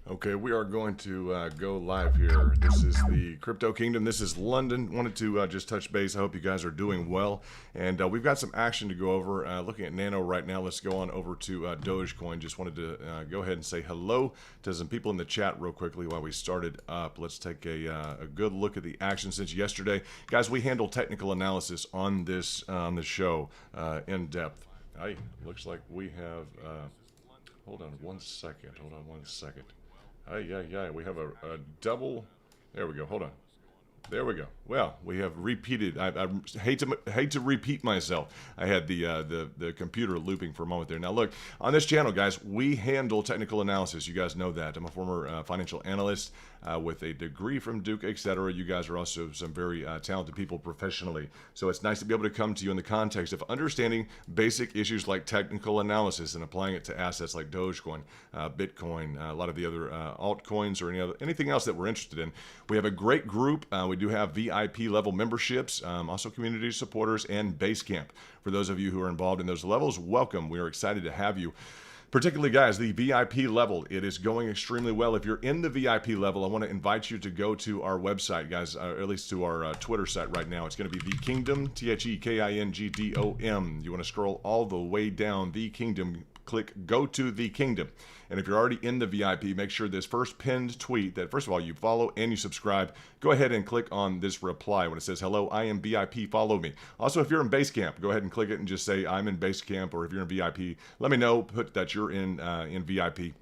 Okay, we are going to go live here. This is the Crypto Kingdom. This is London. Wanted to just touch base. I hope you guys are doing well. And we've got some action to go over. Looking at Nano right now. Let's go on over to Dogecoin. Just wanted to go ahead and say hello to some people in the chat real quickly while we started up. Let's take a good look at the action since yesterday. Guys, we handle technical analysis on this show in depth. Hey, looks like we have... hold on one second. Yeah. We have a double. There we go. Hold on. There we go. Well, we have repeated. I hate to repeat myself. I had the computer looping for a moment there. Now look, on this channel, guys, we handle technical analysis. You guys know that. I'm a former financial analyst with a degree from Duke, etc. You guys are also some very talented people professionally. So it's nice to be able to come to you in the context of understanding basic issues like technical analysis and applying it to assets like Dogecoin, Bitcoin, a lot of the other altcoins, or anything else that we're interested in. We have a great group. We do have VIP level memberships, also community supporters, and Basecamp. For those of you who are involved in those levels, welcome. We are excited to have you. Particularly, guys, the VIP level, it is going extremely well. If you're in the VIP level, I want to invite you to go to our website, guys, or at least to our Twitter site right now. It's going to be The Kingdom, TheKingdom. You want to scroll all the way down, The Kingdom, click Go to The Kingdom. And if you're already in the VIP, make sure this first pinned tweet that, first of all, you follow and you subscribe. Go ahead and click on this reply when it says, hello, I am VIP, follow me. Also, if you're in Basecamp, go ahead and click it and just say, I'm in Basecamp, or if you're in VIP, let me know, put that you're in VIP.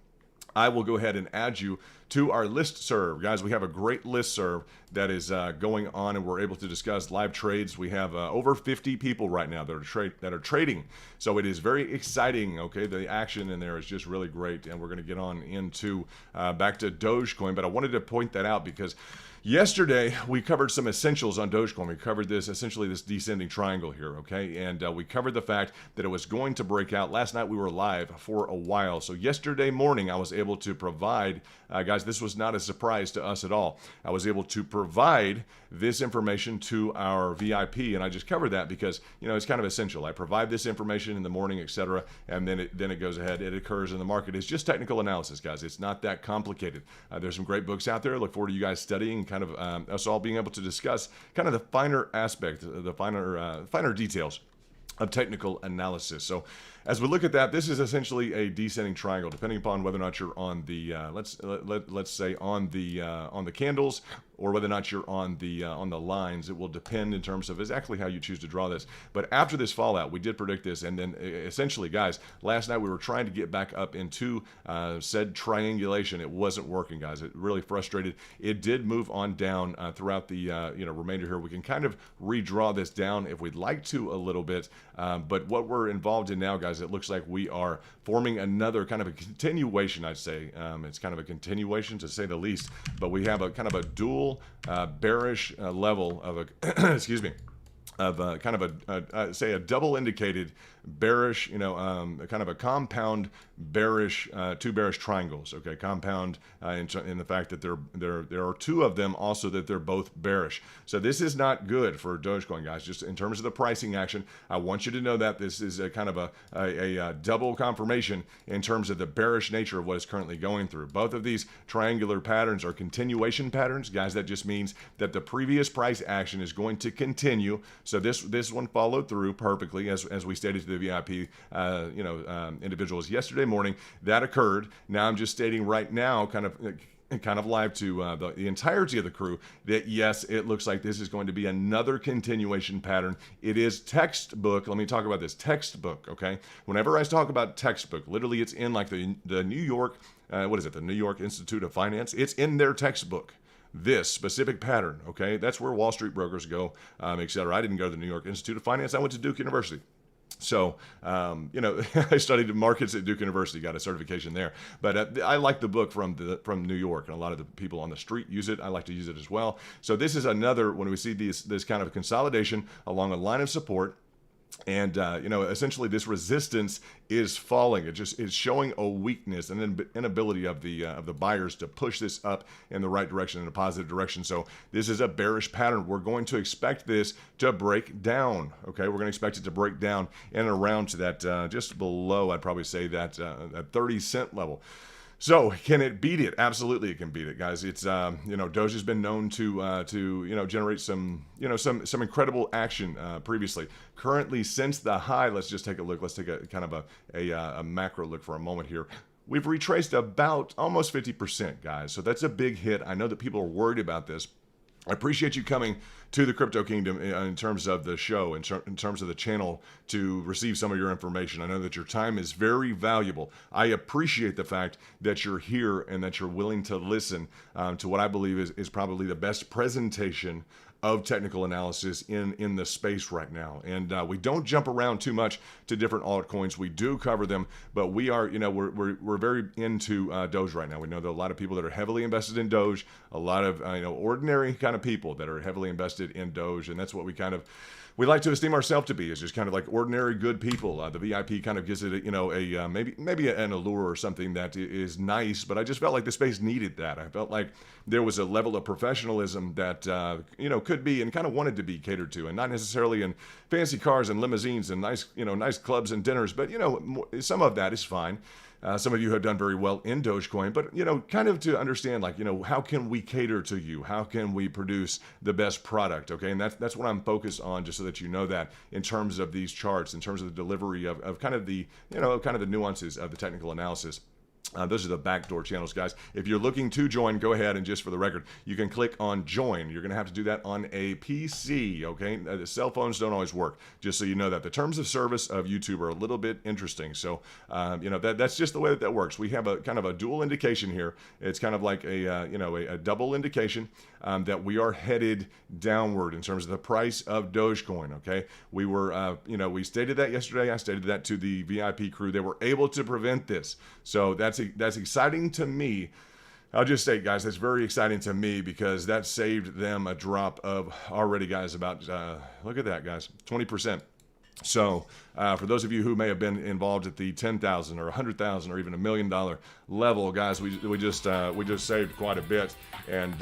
I will go ahead and add you to our listserv. Guys, we have a great listserv that is going on, and we're able to discuss live trades. We have over 50 people right now that are trading. So it is very exciting, okay? The action in there is just really great, and we're going to get on into back to Dogecoin. But I wanted to point that out because yesterday we covered some essentials on Dogecoin. We covered this descending triangle here, okay? And we covered the fact that it was going to break out. Last night we were live for a while. So yesterday morning I was able to provide, guys, this was not a surprise to us at all. I was able to provide this information to our VIP, and I just covered that because, it's kind of essential. I provide this information in the morning, etc., and then it goes ahead. It occurs in the market. It's just technical analysis, guys. It's not that complicated. There's some great books out there. I look forward to you guys studying, kind of us all being able to discuss kind of the finer aspect, the finer details of technical analysis. So as we look at that, this is essentially a descending triangle, depending upon whether or not you're on the let's say on the candles, or whether or not you're on the lines. It will depend in terms of exactly how you choose to draw this. But after this fallout, we did predict this, and then essentially, guys, last night we were trying to get back up into said triangulation. It wasn't working, guys. It really frustrated. It did move on down throughout the remainder here. We can kind of redraw this down if we'd like to a little bit, but what we're involved in now, guys, it looks like we are forming another kind of a continuation, I'd say. It's kind of a continuation, to say the least, but we have a kind of a dual bearish level of a excuse me, of kind of a say a double indicated bearish, kind of a compound bearish, two bearish triangles. Okay, compound in the fact that there are two of them also that they're both bearish. So this is not good for Dogecoin, guys. Just in terms of the pricing action, I want you to know that this is a kind of a double confirmation in terms of the bearish nature of what is currently going through. Both of these triangular patterns are continuation patterns, guys. That just means that the previous price action is going to continue. So this one followed through perfectly, as we stated to the VIP individuals yesterday morning. That occurred. Now I'm just stating right now, kind of live to the entirety of the crew, that yes, it looks like this is going to be another continuation pattern. It is textbook. Let me talk about this textbook. Okay, whenever I talk about textbook, literally it's in like the New York the New York Institute of Finance. It's in their textbook, this specific pattern. Okay, that's where Wall Street brokers go, etc. I didn't go to the New York Institute of Finance. I went to Duke University. So, I studied markets at Duke University, got a certification there. But I like the book from New York, and a lot of the people on the street use it. I like to use it as well. So this is another, when we see this kind of consolidation along a line of support, and essentially this resistance is falling. It just is showing a weakness and an inability of the buyers to push this up in the right direction, in a positive direction. So this is a bearish pattern. We're going to expect this to break down. Okay, we're going to expect it to break down and around to that just below, I'd probably say that 30-cent level. So can it beat it? Absolutely, it can beat it, guys. It's Doge has been known to generate some incredible action previously. Currently, since the high, let's just take a look. Let's take a kind of a macro look for a moment here. We've retraced about almost 50%, guys. So that's a big hit. I know that people are worried about this. I appreciate you coming to the Crypto Kingdom in terms of the show, in terms of the channel, to receive some of your information. I know that your time is very valuable. I appreciate the fact that you're here and that you're willing to listen to what I believe is probably the best presentation of technical analysis in the space right now. And we don't jump around too much to different altcoins. We do cover them, but we are, we're very into Doge right now. We know there are a lot of people that are heavily invested in Doge, a lot of ordinary kind of people that are heavily invested in Doge, and that's what we like to esteem ourselves to be, is just kind of like ordinary good people. The VIP kind of gives it maybe an allure or something that is nice, but I just felt like the space needed that. I felt like there was a level of professionalism that could be and kind of wanted to be catered to, and not necessarily in fancy cars and limousines and nice clubs and dinners, but some of that is fine. Some of you have done very well in Dogecoin, but kind of to understand, how can we cater to you? How can we produce the best product? Okay, and that's what I'm focused on, just so that you know that in terms of these charts, in terms of the delivery of kind of the the nuances of the technical analysis. Those are the backdoor channels, guys. If you're looking to join, go ahead and, just for the record, you can click on join. You're going to have to do that on a PC, okay? The cell phones don't always work, just so you know that. The terms of service of YouTube are a little bit interesting. So, that's just the way that works. We have a kind of a dual indication here. It's kind of like a double indication that we are headed downward in terms of the price of Dogecoin, okay? We were, we stated that yesterday. I stated that to the VIP crew. They were able to prevent this. So that's exciting to me. I'll just say, guys, that's very exciting to me, because that saved them a drop of already, guys, about, look at that, guys, 20%. So for those of you who may have been involved at the $10,000 or $100,000 or even $1 million level, guys, we just saved quite a bit. And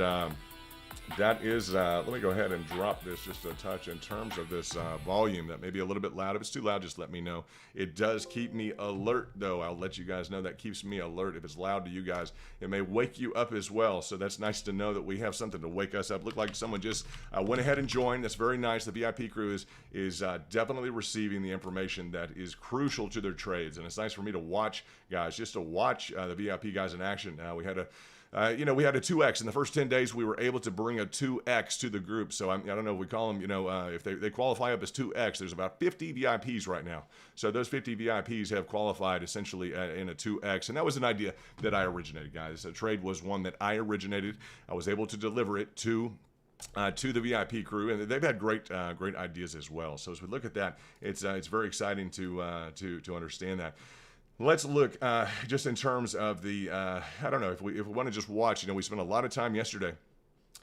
That is, let me go ahead and drop this just a touch in terms of this volume. That may be a little bit loud. If it's too loud, just let me know. It does keep me alert, though. I'll let you guys know that keeps me alert. If it's loud to you guys, it may wake you up as well. So that's nice to know that we have something to wake us up. Look like someone just went ahead and joined. That's very nice. The VIP crew is definitely receiving the information that is crucial to their trades. And it's nice for me to watch, guys, just to watch the VIP guys in action. We had a we had a 2X. In the first 10 days, we were able to bring a 2X to the group. So I don't know if we call them, if they qualify up as 2X, there's about 50 VIPs right now. So those 50 VIPs have qualified essentially in a 2X. And that was an idea that I originated, guys. The trade was one that I originated. I was able to deliver it to the VIP crew, and they've had great ideas as well. So as we look at that, it's very exciting to understand that. Let's look just in terms of the, I don't know, if we want to just watch, we spent a lot of time yesterday,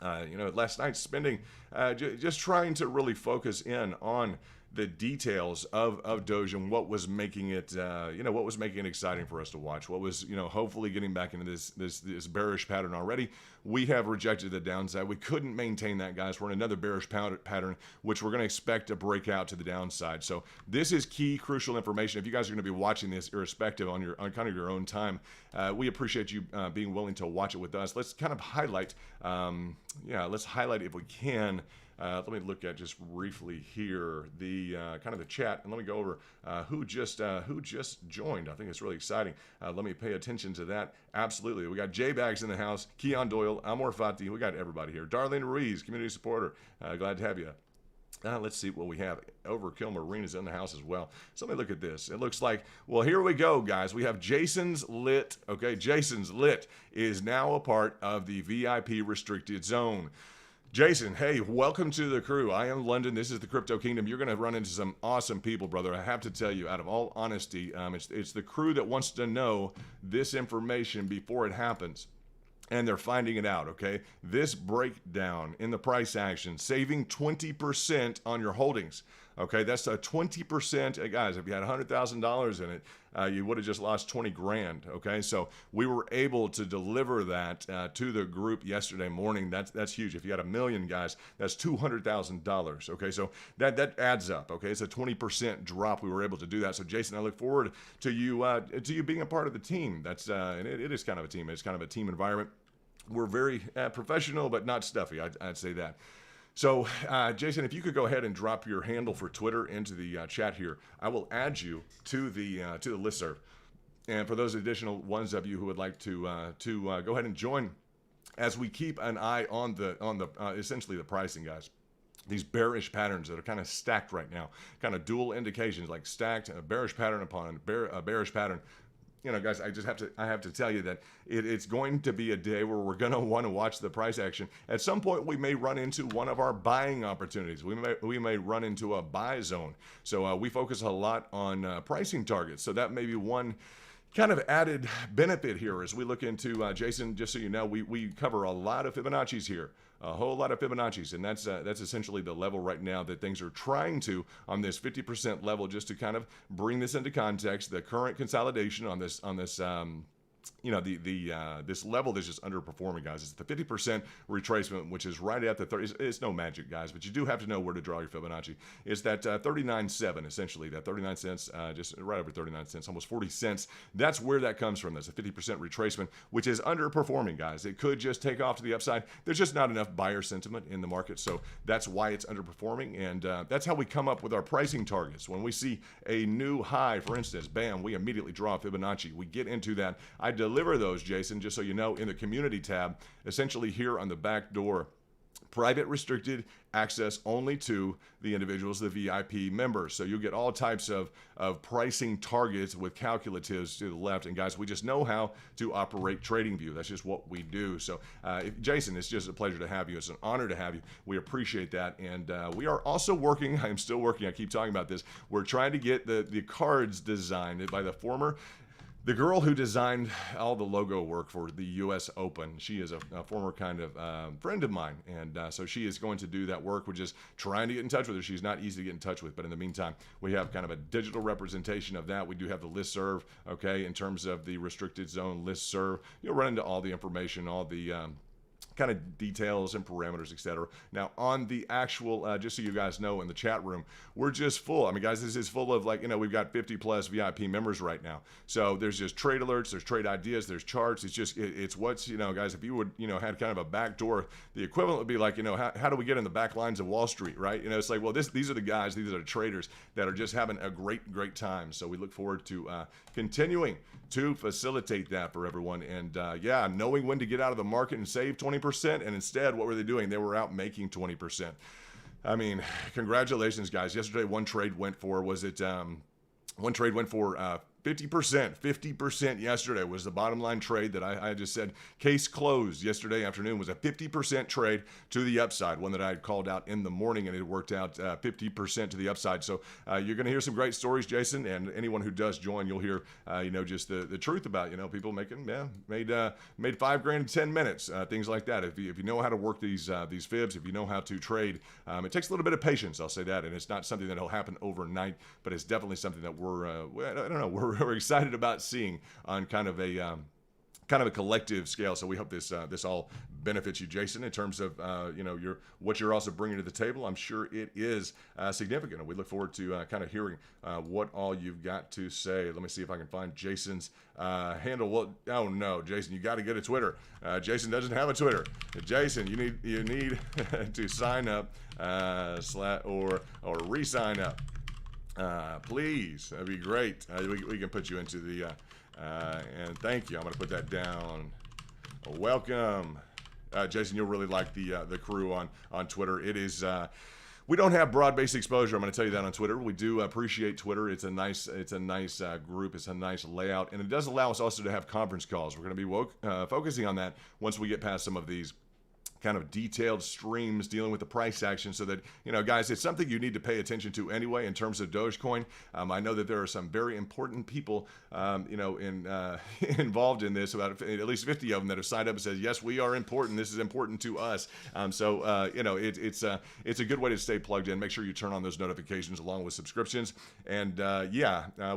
last night spending just trying to really focus in on the details of Doge and what was making it, what was making it exciting for us to watch. What was, hopefully getting back into this bearish pattern already. We have rejected the downside. We couldn't maintain that, guys. We're in another bearish pattern, which we're going to expect to break out to the downside. So this is key, crucial information. If you guys are going to be watching this, irrespective on kind of your own time, we appreciate you being willing to watch it with us. Let's kind of highlight, let's highlight if we can. Let me look at just briefly here the kind of the chat, and let me go over who just joined. I think it's really exciting. Let me pay attention to that. Absolutely, we got J Bags in the house, Keon Doyle, Amor Fati. We got everybody here. Darlene Ruiz, community supporter. Glad to have you. Let's see what we have. Overkill Marine is in the house as well. So let me look at this. It looks like, well, here we go, guys. We have Jason's Lit. Okay, Jason's Lit is now a part of the VIP restricted zone. Jason, hey, welcome to the crew. I am London. This is the Crypto Kingdom. You're going to run into some awesome people, brother. I have to tell you, out of all honesty, it's the crew that wants to know this information before it happens. And they're finding it out, okay? This breakdown in the price action, saving 20% on your holdings, okay? That's a 20%. Guys, if you had $100,000 in it, you would have just lost 20 grand, okay? So we were able to deliver that to the group yesterday morning. That's huge. If you had $1 million, guys, that's $200,000, okay? So that adds up, okay? It's a 20% drop. We were able to do that. So Jason, I look forward to you being a part of the team. That's and it is kind of a team. It's kind of a team environment. We're very professional, but not stuffy. I'd say that. So, Jason, if you could go ahead and drop your handle for Twitter into the chat here, I will add you to the listserv. And for those additional ones of you who would like to go ahead and join, as we keep an eye on the essentially the pricing, guys. These bearish patterns that are kind of stacked right now, kind of dual indications, like stacked, a bearish pattern upon a bearish pattern. Guys, I have to tell you that it's going to be a day where we're going to want to watch the price action. At some point, we may run into one of our buying opportunities. We may run into a buy zone. So we focus a lot on pricing targets. So that may be one kind of added benefit here as we look into, Jason, just so you know, we cover a lot of Fibonacci's here. A whole lot of Fibonacci's, and that's essentially the level right now that things are trying to, on this 50% level, just to kind of bring this into context, the current consolidation on this this level that's just underperforming, guys. It's the 50% retracement, which is right at the 30. It's no magic, guys, but you do have to know where to draw your Fibonacci. It's that 39.7, essentially, that 39 cents, just right over 39 cents, almost 40 cents. That's where that comes from. That's a 50% retracement, which is underperforming, guys. It could just take off to the upside. There's just not enough buyer sentiment in the market, so that's why it's underperforming, and that's how we come up with our pricing targets. When we see a new high, for instance, bam, we immediately draw Fibonacci. We get into that. I deliver those, Jason, just so you know, in the community tab, essentially here on the back door. Private restricted access only to the individuals, the VIP members. So you'll get all types of pricing targets with calculatives to the left. And guys, we just know how to operate TradingView. That's just what we do. So Jason, it's just a pleasure to have you. It's an honor to have you. We appreciate that. And we are also working, I'm still working, I keep talking about this. We're trying to get the cards designed by the girl who designed all the logo work for the U.S. Open. She is a former kind of friend of mine, and so she is going to do that work. We're just trying to get in touch with her. She's not easy to get in touch with, but in the meantime, we have kind of a digital representation of that. We do have the listserv, okay, in terms of the restricted zone listserv. You'll run into all the information, all the kind of details and parameters, etc. Now, on the actual, just so you guys know, in the chat room, we're just full. I mean, guys, this is full of, like, we've got 50 plus VIP members right now. So there's just trade alerts, there's trade ideas, there's charts. It's just, it's what's, guys, if you would, had kind of a back door, the equivalent would be like, how do we get in the back lines of Wall Street, right? It's like, well, these are the guys, these are the traders that are just having a great time. So we look forward to continuing to facilitate that for everyone. And yeah, knowing when to get out of the market and save 20%. And instead, what were they doing? They were out making 20%. I mean, congratulations, guys. Yesterday, one trade went for, 50% yesterday was the bottom line trade that I just said. Case closed yesterday afternoon was a 50% trade to the upside, one that I had called out in the morning, and it worked out 50% to the upside. So you're going to hear some great stories, Jason, and anyone who does join, you'll hear just the truth about people making made $5,000 in 10 minutes, things like that. If you know how to work these fibs, if you know how to trade, it takes a little bit of patience. I'll say that, and it's not something that'll happen overnight, but it's definitely something that we're excited about seeing on kind of a collective scale. So we hope this all benefits you, Jason, in terms of what you're also bringing to the table. I'm sure it is significant, and we look forward to kind of hearing what all you've got to say. Let me see if I can find Jason's handle. Well, oh no, Jason, you got to get a Twitter. Jason doesn't have a Twitter. Jason, you need to sign up or re-sign up. Please, that'd be great. We can put you into the and thank you. I'm going to put that down. Welcome, Jason. You'll really like the crew on Twitter. It is. We don't have broad-based exposure. I'm going to tell you that on Twitter. We do appreciate Twitter. It's a nice group. It's a nice layout, and it does allow us also to have conference calls. We're going to be focusing on that once we get past some of these kind of detailed streams dealing with the price action, so that, guys, it's something you need to pay attention to anyway in terms of Dogecoin. I know that there are some very important people, involved in this, about at least 50 of them that have signed up and said, yes, we are important. This is important to us. It's a good way to stay plugged in. Make sure you turn on those notifications along with subscriptions. And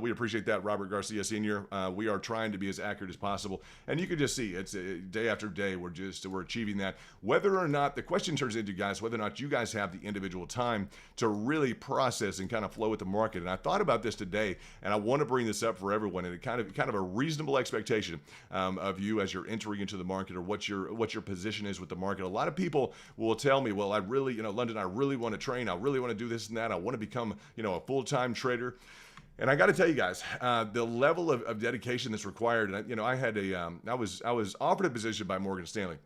we appreciate that, Robert Garcia Sr. We are trying to be as accurate as possible. And you can just see it's day after day, we're achieving that. Whether or not, the question turns into, guys, whether or not you guys have the individual time to really process and kind of flow with the market. And I thought about this today, and I want to bring this up for everyone, and kind of a reasonable expectation of you as you're entering into the market, or what your position is with the market. A lot of people will tell me, well, I really, London, I really want to train. I really want to do this and that. I want to become, a full-time trader. And I got to tell you guys, the level of dedication that's required. And I was offered a position by Morgan Stanley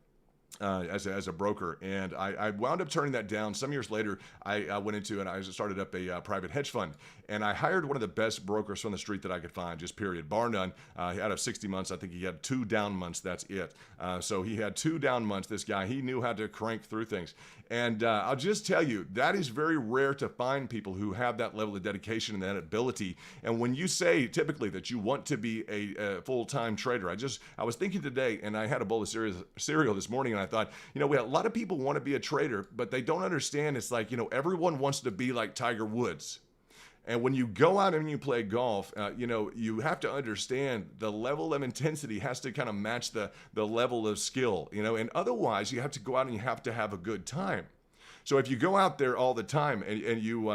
as a broker, and I wound up turning that down. Some years later, I went into and I started up a private hedge fund, and I hired one of the best brokers from the street that I could find, just period, bar none. Out of 60 months, I think he had 2 down months. That's it. So he had 2 down months. This guy, he knew how to crank through things. And I'll just tell you, that is very rare to find people who have that level of dedication and that ability. And when you say typically that you want to be a full-time trader, I was thinking today, and I had a bowl of cereal this morning, and I thought, a lot of people want to be a trader, but they don't understand. It's like, everyone wants to be like Tiger Woods. And when you go out and you play golf, you have to understand the level of intensity has to kind of match the level of skill, and otherwise you have to go out and you have to have a good time. So if you go out there all the time and you,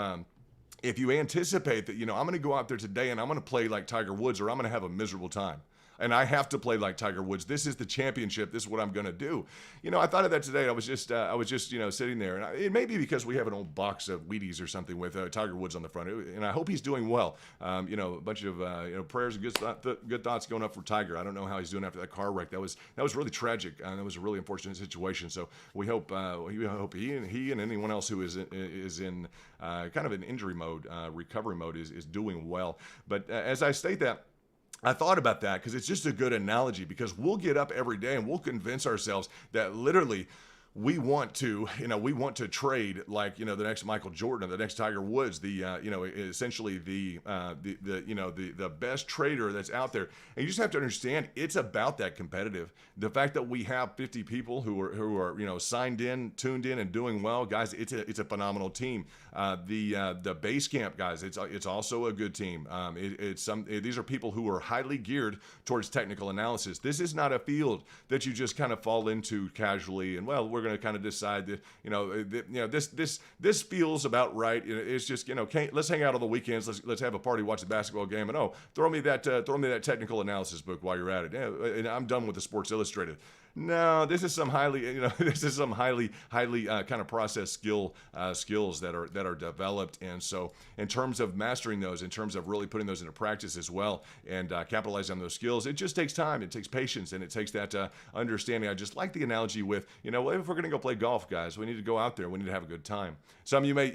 if you anticipate that, I'm going to go out there today and I'm going to play like Tiger Woods, or I'm going to have a miserable time, and I have to play like Tiger Woods. This is the championship. This is what I'm going to do. I thought of that today. I was just sitting there, and it may be because we have an old box of Wheaties or something with Tiger Woods on the front, and I hope he's doing well. A bunch of prayers and good thoughts going up for Tiger. I don't know how he's doing after that car wreck. That was really tragic. That was a really unfortunate situation. So we hope he and anyone else who is in kind of an injury mode, recovery mode, is doing well. But as I state that, I thought about that because it's just a good analogy, because we'll get up every day and we'll convince ourselves that literally we want to, we want to trade like, the next Michael Jordan, the next Tiger Woods, essentially the best trader that's out there. And you just have to understand, it's about that competitive. The fact that we have 50 people who are signed in, tuned in, and doing well, guys, it's a phenomenal team. The base camp guys, it's also a good team. These are people who are highly geared towards technical analysis. This is not a field that you just kind of fall into casually and, well, we're going to kind of decide that this feels about right. It's just let's hang out on the weekends. Let's have a party, watch the basketball game, and throw me that technical analysis book while you're at it. And I'm done with the Sports Illustrated. No, this is some highly kind of processed skills that are developed. And so in terms of mastering those, in terms of really putting those into practice as well, and capitalizing on those skills, it just takes time. It takes patience, and it takes that understanding. I just like the analogy with, if we're going to go play golf, guys, we need to go out there. We need to have a good time. Some you may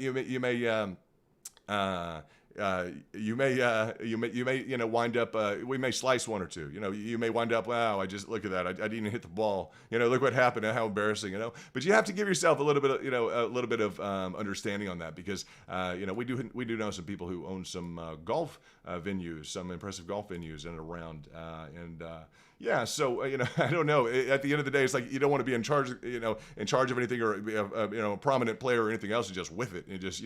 wind up, we may slice one or two, you may wind up, wow, I just, look at that. I didn't even hit the ball. Look what happened. How embarrassing, but you have to give yourself a little bit of, understanding on that, because, we do know some people who own some, golf, venues, some impressive golf venues in and around, yeah. So, I don't know. At the end of the day, it's like, you don't want to be in charge of anything, or be a prominent player or anything else, and just with it, and just,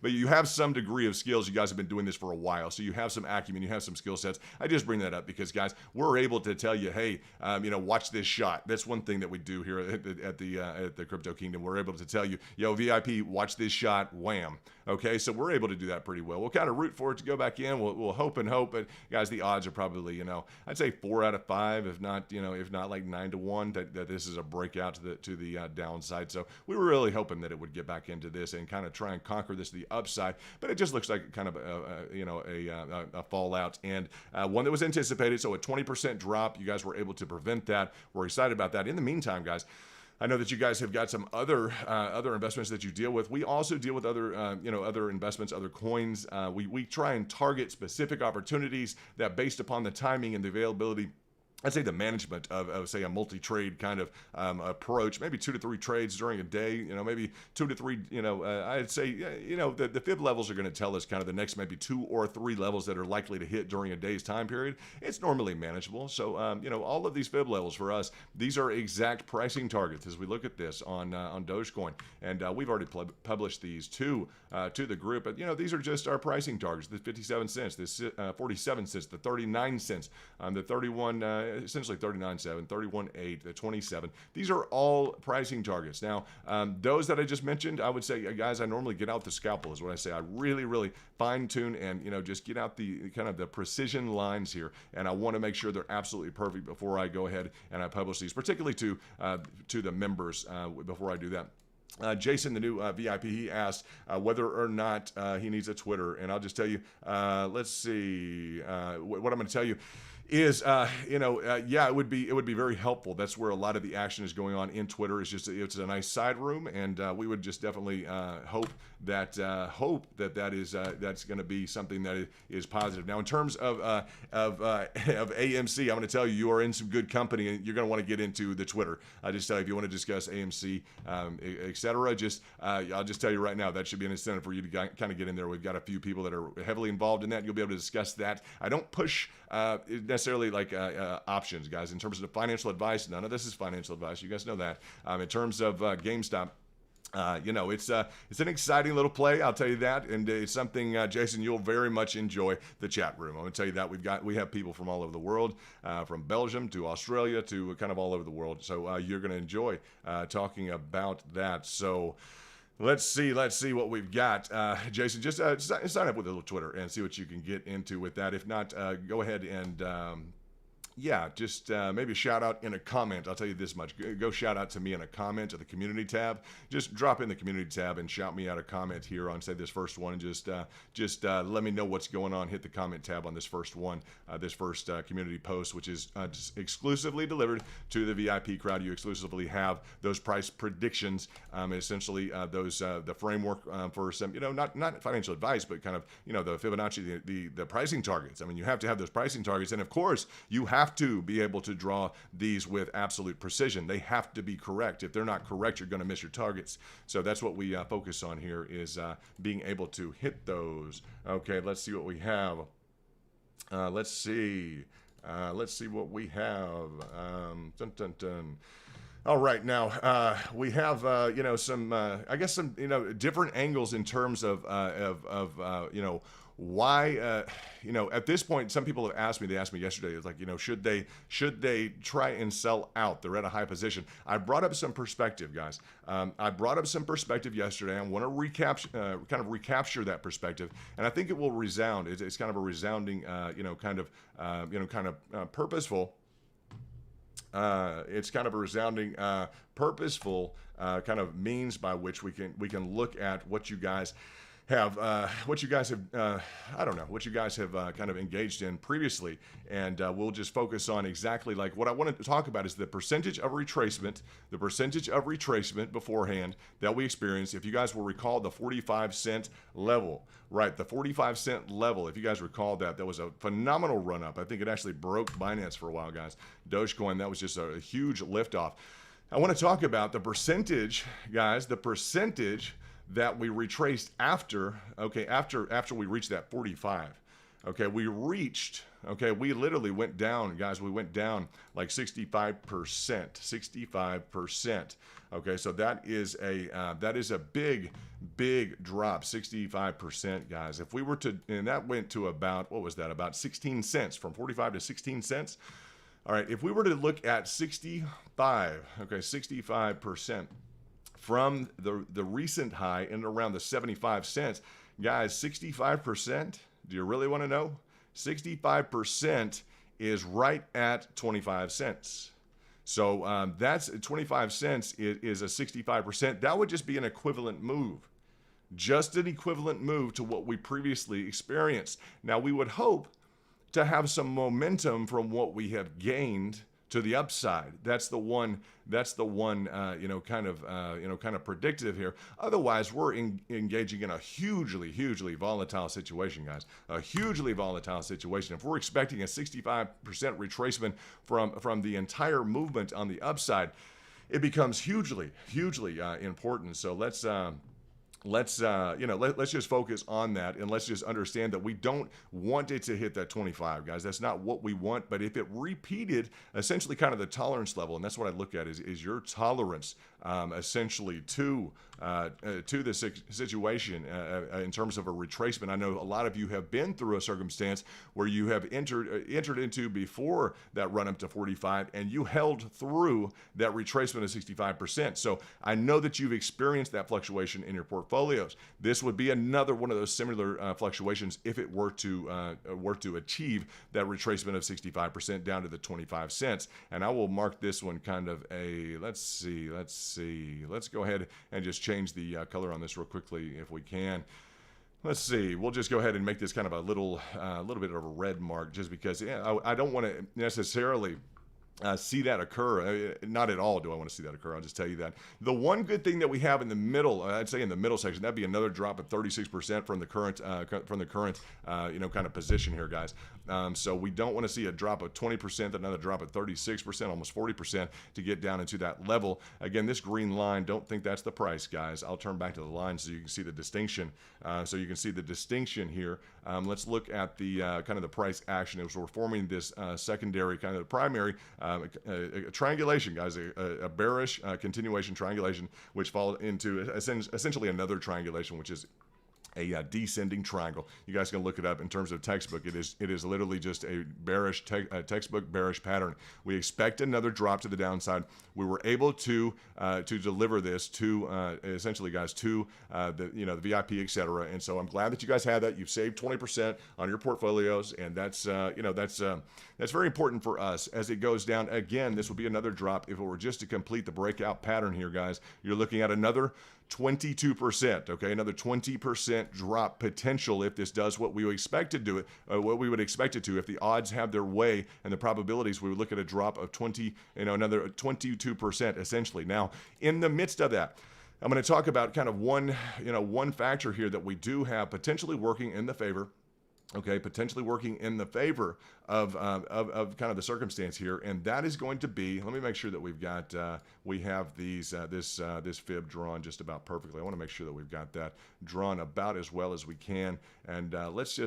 but you have some degree of skills. You guys have been doing this for a while, so you have some acumen, you have some skill sets. I just bring that up because, guys, we're able to tell you, hey, watch this shot. That's one thing that we do here at the Crypto Kingdom. We're able to tell you, VIP, watch this shot, wham. Okay, so we're able to do that pretty well. We'll kind of root for it to go back in. We'll hope, but guys, the odds are probably, I'd say 4 out of 5, if not like 9 to 1, that this is a breakout to the downside. So we were really hoping that it would get back into this and kind of try and conquer this to the upside, but it just looks like kind of a fallout, and one that was anticipated. So a 20% drop. You guys were able to prevent that. We're excited about that. In the meantime, guys, I know that you guys have got some other investments that you deal with. We also deal with other investments, other coins. We try and target specific opportunities that, based upon the timing and the availability, I'd say the management of say, a multi-trade kind of approach, maybe 2 to 3 trades during a day, maybe 2 to 3, I'd say, the fib levels are going to tell us kind of the next maybe 2 or 3 levels that are likely to hit during a day's time period. It's normally manageable. So, all of these fib levels for us, these are exact pricing targets as we look at this on Dogecoin. And we've already published these to the group. But, these are just our pricing targets, the 57 cents, this 47 cents, the 39 cents, the 31 essentially 39.7, 31.8, the 27. These are all pricing targets. Now, those that I just mentioned, I would say, guys, I normally get out the scalpel is what I say. I really, really fine tune and, just get out the kind of the precision lines here. And I want to make sure they're absolutely perfect before I go ahead and I publish these, particularly to the members before I do that. Jason, the new VIP, he asked whether or not he needs a Twitter. And I'll just tell you, let's see, what I'm going to tell you is, yeah, it would be very helpful. That's where a lot of the action is going on in Twitter. It's a nice side room, and we would just definitely hope that that's going to be something that is positive. Now, in terms of AMC, I'm going to tell you, you are in some good company, and you're going to want to get into the Twitter. I just tell you, if you want to discuss AMC, etc. I'll just tell you right now, that should be an incentive for you to kind of get in there. We've got a few people that are heavily involved in that. You'll be able to discuss that. I don't push necessarily like options, guys. In terms of the financial advice, none of this is financial advice. You guys know that. In terms of GameStop, it's an exciting little play, I'll tell you that, and it's something, Jason, you'll very much enjoy the chat room. I'm going to tell you that we have people from all over the world, from Belgium to Australia to kind of all over the world. So you're going to enjoy talking about that. So let's see what we've got. Jason, just sign up with a little Twitter and see what you can get into with that. If not, go ahead and just maybe a shout out in a comment. I'll tell you this much. Go shout out to me in a comment to the community tab. Just drop in the community tab and shout me out a comment here on, say, this first one. And just let me know what's going on. Hit the comment tab on this first one, this first community post, which is just exclusively delivered to the VIP crowd. You exclusively have those price predictions, essentially those the framework for some, not financial advice, but kind of, the Fibonacci, the pricing targets. I mean, you have to have those pricing targets. And of course, you have have to be able to draw these with absolute precision. They have to be correct. If they're not correct, you're going to miss your targets. So that's what we focus on here, is being able to hit those. Okay, let's see what we have. Let's see what we have. Dun, dun, dun. All right, now we have some I guess some different angles in terms of why at this point some people have asked me. They asked me yesterday. It's like, should they try and sell out? They're at a high position. I brought up some perspective, guys. I brought up some perspective yesterday. I want to recapture that perspective, and I think it will resound. It's kind of a resounding purposeful. It's kind of a resounding, purposeful kind of means by which we can look at what you guys have, what you guys have kind of engaged in previously, and we'll just focus on exactly like what I want to talk about is the percentage of retracement, beforehand that we experienced. If you guys will recall the 45-cent level, right? The 45-cent level, if you guys recall that was a phenomenal run up. I think it actually broke Binance for a while, guys. Dogecoin, that was just a huge liftoff. I want to talk about the percentage, guys, the percentage that we retraced after we reached that 45. Okay, we literally went down, guys. We went down like 65%. Okay, so that is a big drop, 65%, guys. If we were to, and that went to about, what was that? About 16 cents, from 45 to 16 cents. All right, if we were to look at 65%. From the recent high and around the 75 cents, guys, 65%, do you really want to know? 65% is right at 25 cents. So that's 25 cents is a 65%. That would just be an equivalent move. Just an equivalent move to what we previously experienced. Now, we would hope to have some momentum from what we have gained to the upside. That's the one kind of predictive here. Otherwise, we're engaging in a hugely volatile situation, guys. A hugely volatile situation. If we're expecting a 65% retracement from the entire movement on the upside, it becomes hugely important. So let's just focus on that, and let's just understand that we don't want it to hit that 25, guys. That's not what we want. But if it repeated essentially kind of the tolerance level, and that's what I look at is your tolerance essentially to the situation in terms of a retracement. I know a lot of you have been through a circumstance where you have entered into before that run up to 45, and you held through that retracement of 65%. So I know that you've experienced that fluctuation in your portfolios. This would be another one of those similar fluctuations if it were to achieve that retracement of 65% down to the 25 cents. And I will mark this one kind of a, let's go ahead and just change the color on this real quickly if we can. Let's see. We'll just go ahead and make this kind of a little bit of a red mark, just because I don't want to necessarily see that occur. Not at all do I want to see that occur. I'll just tell you that. The one good thing that we have in the middle, I'd say in the middle section, that'd be another drop of 36% from the current kind of position here, guys. So we don't want to see a drop of 20%, another drop of 36%, almost 40% to get down into that level. Again, this green line, don't think that's the price, guys. I'll turn back to the line so you can see the distinction. Here. Let's look at the kind of the price action as we're forming this secondary kind of the primary a triangulation, guys, a bearish continuation triangulation, which followed into essentially another triangulation, which is a descending triangle. You guys can look it up in terms of textbook. It is literally just a bearish textbook bearish pattern. We expect another drop to the downside. We were able to deliver this to essentially, guys, to the VIP, etc. And so I'm glad that you guys had that. You've saved 20% on your portfolios, and that's very important for us as it goes down. Again, this will be another drop. If it were just to complete the breakout pattern here, guys, you're looking at another 22%, okay, another 20% drop potential if this does what we would expect to do it, what we would expect it to. If the odds have their way and the probabilities, we would look at a drop of another 22% essentially. Now, in the midst of that, I'm going to talk about kind of one factor here that we do have potentially working in the favor okay, potentially working in the favor of kind of the circumstance here, and that is going to be. Let me make sure that we've got we have these this fib drawn just about perfectly. I want to make sure that we've got that drawn about as well as we can, and let's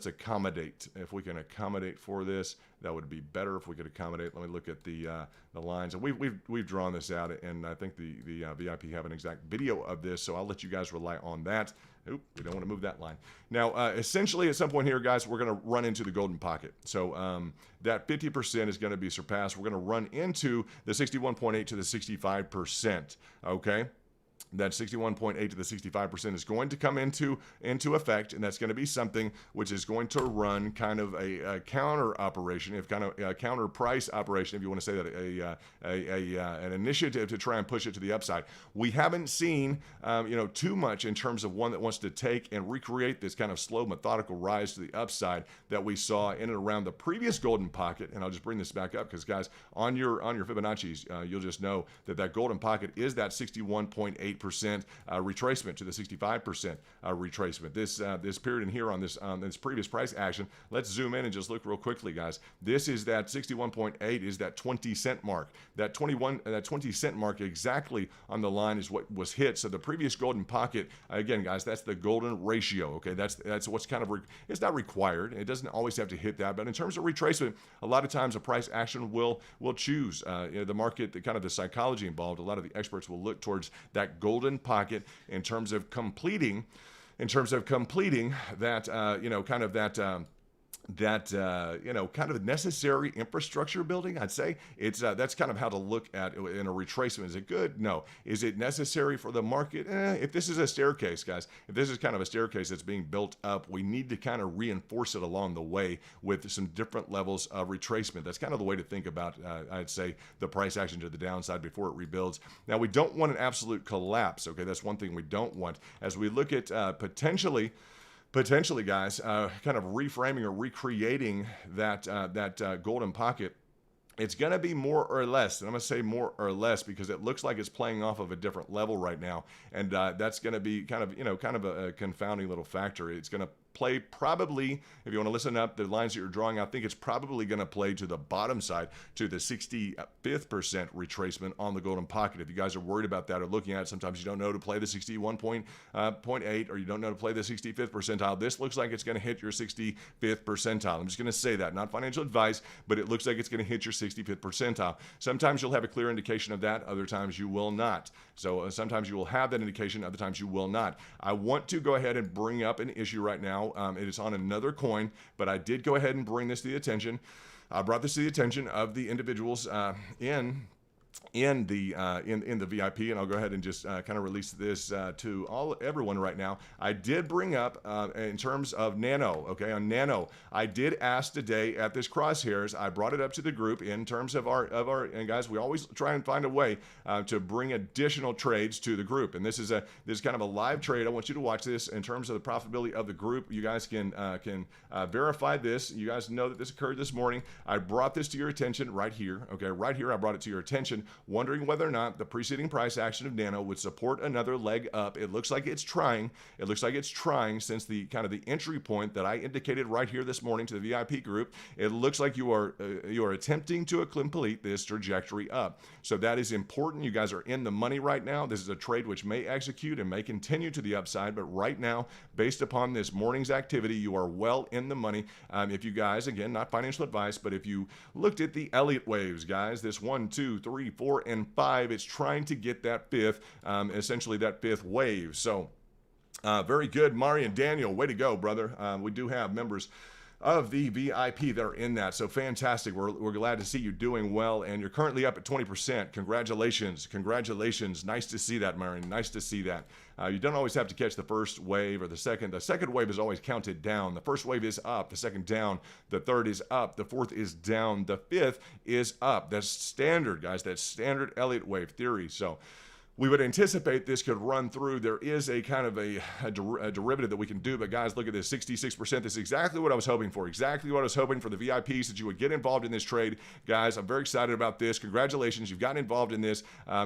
accommodate. If we can accommodate for this, that would be better if we could accommodate. Let me look at the lines, and we've drawn this out, and I think the VIP have an exact video of this, so I'll let you guys rely on that. Oop, we don't want to move that line. Now, essentially, at some point here, guys, we're going to run into the golden pocket. So that 50% is going to be surpassed. We're going to run into the 61.8 to the 65%. Okay. That 61.8 to the 65% is going to come into effect, and that's going to be something which is going to run kind of a counter operation, if kind of a counter price operation, if you want to say that, an initiative to try and push it to the upside. We haven't seen too much in terms of one that wants to take and recreate this kind of slow, methodical rise to the upside that we saw in and around the previous golden pocket. And I'll just bring this back up because, guys, on your Fibonacci's, you'll just know that golden pocket is that 61.8% retracement to the 65% retracement. This period in here on this previous price action, let's zoom in and just look real quickly, guys. This is that 61.8 is that 20-cent mark. That 20-cent mark exactly on the line is what was hit. So the previous golden pocket, again, guys, that's the golden ratio. Okay, that's what's kind of it's not required. It doesn't always have to hit that, but in terms of retracement, a lot of times a price action will choose the market, the kind of the psychology involved. A lot of the experts will look towards that golden pocket in terms of completing that kind of necessary infrastructure building. I'd say it's that's kind of how to look at it in a retracement. Is it good? No. Is it necessary for the market? If this is a staircase, guys, if this is kind of a staircase that's being built up, we need to kind of reinforce it along the way with some different levels of retracement. That's kind of the way to think about, I'd say, the price action to the downside before it rebuilds. Now, we don't want an absolute collapse. Okay, that's one thing we don't want. As we look at potentially, guys, kind of reframing or recreating that golden pocket, it's going to be more or less, and I'm going to say more or less because it looks like it's playing off of a different level right now, and that's going to be kind of a confounding little factor. It's going to play probably, if you want to listen up, the lines that you're drawing, I think it's probably going to play to the bottom side, to the 65th percent retracement on the golden pocket. If you guys are worried about that or looking at it, sometimes you don't know to play the 61.8 or you don't know to play the 65th percentile. This looks like it's going to hit your 65th percentile. I'm just going to say that, not financial advice, but it looks like it's going to hit your 65th percentile. Sometimes you'll have a clear indication of that, other times you will not. So sometimes you will have that indication, other times you will not. I want to go ahead and bring up an issue right now. It is on another coin, but I did go ahead and bring this to the attention. I brought this to the attention of the individuals in the VIP, and I'll go ahead and just kind of release this to everyone right now. I did bring up in terms of Nano. Okay, on Nano, I did ask today at this crosshairs. I brought it up to the group in terms of our and guys, we always try and find a way to bring additional trades to the group. And this is kind of a live trade. I want you to watch this in terms of the profitability of the group. You guys can verify this. You guys know that this occurred this morning. I brought this to your attention right here. Okay, right here, I brought it to your attention, wondering whether or not the preceding price action of Nano would support another leg up. It looks like it's trying. It looks like it's trying since the kind of the entry point that I indicated right here this morning to the VIP group. It looks like you are attempting to complete this trajectory up. So that is important. You guys are in the money right now. This is a trade which may execute and may continue to the upside, but right now, based upon this morning's activity, you are well in the money. If you guys, again, not financial advice, but if you looked at the Elliott waves, guys, this 1, 2, 3, 4, and 5, it's trying to get that fifth, essentially that fifth wave. So very good, Mari and Daniel, way to go, brother. We do have members of the VIP that are in that, so fantastic. We're glad to see you doing well, and you're currently up at 20%. Congratulations. Nice to see that, Mari. Nice to see that. You don't always have to catch the first wave or the second. The second wave is always counted down. The first wave is up, the second down, the third is up, the fourth is down, the fifth is up. That's standard, guys. That's standard Elliott wave theory. So we would anticipate this could run through. There is a kind of a derivative that we can do, but guys, look at this, 66%. This is exactly what I was hoping for. Exactly what I was hoping for the VIPs, that you would get involved in this trade. Guys, I'm very excited about this. Congratulations, you've gotten involved in this.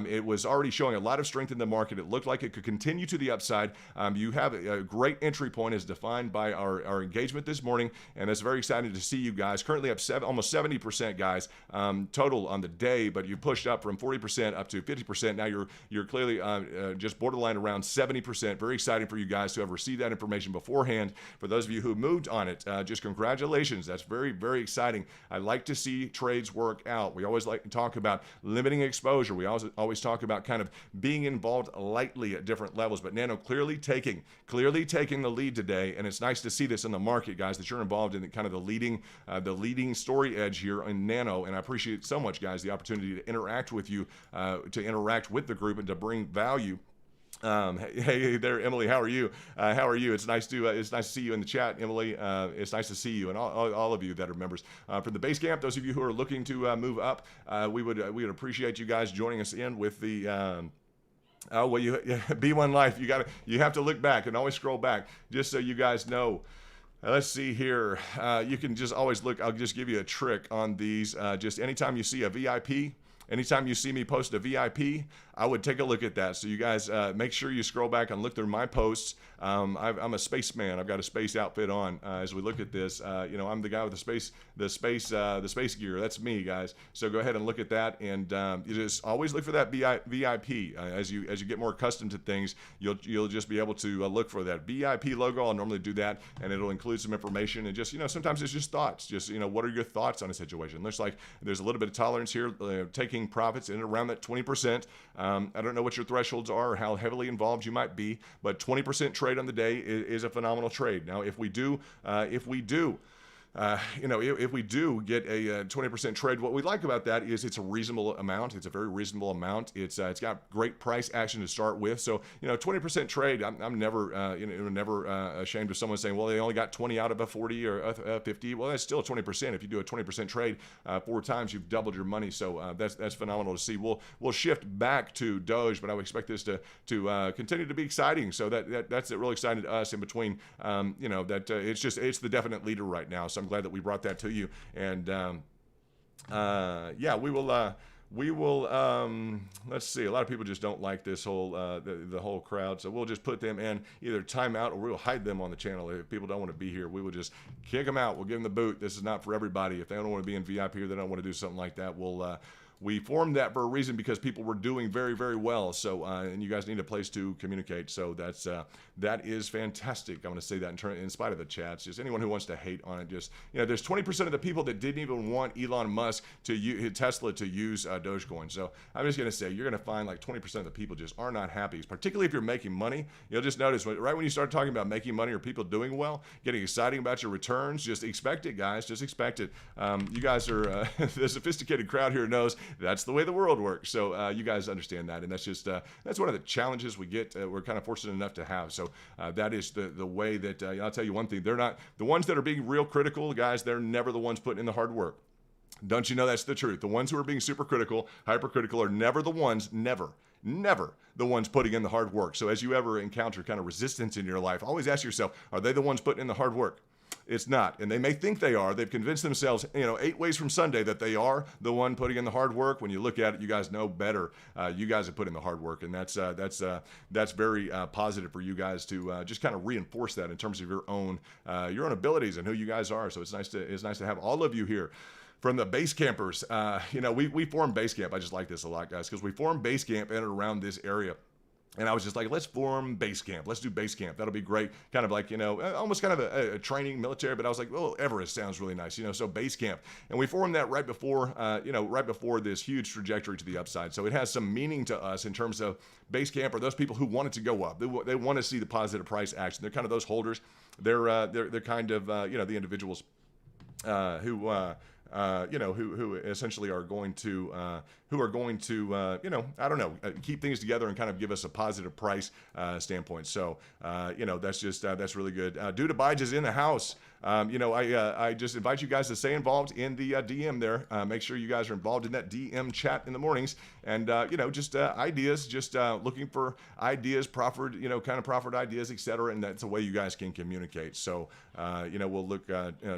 It was already showing a lot of strength in the market. It looked like it could continue to the upside. You have a great entry point as defined by our engagement this morning, and it's very exciting to see you guys. Currently up almost 70%, guys, total on the day, but you pushed up from 40% up to 50%. Now you're clearly just borderline around 70%. Very exciting for you guys to have received that information beforehand. For those of you who moved on it, just congratulations. That's very, very exciting. I like to see trades work out. We always like to talk about limiting exposure. We always talk about kind of being involved lightly at different levels, but Nano clearly taking the lead today, and it's nice to see this in the market, guys, that you're involved in kind of the leading story edge here in Nano, and I appreciate so much, guys, the opportunity to interact with you, to interact with the group, and to bring value. Hey there, Emily. How are you? It's nice to see you in the chat, Emily. It's nice to see you, and all of you that are members. For the base camp, those of you who are looking to move up, we would appreciate you guys joining us in with the. B1 Life. You have to look back and always scroll back, just so you guys know. Let's see here. You can just always look. I'll just give you a trick on these. Just anytime you see a VIP. Anytime you see me post a VIP, I would take a look at that. So you guys make sure you scroll back and look through my posts. I'm a spaceman. I've got a space outfit on. As we look at this, I'm the guy with the space gear. That's me, guys. So go ahead and look at that, and you just always look for that VIP. As you get more accustomed to things, you'll just be able to look for that VIP logo. I'll normally do that, and it'll include some information, and just sometimes it's just thoughts. Just what are your thoughts on a situation? Looks like there's a little bit of tolerance here, taking profits in around that 20%. I don't know what your thresholds are or how heavily involved you might be, but 20% trade on the day is a phenomenal trade. Now, if we do get a 20% trade, what we like about that is it's a reasonable amount. It's a very reasonable amount. It's got great price action to start with. So 20% trade. I'm never never ashamed of someone saying, well, they only got 20 out of a 40 or a 50. Well, that's still 20%. If you do a 20% trade 4 times, you've doubled your money. So that's phenomenal to see. We'll shift back to Doge, but I would expect this to continue to be exciting. So that's really exciting to us. In between, it's the definite leader right now. So I'm glad that we brought that to you, and we will let's see, a lot of people just don't like this whole the whole crowd, so we'll just put them in either timeout, or we'll hide them on the channel. If people don't want to be here, we will just kick them out. We'll give them the boot. This is not for everybody. If they don't want to be in VIP, or they don't want to do something like that, we formed that for a reason, because people were doing very, very well. So, and you guys need a place to communicate. So that is fantastic. I'm going to say that in spite of the chats. Just anyone who wants to hate on it, just there's 20% of the people that didn't even want Elon Musk Tesla to use Dogecoin. So I'm just going to say, you're going to find like 20% of the people just are not happy. Particularly if you're making money, you'll just notice right when you start talking about making money or people doing well, getting exciting about your returns. Just expect it, guys. Just expect it. You guys are the sophisticated crowd here knows. That's the way the world works. So you guys understand that, and that's just that's one of the challenges we get. We're kind of fortunate enough to have. So that is the way that I'll tell you one thing. They're not the ones that are being real critical, guys. They're never the ones putting in the hard work. Don't you know that's the truth? The ones who are being super critical, hypercritical, are never the ones, never the ones putting in the hard work. So as you ever encounter kind of resistance in your life, always ask yourself, are they the ones putting in the hard work? It's not, and they may think they are. They've convinced themselves, 8 ways from Sunday, that they are the one putting in the hard work. When you look at it, you guys know better. You guys have put in the hard work, and that's very positive for you guys to just kind of reinforce that in terms of your own abilities and who you guys are. So it's nice to have all of you here. From the base campers, we formed base camp. I just like this a lot, guys, because we formed base camp in and around this area. And I was just like, let's form base camp. Let's do base camp. That'll be great. Kind of like, almost kind of a training military, but I was like, well, Everest sounds really nice, so base camp. And we formed that right before this huge trajectory to the upside. So it has some meaning to us in terms of base camp are those people who want it to go up. They want to see the positive price action. They're kind of those holders. They're kind of, the individuals who essentially are going to, keep things together and kind of give us a positive price standpoint. So, that's really good. Dude Abijah is in the house. I just invite you guys to stay involved in the DM there. Make sure you guys are involved in that DM chat in the mornings, and just ideas, just looking for ideas, proffered ideas, etc. And that's a way you guys can communicate. So we'll look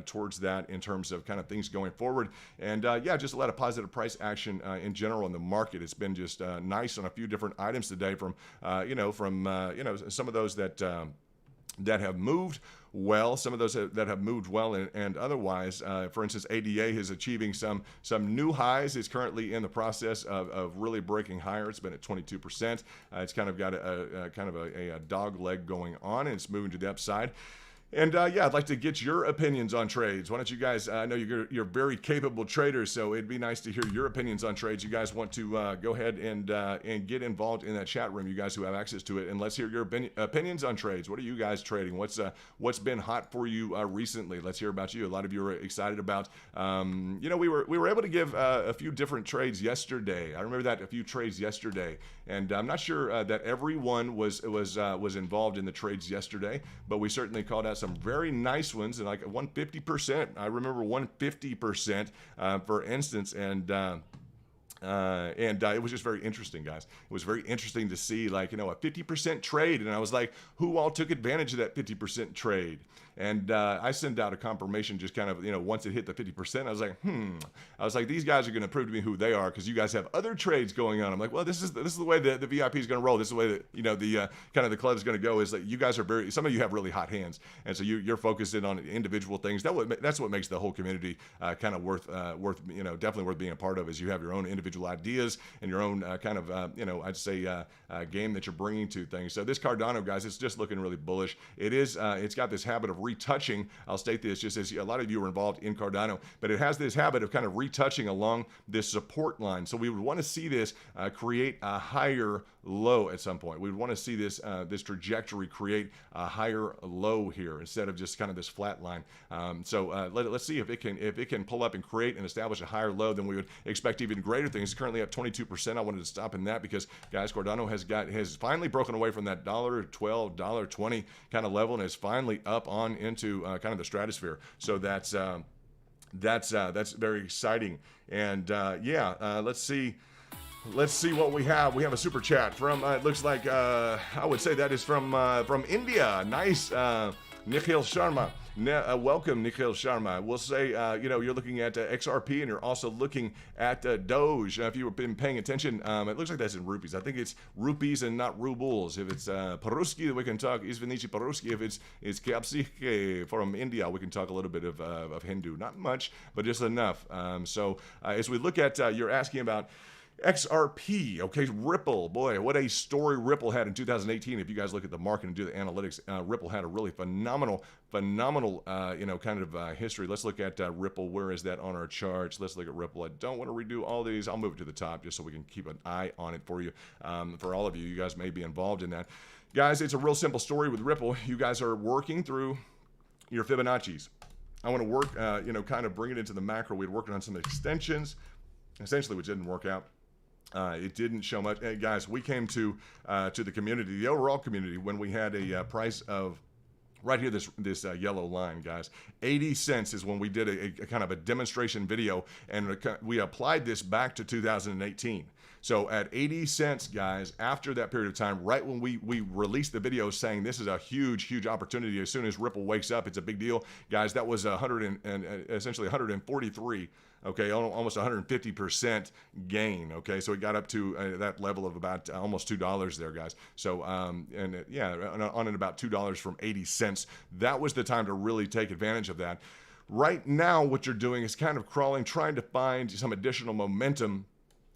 towards that in terms of kind of things going forward, and just a lot of positive price action in general in the market. It's been just nice on a few different items today, from some of those that have moved well, some of those that have moved well, and otherwise. For instance, ADA is achieving some new highs. It's currently in the process of really breaking higher. It's been at 22%. It's kind of got a dog leg going on, and it's moving to the upside. And I'd like to get your opinions on trades. Why don't you guys, I know you're very capable traders, so it'd be nice to hear your opinions on trades. You guys want to go ahead and get involved in that chat room, you guys who have access to it, and let's hear your opinions on trades. What are you guys trading? What's been hot for you recently? Let's hear about you. A lot of you are excited about, we were able to give a few different trades yesterday. I remember that, a few trades yesterday, and I'm not sure that everyone was involved in the trades yesterday, but we certainly called out some very nice ones, and like 150%. I remember 150%, for instance, and it was just very interesting, guys. It was very interesting to see, a 50% trade, and I was like, who all took advantage of that 50% trade? And I sent out a confirmation, just kind of, once it hit the 50%, I was like, these guys are going to prove to me who they are, because you guys have other trades going on. I'm like, well, this is the way the VIP is going to roll. This is the way that, the club is going to go, is that you guys are some of you have really hot hands. And so you're focused in on individual things. That's what makes the whole community kind of worth, definitely worth being a part of, is you have your own individual ideas and your own I'd say game that you're bringing to things. So this Cardano, guys, it's just looking really bullish. It's got this habit of retouching. I'll state this just as a lot of you are involved in Cardano, but it has this habit of kind of retouching along this support line. So we would want to see this create a higher low at some point. We would want to see this trajectory create a higher low here instead of just kind of this flat line. Let's see if it can pull up and create and establish a higher low. Then we would expect even greater things. It's currently up 22%. I wanted to stop in that because, guys, Cardano has finally broken away from that $1.12, $1.20 kind of level, and is finally up on into kind of the stratosphere. So that's very exciting. And let's see what we have. We have a super chat from it looks like I would say that is from India. Nice. Nikhil Sharma. Welcome, Nikhil Sharma. We'll say, you're looking at XRP, and you're also looking at Doge. If you've been paying attention, it looks like that's in rupees. I think it's rupees and not rubles. If it's Paruski, we can talk Izvinichi Paruski. If it's Kyapsike from India, we can talk a little bit of Hindu. Not much, but just enough. As we look at, you're asking about XRP, okay, Ripple, boy, what a story Ripple had in 2018. If you guys look at the market and do the analytics, Ripple had a really phenomenal, history. Let's look at Ripple. Where is that on our charts? Let's look at Ripple. I don't want to redo all these. I'll move it to the top just so we can keep an eye on it for you. For all of you, you guys may be involved in that. Guys, it's a real simple story with Ripple. You guys are working through your Fibonacci's. I want to work, kind of bring it into the macro. We'd worked on some extensions, essentially, which didn't work out. It didn't show much. Hey, guys, we came to the community, the overall community, when we had a price of right here, this yellow line, guys. 80 cents is when we did a kind of a demonstration video, and we applied this back to 2018. So at 80 cents, guys, after that period of time, right when we released the video saying this is a huge opportunity, as soon as Ripple wakes up, it's a big deal, guys. That was essentially 143. Okay, almost 150% gain. Okay, so it got up to that level of about almost $2 there, guys. So on at about $2 from 80 cents. That was the time to really take advantage of that. Right now, what you're doing is kind of crawling, trying to find some additional momentum,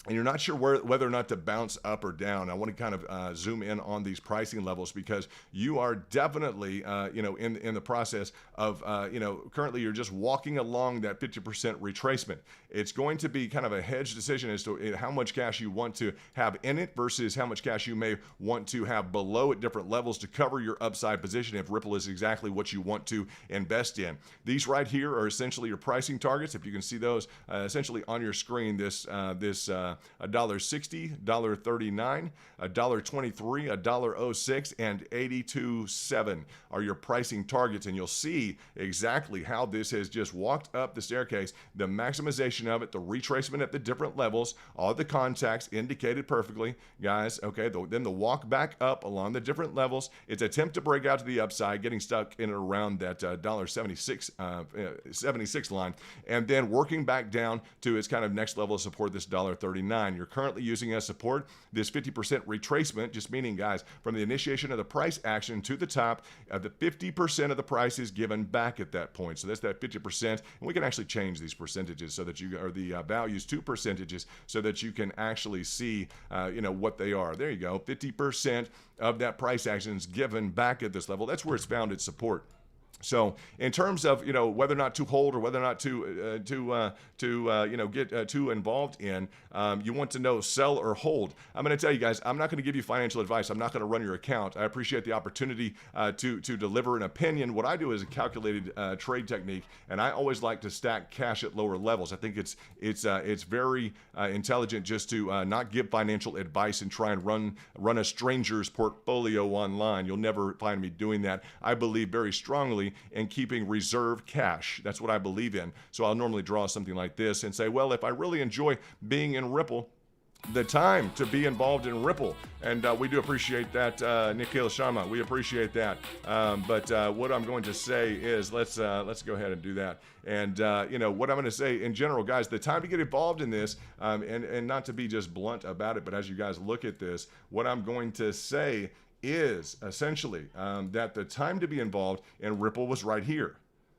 and you're not sure whether or not to bounce up or down. I want to kind of zoom in on these pricing levels, because you are definitely, in the process of, currently you're just walking along that 50% retracement. It's going to be kind of a hedge decision as to how much cash you want to have in it versus how much cash you may want to have below at different levels to cover your upside position if Ripple is exactly what you want to invest in. These right here are essentially your pricing targets. If you can see those essentially on your screen, this $1.60, $1.39, $1.23, $1.06, and 82.7 are your pricing targets. And you'll see exactly how this has just walked up the staircase. The maximization of it, the retracement at the different levels, all the contacts indicated perfectly, guys. Okay, then the walk back up along the different levels. Its attempt to break out to the upside, getting stuck in and around that $1.76 line, and then working back down to its kind of next level of support, this $1.39. You're currently using as support this 50% retracement, just meaning, guys, from the initiation of the price action to the top, the 50% of the price is given back at that point. So that's that 50%, and we can actually change these percentages so that you, or the values to percentages, so that you can actually see, what they are. There you go. 50% of that price action is given back at this level. That's where it's found its support. So in terms of whether or not to hold or whether or not to get too involved in, you want to know sell or hold. I'm going to tell you guys, I'm not going to give you financial advice. I'm not going to run your account. I appreciate the opportunity to deliver an opinion. What I do is a calculated trade technique, and I always like to stack cash at lower levels. I think it's very intelligent just to not give financial advice and try and run a stranger's portfolio online. You'll never find me doing that. I believe very strongly and keeping reserve cash. That's what I believe in. So I'll normally draw something like this and say, well, if I really enjoy being in Ripple, the time to be involved in Ripple. And we do appreciate that, Nikhil Sharma. We appreciate that. But what I'm going to say is let's go ahead and do that. And what I'm going to say in general, guys, the time to get involved in this, and not to be just blunt about it, but as you guys look at this, what I'm going to say is essentially that the time to be involved in Ripple was right here.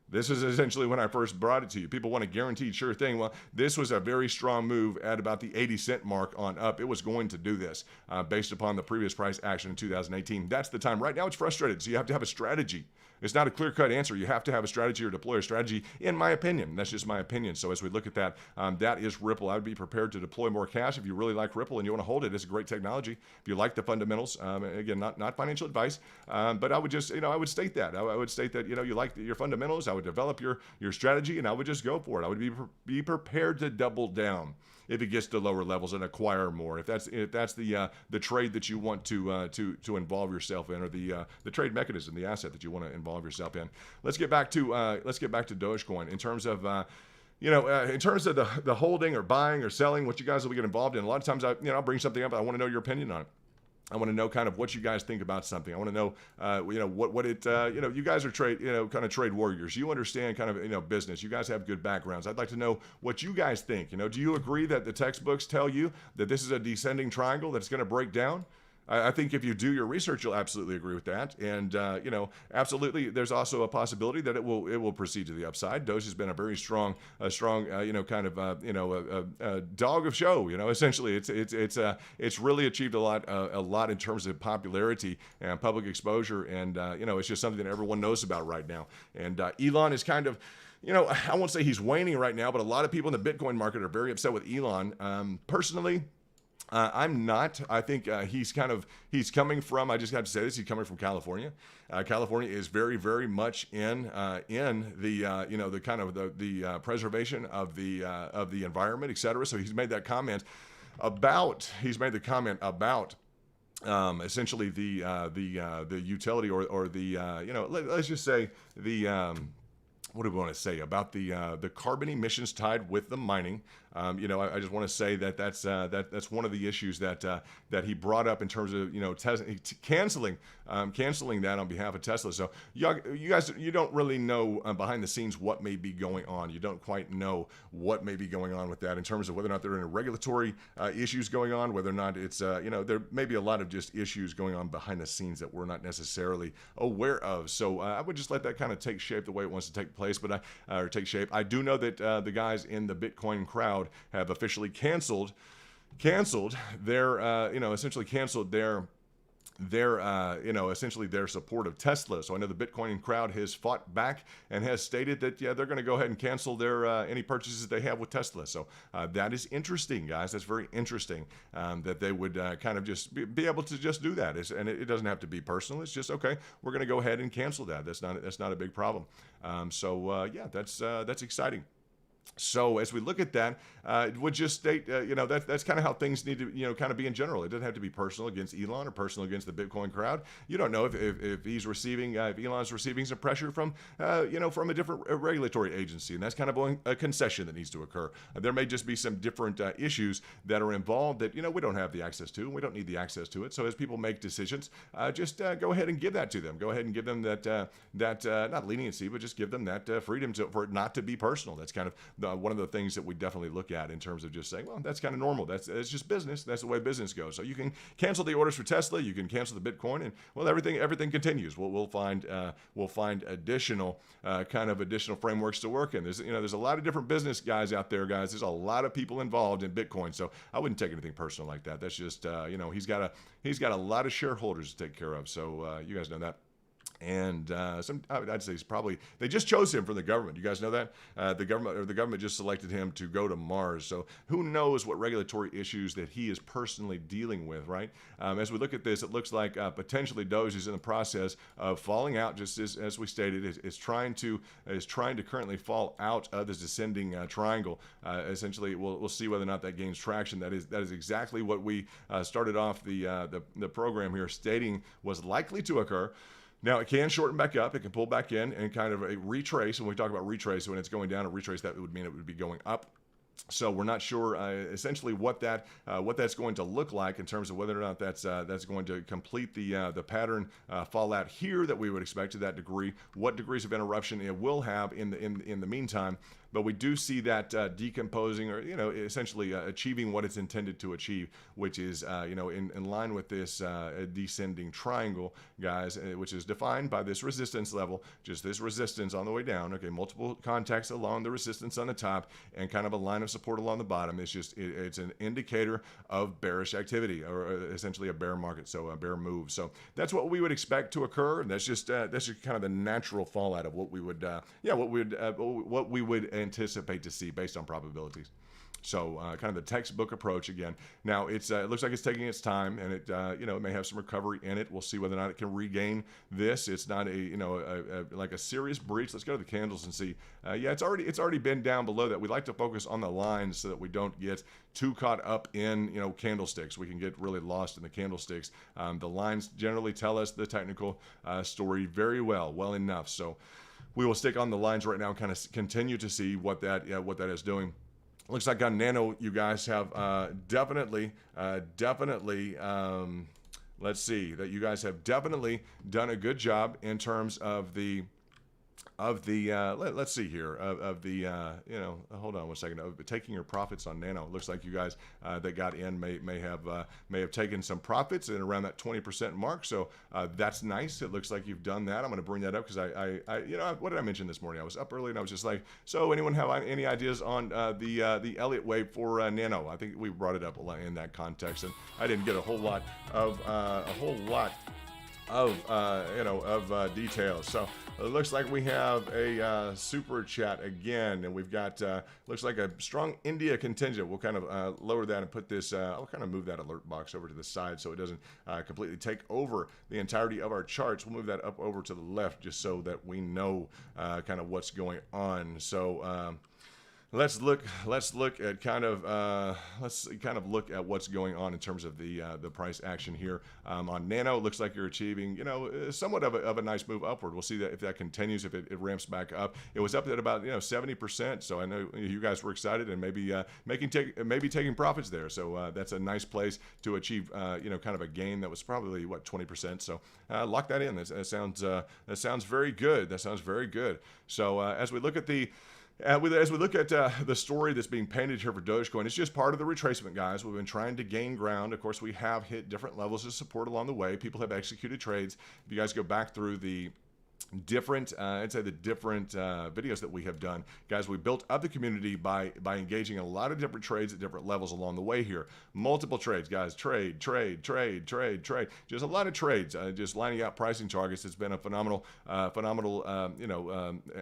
This is essentially when I first brought it to you. People want a guaranteed sure thing. Well, this was a very strong move at about the 80-cent mark on up. It was going to do this based upon the previous price action in 2018. That's the time. Right now it's frustrated, so you have to have a strategy. It's not a clear-cut answer. You have to have a strategy or deploy a strategy, in my opinion. That's just my opinion. So as we look at that, that is Ripple. I would be prepared to deploy more cash if you really like Ripple and you want to hold it. It's a great technology. If you like the fundamentals, again, not financial advice, but I would just, I would state that. I would state that, you like your fundamentals. I would develop your strategy, and I would just go for it. I would be prepared to double down if it gets to lower levels and acquire more. If that's the trade that you want to involve yourself in, or the trade mechanism, the asset that you want to involve yourself in. Let's get back to Dogecoin in terms of in terms of the holding or buying or selling, what you guys will get involved in. A lot of times I'll bring something up. I want to know your opinion on it. I want to know kind of what you guys think about something. I want to know, what it, you guys are kind of trade warriors. You understand kind of, business. You guys have good backgrounds. I'd like to know what you guys think. Do you agree that the textbooks tell you that this is a descending triangle that's going to break down? I think if you do your research, you'll absolutely agree with that. And, absolutely, there's also a possibility that it will proceed to the upside. Doge has been a very strong, dog of show. Essentially, it's really achieved a lot in terms of popularity and public exposure. And, it's just something that everyone knows about right now. And Elon is kind of, I won't say he's waning right now, but a lot of people in the Bitcoin market are very upset with Elon. Personally, I'm not. I think he's coming from, I just have to say this, he's coming from California. California is very, very much in the kind of the preservation of the environment, et cetera. So he's made that comment about, essentially the utility or the, let's just say the, what do we want to say about the carbon emissions tied with the mining? I just want to say that's one of the issues that he brought up in terms of canceling that on behalf of Tesla. So you guys don't really know behind the scenes what may be going on. You don't quite know what may be going on with that in terms of whether or not there are any regulatory issues going on, whether or not it's there may be a lot of just issues going on behind the scenes that we're not necessarily aware of. So I would just let that kind of take shape the way it wants to take place, or take shape. I do know that the guys in the Bitcoin crowd have officially canceled their essentially canceled their essentially their support of Tesla. So I know the Bitcoin crowd has fought back and has stated that, they're going to go ahead and cancel their any purchases they have with Tesla. So that is interesting, guys. That's very interesting that they would kind of just be able to just do that. And it doesn't have to be personal. It's just, okay, we're going to go ahead and cancel that. That's not a big problem. That's exciting. So as we look at that, it would just state, that's kind of how things need to, kind of be in general. It doesn't have to be personal against Elon or personal against the Bitcoin crowd. You don't know if he's receiving, if Elon's receiving some pressure from, from a different regulatory agency, and that's kind of a concession that needs to occur. There may just be some different issues that are involved that we don't have the access to, and we don't need the access to it. So as people make decisions, just go ahead and give that to them. Go ahead and give them that not leniency, but just give them that freedom for it not to be personal. That's kind of one of the things that we definitely look at in terms of just saying, well, that's kind of normal. It's just business. That's the way business goes. So you can cancel the orders for Tesla. You can cancel the Bitcoin, and well, everything continues. We'll find additional additional frameworks to work in. There's a lot of different business guys out there, guys. There's a lot of people involved in Bitcoin. So I wouldn't take anything personal like that. That's just he's got a lot of shareholders to take care of. So you guys know that. And I'd say they just chose him from the government. You guys know that the government just selected him to go to Mars. So who knows what regulatory issues that he is personally dealing with, right? As we look at this, it looks like potentially Doge is in the process of falling out, just as we stated, is trying to currently fall out of this descending triangle. Essentially, we'll see whether or not that gains traction. That is exactly what we started off the program here stating was likely to occur. Now, it can shorten back up. It can pull back in and kind of retrace. When we talk about retrace, when it's going down, a retrace, that would mean it would be going up. So we're not sure essentially what that's going to look like in terms of whether or not that's going to complete the pattern fallout here that we would expect to that degree. What degrees of interruption it will have in the meantime. But we do see that decomposing, or essentially achieving what it's intended to achieve, which is in line with this descending triangle, guys, which is defined by this resistance level, just this resistance on the way down. Okay, multiple contacts along the resistance on the top, and kind of a line of support along the bottom. It's an indicator of bearish activity, or essentially a bear market, so a bear move. So that's what we would expect to occur, and that's just kind of the natural fallout of what we would anticipate to see based on probabilities. So kind of the textbook approach again. Now it looks like it's taking its time, and it may have some recovery in it. We'll see whether or not it can regain this. It's not like a serious breach. Let's go to the candles and see. It's already been down below that. We like to focus on the lines so that we don't get too caught up in candlesticks. We can get really lost in the candlesticks. The lines generally tell us the technical story well enough. So we will stick on the lines right now and kind of continue to see what that is doing. Looks like on Nano, you guys have definitely, let's see, that you guys have definitely done a good job in terms of the let's see here, hold on one second, of taking your profits on Nano. It looks like you guys that got in may have taken some profits in around that 20% mark. So that's nice. It looks like you've done that. I'm going to bring that up because what did I mention this morning? I was up early and I was just like, so anyone have any ideas on the Elliott wave for Nano? I think we brought it up a lot in that context, and I didn't get a whole lot of details. So it looks like we have a super chat again, and we've got looks like a strong India contingent. We'll kind of lower that and put this. I'll kind of move that alert box over to the side so it doesn't completely take over the entirety of our charts. We'll move that up over to the left just so that we know kind of what's going on. So. Let's look at kind of look at what's going on in terms of the price action here on Nano. It looks like you're achieving somewhat of a nice move upward. We'll see that if that continues, if it ramps back up. It was up at about 70%. So I know you guys were excited and maybe taking profits there. So that's a nice place to achieve kind of a gain that was probably 20%. So lock that in. That sounds very good. That sounds very good. So as we look at the story that's being painted here for Dogecoin, it's just part of the retracement, guys. We've been trying to gain ground. Of course, we have hit different levels of support along the way. People have executed trades. If you guys go back through the different videos that we have done, guys, we built up the community by engaging in a lot of different trades at different levels along the way here. Multiple trades, guys. Trade, just a lot of trades, just lining out pricing targets. It's been a phenomenal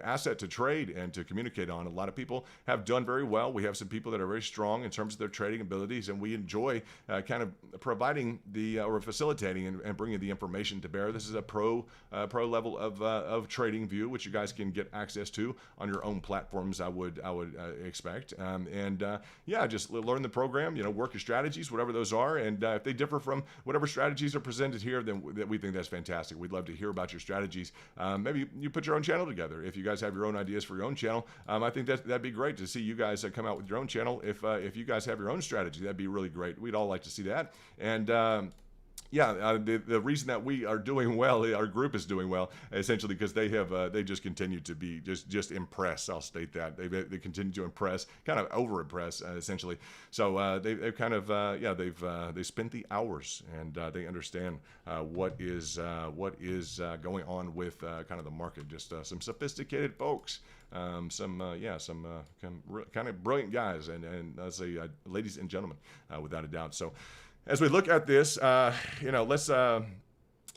asset to trade and to communicate on. A lot of people have done very well. We have some people that are very strong in terms of their trading abilities, and we enjoy kind of providing or facilitating and bringing the information to bear. This is a pro level of trading view, which you guys can get access to on your own platforms. I would expect, yeah, just learn the program. Work your strategies, whatever those are, and if they differ from whatever strategies are presented here, then we think that's fantastic. We'd love to hear about your strategies. Maybe you put your own channel together. If you guys have your own ideas for your own channel, I think that'd be great to see you guys come out with your own channel. If you guys have your own strategy, that'd be really great. We'd all like to see that. And yeah, the reason that we are doing well, our group is doing well, essentially because they just continue to be just impress. I'll state that they continue to impress, kind of over impress, essentially. So they've kind of they spent the hours, and they understand what is going on with kind of the market. Just some sophisticated folks. Some kind of brilliant guys, and let's say ladies and gentlemen, without a doubt. So as we look at this,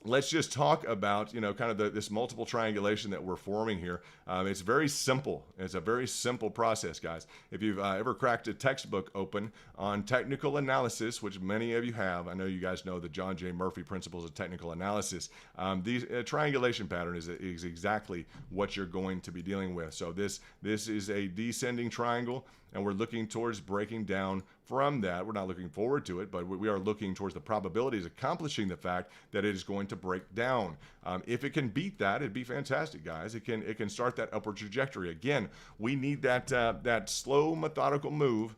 let's just talk about kind of this multiple triangulation that we're forming here. It's very simple. It's a very simple process, guys. If you've ever cracked a textbook open on technical analysis, which many of you have, I know you guys know the John J. Murphy principles of technical analysis. The triangulation pattern is exactly what you're going to be dealing with. So this is a descending triangle, and we're looking towards breaking down from that. We're not looking forward to it, but we are looking towards the probabilities of accomplishing the fact that it is going to break down. If it can beat that, it'd be fantastic, guys. It can start that upward trajectory. Again, we need that slow, methodical move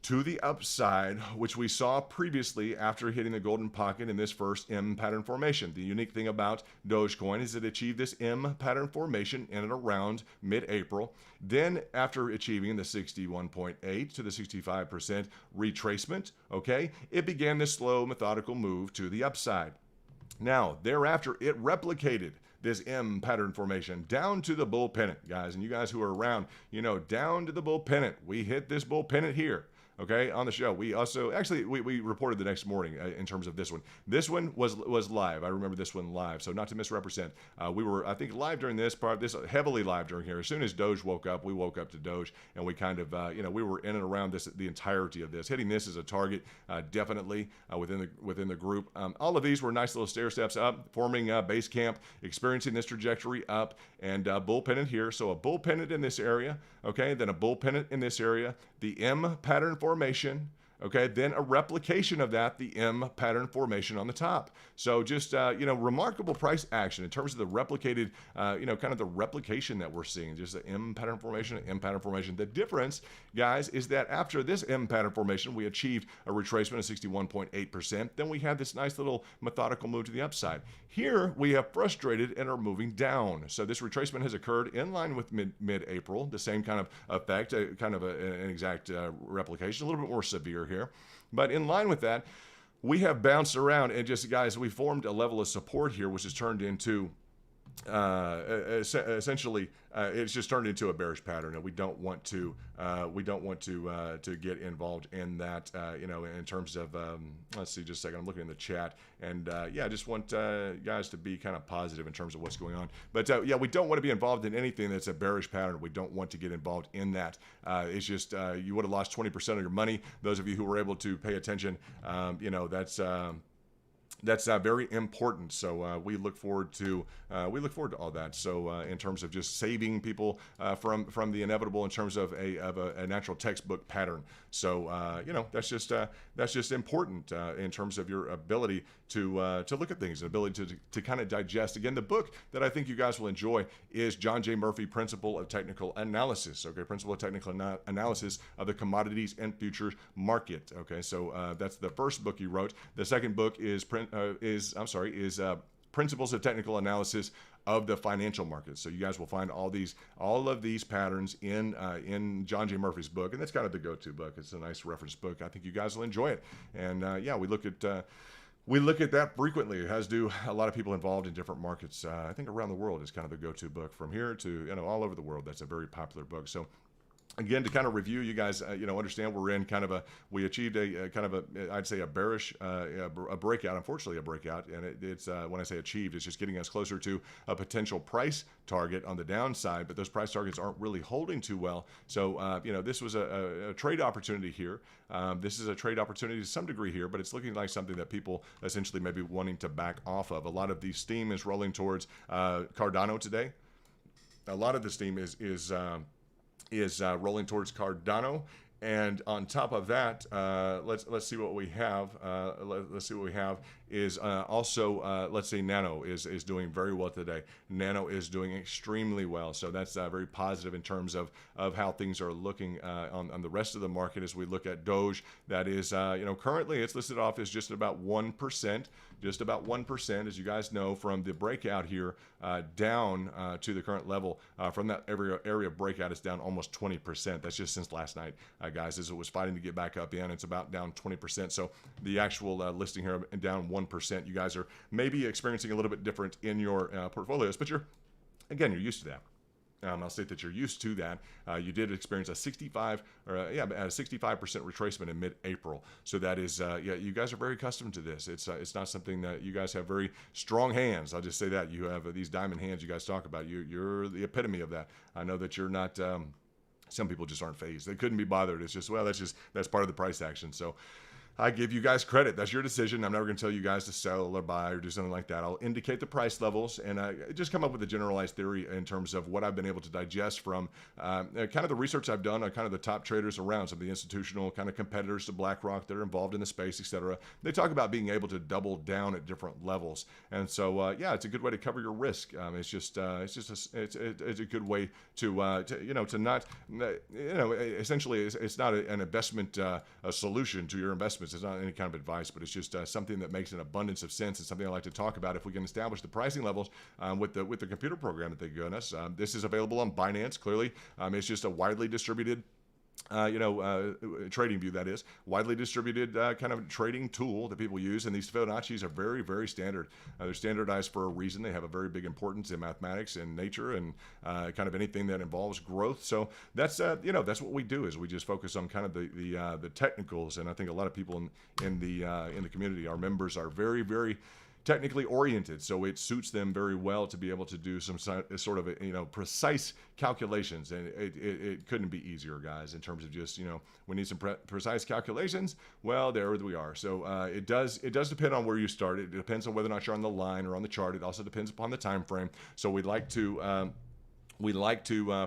to the upside, which we saw previously after hitting the golden pocket in this first M pattern formation. The unique thing about Dogecoin is it achieved this M pattern formation in and around mid-April. Then after achieving the 61.8 to the 65% retracement, okay, it began this slow, methodical move to the upside. Now, thereafter, it replicated this M pattern formation down to the bull pennant, guys. And you guys who are around, down to the bull pennant. We hit this bull pennant here. Okay, on the show. We also, actually, we reported the next morning in terms of this one. This one was live. I remember this one live, so not to misrepresent. We were, I think, live during this part, this heavily live during here. As soon as Doge woke up, we woke up to Doge, and we kind of, we were in and around this, the entirety of this. Hitting this as a target, definitely, within the group. All of these were nice little stair steps up, forming base camp, experiencing this trajectory up, and bull pennant here. So a bull pennant in this area, okay, then a bull pennant in this area, the M pattern formation, okay, then a replication of that, the M pattern formation on the top. So just, remarkable price action in terms of the replicated, kind of the replication that we're seeing, just the M pattern formation, M pattern formation. The difference, guys, is that after this M pattern formation, we achieved a retracement of 61.8%. Then we had this nice little methodical move to the upside. Here, we have frustrated and are moving down. So this retracement has occurred in line with mid-April, the same kind of effect, kind of an exact replication, a little bit more severe here. But in line with that, we have bounced around and just, guys, we formed a level of support here, which has turned into essentially it's just turned into a bearish pattern, and we don't want to get involved in that, in terms of let's see, just a second, I'm looking in the chat, and I just want guys to be kind of positive in terms of what's going on. But we don't want to be involved in anything that's a bearish pattern. We don't want to get involved in that. It's just you would have lost 20% of your money. Those of you who were able to pay attention, that's very important. So we look forward to all that. So in terms of just saving people from the inevitable in terms of a natural textbook pattern. So that's just important in terms of your ability to look at things, the ability to kind of digest. Again, the book that I think you guys will enjoy is John J. Murphy, Principle of Technical Analysis. Okay, Principle of Technical Analysis of the Commodities and Futures Market. Okay, so that's the first book he wrote. The second book is Principles of Technical Analysis of the Financial Markets. So you guys will find all of these patterns in John J. Murphy's book, and that's kind of the go-to book. It's a nice reference book. I think you guys will enjoy it. And we look at that frequently, as do a lot of people involved in different markets. I think around the world is kind of the go-to book from here to all over the world. That's a very popular book. So Again, to kind of review, you guys, understand we're in kind of we achieved a kind of I'd say a bearish, a breakout, unfortunately a breakout. And it's, when I say achieved, it's just getting us closer to a potential price target on the downside, but those price targets aren't really holding too well. So, this was a trade opportunity here. This is a trade opportunity to some degree here, but it's looking like something that people essentially may be wanting to back off of. A lot of the steam is rolling towards Cardano today. A lot of the steam is rolling towards Cardano, and on top of that, let's see what we have. Let's see what we have is also let's see, Nano is doing very well today. Nano is doing extremely well, so that's very positive in terms of how things are looking on the rest of the market. As we look at Doge, that is currently it's listed off as just about 1%. Just about 1%, as you guys know, from the breakout here down to the current level. From that area of breakout, it's down almost 20%. That's just since last night, guys, as it was fighting to get back up in. It's about down 20%. So the actual listing here down 1%. You guys are maybe experiencing a little bit different in your portfolios, but you're used to that. I'll state that you're used to that. You did experience a 65% retracement in mid-April. So that is, you guys are very accustomed to this. It's not something that you guys have very strong hands. I'll just say that you have these diamond hands you guys talk about. You're the epitome of that. I know that you're not. Some people just aren't phased. They couldn't be bothered. It's just, well, that's part of the price action. So I give you guys credit. That's your decision. I'm never going to tell you guys to sell or buy or do something like that. I'll indicate the price levels and just come up with a generalized theory in terms of what I've been able to digest from kind of the research I've done on kind of the top traders around, some of the institutional kind of competitors to BlackRock that are involved in the space, etc. They talk about being able to double down at different levels, and so it's a good way to cover your risk. It's a good way to not essentially it's not an investment a solution to your investment. It's not any kind of advice, but it's just something that makes an abundance of sense and something I like to talk about. If we can establish the pricing levels with the computer program that they've given us, this is available on Binance. Clearly, it's just a widely distributed trading view, that is widely distributed kind of trading tool that people use, and these Fibonacci's are very, very standard. They're standardized for a reason. They have a very big importance in mathematics and nature and kind of anything that involves growth. So that's that's what we do, is we just focus on kind of the technicals. And I think a lot of people in the community, our members, are very, very technically oriented, so it suits them very well to be able to do some sort of precise calculations, and it couldn't be easier, guys, in terms of just we need some precise calculations. Well, there we are. So it does depend on where you start. It depends on whether or not you're on the line or on the chart. It also depends upon the time frame. So we'd like to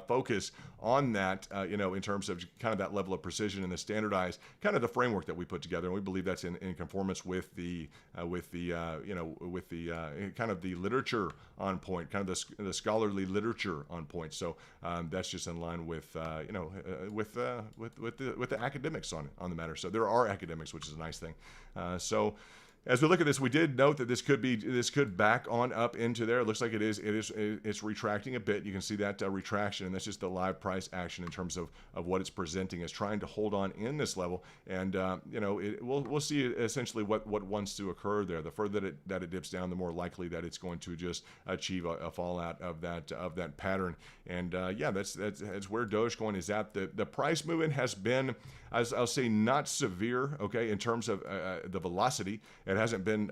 focus on that, in terms of kind of that level of precision and the standardized kind of the framework that we put together, and we believe that's in conformance with the kind of the literature on point, kind of the scholarly literature on point. So that's just in line with with the academics on the matter. So there are academics, which is a nice thing. As we look at this, we did note that this could back on up into there. It looks like it's retracting a bit. You can see that retraction, and that's just the live price action in terms of what it's presenting as trying to hold on in this level. And we'll see essentially what wants to occur there. The further that it dips down, the more likely that it's going to just achieve a fallout of that pattern. And that's where Dogecoin is at. The price movement has been, as I'll say, not severe, okay, in terms of the velocity. It hasn't been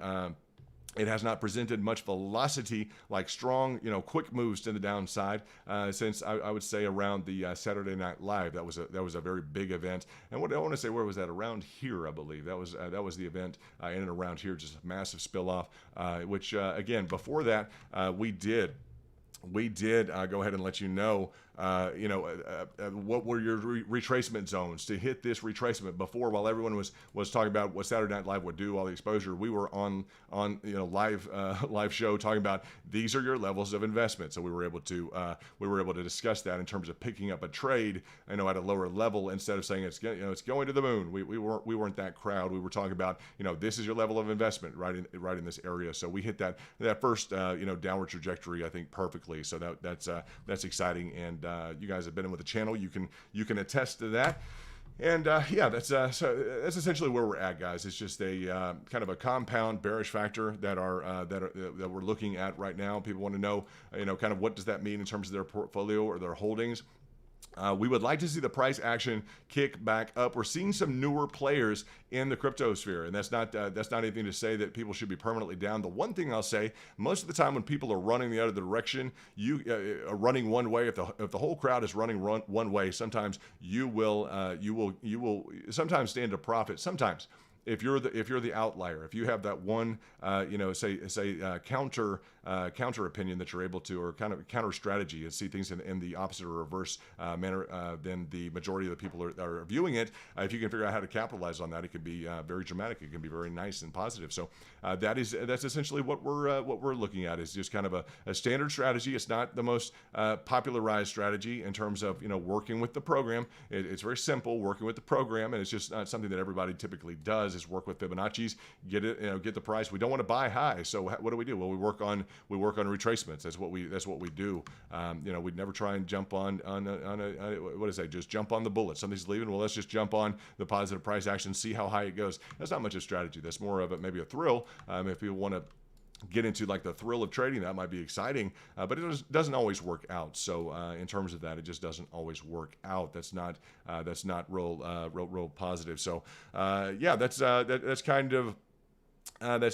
it has not presented much velocity, like strong, quick moves to the downside since I would say around the Saturday Night Live. That was a very big event. And what I want to say, where was that? Around here, I believe. That was the event in and around here, just a massive spill off. Which again, before that, we did go ahead and let you know, what were your retracement zones to hit this retracement. Before, while everyone was talking about what Saturday Night Live would do, all the exposure, we were on live show talking about these are your levels of investment. So we were able to discuss that in terms of picking up a trade, at a lower level, instead of saying it's going to the moon. We weren't that crowd. We were talking about this is your level of investment right in this area. So we hit that first downward trajectory, I think, perfectly. So that's exciting, and you guys have been in with the channel. You can attest to that. And that's essentially where we're at, guys. It's just a kind of a compound bearish factor that we're looking at right now. People want to know, kind of what does that mean in terms of their portfolio or their holdings. We would like to see the price action kick back up. We're seeing some newer players in the crypto sphere, and that's not anything to say that people should be permanently down. The one thing I'll say, most of the time when people are running the other direction, you are running one way. If the whole crowd is running one way, sometimes you will sometimes stand to profit. Sometimes. If you're the outlier, if you have that one, counter opinion that you're able to, or kind of counter strategy, and see things in the opposite or reverse manner than the majority of the people are viewing it, if you can figure out how to capitalize on that, it can be very dramatic. It can be very nice and positive. So that's essentially what we're looking at, is just kind of a standard strategy. It's not the most popularized strategy in terms of working with the program. It's very simple, working with the program, and it's just not something that everybody typically does. Is work with Fibonacci's, get the price. We don't want to buy high, so what do? Well, we work on retracements. That's what we do. We'd never try and jump on what is that? Just jump on the bullet. Something's leaving. Well, let's just jump on the positive price action, see how high it goes. That's not much of strategy. That's more of maybe a thrill. If people want to get into like the thrill of trading, that might be exciting, but it doesn't always work out. So in terms of that, it just doesn't always work out. That's not real positive. So that's kind of the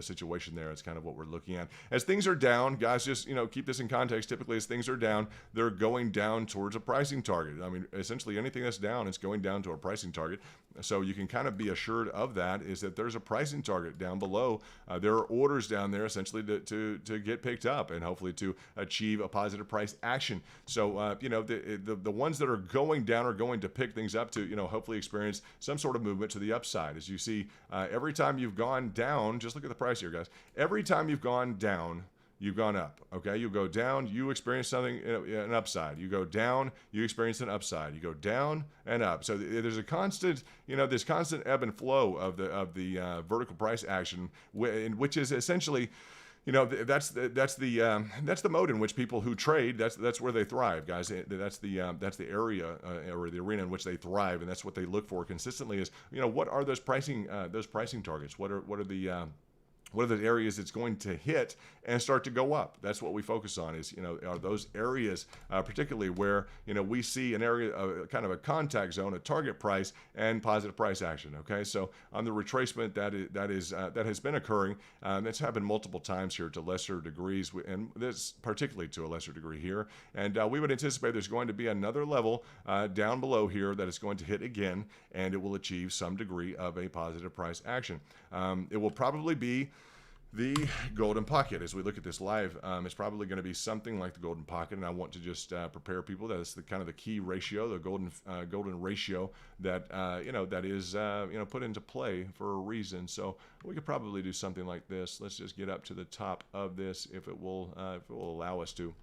situation there. It's kind of what we're looking at. As things are down, guys, just keep this in context. Typically, as things are down, they're going down towards a pricing target. I mean, essentially anything that's down, it's going down to a pricing target. So you can kind of be assured of that, is that there's a pricing target down below. There are orders down there essentially to get picked up and hopefully to achieve a positive price action. So the ones that are going down are going to pick things up to hopefully experience some sort of movement to the upside. As you see, every time you've gone down, just look at the price here, guys. Every time you've gone down, you've gone up. Okay, you go down, you experience something, an upside. You go down, you experience an upside. You go down and up. So there's a constant, this constant ebb and flow of the vertical price action, which is essentially, that's the mode in which people who trade, that's where they thrive, guys. That's the area or the arena in which they thrive, and that's what they look for consistently. Is what are those pricing targets? What are the areas it's going to hit and start to go up? That's what we focus on, is, are those areas, particularly where, we see an area, kind of a contact zone, a target price, and positive price action. Okay, so on the retracement, that has been occurring. It's happened multiple times here to lesser degrees, and this particularly to a lesser degree here. And we would anticipate there's going to be another level down below here that is going to hit again, and it will achieve some degree of a positive price action. It will probably be the golden pocket. As we look at this live, it's probably going to be something like the golden pocket, and I want to just prepare people that it's the kind of the key ratio, the golden ratio that that is put into play for a reason. So we could probably do something like this. Let's just get up to the top of this, if it will allow us to.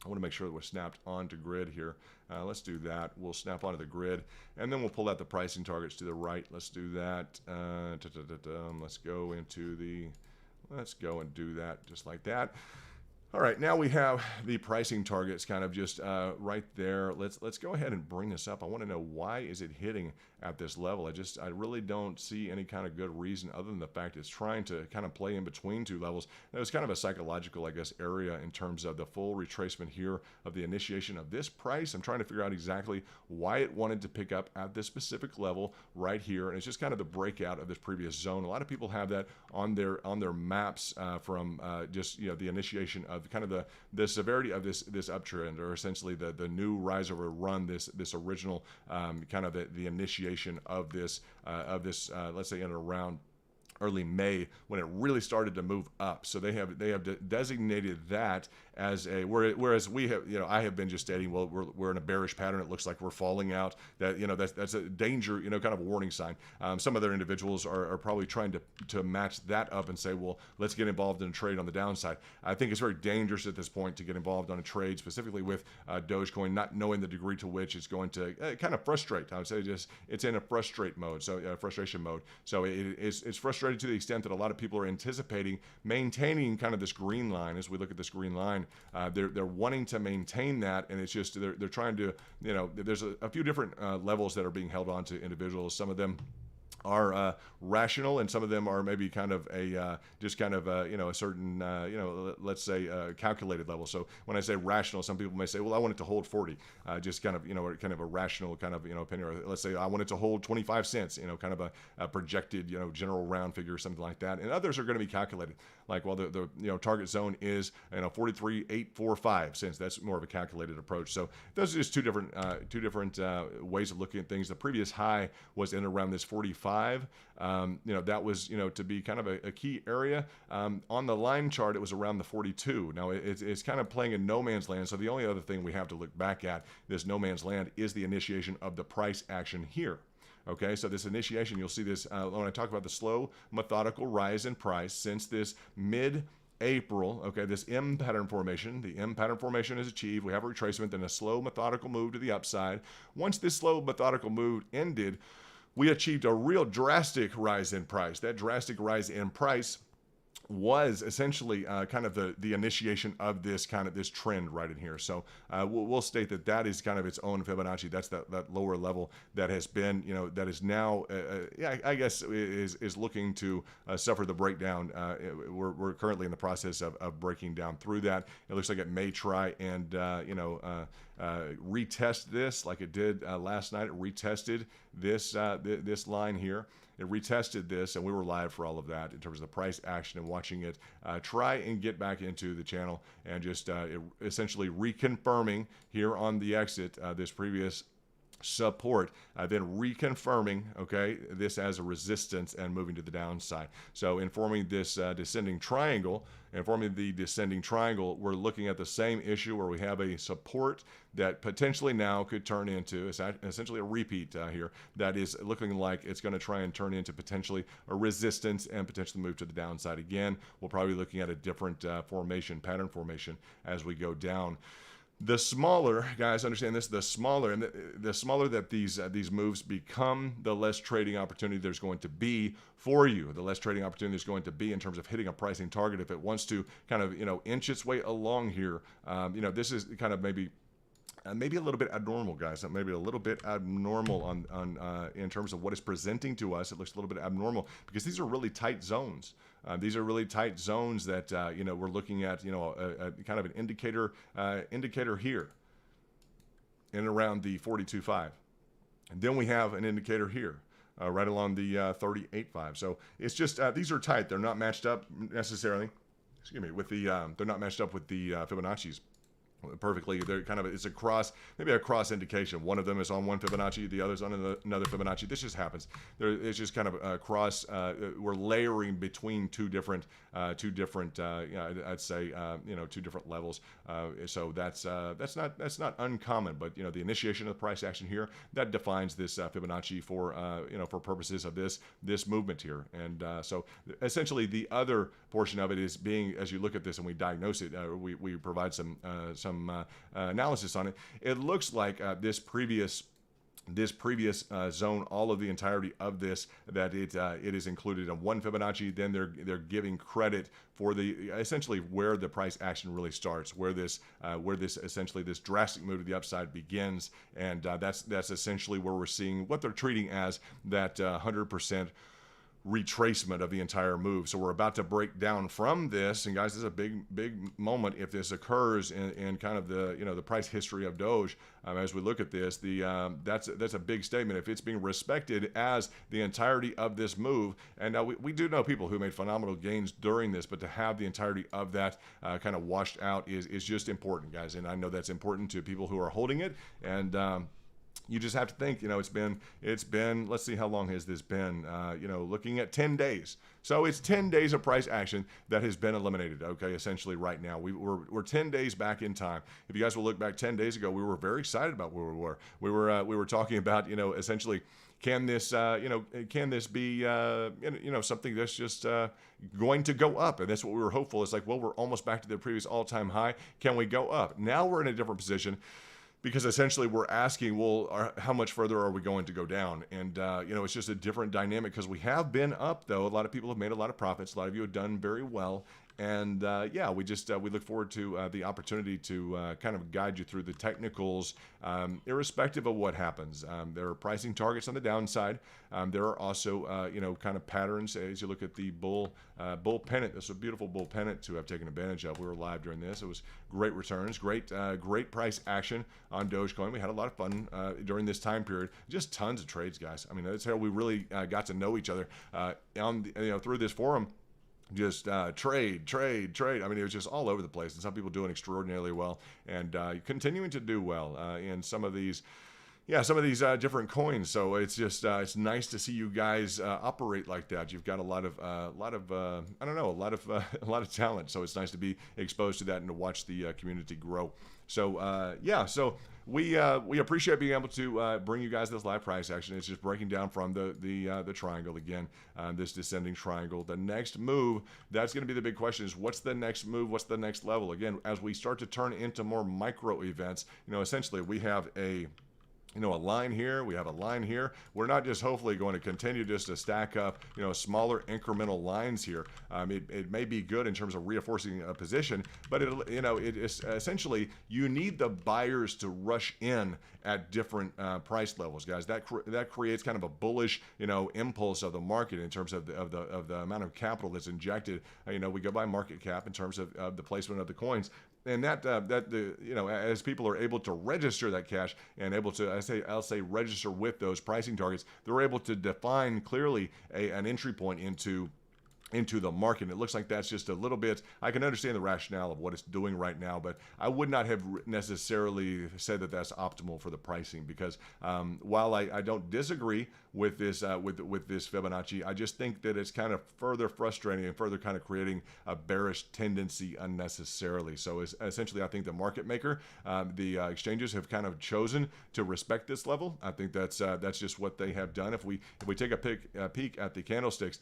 I want to make sure that we're snapped onto grid here. Let's do that. We'll snap onto the grid, and then we'll pull out the pricing targets to the right. Let's do that. Let's go and do that just like that. All right, now we have the pricing targets kind of just right there. Let's go ahead and bring this up. I want to know, why is it hitting at this level? I really don't see any kind of good reason other than the fact it's trying to kind of play in between two levels. It was kind of a psychological, I guess, area in terms of the full retracement here of the initiation of this price. I'm trying to figure out exactly why it wanted to pick up at this specific level right here, and it's just kind of the breakout of this previous zone. A lot of people have that on their maps from just the initiation of kind of the severity of this uptrend, or essentially the new rise over run, this original kind of the initiation of this let's say in around early May, when it really started to move up. So they have designated that as a, whereas we have, I have been just stating, well, we're in a bearish pattern. It looks like we're falling out. That that's a danger, kind of a warning sign. Some other individuals are probably trying to match that up and say, well, let's get involved in a trade on the downside. I think it's very dangerous at this point to get involved on a trade, specifically with Dogecoin, not knowing the degree to which it's going to kind of frustrate. I would say just it's in a frustration mode. So it's frustrating to the extent that a lot of people are anticipating maintaining kind of this green line. As we look at this green line, they're wanting to maintain that, and it's just they're trying to, there's a few different levels that are being held on to individuals. Some of them are rational, and some of them are maybe kind of a just kind of a certain let's say calculated level. So when I say rational, some people may say, well, I want it to hold 40, just kind of kind of a rational kind of opinion. Or let's say I want it to hold 25 cents, kind of a projected general round figure or something like that. And others are going to be calculated, like, well, the target zone is 43.845 cents. That's more of a calculated approach. So those are just two different ways of looking at things. The previous high was in around this 45. That was to be kind of a key area. On the line chart, it was around the 42. Now it's kind of playing in no man's land. So the only other thing we have to look back at this no man's land is the initiation of the price action here. Okay, so this initiation, you'll see this when I talk about the slow methodical rise in price since this mid-April. Okay, this M pattern formation. The M pattern formation is achieved. We have a retracement, then a slow methodical move to the upside. Once this slow methodical move ended, we achieved a real drastic rise in price. That drastic rise in price was essentially kind of the initiation of this trend right in here. So we'll state that is kind of its own Fibonacci. That's that lower level that has been, that is now, I guess, is looking to suffer the breakdown. We're currently in the process of breaking down through that. It looks like it may try and, retest this like it did last night. It retested this line here. It retested this, and we were live for all of that in terms of the price action and watching it try and get back into the channel and just essentially reconfirming here on the exit this previous support, then reconfirming, okay, this as a resistance and moving to the downside. So in forming this descending triangle, we're looking at the same issue where we have a support that potentially now could turn into essentially a repeat here that is looking like it's going to try and turn into potentially a resistance and potentially move to the downside again. We'll probably be looking at a different pattern formation as we go down. The smaller, guys, understand this, the smaller that these moves become, the less trading opportunity there's going to be for you. The less trading opportunity there's going to be in terms of hitting a pricing target if it wants to kind of, inch its way along here. This is kind of maybe a little bit abnormal, guys. Maybe a little bit abnormal on in terms of what it's presenting to us. It looks a little bit abnormal because these are really tight zones. These are really tight zones that we're looking at. A kind of an indicator here, in around the 42.5, and then we have an indicator here. Right along the 38.5. So it's just these are tight. They're not matched up necessarily. Excuse me, with the they're not matched up with the Fibonacci's perfectly. They're kind of, it's maybe a cross indication. One of them is on one Fibonacci, the other's on another Fibonacci. This just happens. It's just kind of a cross. We're layering between two different I'd say two different levels. So that's not uncommon. But the initiation of the price action here, that defines this Fibonacci for for purposes of this movement here. And so essentially the other portion of it is being, as you look at this and we diagnose it, we provide some analysis on it. It looks like this previous zone, all of the entirety of this, that it is included in one Fibonacci. Then they're giving credit for essentially where the price action really starts, where this essentially this drastic move to the upside begins, and that's essentially where we're seeing what they're treating as that 100% retracement of the entire move. So we're about to break down from this, and guys, this is a big moment if this occurs in kind of the price history of Doge. As we look at this, that's a big statement if it's being respected as the entirety of this move. And now we do know people who made phenomenal gains during this, but to have the entirety of that kind of washed out is just important, guys. And I know that's important to people who are holding it. And you just have to think, it's been, let's see, how long has this been? Looking at 10 days. So it's 10 days of price action that has been eliminated, okay, essentially right now. We're 10 days back in time. If you guys will look back 10 days ago, we were very excited about where we were. We were talking about, essentially, can this be, something that's just going to go up? And that's what we were hopeful. It's like, well, we're almost back to the previous all-time high. Can we go up? Now we're in a different position, because essentially we're asking, well, how much further are we going to go down? And, it's just a different dynamic, because we have been up, though. A lot of people have made a lot of profits. A lot of you have done very well. And yeah, we just we look forward to the opportunity to kind of guide you through the technicals, irrespective of what happens. There are pricing targets on the downside. There are also you know, kind of patterns as you look at the bull pennant. This is a beautiful bull pennant to have taken advantage of. We were live during this. It was great returns, great price action on Dogecoin. We had a lot of fun during this time period. Just tons of trades, guys. I mean, that's how we really got to know each other on the, you know, through this forum. Just trade. I mean, it was just all over the place, and some people doing extraordinarily well, and continuing to do well in some of these. Yeah, some of these different coins. So it's just it's nice to see you guys operate like that. You've got a lot of I don't know, a lot of talent. So it's nice to be exposed to that and to watch the community grow. So yeah, so we appreciate being able to bring you guys this live price action. It's just breaking down from the triangle again, this descending triangle. The next move, that's going to be the big question: is what's the next move? What's the next level? Again, as we start to turn into more micro events, you know, essentially we have a line here, we have a line here. We're not just hopefully going to continue just to stack up, you know, smaller incremental lines here. It may be good in terms of reinforcing a position, but it is essentially you need the buyers to rush in at different price levels, guys. That creates kind of a bullish, you know, impulse of the market in terms of the amount of capital that's injected. You know, we go by market cap in terms of the placement of the coins. And you know, as people are able to register that cash and able to, I'll say register with those pricing targets, they're able to define clearly an entry point into the market. And it looks like that's just a little bit, I can understand the rationale of what it's doing right now, but I would not have necessarily said that that's optimal for the pricing, because while I don't disagree with this with this Fibonacci, I just think that it's kind of further frustrating and further kind of creating a bearish tendency unnecessarily. So essentially, I think the market maker, the exchanges have kind of chosen to respect this level. I think that's just what they have done. If we take a peek at the candlesticks,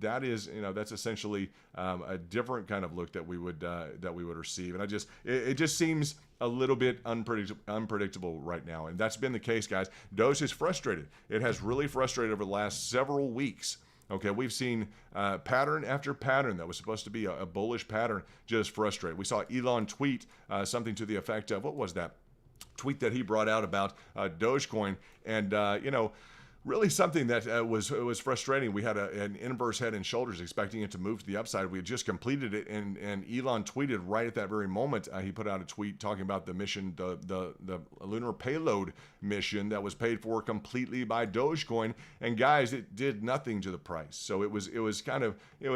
that is, you know, that's essentially a different kind of look that we would receive. And it just seems a little bit unpredictable right now, and that's been the case, guys. Doge is frustrated. It has really frustrated over the last several weeks. Okay, we've seen pattern after pattern that was supposed to be a bullish pattern just frustrate. We saw Elon tweet something to the effect of, what was that tweet that he brought out about Dogecoin, and you know, really something that was frustrating. We had an inverse head and shoulders, expecting it to move to the upside. We had just completed it, and Elon tweeted right at that very moment. He put out a tweet talking about the mission, the lunar payload mission that was paid for completely by Dogecoin. And guys, it did nothing to the price. So it was kind of you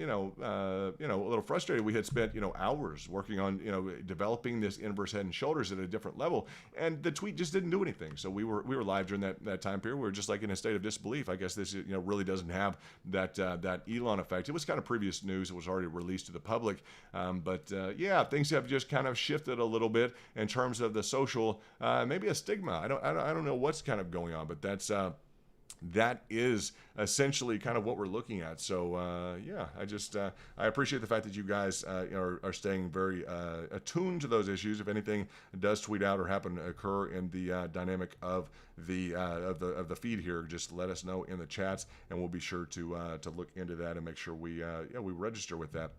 know, a little frustrated. We had spent, you know, hours working on, you know, developing this inverse head and shoulders at a different level, and the tweet just didn't do anything. So we were live during that time period. We were just like in a state of disbelief. I guess this, you know, really doesn't have that Elon effect. It was kind of previous news. It was already released to the public. But yeah, things have just kind of shifted a little bit in terms of the social, maybe a stigma. I don't know what's kind of going on, but that is essentially kind of what we're looking at. So yeah, I appreciate the fact that you guys are staying very attuned to those issues. If anything does tweet out or happen to occur in the dynamic of the feed here, just let us know in the chats, and we'll be sure to look into that and make sure we register with that.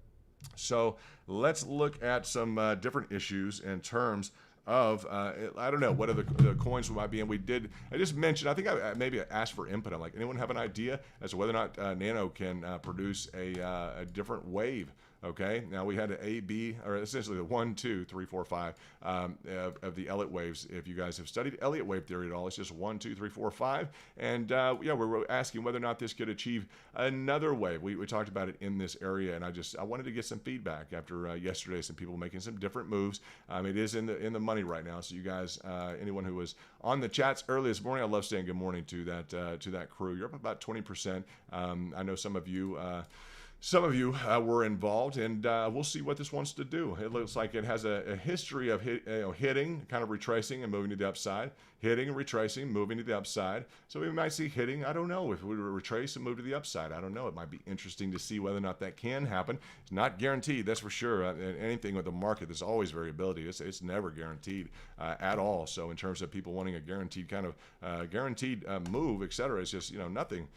So let's look at some different issues in terms of I don't know what other the coins we might be in. I just mentioned, I think I maybe asked for input. I'm like, anyone have an idea as to whether or not Nano can produce a different wave? Okay, now we had an A, B, or essentially the 1, 2, 3, 4, 5 of the Elliott waves. If you guys have studied Elliott wave theory at all, it's just 1, 2, 3, 4, 5. And yeah, we're asking whether or not this could achieve another wave. We talked about it in this area, and I wanted to get some feedback after yesterday. Some people making some different moves. It is in the money right now. So you guys, anyone who was on the chats early this morning, I love saying good morning to that crew. You're up about 20%. I know some of you. Some of you were involved, and we'll see what this wants to do. It looks like it has a history of hitting, kind of retracing and moving to the upside, hitting and retracing, moving to the upside. So we might see hitting. I don't know if we retrace and move to the upside. I don't know. It might be interesting to see whether or not that can happen. It's not guaranteed, that's for sure. Anything with the market, there's always variability. It's never guaranteed at all. So in terms of people wanting a guaranteed kind of guaranteed move, etc., it's just, you know, nothing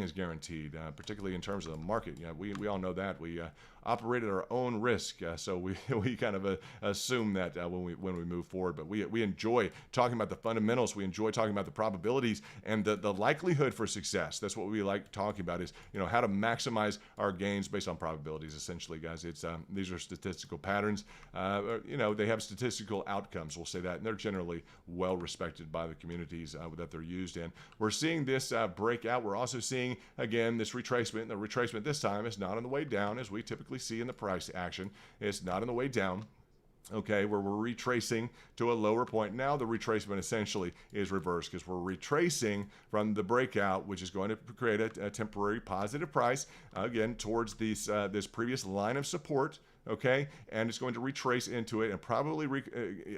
is guaranteed, particularly in terms of the market. You know, we all know that. We operate at our own risk. So we kind of assume that when we move forward. But we enjoy talking about the fundamentals. We enjoy talking about the probabilities and the likelihood for success. That's what we like talking about, is how to maximize our gains based on probabilities. Essentially, guys, it's these are statistical patterns. They have statistical outcomes. We'll say that, and they're generally well respected by the communities that they're used in. We're seeing this breakout. We're also seeing again this retracement. The retracement this time is not on the way down, as we typically see in the price action. It's not on the way down. Okay, where we're retracing to a lower point. Now the retracement essentially is reversed, because we're retracing from the breakout, which is going to create a temporary positive price, again, towards this previous line of support. Okay, and it's going to retrace into it and probably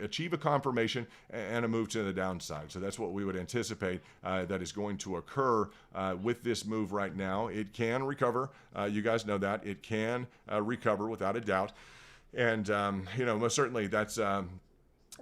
achieve a confirmation and a move to the downside. So that's what we would anticipate that is going to occur with this move right now. It can recover. You guys know that. It can recover without a doubt. And, most certainly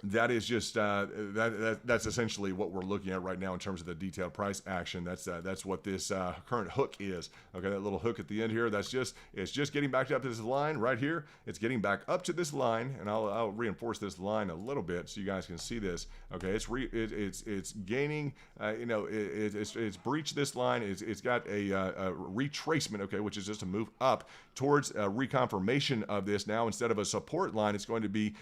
that is just that's essentially what we're looking at right now in terms of the detailed price action. That's what this current hook is. Okay, that little hook at the end here. It's just getting back up to this line right here. It's getting back up to this line, and I'll reinforce this line a little bit so you guys can see this. Okay, it's gaining. It's breached this line. It's got a retracement. Okay, which is just a move up towards a reconfirmation of this. Now, instead of a support line, it's going to be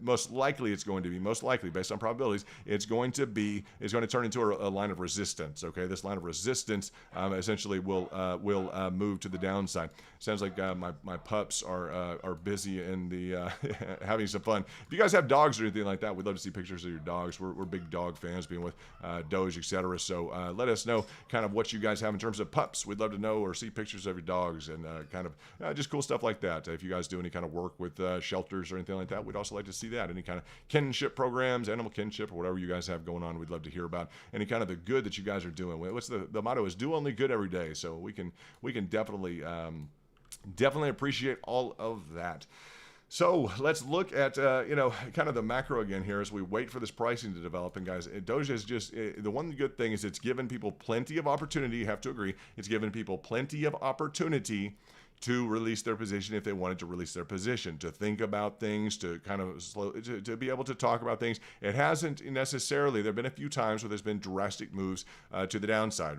most likely based on probabilities, it's going to turn into a line of resistance. Okay, this line of resistance essentially will move to the downside. Sounds like my pups are busy in the having some fun. If you guys have dogs or anything like that, we'd love to see pictures of your dogs. We're big dog fans, being with Doge, etc. So let us know kind of what you guys have in terms of pups. We'd love to know or see pictures of your dogs and kind of just cool stuff like that. If you guys do any kind of work with shelters or anything like that, we'd also like to see that. Any kind of kinship programs, animal kinship, or whatever you guys have going on, we'd love to hear about any kind of the good that you guys are doing. What's the motto is do only good every day. So we can definitely appreciate all of that. So let's look at kind of the macro again here as we wait for this pricing to develop. And guys, Doge is just the one good thing is it's given people plenty of opportunity. You have to agree, it's given people plenty of opportunity to release their position if they wanted to release their position, to think about things, to kind of to be able to talk about things. It hasn't necessarily. There have been a few times where there's been drastic moves to the downside,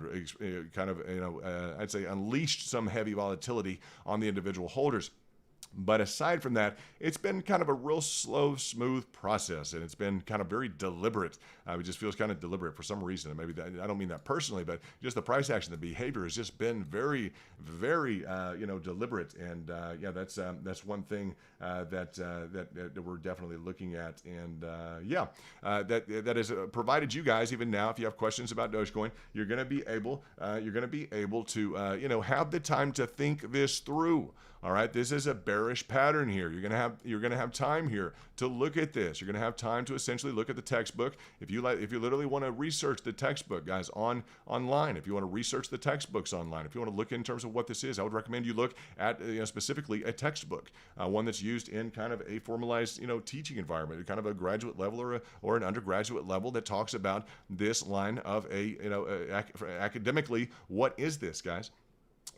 kind of I'd say unleashed some heavy volatility on the individual holders. But aside from that, it's been kind of a real slow, smooth process, and it's been kind of very deliberate. It just feels kind of deliberate for some reason. And maybe I don't mean that personally, but just the price action, the behavior has just been very, very, deliberate. And that's one thing that we're definitely looking at. And that has provided you guys, even now, if you have questions about Dogecoin, you're going to be able to have the time to think this through. All right, this is a bearish pattern here. You're gonna have time here to look at this. You're gonna have time to essentially look at the textbook. If you literally want to research the textbook, guys, online. If you want to research the textbooks online, if you want to look in terms of what this is, I would recommend you look at specifically a textbook, one that's used in kind of a formalized teaching environment, kind of a graduate level or an undergraduate level that talks about this line of academically, what is this, guys?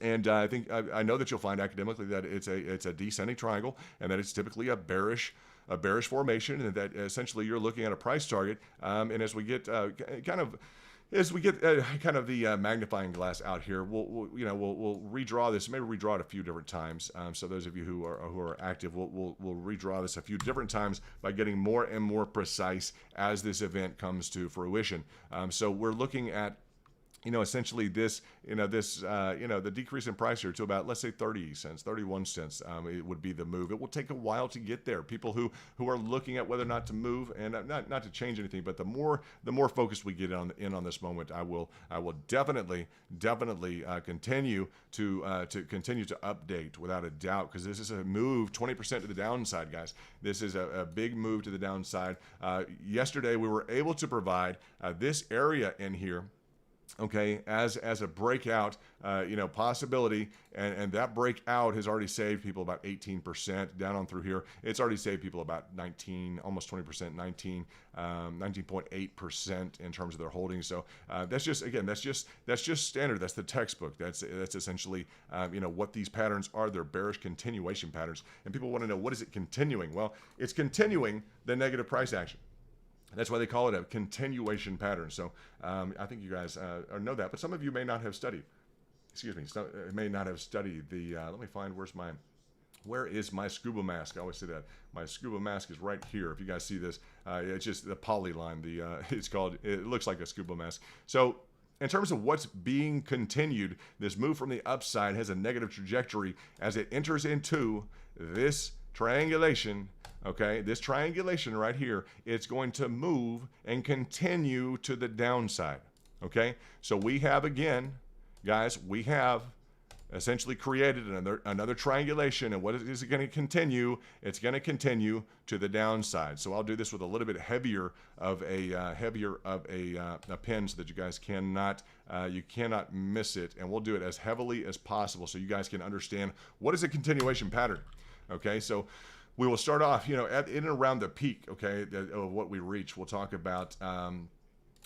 And I know that you'll find academically that it's a descending triangle, and that it's typically a bearish formation, and that essentially you're looking at a price target. And as we get kind of the magnifying glass out here, we'll redraw this. Maybe redraw it a few different times. So those of you who are active, we'll redraw this a few different times by getting more and more precise as this event comes to fruition. So we're looking at essentially the decrease in price here to about, let's say, 30 cents, 31 cents, it would be the move. It will take a while to get there. People who are looking at whether or not to move, and not to change anything, but the more focused we get on this moment, I will definitely continue to update without a doubt, because this is a move 20% to the downside, guys. This is a big move to the downside. Yesterday we were able to provide this area in here. okay, as a breakout, possibility, and that breakout has already saved people about 18% down on through here. It's already saved people about 19, almost 20%, 19.8% in terms of their holdings. So that's just, again, that's just standard. That's the textbook. That's essentially what these patterns are. They're bearish continuation patterns, and people want to know, what is it continuing? Well, it's continuing the negative price action. That's why they call it a continuation pattern. So I think you guys know that, but some of you may not have studied. Excuse me, may not have studied the. Let me find where is my scuba mask? I always say that my scuba mask is right here. If you guys see this, it's just the polyline. It's called. It looks like a scuba mask. So in terms of what's being continued, this move from the upside has a negative trajectory as it enters into this triangulation. Okay, this triangulation right here, it's going to move and continue to the downside. Okay, so we have, again, guys, we have essentially created another triangulation, and what is it going to continue? It's going to continue to the downside. So I'll do this with a little bit heavier of a pen so that you guys cannot miss it, and we'll do it as heavily as possible so you guys can understand what is a continuation pattern. Okay, so we will start off, in and around the peak, okay, of what we reach. We'll talk about,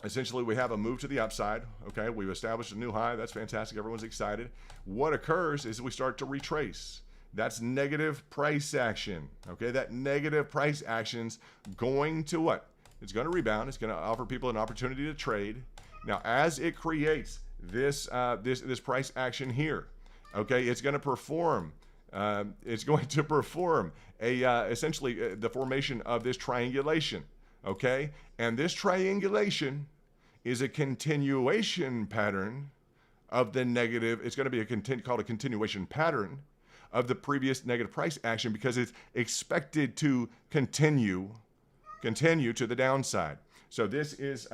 essentially, we have a move to the upside, okay? We've established a new high. That's fantastic. Everyone's excited. What occurs is we start to retrace. That's negative price action, okay? That negative price action's going to what? It's going to rebound. It's going to offer people an opportunity to trade. Now, as it creates this price action here, okay, it's going to perform. Essentially the formation of this triangulation, okay? And this triangulation is a continuation pattern of the negative. It's going to be called a continuation pattern of the previous negative price action because it's expected to continue to the downside. So this is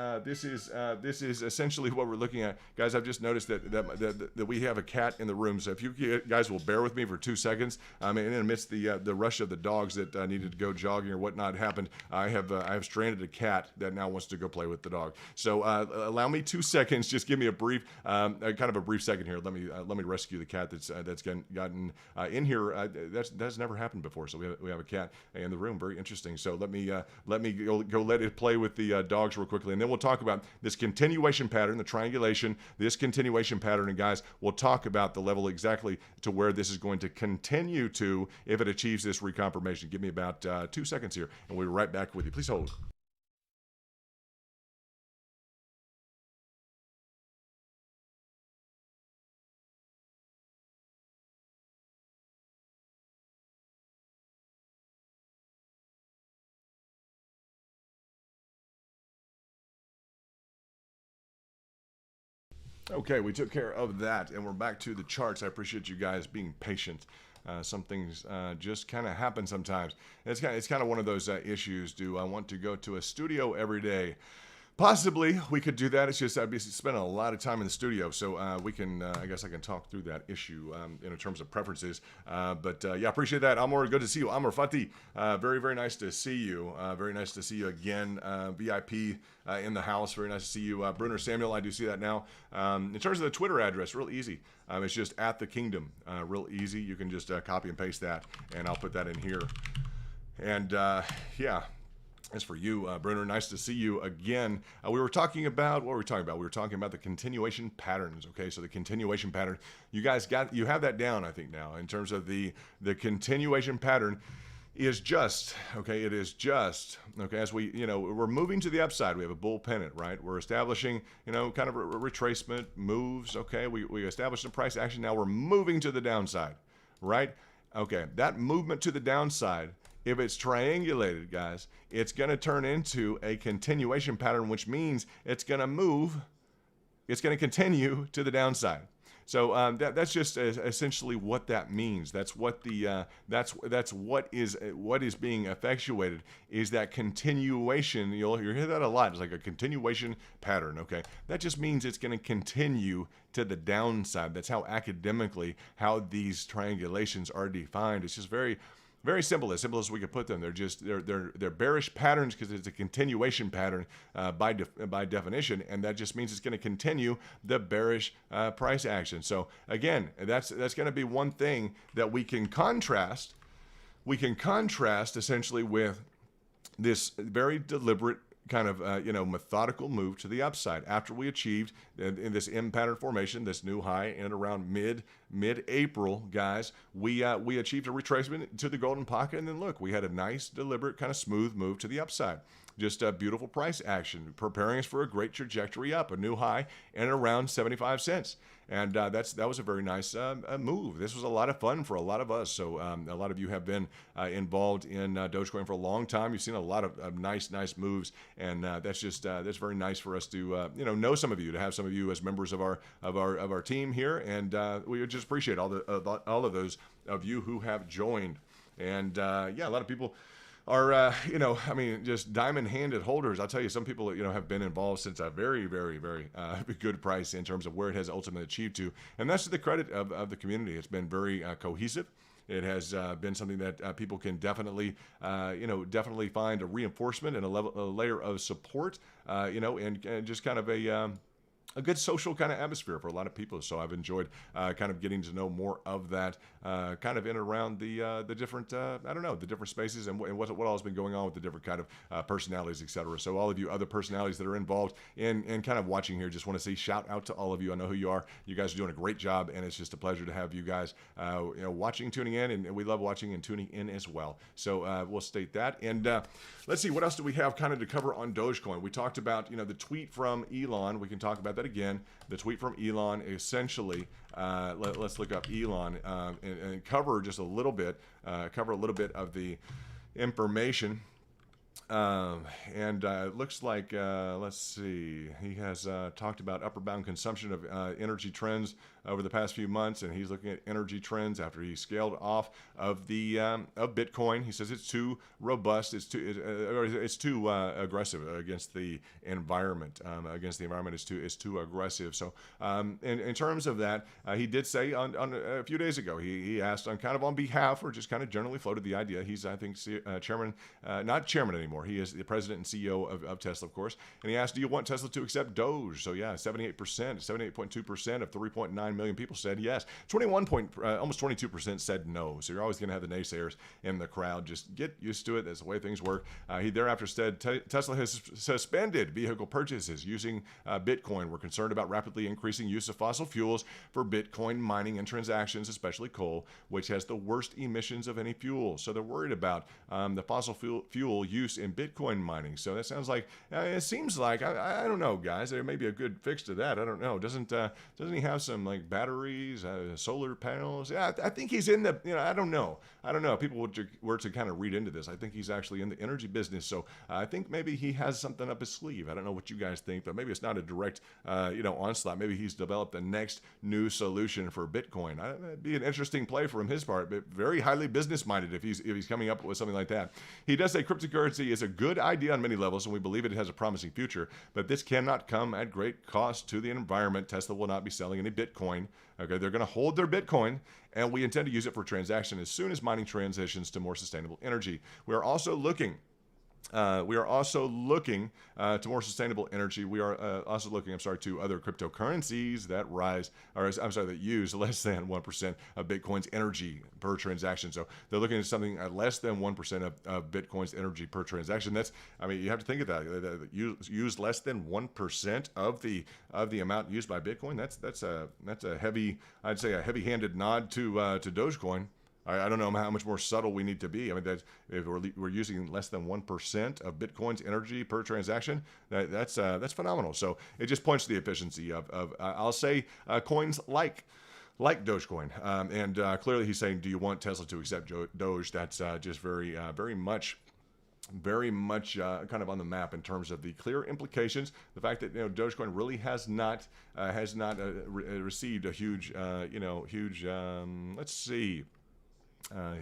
essentially what we're looking at, guys. I've just noticed that we have a cat in the room. So if you guys will bear with me for 2 seconds, and amidst the rush of the dogs that needed to go jogging or whatnot happened, I have stranded a cat that now wants to go play with the dog. So allow me 2 seconds. Just give me a brief, kind of a brief second here. Let me rescue the cat that's gotten in here. That's never happened before. So we have a cat in the room. Very interesting. So let me go let it play with the dogs real quickly, and then we'll talk about this continuation pattern, the triangulation, this continuation pattern, and guys, we'll talk about the level exactly to where this is going to continue to if it achieves this reconfirmation. Give me about 2 seconds here, and we'll be right back with you. Please hold. Okay, we took care of that, and we're back to the charts. I appreciate you guys being patient. Some things just kind of happen sometimes. And it's kind of one of those issues. Do I want to go to a studio every day? Possibly, we could do that. It's just I'd be spending a lot of time in the studio, so we can. I guess I can talk through that issue in terms of preferences. But yeah, appreciate that. Amor, good to see you. Amor Fati, very very nice to see you. Very nice to see you again. VIP in the house. Very nice to see you, Brunner Samuel. I do see that now. In terms of the Twitter address, real easy. It's just @thekingdom. Real easy. You can just copy and paste that, and I'll put that in here. And yeah. As for you, Brunner, nice to see you again. We were talking about, what were we talking about? We were talking about the continuation patterns, okay? So the continuation pattern, you have that down, I think, now, in terms of the continuation pattern is just, okay, it is just, okay, as we're moving to the upside. We have a bull pennant, right? We're establishing, kind of a retracement moves, okay? We established a price action. Now we're moving to the downside, right? Okay, that movement to the downside, if it's triangulated, guys, it's going to turn into a continuation pattern, which means it's going to move, it's going to continue to the downside. So that's just essentially what that means. That's what what is being effectuated is that continuation. You'll hear that a lot. It's like a continuation pattern. Okay, that just means it's going to continue to the downside. That's how academically how these triangulations are defined. It's just very very simple as we could put them. They're bearish patterns because it's a continuation pattern by definition, and that just means it's going to continue the bearish price action. So again, that's going to be one thing that we can contrast. We can contrast essentially with this very deliberate kind of methodical move to the upside after we achieved in this M pattern formation, this new high, and around mid-April, guys, we achieved a retracement to the golden pocket, and then look, we had a nice, deliberate, kind of smooth move to the upside. Just a beautiful price action, preparing us for a great trajectory up, a new high, and around 75 cents. And that was a very nice move. This was a lot of fun for a lot of us. So a lot of you have been involved in Dogecoin for a long time. You've seen a lot of nice moves, and that's very nice for us to know some of you, to have some of you as members of our team here, and we just appreciate all of those of you who have joined. And yeah, a lot of people are, just diamond-handed holders. I'll tell you, some people, have been involved since a very, very, very good price in terms of where it has ultimately achieved to. And that's to the credit of the community. It's been very cohesive. It has been something that people can definitely find a reinforcement and a layer of support, and just kind of a good social kind of atmosphere for a lot of people. So I've enjoyed kind of getting to know more of that kind of in and around the different, the different spaces and what all has been going on with the different kind of personalities, etc. So all of you other personalities that are involved in kind of watching here, just want to say shout out to all of you. I know who you are. You guys are doing a great job, and it's just a pleasure to have you guys watching, tuning in, and we love watching and tuning in as well. So we'll state that. And let's see, what else do we have kind of to cover on Dogecoin? We talked about, the tweet from Elon. We can talk about that again. The tweet from Elon, essentially, let's look up Elon and cover just a little bit, of the information. And it looks like, let's see, he has talked about upper bound consumption of energy trends over the past few months, and he's looking at energy trends after he scaled off of the of Bitcoin. He says it's too robust, it's too aggressive against the environment. It's too aggressive. So in terms of that, he did say on a few days ago, he asked on behalf, or just kind of generally floated the idea. He's, I think, chairman, not chairman anymore. He is the president and CEO of Tesla, of course. And he asked, do you want Tesla to accept Doge? So yeah, 78.2% of 3.9 million people said yes. Almost 22% said no. So you're always going to have the naysayers in the crowd. Just get used to it. That's the way things work. He thereafter said Tesla has suspended vehicle purchases using Bitcoin. We're concerned about rapidly increasing use of fossil fuels for Bitcoin mining and transactions, especially coal, which has the worst emissions of any fuel. So they're worried about the fossil fuel use in Bitcoin mining. So that sounds like, it seems like, I don't know, guys, there may be a good fix to that. I don't know. Doesn't he have some like batteries, solar panels? Yeah, I think he's in the, I don't know. People were to kind of read into this. I think he's actually in the energy business. So I think maybe he has something up his sleeve. I don't know what you guys think, but maybe it's not a direct, onslaught. Maybe he's developed the next new solution for Bitcoin. That'd be an interesting play from his part, but very highly business-minded if he's coming up with something like that. He does say cryptocurrency is a good idea on many levels, and we believe it has a promising future, but this cannot come at great cost to the environment. Tesla will not be selling any Bitcoin. Okay, they're going to hold their Bitcoin, and we intend to use it for transaction as soon as mining transitions to more sustainable energy. We are also looking to more sustainable energy. We are also looking, to other cryptocurrencies that that use less than 1% of Bitcoin's energy per transaction. So they're looking at something at less than 1% of Bitcoin's energy per transaction. You have to think of that. Use less than 1% of the amount used by Bitcoin. That's a heavy, I'd say, a heavy-handed nod to Dogecoin. I don't know how much more subtle we need to be. If we're using less than 1% of Bitcoin's energy per transaction, that's phenomenal. So it just points to the efficiency of I'll say coins like Dogecoin. And clearly he's saying, do you want Tesla to accept Doge? That's just very much kind of on the map in terms of the clear implications. The fact that Dogecoin really has not received a huge let's see.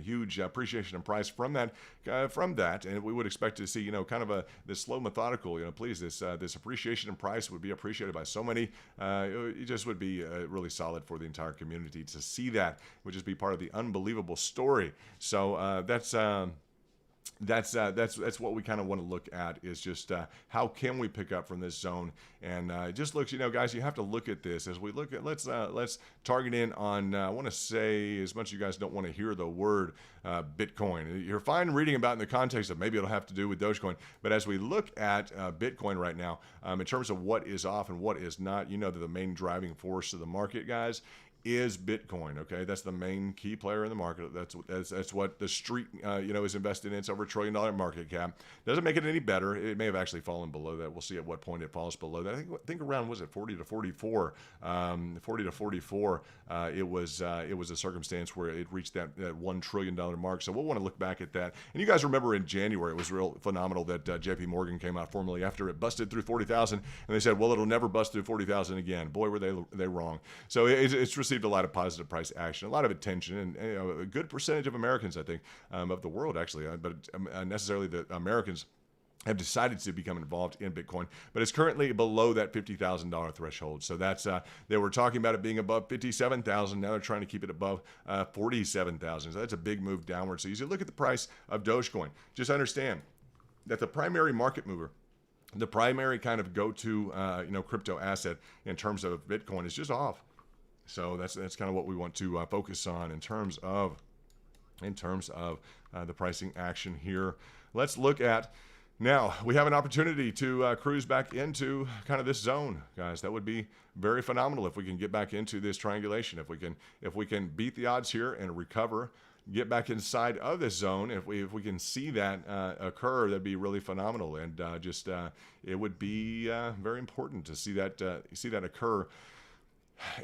huge appreciation in price from that, and we would expect to see, kind of this slow, methodical, please, this appreciation in price would be appreciated by so many. It just would be really solid for the entire community to see that. It would just be part of the unbelievable story. So that's what we kind of want to look at, is just how can we pick up from this zone. And it just looks, guys, you have to look at this as we look at, let's target in on, I want to say, as much as you guys don't want to hear the word Bitcoin, you're fine reading about in the context of maybe it'll have to do with Dogecoin, but as we look at Bitcoin right now, in terms of what is off and what is not, that the main driving force of the market, guys, is Bitcoin. Okay, that's the main key player in the market. That's what the street is invested in. It's over $1 trillion market cap. Doesn't make it any better. It may have actually fallen below that. We'll see at what point it falls below that. I think around, was it 40 to 44? 40 to 44. It was a circumstance where it reached that $1 trillion mark. So we'll want to look back at that. And you guys remember in January, it was real phenomenal that JP Morgan came out formally after it busted through 40,000, and they said, well, it'll never bust through 40,000 again. Boy, were they wrong. So it's received a lot of positive price action, a lot of attention, and a good percentage of Americans, I think, of the world actually, but necessarily the Americans have decided to become involved in Bitcoin, but it's currently below that $50,000 threshold. So that's they were talking about it being above 57,000. Now they're trying to keep it above 47,000. So that's a big move downward. So as you look at the price of Dogecoin, just understand that the primary market mover, the primary kind of go-to crypto asset in terms of Bitcoin, is just off. So that's kind of what we want to focus on in terms of the pricing action here. Let's look at, now we have an opportunity to cruise back into kind of this zone, guys. That would be very phenomenal if we can get back into this triangulation. If we can beat the odds here and recover, get back inside of this zone. If we can see that occur, that'd be really phenomenal. And it would be very important to see that occur.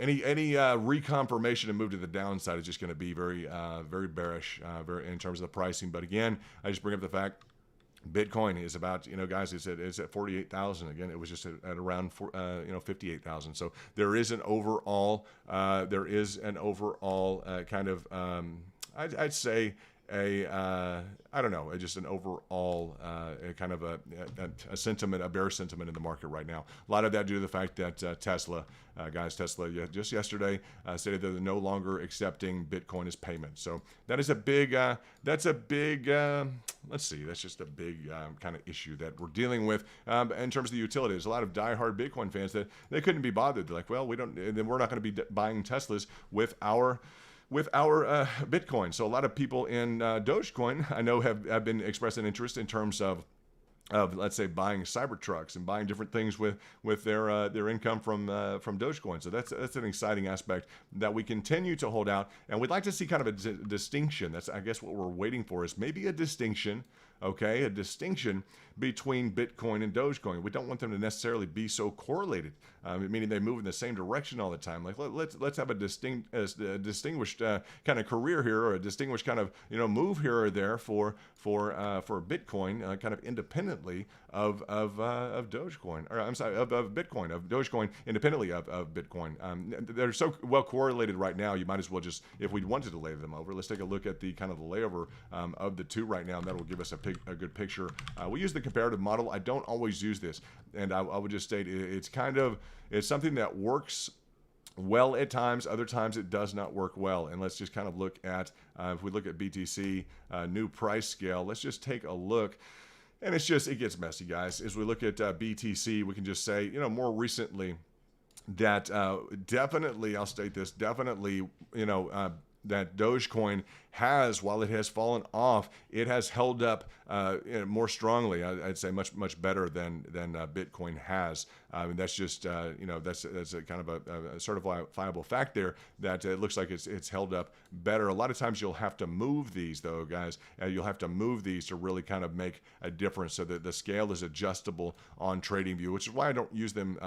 Any reconfirmation and move to the downside is just going to be very bearish, in terms of the pricing. But again, I just bring up the fact Bitcoin is about, guys, it's at 48,000 again. It was just at around 58,000. So there is an overall kind of I'd say I don't know, just an overall kind of a sentiment, a bear sentiment in the market right now. A lot of that due to the fact that Tesla just yesterday stated that they're no longer accepting Bitcoin as payment. So that is a big, let's see, that's just a big kind of issue that we're dealing with in terms of the utility. There's a lot of diehard Bitcoin fans that they couldn't be bothered. They're like, well, we're not going to be buying Teslas with our Bitcoin. So a lot of people in Dogecoin, I know, have been expressing interest in terms of let's say buying Cybertrucks and buying different things with their income from Dogecoin. So that's an exciting aspect that we continue to hold out, and we'd like to see kind of a distinction. That's, I guess, what we're waiting for, is maybe a distinction. Okay, a distinction between Bitcoin and Dogecoin. We don't want them to necessarily be so correlated, meaning they move in the same direction all the time. Like let's have a distinguished kind of career here, or a distinguished kind of move here or there for Bitcoin, kind of independently of Dogecoin, or I'm sorry, of Bitcoin, of Dogecoin independently of Bitcoin. They're so well correlated right now. You might as well just, if we wanted to lay them over, let's take a look at the kind of the layover of the two right now, and that will give us a good picture. We use the comparative model. I don't always use this, and I would just state it's something that works well at times. Other times it does not work well. And let's just kind of look at, if we look at BTC new price scale, let's just take a look. And it gets messy, guys. As we look at BTC, we can just say, more recently that definitely, I'll state this, definitely, that Dogecoin has, while it has fallen off, it has held up more strongly. I'd say much better than Bitcoin has. That's just that's a kind of a certifiable fact there, that it looks like it's held up better. A lot of times you'll have to move these, though, guys. You'll have to move these to really kind of make a difference, so that the scale is adjustable on TradingView, which is why I don't use them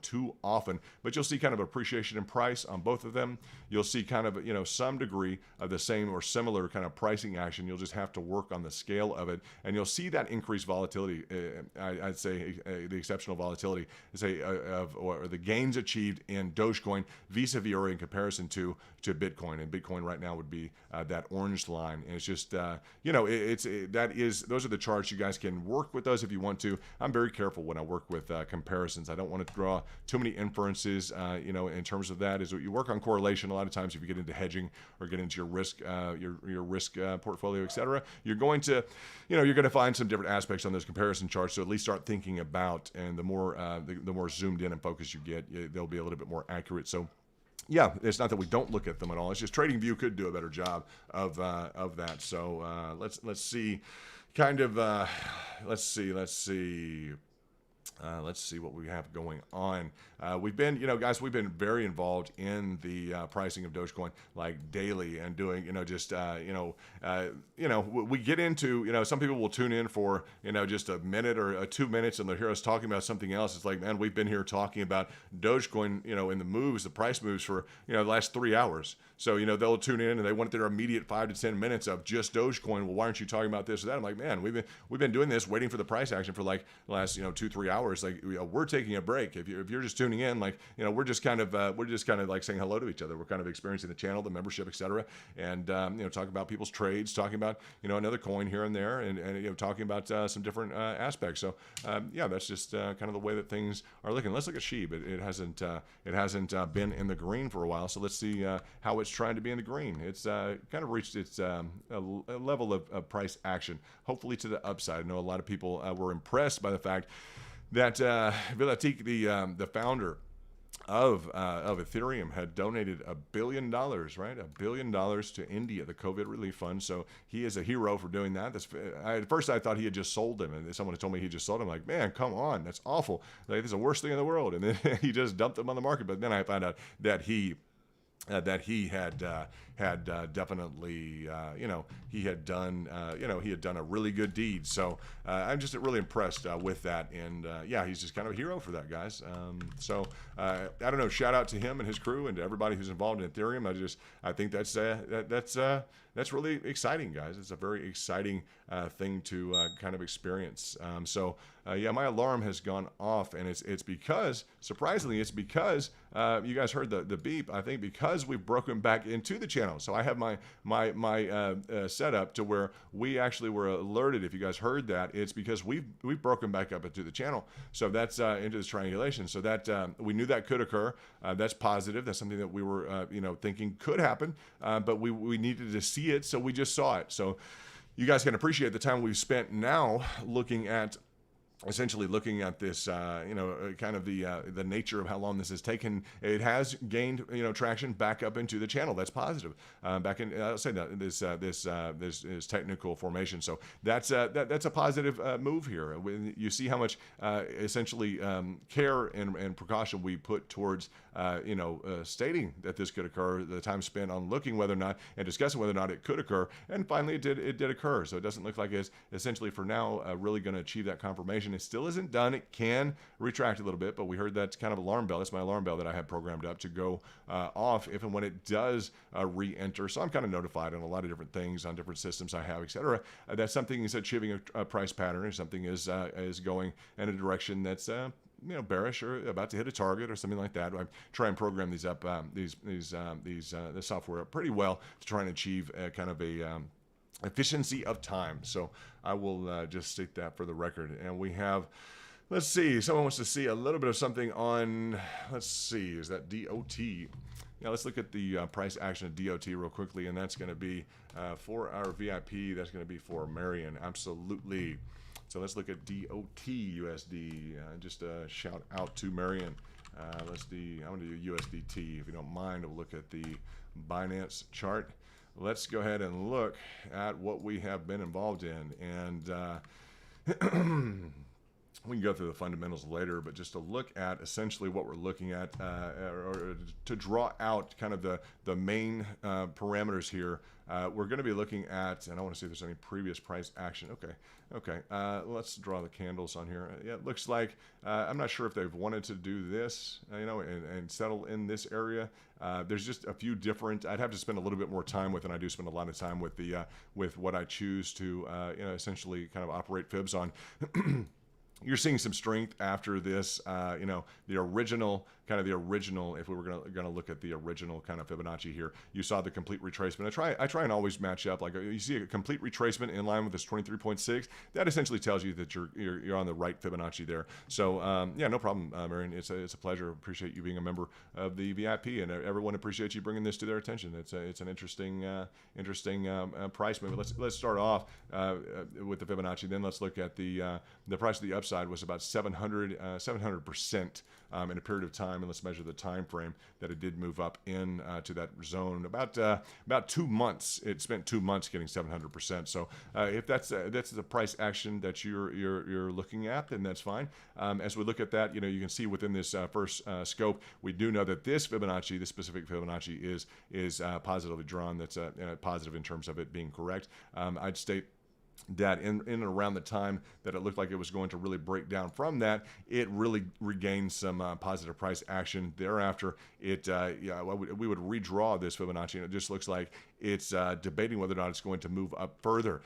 too often. But you'll see kind of appreciation in price on both of them. You'll see kind of some degree of the same or similar kind of pricing action. You'll just have to work on the scale of it, and you'll see that increased volatility. I'd say the exceptional volatility say or the gains achieved in Dogecoin vis-a-vis or in comparison to Bitcoin. And Bitcoin right now would be that orange line. And it's just those are the charts. You guys can work with those if you want to. I'm very careful when I work with comparisons. I don't want to draw too many inferences. In terms of that, is what you work on correlation. A lot of times, if you get into hedging or get into your risk, your risk portfolio, etc., you're going to find some different aspects on those comparison charts. So at least start thinking about, and the more zoomed in and focused you get, they'll be a little bit more accurate. So yeah, it's not that we don't look at them at all. It's just TradingView could do a better job of that. So let's see, let's see what we have going on. We've been, guys, we've been very involved in the pricing of Dogecoin, like daily, and doing, we get into, some people will tune in for, just a minute or 2 minutes, and they'll hear us talking about something else. It's like, man, we've been here talking about Dogecoin, in the price moves for, the last 3 hours. So, they'll tune in and they want their immediate 5 to 10 minutes of just Dogecoin. Well, why aren't you talking about this or that? I'm like, man, we've been doing this, waiting for the price action for like the last, 2-3 hours. Like, we're taking a break. If you're just tuning in, like, we're just kind of like saying hello to each other. We're kind of experiencing the channel, the membership, etc. And talking about people's trades, talking about another coin here and there, and talking about some different aspects. So that's just kind of the way that things are looking. Let's look at SHIB. It hasn't been in the green for a while. So let's see how it's trying to be in the green. It's kind of reached its a level of price action, hopefully to the upside. I know a lot of people were impressed by the fact that Vitalik, the founder of Ethereum, had donated $1 billion, right? $1 billion to India, the COVID relief fund. So he is a hero for doing that. At first I thought he had just sold them, and someone had told me he just sold them. Like, man, come on, that's awful. Like, this is the worst thing in the world. And then he just dumped them on the market. But then I found out that he had definitely, he had done a really good deed. So I'm just really impressed with that. And he's just kind of a hero for that, guys. I don't know. Shout out to him and his crew and to everybody who's involved in Ethereum. I think that's really exciting, guys. It's a very exciting thing to kind of experience. My alarm has gone off, and it's because, surprisingly, you guys heard the beep. I think because we've broken back into the channel. So I have my setup to where we actually were alerted. If you guys heard that, it's because we've broken back up into the channel. So that's into this triangulation. So that we knew that could occur. That's positive. That's something that we were thinking could happen, but we needed to see it, so we just saw it. So you guys can appreciate the time we've spent now essentially looking at this, kind of the nature of how long this has taken. It has gained, traction back up into the channel. That's positive. Back in, I'll say that this is technical formation. So that's a positive move here. When you see how much essentially care and precaution we put towards, stating that this could occur, the time spent on looking whether or not and discussing whether or not it could occur, and finally it did occur. So it doesn't look like it's essentially for now really going to achieve that confirmation. It still isn't done. It can retract a little bit, but we heard that's kind of alarm bell. That's my alarm bell that I have programmed up to go off if and when it does re-enter. So I'm kind of notified on a lot of different things on different systems I have, etc. That something is achieving a price pattern, or something is going in a direction that's bearish or about to hit a target or something like that. I try and program these up, the software up pretty well to try and achieve kind of a efficiency of time. So I will just state that for the record. And we have, let's see, someone wants to see a little bit of something on, let's see, is that DOT? Yeah, let's look at the price action of DOT real quickly, and that's going to be for our VIP. That's going to be for Marion, absolutely. So let's look at DOT USD. Just a shout out to Marion. I'm going to do USDT if you don't mind. We'll look at the Binance chart. Let's go ahead and look at what we have been involved in, and we can go through the fundamentals later, but just to look at essentially what we're looking at, or to draw out kind of the main parameters here, we're going to be looking at, and I want to see if there's any previous price action. Okay. Let's draw the candles on here. Yeah, it looks like, I'm not sure if they've wanted to do this, and settle in this area. There's just a few different, I'd have to spend a little bit more time with, and I do spend a lot of time with with what I choose to, essentially kind of operate fibs on. you're seeing some strength after this, the original, if we were gonna look at the original kind of Fibonacci here, you saw the complete retracement. I try and always match up. Like you see a complete retracement in line with this 23.6, that essentially tells you that you're on the right Fibonacci there. So yeah, no problem, Marion. It's a pleasure. Appreciate you being a member of the VIP, and everyone appreciates you bringing this to their attention. It's an interesting price movement. Let's start off with the Fibonacci. Then let's look at the price of the upside was about 700% in a period of time, and let's measure the time frame that it did move up in to that zone. About 2 months. It spent 2 months getting 700%. So if that's the price action that you're looking at, then that's fine. As we look at that, you can see within this first scope, we do know that this Fibonacci, this specific Fibonacci, is positively drawn. That's positive in terms of it being correct. I'd state that in and around the time that it looked like it was going to really break down from that, it really regained some positive price action. Thereafter, we would redraw this Fibonacci, and it just looks like it's debating whether or not it's going to move up further.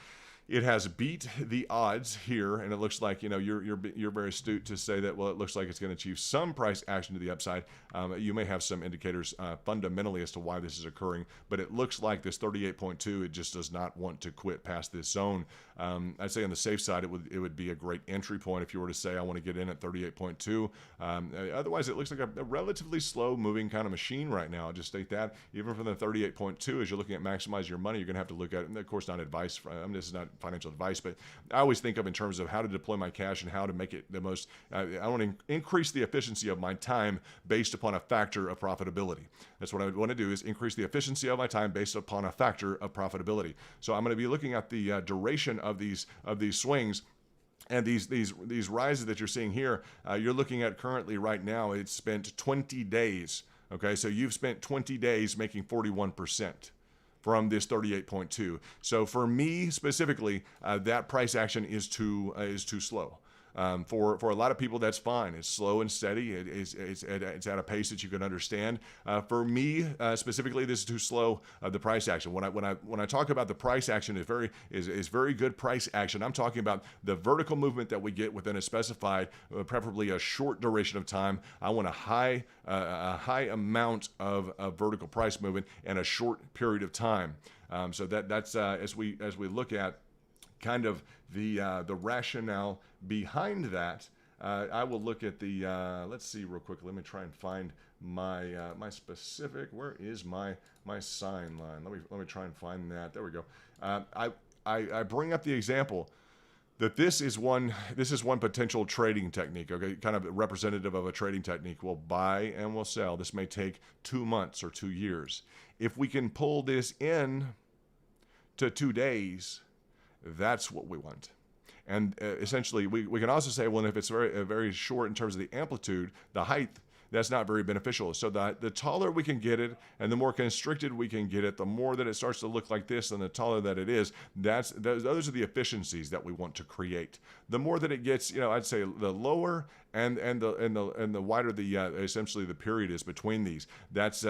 It has beat the odds here, and it looks like you're very astute to say that, well, it looks like it's going to achieve some price action to the upside. You may have some indicators fundamentally as to why this is occurring, but it looks like this 38.2, it just does not want to quit past this zone. I'd say on the safe side, it would be a great entry point if you were to say I want to get in at 38.2. Otherwise, it looks like a relatively slow moving kind of machine right now. I'll just state that even from the 38.2, as you're looking at maximize your money, you're going to have to look at it. And of course, not advice. This is not financial advice, but I always think of in terms of how to deploy my cash and how to make it the most. I want to increase the efficiency of my time based upon a factor of profitability. That's what I would want to do, is increase the efficiency of my time based upon a factor of profitability. So I'm going to be looking at the duration of these swings. And these rises that you're seeing here, you're looking at currently right now, it's spent 20 days. Okay, so you've spent 20 days making 41% from this 38.2. So for me specifically, that price action is too slow. For a lot of people, that's fine. It's slow and steady. It's at a pace that you can understand. For me specifically, this is too slow. The price action. When I talk about the price action, is very good price action. I'm talking about the vertical movement that we get within a specified, preferably a short duration of time. I want a high amount of vertical price movement in a short period of time. So that's as we look at kind of the rationale behind that. I will look at the let's see real quick. Let me try and find my my specific. Where is my sign line? Let me try and find that. There we go. I bring up the example that this is one potential trading technique. Okay, kind of representative of a trading technique. We'll buy and we'll sell. This may take 2 months or 2 years. If we can pull this in to 2 days, that's what we want. And essentially, we can also say, well, if it's very short in terms of the amplitude, the height, that's not very beneficial. So the taller we can get it, and the more constricted we can get it, the more that it starts to look like this, and the taller that it is, those are the efficiencies that we want to create. The more that it gets, I'd say the lower and the wider the essentially the period is between these. That's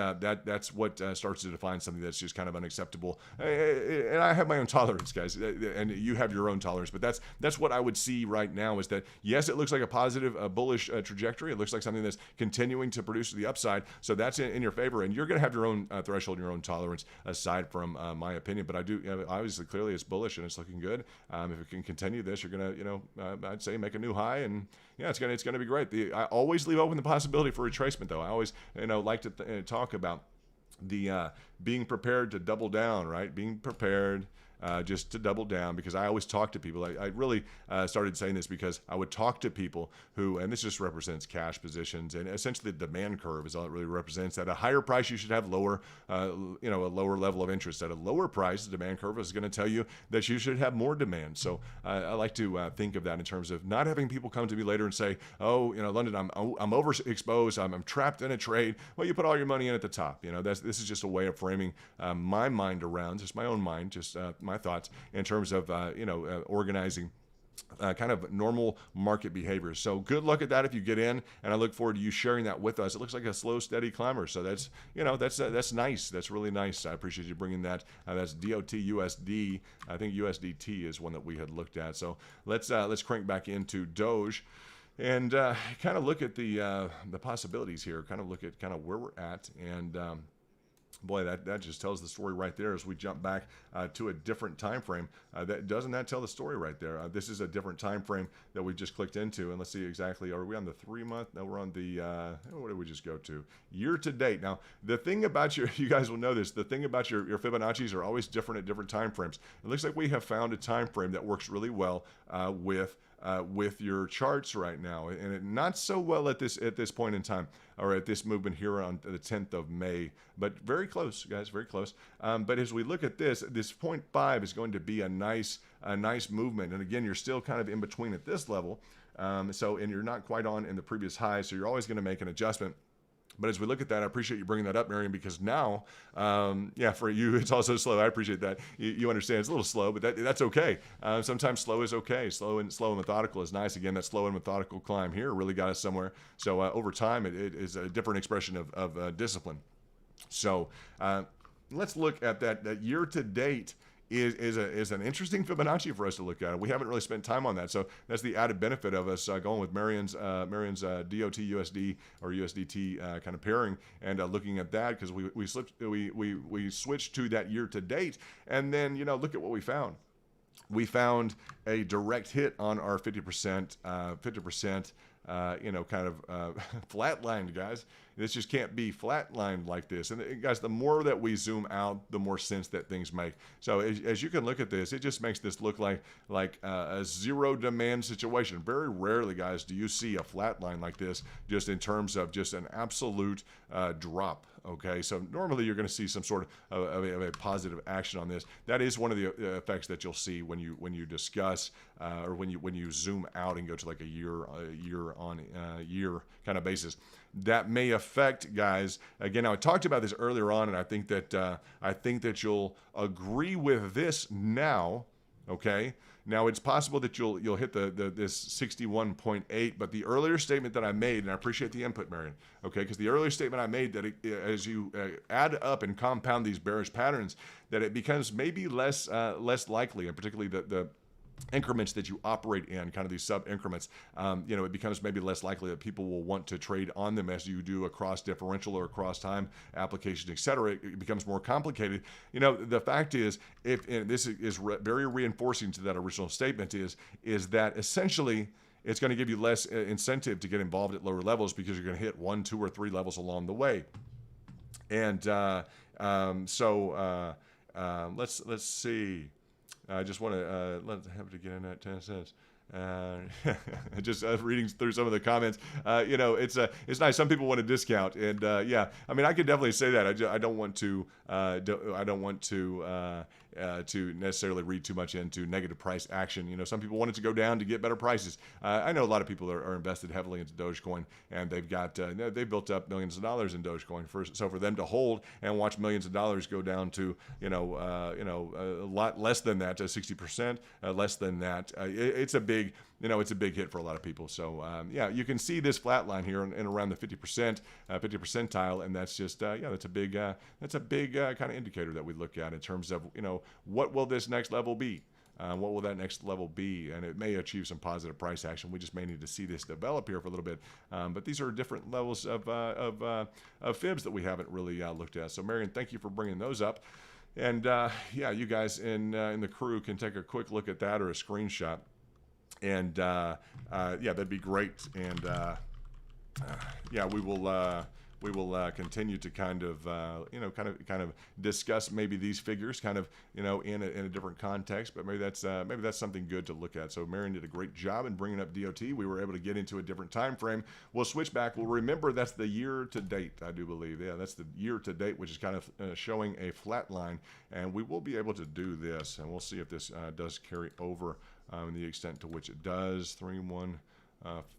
what starts to define something that's just kind of unacceptable. And I have my own tolerance, guys, and you have your own tolerance. But that's what I would see right now, is that yes, it looks like a positive, bullish trajectory. It looks like something that's continuing to produce to the upside. So that's in your favor, and you're going to have your own threshold, your own tolerance aside from my opinion. But I do obviously clearly it's bullish and it's looking good. If it can continue this, you're going to I'd say make a new high, and yeah, it's going to be great. I always leave open the possibility for retracement, though. I always like to talk about the being prepared to double down, right? Being prepared just to double down, because I always talk to people. I really started saying this because I would talk to people who, and this just represents cash positions, and essentially the demand curve is all it really represents. At a higher price, you should have lower, a lower level of interest. At a lower price, the demand curve is going to tell you that you should have more demand. So I like to think of that in terms of not having people come to me later and say, oh, London, I'm overexposed, I'm trapped in a trade. Well, you put all your money in at the top. This is just a way of framing my mind around, just my own mind, just my thoughts in terms of organizing kind of normal market behavior. So good luck at that if you get in, and I look forward to you sharing that with us. It looks like a slow, steady climber, so that's that's nice. That's really nice. I appreciate you bringing that. That's DOT/USD. I think USDT is one that we had looked at. So let's crank back into Doge. And kind of look at the possibilities here. Kind of look at kind of where we're at, and boy, that just tells the story right there as we jump back to a different time frame. Doesn't that tell the story right there? This is a different time frame that we just clicked into, and let's see exactly. Are we on the 3-month? No, we're on the what did we just go to? Year to date. Now, the thing about you guys will know this. The thing about your Fibonacci's are always different at different time frames. It looks like we have found a time frame that works really well with your charts right now, and it not so well at this point in time, or at this movement here on the 10th of May, but very close, guys, very close. But as we look at this 0.5 is going to be a nice movement, and again, you're still kind of in between at this level, and you're not quite on in the previous high, so you're always going to make an adjustment. But as we look at that, I appreciate you bringing that up, Marion, because now, for you, it's also slow. I appreciate that. You understand it's a little slow, but that's okay. Sometimes slow is okay. Slow and methodical is nice. Again, that slow and methodical climb here really got us somewhere. So over time, it is a different expression of discipline. So let's look at that year to date. Is an interesting Fibonacci for us to look at. We haven't really spent time on that, so that's the added benefit of us going with Marion's DOT/USD or USDT kind of pairing, and looking at that, because we switched to that year to date, and then look at what we found. We found a direct hit on our 50%, kind of flatlined, guys. This just can't be flatlined like this. And guys, the more that we zoom out, the more sense that things make. So as you can look at this, it just makes this look like a zero demand situation. Very rarely, guys, do you see a flat line like this, just in terms of just an absolute drop. Okay, so normally you're going to see some sort of a positive action on this. That is one of the effects that you'll see when you discuss or when you zoom out and go to like a year on year kind of basis. That may affect, guys. Again, I talked about this earlier on, and I think that you'll agree with this now. Okay. Now it's possible that you'll hit this 61.8, but the earlier statement that I made, and I appreciate the input, Marion, okay, because the earlier statement I made that as you add up and compound these bearish patterns, that it becomes maybe less likely, and particularly the increments that you operate in, kind of these sub increments, it becomes maybe less likely that people will want to trade on them as you do across differential or across time application, etc. It becomes more complicated. The fact is, and this is very reinforcing to that original statement, is that essentially it's going to give you less incentive to get involved at lower levels, because you're going to hit 1, 2, or 3 levels along the way. And let's see. I just want to have to get in that 10 cents. Just reading through some of the comments, it's nice. Some people want a discount, and I mean, I could definitely say that. I don't want to to necessarily read too much into negative price action. Some people want it to go down to get better prices. I know a lot of people are invested heavily into Dogecoin, and they've built up millions of dollars in Dogecoin. So for them to hold and watch millions of dollars go down to a lot less than that, to 60%, less than that, it's a big hit for a lot of people. So you can see this flat line here in around the 50 percentile, and that's just that's a big kind of indicator that we look at in terms of what will this next level be. What will that next level be? And it may achieve some positive price action. We just may need to see this develop here for a little bit. But these are different levels of fibs that we haven't really looked at. So Marion, thank you for bringing those up. And you guys in the crew can take a quick look at that or a screenshot. And that'd be great. And we will continue to kind of discuss maybe these figures kind of in a different context, but maybe that's something good to look at. So Marion did a great job in bringing up DOT. We were able to get into a different time frame. We'll switch back. We'll remember that's the year to date, I do believe. Yeah, that's the year to date, which is kind of showing a flat line, and we will be able to do this, and we'll see if this does carry over. The extent to which it does. 3, 1,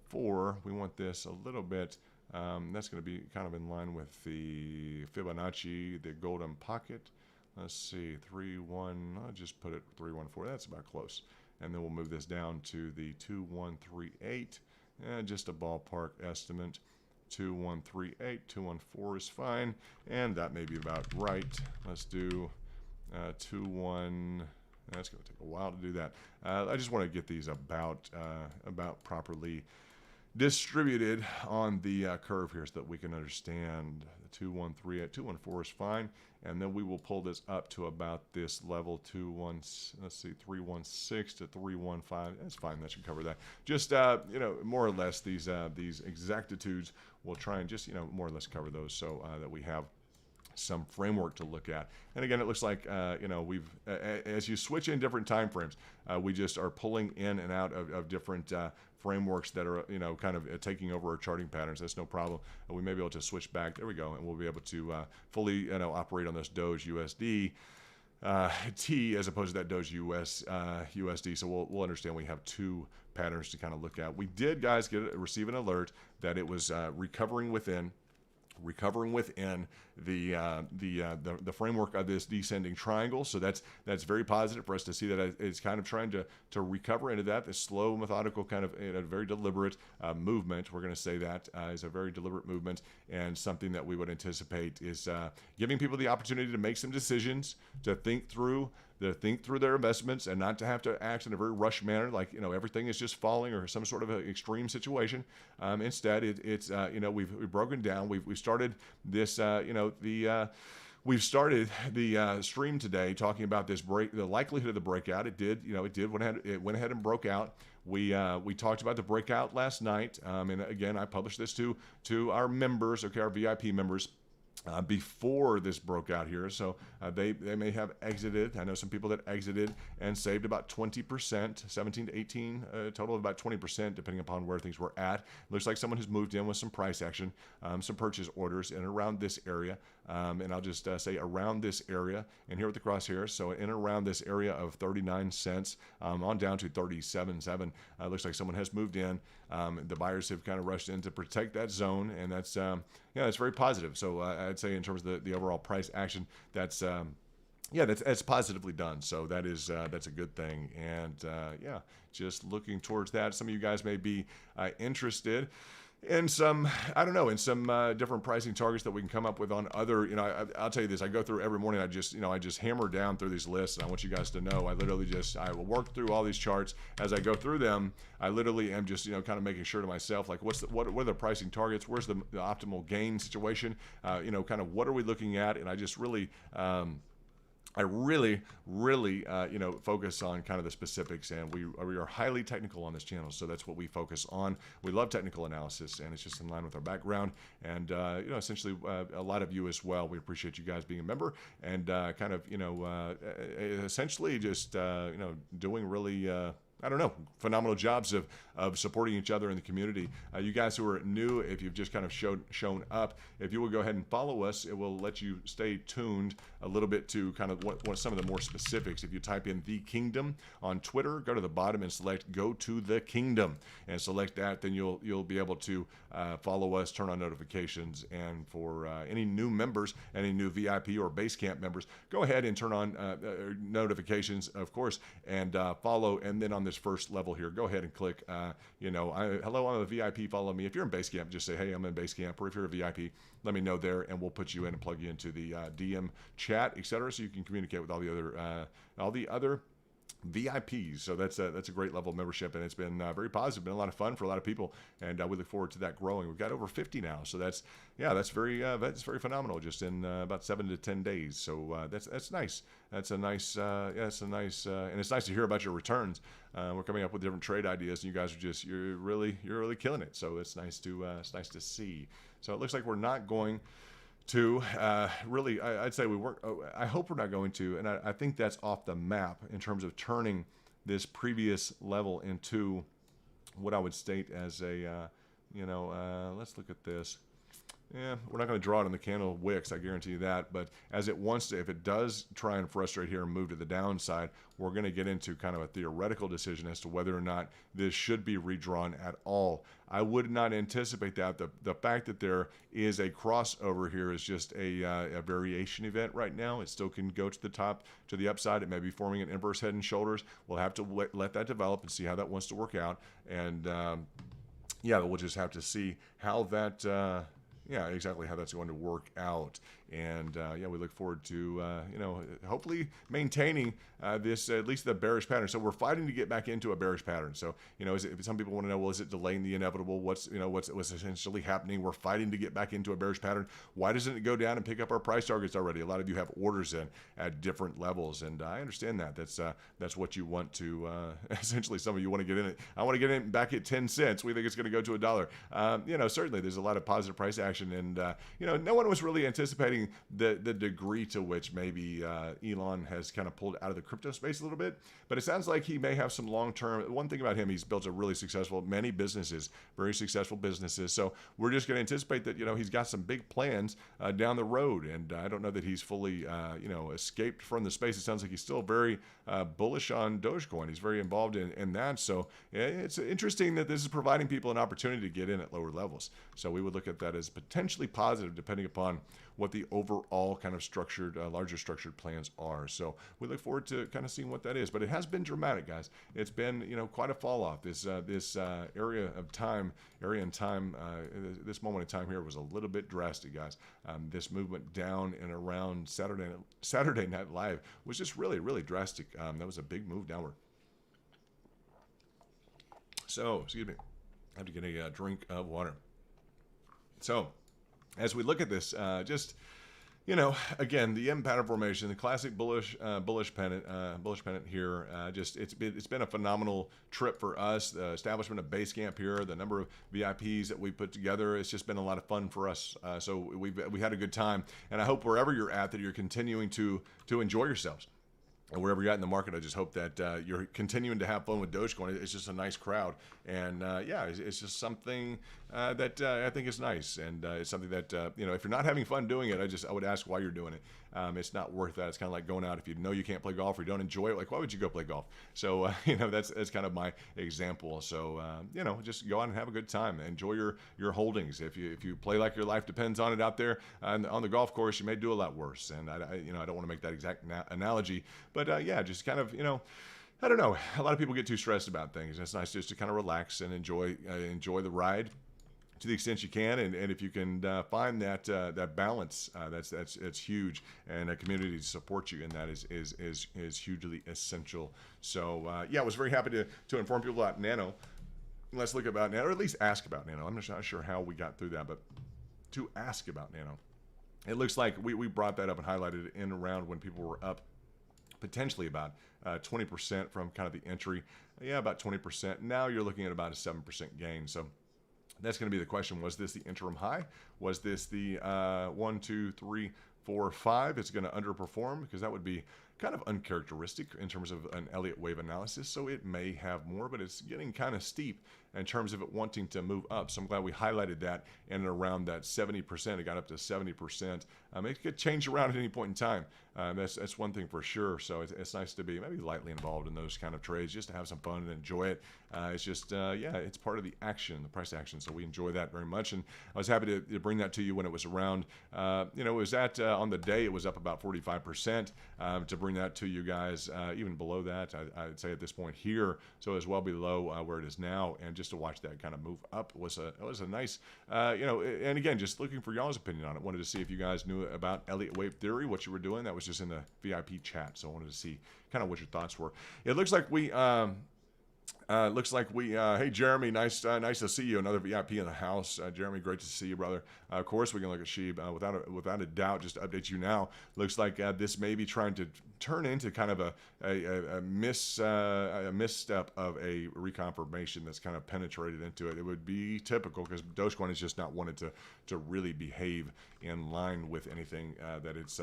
4. We want this a little bit. That's going to be kind of in line with the Fibonacci, the golden pocket. Let's see, 3, 1. I'll just put it 3, 1, 4. That's about close. and then we'll move this down to the 2138, and just a ballpark estimate. 2138, 214 is fine, and that may be about right. Let's do 21. That's going to take a while to do that. I just want to get these about properly distributed on the curve here so that we can understand. The 2138, 214 is fine, and then we will pull this up to about this level, 316 to 315. That's fine. That should cover that. Just you know, more or less these exactitudes. We'll try and just, you know, more or less cover those so that we have some framework to look at. And again, it looks like you know, we've as you switch in different time frames, we just are pulling in and out of different frameworks that are, you know, kind of taking over our charting patterns. That's no problem. We may be able to switch back. There we go, and we'll be able to fully, you know, operate on this Doge USD T as opposed to that Doge USD. So we'll understand we have two patterns to kind of look at. We did, guys, receive an alert that it was recovering within the framework of this descending triangle. So that's very positive for us to see that it's kind of trying to recover into that. This slow, methodical, kind of a very deliberate movement. We're going to say that is a very deliberate movement, and something that we would anticipate is giving people the opportunity to make some decisions, to think through their investments, and not to have to act in a very rushed manner, like, you know, everything is just falling or some sort of an extreme situation. Instead, it's you know, we've broken down. We've started this you know, we've started the stream today talking about this the likelihood of the breakout. It went ahead and broke out. We talked about the breakout last night, and again, I published this to our members, okay, our VIP members. Before this broke out here, so they may have exited. I know some people that exited and saved about 20%, 17 to 18, total of about 20%, depending upon where things were at. Looks like someone has moved in with some price action, some purchase orders in and around this area, and I'll just say around this area, and here with the crosshairs, so in and around this area of 39 cents on down to 37.7. Looks like someone has moved in. The buyers have kind of rushed in to protect that zone, and that's yeah, it's very positive. So I'd say in terms of the overall price action, that's yeah, that's positively done. So that's a good thing. And yeah, just looking towards that. Some of you guys may be interested in some, I don't know, in some different pricing targets that we can come up with on other, you know, I'll tell you this, I go through every morning, I just hammer down through these lists, and I want you guys to know, I will work through all these charts. As I go through them, I literally am just, you know, kind of making sure to myself, like, what are the pricing targets? Where's the optimal gain situation? You know, kind of what are we looking at? And I just really, I really, you know, focus on kind of the specifics, and we are highly technical on this channel, so that's what we focus on. We love technical analysis, and it's just in line with our background, and you know, essentially a lot of you as well. We appreciate you guys being a member, and kind of, you know, essentially just you know, doing really I don't know, phenomenal jobs of supporting each other in the community. You guys who are new, if you've just kind of shown up, if you will go ahead and follow us, it will let you stay tuned a little bit to kind of what some of the more specifics. If you type in The Kingdom on Twitter, go to the bottom and select Go to the Kingdom, and select that, then you'll be able to follow us, turn on notifications, and for any new members, any new VIP or Basecamp members, go ahead and turn on notifications, of course, and follow. And then on this first level here, go ahead and click, you know, hello, I'm a VIP, follow me. If you're in Basecamp, just say, hey, I'm in Basecamp, or if you're a VIP, let me know there, and we'll put you in and plug you into the DM chat, etc., so you can communicate with all the other VIPs. So that's a great level of membership, and it's been very positive, been a lot of fun for a lot of people, and we look forward to that growing. We've got over 50 now, so that's very phenomenal, just in about 7 to 10 days. So that's nice. That's a nice and it's nice to hear about your returns. We're coming up with different trade ideas, and you guys are you're really killing it. So it's nice to see. So it looks like we're not going to really, I'd say we weren't. I hope we're not going to, and I think that's off the map in terms of turning this previous level into what I would state as a, you know, let's look at this. Yeah, we're not going to draw it on the candle wicks, I guarantee you that. But as it wants to, if it does try and frustrate here and move to the downside, we're going to get into kind of a theoretical decision as to whether or not this should be redrawn at all. I would not anticipate that. The fact that there is a crossover here is just a variation event right now. It still can go to the top, to the upside. It may be forming an inverse head and shoulders. We'll have to let that develop and see how that wants to work out. And yeah, we'll just have to see how that... yeah, exactly how that's going to work out. And yeah, we look forward to, you know, hopefully maintaining this, at least the bearish pattern. So we're fighting to get back into a bearish pattern. So, you know, some people want to know, well, is it delaying the inevitable? What's essentially happening? We're fighting to get back into a bearish pattern. Why doesn't it go down and pick up our price targets already? A lot of you have orders in at different levels, and I understand that. That's what you want to, essentially, some of you want to get in it. I want to get in back at 10 cents. We think it's going to go to $1. You know, certainly there's a lot of positive price action, and, you know, no one was really anticipating the degree to which maybe Elon has kind of pulled out of the crypto space a little bit, but it sounds like he may have some long-term. One thing about him, he's built a really successful, many businesses, very successful businesses. So we're just going to anticipate that, you know, he's got some big plans down the road, and I don't know that he's fully, you know, escaped from the space. It sounds like he's still very bullish on Dogecoin. He's very involved in that. So it's interesting that this is providing people an opportunity to get in at lower levels. So we would look at that as potentially positive, depending upon what the overall kind of structured, larger structured plans are. So we look forward to kind of seeing what that is. But it has been dramatic, guys. It's been, you know, quite a fall off. This area in time, this moment in time here was a little bit drastic, guys. This movement down and around Saturday Night Live was just really, really drastic. That was a big move downward. So, excuse me, I have to get a drink of water. So, as we look at this, just, you know, again, the M pattern formation, the classic bullish pennant here. Just it's been a phenomenal trip for us. The establishment of base camp here, the number of VIPs that we put together, it's just been a lot of fun for us. So we had a good time, and I hope wherever you're at that you're continuing to enjoy yourselves. And wherever you're at in the market, I just hope that you're continuing to have fun with Dogecoin. It's just a nice crowd, and yeah, it's just something that I think is nice, and it's something that you know, if you're not having fun doing it, I would ask why you're doing it. It's not worth that. It's kind of like going out, if you know you can't play golf or you don't enjoy it, like, why would you go play golf? So you know, that's kind of my example. So you know, just go out and have a good time, enjoy your holdings. If you play like your life depends on it out there on the golf course, you may do a lot worse. And you know, I don't want to make that exact analogy, but yeah, just kind of, you know, I don't know. A lot of people get too stressed about things. It's nice just to kind of relax and enjoy the ride to the extent you can, and if you can find that balance, that's huge, and a community to support you in that is hugely essential. So yeah, I was very happy to inform people about Nano. Let's look about Nano, or at least ask about Nano. I'm not sure how we got through that, but to ask about Nano. It looks like we brought that up and highlighted it in around when people were up potentially about 20% from kind of the entry. Yeah, about 20%. Now you're looking at about a 7% gain. So that's going to be the question. Was this the interim high? Was this the 1, 2, 3, 4, 5? It's going to underperform, because that would be kind of uncharacteristic in terms of an Elliott wave analysis. So it may have more, but it's getting kind of steep in terms of it wanting to move up. So I'm glad we highlighted that, and around that 70%, it got up to 70%. It could change around at any point in time. That's one thing for sure. So it's nice to be maybe lightly involved in those kind of trades, just to have some fun and enjoy it. It's just, yeah, it's part of the action, the price action. So we enjoy that very much. And I was happy to bring that to you when it was around, you know, it was at, on the day, it was up about 45%. To bring that to you guys, even below that, I'd say at this point here, so it's well below where it is now, and just to watch that kind of move up was a nice, you know, and again, just looking for y'all's opinion on it. Wanted to see if you guys knew about Elliott wave theory, what you were doing. That was just in the VIP chat, so I wanted to see kind of what your thoughts were. It looks like we hey Jeremy, nice to see you. Another VIP in the house. Jeremy, great to see you, brother. Of course, we can look at Sheeb. Without a doubt, just to update you now, looks like this may be trying to turn into kind of a misstep of a reconfirmation that's kind of penetrated into it. It would be typical, because Dogecoin has just not wanted to really behave in line with anything that it's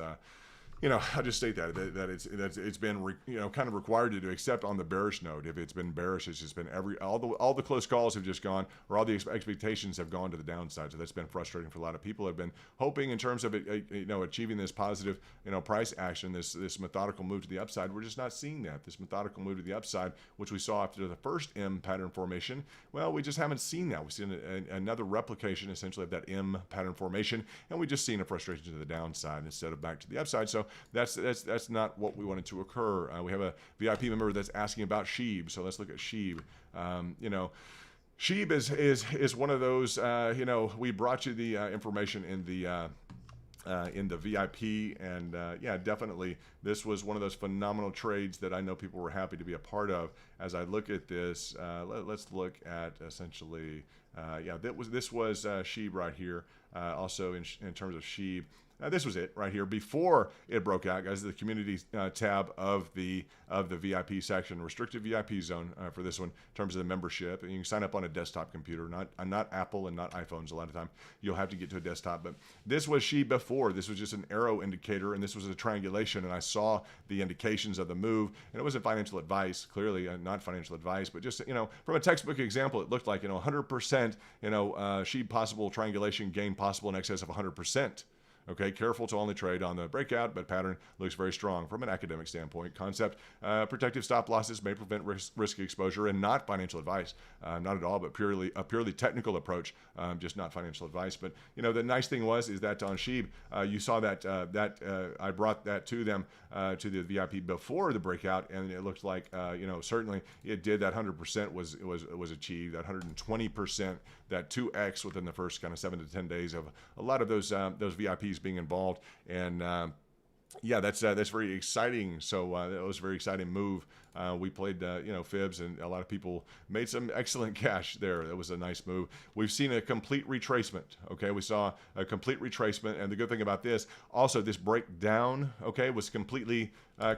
I'll just state that it's been kind of required to do, except on the bearish note. If it's been bearish, it's just been all the close calls have just gone, or all the expectations have gone to the downside. So that's been frustrating for a lot of people. Have been hoping in terms of achieving this positive price action, this methodical move to the upside. We're just not seeing that. This methodical move to the upside, which we saw after the first M pattern formation. Well, we just haven't seen that. We've seen another replication essentially of that M pattern formation, and we just seen a frustration to the downside instead of back to the upside. So that's not what we wanted to occur. We have a VIP member that's asking about SHIB, so let's look at SHIB. SHIB is one of those. We brought you the information in the VIP, and yeah, definitely this was one of those phenomenal trades that I know people were happy to be a part of. As I look at this, let's look at essentially, this was SHIB right here. Also in terms of SHIB. This was it right here before it broke out, guys. The community tab of the VIP section, restricted VIP zone for this one in terms of the membership. And you can sign up on a desktop computer, not Apple and not iPhones. A lot of time you'll have to get to a desktop. But this was SHIB before. This was just an arrow indicator, and this was a triangulation. And I saw the indications of the move, and it wasn't financial advice. Clearly, not financial advice, but just from a textbook example, it looked like 100%. SHIB possible triangulation gain possible in excess of 100%. Okay, careful to only trade on the breakout, but pattern looks very strong from an academic standpoint. Concept, protective stop losses may prevent risk exposure, and not financial advice, not at all, but a purely technical approach, just not financial advice. But the nice thing is that on SHIB, you saw that I brought that to them to the VIP before the breakout, and it looked like certainly it did. That 100% was achieved. That 120%, that 2x within the first kind of 7 to 10 days of a lot of those VIPs being involved. And yeah, that's very exciting. So that was a very exciting move. We played fibs, and a lot of people made some excellent cash there. That was a nice move. We've seen a complete retracement. Okay, we saw a complete retracement, and the good thing about this, also this breakdown, okay, was completely I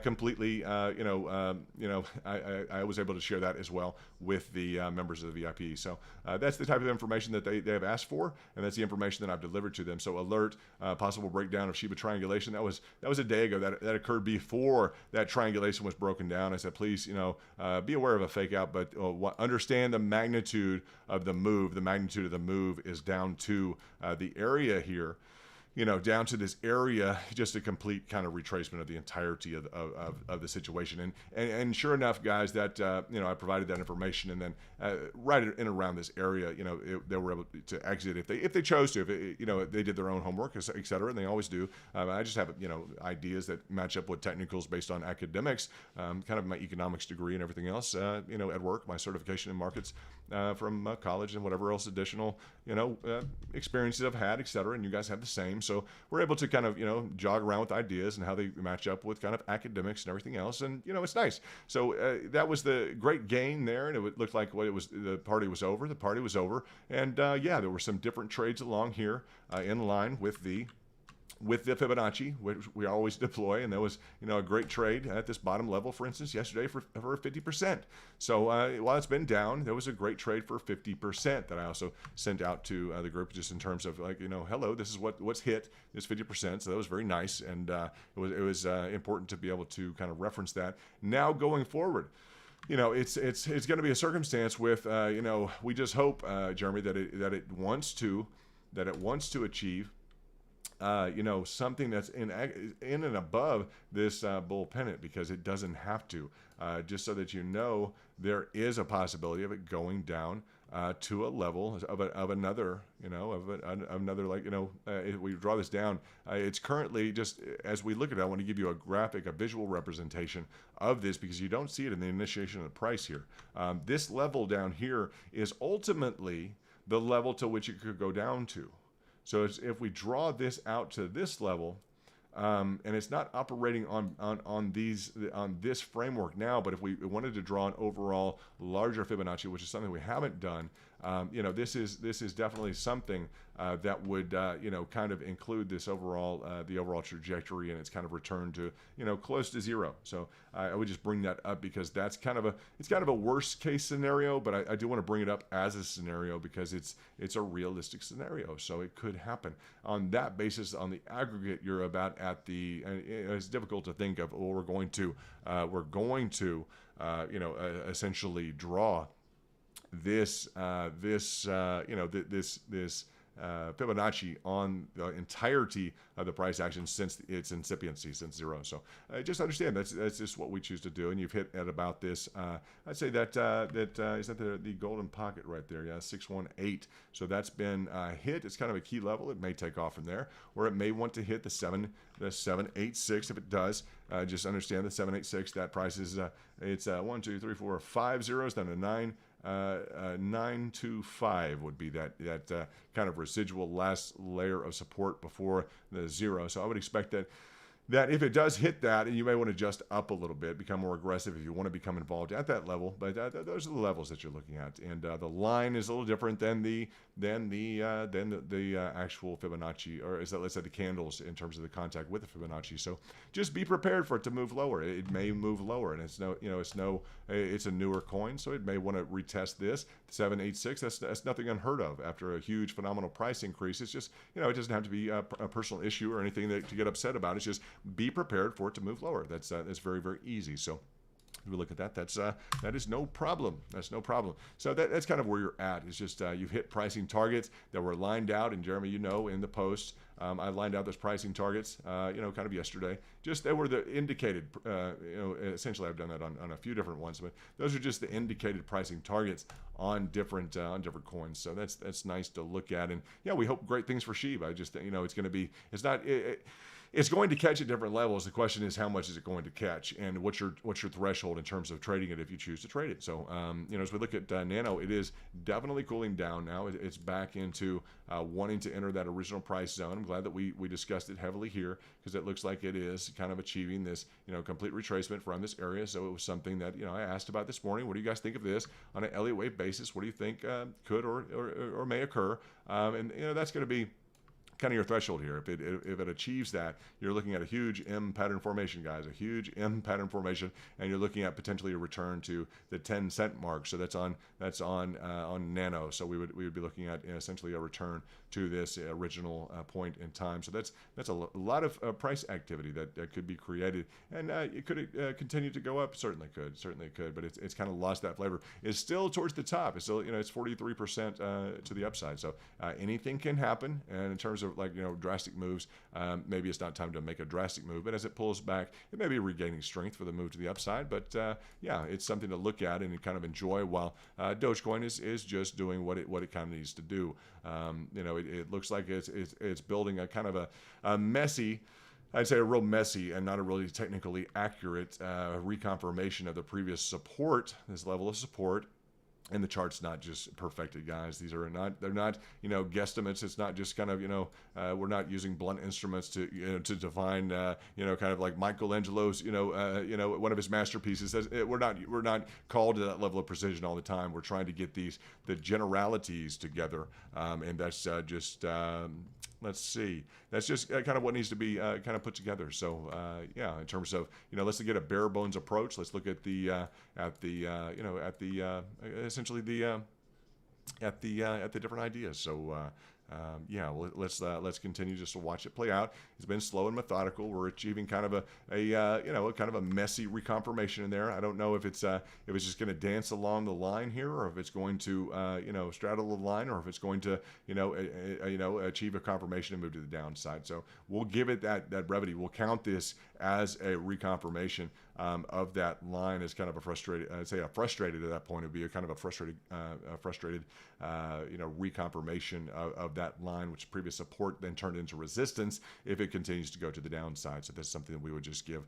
was able to share that as well with the members of the VIP. So that's the type of information that they have asked for, and that's the information that I've delivered to them. So alert, possible breakdown of SHIB triangulation. That was a day ago. That occurred before that triangulation was broken down. I said, please, be aware of a fake out, but understand the magnitude of the move. The magnitude of the move is down to the area here. Down to this area, just a complete kind of retracement of the entirety of the situation. And sure enough, guys, that, I provided that information, and then right in around this area, they were able to exit if they chose to, if they did their own homework, et cetera, and they always do. I just have, ideas that match up with technicals based on academics, kind of my economics degree and everything else, at work, my certification in markets from college, and whatever else additional, experiences I've had, et cetera, and you guys have the same. So we're able to kind of, jog around with ideas and how they match up with kind of academics and everything else. And, it's nice. So that was the great gain there. And it looked like the party was over. The party was over. And yeah, there were some different trades along here in line with the Fibonacci, which we always deploy, and that was a great trade at this bottom level, for instance, yesterday for 50%. So while it's been down, there was a great trade for 50% that I also sent out to the group, just in terms of hello, this is what's hit, this 50%. So that was very nice, and it was important to be able to kind of reference that. Now going forward, it's going to be a circumstance with we just hope, Jeremy, that it wants to achieve something that's in and above this bull pennant, because it doesn't have to, just so that there is a possibility of it going down to a level of another, if we draw this down, it's currently, just as we look at it, I want to give you a graphic, a visual representation of this, because you don't see it in the initiation of the price here. This level down here is ultimately the level to which it could go down to. So if we draw this out to this level, and it's not operating on this framework now, but if we wanted to draw an overall larger Fibonacci, which is something we haven't done, this is definitely something that would kind of include this overall the overall trajectory and its kind of return to close to zero. So I would just bring that up because that's kind of a worst case scenario, but I do want to bring it up as a scenario because it's a realistic scenario. So it could happen on that basis. On the aggregate, you're about at the, and it's difficult to think of, well, we're going to essentially draw this Fibonacci on the entirety of the price action since its incipiency, since zero. So just understand that's just what we choose to do. And you've hit at about this. I'd say that is that the golden pocket right there. Yeah, 618. So that's been hit. It's kind of a key level. It may take off from there, or it may want to hit the 786. If it does, just understand the 786. That price is it's 1, 2, 3, 4, 5 zeros down to 9. 925 would be that kind of residual last layer of support before the zero. So I would expect that if it does hit that, and you may want to adjust up a little bit, become more aggressive if you want to become involved at that level. But those are the levels that you're looking at, and the line is a little different than the actual Fibonacci, or is that, let's say, the candles in terms of the contact with the Fibonacci. So just be prepared for it to move lower. It may move lower, and it's a newer coin, so it may want to retest this 786. That's nothing unheard of after a huge phenomenal price increase. It's just it doesn't have to be a personal issue or anything to get upset about. It's just be prepared for it to move lower. That's very, very easy. So if we look at that, that is no problem. That's no problem. So that's kind of where you're at. It's just you've hit pricing targets that were lined out. And Jeremy, in the post, I lined out those pricing targets, kind of yesterday. Just they were the indicated. Essentially, I've done that on a few different ones, but those are just the indicated pricing targets on different coins. So that's nice to look at. And yeah, we hope great things for SHIB. I just it's going to be. It's not. It's going to catch at different levels. The question is, how much is it going to catch, and what's your threshold in terms of trading it if you choose to trade it. So, as we look at Nano, it is definitely cooling down now. It's back into wanting to enter that original price zone. I'm glad that we discussed it heavily here because it looks like it is kind of achieving this, complete retracement from this area. So it was something that, I asked about this morning. What do you guys think of this on an Elliott wave basis? What do you think could or may occur? And that's going to be kind of your threshold here. If it achieves that, you're looking at a huge M pattern formation, guys, a huge M pattern formation, and you're looking at potentially a return to the 10-cent mark. So that's on Nano. So we would be looking at essentially a return to this original point in time. So that's a lot of price activity that could be created, and it could continue to go up. Certainly could, but it's kind of lost that flavor. It's still towards the top. It's still it's 43% to the upside. So anything can happen, and in terms of drastic moves, maybe it's not time to make a drastic move, but as it pulls back, it may be regaining strength for the move to the upside. But yeah, it's something to look at and kind of enjoy while Dogecoin is just doing what it kind of needs to do. It looks like it's building a kind of a messy, I'd say a real messy and not a really technically accurate reconfirmation of the previous support, this level of support. And the chart's not just perfected, guys. They're not guesstimates. It's not just kind of, we're not using blunt instruments to define, kind of like Michelangelo's, one of his masterpieces. We're not called to that level of precision all the time. We're trying to get the generalities together. And that's just, let's see. That's just kind of what needs to be kind of put together. So yeah, in terms of let's get a bare bones approach. Let's look at the essentially at the different ideas. So yeah, let's continue just to watch it play out. It's been slow and methodical. We're achieving kind of a kind of a messy reconfirmation in there. I don't know if it's just going to dance along the line here, or if it's going to straddle the line, or if it's going to achieve a confirmation and move to the downside. So we'll give it that brevity. We'll count this as a reconfirmation of that line as kind of a frustrated. I'd say a frustrated at that point. It'd be a kind of a frustrated reconfirmation of that line, which previous support then turned into resistance if it continues to go to the downside. So that's something that we would just give,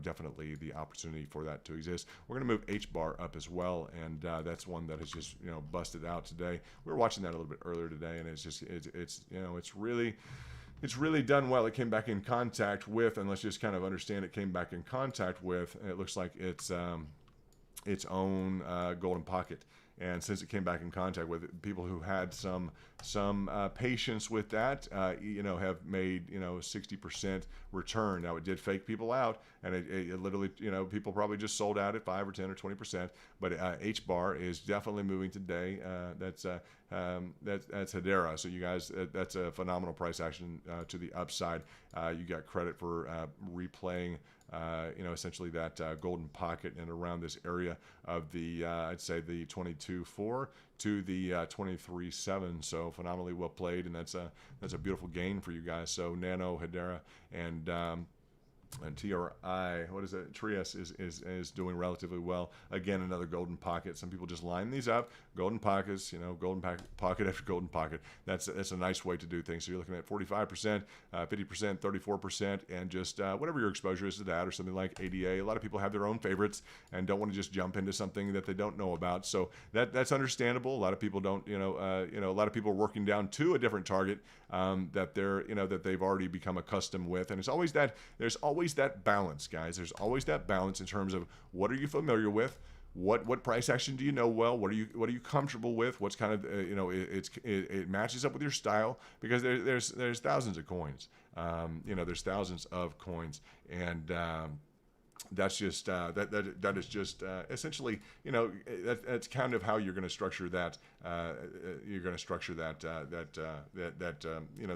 definitely the opportunity for that to exist. We're going to move H bar up as well, and that's one that has just busted out today. We were watching that a little bit earlier today, and it's really done well. It came back in contact with, and let's just kind of understand it came back in contact with, it looks like its own golden pocket. And since it came back in contact with it, people who had some patience with that, have made 60% return. Now it did fake people out, and it literally people probably just sold out at 5 or 10 or 20%. But H bar is definitely moving today. That's Hedera. So you guys, that's a phenomenal price action to the upside. You got credit for replaying. Essentially that golden pocket and around this area of the, I'd say the 22.4 to the 23.7. So phenomenally well played, and that's a beautiful gain for you guys. So Nano, Hedera, and TRI, what is it? Trias is doing relatively well. Again, another golden pocket. Some people just line these up, golden pockets, golden pocket after golden pocket. That's a nice way to do things. So you're looking at 45%, 50%, 34%, and just whatever your exposure is to that, or something like ADA. A lot of people have their own favorites and don't want to just jump into something that they don't know about. So that's understandable. A lot of people don't, a lot of people are working down to a different target that they're, that they've already become accustomed with. And there's always that balance, guys. There's always that balance in terms of what are you familiar with, what price action do you know well, what are you comfortable with, what's kind of it matches up with your style, because there's thousands of coins, there's thousands of coins, and that's just that is just essentially that's kind of how you're going to structure that. You're going to structure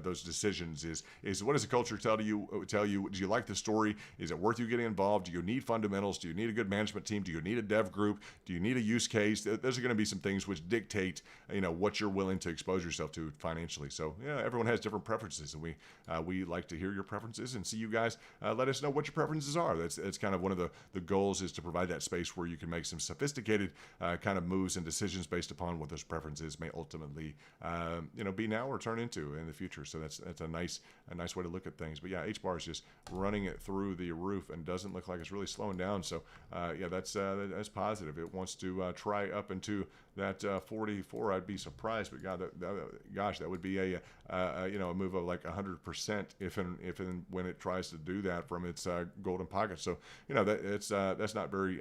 those decisions. Is what does the culture tell you? Do you like the story? Is it worth you getting involved? Do you need fundamentals? Do you need a good management team? Do you need a dev group? Do you need a use case? Those are going to be some things which dictate what you're willing to expose yourself to financially. So everyone has different preferences, and we like to hear your preferences and see you guys let us know what your preferences are. That's kind of one of the goals, is to provide that space where you can make some sophisticated kind of moves and decisions based upon what those preferences may ultimately be now or turn into in the future. So that's a nice way to look at things. But yeah, H bar is just running it through the roof and doesn't look like it's really slowing down. So that's positive. It wants to try up into that 44. I'd be surprised, but that would be a move of like 100% if and when it tries to do that from its golden pocket. So that's not very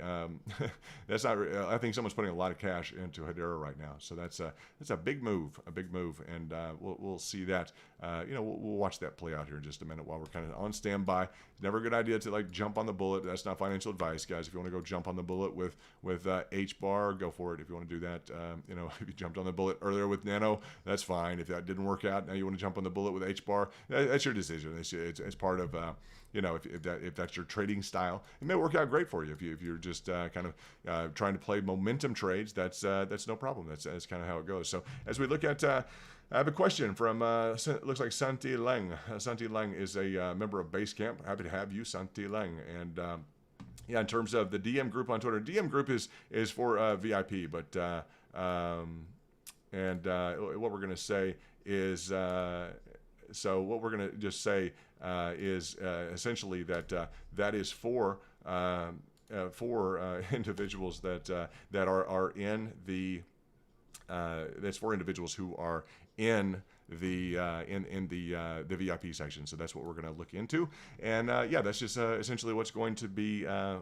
that's not. I think someone's putting a lot of cash into Hedera right now. So that's a big move, and we'll see that. We'll watch that play out here in just a minute while we're kind of on standby. It's never a good idea to like jump on the bullet. That's not financial advice, guys. If you want to go jump on the bullet with H bar, go for it. If you want to do that, if you jumped on the bullet earlier with Nano, that's fine. If that didn't work out, now you want to jump on the bullet with H bar, that's your decision. It's part of if that's your trading style, it may work out great for you. If you're just kind of trying to play momentum trades, that's no problem. That's kind of how it goes. So as we look at, I have a question from looks like Santi Lang. Santi Lang is a member of Basecamp. Happy to have you, Santi Lang. And in terms of the DM group on Twitter, DM group is for VIP, but what we're going to say is so what we're going to just say is essentially that is for individuals that are in the that's for individuals who are in the VIP section. So that's what we're going to look into, and that's just essentially what's going to be for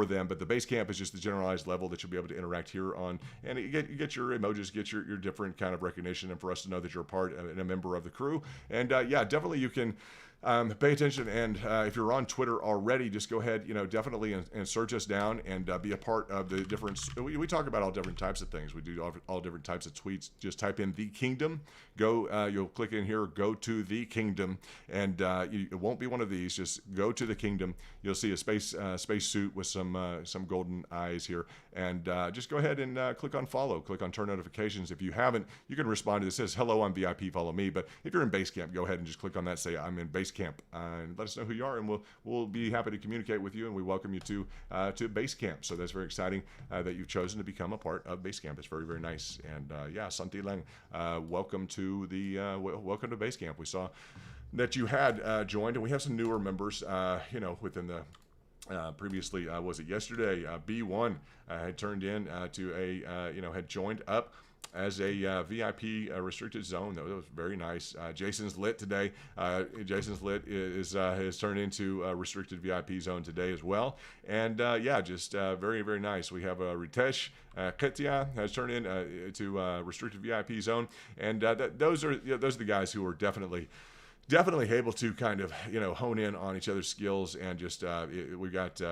them. But the base camp is just the generalized level that you'll be able to interact here on, and you get your emojis, get your different kind of recognition, and for us to know that you're a part and a member of the crew. And definitely you can pay attention, and if you're on Twitter already, just go ahead, definitely and search us down and be a part of the different. We talk about all different types of things. We do all different types of tweets. Just type in the Kingdom. Go. You'll click in here. Go to the Kingdom, and it won't be one of these. Just go to the Kingdom. You'll see a space suit with some golden eyes here, and just go ahead and click on follow. Click on turn notifications. If you haven't, you can respond to this. It says hello, I'm VIP. Follow me. But if you're in Basecamp, go ahead and just click on that. Say I'm in Basecamp. And let us know who you are, and we'll be happy to communicate with you, and we welcome you to Basecamp. So that's very exciting that you've chosen to become a part of Basecamp. It's very, very nice. And Santi Lang, welcome to Basecamp. We saw that you had joined, and we have some newer members within the previously was it yesterday B1 had turned in to had joined up as a VIP restricted zone. That was very nice. Jason's lit today. Jason's lit is turned into a restricted VIP zone today as well. And yeah, just very, very nice. We have Ritesh Ketia has turned into restricted VIP zone, and those are the guys who are definitely able to kind of hone in on each other's skills. And just we got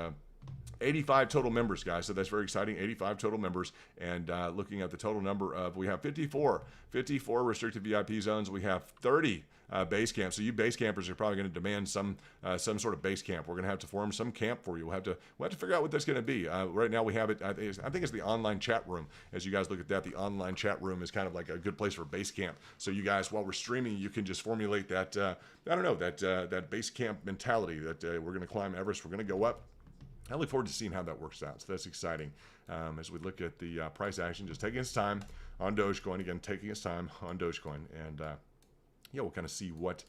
85 total members, guys, so that's very exciting. 85 total members. And looking at the total number of, we have 54 restricted VIP zones. We have 30 base camps. So you base campers are probably going to demand some sort of base camp. We're going to have to form some camp for you. We'll have to figure out what that's going to be. Right now we have it, I think it's the online chat room. As you guys look at that, the online chat room is kind of like a good place for base camp. So you guys, while we're streaming, you can just formulate that, I don't know, that base camp mentality that we're going to climb Everest, we're going to go up. I look forward to seeing how that works out. So that's exciting. As we look at the price action, just taking its time on Dogecoin. Again, taking its time on Dogecoin. And yeah, we'll kind of see what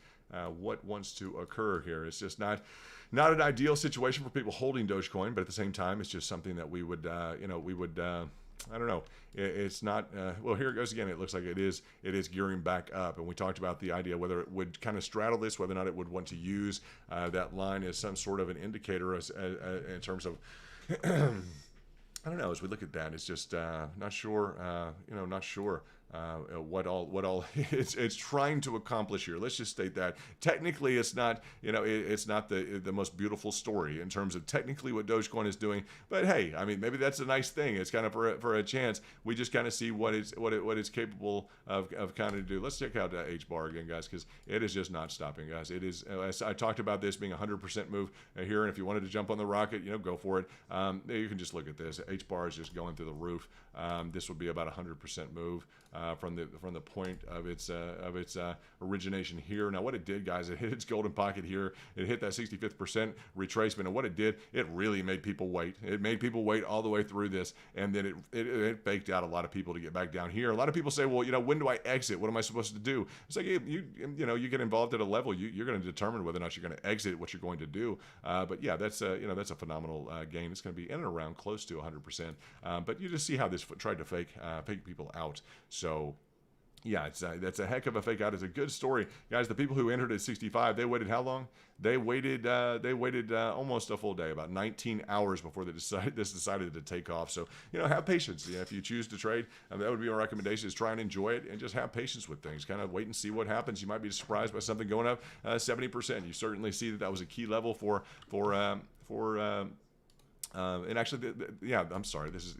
wants to occur here. It's just not an ideal situation for people holding Dogecoin, but at the same time, it's just something that we would, I don't know. It's not, well, here it goes again. It looks like it is gearing back up. And we talked about the idea whether it would kind of straddle this, whether or not it would want to use that line as some sort of an indicator as in terms of, I don't know, as we look at that, it's just not sure, not sure. What all it's trying to accomplish here. Let's just state that technically it's not, it's not the most beautiful story in terms of technically what Dogecoin is doing. But hey, I mean, maybe that's a nice thing. It's kind of for a chance. We just kind of see what it's capable of kind of do. Let's check out H bar again, guys, because it is just not stopping, guys. It is. I talked about this being 100% move here, and if you wanted to jump on the rocket, go for it. You can just look at this. H bar is just going through the roof. This would be about 100% move. From the point of its origination here. Now, what it did, guys, it hit its golden pocket here. It hit that 65th retracement, and what it did, it really made people wait. It made people wait all the way through this, and then it baked out a lot of people to get back down here. A lot of people say, well, when do I exit? What am I supposed to do? It's like you get involved at a level, you're going to determine whether or not you're going to exit, what you're going to do. But yeah, that's a phenomenal gain. It's going to be in and around close to 100%. But you just see how this tried to fake people out. So yeah, that's a heck of a fake out. It's a good story, guys. The people who entered at 65, they waited how long? They waited almost a full day, about 19 hours before this decided to take off. So have patience. If you choose to trade, that would be my recommendation: is try and enjoy it and just have patience with things. Kind of wait and see what happens. You might be surprised by something going up 70%. You certainly see that was a key level for and actually, yeah, I'm sorry. This is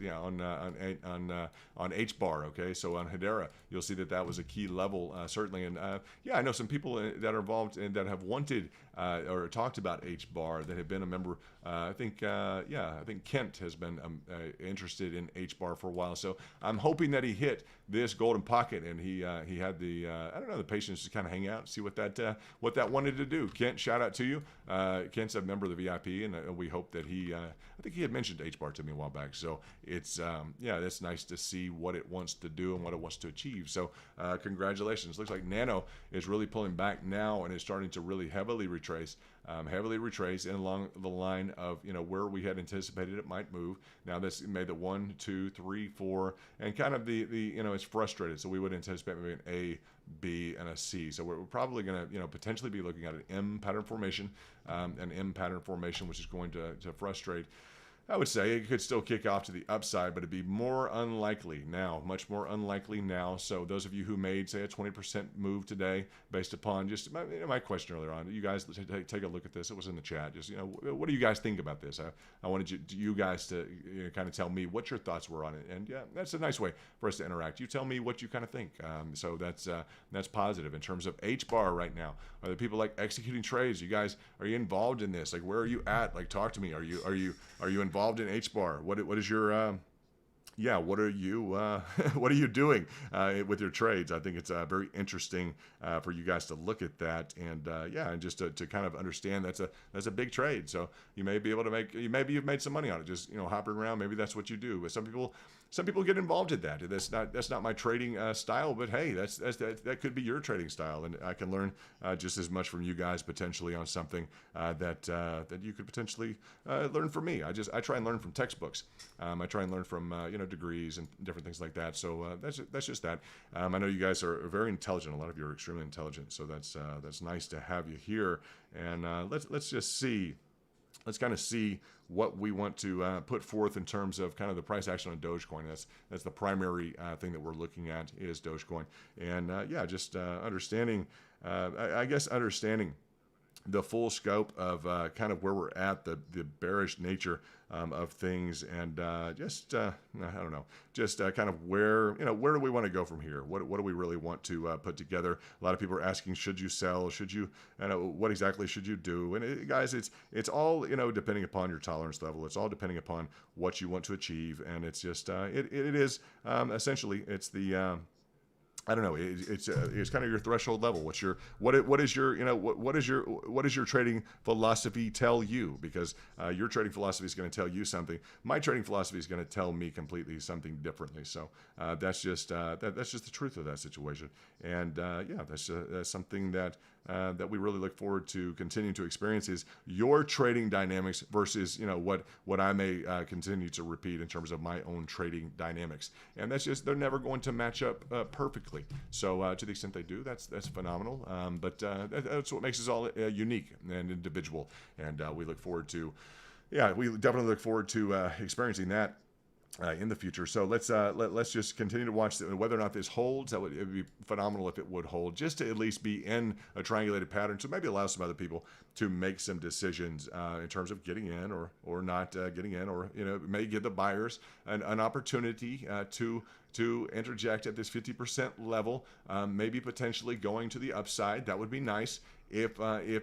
on H bar. Okay, so on Hedera, you'll see that was a key level certainly. And yeah, I know some people that are involved and that have wanted or talked about H bar that have been a member. I think Kent has been interested in H bar for a while. So I'm hoping that he hit this golden pocket and he had the the patience to kind of hang out and see what that wanted to do. Kent, shout out to you. Kent's a member of the VIP, and we hope that I think he had mentioned H bar to me a while back. So it's that's nice to see what it wants to do and what it wants to achieve. So congratulations. Looks like Nano is really pulling back now and is starting to really heavily retrace and along the line of where we had anticipated it might move. Now this made the 1, 2, 3, 4, and kind of the it's frustrated. So we would anticipate maybe an A, B, and a C. So we're probably going to potentially be looking at an M pattern formation, which is going to frustrate. I would say it could still kick off to the upside, but it'd be more unlikely now, much more unlikely now. So those of you who made, say, a 20% move today based upon just my question earlier on, you guys take a look at this. It was in the chat. Just, what do you guys think about this? I wanted you guys to kind of tell me what your thoughts were on it. And yeah, that's a nice way for us to interact. You tell me what you kind of think. So that's positive. In terms of H bar right now, are there people like executing trades? You guys, are you involved in this? Like, where are you at? Like, talk to me. Are you involved in H bar? What is your what are you doing with your trades? I think it's very interesting for you guys to look at that and and just to kind of understand that's a big trade. So you may be able to maybe you've made some money on it, just hopping around. Maybe that's what you do. But some people some people get involved in that. That's not my trading style, but hey, that could be your trading style, and I can learn just as much from you guys potentially on something that you could potentially learn from me. I try and learn from textbooks. I try and learn from degrees and different things like that. So that's just that. I know you guys are very intelligent. A lot of you are extremely intelligent. So that's nice to have you here. And let's just see. Let's kind of see what we want to put forth in terms of kind of the price action on Dogecoin. That's the primary thing that we're looking at is Dogecoin. And just understanding, I guess understanding the full scope of kind of where we're at, the bearish nature of things, and I don't know, just kind of where do we want to go from here? What do we really want to put together? A lot of people are asking, should you sell? Should you? What exactly should you do? And guys, it's all depending upon your tolerance level. It's all depending upon what you want to achieve, and it's just it is essentially it's the I don't know. It's kind of your threshold level. What is your trading philosophy tell you? Because your trading philosophy is going to tell you something. My trading philosophy is going to tell me completely something differently. So that's just the truth of that situation. And that's something that we really look forward to continuing to experience is your trading dynamics versus what I may continue to repeat in terms of my own trading dynamics. And that's just they're never going to match up perfectly. So to the extent they do, that's phenomenal. But that's what makes us all unique and individual. And we look forward to, we definitely look forward to experiencing that in the future. So let's just continue to watch whether or not this holds. It would be phenomenal if it would hold, just to at least be in a triangulated pattern. So maybe allow some other people to make some decisions in terms of getting in or not getting in, or may give the buyers an opportunity to interject at this 50% level, maybe potentially going to the upside. That would be nice if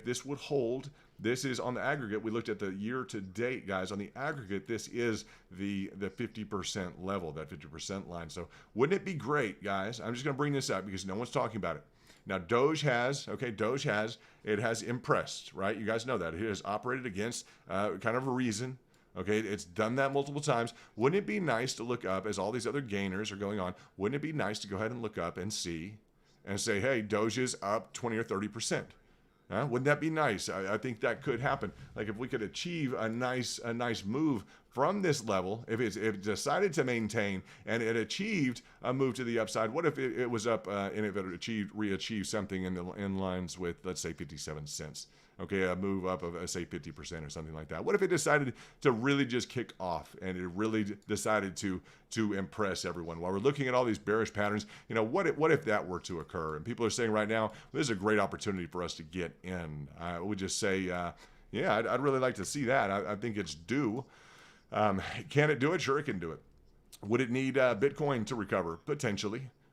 this would hold. This is on the aggregate. We looked at the year to date, guys. On the aggregate, this is the 50% level, that 50% line. So wouldn't it be great, guys? I'm just going to bring this up because no one's talking about it. Now, Doge has impressed, right? You guys know that. It has operated against kind of a reason. Okay, it's done that multiple times. Wouldn't it be nice to look up as all these other gainers are going on? Wouldn't it be nice to go ahead and look up and see and say, hey, Doge is up 20 or 30%? Wouldn't that be nice? I think that could happen. Like if we could achieve a nice move from this level, if it decided to maintain and it achieved a move to the upside, what if it was up and if it re-achieved something in lines with, let's say, 57 cents? Okay, a move up of, say, 50% or something like that. What if it decided to really just kick off and it really decided to impress everyone? While we're looking at all these bearish patterns, what if that were to occur? And people are saying right now, this is a great opportunity for us to get in. I would just say, I'd really like to see that. I think it's due. Can it do it? Sure, it can do it. Would it need Bitcoin to recover?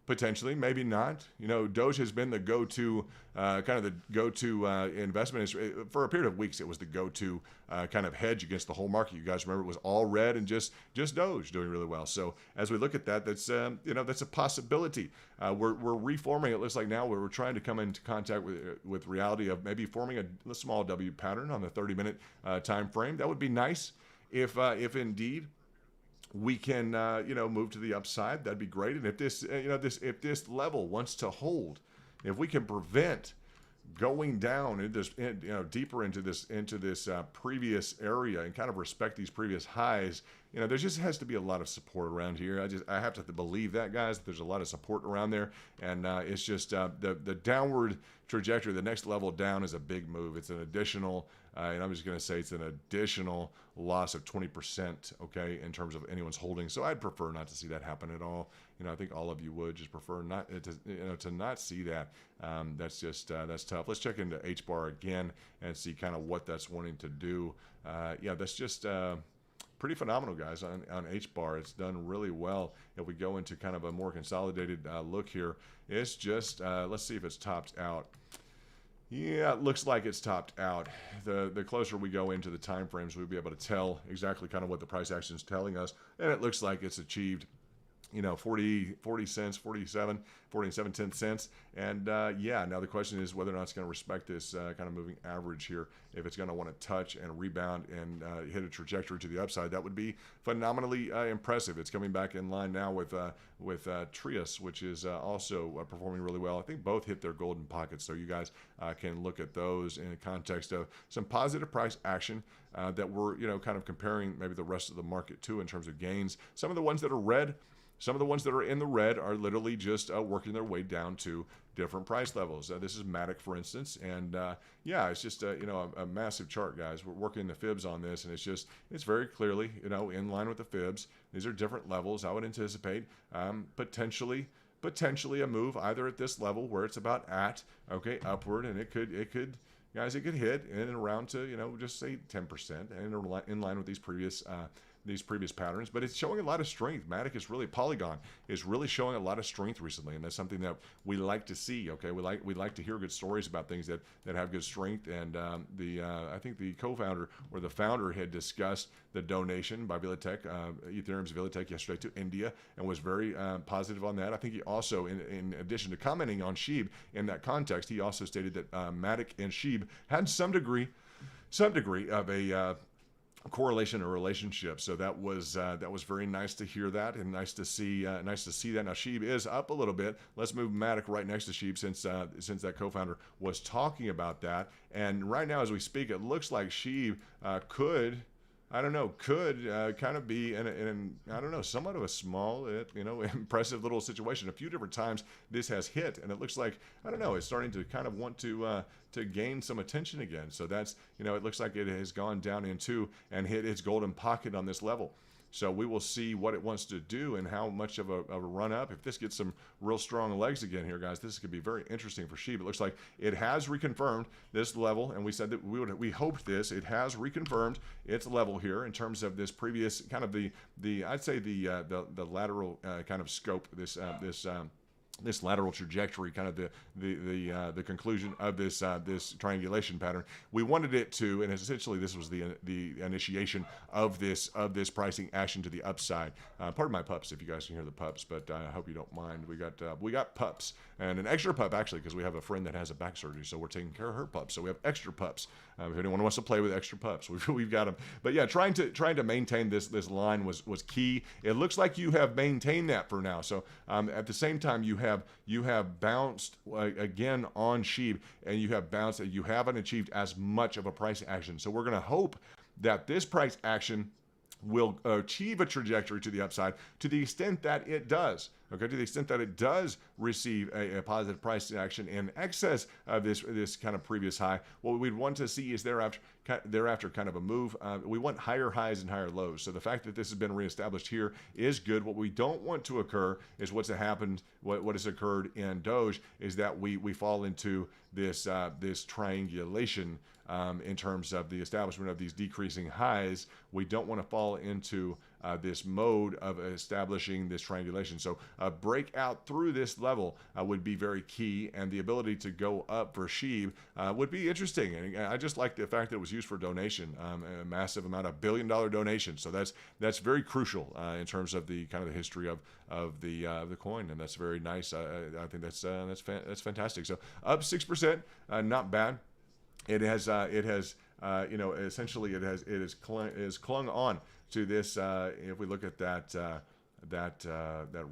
Potentially, maybe not. Doge has been the go-to, investment. For a period of weeks, it was the go-to kind of hedge against the whole market. You guys remember it was all red and just Doge doing really well. So as we look at that, that's a possibility. We're reforming. It looks like now we're trying to come into contact with reality of maybe forming a small W pattern on the 30-minute time frame. That would be nice if indeed we can move to the upside. That'd be great. And if this level wants to hold, if we can prevent going down deeper into this previous area and kind of respect these previous highs, there just has to be a lot of support around here. I have to believe that, guys, that there's a lot of support around there, and it's just the downward trajectory. The next level down is a big move. It's an additional, and I'm just going to say it's an additional loss of 20%, okay, in terms of anyone's holding. So I'd prefer not to see that happen at all. I think all of you would just prefer not to not see that. That's tough. Let's check into H-bar again and see kind of what that's wanting to do. That's just pretty phenomenal, guys, on H-bar. It's done really well. If we go into kind of a more consolidated look here, it's just, let's see if it's topped out. Yeah, it looks like it's topped out. The closer we go into the time frames, we'll be able to tell exactly kind of what the price action is telling us, and it looks like it's achieved 40 cents, 47 cents. And yeah, now the question is whether or not it's going to respect this kind of moving average here. If it's going to want to touch and rebound and hit a trajectory to the upside, that would be phenomenally impressive. It's coming back in line now with Trias, which is also performing really well. I think both hit their golden pockets, so you guys can look at those in the context of some positive price action that we're kind of comparing maybe the rest of the market to in terms of gains. Some of the ones that are red. Some of the ones that are in the red are literally just working their way down to different price levels. This is Matic, for instance, and yeah, it's just a massive chart, guys. We're working the fibs on this, and it's very clearly in line with the fibs. These are different levels. I would anticipate potentially a move either at this level where it's about at upward, and it could guys, it could hit in and around to just say 10% and in line with these previous patterns, but it's showing a lot of strength. Matic is really, Polygon is really showing a lot of strength recently, and that's something that we like to see. Okay, we like to hear good stories about things that have good strength. And I think the co-founder or the founder had discussed the donation by Vilatech, Ethereum's Vilatech yesterday to India, and was very positive on that. I think he also, in addition to commenting on SHIB in that context, he also stated that Matic and SHIB had some degree of a correlation or relationship. So that was very nice to hear that, and nice to see that. Now SHIB is up a little bit. Let's move Matic right next to SHIB since that co-founder was talking about that. And right now, as we speak, it looks like SHIB could kind of be in somewhat of a small, impressive little situation. A few different times this has hit, and it looks like, it's starting to kind of want to gain some attention again. So that's, it looks like it has gone down into and hit its golden pocket on this level. So we will see what it wants to do and how much of a run up. If this gets some real strong legs again here, guys, this could be very interesting for SHIB. It looks like it has reconfirmed this level, and we said that we hoped this. It has reconfirmed its level here in terms of this previous kind of the I'd say the lateral kind of scope. This lateral trajectory, kind of the conclusion of this triangulation pattern. We wanted it to, and essentially this was the initiation of this pricing action to the upside. Pardon my pups if you guys can hear the pups, but I hope you don't mind. We got pups, and an extra pup actually, because we have a friend that has a back surgery, so we're taking care of her pups. So we have extra pups. If anyone wants to play with extra pups, we've got them. But yeah, trying to maintain this line was key. It looks like you have maintained that for now. So at the same time, you have bounced again on SHIB, and you have bounced. You haven't achieved as much of a price action. So we're going to hope that this price action will achieve a trajectory to the upside to the extent that it does. Okay, to the extent that it does receive a positive price action in excess of this kind of previous high. What we'd want to see is thereafter kind of a move. We want higher highs and higher lows. So the fact that this has been reestablished here is good. What we don't want to occur is what has occurred in Doge, is that we fall into this triangulation in terms of the establishment of these decreasing highs. We don't want to fall into this mode of establishing this triangulation. So a breakout through this level would be very key, and the ability to go up for SHIB would be interesting. And I just like the fact that it was used for donation, a massive amount, $1 billion donation. So that's very crucial in terms of the kind of the history of the coin, and that's very nice. I think that's fantastic. So up 6%, not bad. It has essentially it has clung on to this. If we look at that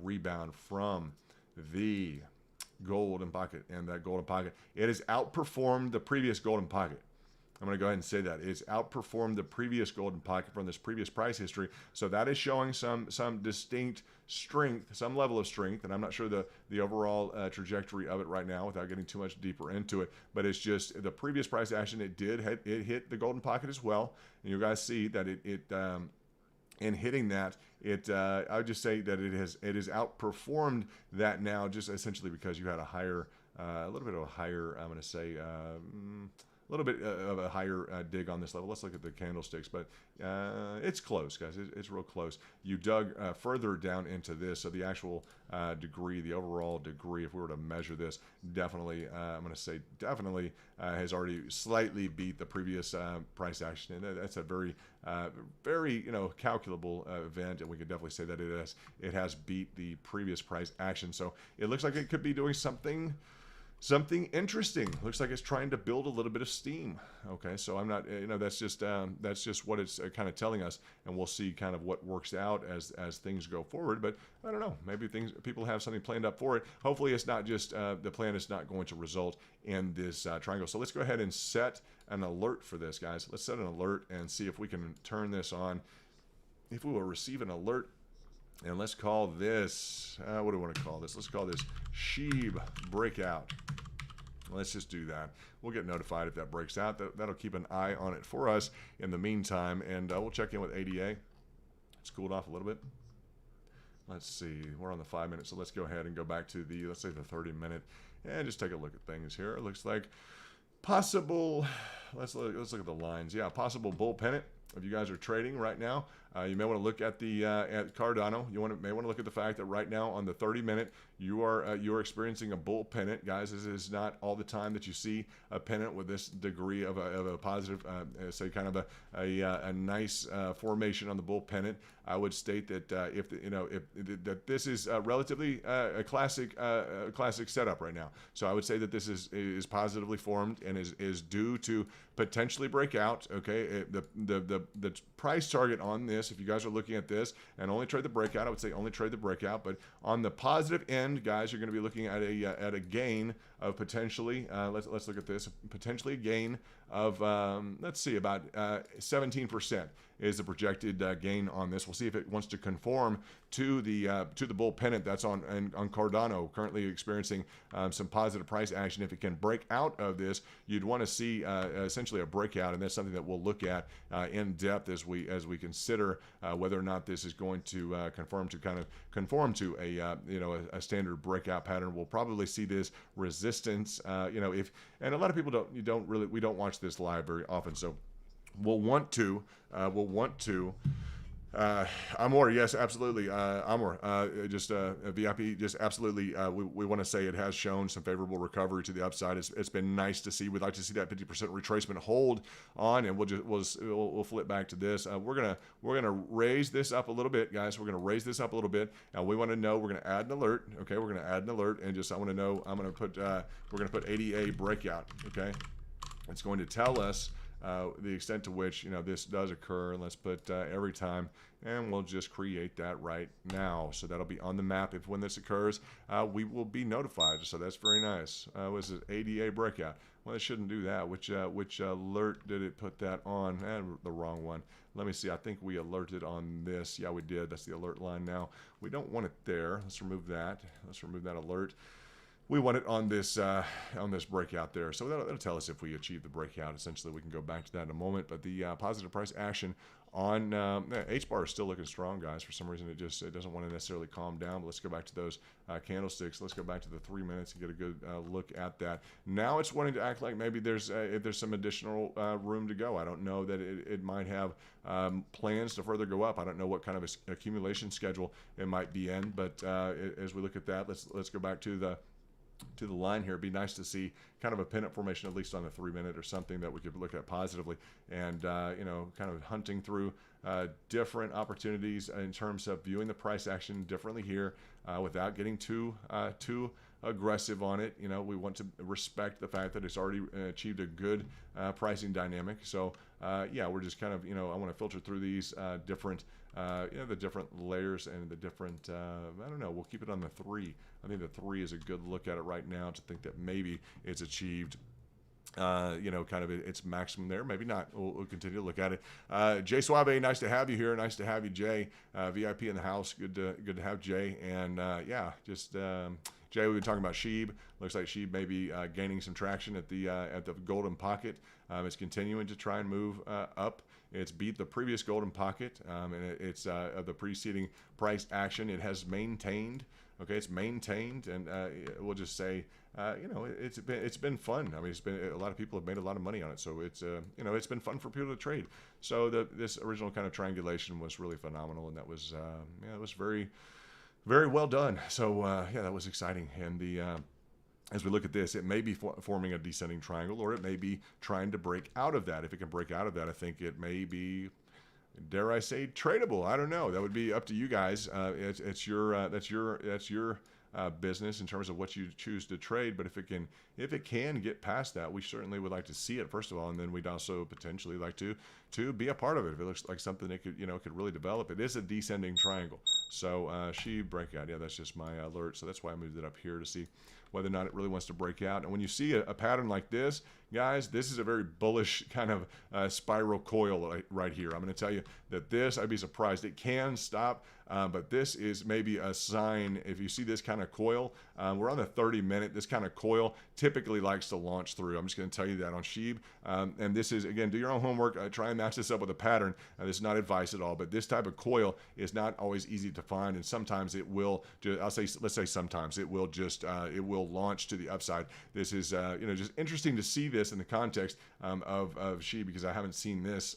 rebound from the golden pocket, and that golden pocket, it has outperformed the previous golden pocket. I'm going to go ahead and say that it's outperformed the previous golden pocket from this previous price history. So that is showing some distinct strength, some level of strength, and I'm not sure the overall trajectory of it right now without getting too much deeper into it. But it's just the previous price action. It hit the golden pocket as well, and you guys see that in hitting that, I would just say that it has outperformed that now, just essentially because you had a little bit of a higher, I'm going to say, little bit of a higher dig on this level. Let's look at the candlesticks, but it's close, guys. It's real close. You dug further down into this, so the actual degree, the overall degree, if we were to measure this, definitely, I'm going to say definitely has already slightly beat the previous price action, and that's a very, very calculable event, and we could definitely say that it has beat the previous price action. So it looks like it could be doing something interesting. Looks like it's trying to build a little bit of steam. Okay, so I'm not, that's just what it's kind of telling us, and we'll see kind of what works out as things go forward. But I don't know, maybe people have something planned up for it. Hopefully, it's not just the plan is not going to result in this triangle. So let's go ahead and set an alert for this, guys. Let's set an alert and see if we can turn this on. If we will receive an alert. And let's call this, what do we want to call this? Let's call this SHIB breakout. Let's just do that. We'll get notified if that breaks out. That'll keep an eye on it for us in the meantime. And we'll check in with ADA. It's cooled off a little bit. Let's see. We're on the 5 minutes, so let's go ahead and go back to the, let's say the 30-minute, and just take a look at things here. It looks like possible, let's look at the lines. Yeah, possible bull pennant. If you guys are trading right now, you may want to look at the at Cardano. You may want to look at the fact that right now on the 30-minute, you are experiencing a bull pennant, guys. This is not all the time that you see a pennant with this degree of a positive, say kind of a nice formation on the bull pennant. I would state that that this is relatively a classic setup right now. So I would say that this is positively formed and is due to potentially break out. Okay, the price target on this, if you guys are looking at this and only trade the breakout, I would say only trade the breakout. But on the positive end, guys, you're going to be looking at a gain of potentially, let's look at this, potentially a gain of, let's see, about 17% is the projected gain on this. We'll see if it wants to conform to the bull pennant that's on Cardano, currently experiencing some positive price action. If it can break out of this, you'd want to see essentially a breakout, and that's something that we'll look at in depth as we consider whether or not this is going to conform to a standard breakout pattern. We'll probably see this resistance, and a lot of people we don't watch this live very often, so we'll want to Amor, yes, absolutely. Amor, VIP, just absolutely. We want to say it has shown some favorable recovery to the upside. It's been nice to see. We'd like to see that 50% retracement hold on, and we'll flip back to this. We're gonna raise this up a little bit, guys. We're gonna raise this up a little bit, and we want to know. We're gonna add an alert. Okay, we're gonna add an alert, and I want to know. We're gonna put ADA breakout. Okay, it's going to tell us the extent to which this does occur, and let's put every time, and we'll just create that right now, so that'll be on the map. If when this occurs, we will be notified, so that's very nice. Was it ADA breakout? Well, it shouldn't do that. Which alert did it put that on? The wrong one. Let me see. I think we alerted on this. Yeah, we did. That's the alert line now. We don't want it there. Let's remove that. Let's remove that alert. We want it on this breakout there. So that'll tell us if we achieve the breakout. Essentially, we can go back to that in a moment. But the positive price action on H-bar is still looking strong, guys. For some reason, it doesn't want to necessarily calm down. But let's go back to those candlesticks. Let's go back to the 3 minutes and get a good look at that. Now it's wanting to act like maybe there's some additional room to go. I don't know that it might have plans to further go up. I don't know what kind of accumulation schedule it might be in. But as we look at that, let's go back to the line here. It'd be nice to see kind of a pennant formation, at least on the 3 minute or something that we could look at positively, and kind of hunting through different opportunities in terms of viewing the price action differently here without getting too aggressive on it. We want to respect the fact that it's already achieved a good pricing dynamic. So yeah, we're just kind of I want to filter through these different the different layers and the different I don't know, we'll keep it on the 3. I think the 3 is a good look at it right now, to think that maybe it's achieved kind of its maximum there. Maybe not. We'll continue to look at it. Jay Suave, nice to have you here. Nice to have you, Jay. VIP in the house. Good to have Jay. And yeah, just Jay, we've been talking about SHIB. Looks like SHIB may be gaining some traction at the golden pocket. It's continuing to try and move up. It's beat the previous golden pocket, and it's the preceding price action. It has maintained Okay, it's maintained, and we'll just say, it's been fun. I mean, it's been a lot of people have made a lot of money on it, so it's it's been fun for people to trade. So this original kind of triangulation was really phenomenal, and that was it was very, very well done. So that was exciting. And as we look at this, it may be forming a descending triangle, or it may be trying to break out of that. If it can break out of that, I think it may be, dare I say, tradable. I don't know. That would be up to you guys. That's your business in terms of what you choose to trade. But if it can get past that, we certainly would like to see it, first of all, and then we'd also potentially like to be a part of it. If it looks like something that could really develop. It is a descending triangle. So she breakout. Yeah, that's just my alert. So that's why I moved it up here to see whether or not it really wants to break out. And when you see a pattern like this, guys, this is a very bullish kind of spiral coil right here. I'm going to tell you that this, I'd be surprised. It can stop, but this is maybe a sign. If you see this kind of coil, we're on the 30-minute. This kind of coil typically likes to launch through. I'm just going to tell you that on SHIB. And this is, again, do your own homework. Try and match this up with a pattern. This is not advice at all, but this type of coil is not always easy to find, and sometimes it will. Let's say sometimes it will just it will launch to the upside. This is just interesting to see this in the context of SHIB, because I haven't seen this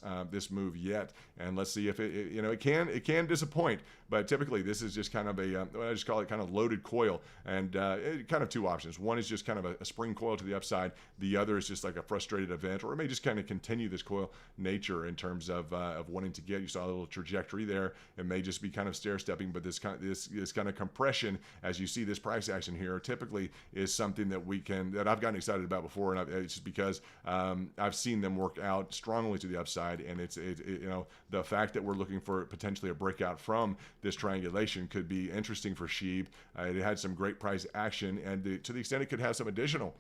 move yet, and let's see if it can disappoint. But typically this is just kind of I just call it kind of loaded coil, and kind of two options. One is just kind of a spring coil to the upside. The other is just like a frustrated event, or it may just kind of continue this coil nature in terms of wanting to get. You saw a little trajectory there. It may just be kind of stair stepping, but this kind of compression, as you see this price action here, typically is something that I've gotten excited about before, and it's just because I've seen them work out strongly to the upside, and it's the fact that we're looking for potentially a breakout from this triangulation could be interesting for SHIB. It had some great price action, and to the extent it could have some additional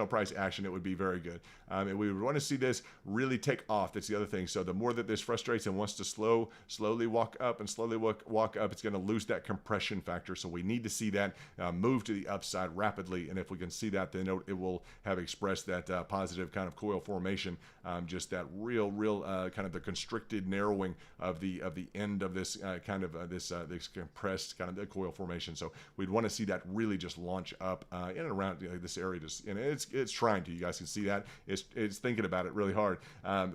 price action, it would be very good. And we would want to see this really take off. That's the other thing. So the more that this frustrates and wants to slowly walk up, it's going to lose that compression factor. So we need to see that move to the upside rapidly. And if we can see that, then it will have expressed that positive kind of coil formation. Just that real kind of the constricted narrowing of the end of this this compressed kind of the coil formation. So we'd want to see that really just launch up in and around this area. Just, and it's trying to. You guys can see that it's thinking about it really hard.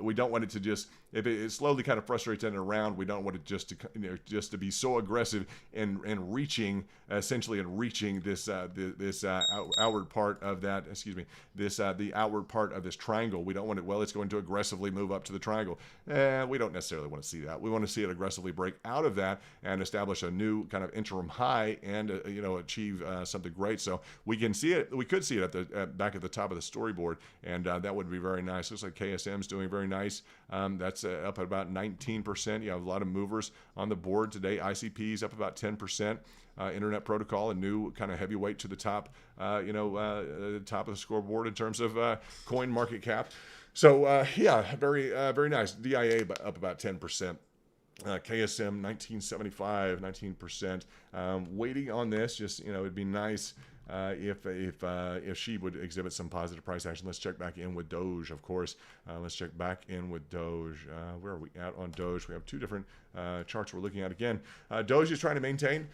We don't want it to just, if it slowly kind of frustrates in and around, we don't want it just to be so aggressive in reaching this outward part of that. The outward part of this triangle. We don't want it. Well, it's going to aggressively move up to the triangle. We don't necessarily want to see that. We want to see it aggressively break out of that and establish a new kind of interim high and achieve something great. So we can see it. We could see it back at the top of the storyboard, and that would be very nice. Looks like KSM's doing very nice. That's up at about 19%. You have a lot of movers on the board today. ICP's up about 10%. Internet Protocol, a new kind of heavyweight to the top, top of the scoreboard in terms of coin market cap. So very nice. DIA up about 10%. KSM 1975, 19%. Waiting on this, just it'd be nice if she would exhibit some positive price action. Let's check back in with Doge, of course. Let's check back in with Doge. Where are we at on Doge? We have two different charts we're looking at again. Doge is trying to maintain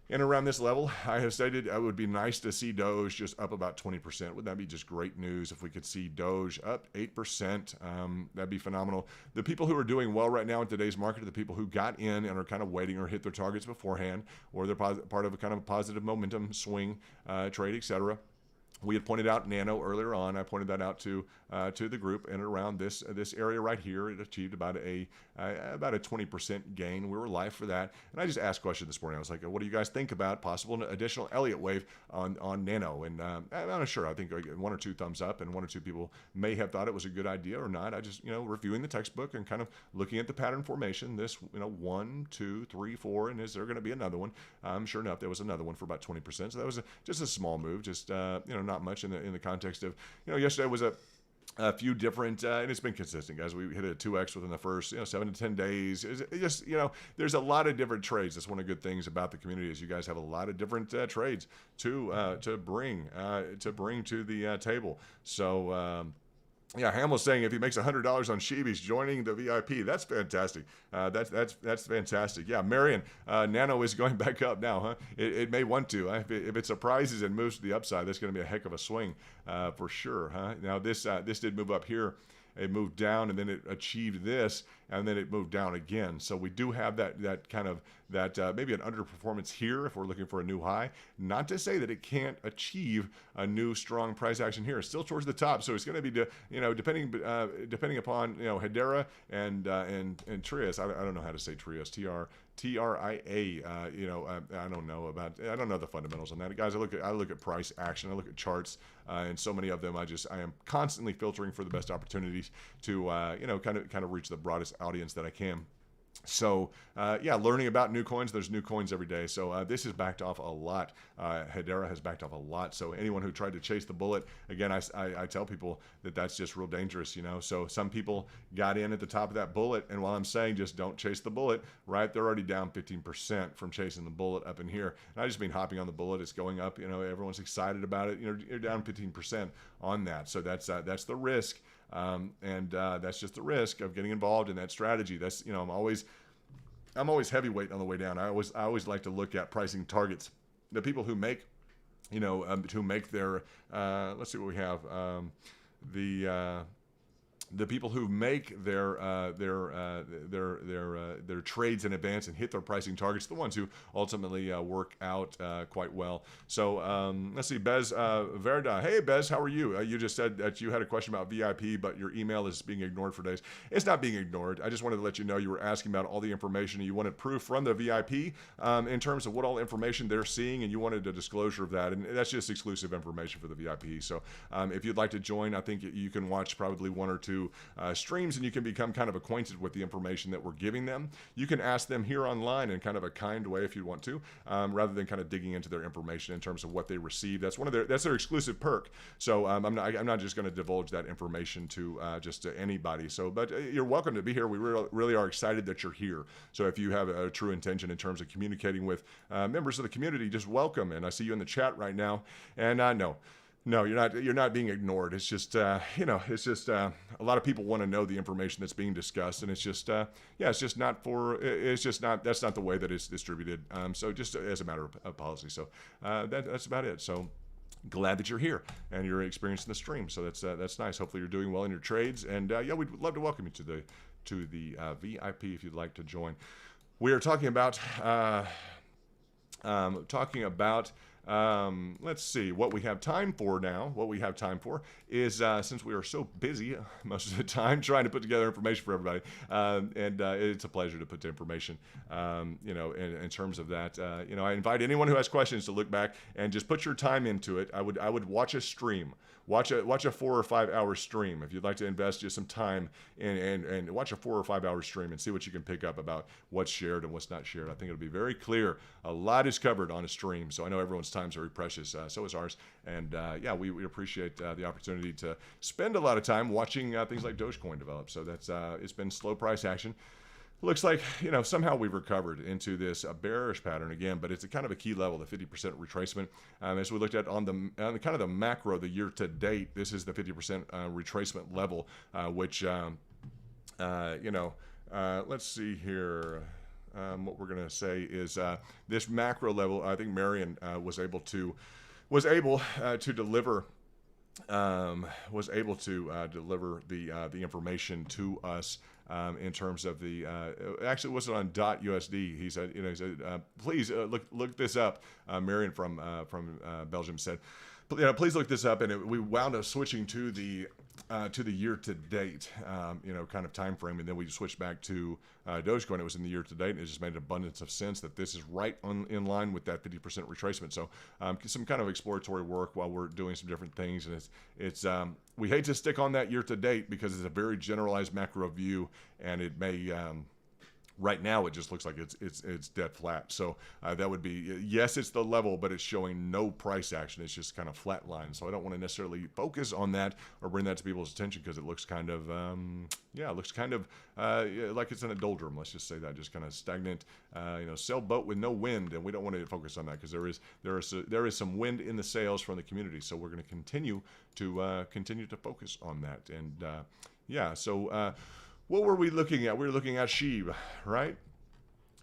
and around this level. I have stated it would be nice to see Doge just up about 20%. Wouldn't that be just great news if we could see Doge up 8%? That'd be phenomenal. The people who are doing well right now in today's market are the people who got in and are kind of waiting or hit their targets beforehand, or they're part of a kind of a positive momentum swing trade, etc. We had pointed out Nano earlier on. I pointed that out to the group, and around this area right here, it achieved about a 20% gain. We were live for that, and I just asked a question this morning. I was like, "What do you guys think about possible additional Elliott wave on Nano?" And I'm not sure. I think one or two thumbs up, and one or two people may have thought it was a good idea or not. I just reviewing the textbook and kind of looking at the pattern formation. This 1, 2, 3, 4, and is there going to be another one? Sure enough, there was another one for about 20%. So that was just a small move. Just not much in the context of yesterday was a few different and it's been consistent, guys. We hit a 2x within the first 7 to 10 days. It's just there's a lot of different trades. That's one of the good things about the community is you guys have a lot of different trades to bring to the table. So Yeah, Hamill's saying if he makes $100 on Sheeb, he's joining the VIP. That's fantastic. That's fantastic. Yeah, Marion, Nano is going back up now, huh? It may want to. If it surprises and moves to the upside, that's going to be a heck of a swing for sure, huh? Now this did move up here. It moved down and then it achieved this and then it moved down again. So we do have that kind of maybe an underperformance here if we're looking for a new high. Not to say that it can't achieve a new strong price action here. It's still towards the top, so it's going to be depending upon Hedera and Trias. I don't know how to say Trias. TRIA. I don't know the fundamentals on that, guys. I look at price action. I look at charts, and so many of them. I am constantly filtering for the best opportunities to kind of reach the broadest audience that I can. So learning about new coins. There's new coins every day. So this has backed off a lot. Hedera has backed off a lot. So anyone who tried to chase the bullet, again, I tell people that's just real dangerous, So some people got in at the top of that bullet, and while I'm saying just don't chase the bullet, right? They're already down 15% from chasing the bullet up in here. And I just mean hopping on the bullet. It's going up. Everyone's excited about it. You're down 15% on that. So that's the risk. That's just the risk of getting involved in that strategy. That's I'm always heavyweight on the way down. I always like to look at pricing targets. The people who make who make their let's see what we have, the people who make their trades in advance and hit their pricing targets, the ones who ultimately work out quite well. So let's see, Bez Verda. Hey, Bez, how are you? You just said that you had a question about VIP, but your email is being ignored for days. It's not being ignored. I just wanted to let you know you were asking about all the information and you wanted proof from the VIP in terms of what all information they're seeing, and you wanted a disclosure of that. And that's just exclusive information for the VIP. So if you'd like to join, I think you can watch probably one or two streams, and you can become kind of acquainted with the information that we're giving them. You can ask them here online in kind of a kind way if you want to, rather than kind of digging into their information in terms of what they receive. That's their exclusive perk. So I'm not just going to divulge that information to just to anybody. So, but you're welcome to be here. We really are excited that you're here. So if you have a true intention in terms of communicating with members of the community, just welcome. And I see you in the chat right now. And No, you're not being ignored. It's just, it's just a lot of people want to know the information that's being discussed, and it's just, that's not the way that it's distributed. So just as a matter of policy. So that's about it. So glad that you're here and you're experiencing the stream. So that's nice. Hopefully you're doing well in your trades, and we'd love to welcome you to the VIP if you'd like to join. We are talking about let's see what we have time for now. What we have time for is since we are so busy most of the time trying to put together information for everybody, and it's a pleasure to put the information, in terms of that. I invite anyone who has questions to look back and just put your time into it. I would watch a stream. Watch a 4 or 5 hour stream if you'd like to invest just some time and watch a 4 or 5 hour stream and see what you can pick up about what's shared and what's not shared. I think it'll be very clear. A lot is covered on a stream, so I know everyone's time is very precious. So is ours, and we appreciate the opportunity to spend a lot of time watching things like Dogecoin develop. So that's it's been slow price action. Looks like somehow we've recovered into this bearish pattern again, but it's a kind of a key level, the 50% retracement. As we looked at on the kind of the macro, the year to date, this is the 50% retracement level, which let's see here. What we're going to say is this macro level. I think Marion was able to deliver the information to us. In terms of the, actually it wasn't on .USD. He said, please look this up. Marion from Belgium said, please look this up, and we wound up switching to the year to date, kind of time frame, and then we switched back to Dogecoin. It was in the year to date, and it just made an abundance of sense that this is right in line with that 50% retracement. So some kind of exploratory work while we're doing some different things, and it's we hate to stick on that year to date because it's a very generalized macro view, and it may Right now, it just looks like it's dead flat. So that would be, yes, it's the level, but it's showing no price action. It's just kind of flat line. So I don't want to necessarily focus on that or bring that to people's attention because it looks kind of, it looks kind of like it's in a doldrum. Let's just say that, just kind of stagnant, sailboat with no wind, and we don't want to focus on that because there is some wind in the sails from the community. So we're going to continue to focus on that, and so. What were we looking at? We were looking at SHIB, right?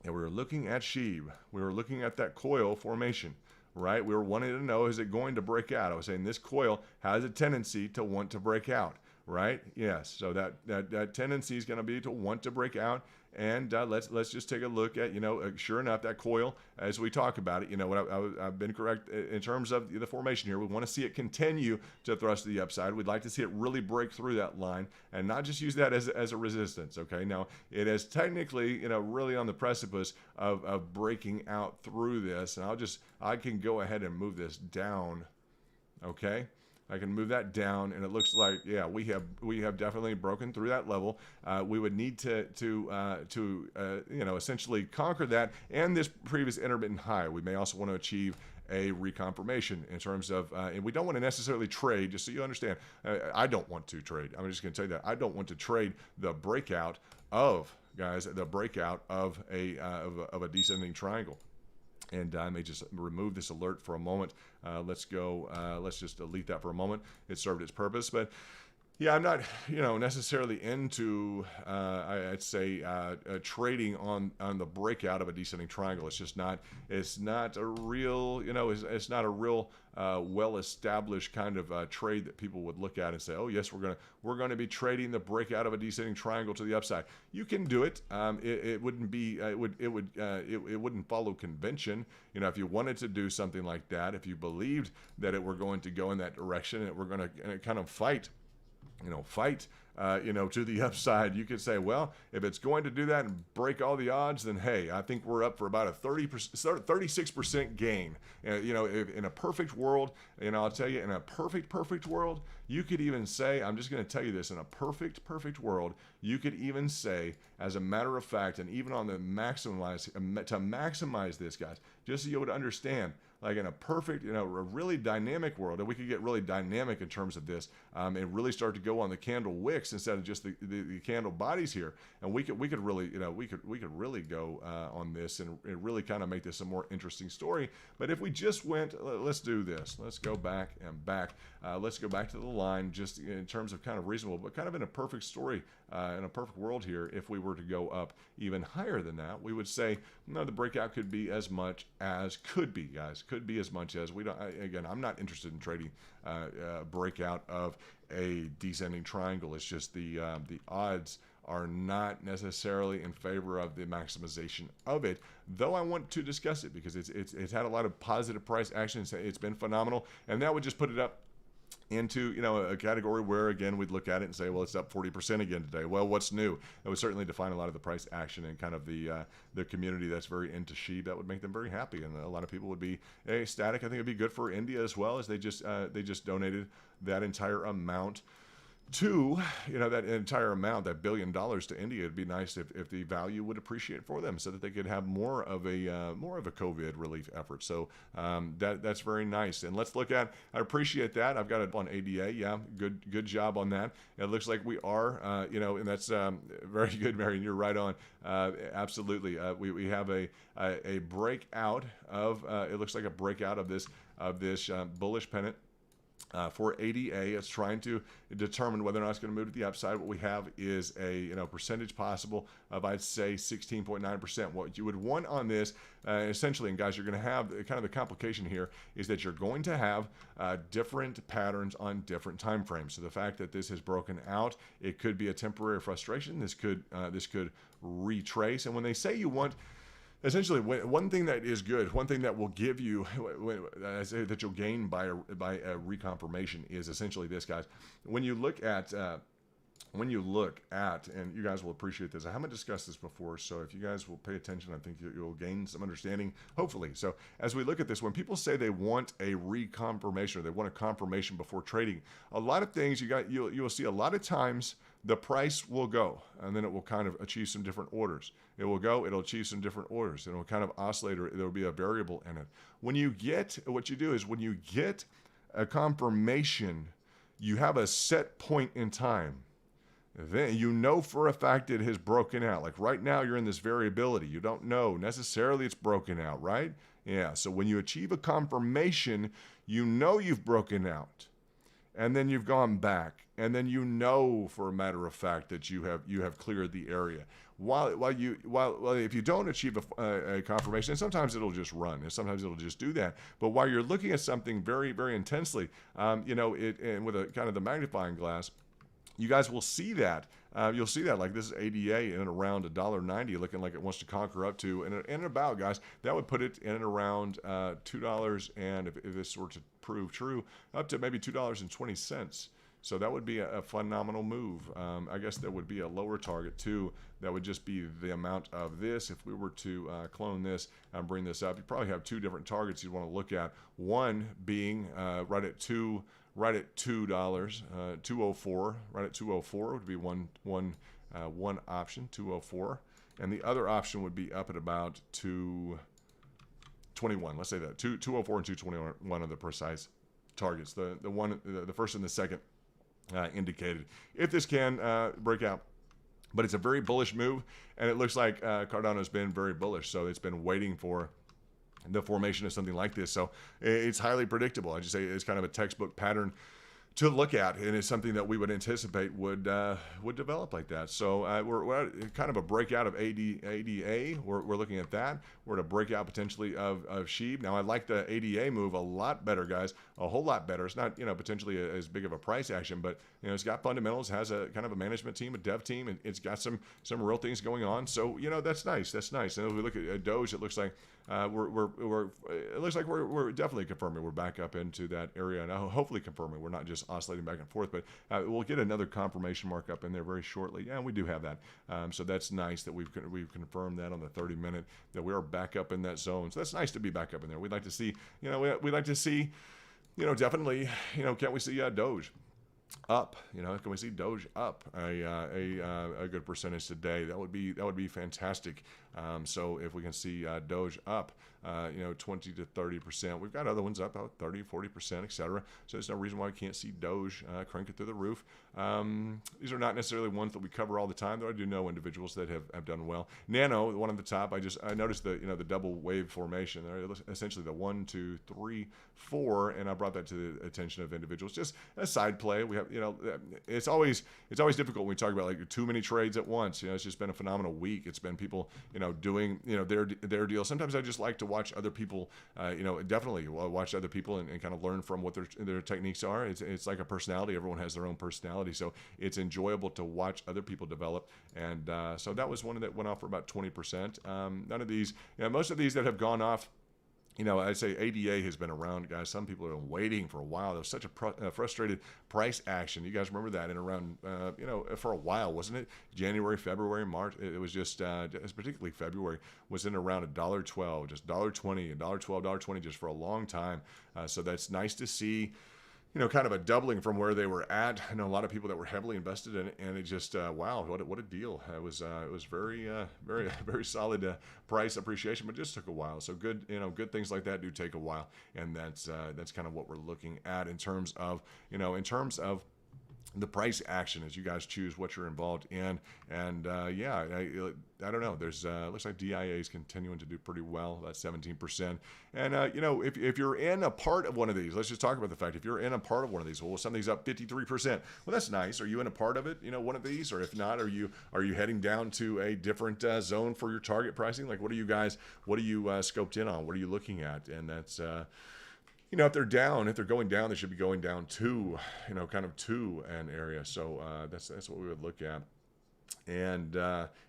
And we were looking at SHIB. We were looking at that coil formation, right? We were wanting to know, is it going to break out? I was saying this coil has a tendency to want to break out, right? Yes. So that tendency is going to be to want to break out. And let's just take a look at, sure enough, that coil, as we talk about it, I've been correct in terms of the formation here. We want to see it continue to thrust to the upside. We'd like to see it really break through that line and not just use that as a resistance. Okay, now it is technically, really on the precipice of breaking out through this. And I can go ahead and move this down. Okay. I can move that down, and it looks like, yeah, we have definitely broken through that level. We would need to essentially conquer that and this previous intermittent high. We may also want to achieve a reconfirmation in terms of, and we don't want to necessarily trade, just so you understand. I don't want to trade. I'm just going to tell you that I don't want to trade the breakout of, guys, the breakout of a descending triangle. And I may just remove this alert for a moment. Let's just delete that for a moment. It served its purpose. But yeah, I'm not, necessarily into, I'd say, trading on the breakout of a descending triangle. It's not a real, it's not a real well-established kind of trade that people would look at and say, oh yes, we're going to be trading the breakout of a descending triangle to the upside. You can do it. It wouldn't be, it wouldn't follow convention. If you wanted to do something like that, if you believed that it were going to go in that direction, and we're going to kind of fight to the upside, you could say, well, if it's going to do that and break all the odds, then hey, I think we're up for about a 36% gain. If in a perfect world, I'll tell you, in a perfect world, you could even say, I'm just going to tell you this, in a perfect world, you could even say, as a matter of fact, and even on the maximize this, guys, just so you would understand, like in a perfect, a really dynamic world, and we could get really dynamic in terms of this, and really start to go on the candle wicks instead of just the candle bodies here, and we could really, we could really go on this and really kind of make this a more interesting story. But if we just went, let's do this. Let's go back and back. Let's go back to the line, just in terms of kind of reasonable, but kind of in a perfect story, in a perfect world here. If we were to go up even higher than that, we would say, no, the breakout could be as much as could be, guys. Could be as much as we don't. Again, I'm not interested in trading breakout of a descending triangle. It's just the odds are not necessarily in favor of the maximization of it, though I want to discuss it because it's had a lot of positive price action. It's been phenomenal, and that would just put it up into a category where, again, we'd look at it and say, well, it's up 40% again today. Well, what's new? That would certainly define a lot of the price action and kind of the community that's very into SHIB. That would make them very happy, and a lot of people would be ecstatic. I think it'd be good for India as well, as they just donated that entire amount to that entire amount, that $1 billion to India. It'd be nice if the value would appreciate for them, so that they could have more of a COVID relief effort. So that's very nice. And let's look at, I appreciate that. I've got it on ADA. Yeah, good job on that. It looks like we are, and that's very good, Marion. You're right on. Absolutely. We have a breakout of. It looks like a breakout of this bullish pennant. For ADA, it's trying to determine whether or not it's going to move to the upside. What we have is a percentage possible of, I'd say, 16.9%. What you would want on this, essentially, and guys, you're going to have kind of the complication here is that you're going to have different patterns on different time frames. So the fact that this has broken out, it could be a temporary frustration. This could retrace. And when they say you want, essentially, one thing that is good, one thing that will give you, that you'll gain by a reconfirmation is essentially this, guys. When you look at, and you guys will appreciate this. I haven't discussed this before, so if you guys will pay attention, I think you'll gain some understanding, hopefully. So as we look at this, when people say they want a reconfirmation or they want a confirmation before trading, a lot of things you'll see a lot of times the price will go, and then it will kind of achieve some different orders. It will go, it'll achieve some different orders, and it will kind of oscillate, or there will be a variable in it. When you get, what you do is when you get a confirmation, you have a set point in time. Then you know for a fact it has broken out. Like right now, you're in this variability. You don't know necessarily it's broken out, right? Yeah. So when you achieve a confirmation, you know you've broken out, and then you've gone back, and then you know for a matter of fact that you have cleared the area. While if you don't achieve a confirmation, and sometimes it'll just run, and sometimes it'll just do that. But while you're looking at something very, very intensely, and with a kind of the magnifying glass, you guys will see that. You'll see that, like this is ADA in and around $1.90, looking like it wants to conquer up to, and about, guys, that would put it in and around $2, and if this were to prove true, up to maybe $2.20. So that would be a phenomenal move. I guess there would be a lower target too. That would just be the amount of this. If we were to clone this and bring this up, you probably have two different targets you'd want to look at. One being right at $2, $2.04. Right at 204 would be one option, 204, and the other option would be up at about 221. Let's say that 204 and 221 are the precise targets. The first and the second indicated. If this can break out. But it's a very bullish move, and it looks like Cardano's been very bullish, so it's been waiting for the formation of something like this. So it's highly predictable. I just say it's kind of a textbook pattern to look at, and it's something that we would anticipate would develop like that. So we're at kind of a breakout of ADA. We're looking at that. We're at a breakout potentially of SHIB. Now I like the ADA move a lot better, guys, a whole lot better. It's not potentially as big of a price action, but it's got fundamentals, has a kind of a management team, a dev team, and it's got some real things going on. So that's nice. That's nice. And if we look at Doge, it looks like we're definitely confirming we're back up into that area, and hopefully confirming we're not just oscillating back and forth, but we'll get another confirmation mark up in there very shortly. Yeah, we do have that. So that's nice that we've confirmed that on the 30-minute that we are back up in that zone. So that's nice to be back up in there. We'd like to see, we'd like to see, definitely, can't we see Doge up? Can we see Doge up a good percentage today? That would be fantastic. So if we can see Doge up 20 to 30%, we've got other ones up about 30, 40%, etc. So there's no reason why we can't see Doge crank it through the roof. These are not necessarily ones that we cover all the time, though I do know individuals that have done well. Nano, the one on the top, I noticed the the double wave formation there, essentially the 1, 2, 3, 4, and I brought that to the attention of individuals. Just a side play. We have it's always difficult when we talk about like too many trades at once. It's just been a phenomenal week. It's been people doing their deal. Sometimes I just like to watch other people. Definitely watch other people and kind of learn from what their techniques are. It's like a personality. Everyone has their own personality, so it's enjoyable to watch other people develop. And so that was one that went off for about 20%. None of these, most of these that have gone off. I'd say ADA has been around, guys. Some people have been waiting for a while. There was such a frustrated price action. You guys remember that in around, for a while, wasn't it? January, February, March. It was just, particularly February, was in around $1.12, just $1.20, $1.12, $1.20 just for a long time. So that's nice to see. Kind of a doubling from where they were at. I know a lot of people that were heavily invested in it, and it just, wow, what a deal. It was very, very, very solid price appreciation, but it just took a while. So good, good things like that do take a while, and that's kind of what we're looking at in terms of, the price action as you guys choose what you're involved in. And yeah, I don't know. There's looks like DIA is continuing to do pretty well, about 17%. And if you're in a part of one of these, let's just talk about the fact if you're in a part of one of these, well, something's up 53%. Well, that's nice. Are you in a part of it? One of these, or if not, are you heading down to a different zone for your target pricing? Like, what are you scoped in on? What are you looking at? And that's if they're going down, they should be going down to, kind of to an area. So that's what we would look at. And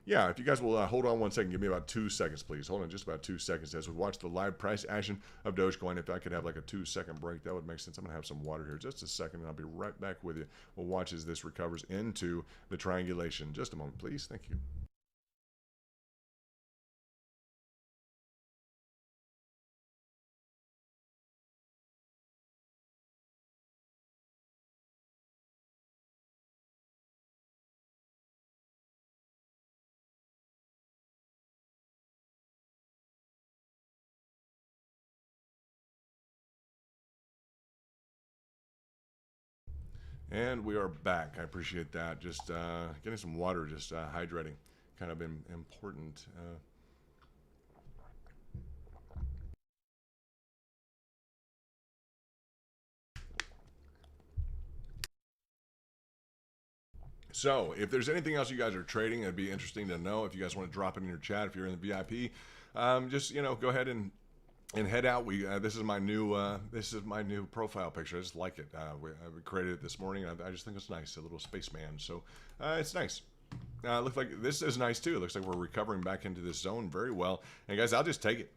yeah, if you guys will hold on 1 second, give me about 2 seconds, please. Hold on just about 2 seconds as we watch the live price action of Dogecoin. If I could have like a 2-second break, that would make sense. I'm going to have some water here just a second, and I'll be right back with you. We'll watch as this recovers into the triangulation. Just a moment, please. Thank you. And we are back. I appreciate that. Just getting some water, just hydrating, kind of important. So, if there's anything else you guys are trading, it'd be interesting to know. If you guys want to drop it in your chat, if you're in the VIP, just go ahead and head out. This is my new profile picture. I just like it. We created it this morning. I just think it's nice, a little spaceman. So it's nice. Looks like this is nice too. It looks like we're recovering back into this zone very well. And guys, I'll just take it.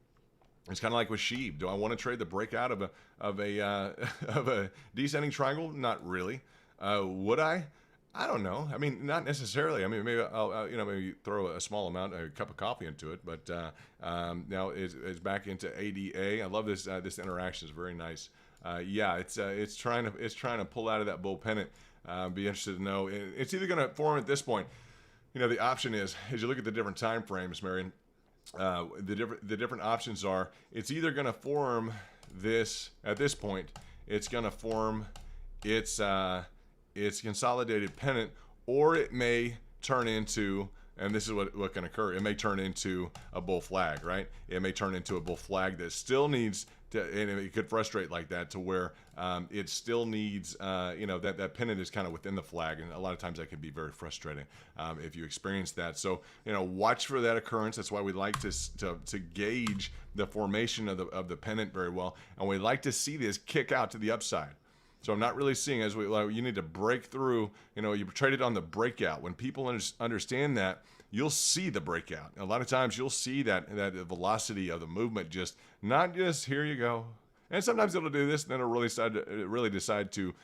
It's kind of like with SHIB. Do I want to trade the breakout of a descending triangle? Not really. Would I? I don't know. I mean, not necessarily. I mean, maybe I'll maybe throw a small amount, a cup of coffee into it. But now it's back into ADA. I love this. This interaction is very nice. Yeah, it's trying to pull out of that bull pennant. Be interested to know. It's either going to form at this point. The option is, as you look at the different time frames, Marion, the different options are. It's either going to form this at this point. It's going to form its consolidated pennant, or it may turn into, and this is what can occur, it may turn into a bull flag, right? It may turn into a bull flag that still needs to, and it could frustrate like that to where it still needs, that pennant is kind of within the flag, and a lot of times that can be very frustrating if you experience that. So, watch for that occurrence. That's why we like to gauge the formation of the pennant very well, and we like to see this kick out to the upside. So I'm not really seeing you need to break through. You traded on the breakout. When people understand that, you'll see the breakout. A lot of times you'll see that velocity of the movement, just not just here you go. And sometimes it'll do this, and then it'll really decide to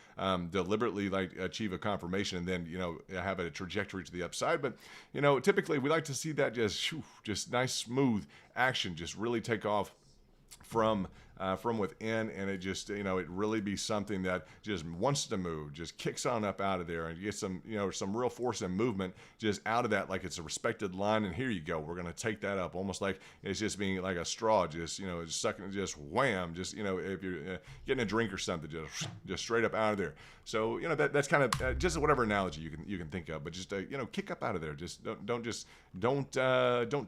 deliberately achieve a confirmation, and then have a trajectory to the upside. But typically we like to see that just nice smooth action, just really take off from within, and it just it really be something that just wants to move, just kicks on up out of there, and you get some some real force and movement just out of that, like it's a respected line. And here you go, we're going to take that up, almost like it's just being like a straw, just sucking, just wham, just if you're getting a drink or something, just straight up out of there. So that's kind of just whatever analogy you can think of, but just kick up out of there. Just don't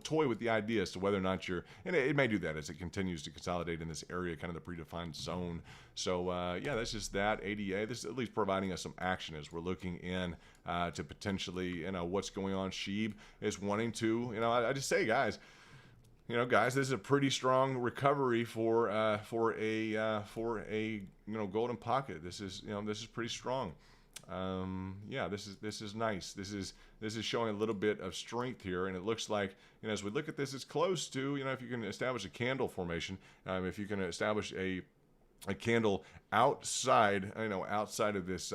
toy with the idea as to whether or not you're, and it may do that as it continues to consolidate in this area, kind of the predefined zone. So yeah, that's just that ADA. This is at least providing us some action as we're looking in to potentially what's going on. SHIB is wanting to, I just say, guys, this is a pretty strong recovery for a golden pocket. This is this is pretty strong. Yeah, this is nice. This is showing a little bit of strength here, and it looks like as we look at this, it's close to if you can establish a candle formation, if you can establish a candle outside, outside of this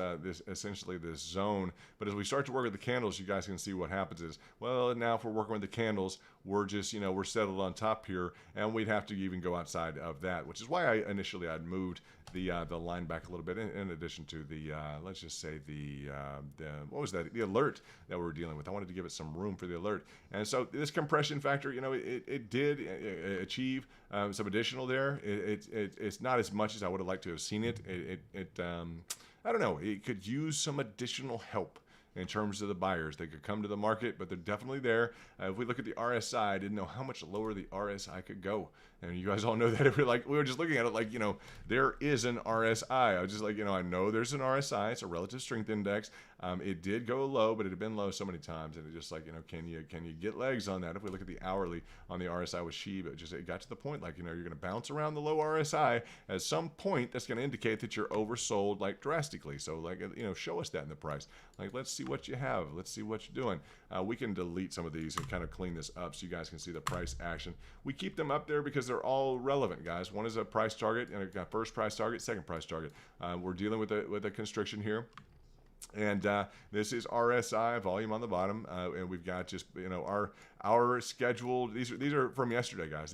essentially this zone. But as we start to work with the candles, you guys can see what happens is, well, now if we're working with the candles, we're just we're settled on top here, and we'd have to even go outside of that, which is why I'd moved the line back a little bit, in addition to the let's just say the what was that, the alert that we were dealing with. I wanted to give it some room for the alert, and so this compression factor, it did achieve some additional there. It's not as much as I would have liked to have seen it. I don't know, it could use some additional help in terms of the buyers. They could come to the market, but they're definitely there. If we look at the RSI, I didn't know how much lower the RSI could go. And you guys all know that. If we were just looking at it like, there is an RSI. I was just like, I know there's an RSI. It's a relative strength index. It did go low, but it had been low so many times. And it just like, can you get legs on that? If we look at the hourly on the RSI with SHIB, it got to the point like, you're going to bounce around the low RSI. At some point, that's going to indicate that you're oversold drastically. So show us that in the price. Let's see what you have. Let's see what you're doing. We can delete some of these and kind of clean this up so you guys can see the price action. We keep them up there because they're all relevant, guys. One is a price target, and a first price target, second price target. We're dealing with a constriction here. And this is RSI volume on the bottom, and we've got just our scheduled. These are from yesterday, guys.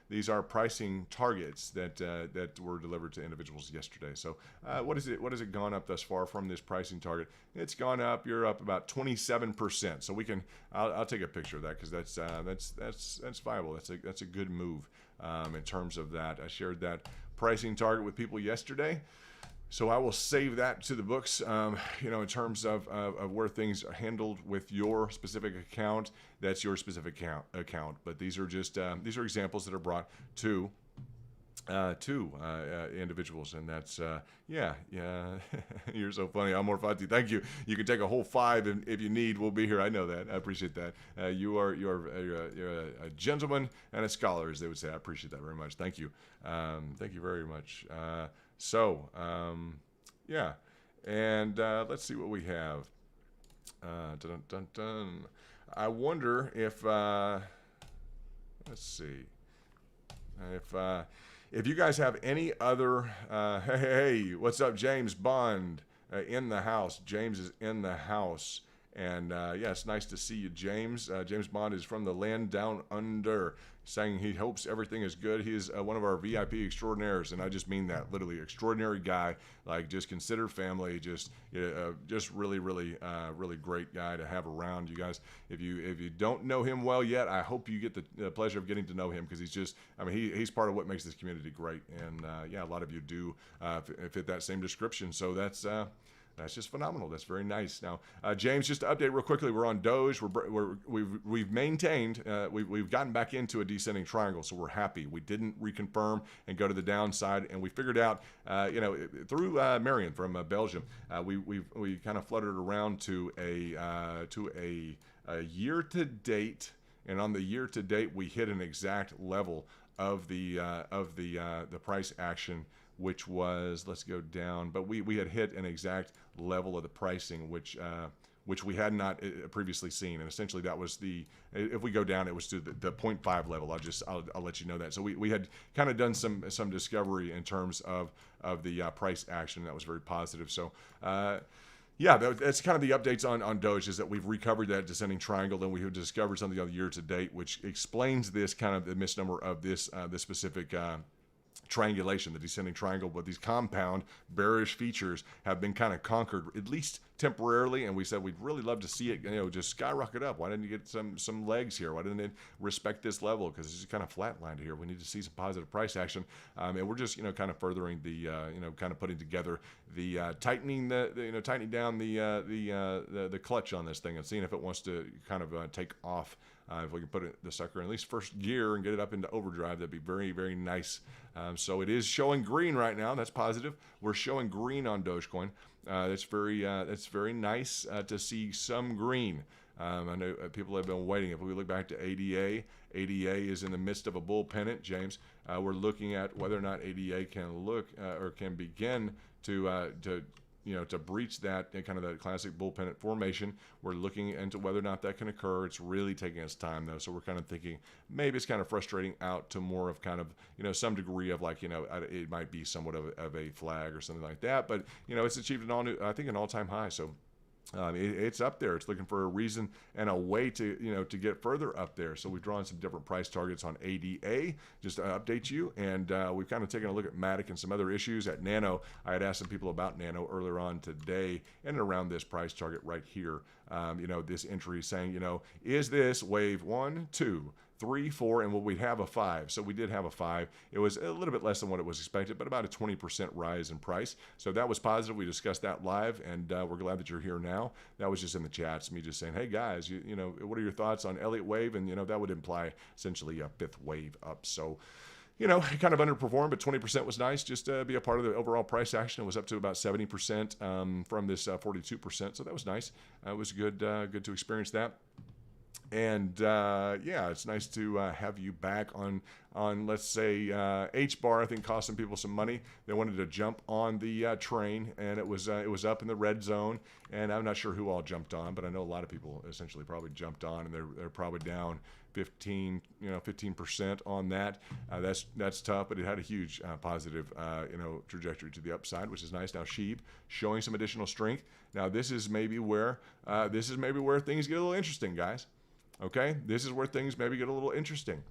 These are pricing targets that were delivered to individuals yesterday. So what has it gone up thus far from this pricing target? It's gone up. You're up about 27%. So we can. I'll take a picture of that because that's viable. That's a good move in terms of that. I shared that pricing target with people yesterday. So I will save that to the books, in terms of where things are handled with your specific account. That's your specific account. But these are just these are examples that are brought to individuals, and that's yeah. You're so funny, Amor Fati. Thank you. You can take a whole 5 if you need. We'll be here. I know that. I appreciate that. You're a gentleman and a scholar, as they would say. I appreciate that very much. Thank you. Thank you very much. Yeah, and let's see what we have. Dun, dun, dun. I wonder if let's see if you guys have any other. Hey, what's up, James Bond in the house? James is in the house, and yeah, it's nice to see you, James. James Bond is from the land down under, saying he hopes everything is good. He is one of our VIP extraordinaires, and I just mean that literally. Extraordinary guy, like just considered family, just really great guy to have around. You guys, if you don't know him well yet, I hope you get the pleasure of getting to know him, because he's just, I mean, he's part of what makes this community great, and yeah, a lot of you do fit that same description. So that's just phenomenal. That's very nice. Now, James, just to update real quickly, we're on Doge. We've maintained, we've gotten back into a descending triangle, so we're happy. We didn't reconfirm and go to the downside, and we figured out, through Marion from Belgium, we kind of fluttered around to a year to date, and on the year to date, we hit an exact level of the price action, which was, let's go down, but we had hit an exact level of the pricing, which we had not previously seen, and essentially that was if we go down, it was to the 0.5 level. I'll let you know that. So we had kind of done some discovery in terms of the price action. That was very positive. So yeah, that's kind of the updates on Doge, is that we've recovered that descending triangle, and we have discovered something on the year to date, which explains this kind of the misnomer of this specific triangulation, the descending triangle. But these compound bearish features have been kind of conquered, at least temporarily, and we said we'd really love to see it, just skyrocket up. Why didn't you get some legs here? Why didn't it respect this level? Because it's just kind of flatlined here. We need to see some positive price action, and we're just kind of furthering the kind of putting together the tightening tightening down the clutch on this thing, and seeing if it wants to kind of take off. If we can put the sucker in at least first gear and get it up into overdrive, that'd be very, very nice. So it is showing green right now. That's positive. We're showing green on Dogecoin. That's very nice to see some green. I know people have been waiting. If we look back to ADA is in the midst of a bull pennant, James. We're looking at whether or not ADA can or can begin to breach that kind of that classic bull pennant formation. We're looking into whether or not that can occur. It's really taking its time, though. So we're kind of thinking maybe it's kind of frustrating out to more of kind of, some degree of like, it might be somewhat of a flag or something like that. But, it's achieved an all-time high. So it's up there. It's looking for a reason and a way to get further up there. So we've drawn some different price targets on ADA just to update you, and we've kind of taken a look at Matic and some other issues at Nano. I had asked some people about Nano earlier on today, and around this price target right here. This entry saying, is this wave 1, 2, 3, 4, and we'd have a 5. So we did have a 5. It was a little bit less than what it was expected, but about a 20% rise in price. So that was positive. We discussed that live, and we're glad that you're here now. That was just in the chats, me just saying, hey guys, what are your thoughts on Elliott wave? And that would imply essentially a 5th wave up. So it kind of underperformed, but 20% was nice just to be a part of the overall price action. It was up to about 70% from this 42%. So that was nice. It was good to experience that. And yeah, it's nice to have you back on let's say H-bar. I think cost some people some money. They wanted to jump on the train, and it was up in the red zone. And I'm not sure who all jumped on, but I know a lot of people essentially probably jumped on, and they're probably down 15% on that. That's tough, but it had a huge positive trajectory to the upside, which is nice. Now Sheeb showing some additional strength. Now this is maybe where things get a little interesting, guys. Okay, this is where things maybe get a little interesting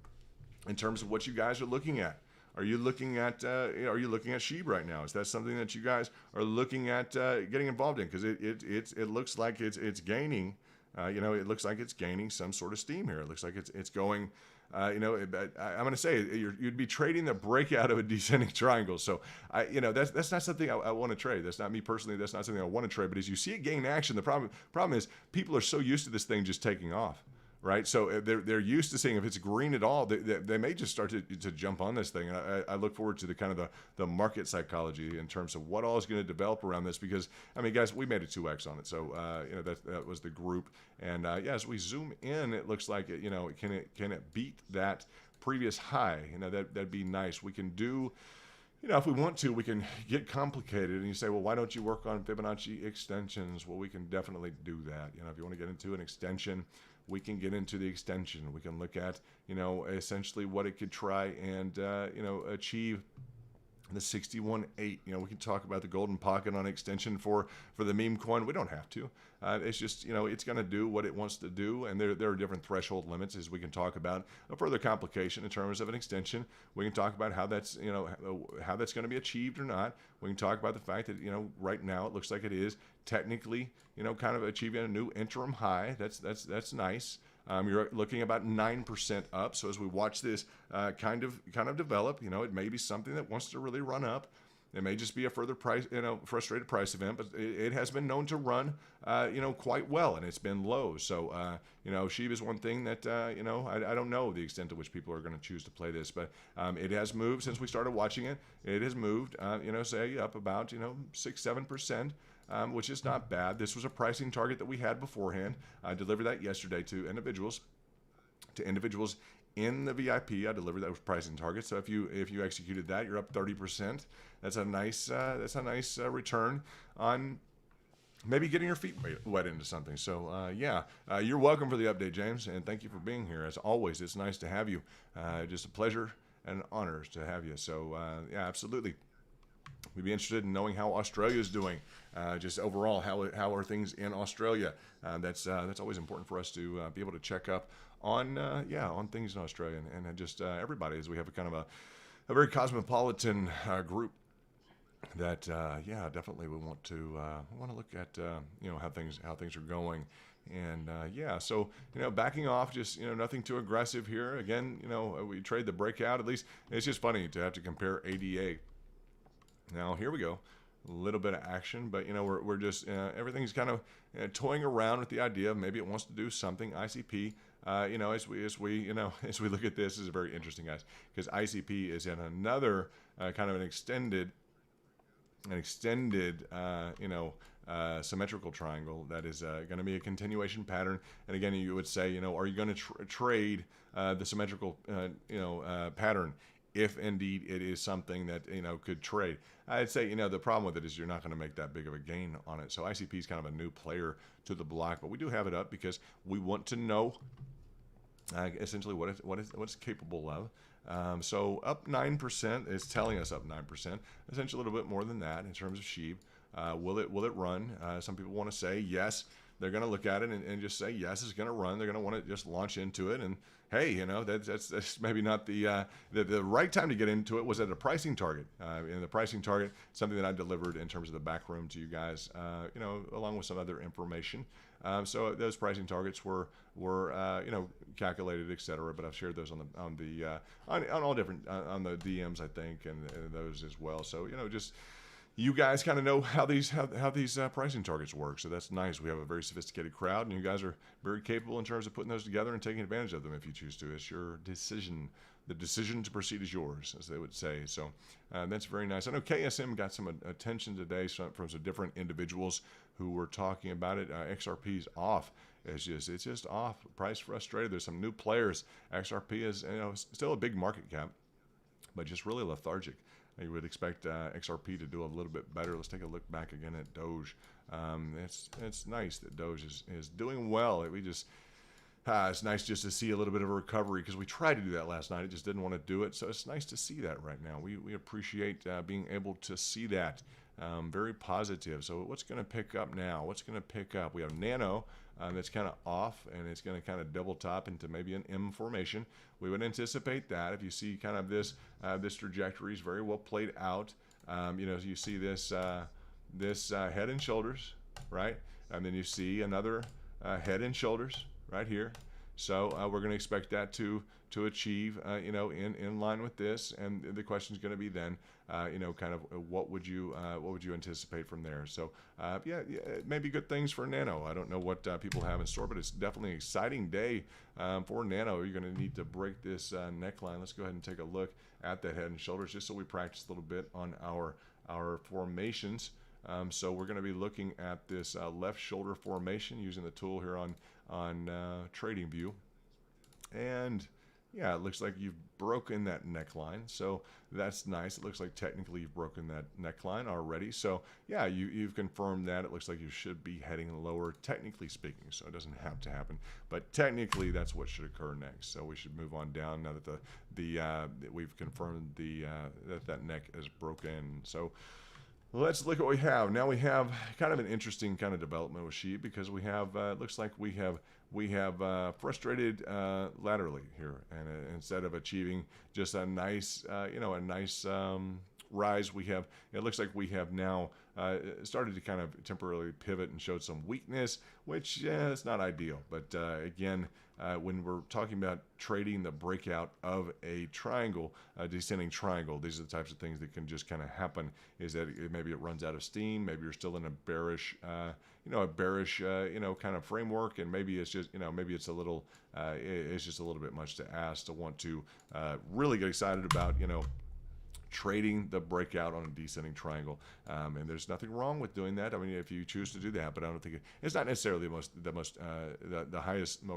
in terms of what you guys are looking at. Are you looking at Sheeb right now? Is that something that you guys are looking at getting involved in? Because it looks like it's gaining. It looks like it's gaining some sort of steam here. It looks like it's going I'm going to say you'd be trading the breakout of a descending triangle. So that's not something I want to trade. That's not me personally. That's not something I want to trade. But as you see it gain action, the problem is people are so used to this thing just taking off. Right, so they're used to seeing if it's green at all, they may just start to jump on this thing. And I look forward to the kind of the market psychology in terms of what all is going to develop around this, because I mean, guys, we made a 2x on it, so that was the group. And as we zoom in, it looks like can it beat that previous high? That'd be nice. We can do. If we want to, we can get complicated. And you say, well, why don't you work on Fibonacci extensions? Well, we can definitely do that. If you want to get into an extension, we can get into the extension. We can look at, essentially what it could try and, achieve the 61.8. We can talk about the golden pocket on extension for the meme coin. We don't have to. It's just, it's going to do what it wants to do. And there are different threshold limits, as we can talk about a further complication in terms of an extension. We can talk about how that's, how that's going to be achieved or not. We can talk about the fact that, right now it looks like it is technically, kind of achieving a new interim high. That's nice. You're looking about 9% up. So as we watch this kind of develop, it may be something that wants to really run up. It may just be a further price, frustrated price event, but it has been known to run, quite well, and it's been low. So, Shiba is one thing that, I don't know the extent to which people are going to choose to play this, but it has moved since we started watching it. It has moved, say up about, 6-7%. Which is not bad. This was a pricing target that we had beforehand. I delivered that yesterday to individuals. In the VIP, I delivered that with pricing target. So if you executed that, you're up 30%. That's a nice return on maybe getting your feet wet into something. So you're welcome for the update, James, and thank you for being here. As always, it's nice to have you. Just a pleasure and an honor to have you. So absolutely. We'd be interested in knowing how Australia is doing, just overall, how are things in Australia? That's always important for us to be able to check up on things in Australia, and just everybody, as we have a kind of a very cosmopolitan group that definitely we want to look at how things are going. And so backing off, just nothing too aggressive here. Again, we trade the breakout. At least it's just funny to have to compare ADA. Now here we go, a little bit of action, but we're just everything's kind of toying around with the idea of maybe it wants to do something. ICP, as we look at this, is very interesting, guys, because ICP is in another kind of an extended symmetrical triangle that is going to be a continuation pattern. And again, you would say, are you going to trade the symmetrical pattern if indeed it is something that could trade? I'd say the problem with it is you're not going to make that big of a gain on it. So ICP is kind of a new player to the block, but we do have it up because we want to know essentially what it's capable of. So up 9% is telling us up 9%, essentially a little bit more than that in terms of SHIB. Will it run? Some people want to say yes. They're going to look at it and just say yes, it's going to run. They're going to want to just launch into it, and hey, that's maybe not the right time to get into it. Was at a pricing target, and the pricing target, something that I delivered in terms of the back room to you guys, along with some other information. So those pricing targets were calculated, etc. But I've shared those on all different on the DMs, I think, and those as well. So just. You guys kind of know how these pricing targets work, so that's nice. We have a very sophisticated crowd, and you guys are very capable in terms of putting those together and taking advantage of them if you choose to. It's your decision. The decision to proceed is yours, as they would say. So that's very nice. I know KSM got some attention today from some different individuals who were talking about it. XRP's off. It's just off. Price frustrated. There's some new players. XRP is still a big market cap, but just really lethargic. You would expect XRP to do a little bit better. Let's take a look back again at Doge. It's nice that Doge is doing well. It's nice just to see a little bit of a recovery, because we tried to do that last night. It just didn't want to do it. So it's nice to see that right now. We appreciate being able to see that. Very positive. So what's going to pick up now? What's going to pick up? We have Nano that's kind of off, and it's going to kind of double top into maybe an M formation. We would anticipate that. If you see kind of this trajectory is very well played out. You see this head and shoulders, right? And then you see another head and shoulders right here. So we're going to expect that to achieve, in line with this. And the question is going to be then, kind of what would you anticipate from there? So maybe good things for Nano. I don't know what people have in store, but it's definitely an exciting day for Nano. You're going to need to break this neckline. Let's go ahead and take a look at that head and shoulders, just so we practice a little bit on our formations. So we're going to be looking at this left shoulder formation using the tool here on TradingView. And yeah, it looks like you've broken that neckline, so that's nice. It looks like technically you've broken that neckline already. So yeah, you've confirmed that. It looks like you should be heading lower, technically speaking, so it doesn't have to happen. But technically, that's what should occur next. So we should move on down now that we've confirmed that neck is broken. So let's look at what we have. Now we have kind of an interesting kind of development with sheep, because we have, it looks like we have frustrated laterally here, and instead of achieving just a nice, rise, it looks like we have now started to kind of temporarily pivot and showed some weakness, which it's not ideal. But again, when we're talking about trading the breakout of a triangle, a descending triangle, these are the types of things that can just kind of happen. Is that maybe it runs out of steam, maybe you're still in a bearish, kind of framework, and maybe it's just, maybe it's a little, it's just a little bit much to ask to want to really get excited about, trading the breakout on a descending triangle, and there's nothing wrong with doing that. I mean, if you choose to do that, but I don't think it's not necessarily the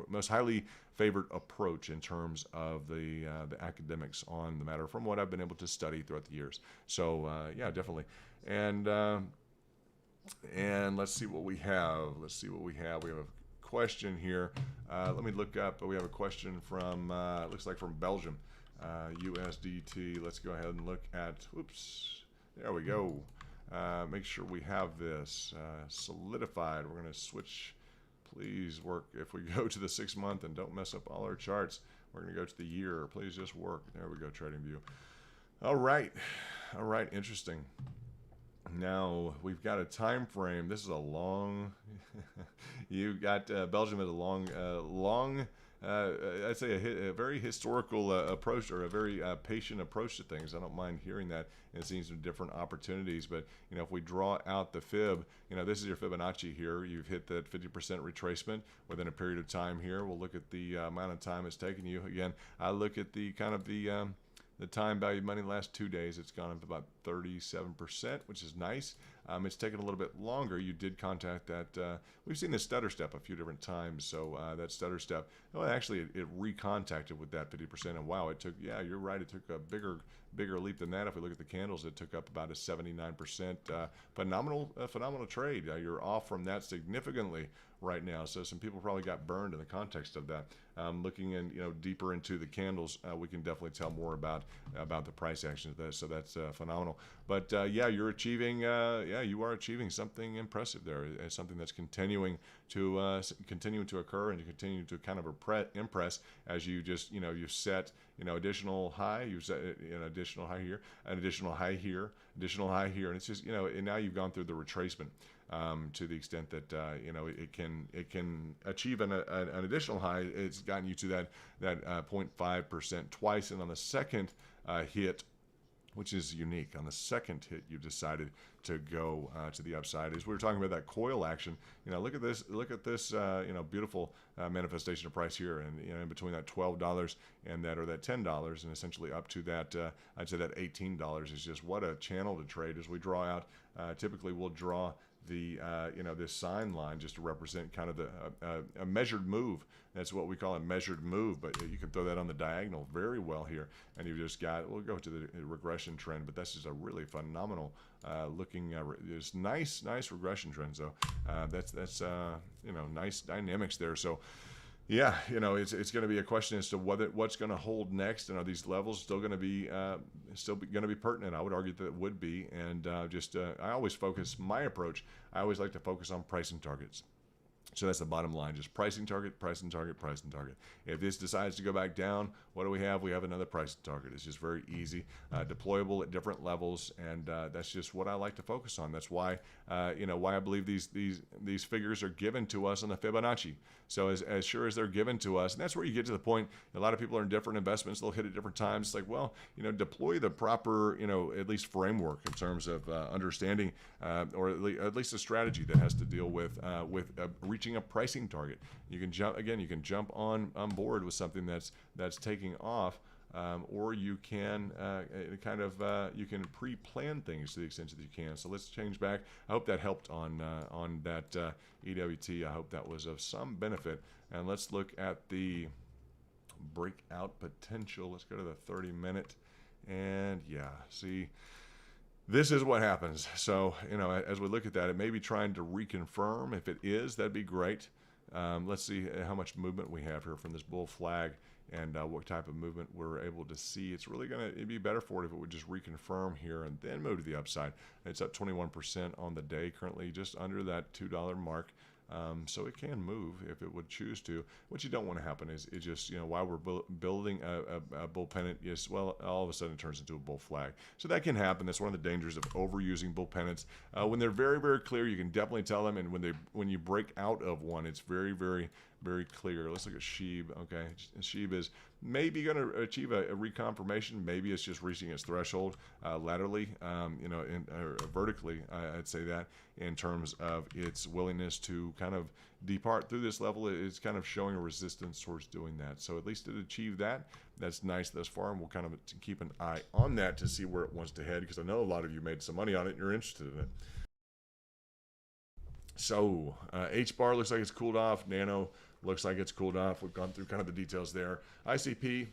most highly favored approach in terms of the academics on the matter, from what I've been able to study throughout the years. So yeah, definitely. And let's see what we have. We have a question here. Let me look up. We have a question from looks like from Belgium. USDT. Let's go ahead and look at, oops, there we go. Make sure we have this solidified. We're going to switch. Please work. If we go to the 6 month and don't mess up all our charts, we're going to go to the year. Please just work. There we go, TradingView. All right. Interesting. Now we've got a time frame. This is a long. You got Belgium as a long. I'd say a very historical approach, or a very patient approach to things. I don't mind hearing that, and seeing some different opportunities. But if we draw out the fib, this is your Fibonacci here. You've hit that 50% retracement within a period of time here. We'll look at the amount of time it's taken you. Again, I look at the kind of the time value of money the last 2 days. It's gone up about 37%, which is nice. It's taken a little bit longer. You did contact that. We've seen the stutter step a few different times. So that stutter step, actually it recontacted with that 50%. And wow, it took, yeah, you're right. It took a bigger leap than that. If we look at the candles, it took up about a 79%. Phenomenal trade. You're off from that significantly right now. So some people probably got burned in the context of that. Looking in, deeper into the candles, we can definitely tell more about the price action of this. So that's phenomenal. But yeah, you're achieving, you are achieving something impressive there. It's something that's continuing to occur, and you continue to kind of impress as you just, you've set, additional high, you've set an additional high here, an additional high here, additional high here, and it's just, and now you've gone through the retracement. To the extent that it can achieve an additional high. It's gotten you to that 0.5% twice, and on the second hit, which is unique, on the second hit you decided to go to the upside. As we were talking about that coil action, look at this beautiful manifestation of price here, and in between that $12 and that $10, and essentially up to that I'd say that $18 is just what a channel to trade. As we draw out, typically we'll draw the this sign line just to represent kind of a measured move. That's what we call a measured move, but you can throw that on the diagonal very well here, and you've just got, we'll go to the regression trend, but this is a really phenomenal looking this nice regression trend. So that's nice dynamics there. So yeah, it's going to be a question as to what's going to hold next, and are these levels still going to be pertinent? I would argue that it would be, and I always focus, my approach, I always like to focus on pricing targets. So that's the bottom line, just pricing target, pricing target, pricing target. If this decides to go back down, what do we have? We have another pricing target. It's just very easy, deployable at different levels, and that's just what I like to focus on. That's why, why I believe these figures are given to us on the Fibonacci. So as sure as they're given to us, and that's where you get to the point. A lot of people are in different investments; they'll hit at different times. It's like, well, deploy the proper, at least framework in terms of understanding, or at least a strategy that has to deal with reaching a pricing target. You can jump on board with something that's taking off, or you can you can pre-plan things to the extent that you can. So let's change back. I hope that helped on that EWT. I hope that was of some benefit. And let's look at the breakout potential. Let's go to the 30-minute, and yeah, see. This is what happens. So, as we look at that, it may be trying to reconfirm. If it is, that'd be great. Let's see how much movement we have here from this bull flag, and what type of movement we're able to see. It's really it'd be better for it if it would just reconfirm here and then move to the upside. It's up 21% on the day, currently just under that $2 mark. So it can move if it would choose to. What you don't want to happen is just, while we're building a bull pennant, well, all of a sudden it turns into a bull flag. So that can happen. That's one of the dangers of overusing bull pennants. When they're very, very clear, you can definitely tell them. And when you break out of one, it's very, very, very clear. Let's look at SHIB. Okay, SHIB is maybe going to achieve a reconfirmation. Maybe it's just reaching its threshold laterally, or vertically. I'd say that in terms of its willingness to kind of depart through this level, it's kind of showing a resistance towards doing that. So at least it achieved that. That's nice thus far, and we'll kind of keep an eye on that to see where it wants to head, because I know a lot of you made some money on it and you're interested in it. So H-bar looks like it's cooled off. Nano looks like it's cooled off. We've gone through kind of the details there. ICP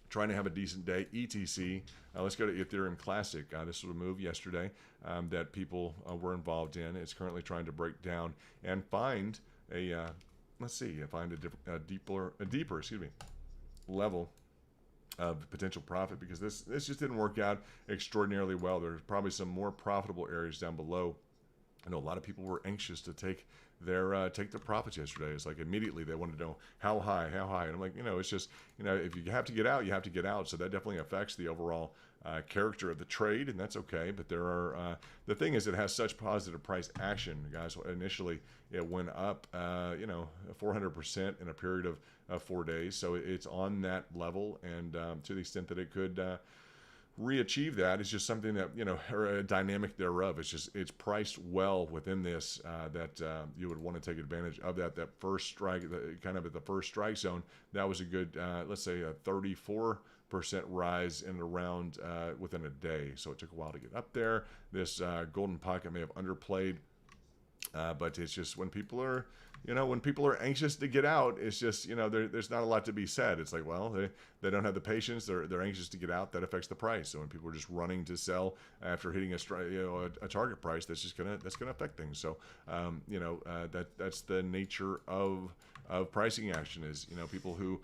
trying to have a decent day. ETC, let's go to Ethereum Classic. This was a move yesterday that people were involved in. It's currently trying to break down and find find a deeper level of potential profit, because this just didn't work out extraordinarily well. There's probably some more profitable areas down below. I know a lot of people were anxious to take their profits yesterday. It's like immediately they wanted to know how high, and I'm like, it's just, if you have to get out, you have to get out. So that definitely affects the overall character of the trade, and that's okay. But there are the thing is, it has such positive price action, guys. Initially, it went up 400% in a period of 4 days. So it's on that level, and to the extent that it could re-achieve that, is just something that, or a dynamic thereof. It's priced well within this, that you would want to take advantage of that first strike, kind of at the first strike zone. That was a good, let's say a 34% rise in around within a day. So it took a while to get up there. This golden pocket may have underplayed, but it's just when people are anxious to get out, it's just, there's not a lot to be said. It's like, well, they don't have the patience. They're anxious to get out. That affects the price. So when people are just running to sell after hitting a target price, that's gonna affect things. So that's the nature of pricing action, is people who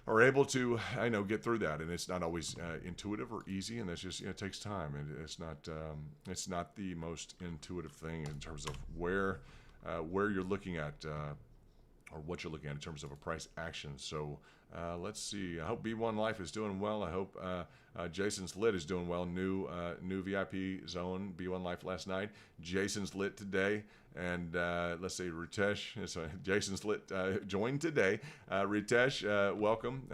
are able to get through that, and it's not always intuitive or easy, and that's just it takes time, and it's not the most intuitive thing in terms of where you're looking at or what you're looking at in terms of a price action. So let's see. I hope B1 Life is doing well. I hope Jason's Lit is doing well. New VIP zone, B1 Life last night. Jason's Lit today. And let's see, Ritesh. So Jason's Lit joined today. Ritesh, welcome.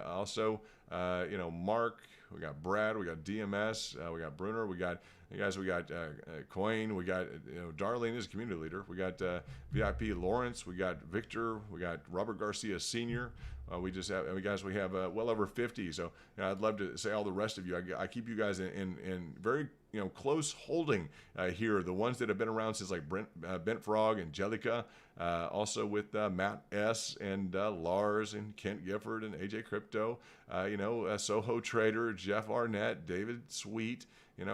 Also, Mark. We got Brad. We got DMS. We got Bruner. We got Coin. We got Darlene is a community leader. We got VIP Lawrence. We got Victor. We got Robert Garcia Sr. We have well over 50. So I'd love to say all the rest of you. I keep you guys in very close holding here. The ones that have been around since, like Bent Frog, Angelica, also with Matt S. and Lars and Kent Gifford and AJ Crypto, Soho Trader, Jeff Arnett, David Sweet,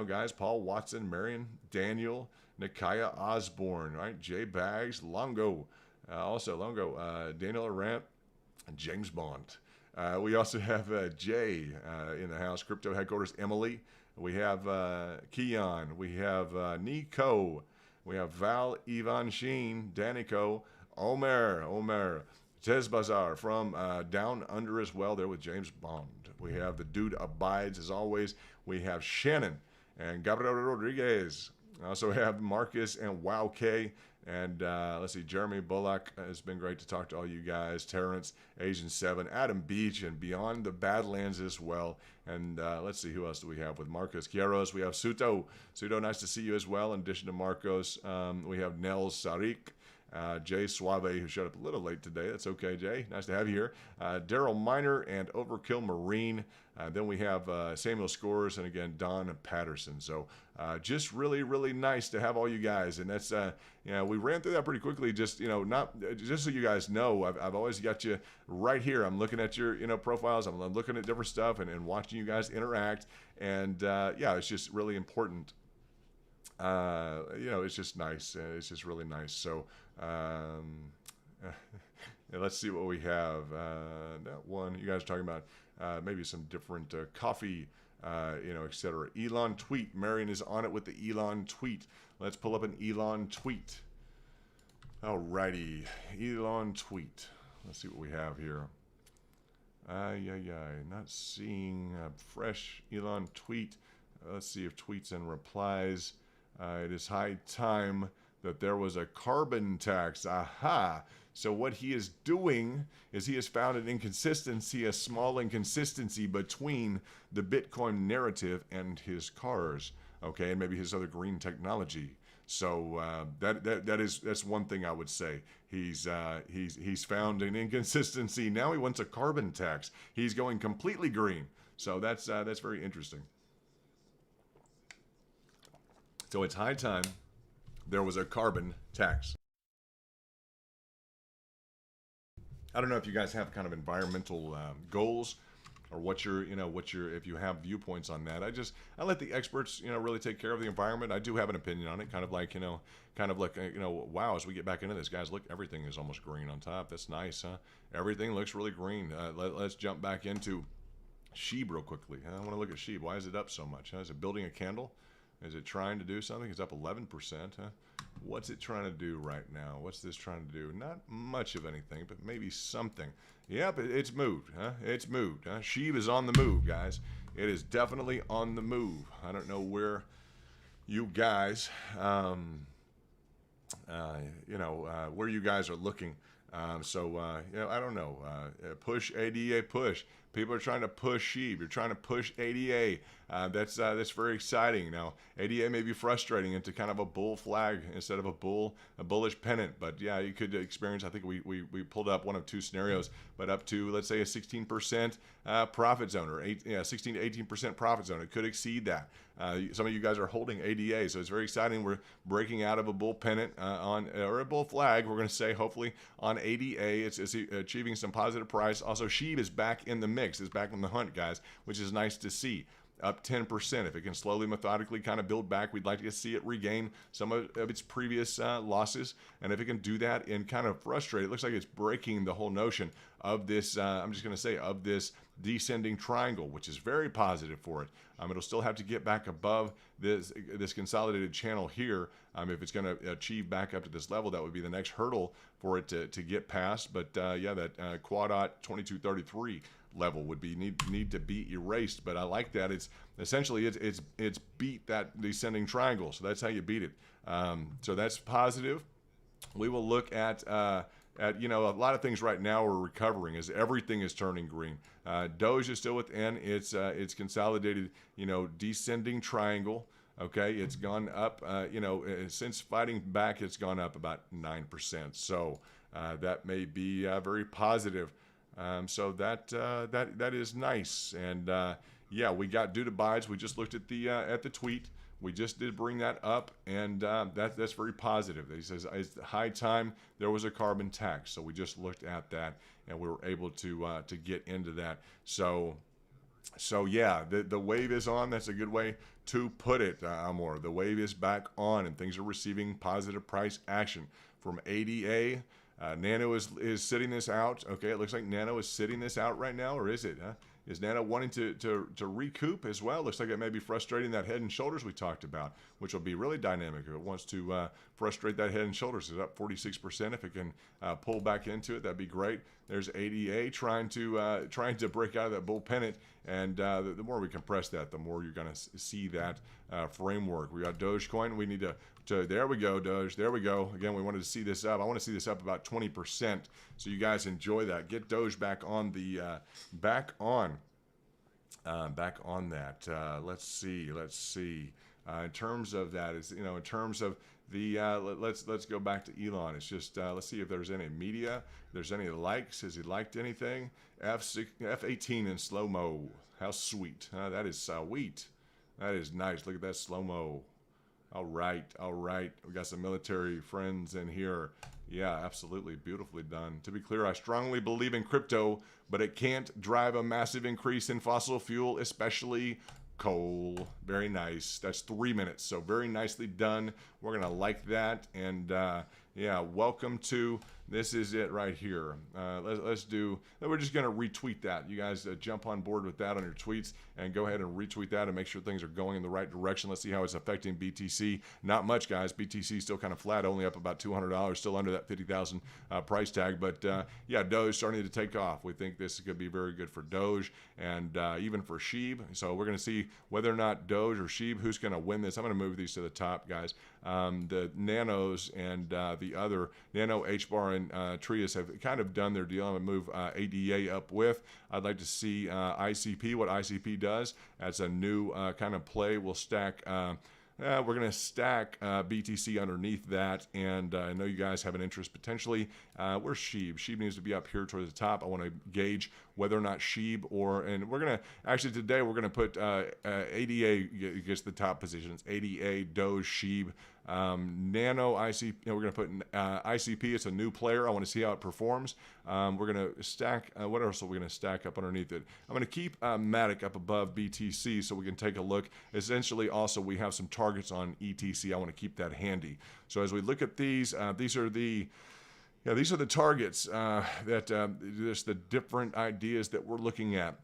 guys, Paul Watson, Marion Daniel, Nikaya Osborne, right? Jay Bags, Longo, Daniel Arant, and James Bond. We also have Jay in the house, Crypto Headquarters, Emily. We have Keon. We have Nico. We have Val, Yvonne Sheen, Danico, Omer. Tez Bazaar from Down Under as well, there with James Bond. We have the Dude Abides as always. We have Shannon and Gabriel Rodriguez. Also have Marcus and Wow K. And let's see, Jeremy Bullock. It's been great to talk to all you guys. Terrence, Asian 7, Adam Beach, and Beyond the Badlands as well. And let's see, who else do we have with Marcos Quiros? We have Suto. Suto, nice to see you as well. In addition to Marcos, we have Nels Sarik. Jay Suave, who showed up a little late today. That's okay, Jay. Nice to have you here. Daryl Miner and Overkill Marine. Then we have Samuel Scores and again Don Patterson. So just really, really nice to have all you guys. And that's we ran through that pretty quickly. Just not just so you guys know, I've always got you right here. I'm looking at your profiles. I'm looking at different stuff and watching you guys interact. And yeah, it's just really important. It's just nice. It's just really nice. So let's see what we have. That one you guys are talking about maybe some different coffee, etc. Elon tweet. Marion is on it with the Elon tweet. Let's pull up an Elon tweet. Alrighty, Elon tweet. Let's see what we have here. Not seeing a fresh Elon tweet. Let's see if tweets and replies. It is high time that there was a carbon tax. Aha! So what he is doing is he has found an inconsistency, a small inconsistency between the Bitcoin narrative and his cars, okay, and maybe his other green technology. So that's one thing I would say. He's found an inconsistency. Now he wants a carbon tax. He's going completely green. So that's very interesting. So it's high time there was a carbon tax. I don't know if you guys have kind of environmental goals or what your if you have viewpoints on that. I let the experts really take care of the environment. I do have an opinion on it, kind of like wow, as we get back into this, guys, look, everything is almost green on top. That's nice, huh? Everything looks really green. Let's jump back into SHIB real quickly. I want to look at SHIB. Why is it up so much? Is it building a candle? Is it trying to do something? It's up 11%, huh? What's it trying to do right now? What's this trying to do? Not much of anything, but maybe something. Yep, it's moved, huh? It's moved, huh? SHIB is on the move, guys. It is definitely on the move. I don't know where you guys, where you guys are looking. I don't know. Push ADA, push. People are trying to push SHIB. You're trying to push ADA. That's very exciting. Now, ADA may be frustrating into kind of a bull flag instead of a bullish pennant. But yeah, you could experience. I think we pulled up one of two scenarios, but up to let's say a 16% profit zone or 16 to 18% profit zone. It could exceed that. Some of you guys are holding ADA, so it's very exciting. We're breaking out of a bull pennant or a bull flag. We're going to say hopefully on ADA, it's achieving some positive price. Also, SHIB is back in the mix. It's back in the hunt, guys, which is nice to see. Up 10%. If it can slowly, methodically kind of build back, we'd like to see it regain some of its previous losses. And if it can do that and kind of frustrate, it looks like it's breaking the whole notion of this, I'm just going to say, of this descending triangle, which is very positive for it. It'll still have to get back above this consolidated channel here. If it's going to achieve back up to this level, that would be the next hurdle for it to get past. But yeah, that quad-ot 2233 level would be need to be erased. But I like that. It's essentially it's beat that descending triangle. So that's how you beat it. So that's positive. We will look at a lot of things right now are recovering as everything is turning green. Doge is still within its consolidated descending triangle. Okay, it's gone up. Since fighting back, it's gone up about 9%. So that may be very positive. So that is nice. And yeah, we got due to bides. We just looked at the tweet. We just did bring that up, and that's very positive. He says it's high time there was a carbon tax. So we just looked at that, and we were able to get into that. So yeah, the wave is on. That's a good way to put it, Amor. The wave is back on, and things are receiving positive price action from ADA. Nano is sitting this out. Okay, it looks like Nano is sitting this out right now, or is it? Huh? Is Nano wanting to recoup as well? Looks like it may be frustrating that head and shoulders we talked about, which will be really dynamic. If it wants to frustrate that head and shoulders, it's up 46%. If it can pull back into it, that'd be great. There's ADA trying to break out of that bull pennant, and the more we compress that, the more you're going to see that framework. We got DOGECOIN. We need to there we go, Doge. There we go. Again, we wanted to see this up. I want to see this up about 20%. So you guys enjoy that. Get Doge back on the back on that. Let's see. In terms of that, is in terms of the let's go back to Elon. It's just let's see if there's any media. If there's any likes. Has he liked anything? F18 in slow mo. How sweet. That is sweet. That is nice. Look at that slow mo. All right. We got some military friends in here. Yeah, absolutely. Beautifully done. To be clear, I strongly believe in crypto, but it can't drive a massive increase in fossil fuel, especially coal. Very nice. That's 3 minutes. So very nicely done. We're going to like that. And yeah, welcome to, this is it right here. Let's do, we're just going to retweet that. You guys jump on board with that on your tweets and go ahead and retweet that and make sure things are going in the right direction. Let's see how it's affecting BTC. Not much, guys. BTC is still kind of flat, only up about $200, still under that 50,000 price tag. But yeah, Doge starting to take off. We think this could be very good for Doge and even for SHIB. So we're going to see whether or not Doge or SHIB, who's going to win this. I'm going to move these to the top, guys. The Nanos and the other Nano, HBAR, and Trias have kind of done their deal. I'm going to move ADA up with. I'd like to see ICP, what ICP does. That's a new kind of play. We'll stack. We're going to stack BTC underneath that, and I know you guys have an interest potentially. Where's SHIB? SHIB needs to be up here towards the top. I want to gauge whether or not SHIB and we're going to, actually today we're going to put ADA gets the top positions. ADA, Doge, SHIB, Nano, ICP. We're going to put ICP. It's a new player. I want to see how it performs. We're going to stack, what else are we going to stack up underneath it? I'm going to keep Matic up above BTC so we can take a look. Essentially, also, we have some targets on ETC. I want to keep that handy. So as we look at these are the targets that just the different ideas that we're looking at.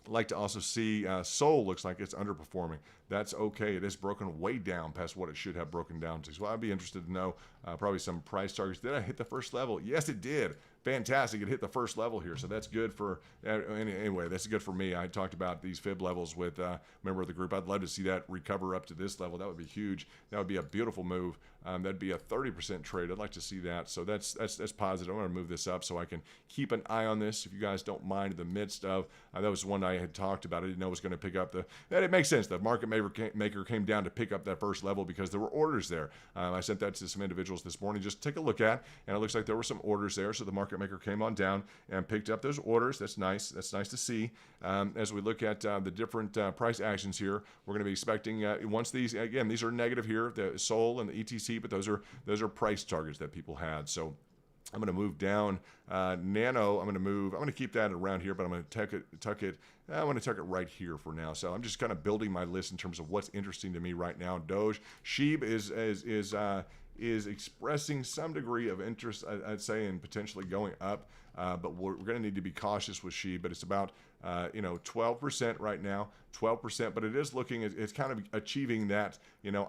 I'd like to also see Sol looks like it's underperforming. That's okay. It is broken way down past what it should have broken down to. So I'd be interested to know probably some price targets. Did I hit the first level? Yes, it did. Fantastic. It hit the first level here. So that's good for, anyway, that's good for me. I talked about these fib levels with a member of the group. I'd love to see that recover up to this level. That would be huge. That would be a beautiful move. That'd be a 30% trade. I'd like to see that. So that's positive. I'm going to move this up so I can keep an eye on this. If you guys don't mind, in the midst of, that was one I had talked about. I didn't know it was going to pick up that it makes sense. The market maker came down to pick up that first level because there were orders there. I sent that to some individuals this morning. Just take a look at, and it looks like there were some orders there. So the market maker came on down and picked up those orders. That's nice. That's nice to see. As we look at the different price actions here, we're going to be expecting once these, again, these are negative here, the SOL and the ETC, but those are price targets that people had. So I'm going to move down Nano. I'm going to keep that around here, but I'm going to tuck it. I want to tuck it right here for now. So I'm just kind of building my list in terms of what's interesting to me right now. Doge, SHIB is expressing some degree of interest, I'd say, in potentially going up. But we're going to need to be cautious with SHIB. But it's about 12% right now, 12%. But it is looking, it's kind of achieving that.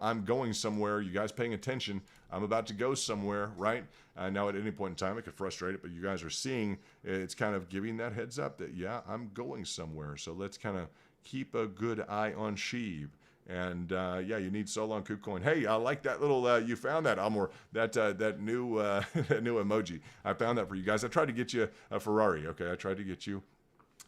I'm going somewhere. You guys paying attention? I'm about to go somewhere, right? Now at any point in time, it could frustrate it, but you guys are seeing it's kind of giving that heads up that yeah, I'm going somewhere. So let's kind of keep a good eye on SHIB. And yeah, you need Sol on KuCoin. Hey, I like that little. You found that Amor, that new that new emoji. I found that for you guys. I tried to get you a Ferrari. Okay, I tried to get you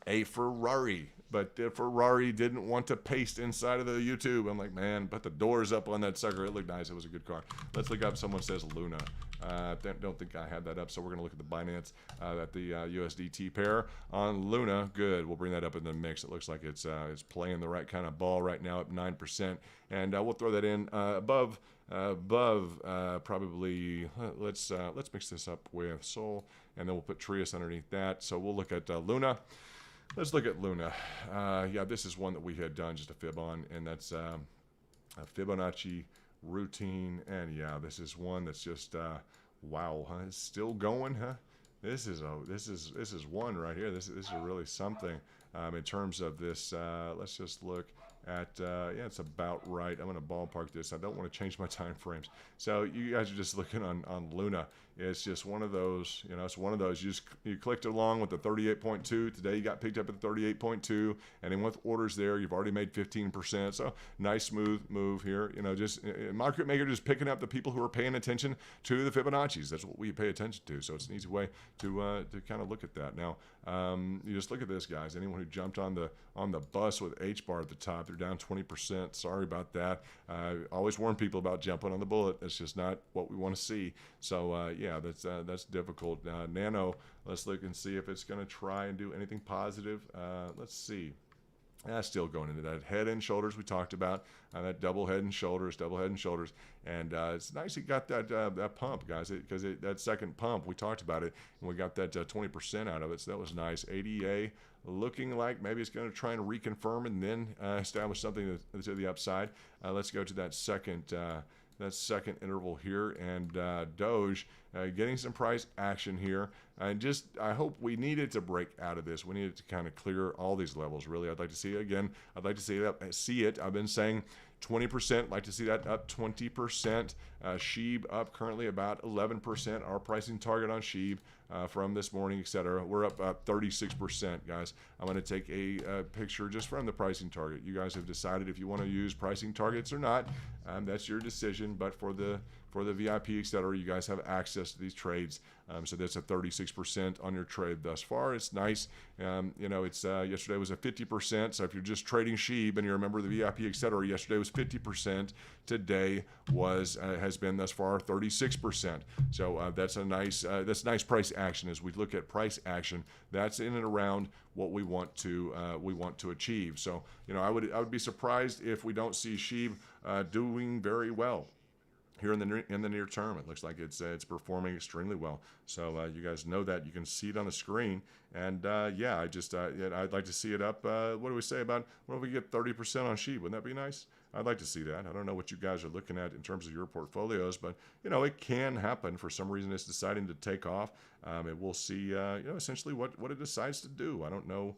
a Ferrari, but the Ferrari didn't want to paste inside of the YouTube. I'm like, man, put the doors up on that sucker. It looked nice. It was a good car. Let's look up. Someone says Luna. Don't think I had that up, so we're going to look at the Binance, at the USDT pair on Luna. Good. We'll bring that up in the mix. It looks like it's playing the right kind of ball right now at 9%, and we'll throw that in above probably. Let's mix this up with Sol, and then we'll put Trias underneath that. So we'll look at Luna. Let's look at Luna. Yeah, this is one that we had done just a fib on, and that's a Fibonacci routine. And yeah, this is one that's just wow, huh? It's still going, huh? This is one right here. This is really something. In terms of this, let's just look at, yeah, it's about right. I'm going to ballpark this. I don't want to change my time frames. So you guys are just looking on Luna. It's just one of those, you know, it's one of those. You clicked along with the 38.2. Today you got picked up at the 38.2. And then with orders there, you've already made 15%. So nice smooth move here. You know, just market maker just picking up the people who are paying attention to the Fibonacci's. That's what we pay attention to. So it's an easy way to kind of look at that. Now, you just look at this, guys. Anyone who jumped on the bus with H bar at the top, they're down 20%. Sorry about that. Always warn people about jumping on the bullet. That's just not what we want to see. So yeah, that's difficult. Nano, let's look and see if it's going to try and do anything positive. Let's see. Still going into that head and shoulders we talked about, that double head and shoulders, and it's nice it got that pump, guys, because that second pump, we talked about it, and we got that 20% out of it, so that was nice. ADA looking like maybe it's going to try and reconfirm and then establish something to the upside. Let's go to that second interval here, and Doge getting some price action here. And just, I hope we need it to break out of this. We need it to kind of clear all these levels. Really, I'd like to see it again. I'd like to see it. I've been saying 20%. Like to see that up 20%. SHIB up currently about 11%. Our pricing target on SHIB from this morning, etc. We're up 36%, guys. I'm going to take a picture just from the pricing target. You guys have decided if you want to use pricing targets or not. That's your decision. But for the VIP, etc., you guys have access to these trades. So that's a 36% on your trade thus far. It's nice. You know, it's yesterday was a 50%. So if you're just trading SHIB and you're a member of the VIP, etc., yesterday was 50%. Today has been thus far 36%. So that's nice price action. As we look at price action, that's in and around what we want to achieve. So you know, I would be surprised if we don't see SHIB doing very well here in the near term. It looks like it's performing extremely well. So you guys know that. You can see it on the screen. And yeah, I'd like to see it up. What do we say about, what if we get 30% on SHIB? Wouldn't that be nice? I'd like to see that. I don't know what you guys are looking at in terms of your portfolios, but you know, it can happen. For some reason, it's deciding to take off. And we'll see, you know, essentially what it decides to do. I don't know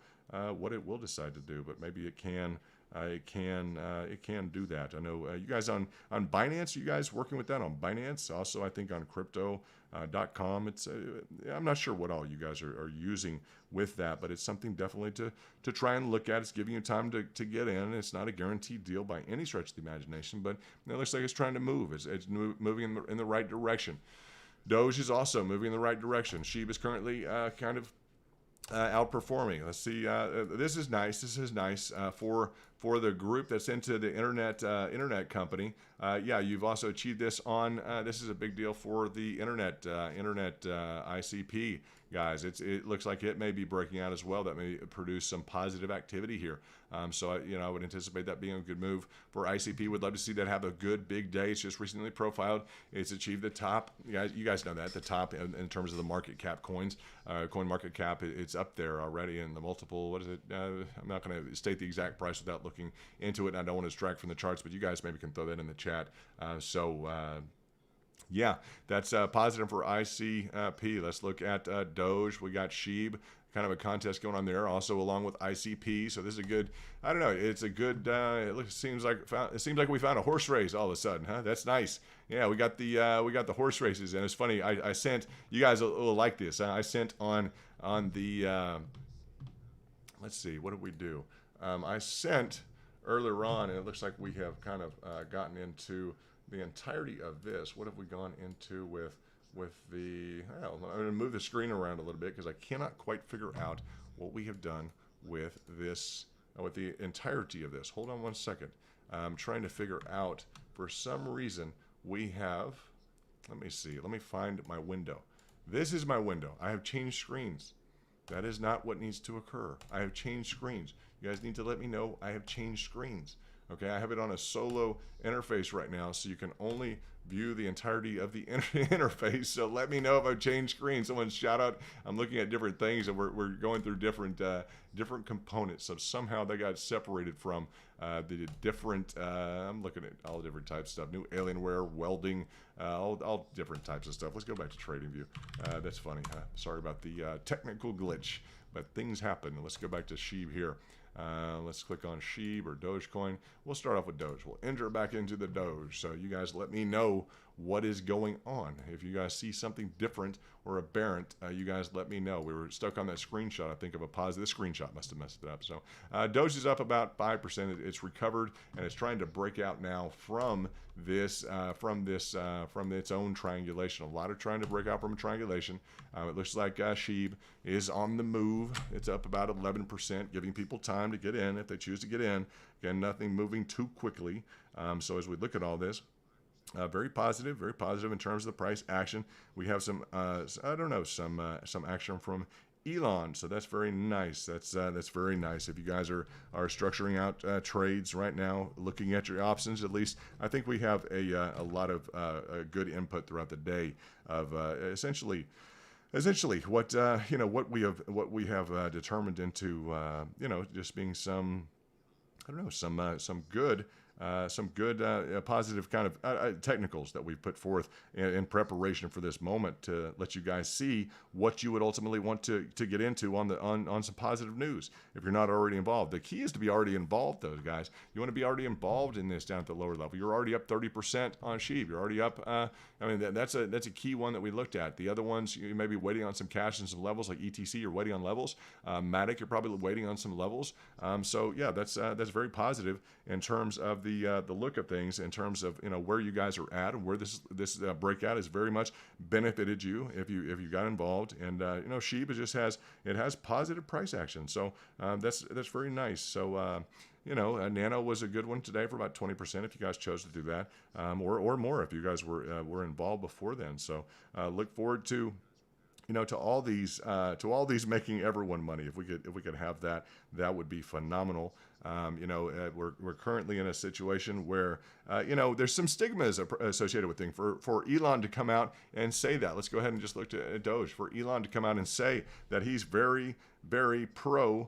what it will decide to do, but maybe it can. It can do that. I know you guys on Binance. You guys working with that on Binance? Also, I think on Crypto.com. It's I'm not sure what all you guys are using with that, but it's something definitely to try and look at. It's giving you time to get in. It's not a guaranteed deal by any stretch of the imagination, but it looks like it's trying to move. It's moving in the right direction. Doge is also moving in the right direction. SHIB is currently kind of outperforming. Let's see. This is nice. This is nice for the group that's into the internet company. Yeah, you've also achieved this on. This is a big deal for the internet ICP guys. It looks like it may be breaking out as well. That may produce some positive activity here. So you know, I would anticipate that being a good move for ICP. Would love to see that have a good big day. It's just recently profiled. It's achieved the top. You guys know that the top in terms of the market cap coins, coin market cap. It's up there already in the multiple. What is it? I'm not going to state the exact price without looking into it. And I don't want to distract from the charts, but you guys maybe can throw that in the chat. Yeah, that's positive for ICP. Let's look at Doge. We got SHIB, kind of a contest going on there, also along with ICP. So this is a good. I don't know. It's a good. It seems like we found a horse race all of a sudden, huh? That's nice. Yeah, we got the horse races, and it's funny. I sent you guys will like this. I sent on the. Let's see. What did we do? I sent earlier on, and it looks like we have kind of gotten into the entirety of this. What have we gone into with the, well, I'm going to move the screen around a little bit because I cannot quite figure out what we have done with this, with the entirety of this. Hold on one second. I'm trying to figure out, for some reason, we have, let me see, let me find my window. This is my window. I have changed screens. That is not what needs to occur. I have changed screens. You guys need to let me know I have changed screens. Okay, I have it on a solo interface right now, so you can only view the entirety of the interface. So let me know if I've changed screens. Someone shout out. I'm looking at different things, and we're going through different components. So somehow they got separated from the different. I'm looking at all different types of stuff. New Alienware, welding, all different types of stuff. Let's go back to TradingView. That's funny. Sorry about the technical glitch, but things happen. Let's go back to Sheeb here. Let's click on Sheeb or Dogecoin. We'll start off with Doge. We'll enter back into the Doge. So you guys let me know what is going on. If you guys see something different or aberrant, you guys let me know. We were stuck on that screenshot, I think, of a positive. This screenshot must have messed it up. So Doge is up about 5%. It's recovered, and it's trying to break out now from its own triangulation. A lot of trying to break out from a triangulation. It looks like Sheeb is on the move. It's up about 11%, giving people time to get in if they choose to get in. Again, nothing moving too quickly. So as we look at all this, very positive in terms of the price action. We have some action from Elon, so that's very nice. That's very nice. If you guys are structuring out trades right now, looking at your options, at least I think we have a lot of good input throughout the day of essentially what we have determined into just being some good positive kind of technicals that we've put forth in preparation for this moment to let you guys see what you would ultimately want to get into on some positive news if you're not already involved. The key is to be already involved, though, guys. You want to be already involved in this down at the lower level. You're already up 30% on Sheeb. You're already up. That's a key one that we looked at. The other ones, you may be waiting on some cash and some levels, like ETC. You're waiting on levels. Matic, you're probably waiting on some levels. So yeah, that's very positive in terms of the look of things, in terms of where you guys are at and where this breakout has very much benefited you if you got involved. And Sheeb has positive price action, so that's very nice. So Nano was a good one today for about 20% if you guys chose to do that, or more if you guys were involved before then. So look forward to all these making everyone money. If we could have that, that would be phenomenal. We're currently in a situation where there's some stigmas associated with things. For Elon to come out and say that, let's go ahead and just look at Doge. For Elon to come out and say that he's very, very pro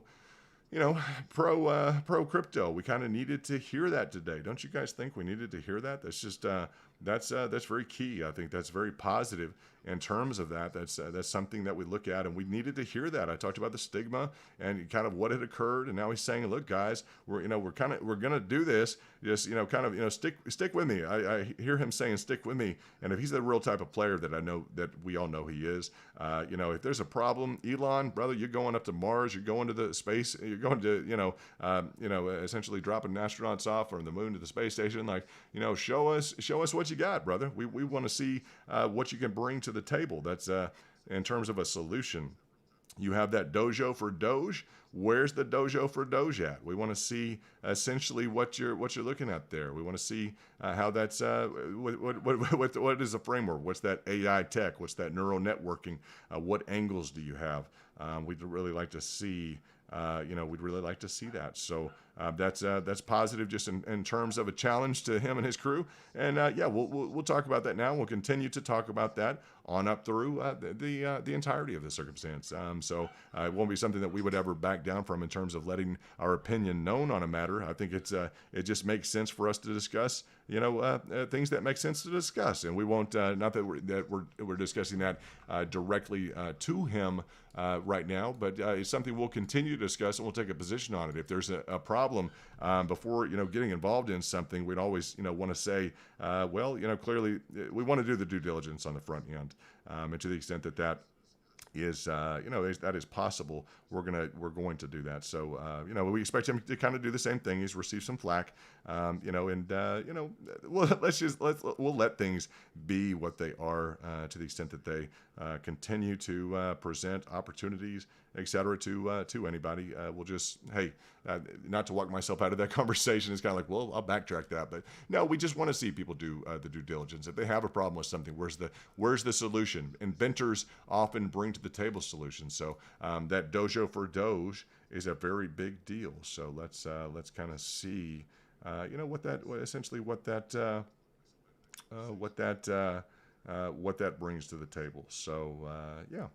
crypto. We kind of needed to hear that today. Don't you guys think we needed to hear that? That's just that's very key. I think that's very positive in terms of that. That's something that we look at, and we needed to hear that. I talked about the stigma and kind of what had occurred, and now he's saying, look, guys, we're gonna do this. Just stick with me. I hear him saying stick with me, and if he's the real type of player that I know, that we all know he is, if there's a problem, Elon, brother, you're going up to Mars, you're going to the space, you're going to essentially dropping astronauts off from the moon to the space station. Like, show us what you got, brother. We want to see what you can bring to the table. That's in terms of a solution. You have that dojo for Doge. Where's the dojo for Doge at? We want to see essentially what you're looking at there. We want to see how that's what is the framework? What's that AI tech? What's that neural networking? What angles do you have? We'd really like to see. We'd really like to see that. So that's positive, just in terms of a challenge to him and his crew. And we'll talk about that now. We'll continue to talk about that on up through the entirety of the circumstance. So it won't be something that we would ever back down from in terms of letting our opinion known on a matter. I think it just makes sense for us to discuss things that make sense to discuss, and we won't. Not that we're discussing that directly to him right now, but it's something we'll continue to discuss, and we'll take a position on it. If there's a problem before getting involved in something, we'd always want to say, clearly we want to do the due diligence on the front end, and to the extent that is that is possible, we're going to do that. So we expect him to kind of do the same thing. He's received some flack, we'll let things be what they are, to the extent that they continue to present opportunities, etc. to anybody. We'll just, not to walk myself out of that conversation. It's kind of like, well, I'll backtrack that, but no, we just want to see people do the due diligence. If they have a problem with something, where's the solution? Inventors often bring to the table solutions. So that dojo for Doge is a very big deal. So let's kind of see you know what that essentially what that what that brings to the table. So yeah,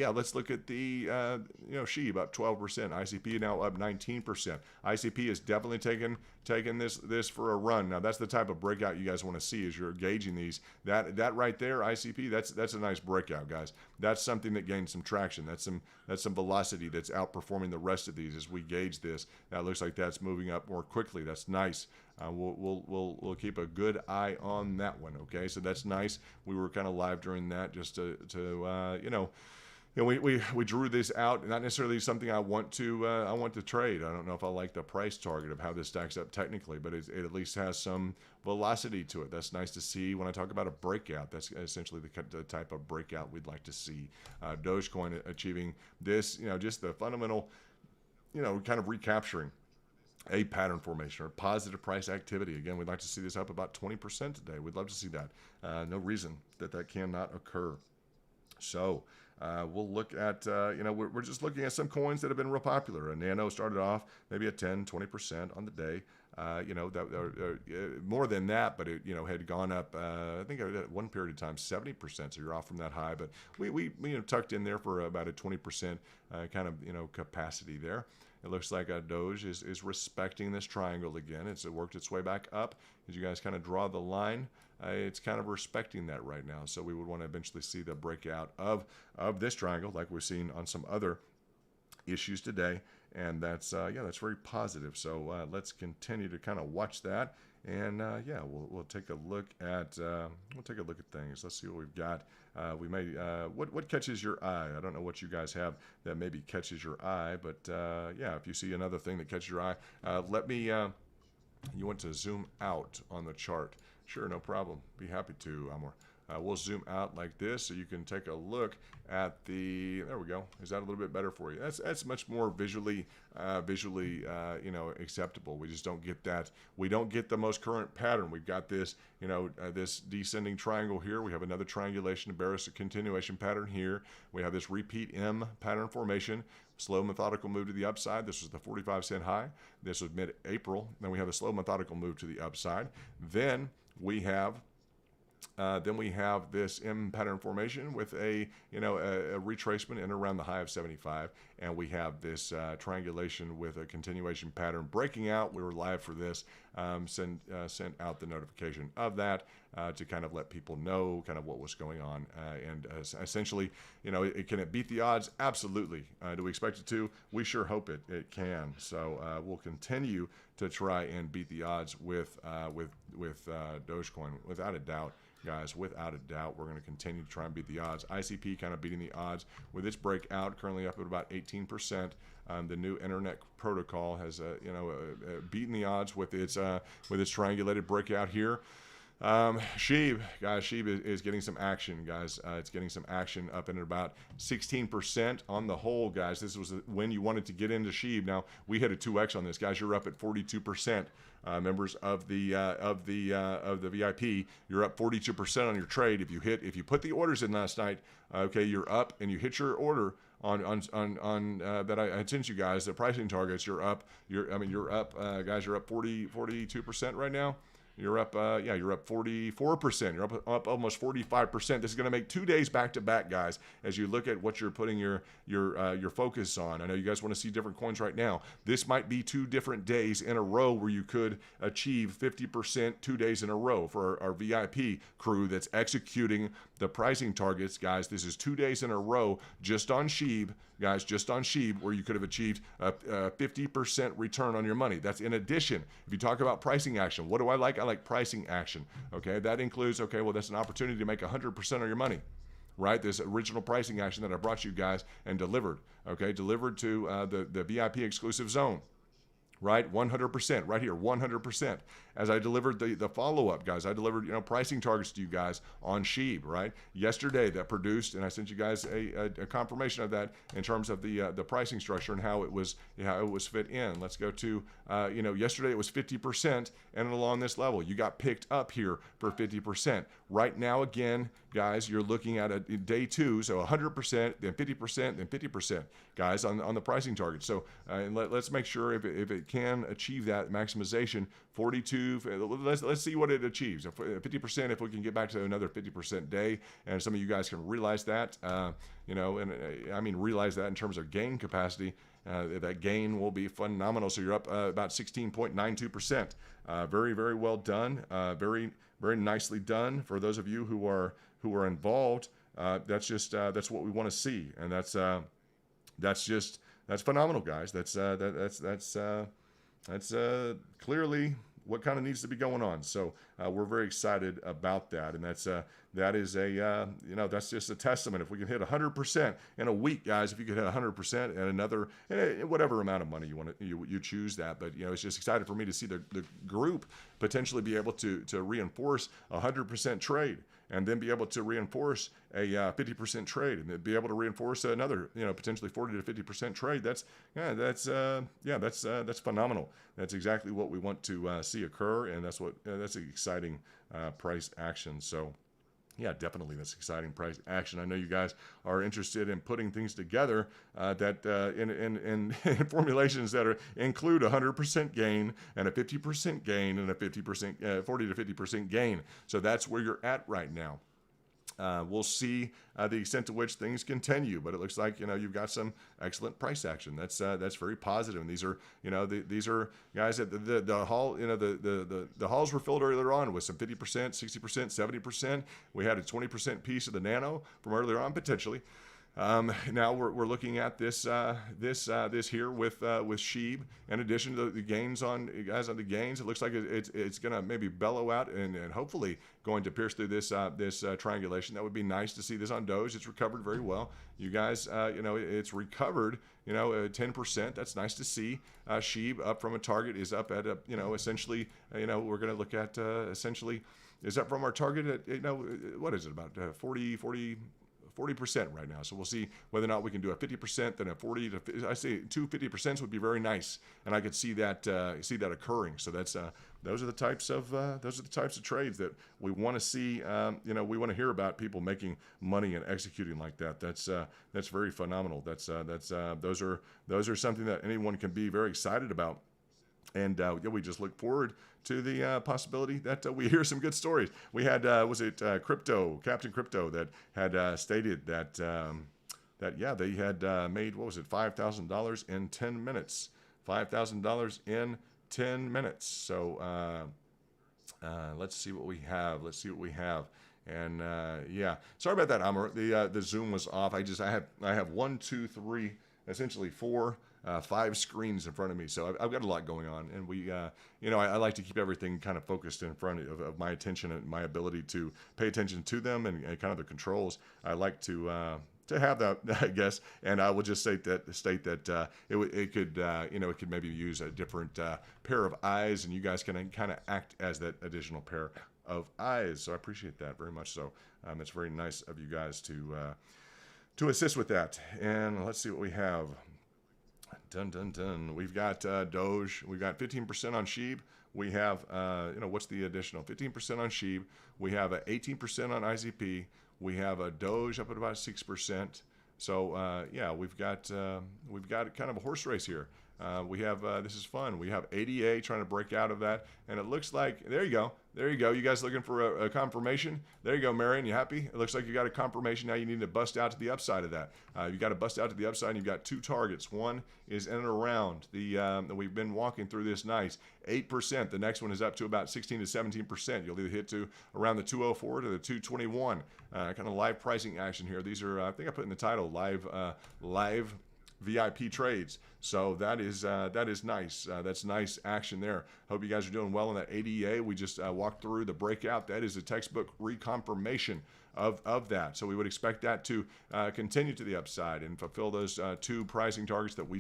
let's look at the SHIB up 12%, ICP now up 19%. ICP is definitely taking this for a run. Now that's the type of breakout you guys want to see as you're gauging these. That right there, ICP, that's a nice breakout, guys. That's something that gains some traction. That's some velocity that's outperforming the rest of these as we gauge this. That looks like that's moving up more quickly. That's nice. We'll keep a good eye on that one. Okay, so that's nice. We were kind of live during that just to we drew this out. Not necessarily something I want to trade. I don't know if I like the price target of how this stacks up technically, but it at least has some velocity to it. That's nice to see. When I talk about a breakout, that's essentially the type of breakout we'd like to see. Dogecoin achieving this, just the fundamental, kind of recapturing a pattern formation or positive price activity. Again, we'd like to see this up about 20% today. We'd love to see that. No reason that cannot occur. So we'll look at, we're just looking at some coins that have been real popular. Nano started off maybe at 10, 20% on the day. More than that, but it, had gone up, I think at one period of time, 70%. So you're off from that high, but we tucked in there for about a 20% kind of, capacity there. It looks like Doge is respecting this triangle again. It's worked its way back up. As you guys kind of draw the line, it's kind of respecting that right now. So we would want to eventually see the breakout of this triangle like we're seeing on some other issues today. And that's very positive. So let's continue to kind of watch that. And we'll take a look at things. Let's see what we've got. We may what catches your eye. I don't know what you guys have that maybe catches your eye, but if you see another thing that catches your eye, let me. You want to zoom out on the chart? Sure, no problem. Be happy to, Amor. We'll zoom out like this so you can take a look at the. There we go. Is that a little bit better for you? That's much more visually acceptable. We just don't get that. We don't get the most current pattern. We've got this this descending triangle here. We have another triangulation, a bearish continuation pattern here. We have this repeat M pattern formation. Slow methodical move to the upside. This was the 45-cent high. This was mid-April. Then we have a slow methodical move to the upside. Then we have this M pattern formation with a retracement in around the high of 75, and we have this triangulation with a continuation pattern breaking out. We were live for this. Sent out the notification of that to kind of let people know kind of what was going on, and essentially, can it beat the odds? Absolutely. Do we expect it to? We sure hope it can. So we'll continue to try and beat the odds with Dogecoin, without a doubt. Guys, without a doubt, we're going to continue to try and beat the odds. ICP kind of beating the odds with its breakout, currently up at about 18%. The new internet protocol has, beaten the odds with its triangulated breakout here. SHIB, guys, SHIB is getting some action, guys. It's getting some action up in about 16% on the whole, guys. This was when you wanted to get into SHIB. Now we hit a 2x on this, guys. You're up at 42%. Members of the VIP, you're up 42% on your trade. If you put the orders in last night, okay, you're up and you hit your order on that I sent you guys the pricing targets. You're up. Guys. You're up 42% right now. You're up, you're up 44%. You're up almost 45%. This is going to make 2 days back to back, guys. As you look at what you're putting your focus on. I know you guys want to see different coins right now. This might be 2 different days in a row where you could achieve 50% 2 days in a row for our VIP crew that's executing the pricing targets, guys. This is 2 days in a row just on SHIB, guys, just on SHIB, where you could have achieved a 50% return on your money. That's in addition. If you talk about pricing action, what do I like? I like pricing action. Okay, that includes, that's an opportunity to make 100% of your money, right? This original pricing action that I brought you guys and delivered, delivered to the VIP exclusive zone. Right, 100%, right here, 100%. As I delivered the follow-up, guys, I delivered pricing targets to you guys on SHIB, right? Yesterday that produced, and I sent you guys a confirmation of that in terms of the pricing structure and how it was fit in. Let's go to yesterday it was 50%, and along this level you got picked up here for 50%. Right now again, guys, you're looking at a day 2, so 100%, then 50%, then 50%, guys, on the pricing target. So let's make sure if it can achieve that maximization. 42. Let's see what it achieves. 50%. If we can get back to another 50% day, and some of you guys can realize that, I mean realize that in terms of gain capacity. That gain will be phenomenal. So you're up about 16.92%. Very, very well done. Very, very nicely done for those of you who are involved. That's what we want to see, and that's phenomenal, guys. That's clearly what kind of needs to be going on. So we're very excited about that, and that's just a testament. If we can hit 100% in a week, guys, if you could hit 100% and another whatever amount of money you choose that, but it's just excited for me to see the group potentially be able to reinforce 100% trade, and then be able to reinforce a 50% trade, and then be able to reinforce another potentially 40 to 50% trade. That's phenomenal. That's exactly what we want to see occur, and that's an exciting price action. So yeah, definitely that's exciting price action. I know you guys are interested in putting things together in formulations that include 100% gain and a 50% gain and a 50% 40 to 50% gain. So that's where you're at right now. We'll see the extent to which things continue, but it looks like you've got some excellent price action. That's very positive. And these are these are guys at the hall. The halls were filled earlier on with some 50%, 60%, 70%. We had a 20% piece of the nano from earlier on potentially. Now we're looking at this here with SHIB. In addition to the gains on the gains, it looks like it's going to maybe bellow out and hopefully going to pierce through this triangulation. That would be nice to see this on Doge. It's recovered very well. You guys, it's recovered 10%. That's nice to see. SHIB up from a target is up at essentially we're going to look at essentially is up from our target at what is it about 40% right now. So we'll see whether or not we can do a 50%, then a 40 to, I say 250% would be very nice, and I could see that occurring. So that's those are the types of trades that we want to see. We want to hear about people making money and executing like that. That's very phenomenal. Those are something that anyone can be very excited about. And we just look forward to the possibility that we hear some good stories. We had, Captain Crypto, that had stated that they had made, $5,000 in 10 minutes. $5,000 in 10 minutes. So let's see what we have. And sorry about that, Amr. The Zoom was off. I have 1, 2, 3, essentially 4. 5 screens in front of me, so I've got a lot going on, and I like to keep everything kind of focused in front of my attention and my ability to pay attention to them and kind of the controls. I like to have that, I guess, and I will just state that it could maybe use a different pair of eyes, and you guys can kind of act as that additional pair of eyes. So I appreciate that very much. So it's very nice of you guys to assist with that. And let's see what we have. Dun. We've got Doge. We've got 15% on SHIB. We have, what's the additional? 15% on SHIB. We have 18% on IZP. We have a Doge up at about 6%. So we've got kind of a horse race here. We have this is fun. We have ADA trying to break out of that, and it looks like there you go. You guys looking for a confirmation? There you go, Marion. You happy? It looks like you got a confirmation. Now you need to bust out to the upside of that. You got to bust out to the upside, and you've got 2 targets. One is in and around the we've been walking through this nice 8%. The next one is up to about 16 to 17%. You'll either hit to around the 204 to the 221. Kind of live pricing action here. These are I think I put in the title live VIP trades. So that is nice. That's nice action there. Hope you guys are doing well in that ADA. We just walked through the breakout. That is a textbook reconfirmation of that. So we would expect that to continue to the upside and fulfill those 2 pricing targets that we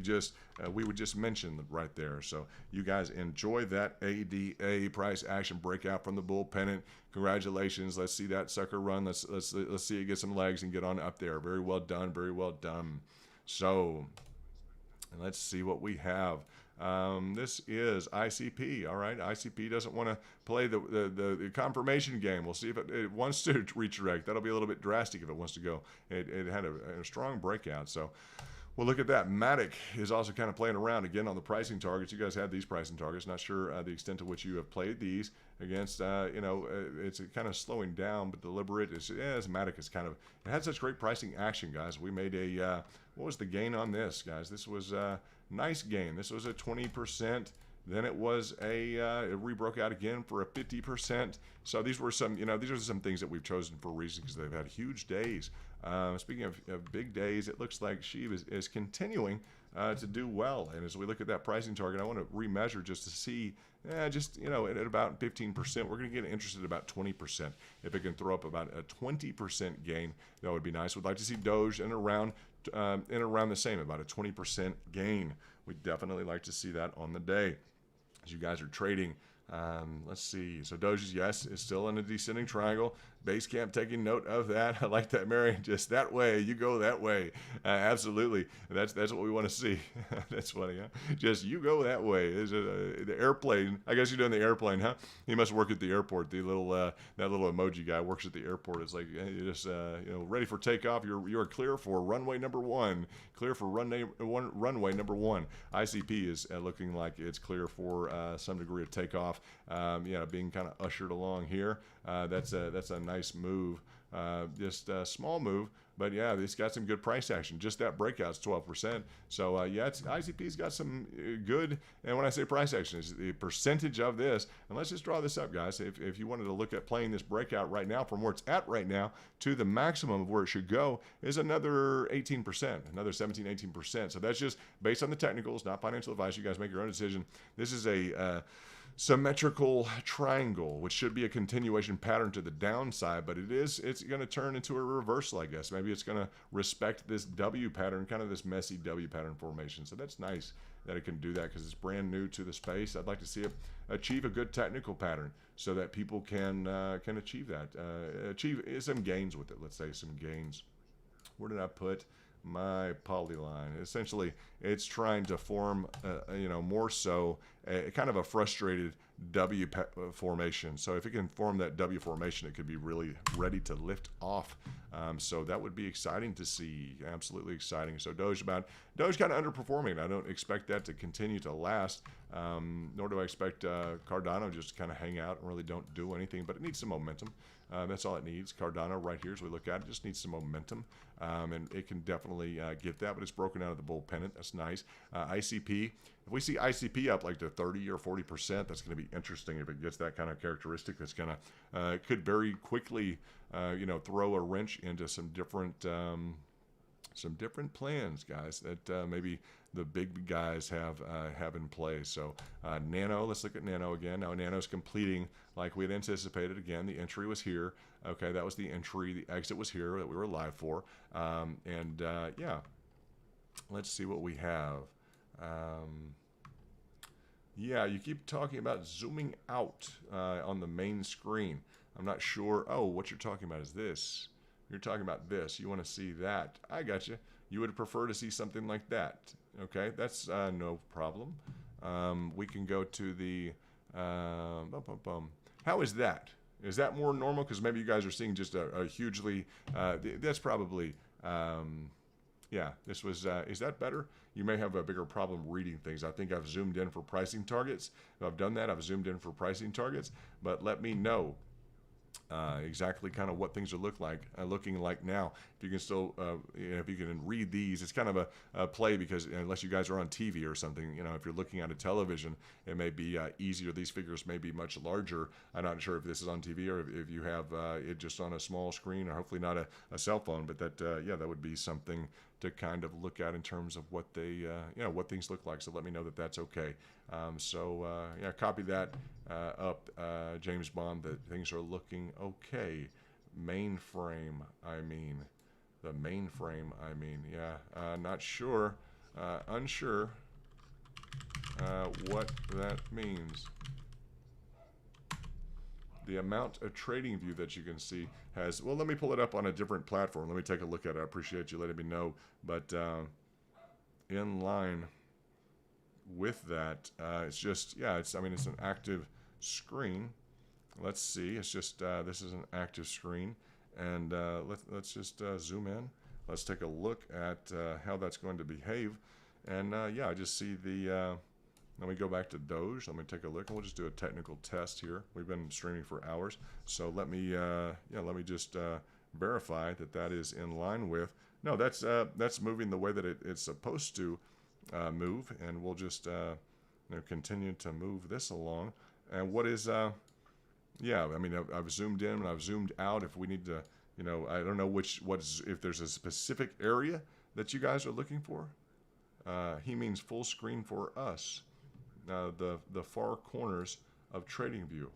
would just mention right there. So you guys enjoy that ADA price action breakout from the bull pennant. Congratulations. Let's see that sucker run. Let's see it get some legs and get on up there. Very well done. Very well done. So let's see what we have. This is ICP. All right, ICP doesn't want to play the confirmation game. We'll see if it wants to redirect. That'll be a little bit drastic if it wants to go. It had a strong breakout. So Well, look at that. Matic is also kind of playing around again on the pricing targets. You guys had these pricing targets. Not sure the extent to which you have played these against. It's kind of slowing down, but deliberate. Matic is kind of, it had such great pricing action, guys. We made a, what was the gain on this, guys? This was a nice gain. This was a 20%. Then it was it rebroke out again for a 50%. So these were some, these are some things that we've chosen for a reason because they've had huge days. Speaking of big days, it looks like SHIB is continuing to do well. And as we look at that pricing target, I want to remeasure just to see, at about 15%. We're going to get interested at about 20%. If it can throw up about a 20% gain, that would be nice. We'd like to see Doge in around the same, about a 20% gain. We'd definitely like to see that on the day. As you guys are trading, let's see. So Doge, yes, is still in a descending triangle. Basecamp taking note of that. I like that, Mary. Just that way, you go that way. Absolutely, that's what we want to see. That's funny, huh? Just you go that way. Is it the airplane? I guess you're doing the airplane, huh? He must work at the airport. The little that little emoji guy works at the airport. It's like you're just ready for takeoff. You're clear for runway number 1. Clear for runway number 1. ICP is looking like it's clear for some degree of takeoff. Being kind of ushered along here. That's a nice move. Just a small move, but yeah, it's got some good price action. Just that breakout's 12%. So ICP's got some good. And when I say price action, is the percentage of this. And let's just draw this up, guys. If you wanted to look at playing this breakout right now from where it's at right now to the maximum of where it should go is another 18%, another 17, 18%. So that's just based on the technicals, not financial advice. You guys make your own decision. This is a symmetrical triangle, which should be a continuation pattern to the downside, but it's going to turn into a reversal, I guess. Maybe it's going to respect this W pattern, kind of this messy W pattern formation. So that's nice that it can do that because it's brand new to the space. I'd like to see it achieve a good technical pattern so that people can achieve that, achieve some gains with it. Let's say some gains. Where did I put my polyline? Essentially, it's trying to form, more so kind of a frustrated W formation. So if it can form that W formation, it could be really ready to lift off. So that would be exciting to see. Absolutely exciting. So Doge kind of underperforming. I don't expect that to continue to last. Nor do I expect Cardano just to kind of hang out and really don't do anything. But it needs some momentum. That's all it needs. Cardano right here, as we look at it, just needs some momentum. And it can definitely get that, but it's broken out of the bull pennant. That's nice. ICP, if we see ICP up like to 30 or 40%, that's going to be interesting if it gets that kind of characteristic. That's going to, could very quickly, throw a wrench into some different plans, guys, that maybe the big guys have in play. So Nano, let's look at Nano again. Now Nano's completing like we had anticipated. Again, the entry was here. Okay, that was the entry. The exit was here that we were live for. Yeah, let's see what we have. Yeah, you keep talking about zooming out on the main screen. I'm not sure. Oh, what you're talking about is this. You're talking about this. You want to see that. I got you. You would prefer to see something like that. Okay, that's no problem. We can go to the... How is that? Is that more normal? Because maybe you guys are seeing just a hugely... that's probably... yeah, this was... is that better? You may have a bigger problem reading things. I think I've zoomed in for pricing targets. If I've done that, I've zoomed in for pricing targets. But let me know exactly kind of what things are looking like now. If you can still, if you can read these, it's kind of a play because unless you guys are on TV or something, if you're looking at a television, it may be easier. These figures may be much larger. I'm not sure if this is on TV or if you have it just on a small screen or hopefully not a cell phone, but that, yeah, that would be something to kind of look at in terms of what they, what things look like. So let me know that that's okay. Yeah, copy that up, James Bond, that things are looking okay. Mainframe, the mainframe, yeah, not sure, unsure what that means. The amount of trading view that you can see has, well, let me pull it up on a different platform. Let me take a look at it. I appreciate you letting me know. But in line with that, it's just, yeah, it's an active screen. Let's see. It's just, this is an active screen. And let's just zoom in. let's take a look at how that's going to behave. And yeah, I just see the, let me go back to Doge. Let me take a look, and we'll just do a technical test here. We've been streaming for hours. So let me, yeah, let me just verify that that is in line with, no, that's moving the way that it's supposed to move. And we'll just continue to move this along. And what is, yeah, I mean, I've zoomed in and I've zoomed out. If we need to, I don't know if there's a specific area that you guys are looking for. He means full screen for us. The far corners of TradingView.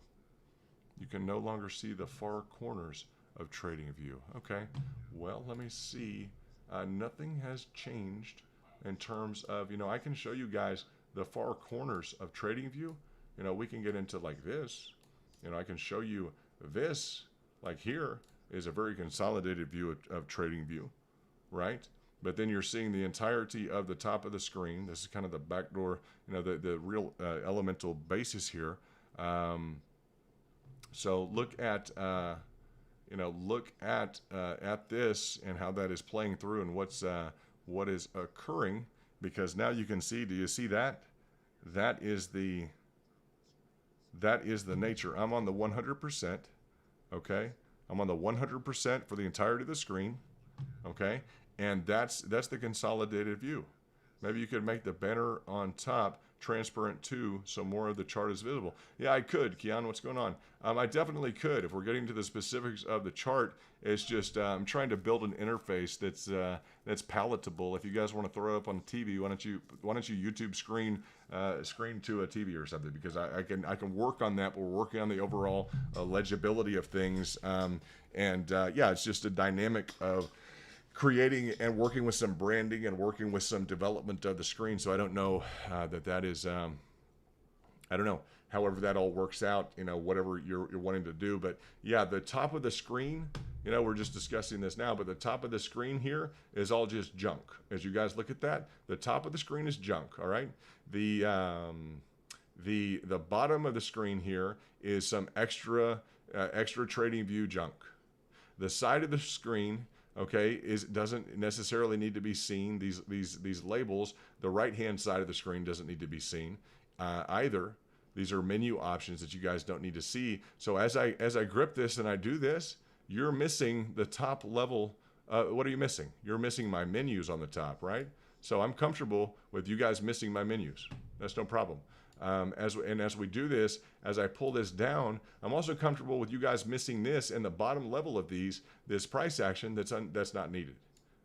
You can no longer see the far corners of TradingView. Okay, well, let me see. Nothing has changed in terms of, I can show you guys the far corners of TradingView. We can get into like this. I can show you this, like here is a very consolidated view of TradingView, right? But then you're seeing the entirety of the top of the screen. This is kind of the backdoor, the real elemental basis here. So look at, at this and how that is playing through and what is occurring, because now you can see. Do you see that? That is the nature. I'm on the 100%. Okay, I'm on the 100% for the entirety of the screen. Okay. And that's the consolidated view. Maybe you could make the banner on top transparent too, so more of the chart is visible. Yeah, I could. Keon, what's going on? I definitely could. If we're getting to the specifics of the chart, it's just I'm trying to build an interface that's palatable. If you guys want to throw it up on TV, why don't you YouTube screen to a TV or something? Because I can work on that. But we're working on the overall legibility of things, yeah, it's just a dynamic of creating and working with some branding and working with some development of the screen. So I don't know that is, I don't know, however that all works out, whatever you're wanting to do. But yeah, the top of the screen, we're just discussing this now, but the top of the screen here is all just junk. As you guys look at that, the top of the screen is junk, all right? The bottom of the screen here is some extra TradingView junk. The side of the screen, okay, doesn't necessarily need to be seen. These labels, the right-hand side of the screen doesn't need to be seen either. These are menu options that you guys don't need to see. So as I grip this and I do this, you're missing the top level. What are you missing? You're missing my menus on the top, right? So I'm comfortable with you guys missing my menus. That's no problem. As we do this, as I pull this down, I'm also comfortable with you guys missing this and the bottom level of this price action that's not needed,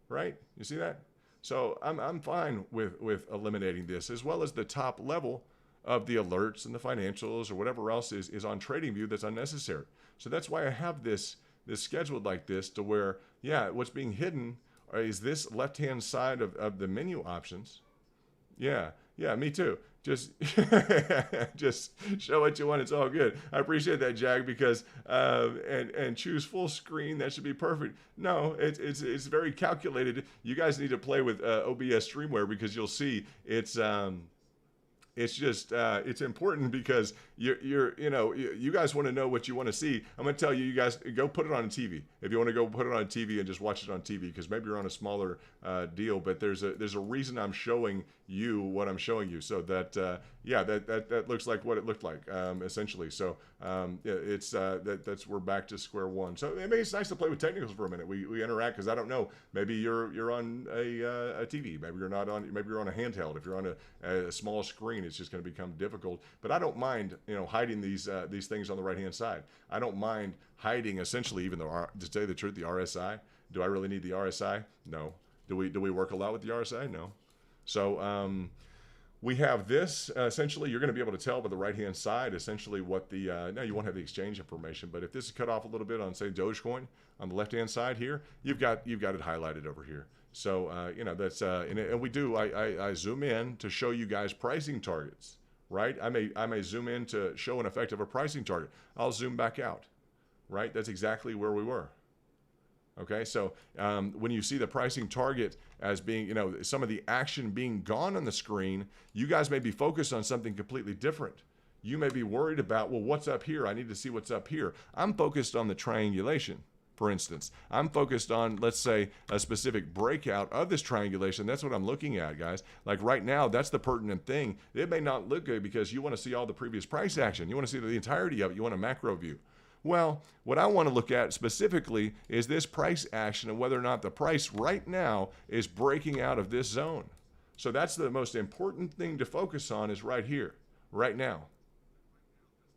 right? You see that? So I'm fine with eliminating this, as well as the top level of the alerts and the financials or whatever else is on TradingView that's unnecessary. So that's why I have this scheduled like this, to where, yeah, what's being hidden is this left-hand side of the menu options. Yeah, me too. Just show what you want. It's all good. I appreciate that, Jag, because and choose full screen. That should be perfect. No, it's very calculated. You guys need to play with OBS Streamwear, because you'll see it's just it's important, because you guys want to know what you want to see. I'm going to tell you guys, go put it on TV. If you want to go put it on TV and just watch it on TV, because maybe you're on a smaller deal, but there's a reason I'm showing you what I'm showing you, so that yeah, that looks like what it looked like essentially. So it's that's we're back to square one. So maybe it's nice to play with technicals for a minute. We interact, because I don't know, maybe you're on a TV, maybe you're not on, maybe you're on a handheld. If you're on a small screen, it's just going to become difficult. But I don't mind hiding these things on the right hand side. I don't mind hiding essentially, even though, to tell you the truth, the RSI. Do I really need the RSI? No. Do we work a lot with the RSI? No. So we have this, essentially, you're going to be able to tell by the right-hand side, essentially, what the, now you won't have the exchange information, but if this is cut off a little bit on, say, Dogecoin, on the left-hand side here, you've got it highlighted over here. So, that's, and we do, I zoom in to show you guys pricing targets, right? I may zoom in to show an effect of a pricing target. I'll zoom back out, right? That's exactly where we were. Okay, so when you see the pricing target as being, some of the action being gone on the screen, you guys may be focused on something completely different. You may be worried about, well, what's up here? I need to see what's up here. I'm focused on the triangulation. For instance, I'm focused on, let's say, a specific breakout of this triangulation. That's what I'm looking at, guys. Like right now, that's the pertinent thing. It may not look good because you want to see all the previous price action. You want to see the entirety of it. You want a macro view. Well, what I want to look at specifically is this price action and whether or not the price right now is breaking out of this zone. So that's the most important thing to focus on, is right here, right now.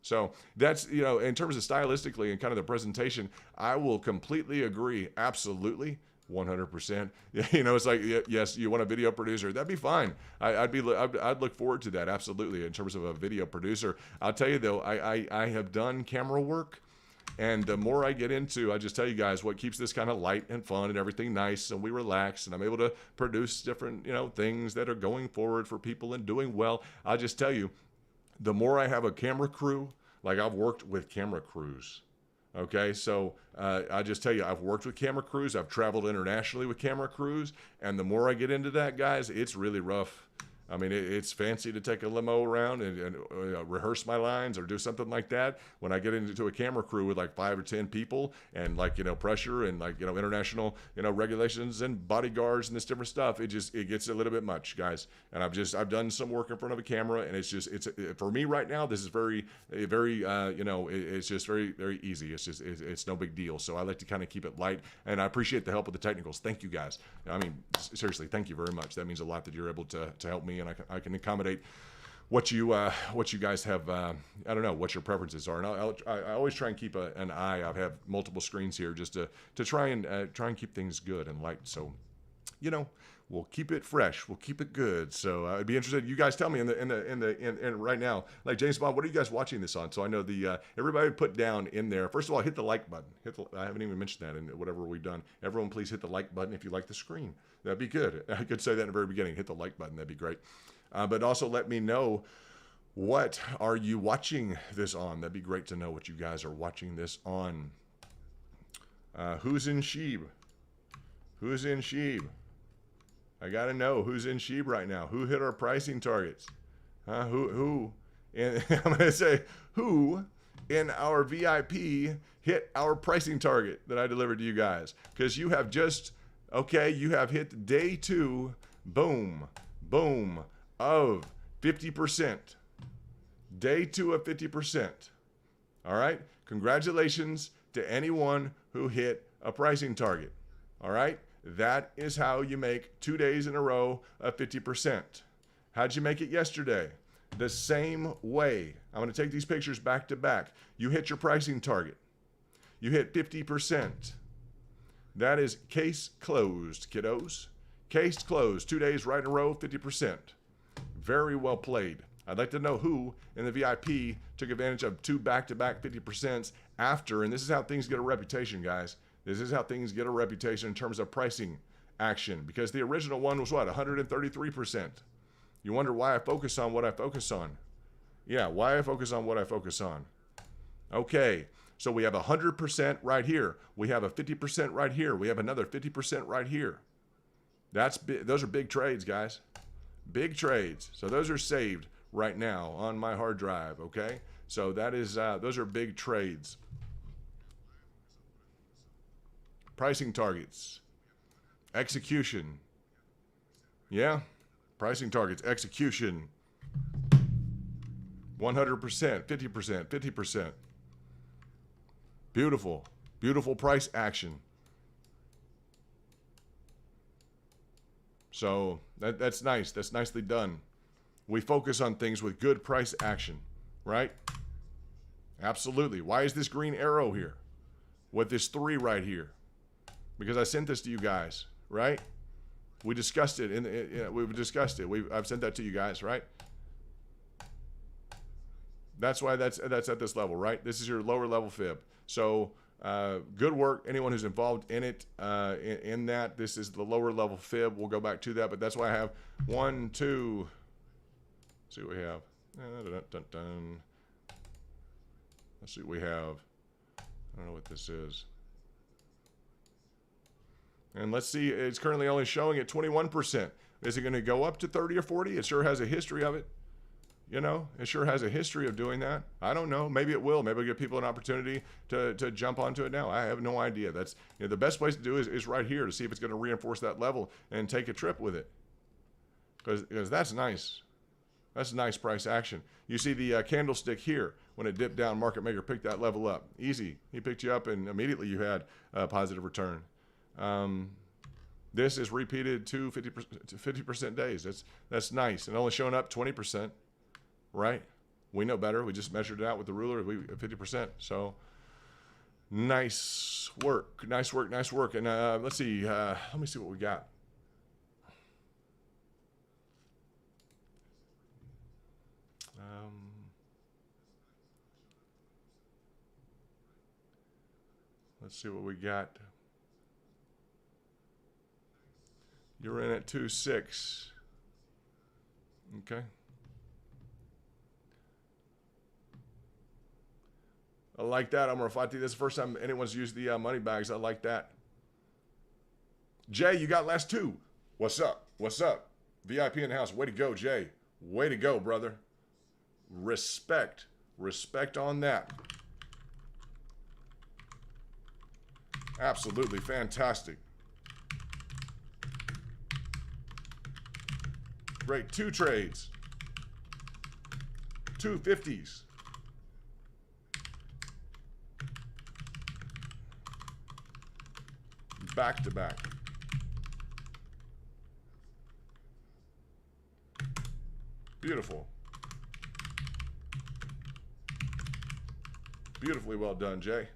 So that's, you know, in terms of stylistically and kind of the presentation, I will completely agree. Absolutely. 100%. You know, it's like, yes, you want a video producer. That'd be fine. I'd look forward to that. Absolutely. In terms of a video producer, I'll tell you though, I have done camera work. And the more I get into, I just tell you guys what keeps this kind of light and fun and everything nice, and we relax, and I'm able to produce different, you know, things that are going forward for people and doing well. I'll just tell you, the more I have a camera crew, like I've worked with camera crews. Okay, so I just tell you, I've worked with camera crews. I've traveled internationally with camera crews, and the more I get into that, guys, it's really rough. I mean, it's fancy to take a limo around and rehearse my lines or do something like that. When I get into a camera crew with like 5 or 10 people and like, you know, pressure and like, you know, international, you know, regulations and bodyguards and this different stuff, it gets a little bit much, guys. And I've done some work in front of a camera, and it's for me right now, this is very, you know, it's just very, very easy. It's no big deal. So I like to kind of keep it light, and I appreciate the help of the technicals. Thank you, guys. I mean, seriously, thank you very much. That means a lot that you're able to help me, and I can accommodate what you guys have. I don't know what your preferences are, and I always try and keep an eye. I have multiple screens here just to try and keep things good and light. So, you know, we'll keep it fresh. We'll keep it good. So I'd be interested. You guys tell me in right now, like James Bond, what are you guys watching this on? So I know everybody put down in there. First of all, hit the like button. I haven't even mentioned that in whatever we've done. Everyone, please hit the like button if you like the screen. That'd be good. I could say that in the very beginning. Hit the like button. That'd be great. But also let me know, what are you watching this on? That'd be great to know what you guys are watching this on. Who's in Sheeb? Who's in Sheeb? I gotta know who's in Sheeb right now. Who hit our pricing targets? Who? And I'm gonna say who in our VIP hit our pricing target that I delivered to you guys, because you have just you have hit day 2. Boom, boom. Of 50%. Day 2 of 50%. All right. Congratulations to anyone who hit a pricing target. All right. That is how you make 2 days in a row of 50%. How'd you make it yesterday? The same way. I'm going to take these pictures back to back. You hit your pricing target. You hit 50%. That is case closed, kiddos. Case closed. 2 days right in a row, 50%. Very well played. I'd like to know who in the VIP took advantage of 2 back-to-back 50% after, and this is how things get a reputation, guys. This is how things get a reputation in terms of pricing action, because the original one was what, 133%. You wonder why I focus on what I focus on. Yeah, why I focus on what I focus on. Okay, so we have 100% right here. We have a 50% right here. We have another 50% right here. Those are big trades, guys. Big trades. So those are saved right now on my hard drive, okay? So that is those are big trades. Pricing targets. Execution. Yeah. Pricing targets. Execution. 100%, 50%, 50%. Beautiful. Beautiful price action. So that's nice. That's nicely done. We focus on things with good price action, right? Absolutely. Why is this green arrow here with this 3 right here? Because I sent this to you guys, right? We discussed it. We've discussed it. I've sent that to you guys, right? That's why that's at this level, right? This is your lower level fib. So good work, anyone who's involved in it, in that. This is the lower level fib. We'll go back to that, but that's why I have 1, 2. Let's see what we have. Let's see what we have. I don't know what this is. And let's see, it's currently only showing at 21%. Is it going to go up to 30 or 40? It sure has a history of it. You know, it sure has a history of doing that. I don't know. Maybe it will. Maybe it'll give people an opportunity to jump onto it now. I have no idea. That's, you know, the best place to do is right here to see if it's going to reinforce that level and take a trip with it. Because that's nice. That's nice price action. You see the candlestick here. When it dipped down, market maker picked that level up. Easy. He picked you up and immediately you had a positive return. This is repeated to 50% days. That's nice. And only showing up 20%. Right? We know better. We just measured it out with the ruler. We 50%. So nice work. Nice work. Nice work. And let's see. Let me see what we got. Let's see what we got. You're in at 2.6. Okay. I like that. I'm going to fight through this. First time anyone's used the money bags. I like that. Jay, you got last two. What's up? What's up? VIP in the house. Way to go, Jay. Way to go, brother. Respect. Respect on that. Absolutely fantastic. Great. 2 trades. 2 50s. Back to back. Beautiful. Beautifully well done, Jay.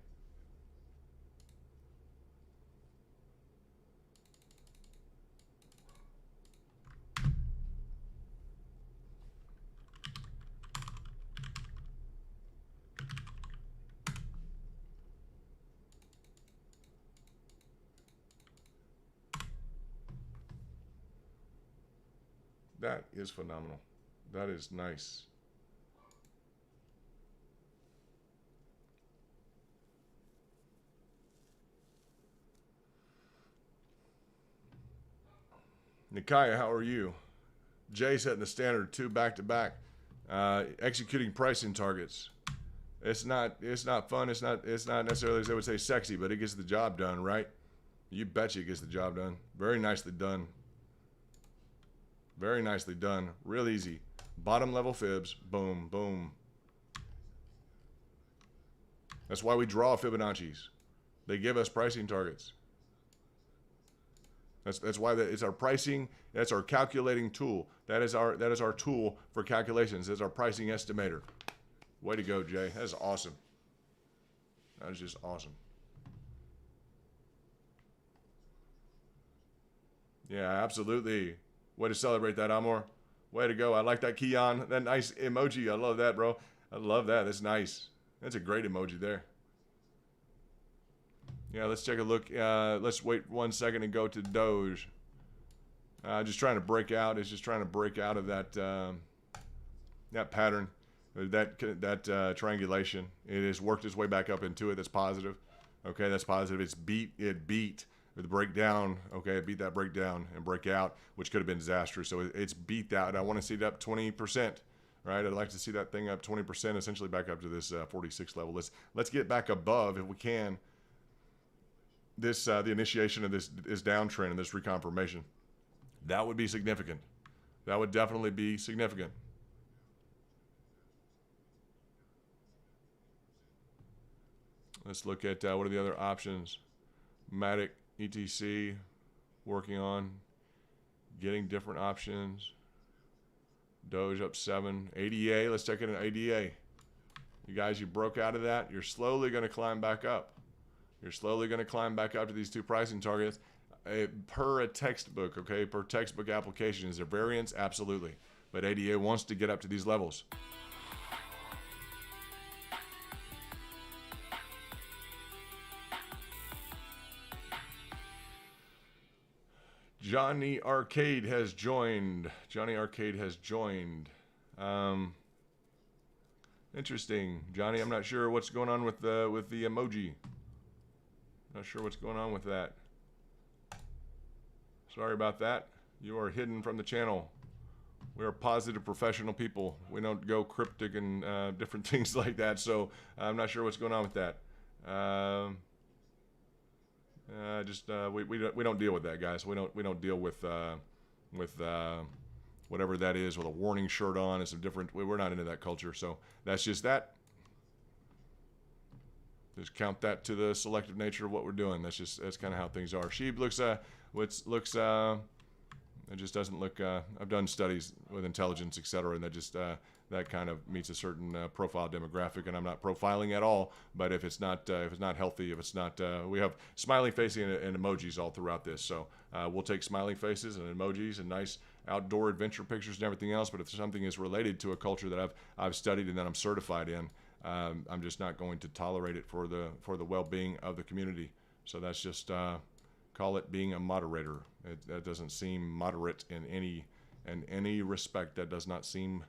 That is phenomenal. That is nice. Nikaya, how are you? Jay setting the standard 2 back-to-back. Executing pricing targets. It's not fun. It's not necessarily, as I would say, sexy, but it gets the job done, right? You betcha it gets the job done. Very nicely done. Very nicely done. Real easy. Bottom level fibs. Boom, boom. That's why we draw Fibonacci's. They give us pricing targets. That's why it's our pricing. That's our calculating tool. That is our tool for calculations. That's our pricing estimator. Way to go, Jay. That's awesome. That is just awesome. Yeah, absolutely. Way to celebrate that, Amor. Way to go. I like that, Keon. That nice emoji. I love that, bro. I love that. That's nice. That's a great emoji there. Yeah, let's take a look. Let's wait 1 second and go to Doge. Just trying to break out. It's just trying to break out of that that pattern, that triangulation. It has worked its way back up into it. That's positive. Okay, that's positive. It beat the breakdown. Okay, it beat that breakdown and break out, which could have been disastrous. So it's beat that. I want to see it up 20%. Right, I'd like to see that thing up 20%, essentially back up to this 46 level. Let's get back above if we can. This the initiation of this downtrend and this reconfirmation. That would be significant. That would definitely be significant. Let's look at what are the other options. Matic, ETC, working on getting different options. Doge up 7. ADA, let's check in an ADA. You guys, you broke out of that. You're slowly going to climb back up. You're slowly going to climb back up to these 2 pricing targets per a textbook, okay? Per textbook application. Is there variance? Absolutely. But ADA wants to get up to these levels. Johnny Arcade has joined. Johnny Arcade has joined. Interesting. Johnny, I'm not sure what's going on with the emoji. Not sure what's going on with that. Sorry about that. You are hidden from the channel. We are positive professional people. We don't go cryptic and different things like that. So I'm not sure what's going on with that. We don't deal with that, guys. We don't deal with whatever that is with a warning shirt on and some different. We're not into that culture. So that's just that. Just count that to the selective nature of what we're doing. That's kind of how things are. Sheep looks it just doesn't look. I've done studies with intelligence, etc., and that kind of meets a certain profile demographic. And I'm not profiling at all. But if it's not healthy, if it's not, we have smiling faces and emojis all throughout this. So we'll take smiling faces and emojis and nice outdoor adventure pictures and everything else. But if something is related to a culture that I've studied and that I'm certified in, I'm just not going to tolerate it for the well-being of the community. So that's just call it being a moderator. That doesn't seem moderate in any respect. That does not seem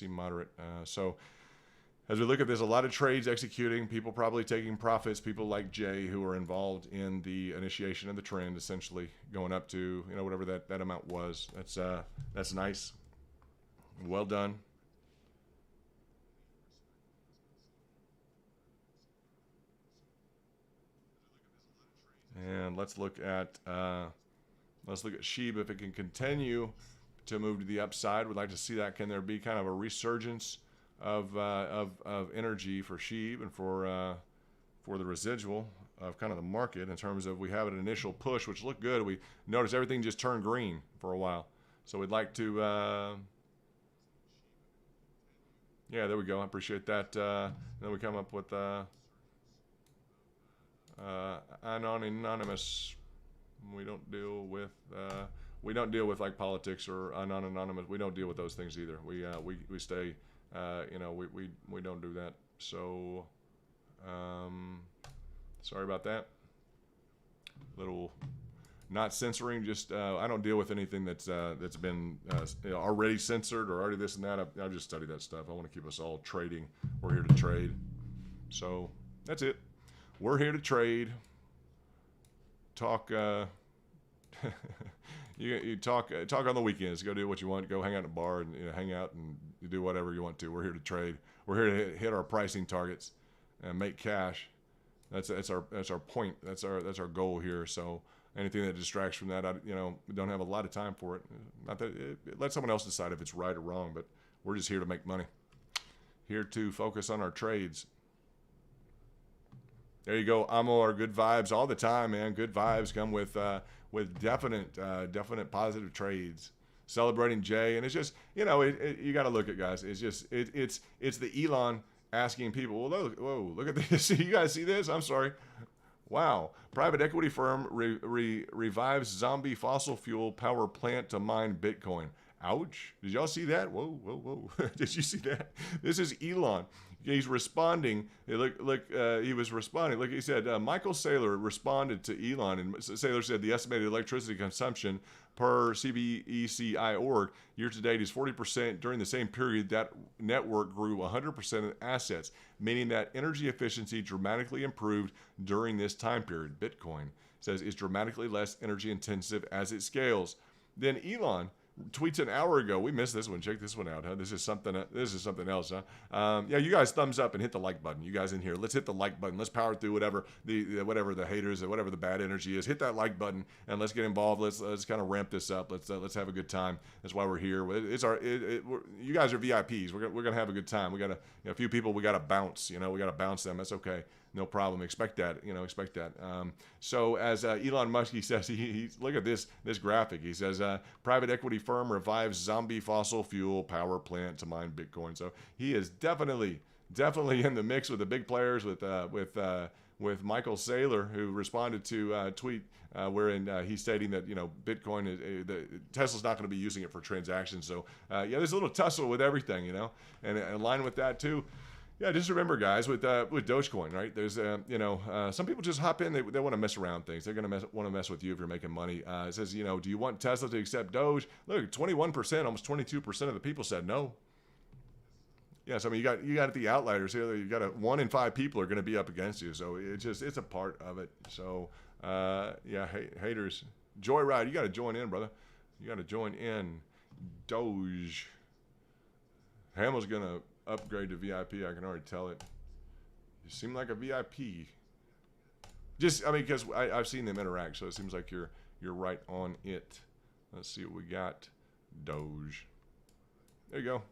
moderate. So as we look at this, a lot of trades executing, people probably taking profits, people like Jay who are involved in the initiation of the trend, essentially going up to whatever that amount was. That's nice. Well done. And let's look at SHIB. If it can continue to move to the upside, we'd like to see that. Can there be kind of a resurgence of energy for SHIB and for the residual of kind of the market in terms of we have an initial push which looked good. We noticed everything just turned green for a while, so we'd like to. Yeah, there we go. I appreciate that. Then we come up with. Anonymous. We don't deal with like politics or anonymous. We don't deal with those things either. We stay. We don't do that. So sorry about that. Little not censoring. Just I don't deal with anything that's been already censored or already this and that. I just study that stuff. I want to keep us all trading. We're here to trade. So that's it. We're here to trade. Talk. You talk on the weekends. Go do what you want. Go hang out in a bar and hang out and you do whatever you want to. We're here to trade. We're here to hit our pricing targets and make cash. That's our point. That's our goal here. So anything that distracts from that, we don't have a lot of time for it. Not that let someone else decide if it's right or wrong, but we're just here to make money. Here to focus on our trades. There you go, Amor. Good vibes all the time, man. Good vibes come with definite positive trades. Celebrating Jay, and it's just you got to look at guys. It's just it's the Elon asking people. Well, look at this. You guys see this? I'm sorry. Wow. Private equity firm revives zombie fossil fuel power plant to mine Bitcoin. Ouch. Did y'all see that? Whoa. Did you see that? This is Elon. He's responding. He was responding. Like he said, Michael Saylor responded to Elon, and Saylor said the estimated electricity consumption per CBECI.org year to date is 40%. During the same period, that network grew 100% in assets, meaning that energy efficiency dramatically improved during this time period. Bitcoin says is dramatically less energy intensive as it scales. Then Elon tweets an hour ago. We missed this one. Check this one out, huh? This is something else, huh? Yeah, you guys thumbs up and hit the like button. You guys in here, let's hit the like button. Let's power through whatever the haters, whatever the bad energy is. Hit that like button and let's get involved. Let's kind of ramp this up. Let's have a good time. That's why we're here. You guys are VIPs. We're gonna have a good time. We got a few people. We got to bounce. We got to bounce them. That's okay. No problem. Expect that. Expect that. So as Elon Musk, he says, he look at this graphic. He says, private equity firm revives zombie fossil fuel power plant to mine Bitcoin. So he is definitely in the mix with the big players, with Michael Saylor, who responded to a tweet wherein he's stating that Bitcoin is Tesla's not going to be using it for transactions. So there's a little tussle with everything, and in line with that too. Yeah, just remember, guys, with Dogecoin, right? There's, some people just hop in. They want to mess around things. They're going to want to mess with you if you're making money. It says, do you want Tesla to accept Doge? Look, 21%, almost 22% of the people said no. Yeah, so I mean, you got the outliers here. You got 1 in 5 people are going to be up against you. So it's a part of it. So haters, joyride. You got to join in, brother. You got to join in. Doge. Hamel's gonna upgrade to VIP. I can already tell it. You seem like a VIP. Just, I mean, because I've seen them interact, so it seems like you're right on it. Let's see what we got. Doge. There you go.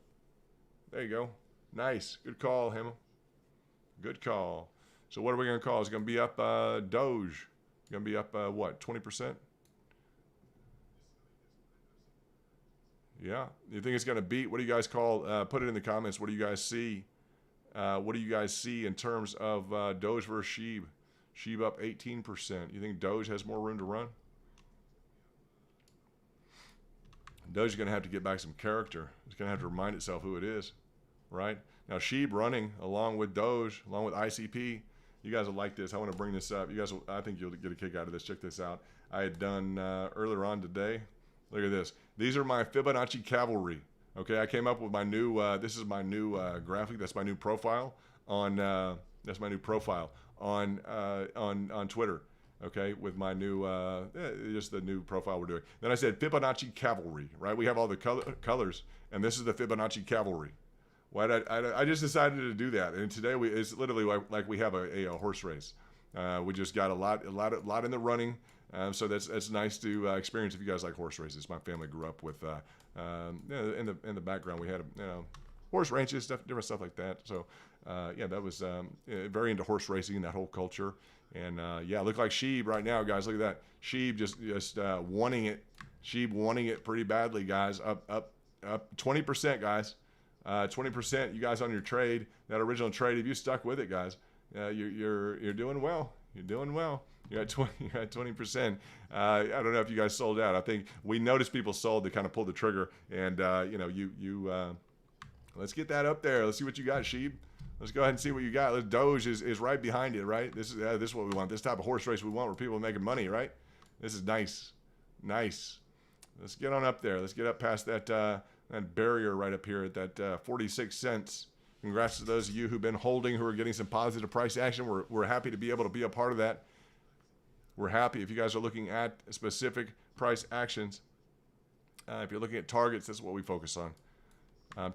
There you go. Nice. Good call, Hamel. Good call. So what are we going to call? It's going to be up Doge. Going to be up, what, 20%? Yeah. You think it's going to beat? What do you guys call? Put it in the comments. What do you guys see? What do you guys see in terms of Doge versus Sheeb? Sheeb up 18%. You think Doge has more room to run? Doge is going to have to get back some character. It's going to have to remind itself who it is, right? Now, Sheeb running along with Doge, along with ICP. You guys will like this. I want to bring this up. You guys will, I think you'll get a kick out of this. Check this out. I had done earlier on today. Look at this. These are my Fibonacci cavalry. Okay, I came up with my new. This is my new graphic. That's my new profile on. That's my new profile on Twitter. Okay, with my new, just the new profile we're doing. Then I said Fibonacci cavalry. Right, we have all the colors, and this is the Fibonacci cavalry. Why I just decided to do that, and today it's literally like we have a horse race. We just got a lot in the running, so that's nice to experience if you guys like horse races. My family grew up with in the background we had horse ranches, different stuff like that. So yeah, that was very into horse racing, that whole culture. And yeah, look like Sheeb right now, guys. Look at that, Sheeb just wanting it. Sheeb wanting it pretty badly, guys. Up 20%, guys. 20%, you guys on your trade, that original trade. If you stuck with it, guys, you're doing well. You're doing well. You're at 20%. I don't know if you guys sold out. I think we noticed people sold. They kind of pulled the trigger, and let's get that up there. Let's see what you got, Sheeb. Let's go ahead and see what you got. Doge is right behind it, right? This is what we want. This type of horse race we want, where people are making money, right? This is nice, nice. Let's get on up there. Let's get up past that barrier right up here at that 46 cents. Congrats to those of you who've been holding, who are getting some positive price action. We're happy to be able to be a part of that. We're happy if you guys are looking at specific price actions. If you're looking at targets, that's what we focus on.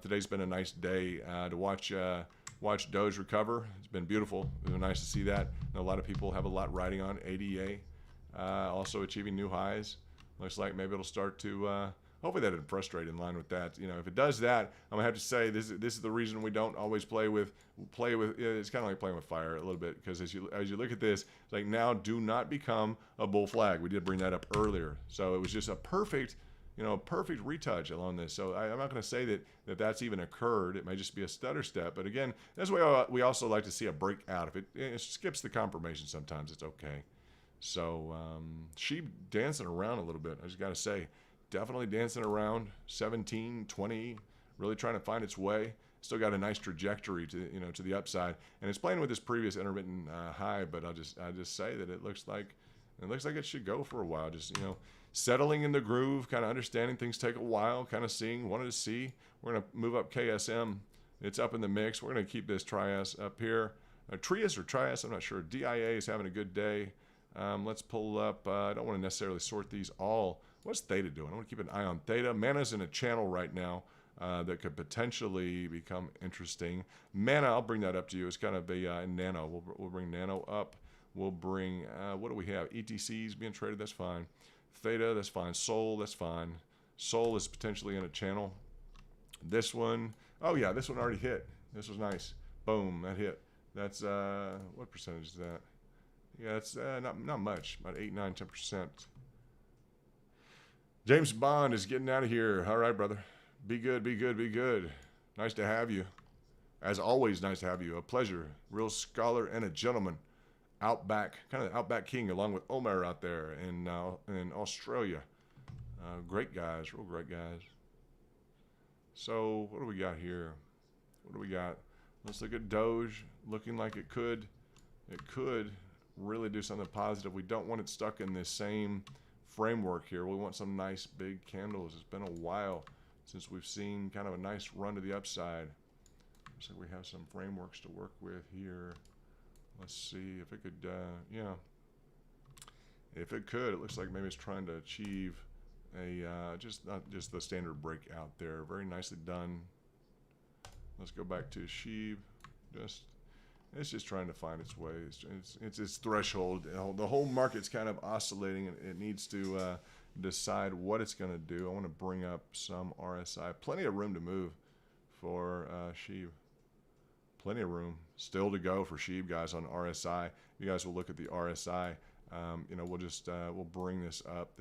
Today's been a nice day to watch Doge recover. It's been beautiful. It's been nice to see that. A lot of people have a lot riding on ADA, also achieving new highs. Looks like maybe it'll start to. Hopefully that didn't frustrate in line with that. You know, if it does that, I'm gonna have to say this is the reason we don't always play with. It's kind of like playing with fire a little bit, because as you look at this, it's like, now do not become a bull flag. We did bring that up earlier, so it was just a perfect retouch along this. So I'm not going to say that's even occurred. It may just be a stutter step. But again, that's why we also like to see a breakout. If it skips the confirmation, sometimes it's okay. So Sheeb dancing around a little bit. I just got to say, definitely dancing around 17, 20, really trying to find its way. Still got a nice trajectory to the upside, and it's playing with this previous intermittent high. But I just say that it looks like it should go for a while. Just settling in the groove, kind of understanding things take a while, kind of wanted to see. We're going to move up KSM. It's up in the mix. We're going to keep this Trias up here. Trias or Trias, I'm not sure. DIA is having a good day. Let's pull up. I don't want to necessarily sort these all. What's Theta doing? I want to keep an eye on Theta. Mana's in a channel right now that could potentially become interesting. Mana, I'll bring that up to you. It's kind of a Nano. We'll bring Nano up. We'll bring, what do we have? ETCs being traded, that's fine. Theta, that's fine. Sol, that's fine. Sol is potentially in a channel. This one, oh yeah, this one already hit. This was nice. Boom, that hit. That's, what percentage is that? Yeah, it's not much, about 8, 9, 10%. James Bond is getting out of here. All right, brother. Be good, be good, be good. Nice to have you. As always, nice to have you. A pleasure. Real scholar and a gentleman. Outback, kind of Outback King, along with Omer out there in Australia. Great guys, real great guys. So what do we got here? What do we got? Let's look at Doge. Looking like it could really do something positive. We don't want it stuck in this same framework here. We want some nice big candles. It's been a while since we've seen kind of a nice run to the upside. Looks like we have some frameworks to work with here. Let's see if it could, yeah. If it could, it looks like maybe it's trying to achieve just not just the standard breakout there. Very nicely done. Let's go back to SHIB. It's just trying to find its way. It's its threshold. The whole market's kind of oscillating, and it needs to decide what it's going to do. I want to bring up some RSI. Plenty of room to move for SHIB. Plenty of room still to go for SHIB, guys, on RSI. You guys will look at the RSI. We'll bring this up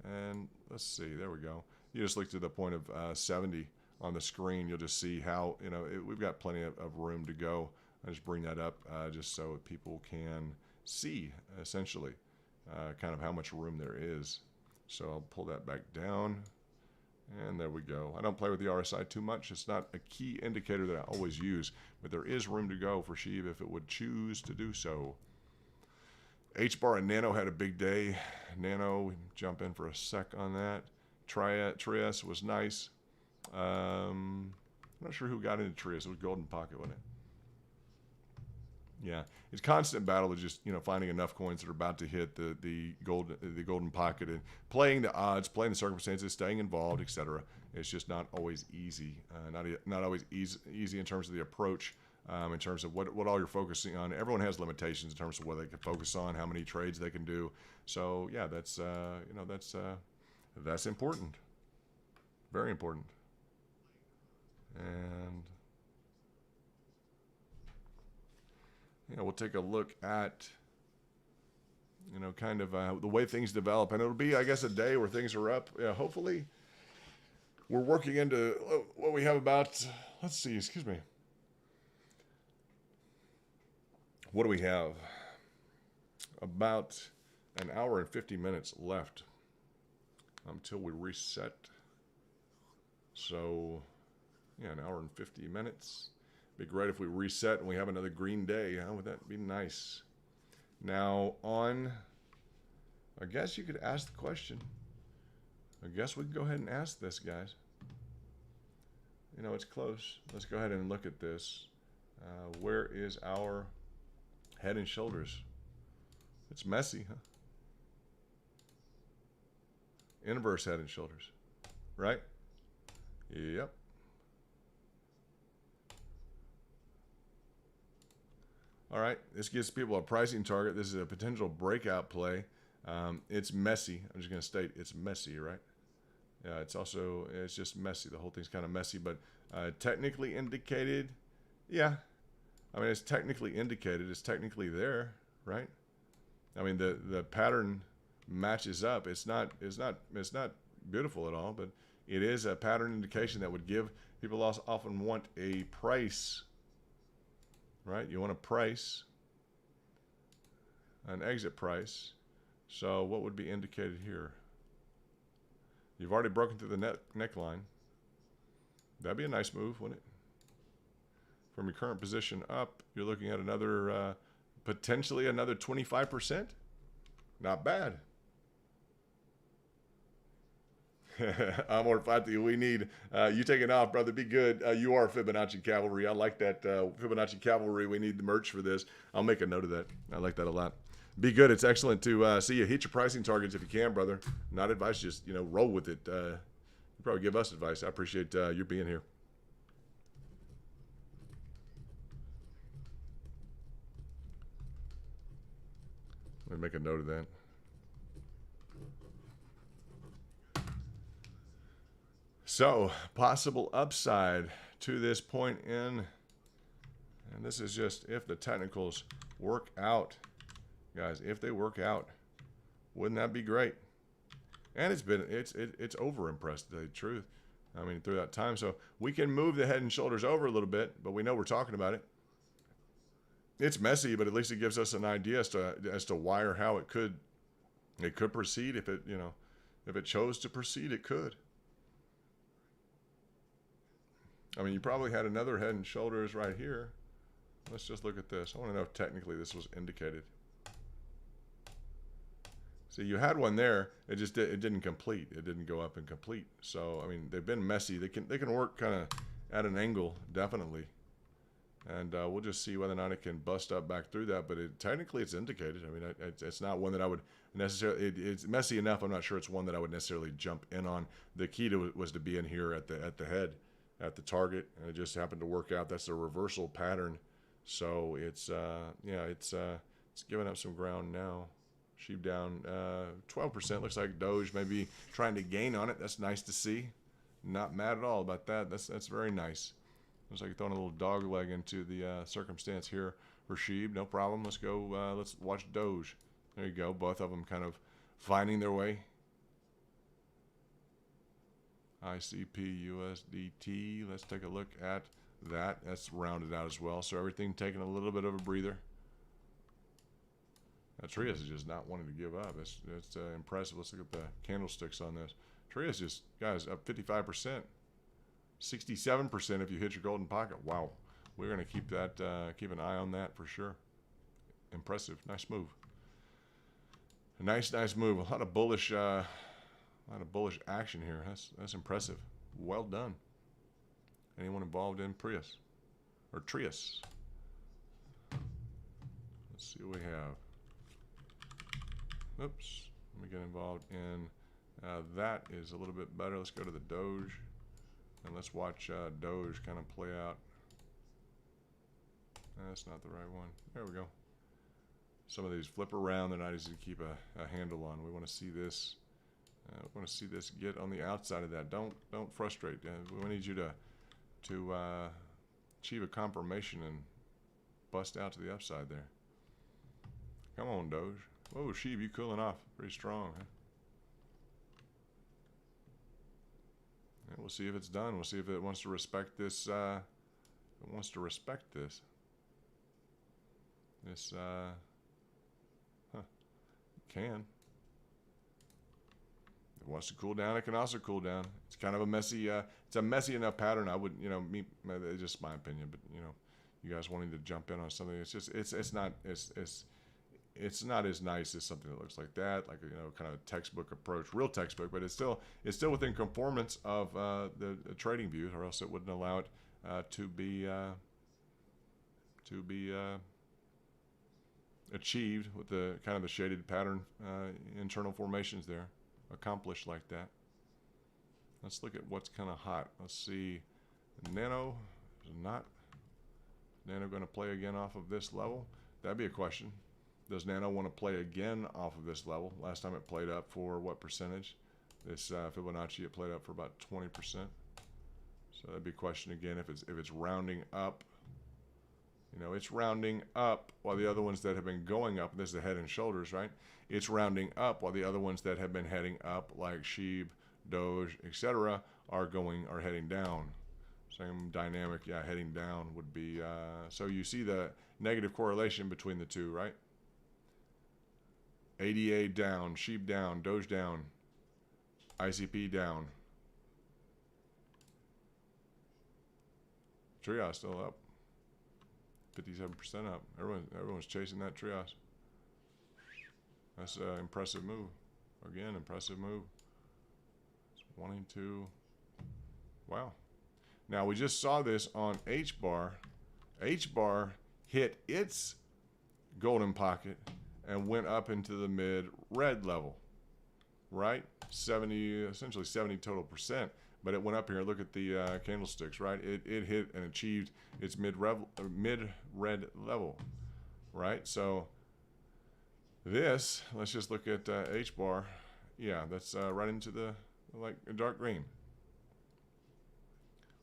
and let's see. There we go. You just look to the point of 70 on the screen. You'll just see how we've got plenty of room to go. I just bring that up just so people can see essentially kind of how much room there is. So I'll pull that back down, and there we go. I don't play with the RSI too much. It's not a key indicator that I always use, but there is room to go for SHIB if it would choose to do so. HBAR and Nano had a big day. Nano, we jump in for a sec on that. Trias was nice. I'm not sure who got into Trias. It was Golden Pocket, wasn't it? Yeah, it's constant battle of just finding enough coins that are about to hit the golden pocket and playing the odds, playing the circumstances, staying involved, etc. It's just not always easy. Not always easy in terms of the approach, in terms of what all you're focusing on. Everyone has limitations in terms of what they can focus on, how many trades they can do. So yeah, that's important, very important, and. We'll take a look at, kind of the way things develop. And it'll be, I guess, a day where things are up. Hopefully, we're working into what we have about, let's see, excuse me. What do we have? About an hour and 50 minutes left until we reset. So, yeah, an hour and 50 minutes. Be great if we reset and we have another green day. Huh? Would that be nice? Now I guess you could ask the question. I guess we can go ahead and ask this, guys. It's close. Let's go ahead and look at this. Where is our head and shoulders? It's messy, huh? Inverse head and shoulders, right? Yep. All right, this gives people a pricing target. This is a potential breakout play. It's messy. I'm just going to state it's messy, right? Yeah, it's just messy. The whole thing's kind of messy, but technically indicated, yeah. I mean, it's technically indicated. It's technically there, right? I mean, the pattern matches up. It's not beautiful at all, but it is a pattern indication that would give people often want a price. Right, you want a price, an exit price. So what would be indicated here? You've already broken through the neckline. That'd be a nice move, wouldn't it? From your current position up, you're looking at another, potentially another 25%. Not bad. Amor Fati, we need you taking off, brother. Be good. You are Fibonacci Cavalry. I like that Fibonacci Cavalry. We need the merch for this. I'll make a note of that. I like that a lot. Be good. It's excellent to see you hit your pricing targets if you can, brother. Not advice, just roll with it. You probably give us advice. I appreciate you being here. Let me make a note of that. So, possible upside to this point and this is just if the technicals work out, guys. If they work out, wouldn't that be great? And it's over impressed, to tell you the truth. I mean, through that time, so we can move the head and shoulders over a little bit, but we know we're talking about it. It's messy, but at least it gives us an idea as to why or how it could proceed. If it chose to proceed, it could. I mean, you probably had another head and shoulders right here. Let's just look at this. I want to know if technically this was indicated. See, you had one there. It didn't complete. It didn't go up and complete. So, I mean, they've been messy. They can work kind of at an angle, definitely. And we'll just see whether or not it can bust up back through that. But technically, it's indicated. I mean, it's not one that I would necessarily. It's messy enough. I'm not sure it's one that I would necessarily jump in on. The key was to be in here at the head, at the target, and it just happened to work out. That's a reversal pattern, so it's yeah, it's giving up some ground now. Sheep down 12%. Looks like Doge may be trying to gain on it. That's nice to see. Not mad at all about that. That's very nice. Looks like you're throwing a little dog leg into the circumstance here for Sheeb. No problem. Let's go. Let's watch Doge. There you go. Both of them kind of finding their way. ICP USDT. Let's take a look at that. That's rounded out as well. So everything taking a little bit of a breather. Trias is just not wanting to give up. It's impressive. Let's look at the candlesticks on this. Trias just, guys, up 55%. 67% if you hit your golden pocket. Wow. We're going to keep that, keep an eye on that for sure. Impressive. Nice move. A nice move. A lot of bullish action here. That's impressive. Well done. Anyone involved in Prius or Trias? Let's see what we have. Oops. Let me get involved in that is a little bit better. Let's go to the Doge. And let's watch Doge kind of play out. That's not the right one. There we go. Some of these flip around. They're not easy to keep a handle on. We want to see this. We want to see this get on the outside of that. Don't frustrate. We need you to achieve a confirmation and bust out to the upside there. Come on, Doge. Whoa, Sheeb, you cooling off pretty strong. Huh? We'll see if it's done. We'll see if it wants to respect this. It wants to respect this. This can. If it wants to cool down, it can also cool down. It's kind of a messy. It's a messy enough pattern. I would, it's just my opinion, but you guys wanting to jump in on something. It's just it's not as nice as something that looks like that, like kind of a textbook approach, real textbook, but it's still within conformance of the trading views, or else it wouldn't allow it to be achieved with the kind of the shaded pattern internal formations there, accomplished like that. Let's look at what's kind of hot. Let's see, Nano is not Nano going to play again off of this level? That'd be a question. Does Nano want to play again off of this level? Last time it played up for what percentage? This Fibonacci, it played up for about 20%. So that'd be a question again if it's rounding up. It's rounding up while the other ones that have been going up, this is the head and shoulders, right? It's rounding up while the other ones that have been heading up, like Sheeb, Doge, etc., are heading down. Same dynamic, yeah, heading down would be. So you see the negative correlation between the two, right? ADA down, Sheep down, Doge down, ICP down. Trios still up, 57% up. Everyone's chasing that Trios. That's an impressive move. Again, impressive move. It's wanting to. Wow. Now we just saw this on H bar. H bar hit its golden pocket and went up into the mid red level, right? Essentially 70 total percent. But it went up here. Look at the candlesticks, right? It hit and achieved its mid red level, right? So this, let's just look at H bar. Yeah, that's right into the dark green.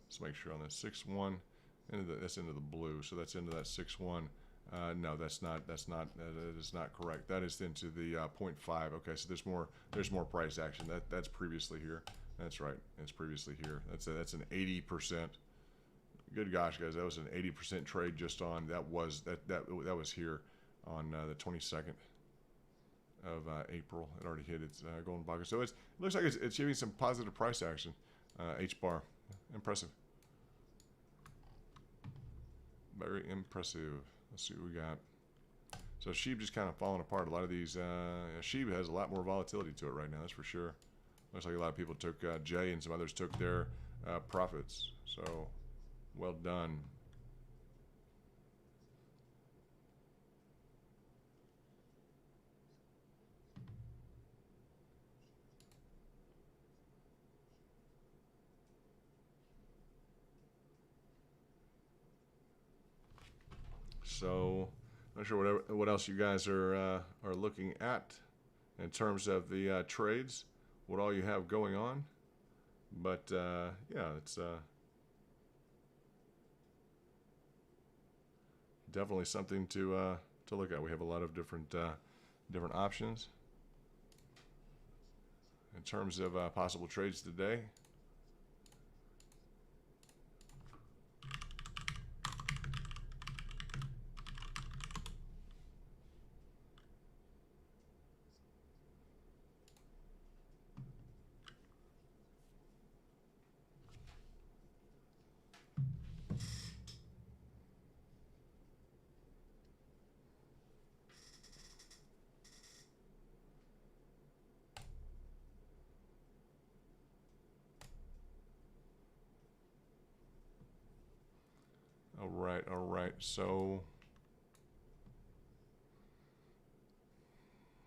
Let's make sure on the 6-1, that's into the blue. So that's into that 6-1. No, that is not correct. That is into the 0.5. Okay, so there's more price action. That's previously here. That's right. It's previously here. That's an 80%. Good gosh, guys, that was an 80% trade just on that was here on the 22nd of April. It already hit its golden pocket. So it looks like it's achieving some positive price action. H bar, impressive. Very impressive. Let's see what we got. So Sheeb just kind of falling apart. A lot of these, Sheeb has a lot more volatility to it right now, that's for sure. Looks like a lot of people took J and some others took their profits. So well done. So not sure what else you guys are looking at in terms of the trades, what all you have going on. But yeah, it's definitely something to look at. We have a lot of different options in terms of possible trades today. All right. So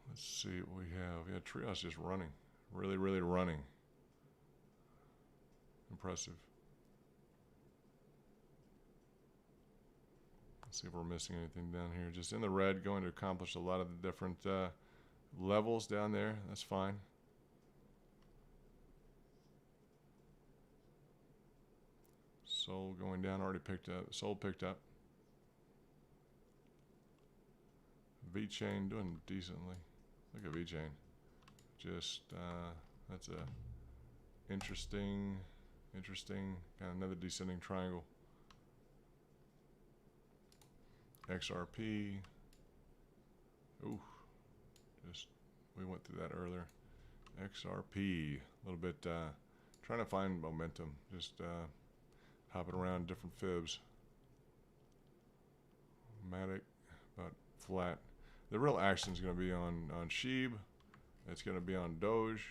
let's see what we have. Yeah, Trios just running, really running. Impressive. Let's see if we're missing anything down here. Just in the red, going to accomplish a lot of the different levels down there. That's fine. Soul going down, already picked up. Soul picked up. V-chain doing decently. Look at V-chain. Just that's a interesting kind of another descending triangle. XRP. Ooh, just we went through that earlier. XRP, a little bit trying to find momentum. Just hopping around different fibs. Matic, but flat. The real action is going to be on SHIB. It's going to be on Doge.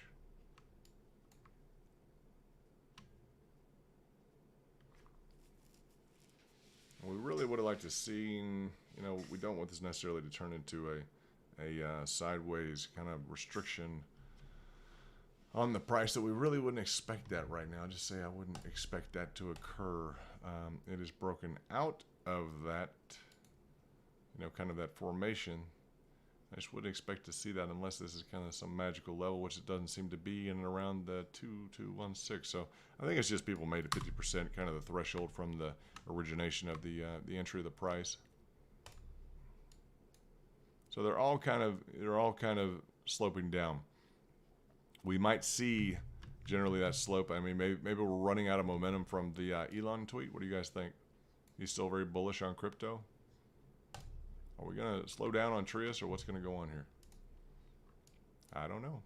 We really would have liked to see, you know, we don't want this necessarily to turn into a sideways kind of restriction on the price that we really wouldn't expect that right now. Just say I wouldn't expect that to occur. It is broken out of that, you know, kind of that formation. I just wouldn't expect to see that unless this is kind of some magical level, which it doesn't seem to be, in and around the 2216. So I think it's just people made it 50%, kind of the threshold from the origination of the entry of the price. So they're all kind of sloping down. We might see generally that slope. I mean, maybe we're running out of momentum from the Elon tweet. What do you guys think? He's still very bullish on crypto. Are we gonna slow down on Trios, or what's gonna go on here? I don't know.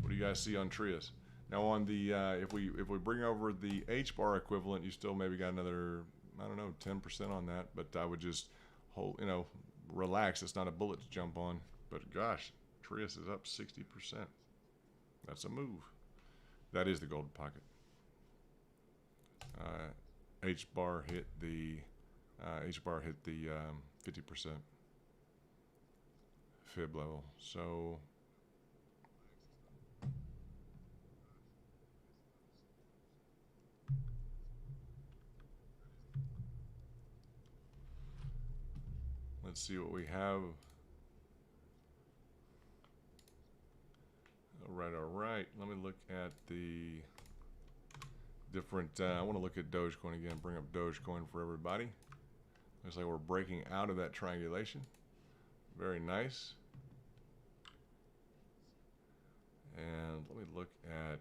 What do you guys see on Trios? Now on the if we bring over the H bar equivalent, you still maybe got another, I don't know, 10% on that. But I would just hold, you know, relax. It's not a bullet to jump on. But gosh, Trios is up 60%. That's a move. That is the golden pocket. H bar hit the 50% fib level. So let's see what we have. All right. Let me look at the different. I want to look at Dogecoin again. Bring up Dogecoin for everybody. Looks like we're breaking out of that triangulation. Very nice. And let me look at.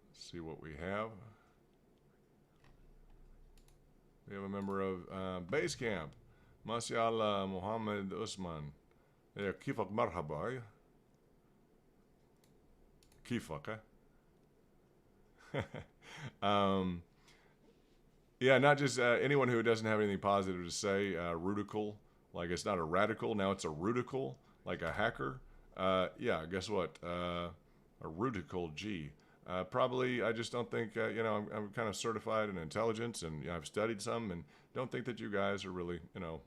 Let's see what we have. We have a member of Basecamp, Masyallah Mohammed Usman. كيفك مرحبا. كيفك. Yeah, not just anyone who doesn't have anything positive to say. Rudical, like it's not a radical, now it's a rudical, like a hacker. Yeah, guess what? A rudical G. Probably, I just don't think, you know, I'm kind of certified in intelligence, and you know, I've studied some, and don't think that you guys are really, you know,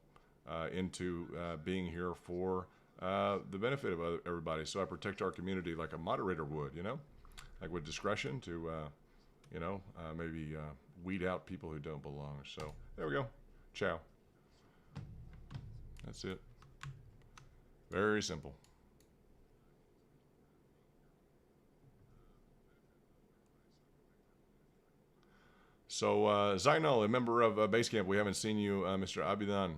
into being here for the benefit of everybody. So I protect our community like a moderator would, you know, like with discretion to, you know, maybe weed out people who don't belong. So there we go. Ciao. That's it. Very simple. So, Zainal, a member of Basecamp, we haven't seen you, Mr. Abidin.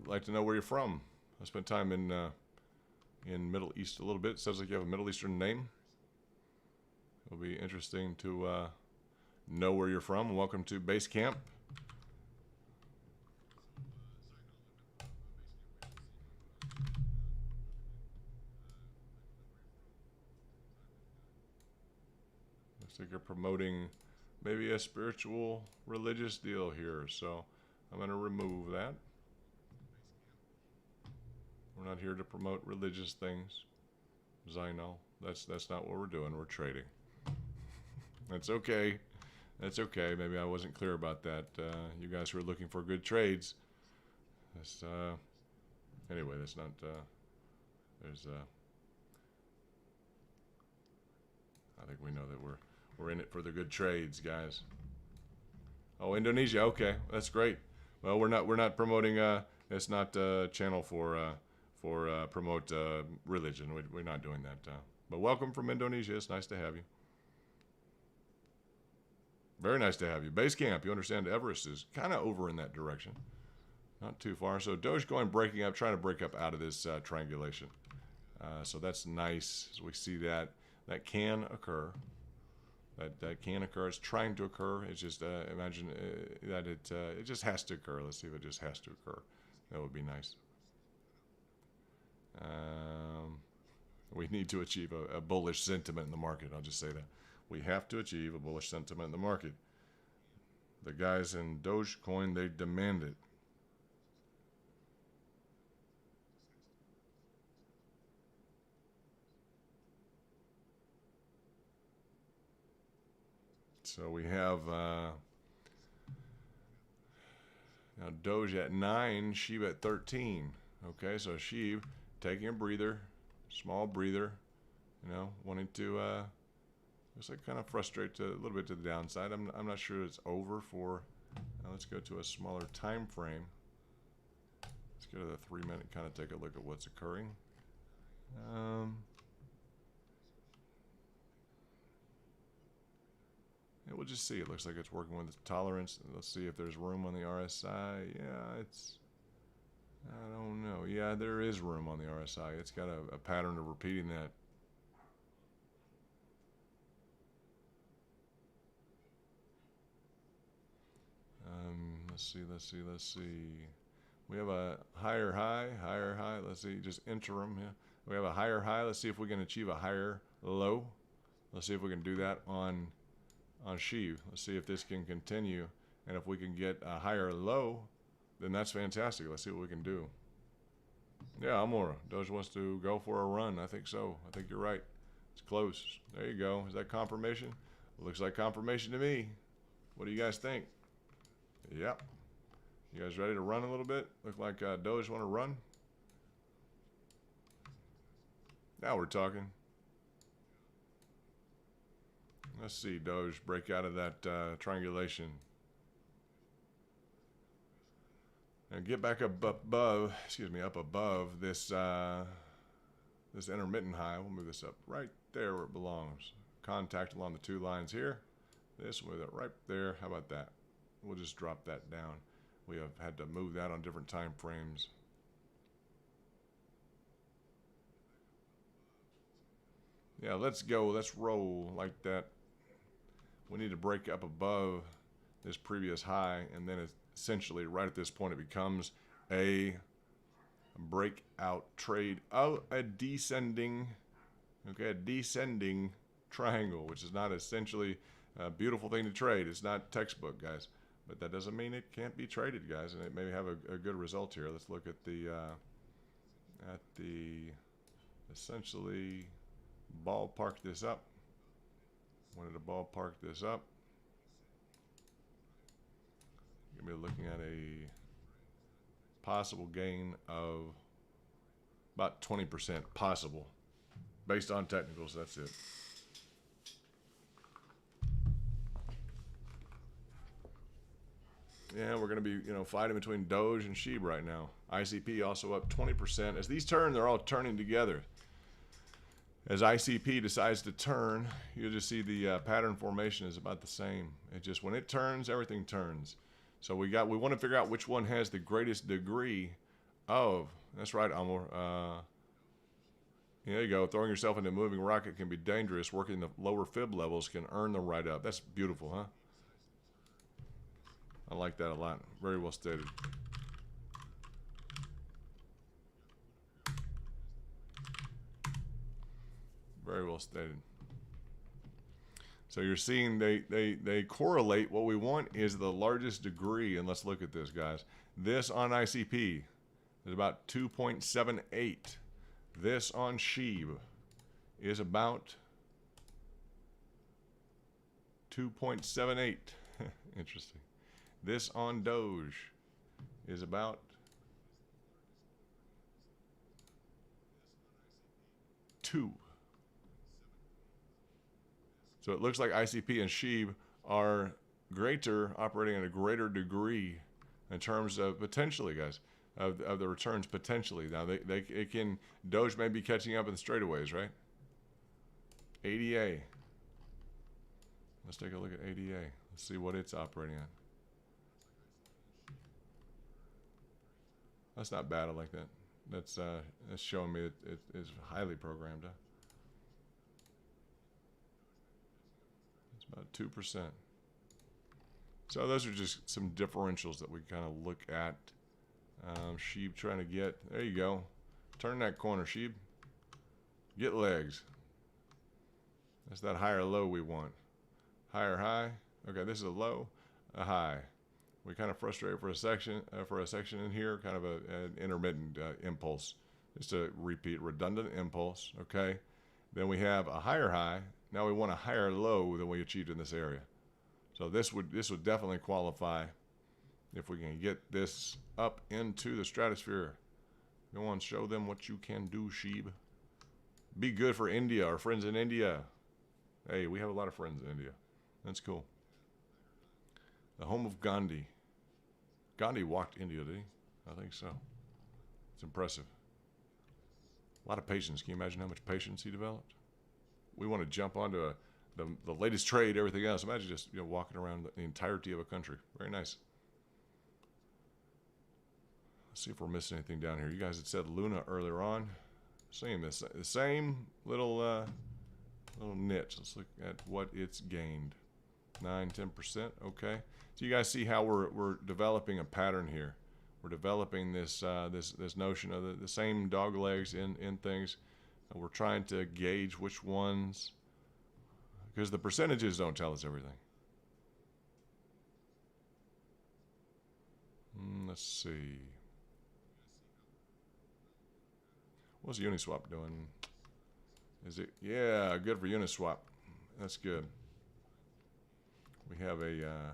Like to know where you're from. I spent time in Middle East a little bit. Sounds like you have a Middle Eastern name. It'll be interesting to know where you're from. Welcome to Basecamp. Looks like you're promoting maybe a spiritual, religious deal here. So I'm going to remove that. We're not here to promote religious things, Zainal. That's not what we're doing. We're trading. That's okay. That's okay. Maybe I wasn't clear about that. You guys who are looking for good trades. That's, anyway, that's not. There's. I think we know that we're in it for the good trades, guys. Oh, Indonesia. Okay, that's great. Well, we're not promoting. It's not a channel for promote religion. We're not doing that. But welcome from Indonesia. It's nice to have you. Very nice to have you. Basecamp, you understand Everest is kind of over in that direction. Not too far. So Dogecoin breaking up, trying to break up out of this triangulation. So that's nice. So we see that. That can occur. That can occur. It's trying to occur. It's just, imagine that it just has to occur. Let's see if it just has to occur. That would be nice. We need to achieve a bullish sentiment in the market. I'll just say that. We have to achieve a bullish sentiment in the market. The guys in Dogecoin, they demand it. So we have now Doge at 9, Sheep at 13. Okay, so Sheep taking a breather, small breather, you know, wanting to just like kind of frustrate a little bit to the downside. I'm not sure it's over for. Now let's go to a smaller time frame. Let's go to the 3 minute. Kind of take a look at what's occurring. Yeah, we'll just see. It looks like it's working with its tolerance. Let's see if there's room on the RSI. Yeah, it's. I don't know. Yeah, there is room on the RSI. It's got a pattern of repeating that. Let's see. We have a higher high. Let's see, just interim. Yeah. We have a higher high. Let's see if we can achieve a higher low. Let's see if we can do that on Sheev. Let's see if this can continue. And if we can get a higher low, then that's fantastic. Let's see what we can do. Yeah, Amora. Doge wants to go for a run. I think so. I think you're right. It's close. There you go. Is that confirmation? Looks like confirmation to me. What do you guys think? Yep. You guys ready to run a little bit? Look like Doge want to run. Now we're talking. Let's see Doge break out of that triangulation. And get back up above, up above this this intermittent high. We'll move this up right there where it belongs. Contact along the 2 lines here. This with it right there. How about that? We'll just drop that down. We have had to move that on different time frames. Yeah, let's go. Let's roll like that. We need to break up above this previous high, and then it's essentially right at this point it becomes a breakout trade of a descending, okay, a descending triangle, which is not essentially a beautiful thing to trade. It's not textbook, guys, but that doesn't mean it can't be traded, guys, and it may have a good result here. Let's look at the essentially ballpark this up. Wanted to ballpark this up. You're going to be looking at a possible gain of about 20% possible based on technicals. That's it. Yeah, we're going to be, fighting between Doge and SHIB right now. ICP also up 20%. As these turn, they're all turning together. As ICP decides to turn, you'll just see the pattern formation is about the same. It just, when it turns, everything turns. So we want to figure out which one has the greatest degree of, that's right, Amor. There you go. Throwing yourself into a moving rocket can be dangerous. Working the lower fib levels can earn the right up. That's beautiful, huh? I like that a lot. Very well stated. Very well stated. So you're seeing they correlate. What we want is the largest degree, and let's look at this, guys. This on ICP is about 2.78. This on SHIB is about 2.78. Interesting. This on Doge is about 2. So it looks like ICP and SHIB are greater, operating at a greater degree in terms of potentially, guys, of the returns potentially. Now it can, Doge may be catching up in the straightaways, right? ADA. Let's take a look at ADA. Let's see what it's operating at. That's not bad. I like that. That's showing me it is highly programmed. Huh? It's about 2%. So those are just some differentials that we kind of look at. SHIB trying to get, there you go. Turn that corner, SHIB. Get legs. That's that higher low we want. Higher high. Okay, this is a low, a high. We kind of frustrated for a section in here, kind of an intermittent impulse. Just a repeat, redundant impulse, okay? Then we have a higher high. Now we want a higher low than we achieved in this area. So this would definitely qualify if we can get this up into the stratosphere. Go on, show them what you can do, SHIB. Be good for India, our friends in India. Hey, we have a lot of friends in India. That's cool. The home of Gandhi. Gandhi walked India, did he? I think so. It's impressive. A lot of patience. Can you imagine how much patience he developed? We want to jump onto the latest trade, everything else. Imagine just walking around the entirety of a country. Very nice. Let's see if we're missing anything down here. You guys had said Luna earlier on. Seeing the same little niche. Let's look at what it's gained. 9-10%. Okay. So you guys see how we're developing a pattern here. We're developing this this notion of the same dog legs in things. And we're trying to gauge which ones, because the percentages don't tell us everything. Let's see. What's Uniswap doing? Is it? Yeah, good for Uniswap. That's good. We have a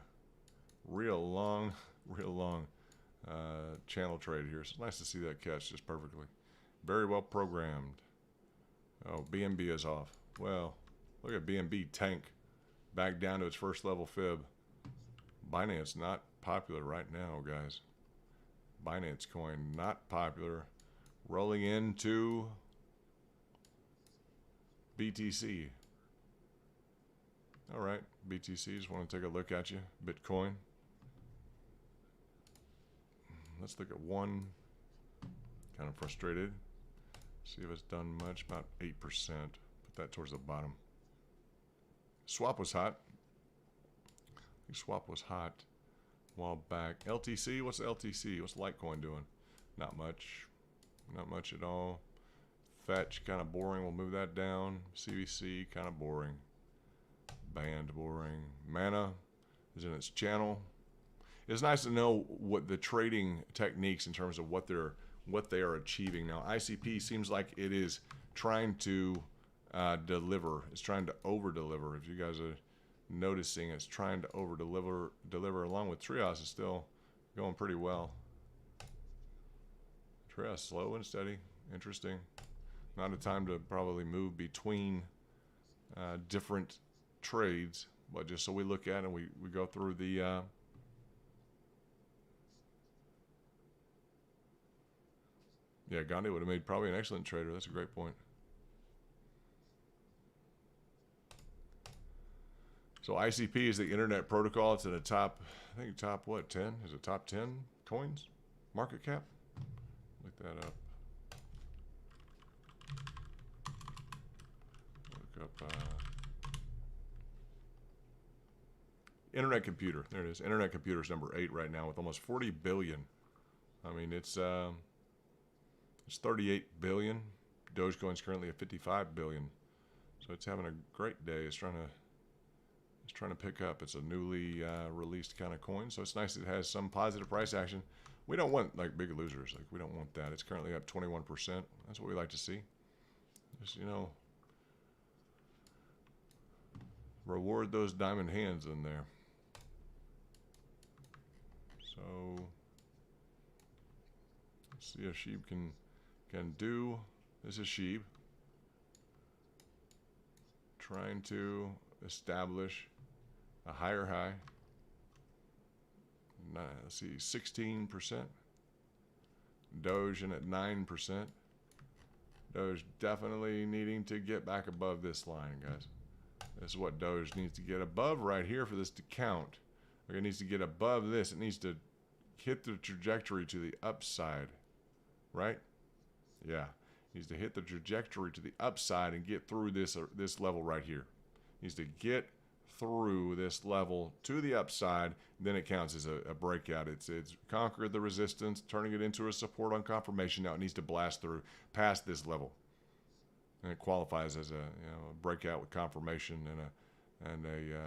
real long channel trade here. It's nice to see that catch just perfectly. Very well programmed. Oh, BNB is off. Well, look at BNB tank back down to its first level fib. Binance not popular right now, guys. Binance coin not popular. Rolling into BTC. All right, BTC, just want to take a look at you. Bitcoin. Let's look at one. Kind of frustrated. See if it's done much. About 8%. Put that towards the bottom. Swap was hot. I think swap was hot a while back. LTC, what's LTC? What's Litecoin doing? Not much. Not much at all. Fetch, kind of boring. We'll move that down. CVC, kind of boring. Band, boring. Mana is in its channel. It's nice to know what the trading techniques in terms of what they are achieving. Now, ICP seems like it is trying to deliver. It's trying to over-deliver. If you guys are noticing, it's trying to over-deliver along with Trios is still going pretty well. Trios slow and steady. Interesting. Not a time to probably move between different trades, but just so we look at it and we go through the yeah, Gandhi would have made probably an excellent trader. That's a great point. So ICP is the internet protocol. It's in the top, I think top what, 10? Is it top 10 coins market cap? Look that up. Look up internet computer. There it is. Internet computer is number 8 right now with almost 40 billion. I mean, it's 38 billion. Dogecoin is currently at 55 billion. So it's having a great day. It's trying to pick up. It's a newly released kind of coin, so it's nice it has some positive price action. We don't want like big losers. Like we don't want that. It's currently up 21%. That's what we like to see. Just, you know, reward those diamond hands in there. So let's see if Sheeb can do. This is Sheeb trying to establish a higher high. Let's see, 16%. Doge in at 9%. Doge definitely needing to get back above this line, guys. This is what Doge needs to get above right here for this to count. It needs to get above this. It needs to hit the trajectory to the upside, right? Yeah, it needs to hit the trajectory to the upside and get through this level right here. It needs to get through this level to the upside, then it counts as a breakout. It's conquered the resistance, turning it into a support on confirmation. Now it needs to blast through past this level, and it qualifies as a breakout with confirmation and a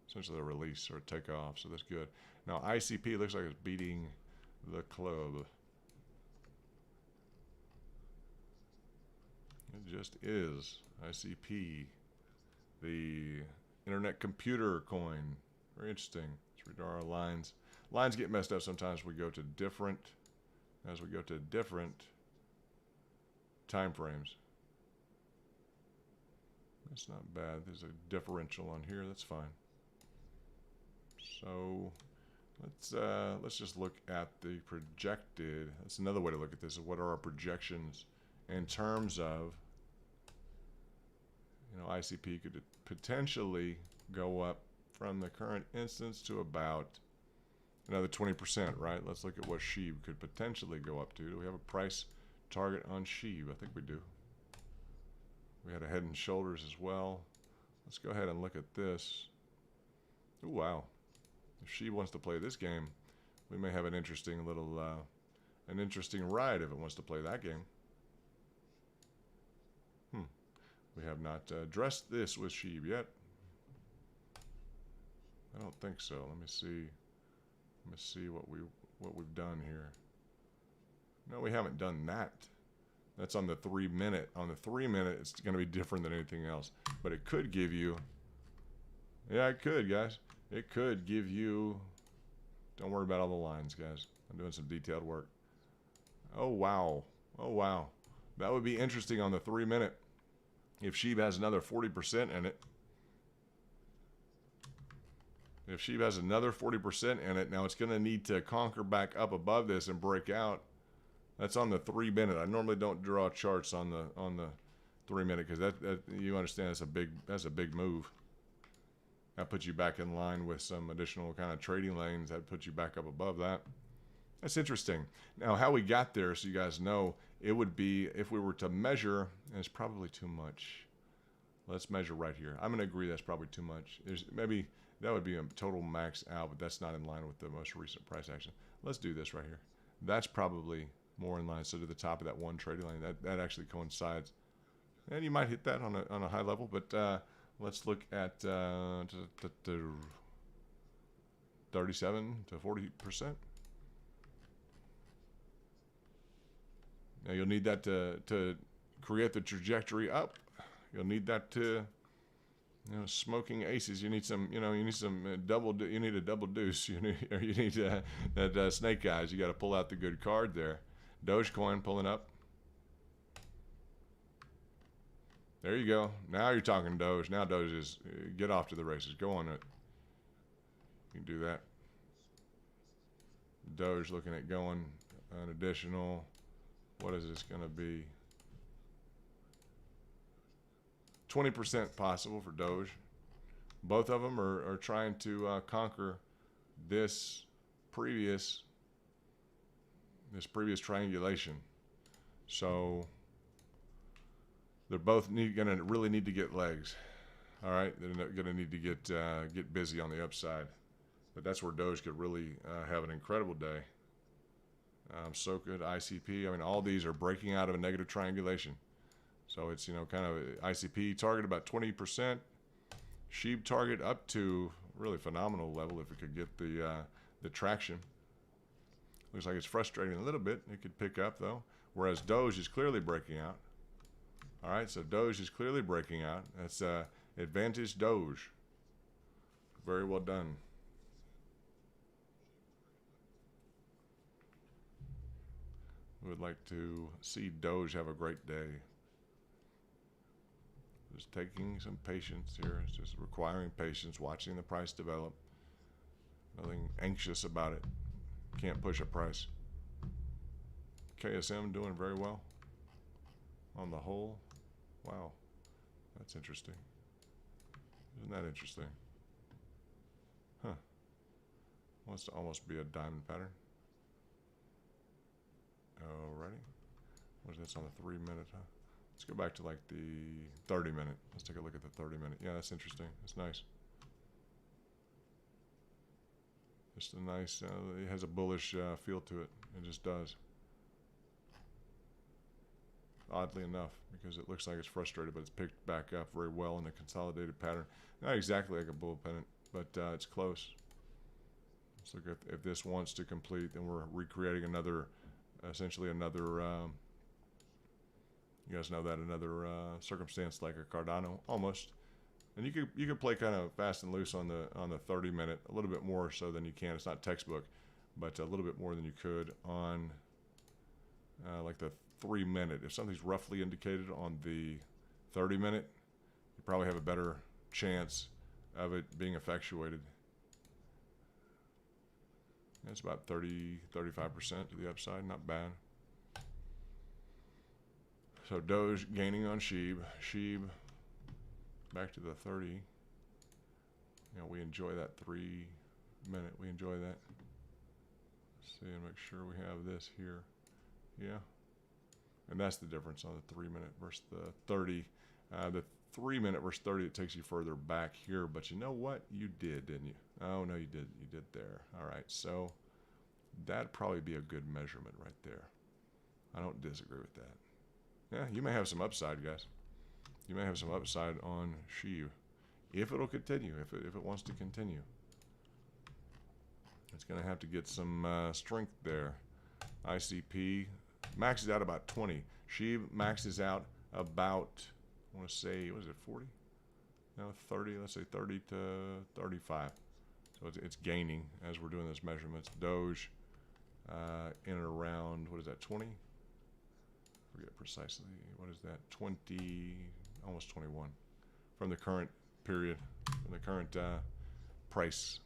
essentially a release or a takeoff. So that's good. Now ICP looks like it's beating the club. It just is. ICP, the internet computer coin. Very interesting. Let's read our lines. Lines get messed up sometimes. As we go to different time frames. That's not bad. There's a differential on here. That's fine. So let's just look at the projected. That's another way to look at this. What are our projections in terms of, ICP could potentially go up from the current instance to about another 20%, right? Let's look at what Sheeb could potentially go up to. Do we have a price target on Sheeb? I think we do. We had a head and shoulders as well. Let's go ahead and look at this. Ooh, wow. If Sheeb wants to play this game, we may have an interesting little, an interesting ride if it wants to play that game. We have not addressed this with Sheeb yet. I don't think so. Let me see what we've done here. No, we haven't done that. That's on the 3 minute. On the 3 minute, it's going to be different than anything else. But it could give you. Yeah, it could, guys. It could give you. Don't worry about all the lines, guys. I'm doing some detailed work. Oh wow. Oh wow. That would be interesting on the 3 minute. If Sheeb has another 40% in it. If Sheeb has another 40% in it, now it's going to need to conquer back up above this and break out. That's on the 3 minute. I normally don't draw charts on the 3 minute because that you understand that's a big move. That puts you back in line with some additional kind of trading lanes. That puts you back up above that. That's interesting. Now, how we got there, so you guys know, it would be if we were to measure, and it's probably too much. Let's measure right here. I'm going to agree that's probably too much. Maybe that would be a total max out, but that's not in line with the most recent price action. Let's do this right here. That's probably more in line. So to the top of that one trading line, that actually coincides. And you might hit that on a high level, but let's look at 37 to 40%. Now you'll need that to create the trajectory up. You'll need that to, smoking aces. You need some, you need some you need a double deuce. You need that snake eyes. You got to pull out the good card there. Dogecoin pulling up. There you go. Now you're talking Doge. Now Doge is get off to the races. Go on it. You can do that. Doge looking at going an additional. What is this going to be? 20% possible for Doge. Both of them are trying to conquer this previous triangulation. So they're both going to really need to get legs. All right, they're going to need to get busy on the upside. But that's where Doge could really have an incredible day. So good ICP. I mean, all these are breaking out of a negative triangulation. So it's, you know, kind of ICP target about 20%. Sheeb target up to really phenomenal level if it could get the traction. Looks like it's frustrating a little bit. It could pick up though. Whereas Doge is clearly breaking out. All right, so Doge is clearly breaking out. That's advantage Doge. Very well done. We would like to see Doge have a great day. Just taking some patience here. It's just requiring patience, watching the price develop. Nothing anxious about it. Can't push a price. KSM doing very well on the whole. Wow, that's interesting. Isn't that interesting? Huh. Wants to almost be a diamond pattern. Alrighty. What is this on the 3 minute, huh? Let's go back to like the 30 minute. Let's take a look at the 30 minute. Yeah, that's interesting. That's nice. Just a nice, it has a bullish feel to it. It just does. Oddly enough, because it looks like it's frustrated, but it's picked back up very well in a consolidated pattern. Not exactly like a bull pennant, but it's close. Let's look at if this wants to complete, then we're recreating another, essentially another, you guys know that, another circumstance like a Cardano, almost. And you could play kind of fast and loose on the 30 minute, a little bit more so than you can. It's not textbook, but a little bit more than you could on like the 3 minute. If something's roughly indicated on the 30 minute, you probably have a better chance of it being effectuated. It's about 35% to the upside, not bad. So Doge gaining on Sheeb. Sheeb back to the 30. You know, we enjoy that 3 minute. We enjoy that. Let's see and make sure we have this here. Yeah. And that's the difference on the 3 minute versus the 30. The 3 minute versus 30, it takes you further back here. But you know what? You did, didn't you? Oh, no, you did. You did there. All right. So that'd probably be a good measurement right there. I don't disagree with that. Yeah, you may have some upside, guys. You may have some upside on Sheeb if it'll continue, if it wants to continue. It's going to have to get some strength there. ICP maxes out about 20. Sheeb maxes out about, I want to say, what is it, 40? No, 30. Let's say 30 to 35. So it's gaining as we're doing this measurements. Doge in and around, what is that, 20? Forget precisely. What is that? 20, almost 21 from the current period, from the current price.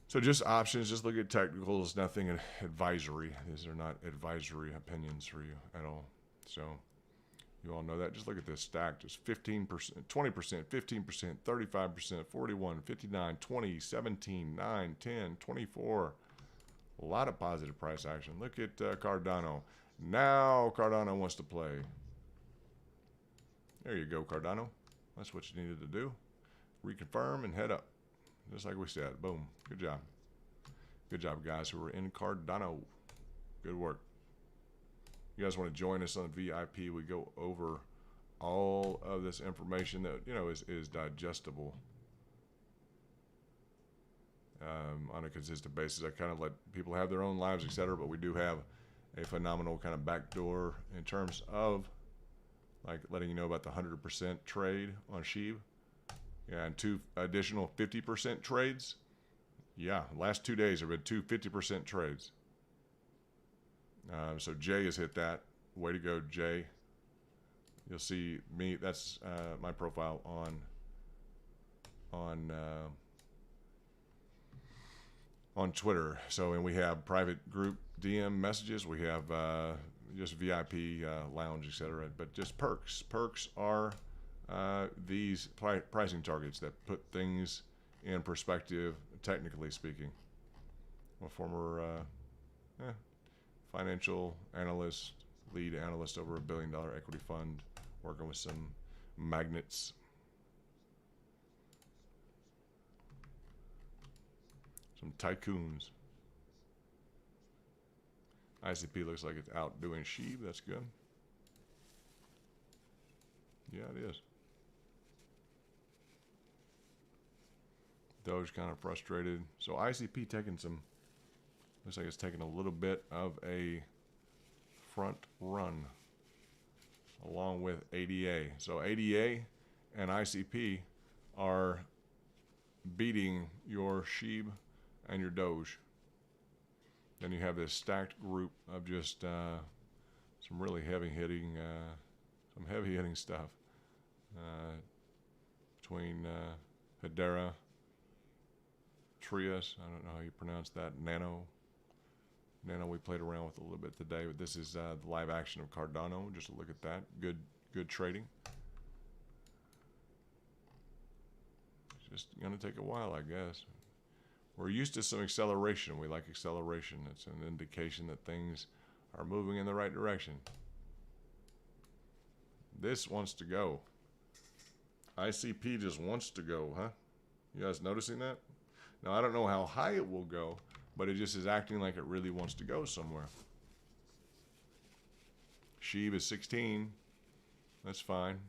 So just options, just look at technicals, nothing advisory. These are not advisory opinions for you at all. So you all know that. Just look at this stack, just 15%, 20%, 15%, 35%, 41, 59, 20, 17, 9, 10, 24. A lot of positive price action. Look at Cardano. Now Cardano wants to play. There you go, Cardano. That's what you needed to do. Reconfirm and head up. Just like we said. Boom. Good job. Good job, guys who are in Cardano. Good work. You guys want to join us on VIP? We go over all of this information that, you know, is digestible on a consistent basis. I kind of let people have their own lives, etc. But we do have a phenomenal kind of backdoor in terms of like letting you know about the 100% trade on Sheeb. Yeah, and 2 additional 50% trades. Yeah, last 2 days there have been 2 50% trades. So Jay has hit that. Way to go, Jay. You'll see me. That's my profile on on Twitter. So, and we have private group DM messages. We have just VIP lounge, etc. But just perks. Perks are these pricing targets that put things in perspective, technically speaking. I'm a former financial analyst, lead analyst over $1 billion equity fund, working with some magnets. Some tycoons. ICP looks like it's out doing sheep. That's good. Yeah, it is. Doge kind of frustrated. So ICP taking some, looks like it's taking a little bit of a front run along with ADA. So ADA and ICP are beating your SHIB and your Doge. Then you have this stacked group of just some really heavy hitting stuff between Hedera, Trias, I don't know how you pronounce that, Nano we played around with a little bit today, but this is the live action of Cardano. Just a look at that. Good trading. It's just gonna take a while, I guess. We're used to some acceleration. We like acceleration. It's an indication that things are moving in the right direction. This wants to go. ICP just wants to go, huh? You guys noticing that? Now, I don't know how high it will go, but it just is acting like it really wants to go somewhere. SHIB is 16. That's fine.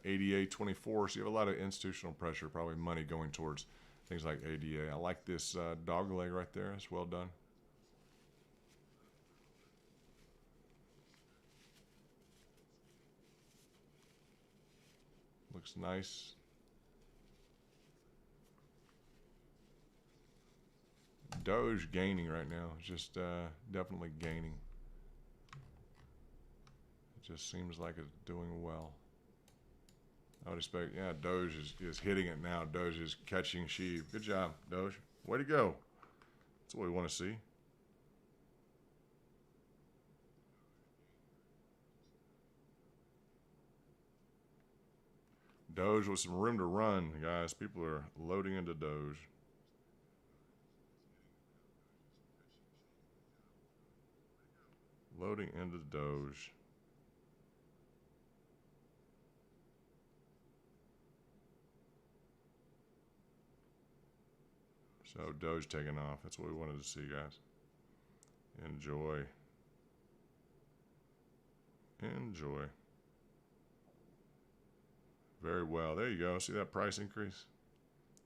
ADA 24. So you have a lot of institutional pressure, probably money going towards things like ADA. I like this dog leg right there. It's well done. Looks nice. Doge gaining right now. Just definitely gaining. It just seems like it's doing well. I would expect, yeah, Doge is hitting it now. Doge is catching SHIB. Good job, Doge. Way to go. That's what we want to see. Doge with some room to run, guys. People are loading into Doge. Loading into Doge. So Doge taking off. That's what we wanted to see, guys. Enjoy. Enjoy. Very well. There you go. See that price increase?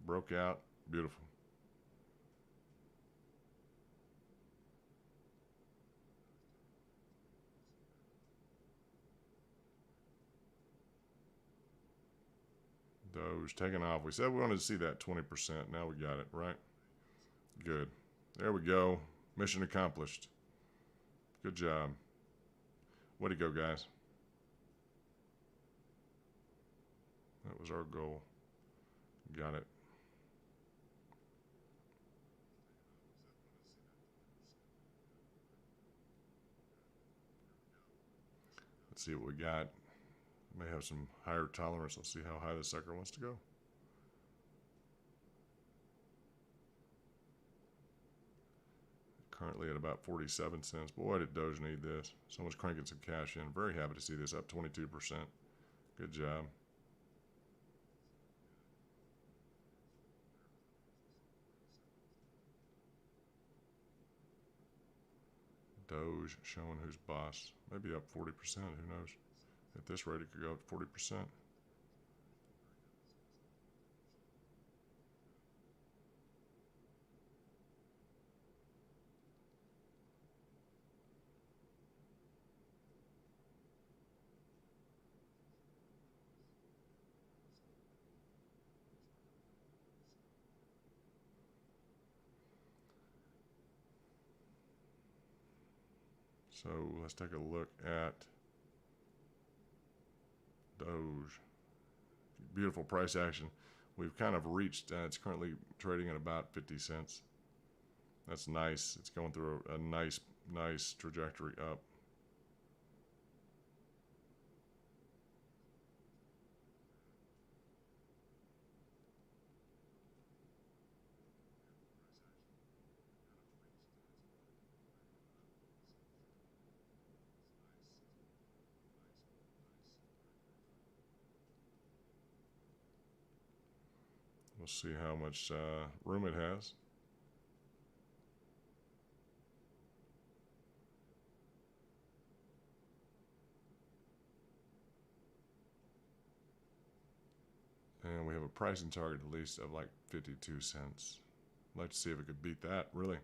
Broke out. Beautiful. Doge taking off. We said we wanted to see that 20%. Now we got it, right? Good. There we go. Mission accomplished. Good job. Way to go, guys. That was our goal. Got it. Let's see what we got. May have some higher tolerance. Let's see how high the sucker wants to go. Currently at about 47 cents. Boy, did Doge need this. Someone's cranking some cash in. Very happy to see this up 22%. Good job. Doge showing who's boss. Maybe up 40%. Who knows? At this rate, it could go up 40%. So let's take a look at Doge. Beautiful price action. We've kind of reached, it's currently trading at about 50 cents. That's nice. It's going through a nice trajectory up. We'll see how much room it has. And we have a pricing target at least of like 52 cents. I'd like to see if it could beat that, really.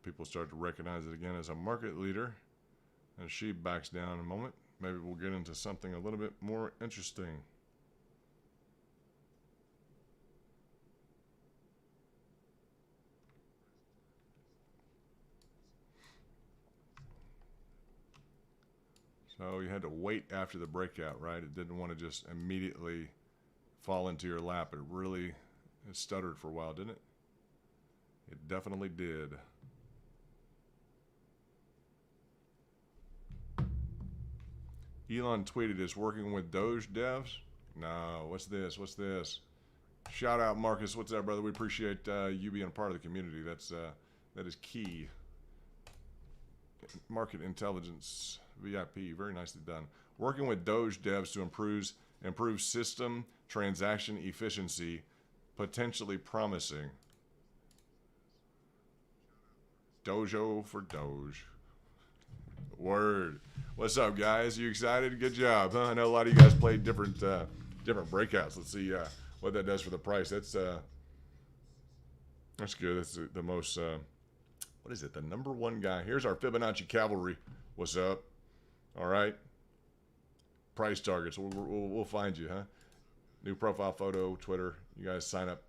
People start to recognize it again as a market leader. As she backs down in a moment, maybe we'll get into something a little bit more interesting. So you had to wait after the breakout, right? It didn't want to just immediately fall into your lap. It stuttered for a while, didn't it? It definitely did. Elon tweeted, is working with Doge devs? No, what's this? What's this? Shout out, Marcus. What's up, brother? We appreciate you being a part of the community. That is key. Market intelligence, VIP, very nicely done. Working with Doge devs to improve system transaction efficiency, potentially promising. Dojo for Doge. Word. What's up, guys? You excited? Good job, huh? I know a lot of you guys played different breakouts. Let's see what that does for the price. That's good. That's the most. What is it? The number one guy. Here's our Fibonacci cavalry. What's up? All right. Price targets. We'll find you, huh? New profile photo, Twitter. You guys sign up.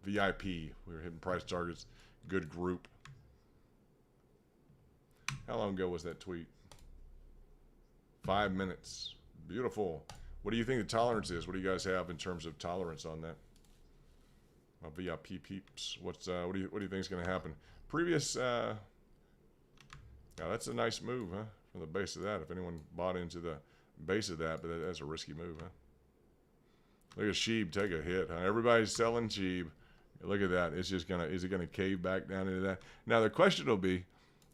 VIP. We're hitting price targets. Good group. How long ago was that tweet? 5 minutes. Beautiful. What do you think the tolerance is? What do you guys have in terms of tolerance on that? VIP peeps. What do you think is going to happen? Previous. Yeah, that's a nice move, huh? From the base of that. If anyone bought into the base of that, but that's a risky move, huh? Look at Sheeb take a hit, huh? Everybody's selling Sheeb. Look at that. It's just gonna. Is it gonna cave back down into that? Now the question will be,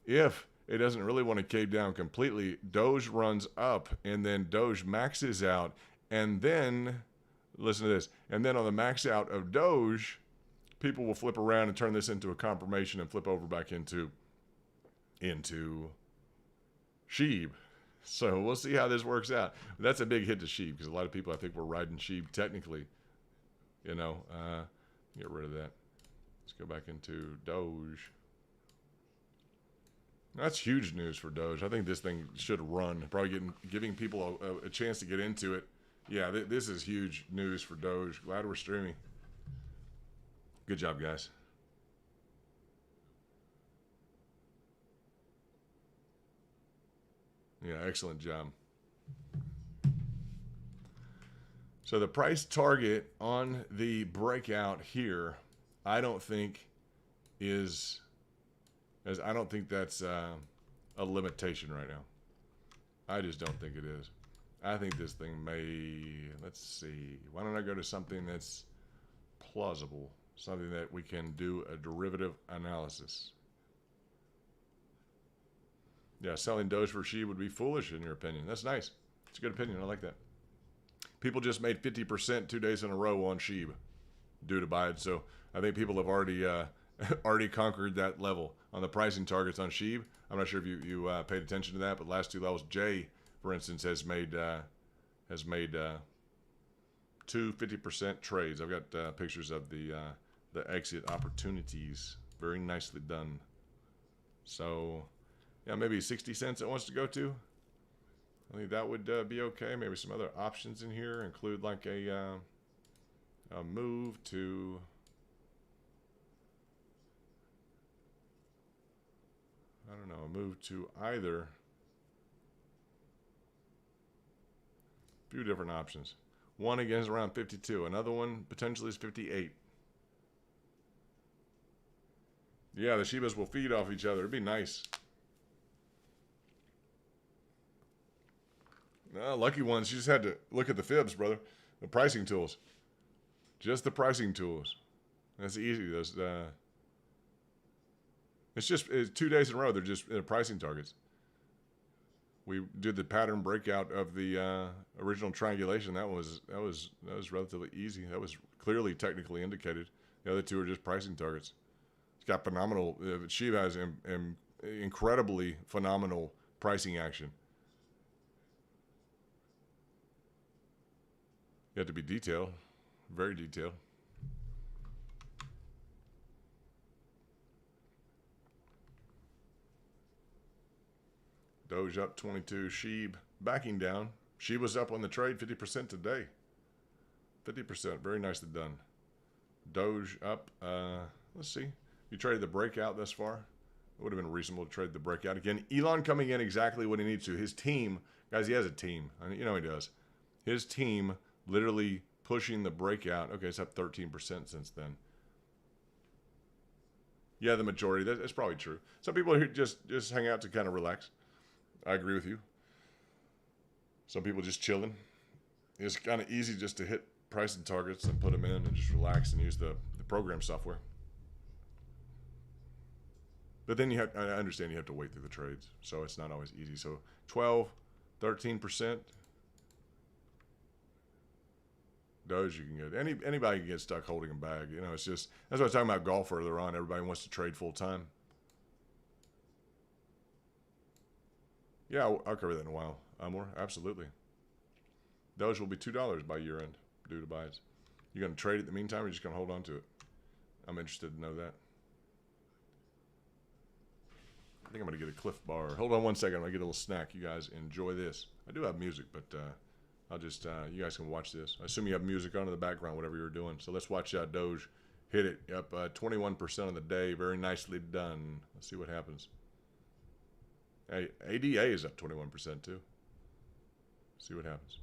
if it doesn't really want to cave down completely, Doge runs up, and then Doge maxes out, and then listen to this, and then on the max out of Doge, people will flip around and turn this into a confirmation and flip over back into Sheeb. So we'll see how this works out. That's a big hit to Sheeb because a lot of people, I think, were riding Sheeb technically. You know, get rid of that. Let's go back into Doge. That's huge news for Doge. I think this thing should run. Probably giving people a chance to get into it. Yeah, this is huge news for Doge. Glad we're streaming. Good job, guys. Yeah, excellent job. So the price target on the breakout here, I don't think is, as I don't think that's a limitation right now. I just don't think it is. I think this thing may, let's see, why don't I go to something that's plausible, something that we can do a derivative analysis. Yeah, selling Doge for Sheeb would be foolish in your opinion. That's nice. It's a good opinion. I like that. People just made 50% 2 days in a row on Sheeb due to buy it. So I think people have already conquered that level on the pricing targets on Sheeb. I'm not sure if you paid attention to that, but last two levels, Jay, for instance, has made 2 50% trades. I've got pictures of the exit opportunities. Very nicely done. So yeah, maybe 60 cents it wants to go to. I think that would be okay. Maybe some other options in here include like a move to, I don't know, a move to either Few different options. One again is around 52. Another one potentially is 58. Yeah, the Shibas will feed off each other. It'd be nice. Lucky ones, you just had to look at the fibs, brother. The pricing tools. Just the pricing tools. That's easy. It's 2 days in a row. They're pricing targets. We did the pattern breakout of the original triangulation. That was relatively easy. That was clearly technically indicated. The other two are just pricing targets. It's got phenomenal. Shiba has incredibly phenomenal pricing action. You have to be detailed, very detailed. Doge up 22. Sheeb backing down. She was up on the trade 50% today. 50%. Very nicely done. Doge up. Let's see. You traded the breakout thus far. It would have been reasonable to trade the breakout. Again, Elon coming in exactly what he needs to. His team, guys, he has a team. You know he does. His team literally pushing the breakout. Okay, it's up 13% since then. Yeah, the majority. That's probably true. Some people here just hang out to kind of relax. I agree with you. Some people just chilling. It's kind of easy just to hit pricing targets and put them in and just relax and use the program software. But then I understand you have to wait through the trades, so it's not always easy. So 12, 13%. Doge you can get. Anybody can get stuck holding a bag. You know, it's just, that's what I was talking about golf earlier on. Everybody wants to trade full time. Yeah, I'll cover that in a while. More, absolutely. Doge will be $2 by year end due to buys. You going to trade it in the meantime, or you just going to hold on to it? I'm interested to know that. I think I'm going to get a Cliff Bar. Hold on one second. I'm going to get a little snack. You guys enjoy this. I do have music, but I'll just, you guys can watch this. I assume you have music on in the background, whatever you're doing. So let's watch Doge hit it up 21% of the day. Very nicely done. Let's see what happens. Hey, ADA is up 21% too. See what happens.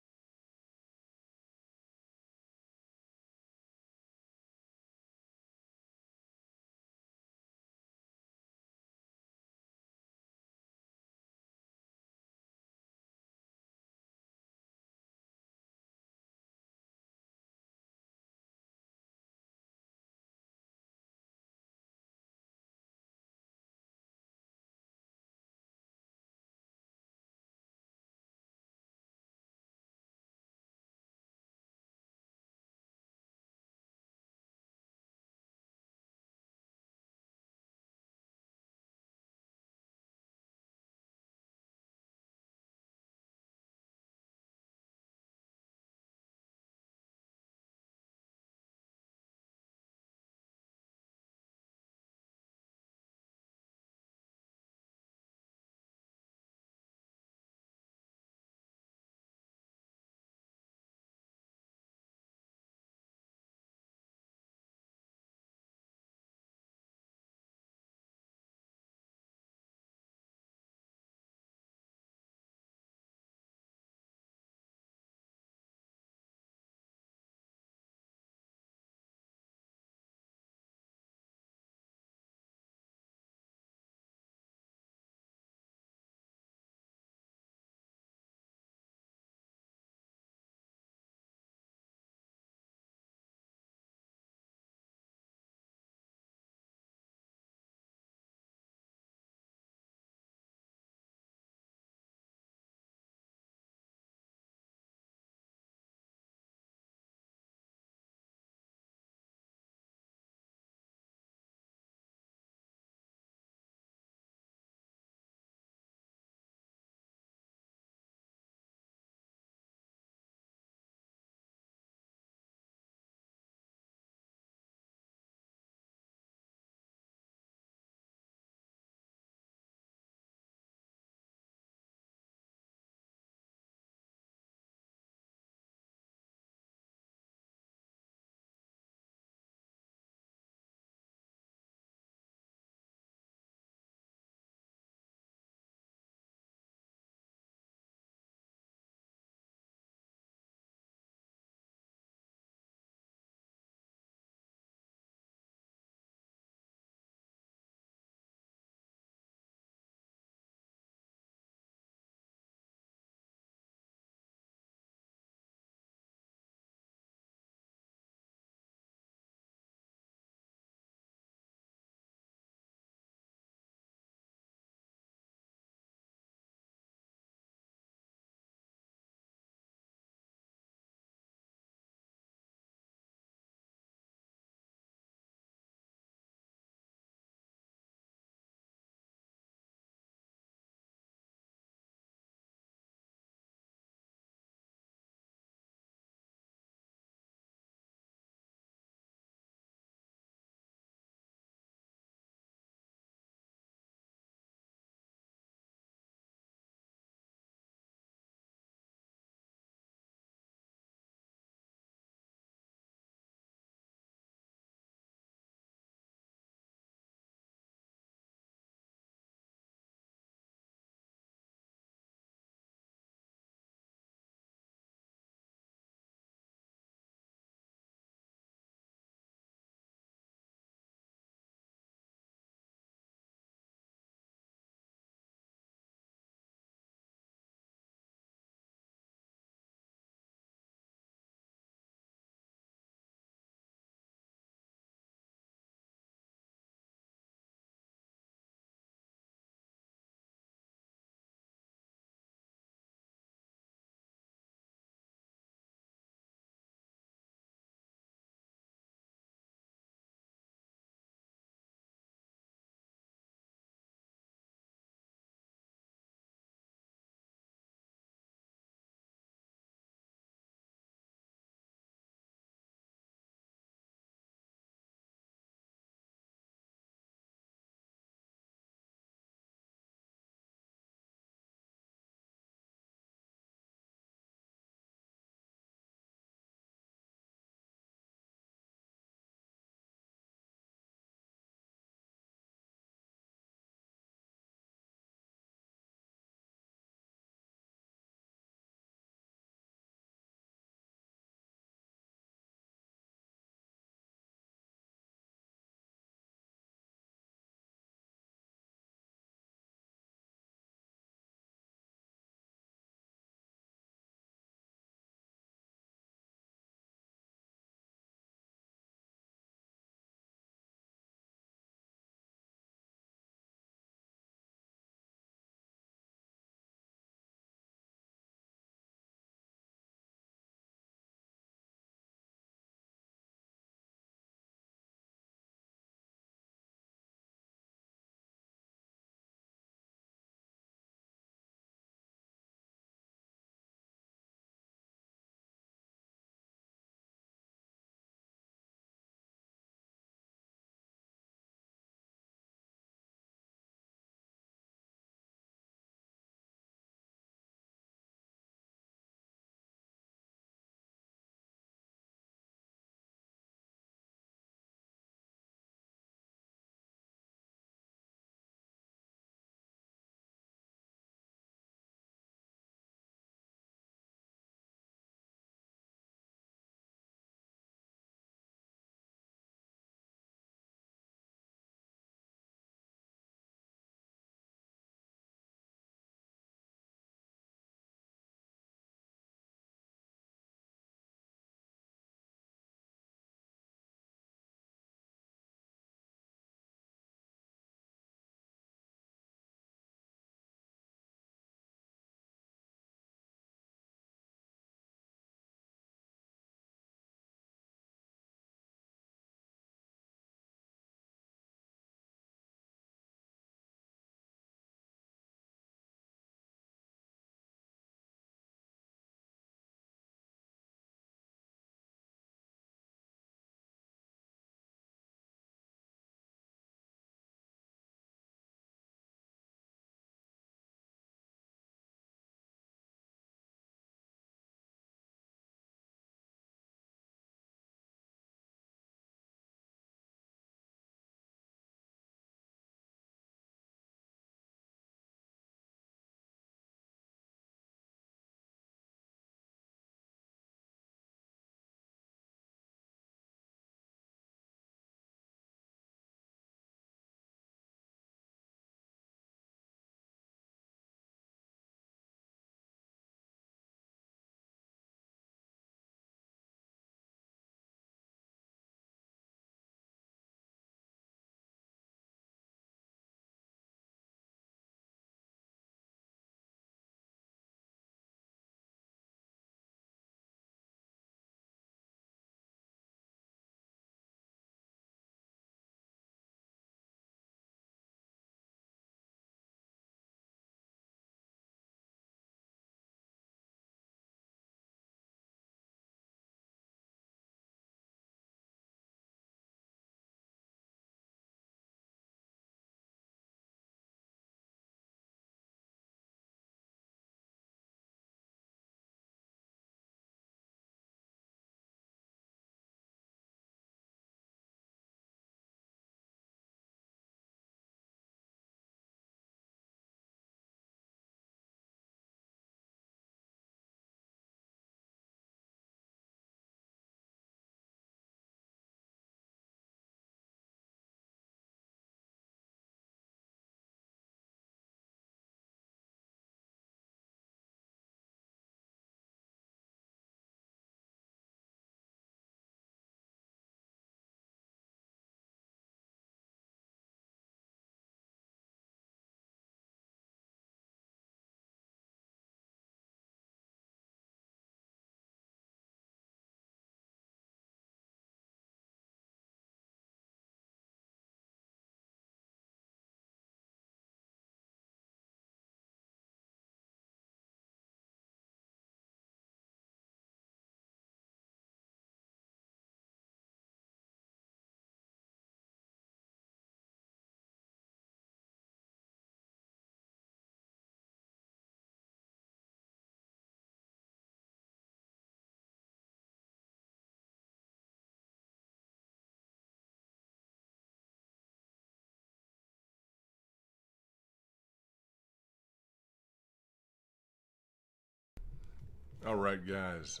All right, guys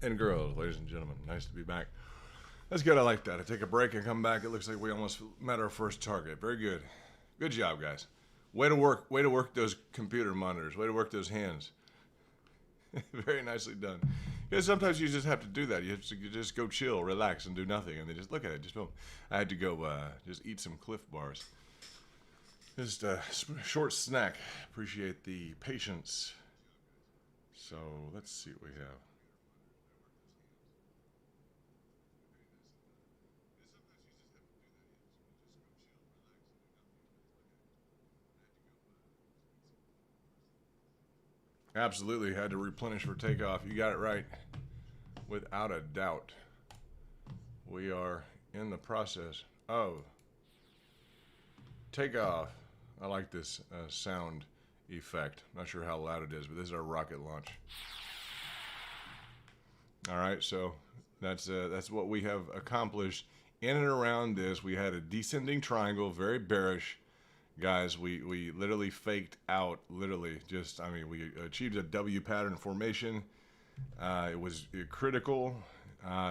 and girls, ladies and gentlemen, nice to be back. That's good. I like that. I take a break and come back. It looks like we almost met our first target. Very good. Good job, guys. Way to work. Way to work those computer monitors. Way to work those hands. Very nicely done. Because sometimes you just have to do that. You have to just go chill, relax, and do nothing, and then just look at it. Just boom. I had to go just eat some Cliff Bars. Just a short snack. Appreciate the patience. So let's see what we have. Absolutely had to replenish for takeoff. You got it right. Without a doubt. We are in the process of takeoff. I like this sound effect. Not sure how loud it is, but this is our rocket launch. All right, so that's what we have accomplished in and around this. We had a descending triangle, very bearish. Guys, we literally faked out, literally just, I mean, we achieved a W pattern formation. It was critical.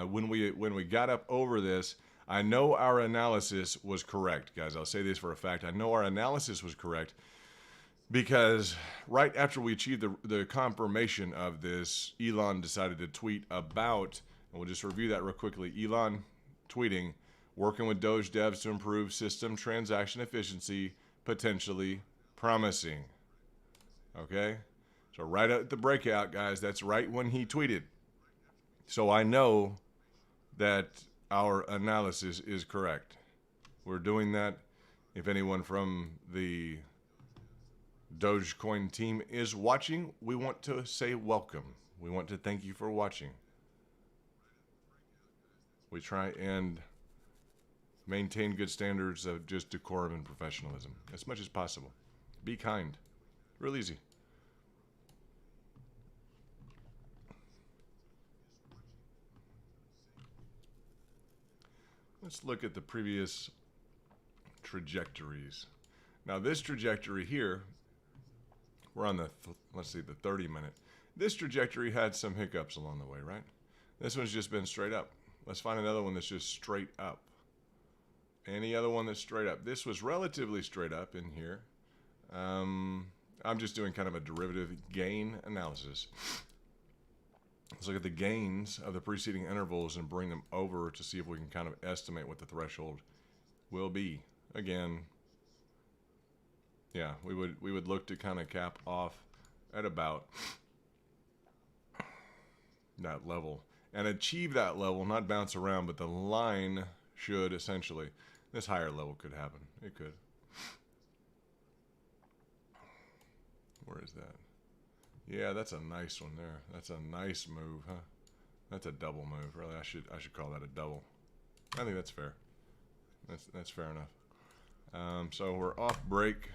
When we got up over this, I know our analysis was correct, guys. I'll say this for a fact. I know our analysis was correct because right after we achieved the confirmation of this, Elon decided to tweet about, and we'll just review that real quickly. Elon tweeting, working with Doge devs to improve system transaction efficiency, potentially promising. Okay? So right at the breakout, guys, that's right when he tweeted. So I know that our analysis is correct. We're doing that. If anyone from the Dogecoin team is watching, we want to say welcome. We want to thank you for watching. We try and maintain good standards of just decorum and professionalism as much as possible. Be kind. Real easy. Let's look at the previous trajectories. Now this trajectory here, we're on the, let's see, the 30-minute. This trajectory had some hiccups along the way, right? This one's just been straight up. Let's find another one that's just straight up. Any other one that's straight up. This was relatively straight up in here. I'm just doing kind of a derivative gain analysis. Let's look at the gains of the preceding intervals and bring them over to see if we can kind of estimate what the threshold will be. Again, yeah, we would look to kind of cap off at about that level and achieve that level, not bounce around, but the line should essentially, this higher level could happen. It could. Where is that? Yeah, that's a nice one there. That's a nice move, huh? That's a double move. Really, I should call that a double. I think that's fair. That's fair enough. So we're off break.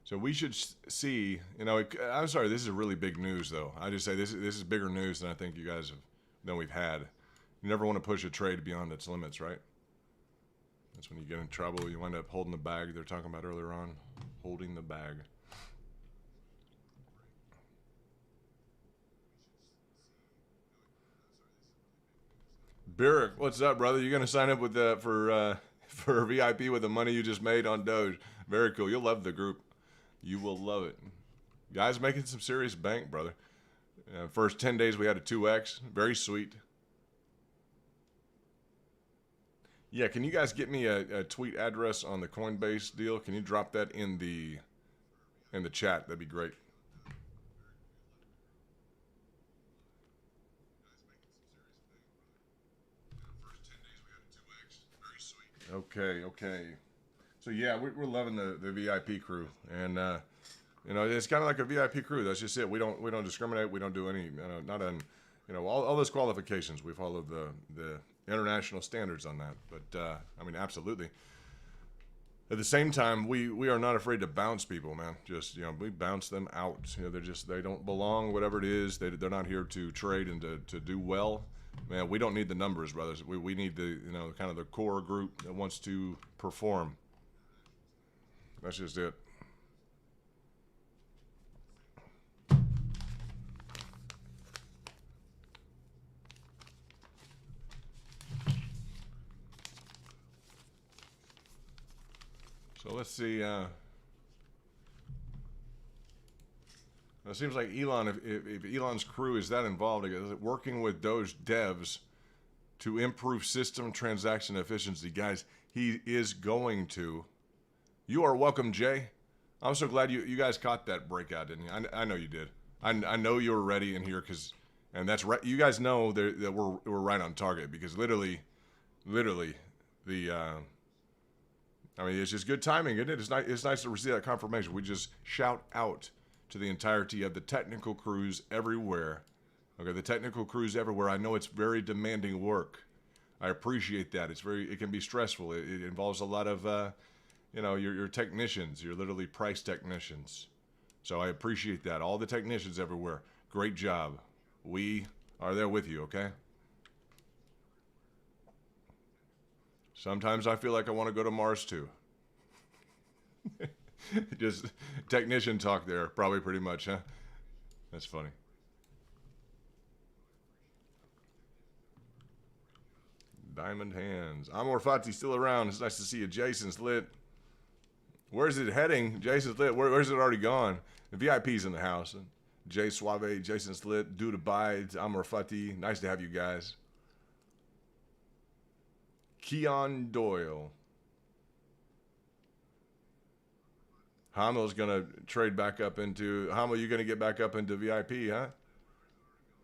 So we should see, you know, I'm sorry, this is really big news though. I just say this is bigger news than I think you guys than we've had. You never want to push a trade beyond its limits, right? That's when you get in trouble. You wind up holding the bag they're talking about earlier on. Holding the bag. Birick, what's up, brother? You're gonna sign up with for VIP with the money you just made on Doge. Very cool. You'll love the group. You will love it. Guys making some serious bank, brother. First 10 days we had a 2x. Very sweet. Yeah, can you guys get me a tweet address on the Coinbase deal? Can you drop that in the chat? That'd be great. Okay. So yeah, we're loving the VIP crew, and you know, it's kind of like a VIP crew. That's just it. We don't discriminate. We don't do any not on, you know, all those qualifications. We follow the international standards on that. But I mean, absolutely. At the same time, we are not afraid to bounce people, man. Just, you know, we bounce them out. You know, they don't belong, whatever it is. They're not here to trade and to do well. Man, we don't need the numbers, brothers. We need the, you know, kind of the core group that wants to perform. That's just it. So let's see. It seems like Elon, if Elon's crew is that involved, I guess, working with Doge devs to improve system transaction efficiency. Guys, he is going to. You are welcome, Jay. I'm so glad you guys caught that breakout, didn't you? I know you did. I know you were ready in here and that's right. You guys know that we're right on target because literally, the. I mean, it's just good timing, isn't it? It's nice to receive that confirmation. We just shout out to the entirety of the technical crews everywhere. Okay, the technical crews everywhere. I know it's very demanding work. I appreciate that. It can be stressful. It involves a lot of, your technicians. You're literally price technicians. So I appreciate that. All the technicians everywhere. Great job. We are there with you, okay? Sometimes I feel like I want to go to Mars too. Just technician talk there, probably pretty much, huh? That's funny. Diamond Hands. Amor Fati still around. It's nice to see you. Jason's lit. Where's it heading? Jason's lit. Where's it already gone? The VIP's in the house. Jay Suave, Jason's lit. Dude Abide, Amor Fati. Nice to have you guys. Keon Doyle. Hamel's gonna trade back up into Hamel. You gonna get back up into VIP, huh?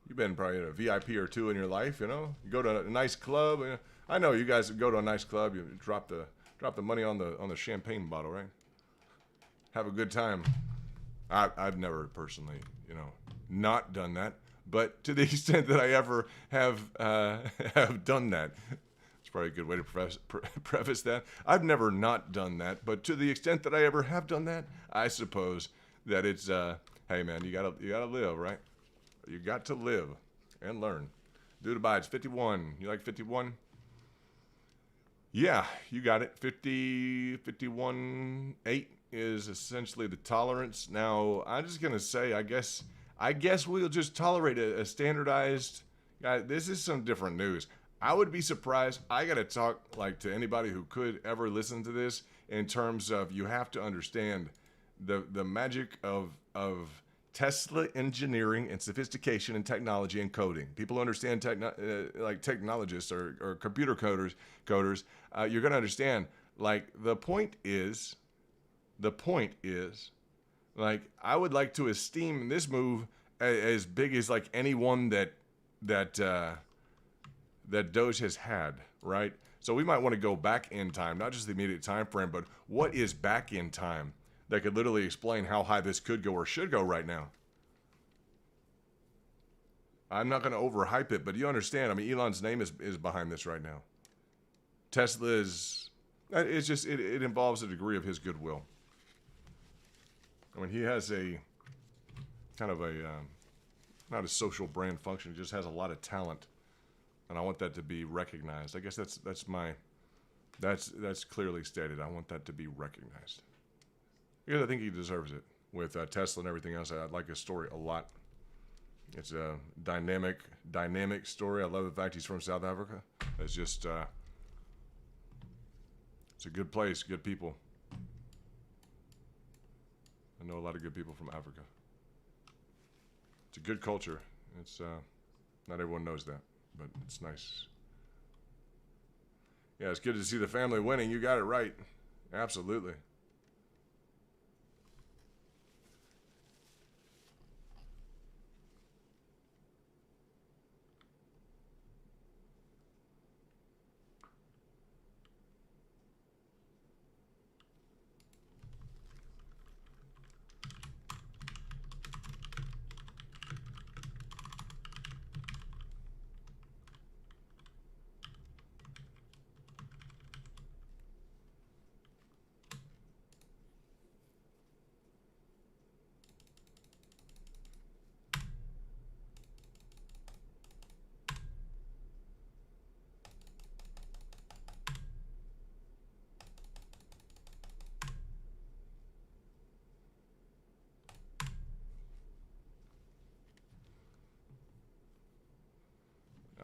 You've been probably in a VIP or two in your life, You go to a nice club. I know you guys go to a nice club. You drop the money on the champagne bottle, right? Have a good time. I've never personally, not done that, but to the extent that I ever have done that. It's probably a good way to preface that. I've never not done that, but to the extent that I ever have done that, I suppose that it's, hey man, you gotta live, right? You got to live and learn. Dude abides 51. You like 51? Yeah, you got it. 51.8 is essentially the tolerance. Now, I'm just gonna say, I guess we'll just tolerate a standardized. This is some different news. I would be surprised. I got to talk to anybody who could ever listen to this in terms of you have to understand the magic of Tesla engineering and sophistication and technology and coding. People who understand technologists or computer coders, you're going to understand. The point is, I would like to esteem this move as big as any one that Doge has had, right? So we might want to go back in time, not just the immediate time frame, but what is back in time that could literally explain how high this could go or should go right now. I'm not going to overhype it, but you understand. I mean, Elon's name is behind this right now. Tesla is, it involves a degree of his goodwill. I mean, he has a kind of not a social brand function. He just has a lot of talent. And I want that to be recognized. I guess that's clearly stated. I want that to be recognized because I think he deserves it. With Tesla and everything else, I like his story a lot. It's a dynamic story. I love the fact he's from South Africa. It's just it's a good place, good people. I know a lot of good people from Africa. It's a good culture. It's not everyone knows that. But it's nice. Yeah, it's good to see the family winning. You got it right. Absolutely.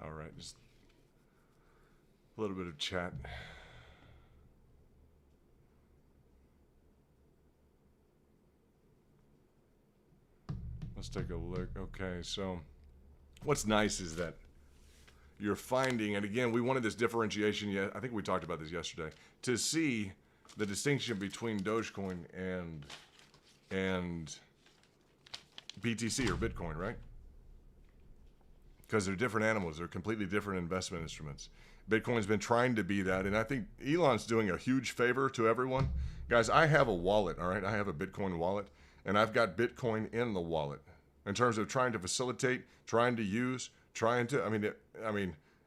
All right, just a little bit of chat. let's take a look. Okay, so what's nice is that you're finding, and again, we wanted this differentiation. Yeah, I think we talked about this yesterday, to see the distinction between Dogecoin and BTC or Bitcoin, right? Because they're different animals. They're completely different investment instruments. Bitcoin's been trying to be that, and I think Elon's doing a huge favor to everyone. Guys, I have a wallet, all right? I have a Bitcoin wallet, and I've got Bitcoin in the wallet in terms of trying to facilitate, trying to use, trying to, I'm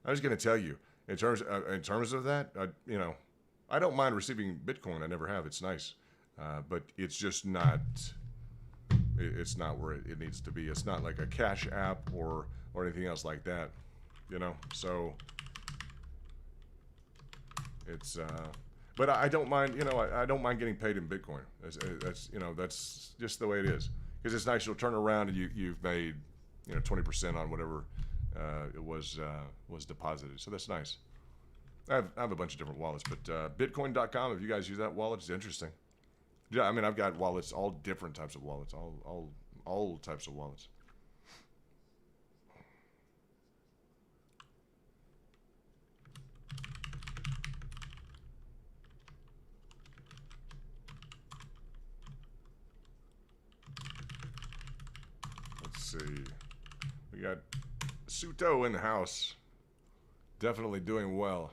just going to tell you, in terms of that, I don't mind receiving Bitcoin. I never have. It's nice. But it's just not, it's not where it needs to be. It's not like a Cash App or anything else like that, so it's, but I don't mind, I don't mind getting paid in Bitcoin. That's just the way it is. Because it's nice, you'll turn around and you've made, 20% on whatever it was deposited. So that's nice. I have a bunch of different wallets, but Bitcoin.com, if you guys use that wallet, it's interesting. Yeah, I've got wallets, all different types of wallets, all types of wallets. Let's see. We got Suto in the house. Definitely doing well.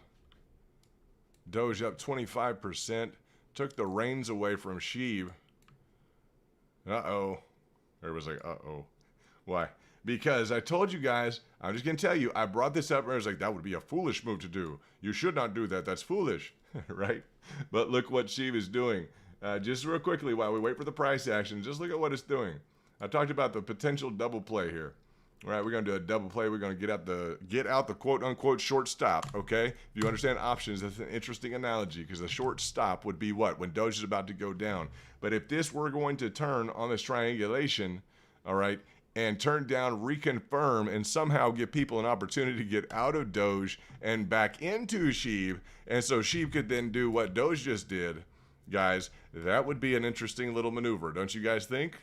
Doge up 25%. Took the reins away from Sheeb. Uh-oh. Everybody's like, uh-oh. Why? Because I told you guys, I'm just going to tell you, I brought this up and I was like, that would be a foolish move to do. You should not do that. That's foolish, right? But look what Sheeb is doing. Just real quickly, while we wait for the price action, just look at what it's doing. I talked about the potential double play here. All right, we're going to do a double play. We're going to get out the quote-unquote short stop, okay? If you understand options, that's an interesting analogy because the short stop would be what? When Doge is about to go down. But if this were going to turn on this triangulation, all right, and turn down, reconfirm, and somehow give people an opportunity to get out of Doge and back into Sheeb, and so Sheeb could then do what Doge just did, guys, that would be an interesting little maneuver, don't you guys think?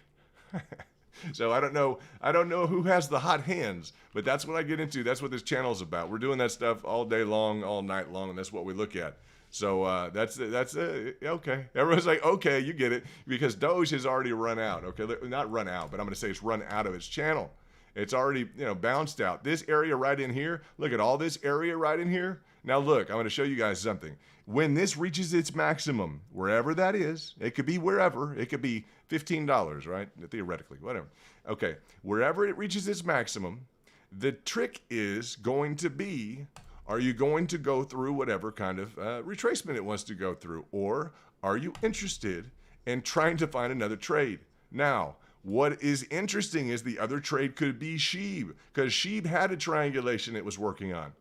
So I don't know who has the hot hands, but that's what I get into. That's what this channel is about. We're doing that stuff all day long, all night long, and that's what we look at. So that's okay. Everyone's like, okay, you get it, because Doge has already run out. Okay, not run out, but I'm going to say it's run out of its channel. It's already bounced out. This area right in here. Look at all this area right in here. Now look, I'm going to show you guys something. When this reaches its maximum, wherever that is, it could be wherever, it could be $15, right? Theoretically, whatever. Okay, wherever it reaches its maximum, the trick is going to be, are you going to go through whatever kind of retracement it wants to go through? Or are you interested in trying to find another trade? Now, what is interesting is the other trade could be Sheeb, because Sheeb had a triangulation it was working on.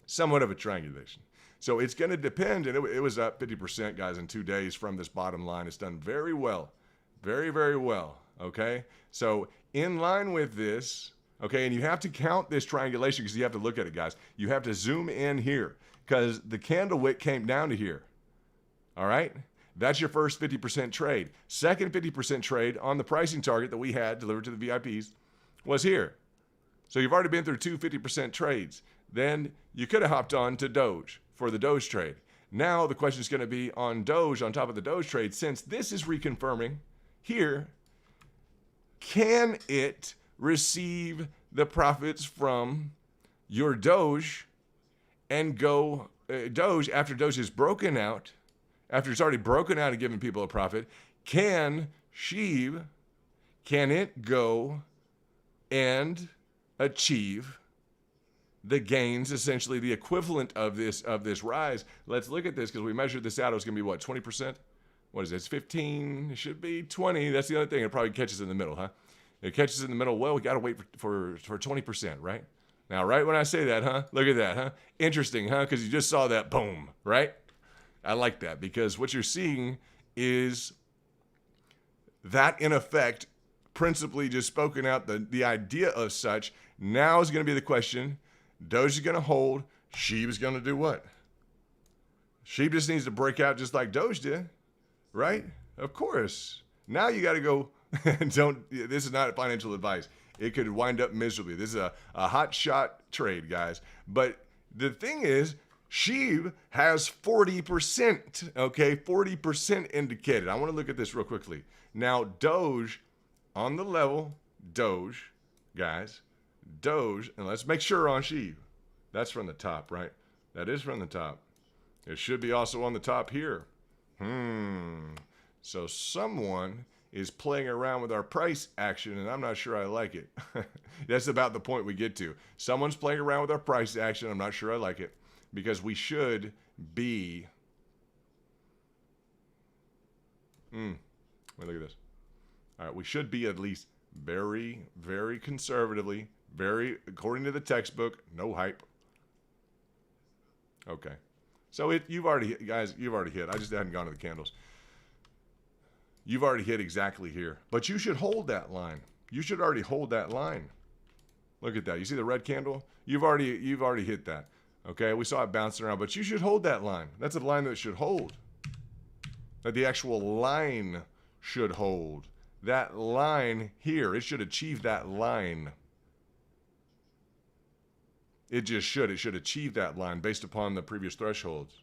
Somewhat of a triangulation. So it's going to depend, and it was up 50%, guys, in 2 days from this bottom line. It's done very well. Very, very well, okay? So in line with this, okay, and you have to count this triangulation because you have to look at it, guys. You have to zoom in here because the candle wick came down to here, all right? That's your first 50% trade. Second 50% trade on the pricing target that we had delivered to the VIPs was here. So you've already been through two 50% trades. Then you could have hopped on to Doge for the Doge trade. Now the question is going to be on Doge on top of the Doge trade. Since this is reconfirming here, can it receive the profits from your Doge and go Doge after Doge is broken out, after it's already broken out and given people a profit? Can Sheeb, can it go and achieve the gains, essentially the equivalent of this rise? Let's look at this because we measured this out. It was going to be what, 20%? What is it? It's 15. It should be 20. That's the other thing. It probably catches in the middle, huh? It catches in the middle. Well, we got to wait for 20%, right? Now, right when I say that, huh? Look at that, huh? Interesting, huh? Because you just saw that boom, right? I like that because what you're seeing is that, in effect, principally just spoken out the idea of such. Now is going to be the question. Doge is going to hold. Sheeb is going to do what? Sheeb just needs to break out just like Doge did, right? Of course. Now you got to go Don't. This is not financial advice. It could wind up miserably. This is a hot shot trade, guys. But the thing is, SHIB has 40%. Okay, 40% indicated. I want to look at this real quickly. Now, Doge on the level, Doge, guys, Doge, and let's make sure on SHIB. That's from the top, right? That is from the top. It should be also on the top here. So someone is playing around with our price action, and I'm not sure I like it. That's about the point we get to. Someone's playing around with our price action. I'm not sure I like it, because we should be... Look at this. All right, we should be at least very, very conservatively, very, according to the textbook, no hype. Okay. So you've already, guys, you've already hit. I just hadn't gone to the candles. You've already hit exactly here. But you should hold that line. You should already hold that line. Look at that. You see the red candle? You've already hit that. Okay, we saw it bouncing around, but you should hold that line. That's a line that should hold. That the actual line should hold. That line here, it should achieve that line. It just should. It should achieve that line based upon the previous thresholds.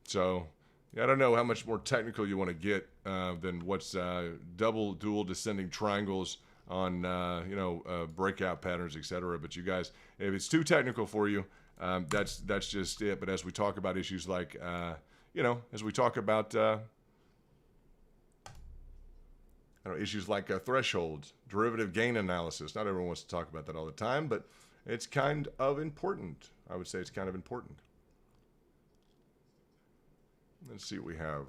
So, I don't know how much more technical you want to get than what's double, dual descending triangles on, breakout patterns, etc. But you guys, if it's too technical for you, that's just it. But as we talk about issues like, as we talk about, issues like thresholds, derivative gain analysis. Not everyone wants to talk about that all the time, but it's kind of important. I would say it's kind of important. Let's see what we have.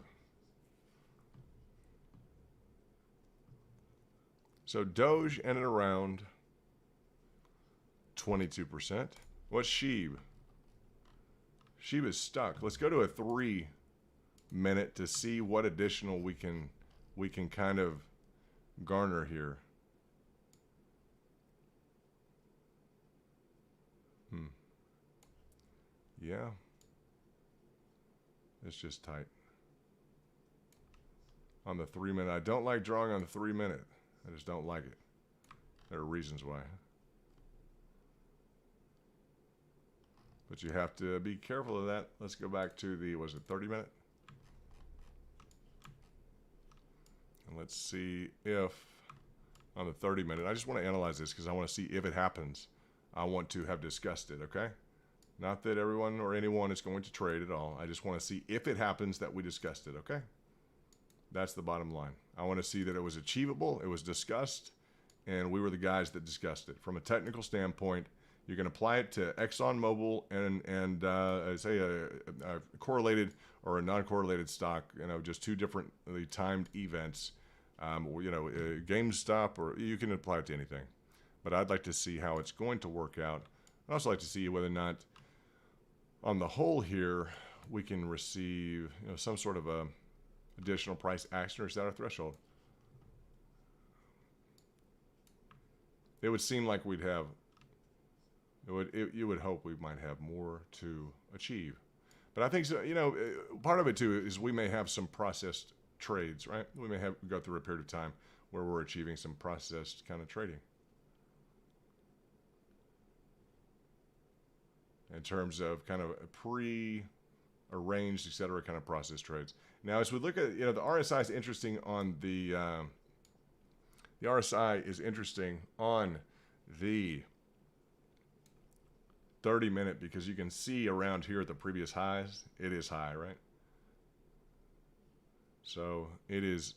So Doge ended around 22%. What's SHIB? SHIB is stuck. Let's go to a 3-minute to see what additional we can kind of garner here. Yeah. It's just tight. On the 3-minute. I don't like drawing on the 3-minute. I just don't like it. There are reasons why. But you have to be careful of that. Let's go back to the, was it 30-minute? And let's see if on the 30-minute, I just want to analyze this because I want to see if it happens. I want to have discussed it, okay? Not that everyone or anyone is going to trade at all. I just want to see if it happens that we discussed it, okay? That's the bottom line. I want to see that it was achievable, it was discussed, and we were the guys that discussed it. From a technical standpoint, you can apply it to ExxonMobil and say a correlated or a non-correlated stock, just two differently timed events, GameStop, or you can apply it to anything. But I'd like to see how it's going to work out. I'd also like to see whether or not, on the whole here, we can receive some sort of a additional price action, or is that our threshold? It would seem like we'd have, you would hope we might have more to achieve. But I think, so, part of it too is we may have some processed trades, right? We may have go through a period of time where we're achieving some processed kind of trading. In terms of kind of pre-arranged, etc., kind of process trades. Now, as we look at, the RSI is interesting on the RSI is interesting on the 30-minute because you can see around here at the previous highs, it is high, right? So it is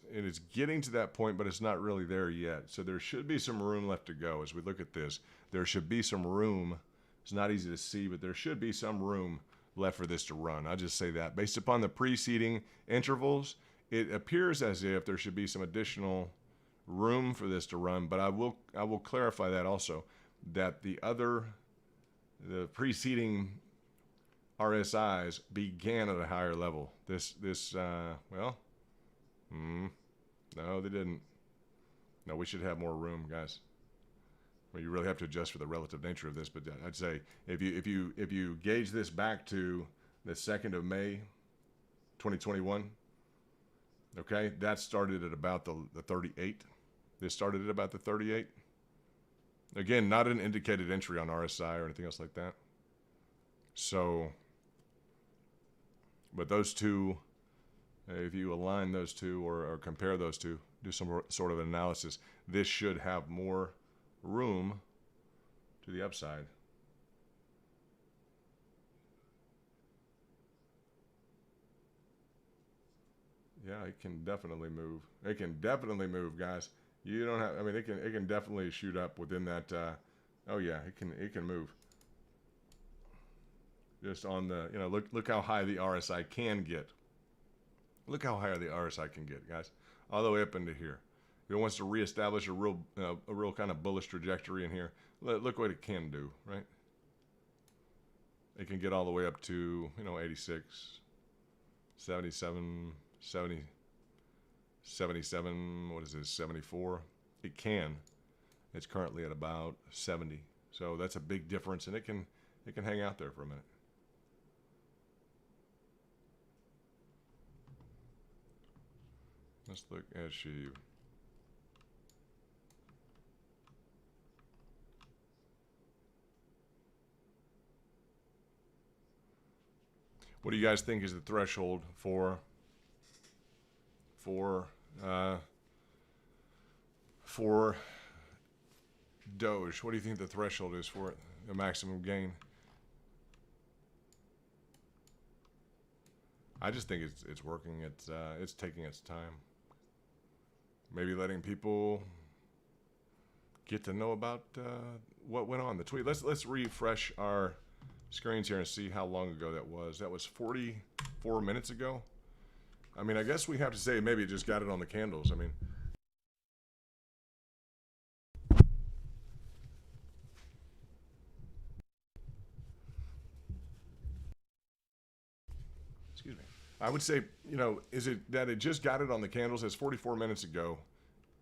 getting to that point, but it's not really there yet. So there should be some room left to go as we look at this. There should be some room. It's not easy to see, but there should be some room left for this to run. I'll just say that. Based upon the preceding intervals, it appears as if there should be some additional room for this to run, but I will clarify that also, that the preceding RSIs began at a higher level. No, they didn't. No, we should have more room, guys. Well, you really have to adjust for the relative nature of this, but I'd say if you gauge this back to the 2nd of May, 2021, okay, that started at about the 38. This started at about the 38. Again, not an indicated entry on RSI or anything else like that. So, but those two, if you align those two or compare those two, do some sort of analysis, this should have more room to the upside. Yeah, it can definitely move. It can definitely move, guys. You don't have. I mean, it can definitely shoot up within that. Oh yeah, it can move. Just on the, look how high the RSI can get. Look how high the RSI can get, guys, all the way up into here. If it wants to reestablish a real kind of bullish trajectory in here, look what it can do, right? It can get all the way up to 86, 77, 70, 77. What is this? 74. It can. It's currently at about 70. So that's a big difference, and it can hang out there for a minute. Let's look at SHIB. What do you guys think is the threshold for Doge? What do you think the threshold is for it, the maximum gain? I just think it's working. It's taking its time. Maybe letting people get to know about what went on the tweet. Let's refresh our screens here and see how long ago that was. That was 44 minutes ago. I mean, I guess we have to say maybe it just got it on the candles. I mean, excuse me. I would say, is it that it just got it on the candles? It's 44 minutes ago.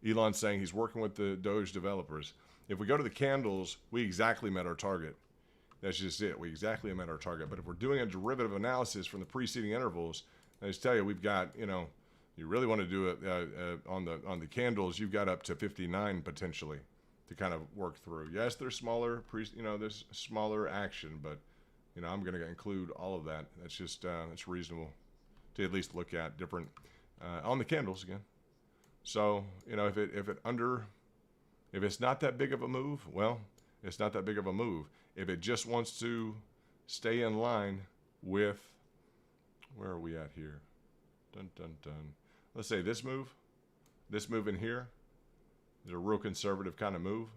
Elon's saying he's working with the Doge developers. If we go to the candles, we exactly met our target. That's just it. We exactly met our target. But if we're doing a derivative analysis from the preceding intervals, I just tell you, we've got, you really want to do it on the candles, you've got up to 59 potentially to kind of work through. Yes, there's smaller, there's smaller action, but I'm going to include all of that. That's just it's reasonable to at least look at different on the candles again. So if it's not that big of a move, well, it's not that big of a move. If it just wants to stay in line with, where are we at here? Dun, dun, dun. Let's say this move in here is a real conservative kind of move.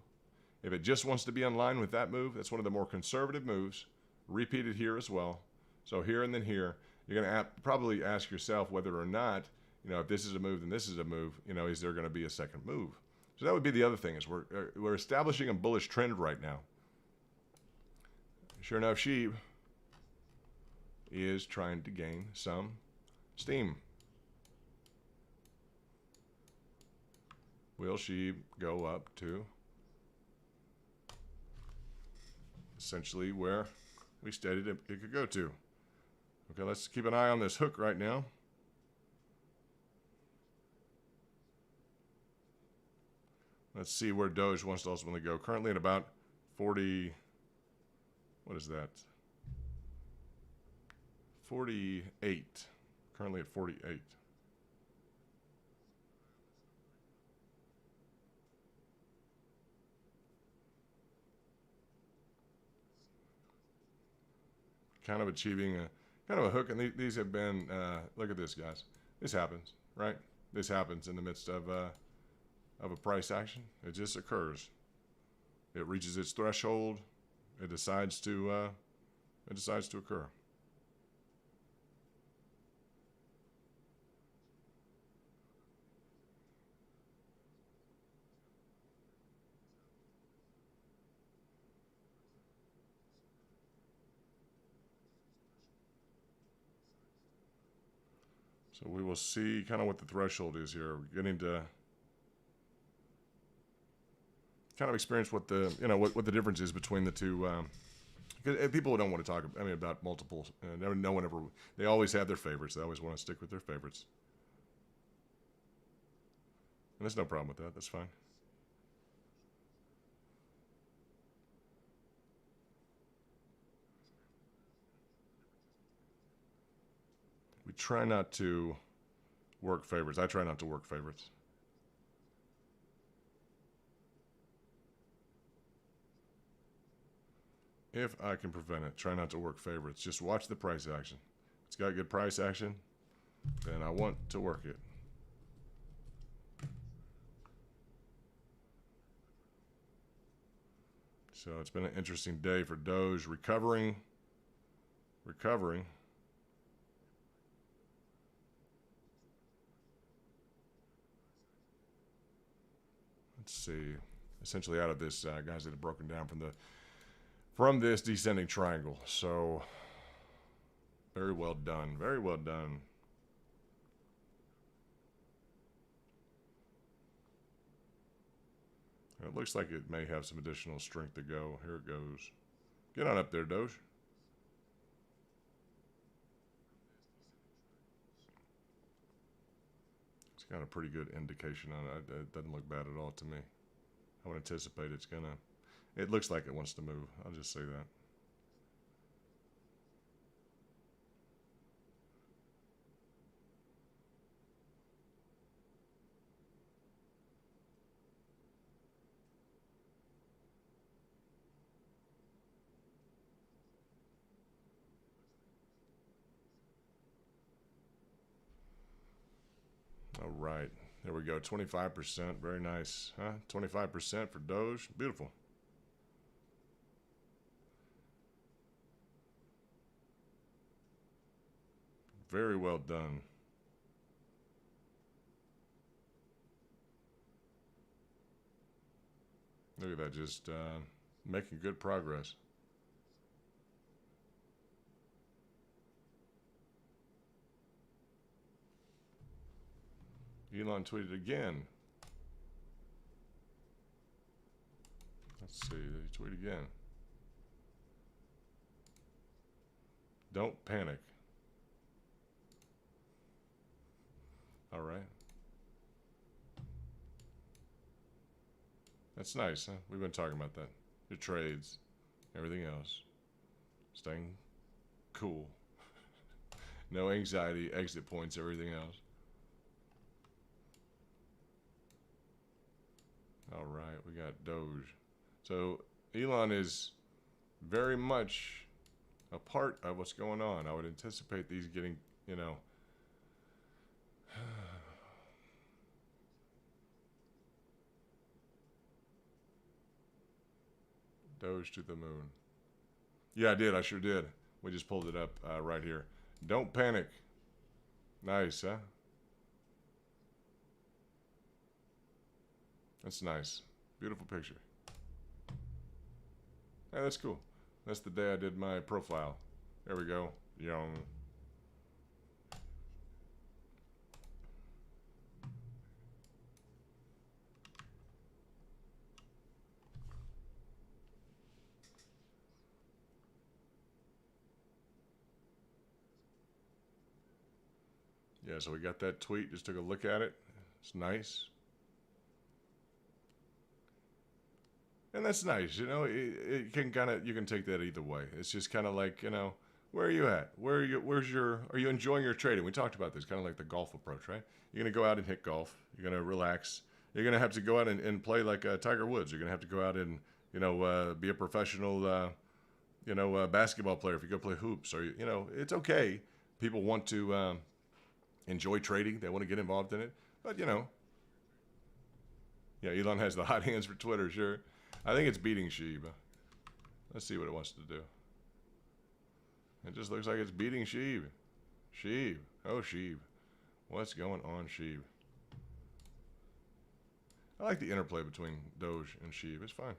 If it just wants to be in line with that move, that's one of the more conservative moves. Repeated here as well. So here and then here, you're going to probably ask yourself whether or not, if this is a move, then this is a move. Is there going to be a second move? So that would be the other thing, is we're establishing a bullish trend right now. Sure enough, SHIB is trying to gain some steam. Will SHIB go up to essentially where we stated it could go to? Okay, let's keep an eye on this hook right now. Let's see where Doge wants to ultimately go. Currently at about 40, what is that? 48. Currently at 48. Kind of achieving a hook, and these have been, look at this, guys. This happens, right? This happens in the midst of a price action. It just occurs. It reaches its threshold. It decides to occur. So we will see kind of what the threshold is here. We're getting to kind of experience what the what the difference is between the two. Because people don't want to talk. I mean, about multiple. No one ever. They always have their favorites. They always want to stick with their favorites. And there's no problem with that. That's fine. We try not to work favorites. I try not to work favorites. If I can prevent it, try not to work favorites. Just watch the price action. If it's got good price action, then I want to work it. So it's been an interesting day for Doge. Recovering. Let's see. Essentially out of this, guys that have broken down from this descending triangle. So very well done. Very well done. It looks like it may have some additional strength to go. Here it goes. Get on up there, Doge. It's got a pretty good indication on it. It doesn't look bad at all to me. I would anticipate it's gonna. It looks like it wants to move. I'll just say that. All right, there we go. 25%, very nice, huh? 25% for Doge, beautiful. Very well done. Look at that, just making good progress. Elon tweeted again. Let's see, did he tweet again? Don't panic. All right. That's nice, huh? We've been talking about that. Your trades, everything else. Staying cool. No anxiety, exit points, everything else. All right, we got Doge. So Elon is very much a part of what's going on. I would anticipate these getting, Doge to the moon. Yeah, I did. I sure did. We just pulled it up right here. Don't panic. Nice, huh? That's nice. Beautiful picture. Hey, that's cool. That's the day I did my profile. There we go. Young. Yeah, so we got that tweet. Just took a look at it. It's nice. And that's nice, it can you can take that either way. It's just kind of like, where are you at? Are you enjoying your trading? We talked about this, kind of like the golf approach, right? You're going to go out and hit golf. You're going to relax. You're going to have to go out and play like Tiger Woods. You're going to have to go out and, be a professional, basketball player if you go play hoops. Or, it's okay. People want to enjoy trading. They want to get involved in it. But, yeah, Elon has the hot hands for Twitter, sure. I think it's beating Sheeb. Let's see what it wants to do. It just looks like it's beating Sheeb. Sheeb. Oh, Sheeb. What's going on, Sheeb? I like the interplay between Doge and Sheeb. It's fine.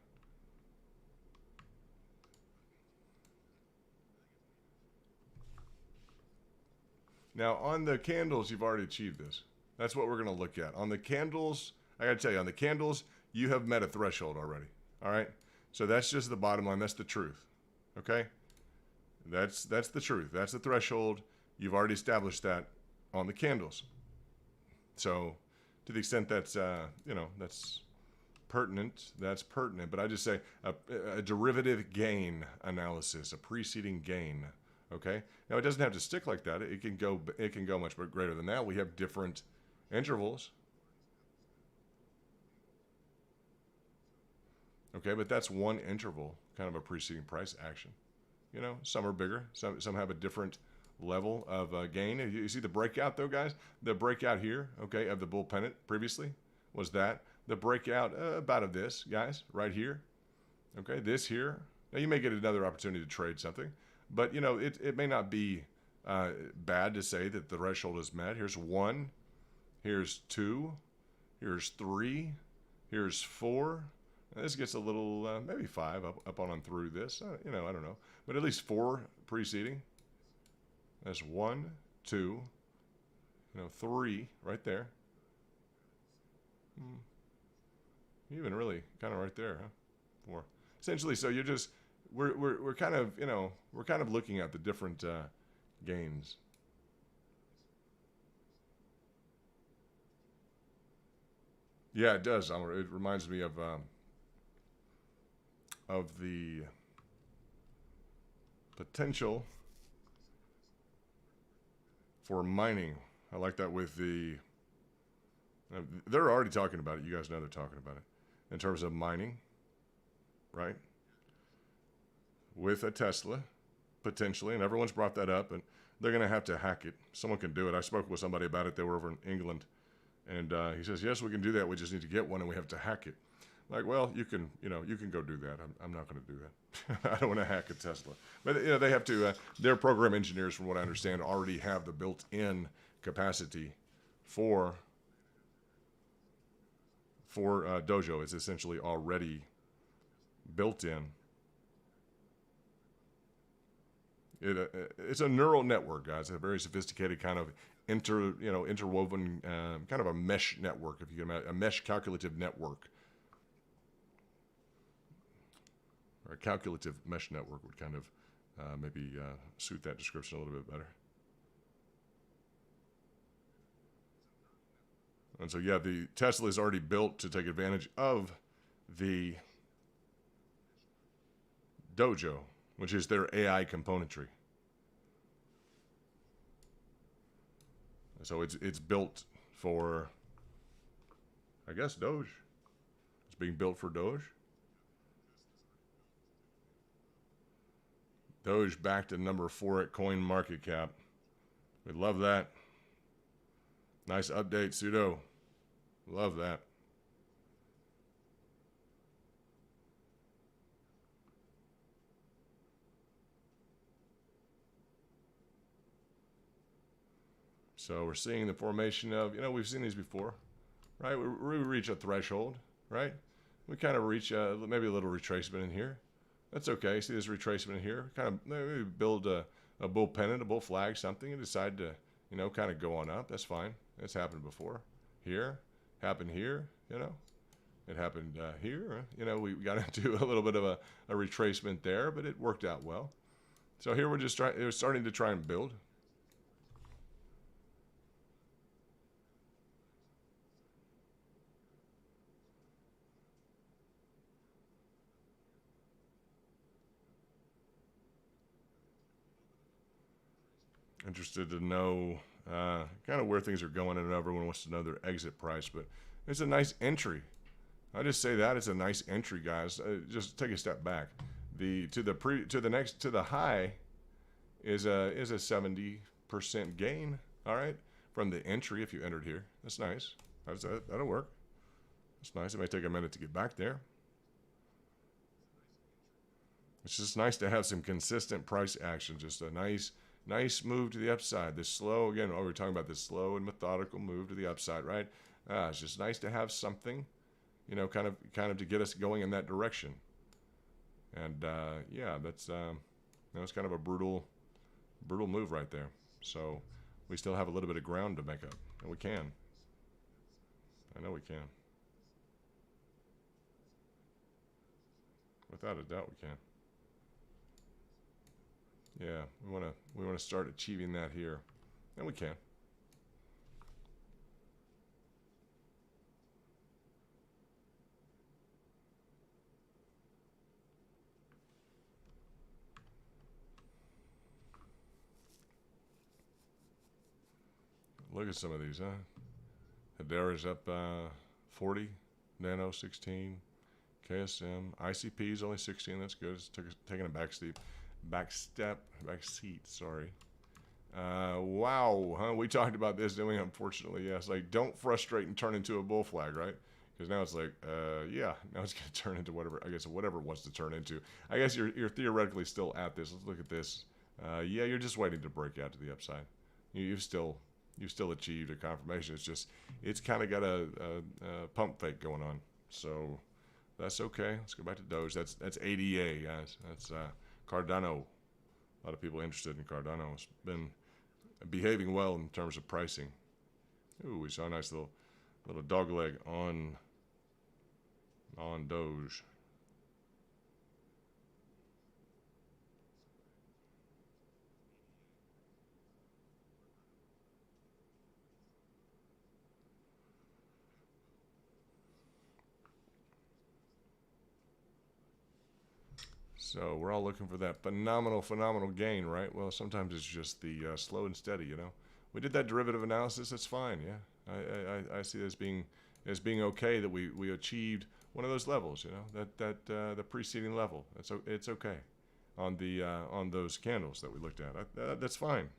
Now, on the candles, you've already achieved this. That's what we're going to look at. On the candles, I got to tell you, on the candles, you have met a threshold already. All right. So that's just the bottom line. That's the truth. Okay. That's the truth. That's the threshold. You've already established that on the candles. So to the extent that's, that's pertinent, that's pertinent. But I just say a derivative gain analysis, a preceding gain. Okay. Now it doesn't have to stick like that. It can go much greater than that. We have different intervals. Okay, but that's one interval, kind of a preceding price action. Some are bigger. Some have a different level of gain. You see the breakout, though, guys? The breakout here, okay, of the bull pennant previously was that. The breakout about of this, guys, right here. Okay, this here. Now, you may get another opportunity to trade something, but, it may not be bad to say that the threshold is met. Here's 1. Here's 2. Here's 3. Here's 4. Now, this gets a little, maybe 5 up on through this. I don't know. But at least 4 preceding. That's 1, 2, 3 right there. Even really kind of right there, huh? 4. Essentially, so you're just, we're kind of, we're kind of looking at the different gains. Yeah, it does. It reminds me of the potential for mining. I like that with they're already talking about it. You guys know they're talking about it in terms of mining, right? With a Tesla, potentially, and everyone's brought that up, and they're going to have to hack it. Someone can do it. I spoke with somebody about it. They were over in England, and he says, yes, we can do that. We just need to get one, and we have to hack it. Like, well, you can go do that. I'm not going to do that. I don't want to hack a Tesla. But, they have to, their program engineers, from what I understand, already have the built-in capacity for Doge. It's essentially already built in. It's a neural network, guys. A very sophisticated kind of interwoven kind of a mesh network, if you can imagine, a mesh calculative network. Or a calculative mesh network would kind of maybe suit that description a little bit better. And so, yeah, the Tesla is already built to take advantage of the Doge, which is their AI componentry. So it's built for, I guess, Doge. It's being built for Doge. Doge backed at number 4 at coin market cap. We love that. Nice update, Pseudo. Love that. So we're seeing the formation of, we've seen these before, right? We reach a threshold, right? We kind of reach maybe a little retracement in here. That's okay. See this retracement in here? Kind of maybe build a bull pennant, a bull flag, something, and decide to, kind of go on up. That's fine. It's happened before. Here, happened here, It happened here. We got into a little bit of a retracement there, but it worked out well. So here we're starting to try and build. Interested to know kind of where things are going, and everyone wants to know their exit price, but it's a nice entry. I just say that it's a nice entry, guys. Just take a step back. To the high is a 70% gain. All right, from the entry if you entered here. That's nice. That'll work. That's nice. It may take a minute to get back there. It's just nice to have some consistent price action. Just a nice move to the upside. This slow, again, we're talking about this slow and methodical move to the upside, right? It's just nice to have something, kind of to get us going in that direction. And yeah, that's it's kind of a brutal move right there. So we still have a little bit of ground to make up, and we can. I know we can. Without a doubt, we can. Yeah, we wanna start achieving that here, and we can. Look at some of these, huh? Hedera's up 40, Nano 16, KSM, ICP is only 16. That's good. It's taking a back seat. Sorry. Wow, huh? We talked about this, didn't we? Unfortunately, yes. Like, don't frustrate and turn into a bull flag, right? Because now it's like, yeah, now it's going to turn into whatever. I guess whatever it wants to turn into. I guess you're theoretically still at this. Let's look at this. Yeah, you're just waiting to break out to the upside. You've still achieved a confirmation. It's just, it's kind of got a pump fake going on. So that's okay. Let's go back to Doge. That's ADA, guys. That's Cardano. A lot of people interested in Cardano. It's been behaving well in terms of pricing. Ooh, we saw a nice little dog leg on Doge. So we're all looking for that phenomenal gain, right? Well, sometimes it's just the slow and steady, you know. We did that derivative analysis. That's fine, yeah. I see it as being okay that we achieved one of those levels, you know, that the preceding level. It's okay on those candles that we looked at. That's fine.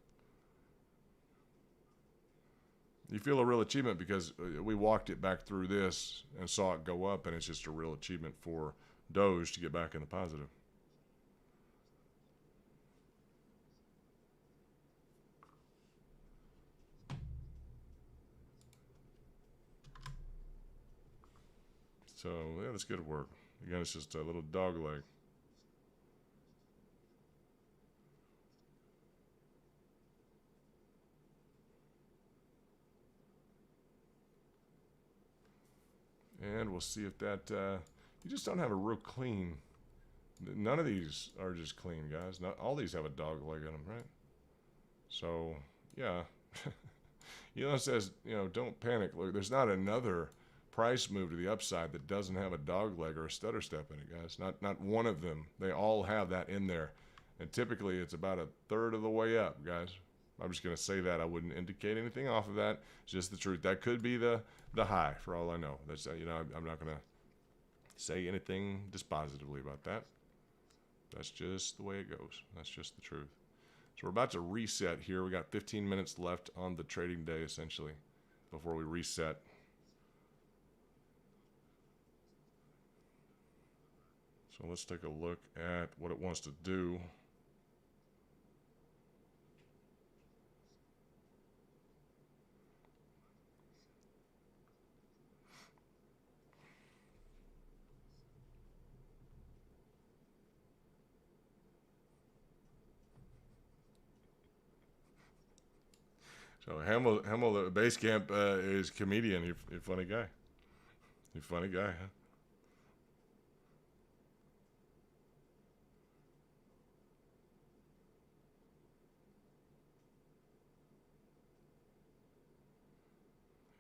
You feel a real achievement because we walked it back through this and saw it go up, and it's just a real achievement for Doge to get back in the positive. So, yeah, that's good work. Again, it's just a little dog leg. And we'll see if that, you just don't have a real clean, none of these are just clean, guys. Not all these have a dog leg in them, right? So, yeah. Elon says, you know, don't panic. Look, there's not another price move to the upside that doesn't have a dog leg or a stutter step in it, guys. Not one of them. They all have that in there. And typically it's about a third of the way up, guys. I'm just going to say that. I wouldn't indicate anything off of that. It's just the truth. That could be the high for all I know. That's you know, I'm not going to say anything dispositively about that. That's just the way it goes. That's just the truth. So we're about to reset here. We got 15 minutes left on the trading day, essentially, before we reset. So let's take a look at what it wants to do. So Hamel, the base camp is comedian. You're a funny guy. You're a funny guy, huh?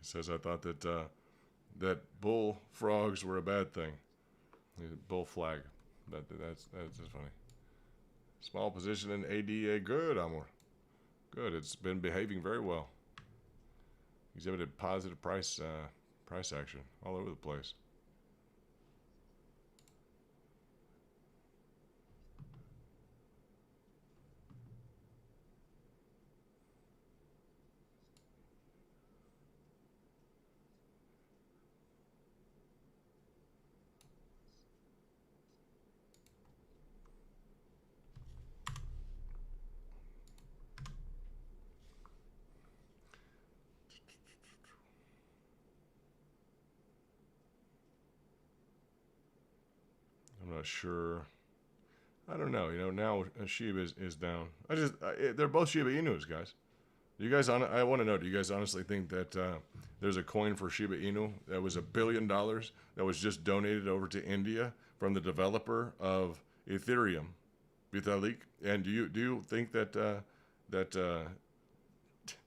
He says, I thought that that bull frogs were a bad thing. Bull flag. That's funny. Small position in ADA. Good, Amor. Good. It's been behaving very well. Exhibited positive price action all over the place. I'm not sure. I don't know. You know, now Shiba is down. They're both Shiba Inus, guys. You guys, I want to know. Do you guys honestly think that there's a coin for Shiba Inu that was $1 billion that was just donated over to India from the developer of Ethereum, Vitalik. And do you think that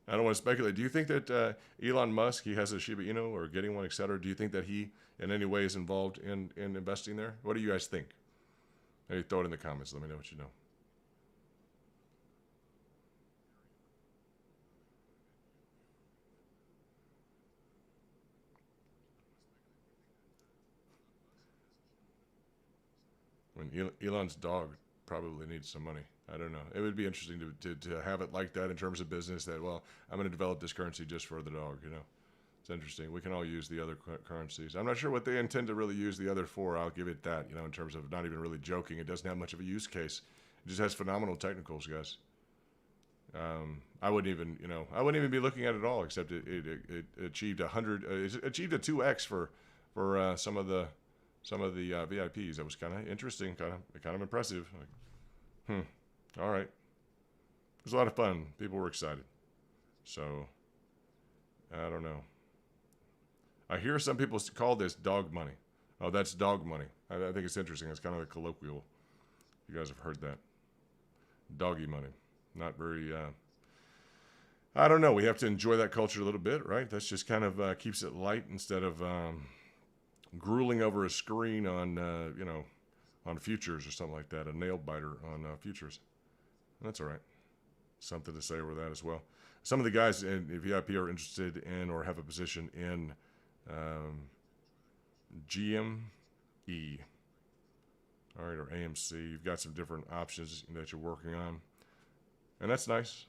I don't want to speculate. Do you think that Elon Musk, he has a Shiba Inu or getting one, etc.? Do you think that he in any way is involved in investing there? What do you guys think? Hey, throw it in the comments. Let me know what you know. I mean, Elon's dog probably needs some money. I don't know. It would be interesting to have it like that in terms of business that, well, I'm going to develop this currency just for the dog, you know. It's interesting. We can all use the other currencies. I'm not sure what they intend to really use the other for. I'll give it that, you know, in terms of not even really joking. It doesn't have much of a use case. It just has phenomenal technicals, guys. I wouldn't even be looking at it at all, except it achieved it achieved a 2x for some of the VIPs. That was kind of interesting, kind of impressive. Like, all right. It was a lot of fun. People were excited. So, I don't know. I hear some people call this dog money. Oh, that's dog money. I think it's interesting. It's kind of a colloquial. You guys have heard that. Doggy money. Not very, I don't know. We have to enjoy that culture a little bit, right? That's just kind of keeps it light instead of grueling over a screen on, on futures or something like that. A nail biter on futures. That's all right. Something to say over that as well. Some of the guys in VIP are interested in or have a position in GME, all right, or AMC. You've got some different options that you're working on, and that's nice.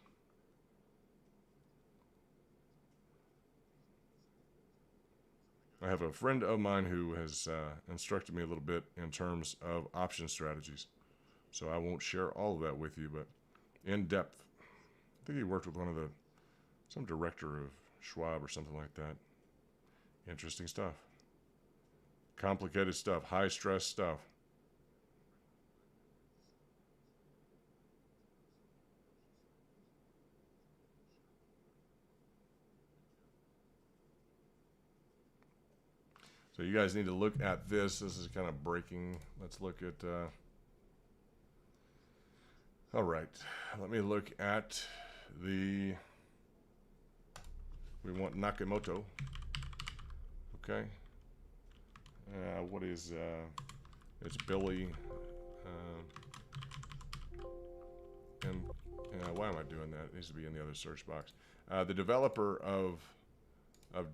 I have a friend of mine who has instructed me a little bit in terms of option strategies, so I won't share all of that with you, but in depth. I think he worked with some director of Schwab or something like that. Interesting stuff. Complicated stuff. High stress stuff. So you guys need to look at this. This is kind of breaking. Let's look at... all right. Let me look at we want Nakamoto. Okay. What is, it's Billy, and why am I doing that? It needs to be in the other search box. The developer of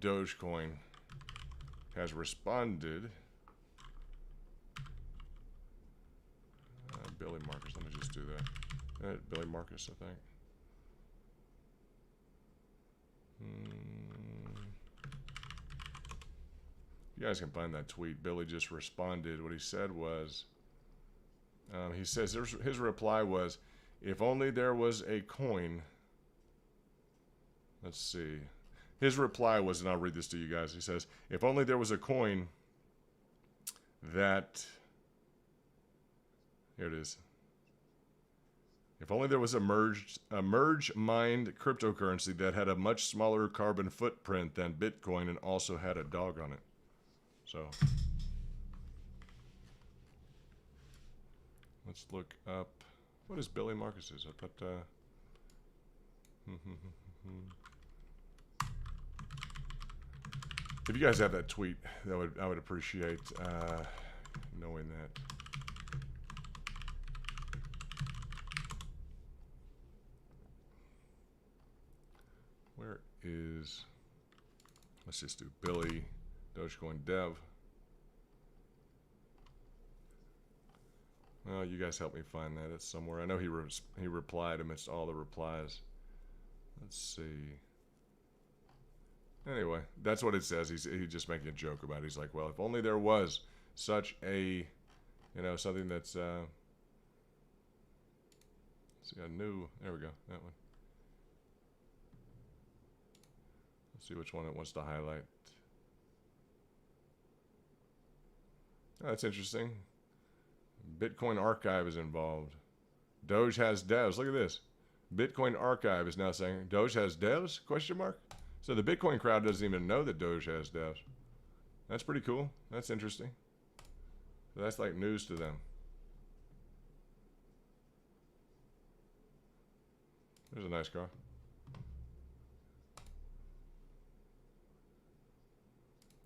Dogecoin has responded. Billy Marcus, let me just do that. Billy Marcus, I think. You guys can find that tweet. Billy just responded. What he said was, he says his reply was, if only there was a coin. Let's see. His reply was, and I'll read this to you guys. He says, if only there was a coin that, here it is. If only there was a merge mined cryptocurrency that had a much smaller carbon footprint than Bitcoin and also had a dog on it. So let's look up, what is Billy Marcus's? I thought, if you guys have that tweet, I would appreciate knowing that. Where is, let's just do Billy Dogecoin Dev. Well, you guys help me find that. It's somewhere. I know he replied amidst all the replies. Let's see. Anyway, that's what it says. He's just making a joke about it. He's like, well, if only there was such a, something that's, let's see, a new, there we go, that one. Let's see which one it wants to highlight. Oh, that's interesting. Bitcoin Archive is involved. Doge has devs. Look at this. Bitcoin Archive is now saying Doge has devs? Question mark. So the Bitcoin crowd doesn't even know that Doge has devs. That's pretty cool. That's interesting. So that's like news to them. There's a nice car.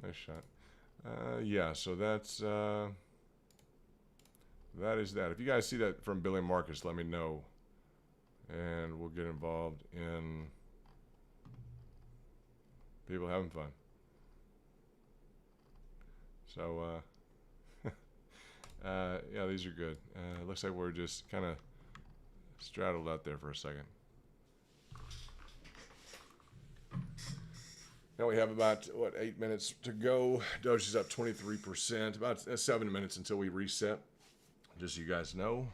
Nice shot. Yeah, so that's that is that. If you guys see that from Billy Marcus, let me know, and we'll get involved in people having fun. So yeah, these are good. Looks like we're just kind of straddled out there for a second. Now we have about, what, 8 minutes to go. Doge is up 23%. About 7 minutes until we reset, just so you guys know.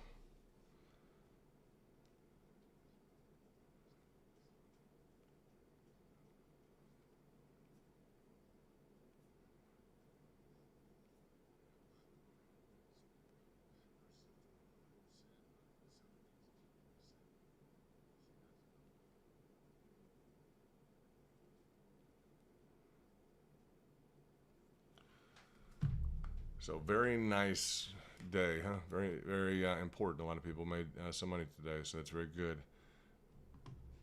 So very nice day, huh? Very, very important. A lot of people made some money today, so that's very good.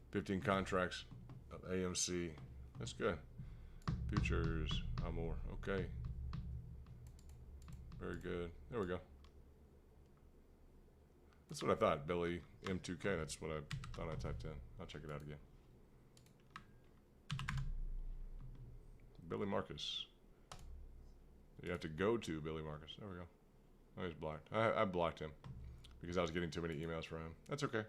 15 contracts of AMC. That's good. Futures, more. Okay. Very good. There we go. That's what I thought. Billy M2K. That's what I thought I typed in. I'll check it out again. Billy Marcus. You have to go to Billy Marcus. There we go. Oh, he's blocked. I blocked him because I was getting too many emails from him. That's okay.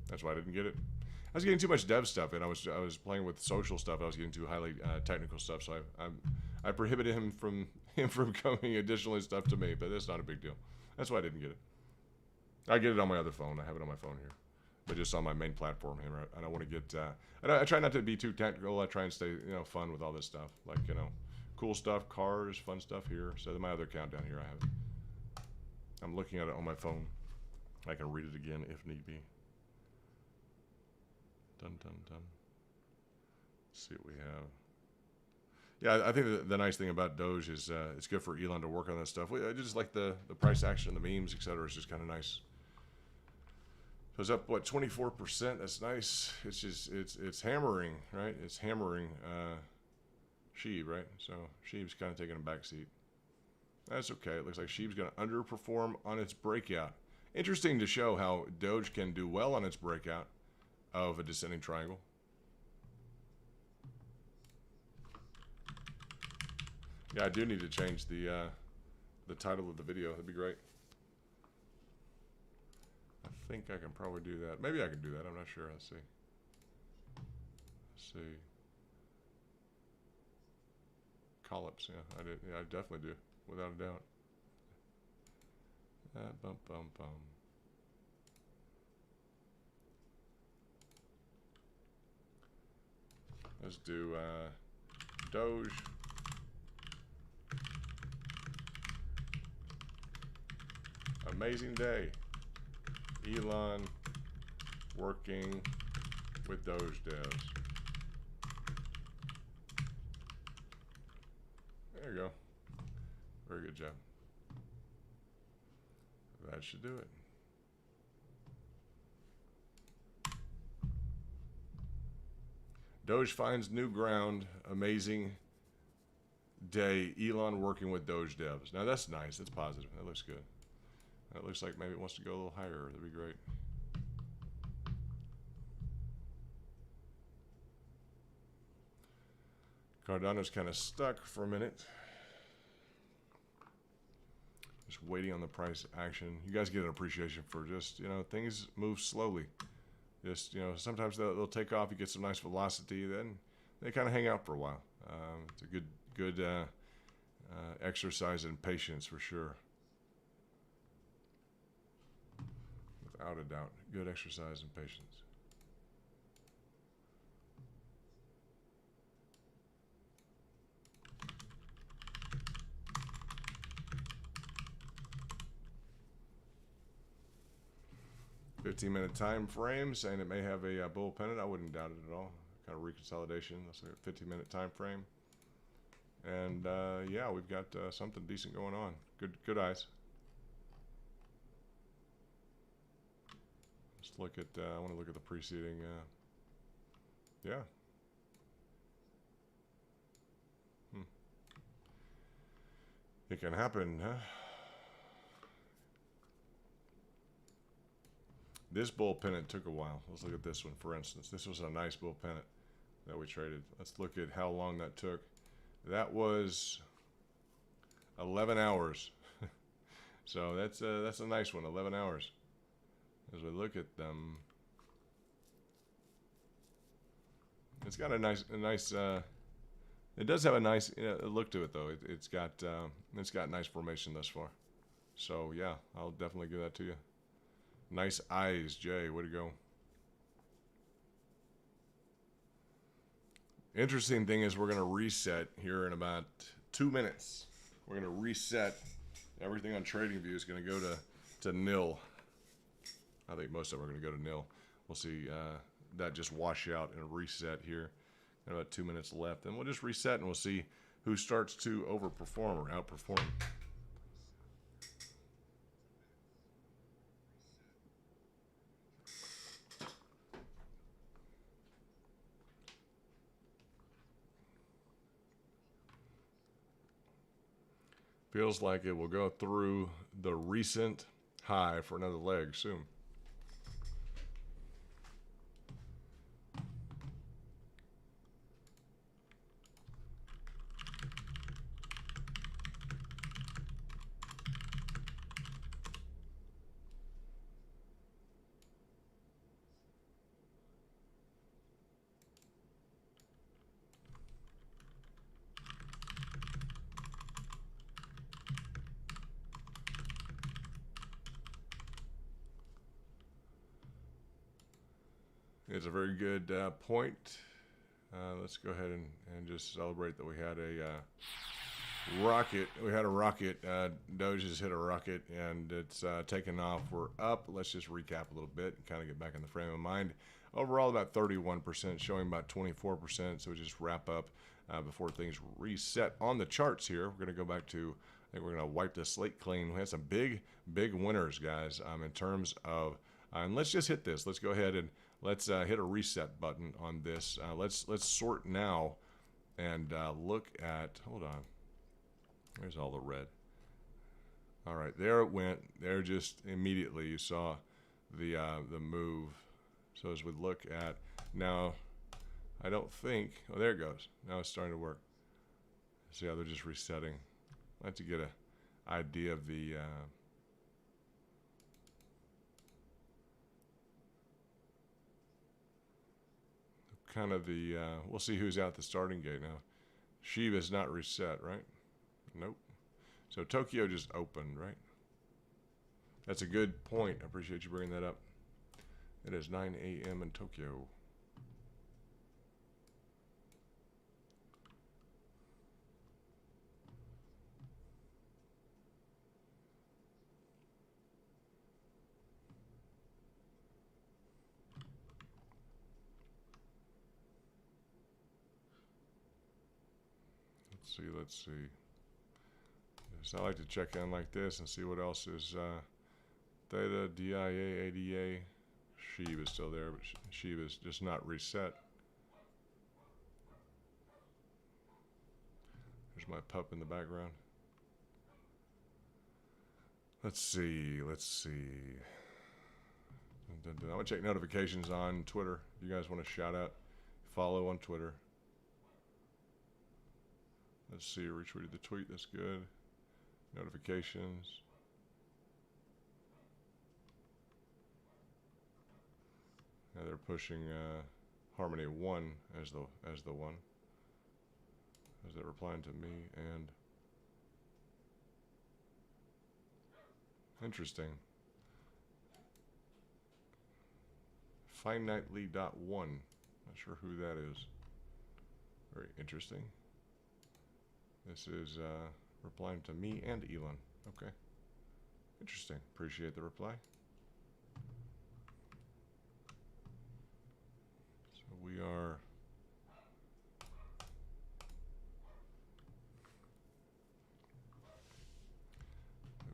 That's why I didn't get it. I was getting too much dev stuff, and I was playing with social stuff. I was getting too highly technical stuff, so I prohibited him from coming additional stuff to me. But that's not a big deal. That's why I didn't get it. I get it on my other phone. I have it on my phone here, but just on my main platform here. I don't want to get. I try not to be too technical. I try and stay fun with all this stuff, like cool stuff, cars, fun stuff here. So my other account down here, I have it. I'm looking at it on my phone. I can read it again if need be. Dun dun dun. Let's see what we have. Yeah, I think the nice thing about Doge is it's good for Elon to work on that stuff. I just like the price action, the memes, etc. It's just kind of nice. So it's up, what, 24%? That's nice. It's just it's hammering, right? It's hammering Sheeb, right? So Sheeb's kind of taking a back seat. That's okay. It looks like Sheeb's going to underperform on its breakout. Interesting to show how Doge can do well on its breakout of a descending triangle. Yeah, I do need to change the title of the video. That'd be great. I think I can probably do that. Maybe I can do that. I'm not sure. Let's see. Let's see. COLLAPS. Yeah, I did. Yeah, I definitely do, without a doubt. Bum bum bum. Let's do Doge. Amazing day. Elon working with Doge devs. There you go. Very good job. That should do it. Doge finds new ground. Amazing day. Elon working with Doge devs. Now that's nice. That's positive. That looks good. That looks like maybe it wants to go a little higher. That'd be great. Cardano's kind of stuck for a minute. Just waiting on the price action. You guys get an appreciation for just, things move slowly. Just, sometimes they'll take off. You get some nice velocity. Then they kind of hang out for a while. It's a good exercise in patience for sure. Without a doubt. Good exercise in patience. $15-minute time frame, saying it may have a bull pennant. I wouldn't doubt it at all. Kind of reconsolidation. Let's look at 15-minute time frame. And yeah, we've got something decent going on. Good eyes. Let's look at, I want to look at the preceding, yeah. It can happen, huh? This bull pennant took a while. Let's look at this one, for instance. This was a nice bull pennant that we traded. Let's look at how long that took. That was 11 hours. So that's a nice one, 11 hours. As we look at them, it's got a nice, it does have a nice look to it, though. It's got nice formation thus far. So yeah, I'll definitely give that to you. Nice eyes, Jay. Way to go. Interesting thing is we're going to reset here in about 2 minutes. We're going to reset. Everything on TradingView is going to go to nil. I think most of them are going to go to nil. We'll see that just wash out and reset here. Got about 2 minutes left. And we'll just reset and we'll see who starts to overperform or outperform. Feels like it will go through the recent high for another leg soon. It's a very good point. Let's go ahead and just celebrate that we had a rocket. We had a rocket. Doge has hit a rocket, and it's taken off. We're up. Let's just recap a little bit and kind of get back in the frame of mind. Overall, about 31%, showing about 24%. So we just wrap up before things reset on the charts here. We're going to go back to, I think we're going to wipe the slate clean. We had some big winners, guys, in terms of, and let's just hit this. Let's go ahead and let's hit a reset button on this. Let's sort now and look at, hold on. There's all the red. All right, there it went. There just immediately you saw the move. So as we look at now, I don't think, oh, there it goes. Now it's starting to work. See how they're just resetting. I like to get an idea of the kind of the, we'll see who's out the starting gate now. Shiba's not reset, right? Nope. So Tokyo just opened, right? That's a good point. I appreciate you bringing that up. It is 9 a.m. in Tokyo. Let's see. So I like to check in like this and see what else is Theta, DIA, ADA. Shiba's still there, but Shiba's just not reset. There's my pup in the background. Let's see. I'm gonna check notifications on Twitter. If you guys want to shout out, follow on Twitter. Let's see, retweeted the tweet, that's good. Notifications. Now they're pushing Harmony 1 as the one. As they're replying to me, and interesting. Finitely.1. Not sure who that is. Very interesting. This is replying to me and Elon. Okay. Interesting. Appreciate the reply. So we are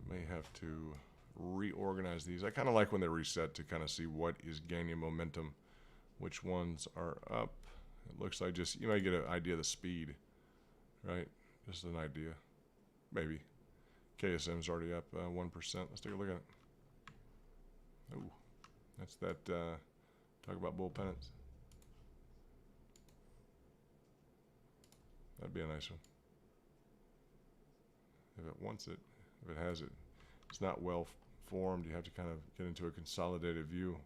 May have to reorganize these. I kind of like when they reset to kind of see what is gaining momentum, which ones are up. It looks like just, you might get an idea of the speed, right? Just an idea, maybe. KSM's already up 1%. Let's take a look at it. Ooh, that's that, talk about bull pennants. That'd be a nice one. If it wants it, if it has it. It's not well formed. You have to kind of get into a consolidated view.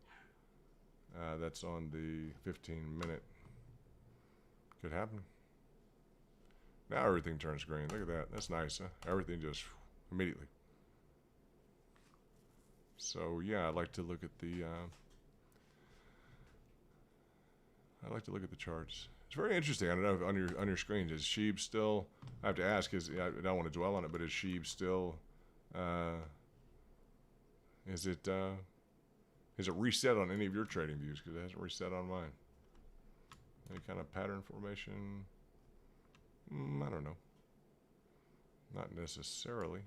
That's on the 15-minute. Could happen. Now everything turns green. Look at that. That's nice, huh? Everything just immediately. So yeah, I like to look at the charts. It's very interesting. I don't know if on your screens is Sheeb still. I have to ask because I don't want to dwell on it, but is Sheeb still? Is it reset on any of your trading views? Because it hasn't reset on mine. Any kind of pattern formation? I don't know. Not necessarily.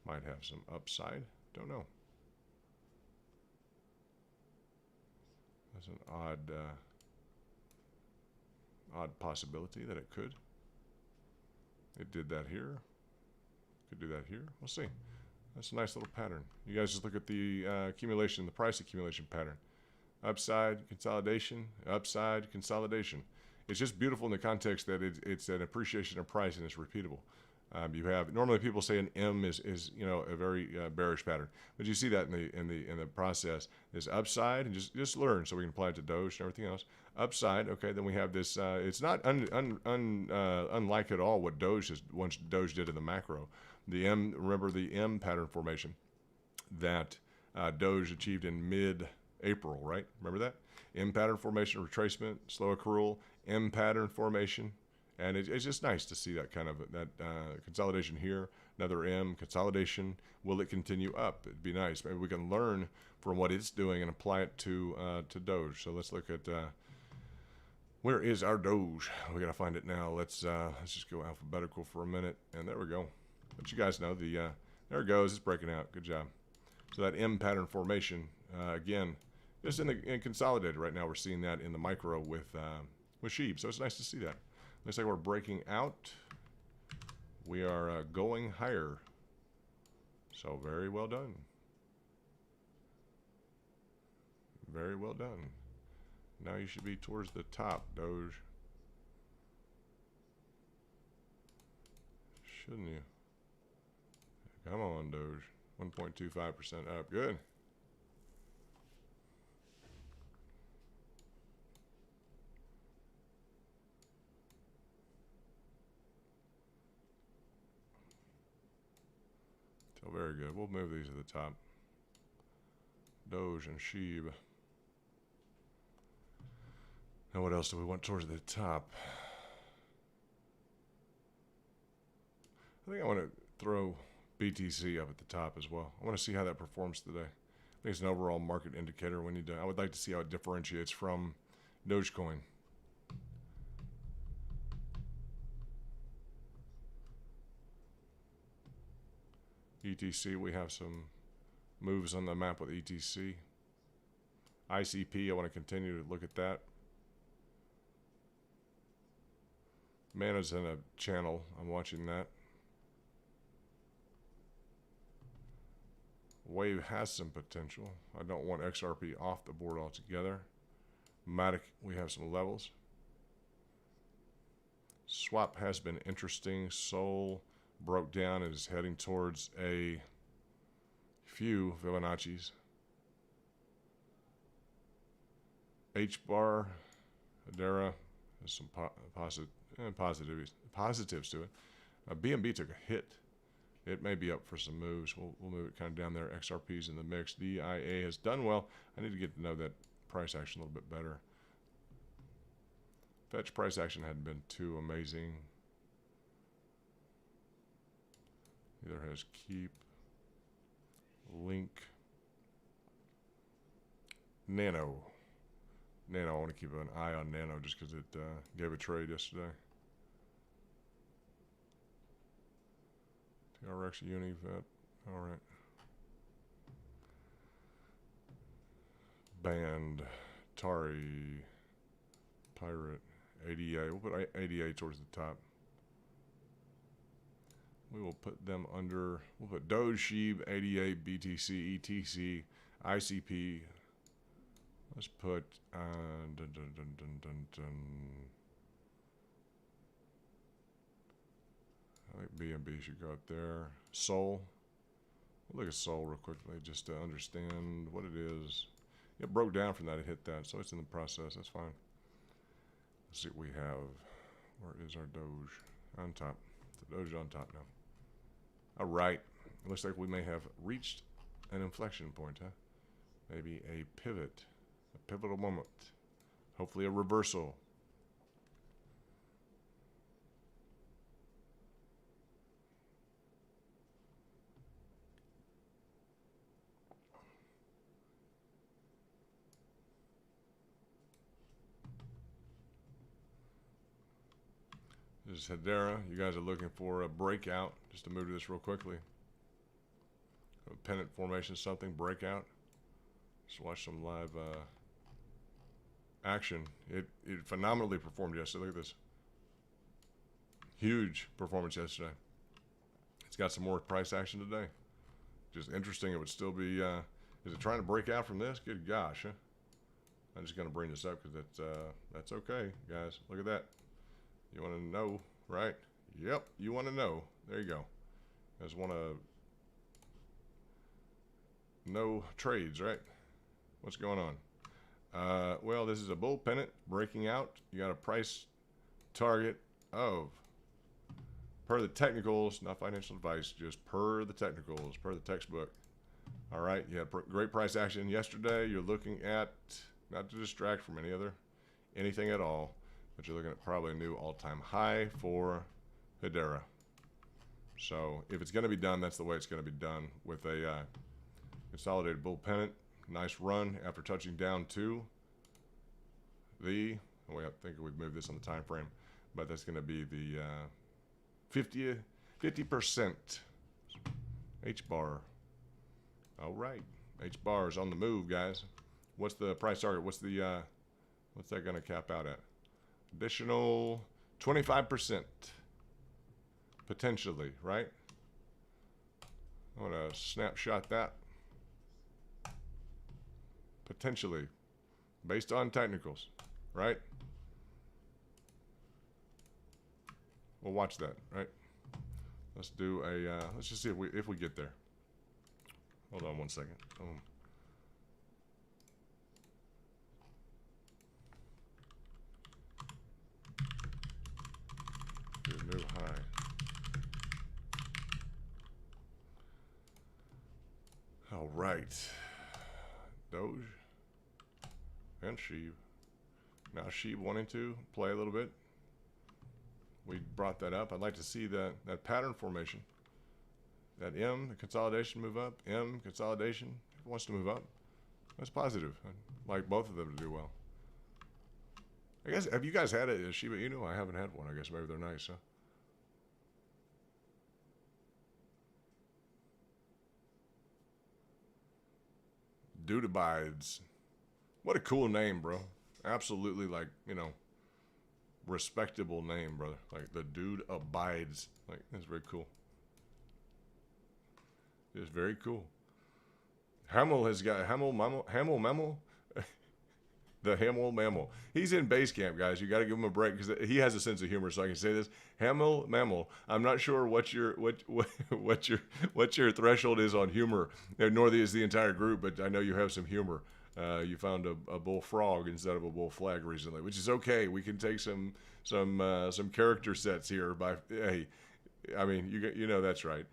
Might have some upside. Don't know. That's an odd possibility that it could. It did that here. Could do that here. We'll see. That's a nice little pattern. You guys just look at the accumulation, the price accumulation pattern. Upside, consolidation, upside, consolidation. It's just beautiful in the context that it's an appreciation of price and it's repeatable. You have normally people say an M is a very bearish pattern, but you see that in the process. This upside, and just learn so we can apply it to Doge and everything else. Upside, okay. Then we have this. It's not unlike at all what Doge did in the macro. The M, remember the M pattern formation that Doge achieved in mid-April, right? Remember that M pattern formation, retracement, slow accrual, M pattern formation. And it's just nice to see that kind of consolidation here. Another M consolidation. Will it continue up? It'd be nice. Maybe we can learn from what it's doing and apply it to Doge. So let's look at where is our Doge. We gotta find it now. Let's just go alphabetical for a minute. And there we go. But you guys know there it goes. It's breaking out. Good job. So that M pattern formation again, just in consolidated right now. We're seeing that in the micro with Sheeb. So it's nice to see that. Looks like we're breaking out. We are going higher. So very well done. Very well done. Now you should be towards the top, Doge. Shouldn't you? Come on, Doge. 1.25% up. Good. So very good. We'll move these to the top. Doge and Sheeb. Now what else do we want towards the top? I think I want to throw BTC up at the top as well. I want to see how that performs today. I think it's an overall market indicator. I would like to see how it differentiates from Dogecoin. ETC, we have some moves on the map with ETC. ICP, I want to continue to look at that. Mana's in a channel. I'm watching that. Wave has some potential. I don't want XRP off the board altogether. Matic, we have some levels. Swap has been interesting. Sol broke down and is heading towards a few Fibonacci's. H-bar, Hedera, there's some positives to it. BNB took a hit. It may be up for some moves. We'll move it kind of down there. XRP's in the mix. DIA has done well. I need to get to know that price action a little bit better. Fetch price action hadn't been too amazing. Either has Keep, Link, Nano. I want to keep an eye on Nano just because it gave a trade yesterday. TRX Univet. All right. Band, Tari, Pirate, ADA. We'll put ADA towards the top. We will put them under, we'll put Doge, Sheeb, ADA, BTC, ETC, ICP. Let's put, dun, dun, dun, dun, dun, dun. I think BNB should go up there. Sol. We'll look at Sol real quickly just to understand what it is. It broke down from that, it hit that, so it's in the process, that's fine. Let's see what we have. Where is our Doge? On top. The Doge on top now. All right. It looks like we may have reached an inflection point, huh? Maybe a pivot, a pivotal moment. Hopefully a reversal. This is Hedera. You guys are looking for a breakout. Just to move to this real quickly. A pennant formation, something, breakout. Just watch some live action. It phenomenally performed yesterday. Look at this. Huge performance yesterday. It's got some more price action today. Just interesting. It would still be, is it trying to break out from this? Good gosh, huh? I'm just going to bring this up because that's okay, guys. Look at that. You want to know, right? Yep, you want to know. There you go. You guys want to know trades, right? What's going on? Well, this is a bull pennant breaking out. You got a price target of, per the technicals, not financial advice, just per the technicals, per the textbook. All right, you had great price action yesterday. You're looking at, not to distract from anything at all, but you're looking at probably a new all-time high for Hedera. So if it's going to be done, that's the way it's going to be done with a consolidated bull pennant. Nice run after touching down to the, I think we've moved this on the time frame, but that's going to be the 50% H-bar. All right, H-bar is on the move, guys. What's the price target? What's that going to cap out at? Additional 25%, potentially, right? I'm going to snapshot that. Potentially, based on technicals, right? We'll watch that, right? Let's do a, let's just see if we get there. Hold on one second. New high. All right. Doge and Sheeb. Now Sheeb wanting to play a little bit. We brought that up. I'd like to see that pattern formation. That M, the consolidation move up. M, consolidation. If it wants to move up, that's positive. I'd like both of them to do well. I guess, have you guys had a Shiba Inu? I haven't had one. I guess maybe they're nice, huh? Dude abides. What a cool name, bro. Absolutely, like, you know, respectable name, brother. Like, the dude abides. Like, that's very cool. It's very cool. Hamel has got Hamel Memel. The Hamel Mammal. He's in base camp, guys. You got to give him a break because he has a sense of humor. So I can say this: Hamel Mammal. I'm not sure what your threshold is on humor, nor is the entire group. But I know you have some humor. You found a bullfrog instead of a bull flag recently, which is okay. We can take some character sets here. Hey, I mean, you know that's right.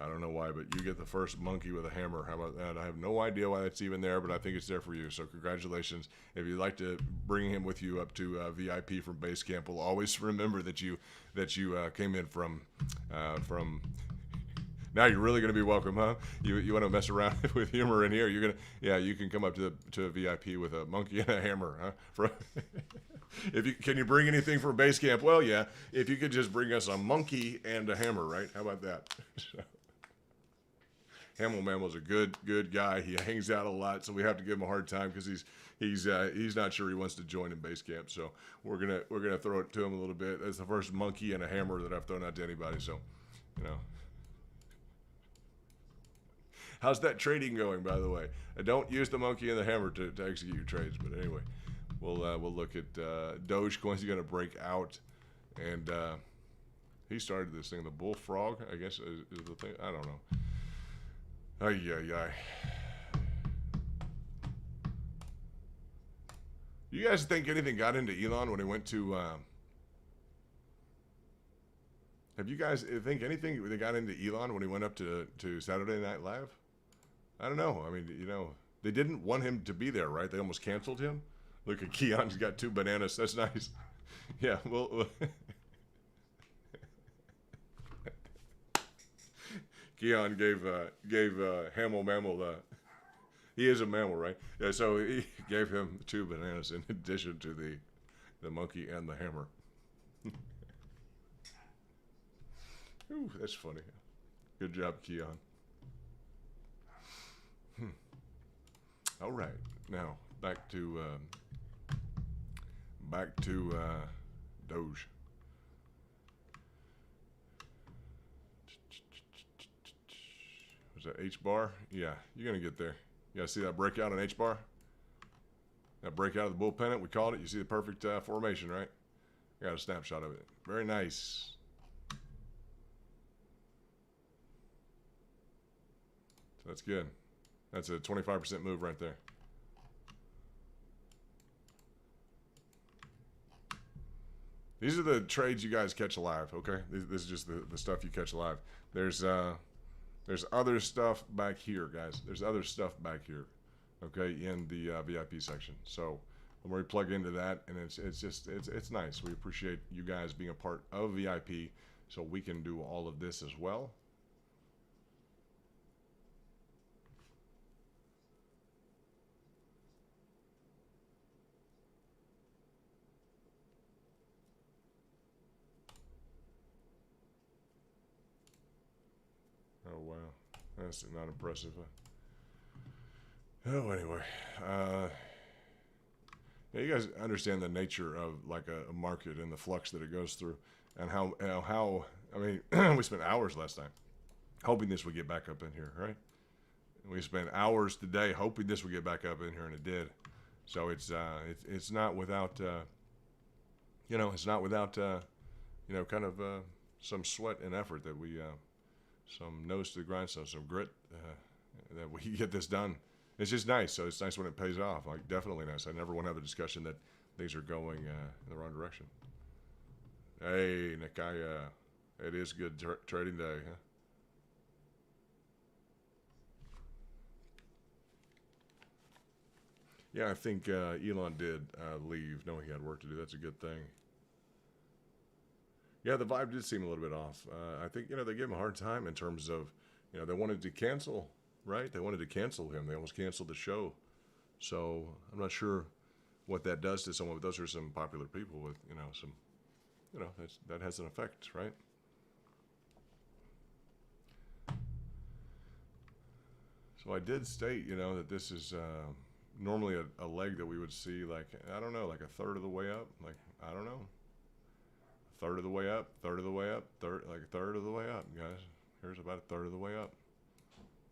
I don't know why, but you get the first monkey with a hammer. How about that? I have no idea why that's even there, but I think it's there for you. So congratulations. If you'd like to bring him with you up to VIP from base camp, we'll always remember that you came in from. Now you're really going to be welcome, huh? You want to mess around with humor in here? You can come up to VIP with a monkey and a hammer, huh? Can you bring anything from base camp? Well, yeah. If you could just bring us a monkey and a hammer, right? How about that? Hamel Mamel's a good guy. He hangs out a lot, so we have to give him a hard time because he's not sure he wants to join in base camp. So we're gonna throw it to him a little bit. That's the first monkey and a hammer that I've thrown out to anybody. So, you know. How's that trading going, by the way? Don't use the monkey and the hammer to execute your trades. But anyway, we'll look at Dogecoin's going to break out, and he started this thing. The bullfrog, I guess, is the thing. I don't know. Ay. You guys think anything got into Elon when he went to? Have you guys think anything that got into Elon when he went up to Saturday Night Live? I don't know. I mean, you know, they didn't want him to be there, right? They almost canceled him. Look at Keon's got 2 bananas. That's nice. Yeah, well Keon gave Hamel Mammal. He is a mammal, right? Yeah, so he gave him 2 bananas in addition to the monkey and the hammer. Ooh, that's funny. Good job, Keon. All right, now back to Doge. Was that H bar? Yeah, you're gonna get there. You guys see that breakout on H bar? That breakout of the bull pennant, we called it. You see the perfect formation, right? I got a snapshot of it. Very nice. So that's good. That's a 25% move right there. These are the trades you guys catch alive, okay? This is just the stuff you catch alive. There's other stuff back here, guys. There's other stuff back here, okay, in the VIP section. So when we plug into that, and it's nice. We appreciate you guys being a part of VIP, so we can do all of this as well. Oh, wow. That's not impressive. Oh, anyway. Yeah, you guys understand the nature of like a market and the flux that it goes through, and how I mean, we spent hours last night hoping this would get back up in here, right? We spent hours today hoping this would get back up in here, and it did. So it's not without you know, it's not without you know, kind of some sweat and effort that we some nose to the grindstone, some grit that we get this done. It's just nice. So it's nice when it pays off. Like, definitely nice. I never want to have a discussion that things are going in the wrong direction. Hey, Nick, it is good trading day, huh? Yeah, I think Elon did leave, knowing he had work to do. That's a good thing. Yeah, the vibe did seem a little bit off. I think, you know, they gave him a hard time in terms of, you know, they wanted to cancel, right? They wanted to cancel him. They almost canceled the show. So I'm not sure what that does to someone, but those are some popular people with, you know, some, you know, that has an effect, right? So I did state, you know, that this is normally a leg that we would see, like, I don't know, like a third of the way up. Like, I don't know. Third of the way up, third of the way up, like a third of the way up, guys. Here's about a third of the way up.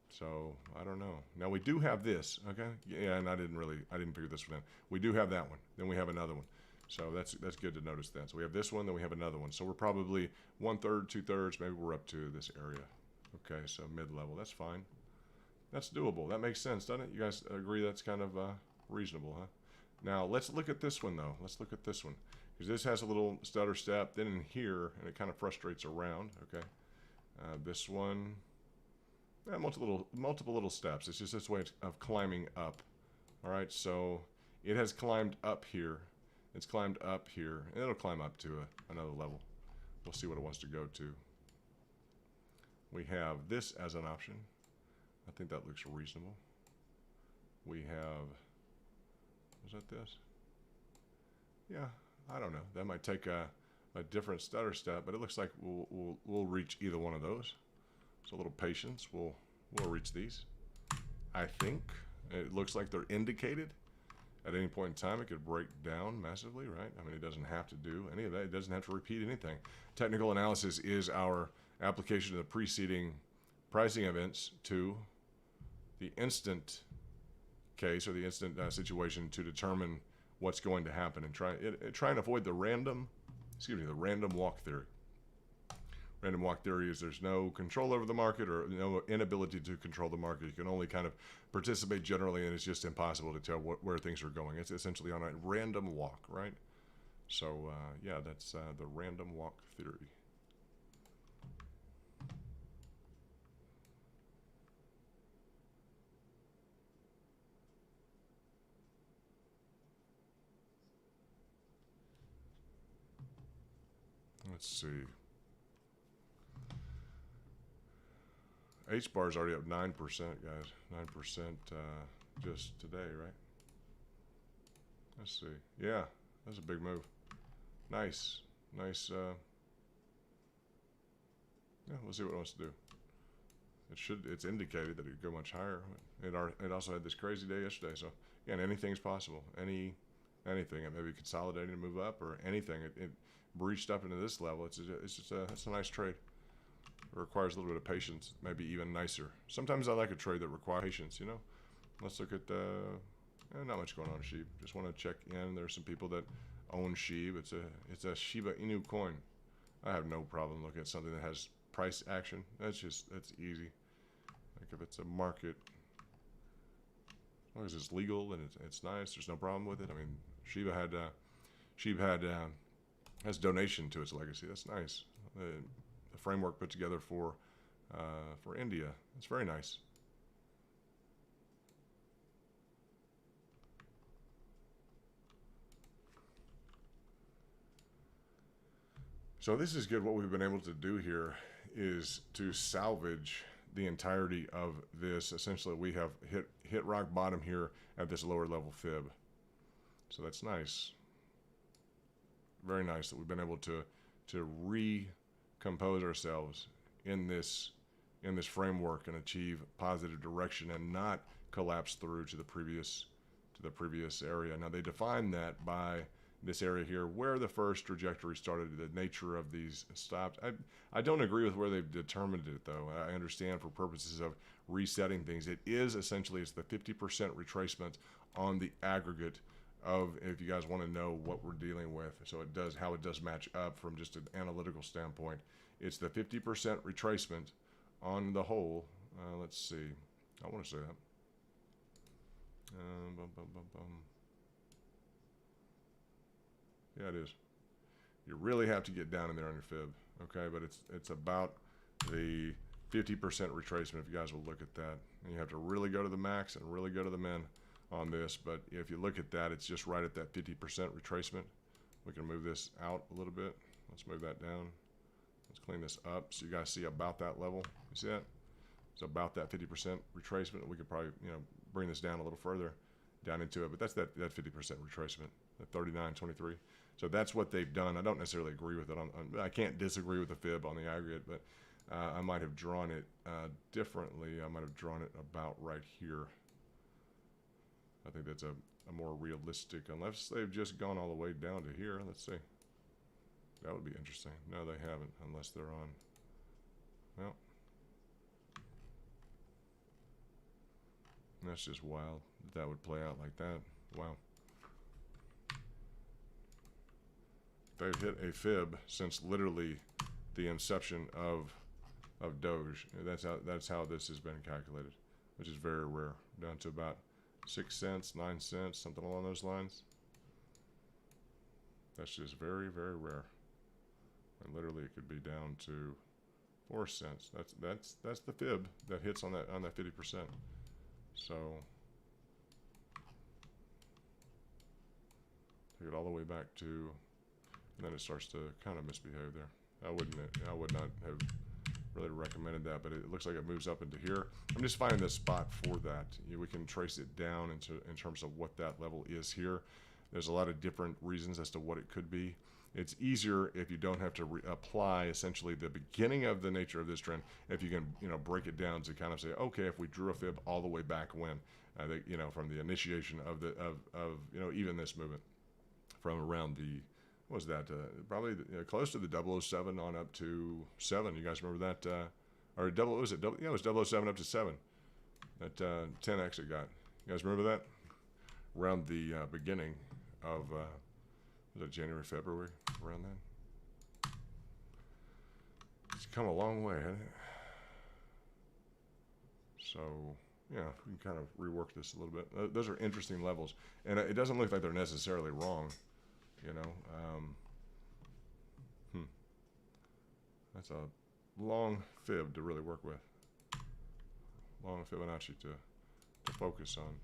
So I don't know. Now we do have this, okay? Yeah, and I didn't figure this one out. We do have that one. Then we have another one. So that's good to notice that. So we have this one, then we have another one. So we're probably 1/3, 2/3, maybe we're up to this area. Okay, so mid-level. That's fine. That's doable. That makes sense, doesn't it? You guys agree that's kind of reasonable, huh? Now let's look at this one though. Let's look at this one. Because this has a little stutter step, then in here, and it kind of frustrates around, okay? This one, multiple little steps. It's just this way of climbing up, all right? So it has climbed up here. It's climbed up here, and it'll climb up to another level. We'll see what it wants to go to. We have this as an option. I think that looks reasonable. We have, was that this? Yeah, I don't know. That might take a different stutter step, but it looks like we'll reach either one of those. So a little patience. We'll reach these. I think it looks like they're indicated. At any point in time, it could break down massively, right? I mean, it doesn't have to do any of that. It doesn't have to repeat anything. Technical analysis is our application of the preceding pricing events to the instant case or the instant situation to determine what's going to happen and try and avoid the random walk theory. Random walk theory is there's no control over the market or no inability to control the market. You can only kind of participate generally, and it's just impossible to tell where things are going. It's essentially on a random walk, right? So, yeah, that's the random walk theory. Let's see. H-bar is already up 9%, guys. 9% just today, right? Let's see. Yeah, that's a big move. Nice. Nice. Yeah, we'll see what it wants to do. It's indicated that it could go much higher. It also had this crazy day yesterday. So, again, anything's possible. Anything. It maybe consolidating to move up or anything. It breached up into this level. It's a nice trade. It requires a little bit of patience, maybe even nicer. Sometimes I like a trade that requires patience, you know? Let's look at, not much going on SHIB. Just want to check in. There's some people that own SHIB. It's a Shiba Inu coin. I have no problem looking at something that has price action. That's easy. Like if it's a market, as long as it's legal and it's nice, there's no problem with it. I mean, SHIB has donation to its legacy. That's nice. The framework put together for India. It's very nice. So this is good. What we've been able to do here is to salvage the entirety of this. Essentially, we have hit rock bottom here at this lower level fib. So that's nice. Very nice that we've been able to recompose ourselves in this framework and achieve positive direction and not collapse through to the previous area. Now they define that by this area here where the first trajectory started, the nature of these stops. I don't agree with where they've determined it though. I understand for purposes of resetting things, it's the 50% retracement on the aggregate of, if you guys want to know what we're dealing with, so how it does match up from just an analytical standpoint. It's the 50% retracement on the whole. Let's see. I want to say that. Yeah, it is. You really have to get down in there on your fib, okay? But it's about the 50% retracement, if you guys will look at that. And you have to really go to the max and really go to the min on this. But if you look at that, it's just right at that 50% retracement. We can move this out a little bit. Let's move that down. Let's clean this up so you guys see about that level. You see that? It's about that 50% retracement. We could probably, bring this down a little further down into it, but that's that 50% retracement, the 39.23. So that's what they've done. I don't necessarily agree with it. I can't disagree with the fib on the aggregate, but I might have drawn it differently. I might have drawn it about right here. I think that's a more realistic, unless they've just gone all the way down to here. Let's see. That would be interesting. No, they haven't, unless they're on. Well, that's just wild that would play out like that. Wow. They've hit a fib since literally the inception of Doge. That's how this has been calculated, which is very rare. Down to about 6 cents, 9 cents, something along those lines. That's just very, very rare. And literally, it could be down to 4 cents. That's the fib that hits on that 50%. So take it all the way back to, and then it starts to kind of misbehave there. I would not have really recommended that, but it looks like it moves up into here. I'm just finding the spot for that. We can trace it down in terms of what that level is here. There's a lot of different reasons as to what it could be. It's easier if you don't have to apply essentially the beginning of the nature of this trend. If you can, break it down to kind of say, okay, if we drew a fib all the way back when, from the initiation of even this movement, from around the, what was that? Probably close to the 007 on up to 7. You guys remember that? Or double, was it? Yeah, it was 007 up to 7. That 10x it got. You guys remember that? Around the beginning of. Was it January, February, around then? It's come a long way, hasn't it? So, yeah, we can kind of rework this a little bit. Those are interesting levels. And it doesn't look like they're necessarily wrong, That's a long fib to really work with. Long Fibonacci to focus on.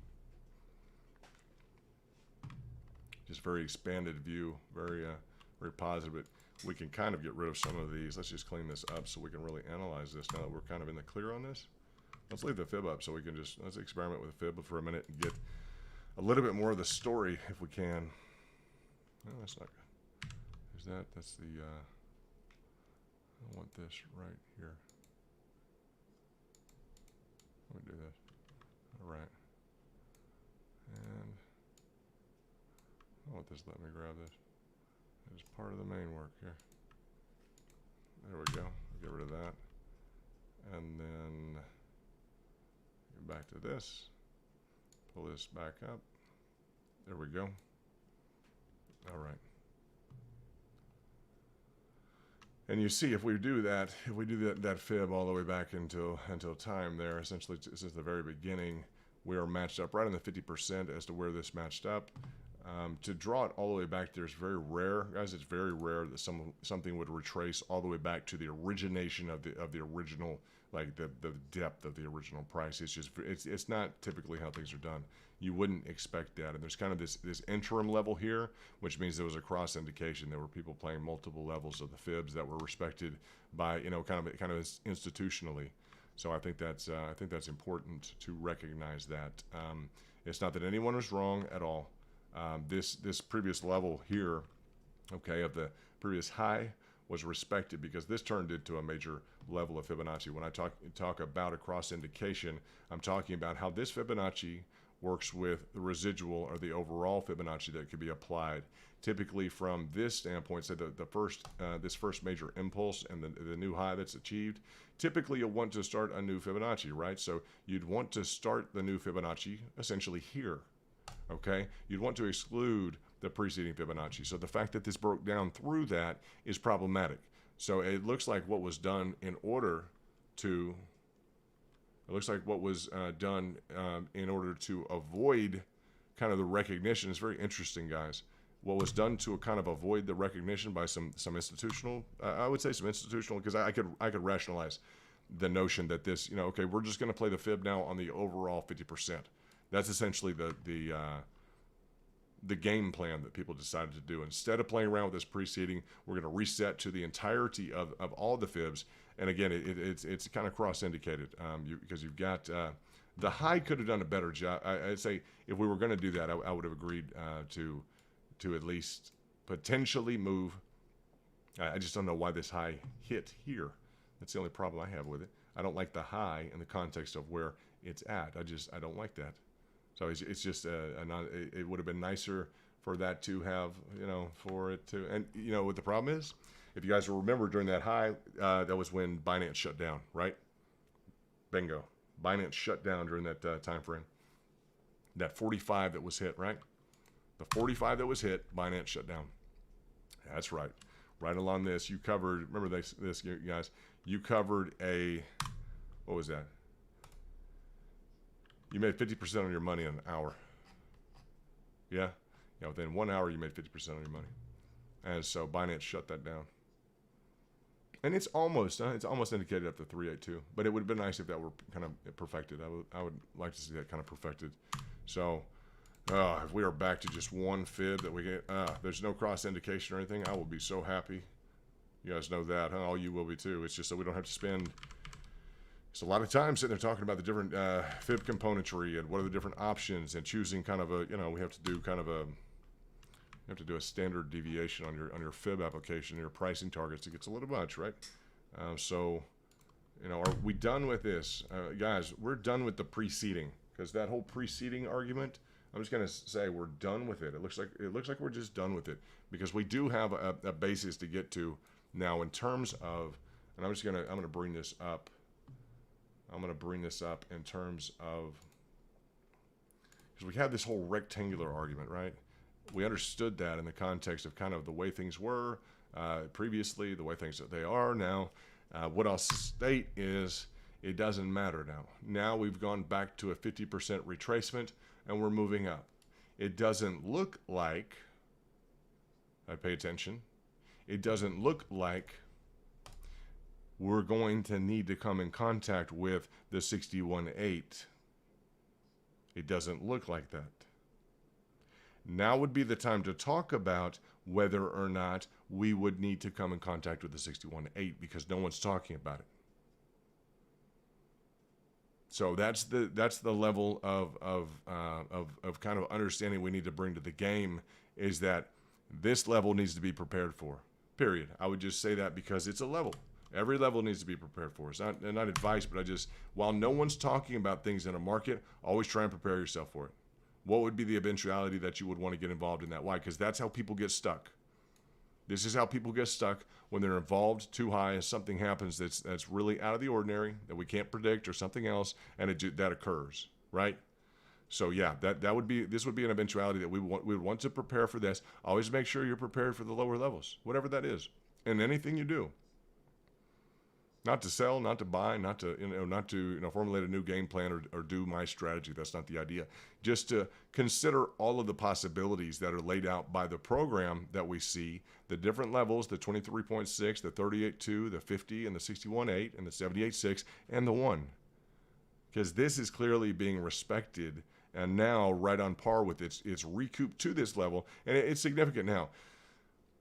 Just very expanded view, very positive. But we can kind of get rid of some of these. Let's just clean this up so we can really analyze this now that we're kind of in the clear on this. Let's leave the fib up so we can let's experiment with the fib for a minute and get a little bit more of the story if we can. No, that's not good. There's that. That's the, I want this right here. Let me do this. All right. And I want this, let me grab this. It's part of the main work here. There we go. Get rid of that. And then go back to this. Pull this back up. There we go. All right. And you see, if we do that, that fib all the way back until time there, essentially since the very beginning, we are matched up right on the 50% as to where this matched up. To draw it all the way back there is very rare, guys. It's very rare that something would retrace all the way back to the origination of the original, like the depth of the original price. It's not typically how things are done. You wouldn't expect that. And there's kind of this interim level here, which means there was a cross indication. There were people playing multiple levels of the fibs that were respected by kind of institutionally. So I think that's important to recognize that. It's not that anyone was wrong at all. This previous level here, okay, of the previous high was respected because this turned into a major level of Fibonacci. When I talk about a cross indication, I'm talking about how this Fibonacci works with the residual or the overall Fibonacci that could be applied. Typically from this standpoint, say this first major impulse and the new high that's achieved, typically you'll want to start a new Fibonacci, right? So you'd want to start the new Fibonacci essentially here. Okay, you'd want to exclude the preceding Fibonacci. So the fact that this broke down through that is problematic. So it looks like what was done in order to, avoid kind of the recognition. It's very interesting, guys. What was done to kind of avoid the recognition by some institutional, I would say some institutional, because I could rationalize the notion that this, okay, we're just going to play the fib now on the overall 50%. That's essentially the game plan that people decided to do. Instead of playing around with this preceding, we're going to reset to the entirety of all the fibs. And again, it's kind of cross-indicated because you've got the high could have done a better job. I'd say if we were going to do that, I would have agreed to at least potentially move. I just don't know why this high hit here. That's the only problem I have with it. I don't like the high in the context of where it's at. I don't like that. So it's just it would have been nicer for that to have, for it to, and what the problem is, if you guys will remember during that high, that was when Binance shut down, right? Bingo. Binance shut down during that time frame. That 45 that was hit, right? The 45 that was hit, Binance shut down. That's right. Right along this, you covered, remember this guys, you covered what was that? You made 50% on your money in an hour. Yeah? Yeah, within 1 hour, you made 50% on your money. And so Binance shut that down. And it's almost indicated up to 382. But it would have been nice if that were kind of perfected. I would like to see that kind of perfected. So if we are back to just one fib that we get, there's no cross indication or anything, I will be so happy. You guys know that, huh? All you will be too. It's just so we don't have to spend a lot of time sitting there talking about the different fib componentry and what are the different options and choosing kind of we have to do kind of You have to do a standard deviation on your fib application, your pricing targets. It gets a little much, right? So, you know, are we done with this, guys? We're done with the preceding, because that whole preceding argument, I'm just gonna say we're done with it. It looks like we're just done with it, because we do have a basis to get to now in terms of, and I'm gonna bring this up. I'm gonna bring this up in terms of, because we had this whole rectangular argument, right? We understood that in the context of kind of the way things were previously, the way things that they are now. What I'll state is it doesn't matter now. Now we've gone back to a 50% retracement and we're moving up. It doesn't look like, I pay attention, it doesn't look like we're going to need to come in contact with the 61.8. It doesn't look like that. Now would be the time to talk about whether or not we would need to come in contact with the 61.8, because no one's talking about it. So that's the level of kind of understanding we need to bring to the game, is that this level needs to be prepared for. Period. I would just say that because it's a level. Every level needs to be prepared for. It's not advice, but while no one's talking about things in a market, always try and prepare yourself for it. What would be the eventuality that you would want to get involved in that? Why? Because that's how people get stuck. This is how people get stuck when they're involved too high and something happens that's really out of the ordinary, that we can't predict, or something else, and that occurs, right? So yeah, this would be an eventuality that we would want to prepare for this. Always make sure you're prepared for the lower levels, whatever that is, in anything you do. Not to sell, not to buy, not to formulate a new game plan or do my strategy. That's not the idea. Just to consider all of the possibilities that are laid out by the program that we see, the different levels, the 23.6, the 38.2, the 50, and the 61.8, and the 78.6, and the 1. Because this is clearly being respected and now right on par with its recoup to this level, and it's significant now.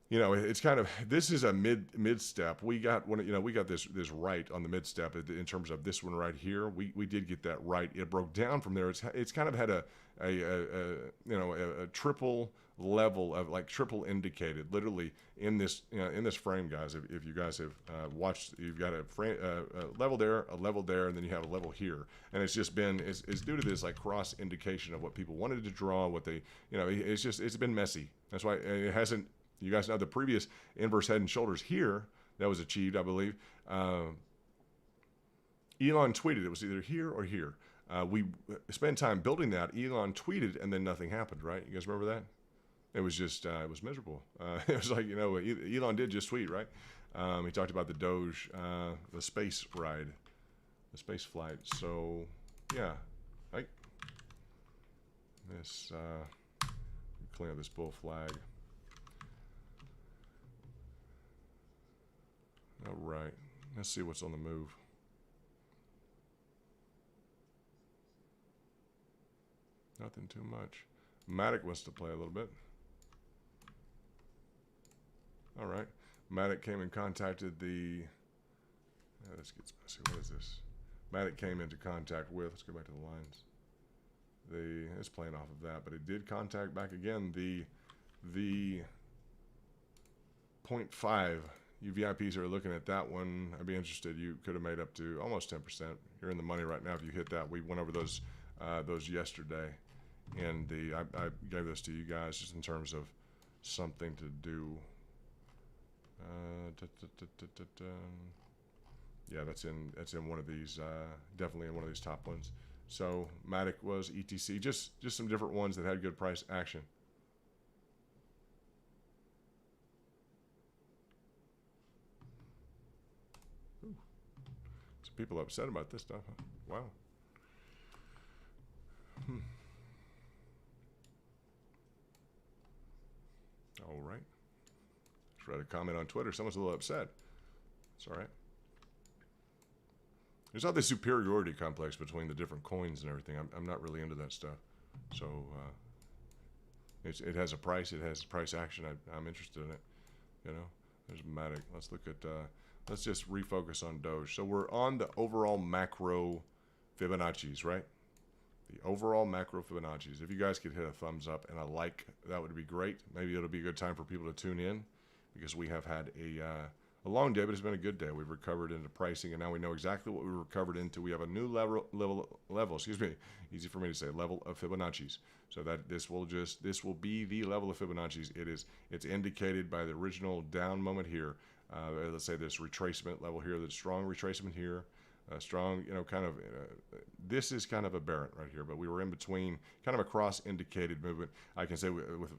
You know, it's kind of, this is a mid step. We got this right on the mid step in terms of this one right here. We did get that right. It broke down from there. It's kind of had a triple level of, like, triple indicated, literally in this frame, guys. If you guys have watched, you've got a level there, and then you have a level here, and it's just been it's due to this, like, cross indication of what people wanted to draw, what they, it's been messy. That's why it hasn't. You guys know the previous inverse head and shoulders here that was achieved, I believe. Elon tweeted it was either here or here. We spent time building that. Elon tweeted, and then nothing happened, right? You guys remember that? It was just, it was miserable. It was like, Elon did just tweet, right? He talked about the Doge, the space ride, the space flight. So, yeah, right. This, clean up this bull flag. All right, let's see what's on the move. Nothing too much. Matic wants to play a little bit. All right, Matic came and contacted the, this gets messy, what is this? Matic came into contact with, let's go back to the lines. It's playing off of that, but it did contact back again the 0.5. You VIPs are looking at that one. I'd be interested. You could have made up to almost 10%. You're in the money right now if you hit that. We went over those yesterday, and I gave this to you guys just in terms of something to do. Yeah, that's in one of these. Definitely in one of these top ones. So Matic was ETC. Just some different ones that had good price action. People upset about this stuff. Huh? Wow. All right. Just read a comment on Twitter. Someone's a little upset. It's all right. There's not this superiority complex between the different coins and everything. I'm not really into that stuff. So it has a price. It has price action. I'm interested in it. There's Matic. Let's look at. Let's just refocus on Doge. So we're on the overall macro Fibonacci's, right? The overall macro Fibonacci's. If you guys could hit a thumbs up and a like, that would be great. Maybe it'll be a good time for people to tune in, because we have had a long day, but it's been a good day. We've recovered into pricing, and now we know exactly what we recovered into. We have a new level, excuse me, easy for me to say, level of Fibonacci's. So that this will be the level of Fibonacci's. It's indicated by the original down moment here. Let's say this retracement level here, the strong retracement here, strong, this is kind of aberrant right here, but we were in between, kind of a cross-indicated movement. I can say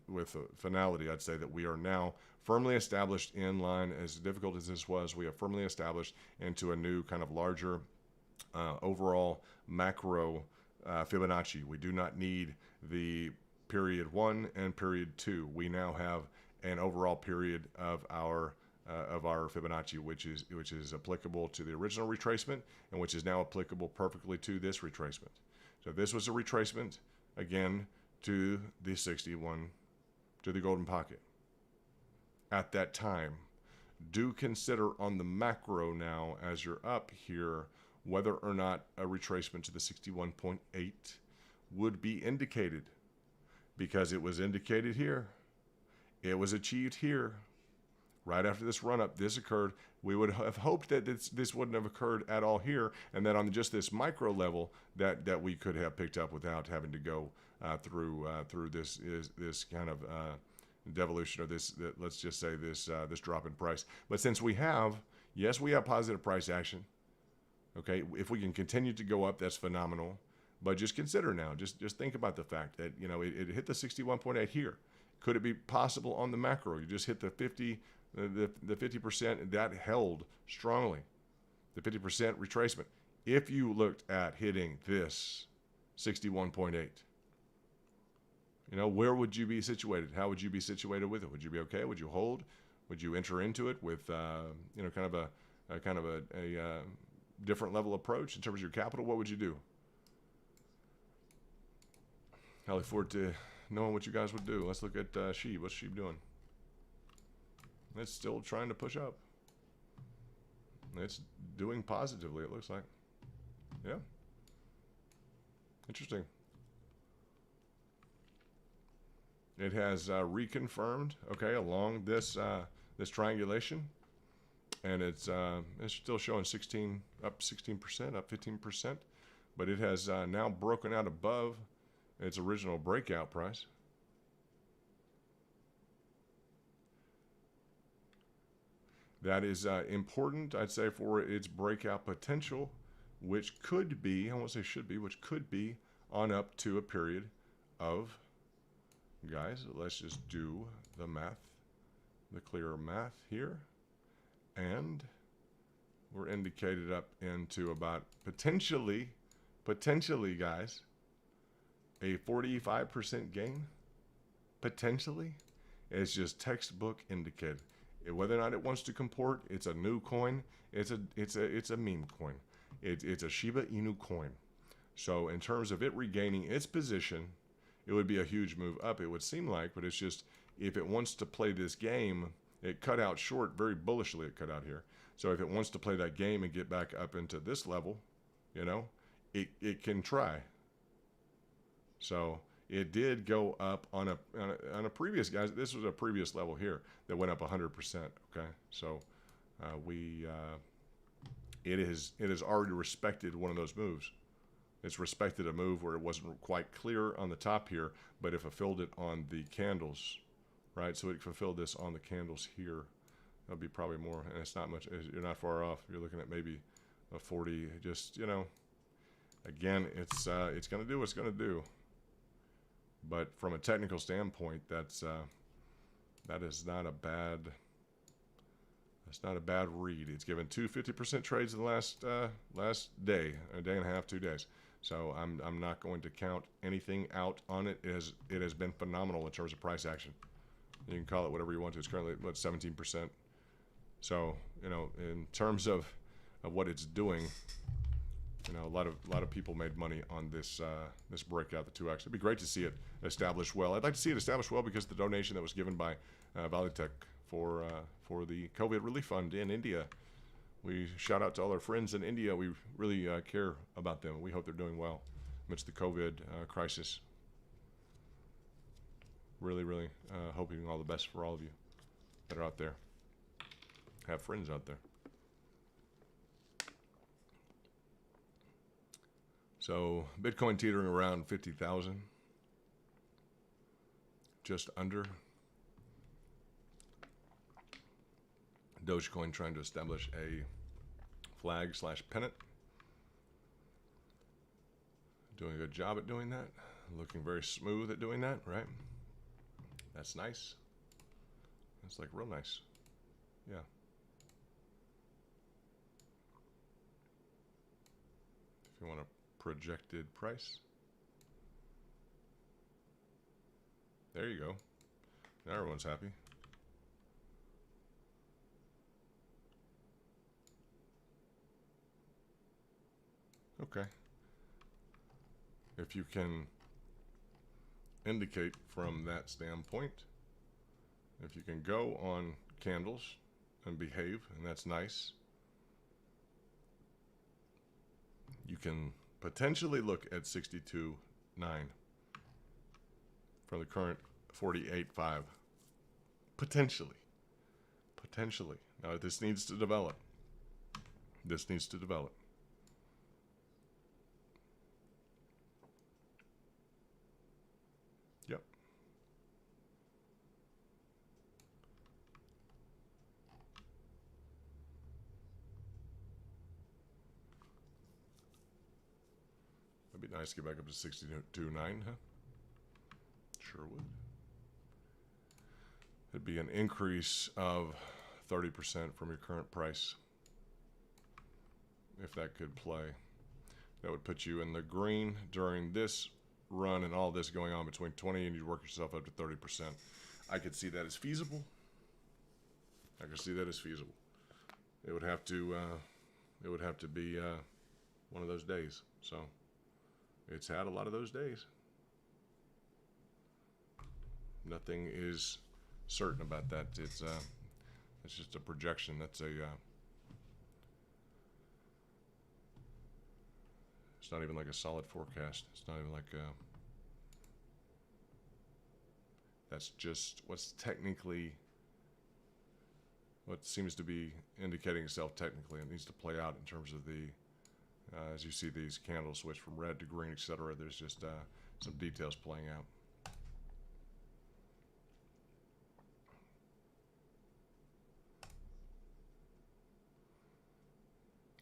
with finality, I'd say that we are now firmly established in line. As difficult as this was, we have firmly established into a new kind of larger overall macro Fibonacci. We do not need the period 1 and period 2. We now have an overall period of our Fibonacci, which is applicable to the original retracement, and which is now applicable perfectly to this retracement. So this was a retracement again to the 61, to the golden pocket. At that time, do consider on the macro now, as you're up here, whether or not a retracement to the 61.8 would be indicated, because it was indicated here. It was achieved here. Right after this run-up, this occurred. We would have hoped that this wouldn't have occurred at all here, and that on just this micro level that we could have picked up without having to go through this kind of devolution, or let's just say this drop in price. But since we have, yes, we have positive price action. Okay, if we can continue to go up, that's phenomenal. But just consider now, just think about the fact that it hit the 61.8 here. Could it be possible on the macro? You just hit the 50%, that held strongly. The 50% retracement. If you looked at hitting this 61.8, where would you be situated? How would you be situated with it? Would you be okay? Would you hold? Would you enter into it with kind of a different level approach in terms of your capital? What would you do? I look forward to knowing what you guys would do. Let's look at SHIB. What's SHIB doing? It's still trying to push up. It's doing positively, it looks like. Yeah. Interesting. It has reconfirmed, okay, along this this triangulation, and it's still showing 16 up 16%, up 15%, but it has now broken out above its original breakout price. That is important, I'd say, for its breakout potential, which could be, I won't say should be, which could be on up to a period of, guys, let's just do the math, the clear math here. And we're indicated up into about potentially, guys, a 45% gain. Potentially. It's just textbook indicated. Whether or not it wants to comport, it's a new coin. It's a meme coin. It's a Shiba Inu coin. So in terms of it regaining its position, it would be a huge move up, it would seem like, but it's just, if it wants to play this game, it cut out short, very bullishly it cut out here. So if it wants to play that game and get back up into this level, it can try. So it did go up on a previous, guys, this was a previous level here that went up 100%, okay? So it has already respected one of those moves. It's respected a move where it wasn't quite clear on the top here, but it fulfilled it on the candles, right? So it fulfilled this on the candles here. That'll be probably more, and it's not much, you're not far off. You're looking at maybe a 40, just, again, it's going to do what it's going to do. But from a technical standpoint, that is not a bad, that's not a bad read. It's given two 50% trades in the last day, a day and a half, 2 days. So I'm not going to count anything out on it. It has been phenomenal in terms of price action. You can call it whatever you want to. It's currently, 17%. So, in terms of what it's doing, a lot of people made money on this this breakout, the 2x. It'd be great to see it established well. I'd like to see it established well because the donation that was given by Valitech for the COVID relief fund in India. We shout out to all our friends in India. We really care about them. We hope they're doing well. amidst the COVID crisis. Really, really hoping all the best for all of you that are out there. Have friends out there. So Bitcoin teetering around 50,000, just under. Dogecoin trying to establish a flag/pennant. Doing a good job at doing that. Looking very smooth at doing that, right? That's nice. That's like real nice. Yeah. If you want a projected price. There you go. Now everyone's happy. Okay. If you can indicate from that standpoint, if you can go on candles and behave, and that's nice, you can potentially look at 62.9 from the current 48.5. Potentially. Now this needs to develop. Yep. That'd be nice to get back up to 62.9, huh? Sure would. It'd be an increase of 30% from your current price. If that could play, that would put you in the green during this run and all this going on between 20, and you'd work yourself up to 30%. I could see that as feasible. It would have to be one of those days. So it's had a lot of those days. Nothing is certain about that. It's just a projection. It's not even like a solid forecast. It's not even like that's just what seems to be indicating itself technically. It needs to play out in terms of the as you see these candles switch from red to green, etc. There's just some details playing out.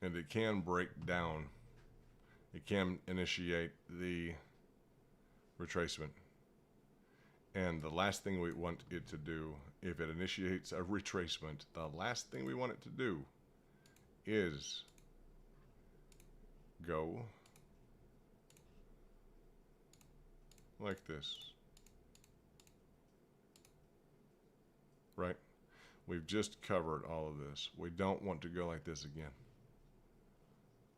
And it can break down. It can initiate the retracement. And the last thing we want it to do, if it initiates a retracement, the last thing we want it to do is go like this. Right? We've just covered all of this. We don't want to go like this again.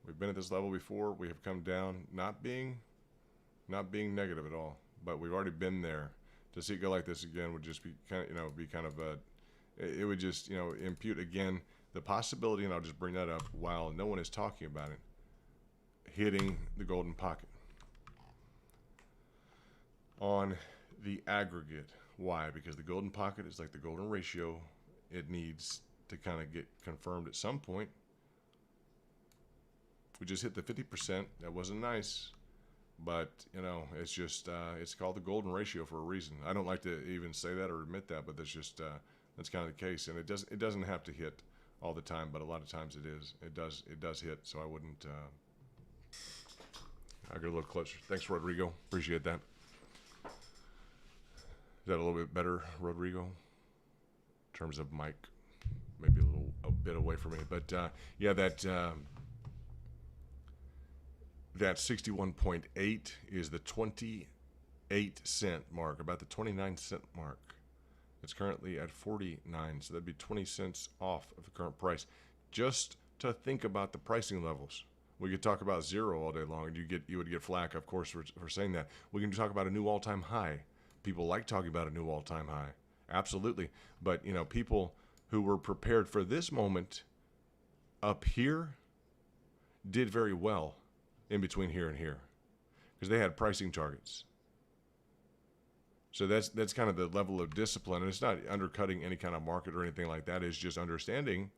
We've been at this level before. We have come down, not being negative at all, but we've already been there. To see it go like this again would just be kind of, it would just, impute again the possibility, and I'll just bring that up while no one is talking about it, hitting the golden pocket on the aggregate. Why? Because the golden pocket is like the golden ratio. It needs to kind of get confirmed at some point. We just hit the 50%. That wasn't nice, but it's just it's called the golden ratio for a reason. I don't like to even say that or admit that, but that's just that's kind of the case. And it doesn't have to hit all the time, but a lot of times it is. It does hit. So I wouldn't. I'll get a little closer. Thanks, Rodrigo. Appreciate that. Is that a little bit better, Rodrigo? In terms of mic, maybe a bit away from me, but yeah, that 61.8 is the 28-cent mark, about the 29-cent mark. It's currently at 49, so that'd be 20 cents off of the current price. Just to think about the pricing levels. We could talk about zero all day long, and you would get flack, of course, for saying that. We can talk about a new all-time high. People like talking about a new all-time high. Absolutely. But, people who were prepared for this moment up here did very well in between here and here. because they had pricing targets. So that's kind of the level of discipline, and it's not undercutting any kind of market or anything like that. It's just understanding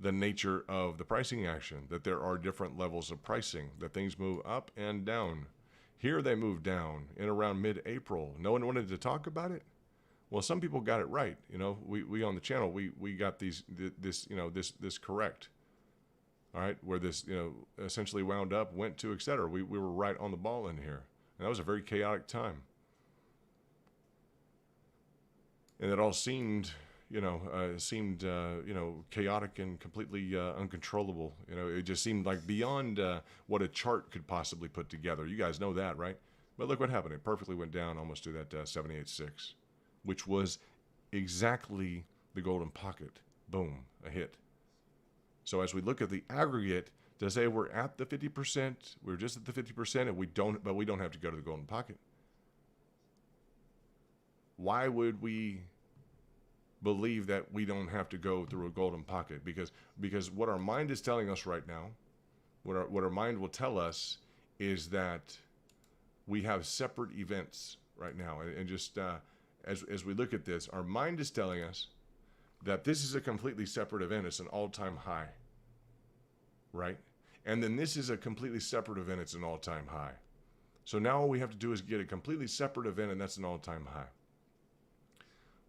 the nature of the pricing action, that there are different levels of pricing, that things move up and down. Here they moved down in around mid-April. No one wanted to talk about it. Well, some people got it right. You know, we on the channel, we got this correct. All right, where this, essentially wound up, went to, etc. We were right on the ball in here. And that was a very chaotic time. And it all seemed, chaotic and completely uncontrollable. It just seemed like beyond what a chart could possibly put together. You guys know that, right? But look what happened. It perfectly went down almost to that 78.6, which was exactly the golden pocket. Boom, a hit. So as we look at the aggregate, to say we're at the 50%, we're just at the 50%, and we don't have to go to the golden pocket. Why would we believe that we don't have to go through a golden pocket? Because what our mind is telling us right now, what our mind will tell us, is that we have separate events right now. And just as we look at this, our mind is telling us that this is a completely separate event. It's an all-time high, right? And then this is a completely separate event. It's an all-time high. So now all we have to do is get a completely separate event, and that's an all-time high.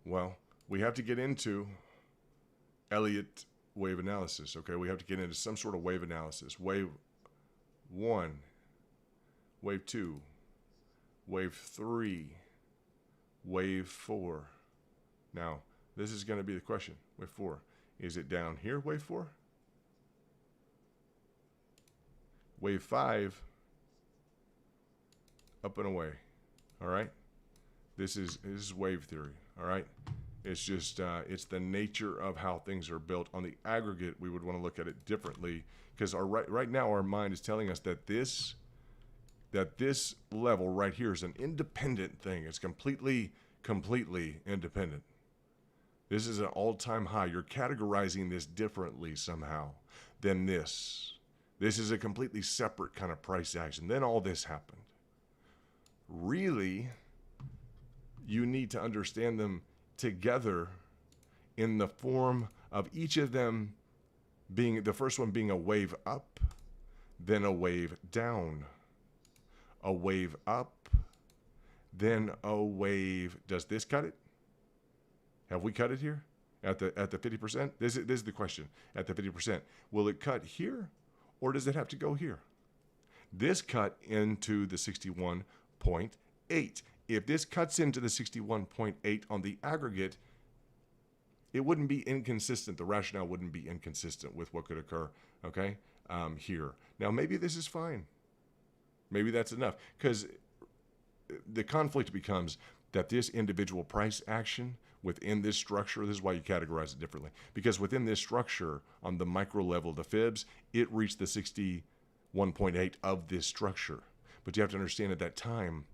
Well, we have to get into Elliott wave analysis, okay? We have to get into some sort of wave analysis. Wave 1, wave 2, wave 3, wave 4. Now, this is going to be the question. Wave 4. Is it down here, wave 4? Wave 5, up and away, all right? This is wave theory, all right? It's just, it's the nature of how things are built. On the aggregate, we would want to look at it differently, because right now our mind is telling us that this level right here is an independent thing. It's completely independent. This is an all-time high. You're categorizing this differently somehow than this. This is a completely separate kind of price action. Then all this happened. Really, you need to understand them together in the form of each of them being, the first one being a wave up, then a wave down, a wave up, then a wave. Does this cut it? Have we cut it here at the 50%? This is the question. At the 50%, will it cut here, or does it have to go here? This cut into the 61.8. If this cuts into the 61.8 on the aggregate, it wouldn't be inconsistent. The rationale wouldn't be inconsistent with what could occur, okay, here. Now, maybe this is fine. Maybe that's enough, because the conflict becomes that this individual price action within this structure, this is why you categorize it differently, because within this structure, on the micro level, the fibs, it reached the 61.8 of this structure. But you have to understand at that time,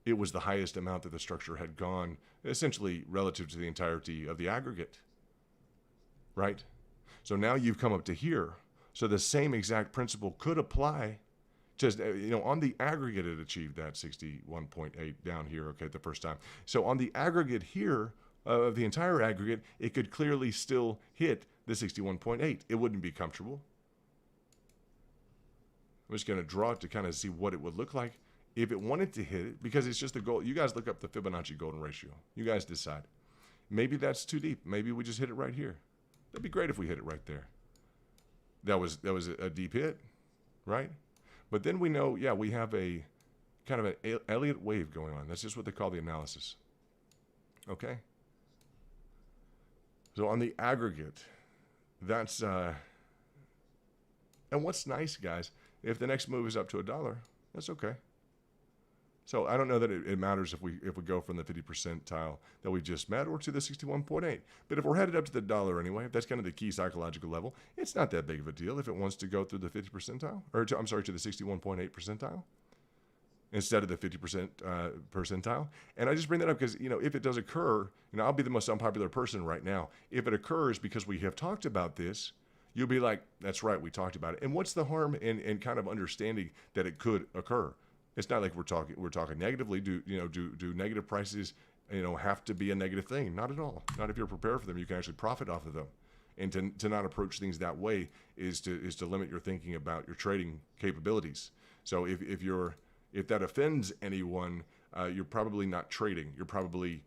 it was the highest amount that the structure had gone, essentially relative to the entirety of the aggregate, right? So now you've come up to here. So the same exact principle could apply. Just, on the aggregate, it achieved that 61.8 down here, okay, the first time. So on the aggregate here, of the entire aggregate, it could clearly still hit the 61.8. It wouldn't be comfortable. I'm just going to draw it to kind of see what it would look like if it wanted to hit it, because it's just the goal. You guys look up the Fibonacci golden ratio. You guys decide. Maybe that's too deep. Maybe we just hit it right here. That'd be great if we hit it right there. That was a deep hit, right? But then we know, yeah, we have a kind of an Elliott wave going on. That's just what they call the analysis. Okay? So on the aggregate, that's, and what's nice, guys, if the next move is up to $1, that's okay. So I don't know that it matters if we go from the 50 percentile that we just met or to the 61.8. But if we're headed up to the $1 anyway, if that's kind of the key psychological level, it's not that big of a deal if it wants to go through the 50 percentile, or to the 61.8 percentile instead of the 50% percentile. And I just bring that up because, if it does occur, I'll be the most unpopular person right now. If it occurs because we have talked about this, you'll be like, that's right, we talked about it. And what's the harm in kind of understanding that it could occur? It's not like we're talking negatively. Do negative prices, have to be a negative thing? Not at all. Not if you're prepared for them. You can actually profit off of them. And to not approach things that way is to limit your thinking about your trading capabilities. So if that offends anyone, you're probably not trading. You're probably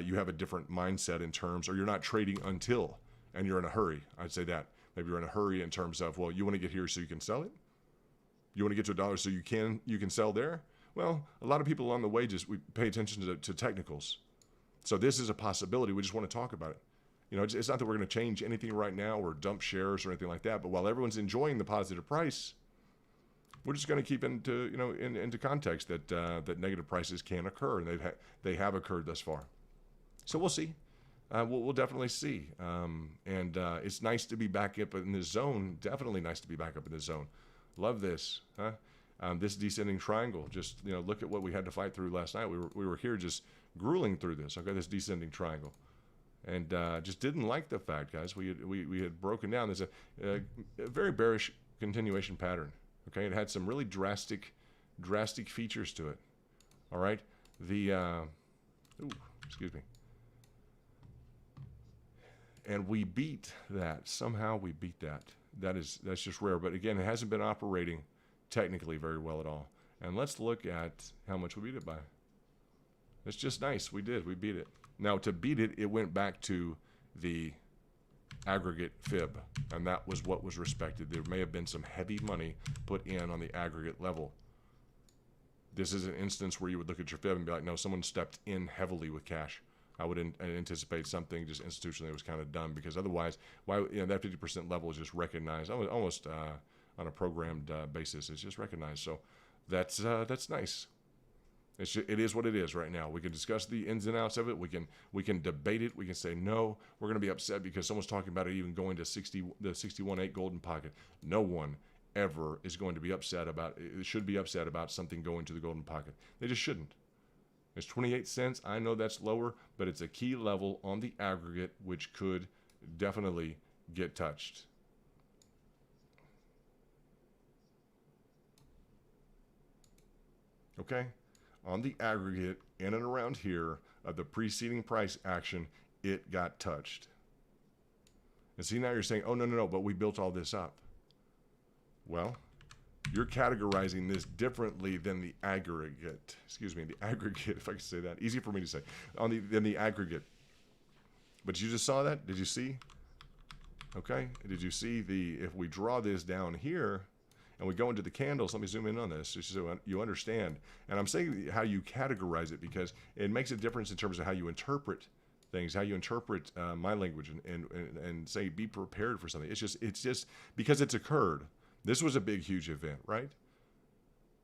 you have a different mindset in terms, or you're not trading until, and you're in a hurry. I'd say that maybe you're in a hurry in terms of, well, you want to get here so you can sell it. You want to get to $1 so you can sell there. Well, a lot of people along the way we pay attention to technicals. So this is a possibility. We just want to talk about it. It's not that we're going to change anything right now or dump shares or anything like that. But while everyone's enjoying the positive price, we're just going to keep into context that negative prices can occur, and they have occurred thus far. So we'll see. We'll definitely see. And it's nice to be back up in this zone. Definitely nice to be back up in this zone. Love this, huh? This descending triangle. Just look at what we had to fight through last night. We were here just grueling through this. Okay, this descending triangle. And just didn't like the fact, guys. We had broken down. There's a very bearish continuation pattern. Okay, it had some really drastic features to it. All right, excuse me. And we beat that. Somehow we beat that. That's just rare. But again, it hasn't been operating technically very well at all. And let's look at how much we beat it by. It's just nice. We beat it. Now, to beat it, it went back to the aggregate fib, and that was what was respected. There may have been some heavy money put in on the aggregate level. This is an instance where you would look at your fib and be like, no, someone stepped in heavily with cash. I would anticipate something just institutionally was kind of done, because otherwise, that 50% level is just recognized almost on a programmed basis. It's just recognized. So that's nice. It is what it is right now. We can discuss the ins and outs of it. We can debate it. We can say, no, we're going to be upset because someone's talking about it even going to the 61.8 golden pocket. No one ever is going to be upset about it. Should be upset about something going to the golden pocket. They just shouldn't. It's 28 cents. I know that's lower, but it's a key level on the aggregate which could definitely get touched. Okay? On the aggregate, in and around here of the preceding price action, it got touched. And see, now you're saying, oh, no, but we built all this up. Well, you're categorizing this differently than the aggregate. Excuse me, the aggregate, if I could say that. Easy for me to say. Than the aggregate. But you just saw that? Did you see? Okay. Did you see if we draw this down here, and we go into the candles, let me zoom in on this just so you understand. And I'm saying how you categorize it because it makes a difference in terms of how you interpret things, how you interpret my language, and say be prepared for something. It's just because it's occurred. This was a big, huge event, right?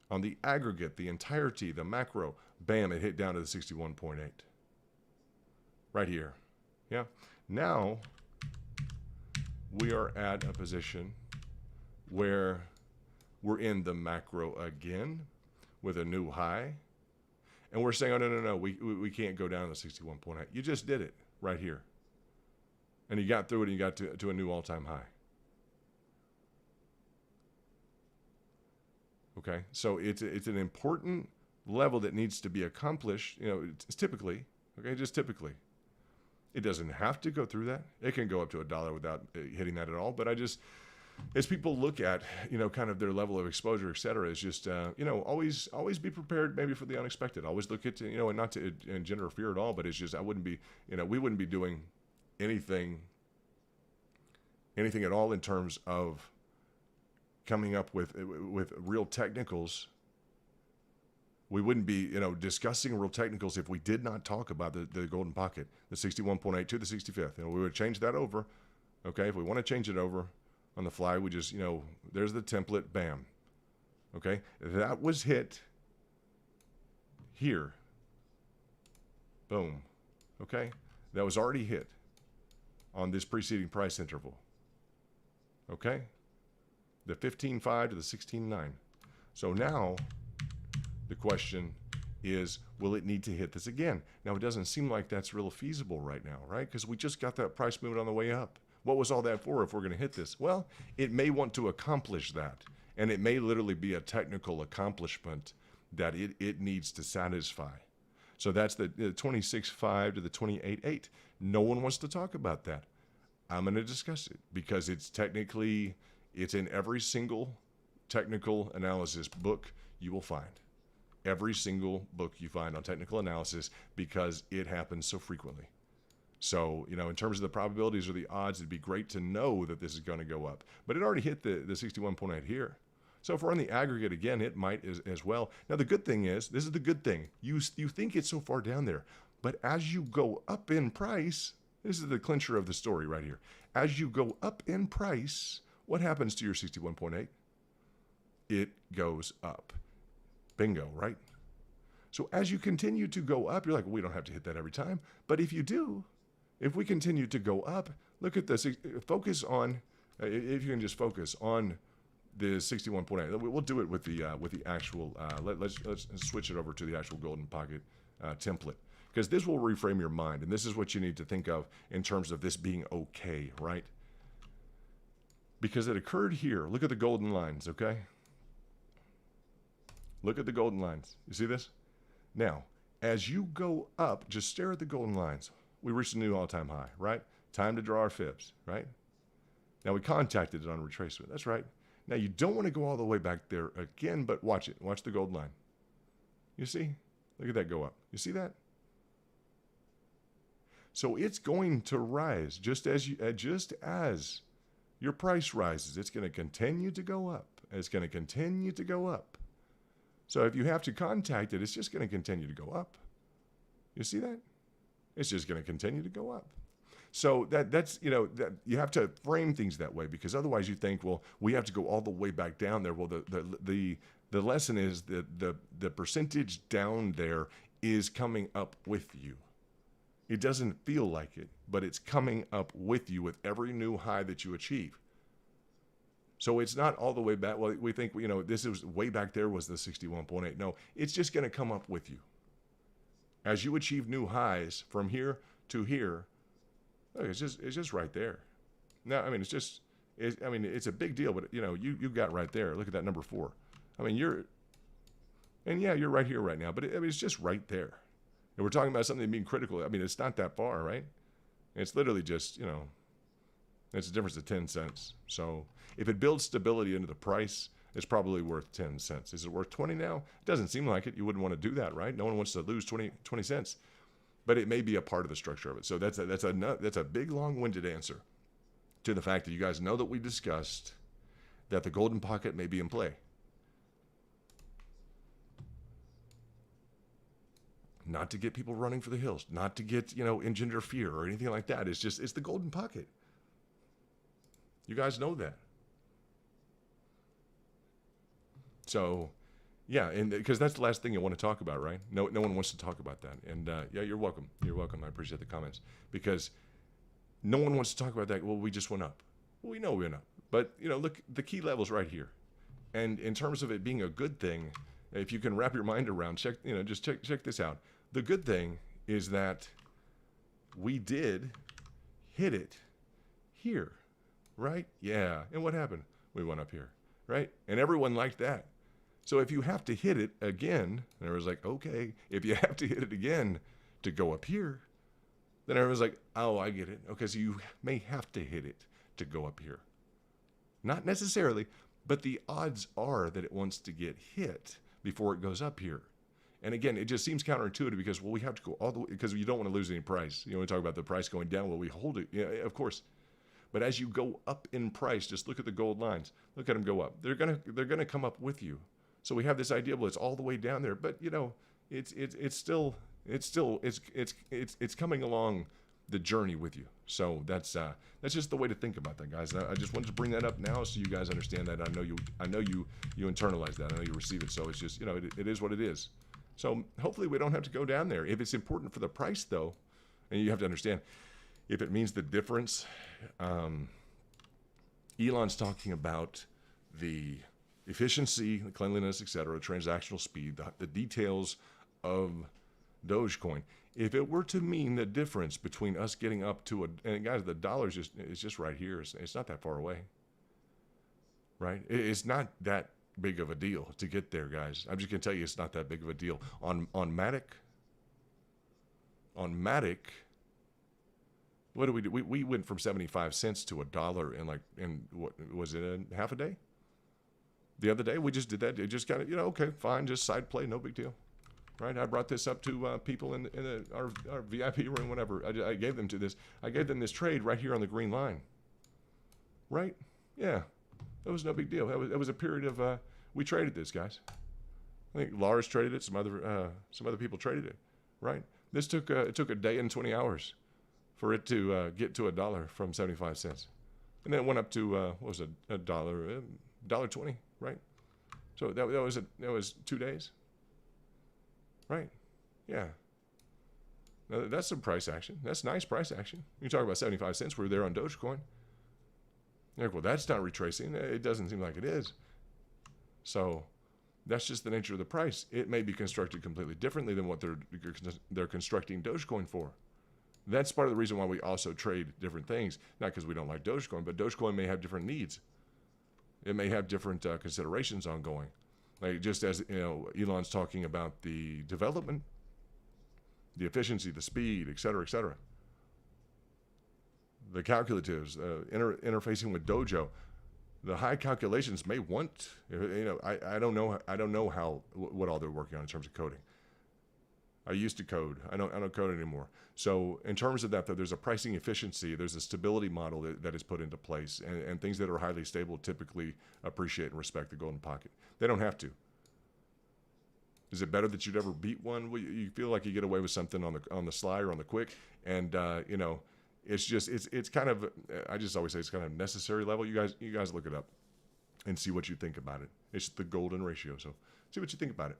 On the aggregate, the entirety, the macro, bam, it hit down to the 61.8. Right here. Yeah. Now we are at a position where we're in the macro again with a new high. And we're saying, oh, no, we can't go down to 61.8. You just did it right here. And you got through it and you got to a new all-time high. Okay, so it's an important level that needs to be accomplished. It's typically, okay, just typically. It doesn't have to go through that. It can go up to $1 without hitting that at all. But as people look at, kind of their level of exposure, et cetera, is just, always be prepared maybe for the unexpected. Always look at, and not to engender fear at all, but it's just, we wouldn't be doing anything at all in terms of coming up with real technicals. We wouldn't be, discussing real technicals if we did not talk about the golden pocket, the 61.8 to the 65th. We would change that over. Okay, if we want to change it over on the fly, we just, there's the template, bam. Okay, that was hit here. Boom. Okay, that was already hit on this preceding price interval. Okay, the 15.5 to the 16.9. So now the question is, will it need to hit this again? Now, it doesn't seem like that's real feasible right now, right? Because we just got that price movement on the way up. What was all that for if we're going to hit this? Well, it may want to accomplish that, and it may literally be a technical accomplishment that it needs to satisfy. So that's the 26.5 to the 28.8. No one wants to talk about that. I'm going to discuss it because it's in every single technical analysis book you will find. Every single book you find on technical analysis, because it happens so frequently. So, in terms of the probabilities or the odds, it'd be great to know that this is going to go up. But it already hit the 61.8 here. So if we're on the aggregate again, it might as well. Now, the good thing is, this is the good thing. You think it's so far down there. But as you go up in price, this is the clincher of the story right here. As you go up in price, what happens to your 61.8? It goes up. Bingo, right? So as you continue to go up, you're like, well, we don't have to hit that every time. But if you do, if we continue to go up, look at this. Focus on, if you can just focus on the 61.8. We'll do it with the actual. Let's switch it over to the actual golden pocket template, because this will reframe your mind, and this is what you need to think of in terms of this being okay, right? Because it occurred here. Look at the golden lines, okay? Look at the golden lines. You see this? Now, as you go up, just stare at the golden lines. We reached a new all-time high, right? Time to draw our fibs, right? Now, we contacted it on retracement. That's right. Now, you don't want to go all the way back there again, but watch it. Watch the golden line. You see? Look at that go up. You see that? So it's going to rise just as your price rises. It's going to continue to go up. It's going to continue to go up. So if you have to contact it, it's just going to continue to go up. You see that? It's just going to continue to go up. So that's that you have to frame things that way, because otherwise you think, well, we have to go all the way back down there. Well, the lesson is that the percentage down there is coming up with you. It doesn't feel like it, but it's coming up with you with every new high that you achieve. So it's not all the way back. Well, we think, this is way back there was the 61.8. No, it's just going to come up with you. As you achieve new highs from here to here, look, it's just right there. Now, it's a big deal, but you got right there. Look at that number 4. You're right here right now, but it's just right there. And we're talking about something being critical. It's not that far, right? It's literally just, it's a difference of 10 cents. So if it builds stability into the price, it's probably worth 10 cents. Is it worth 20 now? It doesn't seem like it. You wouldn't want to do that, right? No one wants to lose 20 cents. But it may be a part of the structure of it. So that's a big, long-winded answer to the fact that you guys know that we discussed that the golden pocket may be in play. Not to get people running for the hills, not to get, engender fear or anything like that. It's the golden pocket. You guys know that. So, yeah, and because that's the last thing you want to talk about, right? No one wants to talk about that. And yeah, you're welcome. You're welcome. I appreciate the comments, because no one wants to talk about that. Well, we just went up. Well, we know we went up, but look, the key level's right here. And in terms of it being a good thing, if you can wrap your mind around, check this out. The good thing is that we did hit it here, right? Yeah. And what happened? We went up here, right? And everyone liked that. So if you have to hit it again, and everyone's like, okay, if you have to hit it again to go up here, then everyone's like, oh, I get it. Okay, so you may have to hit it to go up here. Not necessarily, but the odds are that it wants to get hit before it goes up here. And again, it just seems counterintuitive, because, well, we have to go all the way, because you don't want to lose any price. We talk about the price going down. Well, we hold it. Yeah, of course. But as you go up in price, just look at the gold lines. Look at them go up. They're gonna come up with you. So we have this idea, well, it's all the way down there, but it's coming along the journey with you. So that's just the way to think about that, guys. I just wanted to bring that up now so you guys understand that. I know you internalize that. I know you receive it. So it's just, it is what it is. So hopefully we don't have to go down there. If it's important for the price, though, and you have to understand, if it means the difference, Elon's talking about the efficiency, the cleanliness, etc., transactional speed, the details of Dogecoin. If it were to mean the difference between us getting up to and guys, the dollar is just right here. It's not that far away, right? It's not that big of a deal to get there, guys. I'm just gonna tell you, it's not that big of a deal. On Matic, what do we do? We went from 75 cents to $1 in what was it, a half a day? The other day we just did that. It just kind of, okay, fine, just side play, no big deal, right? I brought this up to people in our VIP room, whatever. I gave them this trade right here on the green line, right? Yeah, it was no big deal. It was a period of we traded this, guys. I think Lars traded it. Some other people traded it, right? This took it took a day and 20 hours for it to get to $1 from 75 cents, and then it went up to what was it, $1.20, right? So that was 2 days, right? Yeah. Now, that's some price action. That's nice price action. You talk about 75 cents. We were there on Dogecoin. You're like, well, that's not retracing. It doesn't seem like it is. So that's just the nature of the price. It may be constructed completely differently than what they're constructing Dogecoin for. That's part of the reason why we also trade different things. Not because we don't like Dogecoin, but Dogecoin may have different needs. It may have different considerations ongoing. Like just as Elon's talking about the development, the efficiency, the speed, et cetera, the calculatives, interfacing with Dojo, the high calculations may want. I don't know what all they're working on in terms of coding. I used to code. I don't code anymore. So in terms of that, though, there's a pricing efficiency. There's a stability model that is put into place, and things that are highly stable typically appreciate and respect the golden pocket. They don't have to. Is it better that you'd ever beat one? Well, you feel like you get away with something on the sly or on the quick, and it's kind of. I just always say it's kind of necessary level. You guys look it up and see what you think about it. It's the golden ratio. So see what you think about it.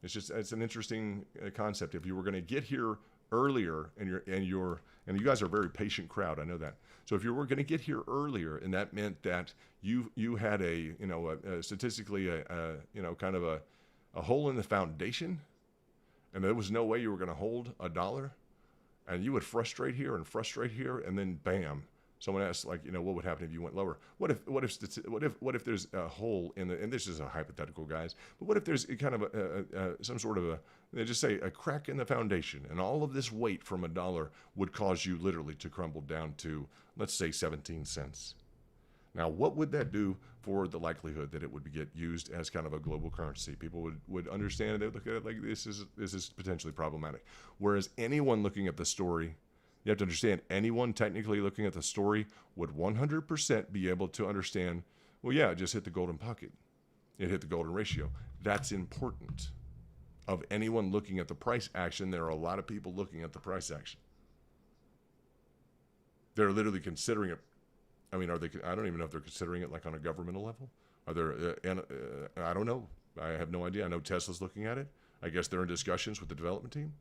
It's an interesting concept. If you were going to get here earlier, and you guys are a very patient crowd, I know that. So if you were going to get here earlier, and that meant that you had statistically kind of a hole in the foundation, and there was no way you were going to hold $1, and you would frustrate here, and then bam. Someone asked, what would happen if you went lower? What if there's a hole in the, and this is a hypothetical, guys, but what if there's kind of some sort of they just say a crack in the foundation, and all of this weight from $1 would cause you literally to crumble down to, let's say, 17 cents. Now, what would that do for the likelihood that it would get used as kind of a global currency? People would understand it. They would look at it like this is potentially problematic. Whereas anyone looking at the story, you have to understand, anyone technically looking at the story would 100% be able to understand, well, yeah, it just hit the golden pocket. It hit the golden ratio. That's important. Of anyone looking at the price action, there are a lot of people looking at the price action. They're literally considering it. I mean, are they? I don't even know if they're considering it like on a governmental level. Are there? I don't know. I have no idea. I know Tesla's looking at it. I guess they're in discussions with the development team.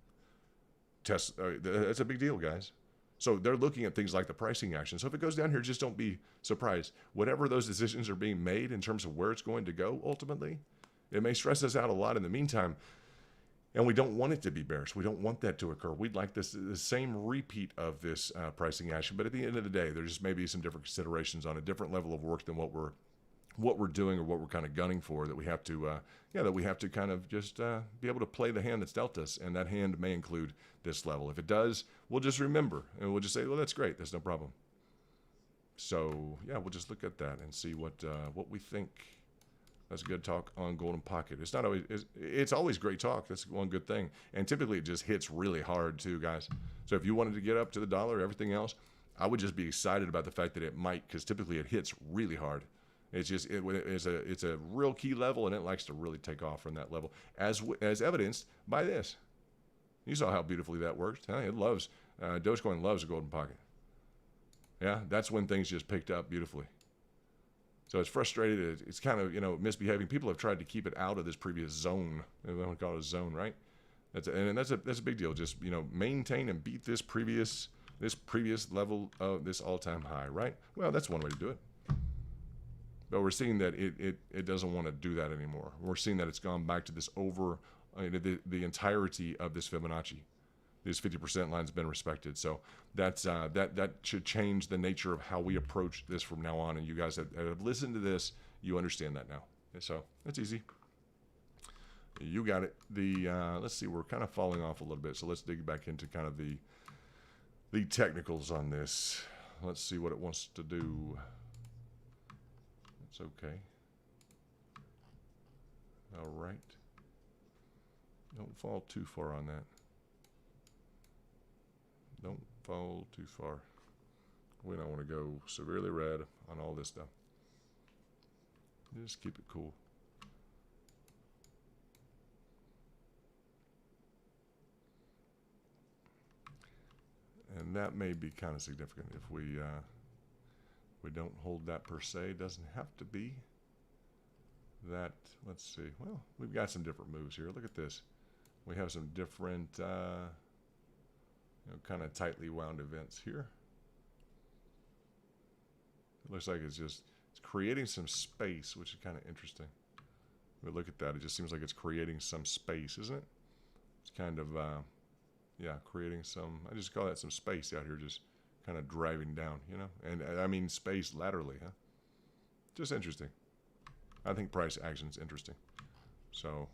That's a big deal, guys. So they're looking at things like the pricing action. So if it goes down here, just don't be surprised. Whatever those decisions are being made in terms of where it's going to go, ultimately, it may stress us out a lot in the meantime. And we don't want it to be bearish. We don't want that to occur. We'd like the same repeat of this pricing action. But at the end of the day, there just may be some different considerations on a different level of work than what we're doing or what we're kind of gunning for, that we have to kind of just be able to play the hand that's dealt us, and that hand may include this level. If it does, we'll just remember, and we'll just say, well, that's great, that's no problem. So yeah, we'll just look at that and see what we think. That's a good talk on golden pocket. It's always great talk. That's one good thing, and typically it just hits really hard too, guys. So if you wanted to get up to the dollar, everything else, I would just be excited about the fact that it might, because typically it hits really hard. It's just it's a real key level, and it likes to really take off from that level, as evidenced by this. You saw how beautifully that worked. Huh? It loves Dogecoin loves a golden pocket. Yeah, that's when things just picked up beautifully. So it's frustrated. It's kind of misbehaving. People have tried to keep it out of this previous zone. They want to call it a zone, right? That's a big deal. Just maintain and beat this previous level of this all-time high, right? Well, that's one way to do it. But we're seeing that it doesn't want to do that anymore. We're seeing that it's gone back to this the entirety of this Fibonacci. This 50% line has been respected. So that should change the nature of how we approach this from now on. And you guys that have listened to this, you understand that now. So it's easy. You got it. The let's see, we're kind of falling off a little bit, so let's dig back into kind of the technicals on this. Let's see what it wants to do. It's okay. All right. Don't fall too far on that. Don't fall too far. We don't want to go severely red on all this stuff. Just keep it cool. And that may be kind of significant if we don't hold that per se. It doesn't have to be that. Let's see. Well, we've got some different moves here. Look at this. We have some different kind of tightly wound events here. It looks like it's creating some space, which is kind of interesting. We look at that. It just seems like it's creating some space, isn't it? It's kind of yeah, creating some, I just call that some space out here, just kind of driving down, you know? And I mean space laterally, huh? Just interesting. I think price action's interesting. So,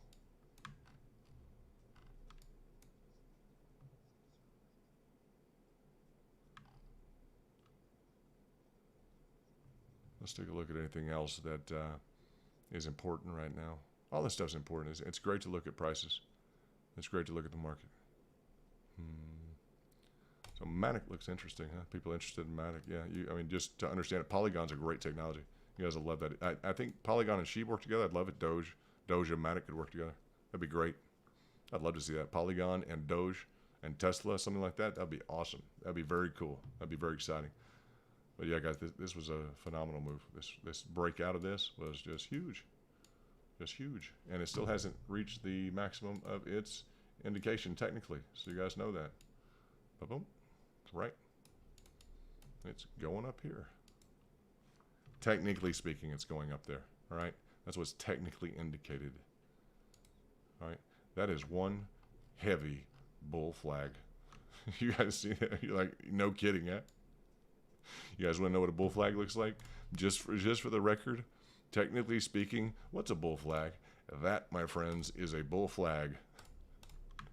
let's take a look at anything else that is important right now. All this stuff's important. It's great to look at prices. It's great to look at the market. So Matic looks interesting, huh? People interested in Matic. Yeah, I mean, just to understand it, Polygon's a great technology. You guys will love that. I think Polygon and Sheep work together. I'd love it. Doge and Matic could work together. That'd be great. I'd love to see that. Polygon and Doge and Tesla, something like that. That'd be awesome. That'd be very cool. That'd be very exciting. But yeah, guys, this was a phenomenal move. This breakout of this was just huge. Just huge. And it still hasn't reached the maximum of its indication technically. So you guys know that. Boom. Right. It's going up here. Technically speaking, it's going up there. All right. That's what's technically indicated. All right. That is one heavy bull flag. You guys see that? You're like, no kidding, huh? You guys want to know what a bull flag looks like? Just for the record, technically speaking, what's a bull flag? That, my friends, is a bull flag.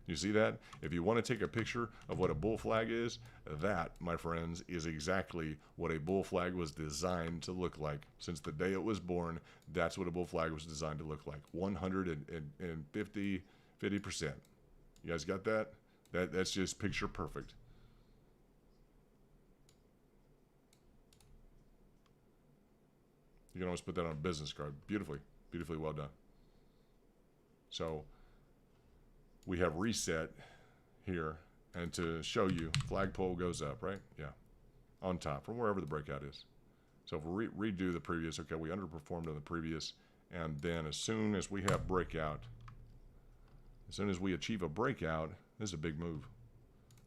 You see that? If you want to take a picture of what a bull flag is, that, my friends, is exactly what a bull flag was designed to look like. Since the day it was born, that's what a bull flag was designed to look like. 150%. You guys got that? That's just picture perfect. You can almost put that on a business card. Beautifully well done. So we have reset here, and to show you, flagpole goes up, right? Yeah, on top from wherever the breakout is. So if we redo the previous, okay, we underperformed on the previous, and then as soon as we have breakout, as soon as we achieve a breakout, this is a big move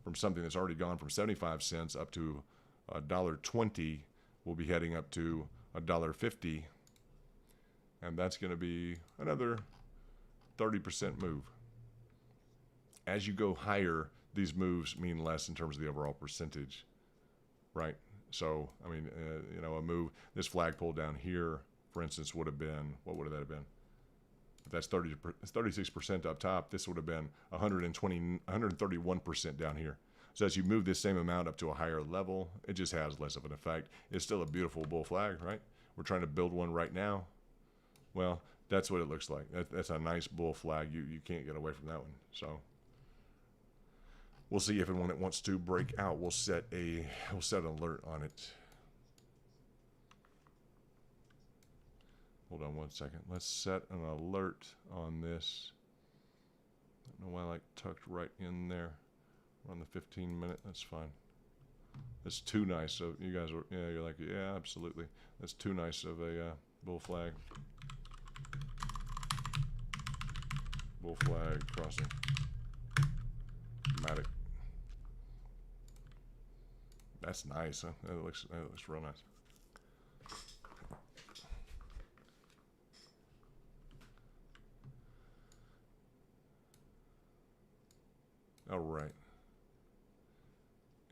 from something that's already gone from 75 cents up to $1.20. We'll be heading up to $1.50, and that's going to be another 30% move. As you go higher, these moves mean less in terms of the overall percentage, right? So, I mean, a move, this flagpole down here, for instance, would have been, what would that have been? If that's 36% up top, this would have been 131% down here. So as you move this same amount up to a higher level, it just has less of an effect. It's still a beautiful bull flag, right? We're trying to build one right now. Well, that's what it looks like. That's a nice bull flag. You can't get away from that one. So we'll see if and when it wants to break out, we'll set an alert on it. Hold on one second. Let's set an alert on this. I don't know why I like tucked right in there. We're on the 15-minute. That's fine. That's too nice. So you guys are, yeah, you're like, yeah, absolutely. That's too nice of a bull flag. Bull flag crossing. Matic. That's nice, huh? That looks real nice. All right.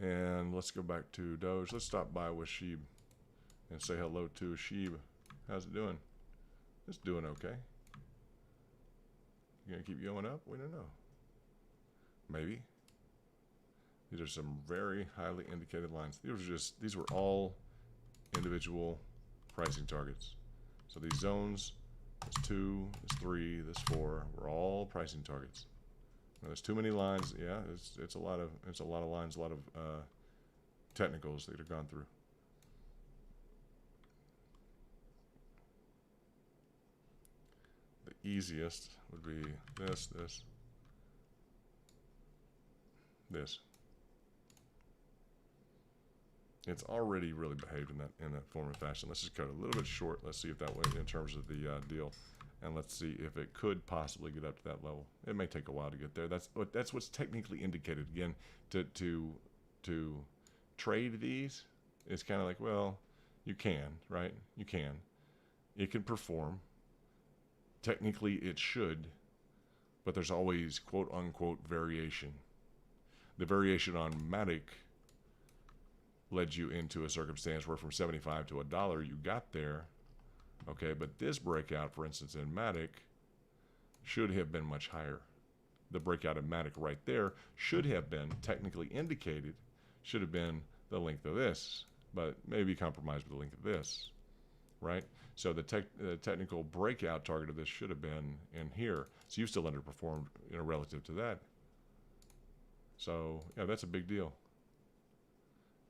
And let's go back to Doge. Let's stop by with Sheeb and say hello to Sheeb. How's it doing? It's doing okay. You gonna keep going up? We don't know. Maybe. These are some very highly indicated lines. These were all individual pricing targets. So these zones, this 2, this 3, this 4, were all pricing targets. Now, there's too many lines. Yeah, it's a lot of lines, a lot of technicals that have gone through. The easiest would be this. It's already really behaved in that form of fashion. Let's just cut it a little bit short. Let's see if that way in terms of the deal, and let's see if it could possibly get up to that level. It may take a while to get there. That's what's technically indicated. Again, to trade these, it's kind of like, well, you can, right? You can. It can perform. Technically, it should, but there's always quote unquote variation. The variation on Matic led you into a circumstance where from 75 to $1 you got there, okay, but this breakout, for instance, in Matic should have been much higher. The breakout in Matic right there should have been technically indicated, should have been the length of this, but maybe compromised with the length of this, right? So the technical breakout target of this should have been in here. So you've still underperformed, relative to that. So yeah, that's a big deal.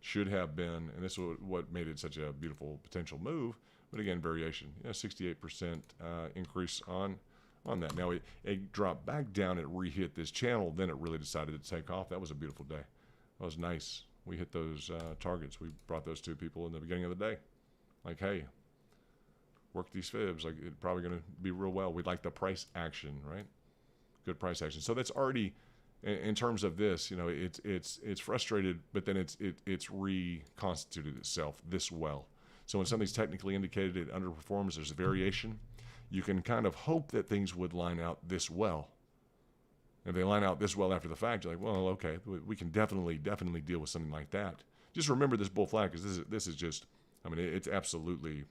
Should have been, and this is what made it such a beautiful potential move. But again, variation, 68% increase on that. Now it dropped back down, it re-hit this channel, then it really decided to take off. That was a beautiful day. That was nice. We hit those targets. We brought those two people in the beginning of the day. Like, hey, work these fibs. Like, it's probably going to be real well. We'd like the price action, right? Good price action. So that's already, in terms of this, it's frustrated, but then it's reconstituted itself this well. So when something's technically indicated it underperforms, there's a variation. You can kind of hope that things would line out this well. If they line out this well after the fact, you're like, well, okay, we can definitely deal with something like that. Just remember this bull flag, because this is just, I mean, it's absolutely.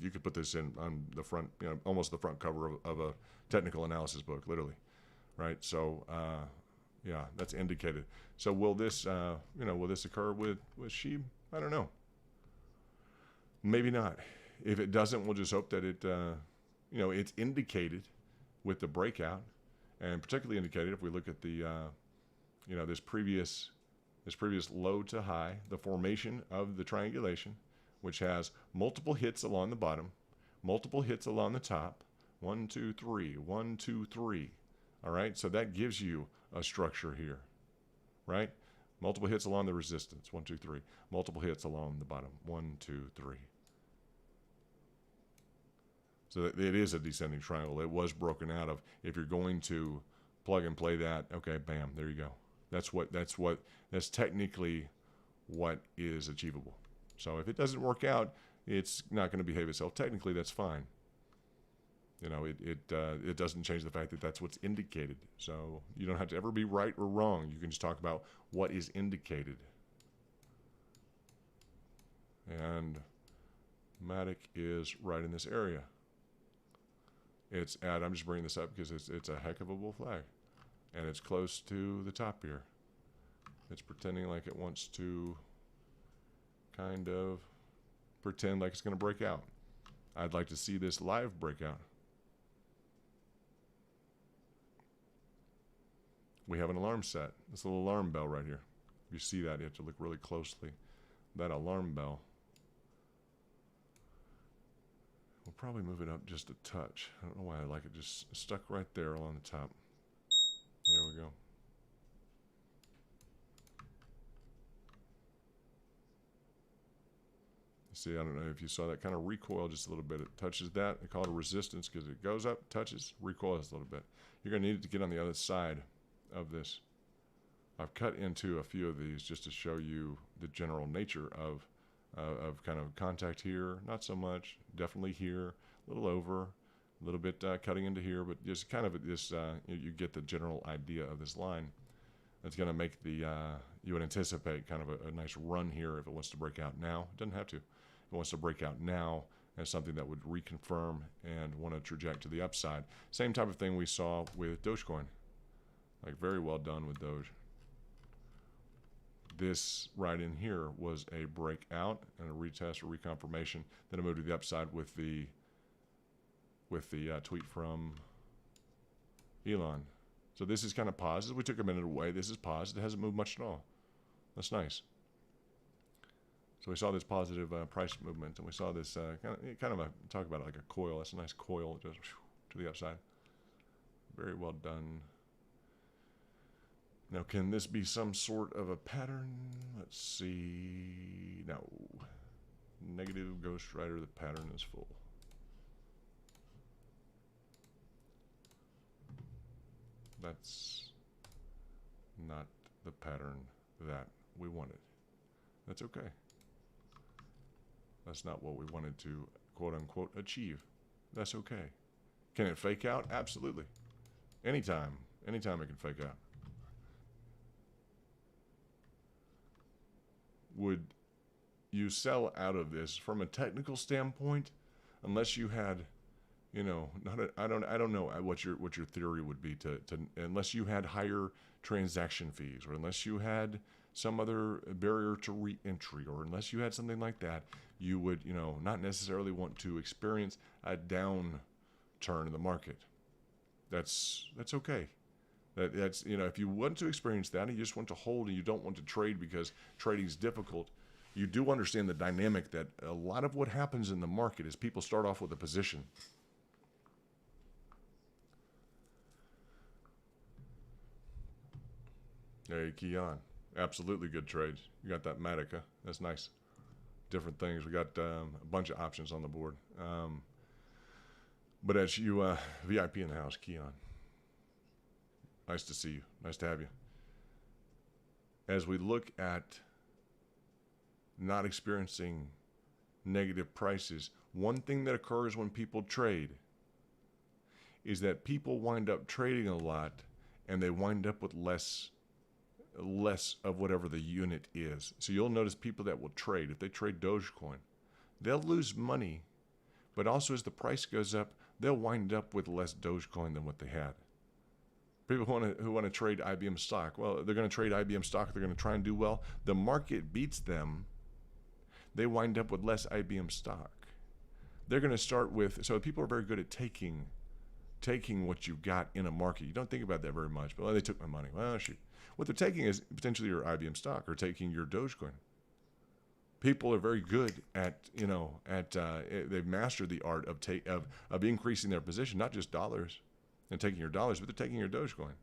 You could put this on the front, almost the front cover of a technical analysis book, literally, right? So, yeah, that's indicated. So will this, will this occur with SHIB? I don't know. Maybe not. If it doesn't, we'll just hope that it, it's indicated with the breakout, and particularly indicated if we look at the, this previous low to high, the formation of the triangulation, which has multiple hits along the bottom, multiple hits along the top, 1, 2, 3, 1, 2, 3. All right, so that gives you a structure here, right? Multiple hits along the resistance, 1, 2, 3. Multiple hits along the bottom, 1, 2, 3. So it is a descending triangle. It was broken out of. If you're going to plug and play that, okay, bam, there you go. That's technically what is achievable. So if it doesn't work out, it's not going to behave itself. Technically, that's fine. It doesn't change the fact that that's what's indicated. So you don't have to ever be right or wrong. You can just talk about what is indicated. And Matic is right in this area. I'm just bringing this up because it's a heck of a bull flag. And it's close to the top here. It's pretending like it wants to kind of pretend like it's going to break out. I'd like to see this live breakout. We have an alarm set. This little alarm bell right here. If you see that, you have to look really closely. That alarm bell. We'll probably move it up just a touch. I don't know why I like it just stuck right there along the top. There we go. See, I don't know if you saw that kind of recoil just a little bit. It touches that. They call it a resistance because it goes up, touches, recoils a little bit. You're going to need it to get on the other side of this. I've cut into a few of these just to show you the general nature of kind of contact here. Not so much. Definitely here. A little over. A little bit cutting into here. But just kind of this, you get the general idea of this line. It's going to make the, you would anticipate kind of a nice run here if it wants to break out now. It doesn't have to. It wants to break out now, as something that would reconfirm and want to traject to the upside. Same type of thing we saw with Dogecoin. Like, very well done with Doge. This right in here was a breakout and a retest or reconfirmation. Then it moved to the upside with the tweet from Elon. So this is kind of positive. We took a minute away. This is positive. It hasn't moved much at all. That's nice. So we saw this positive price movement, and we saw this kind of talk about it like a coil. That's a nice coil, just to the upside. Very well done. Now, can this be some sort of a pattern? Let's see. No. Negative Ghost Rider, the pattern is full. That's not the pattern that we wanted. That's okay. That's not what we wanted to, quote unquote, achieve. That's okay. Can it fake out? Absolutely. Anytime. Anytime it can fake out. Would you sell out of this from a technical standpoint, unless you had, you know, I don't know what your theory would be to unless you had higher transaction fees, or unless you had some other barrier to re-entry, or unless you had something like that, you would, you know, not necessarily want to experience a downturn in the market. That's okay. That's, you know, if you want to experience that and you just want to hold and you don't want to trade because trading is difficult, you do understand the dynamic that a lot of what happens in the market is people start off with a position. Hey, Keon, absolutely good trades. You got that Matica. That's nice. Different things. We got a bunch of options on the board. But as you, VIP in the house, Keon. Nice to see you. Nice to have you. As we look at not experiencing negative prices, one thing that occurs when people trade is that people wind up trading a lot, and they wind up with less of whatever the unit is. So you'll notice people that will trade, if they trade Dogecoin, they'll lose money, but also as the price goes up, they'll wind up with less Dogecoin than what they had. People who want to trade IBM stock, well, they're going to trade IBM stock. They're going to try and do well. The market beats them. They wind up with less IBM stock. They're going to start with, so people are very good at taking what you've got in a market. You don't think about that very much, but well, they took my money. Well, shoot. What they're taking is potentially your IBM stock, or taking your Dogecoin. People are very good at, you know, they've mastered the art of increasing their position, not just dollars and taking your dollars, but they're taking your Dogecoin.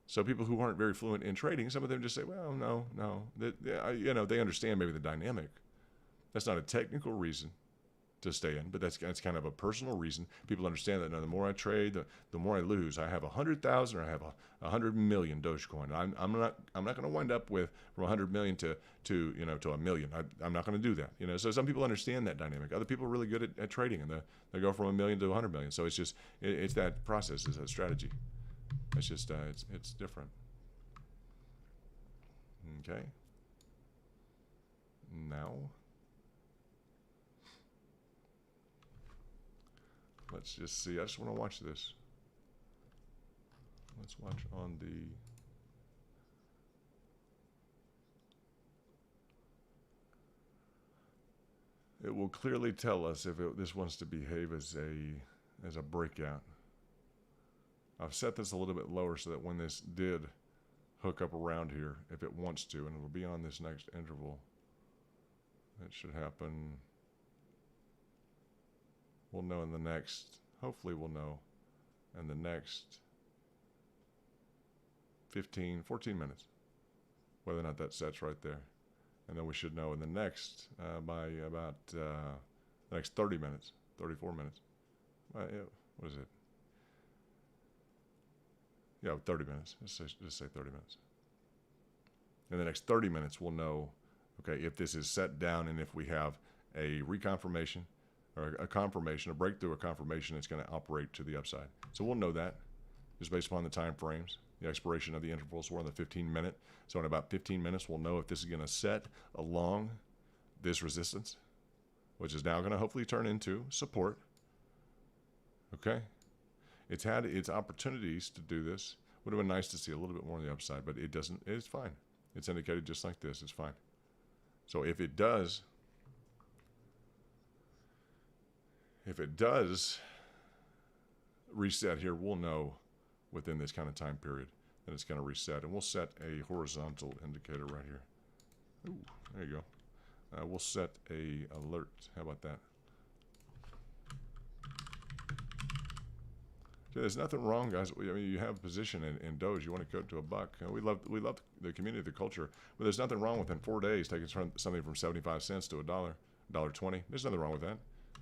So people who aren't very fluent in trading, some of them just say, well, no. You know, they understand maybe the dynamic. That's not a technical reason to stay in, but that's kind of a personal reason. People understand that. Now, the more I trade, the more I lose. I have 100,000 or I have 100 million Dogecoin. I'm not going to wind up with from 100 million to a million. I'm not going to do that. You know, so some people understand that dynamic. Other people are really good at trading, and they go from 1 million to 100 million. So it's just it's that process, it's that strategy. It's just it's different. Okay. Now, let's just see. I just want to watch this. Let's watch on the... It will clearly tell us if this wants to behave as a breakout. I've set this a little bit lower so that when this did hook up around here, if it wants to, and it'll be on this next interval, it should happen. We'll know in the next, hopefully we'll know in the next 14 minutes whether or not that sets right there. And then we should know in the next, by about the next 30 minutes, 34 minutes. What is it? Yeah, 30 minutes. Just say 30 minutes. In the next 30 minutes, we'll know, okay, if this is set down and if we have a reconfirmation or a confirmation, a breakthrough, a confirmation, it's going to operate to the upside. So we'll know that just based upon the time frames. The expiration of the intervals were on the 15-minute. So in about 15 minutes, we'll know if this is going to set along this resistance which is now going to hopefully turn into support. Okay. It's had its opportunities to do this. Would have been nice to see a little bit more on the upside, but it doesn't. It's fine. It's indicated just like this. It's fine. So if it does reset here, we'll know within this kind of time period that it's going to reset. And we'll set a horizontal indicator right here. Ooh, there you go. We'll set a alert. How about that? So there's nothing wrong, guys. I mean, you have a position in Doge. You want to go to $1. We love the community, the culture. But there's nothing wrong within 4 days taking something from 75 cents to $1, $1.20. There's nothing wrong with that.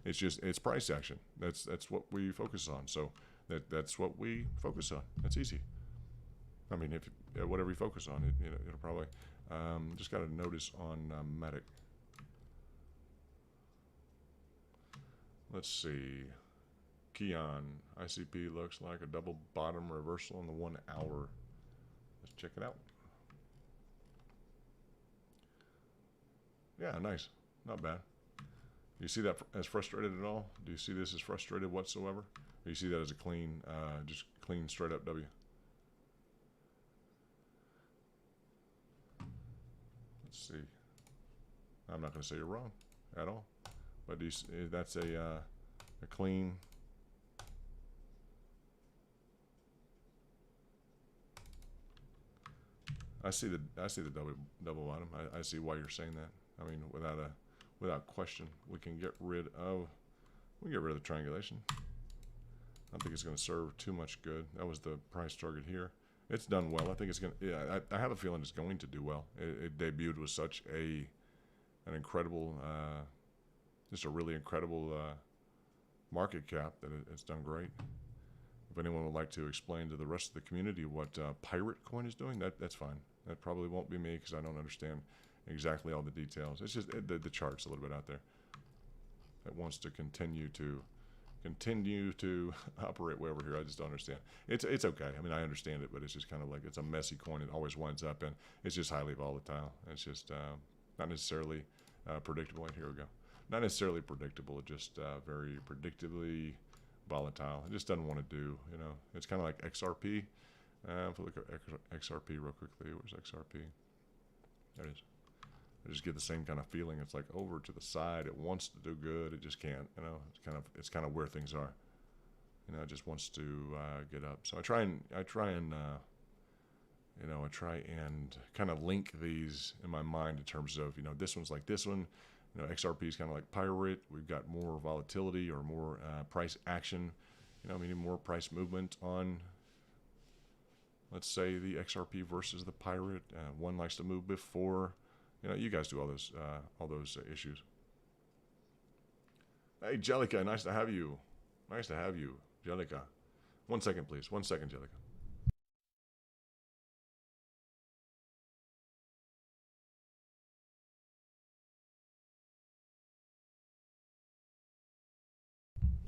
It's just it's price action. That's what we focus on. So that's what we focus on. That's easy. I mean, if whatever you focus on, it'll probably just got a notice on Matic. Let's see. Keon ICP looks like a double bottom reversal on the 1 hour. Let's check it out. Yeah, nice. Not bad. Do you see that as frustrated at all? Do you see this as frustrated whatsoever? Or do you see that as a clean, just clean straight up W? Let's see. I'm not going to say you're wrong at all. But do you see, that's a clean. I see the double bottom. I see why you're saying that. I mean, without question, we can get rid of the triangulation. I don't think it's going to serve too much good. That was the price target here. It's done well. I think it's going to. Yeah, I have a feeling it's going to do well. It debuted with such an incredible, just a really incredible market cap that it's done great. If anyone would like to explain to the rest of the community what Pirate Coin is doing, that's fine. That probably won't be me because I don't understand exactly all the details. It's just the chart's a little bit out there. That wants to continue to operate way over here. I just don't understand. It's okay. I mean, I understand it, but it's just kind of like it's a messy coin. It always winds up, and it's just highly volatile. It's just not necessarily predictable. And here we go. Not necessarily predictable. Just very predictably volatile. It just doesn't want to do. It's kind of like XRP. If we look at XRP real quickly, where's XRP? There it is. I just get the same kind of feeling. It's like over to the side. It wants to do good. It just can't. It's kind of where things are. It just wants to get up. So I try and kind of link these in my mind in terms of this one's like this one. XRP is kind of like Pirate. We've got more volatility or more price action. Meaning more price movement on. Let's say the XRP versus the Pirate. One likes to move before. You guys do all those issues. Hey, Jellica, nice to have you. Nice to have you, Jellica. 1 second, please. 1 second, Jellica.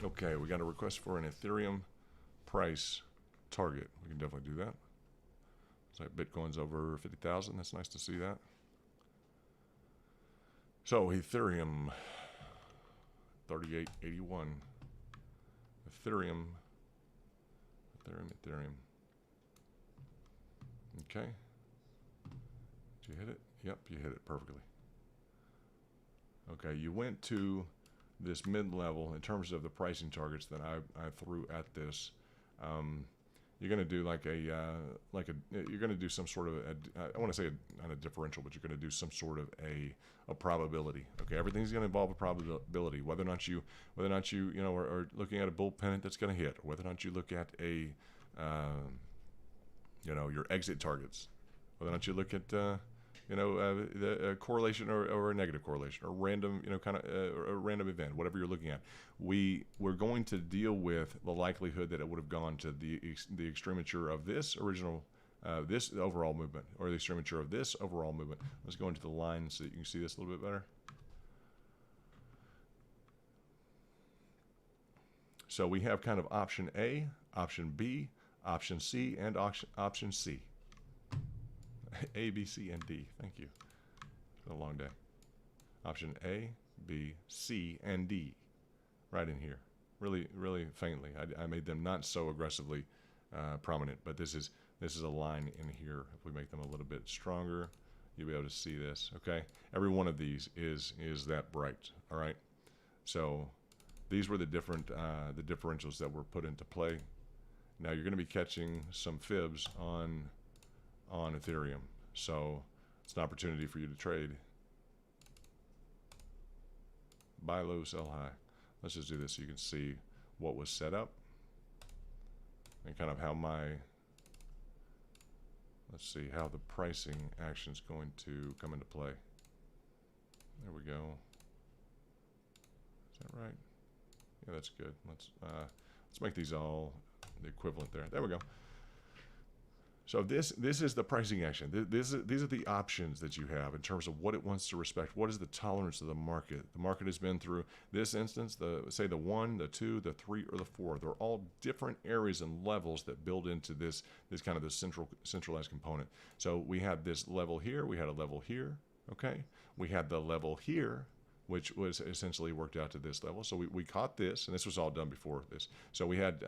Okay, we got a request for an Ethereum price target. We can definitely do that. It's like Bitcoin's over 50,000. That's nice to see that. So Ethereum 3881. Ethereum. Okay. Did you hit it? Yep, you hit it perfectly. Okay, you went to this mid-level in terms of the pricing targets that I threw at this. You're going to do you're going to do some sort of I want to say not a differential, but you're going to do some sort of a probability. Okay, everything's going to involve a probability. Whether or not you are looking at a bull pennant that's going to hit, or whether or not you look at a your exit targets, whether or not you look at the correlation or a negative correlation or random, or a random event, whatever you're looking at. We're going to deal with the likelihood that it would have gone to the extremature of this original, this overall movement, or the extremature of this overall movement. Let's go into the line so that you can see this a little bit better. So we have kind of option A, option B, option C, and option C. A, B, C, and D. Thank you. It's been a long day. Option A, B, C, and D, right in here, really, really faintly. I made them not so aggressively prominent, but this is a line in here. If we make them a little bit stronger, you'll be able to see this. Okay, every one of these is that bright. All right, so these were the different the differentials that were put into play. Now you're going to be catching some fibs on Ethereum, so it's an opportunity for you to trade. Buy low, sell high. Let's just do this so you can see what was set up and kind of how let's see how the pricing action is going to come into play. There we go. Is that right? Yeah, that's good. Let's make these all the equivalent there. There we go. So this is the pricing action. These are the options that you have in terms of what it wants to respect. What is the tolerance of the market? The market has been through this instance, say the 1, the 2, the 3, or the 4. They're all different areas and levels that build into this kind of this centralized component. So we had this level here. We had a level here. Okay. We had the level here, which was essentially worked out to this level. So we caught this, and this was all done before this. So we had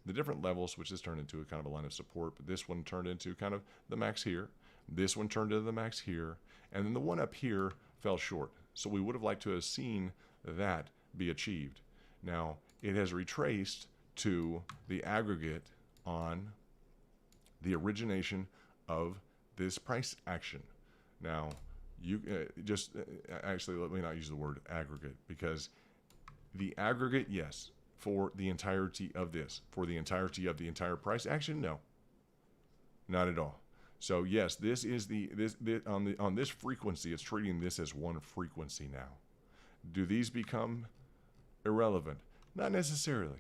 the different levels, which has turned into a kind of a line of support, but this one turned into kind of the max here. This one turned into the max here, and then the one up here fell short. So we would have liked to have seen that be achieved. Now, it has retraced to the aggregate on the origination of this price action. Now, you actually, let me not use the word aggregate, because the aggregate, yes, for the entirety of this, for the entirety of the entire price action, no, not at all. So yes, this is on this frequency, it's treating this as one frequency now. Do these become irrelevant? Not necessarily,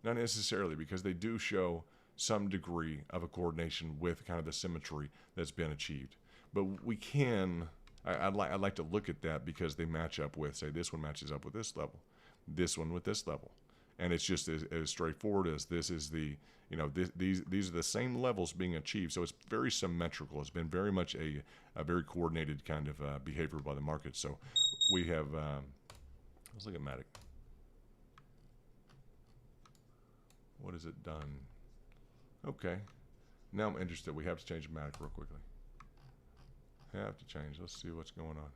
because they do show some degree of a coordination with kind of the symmetry that's been achieved. But we can, I'd like to look at that because they match up with, say, this one matches up with this level, this one with this level. And it's just as straightforward as this is the, these are the same levels being achieved. So it's very symmetrical. It's been very much a very coordinated kind of behavior by the market. So we have, let's look at Matic. What has it done? Okay. Now I'm interested. We have to change Matic real quickly. Have to change. Let's see what's going on.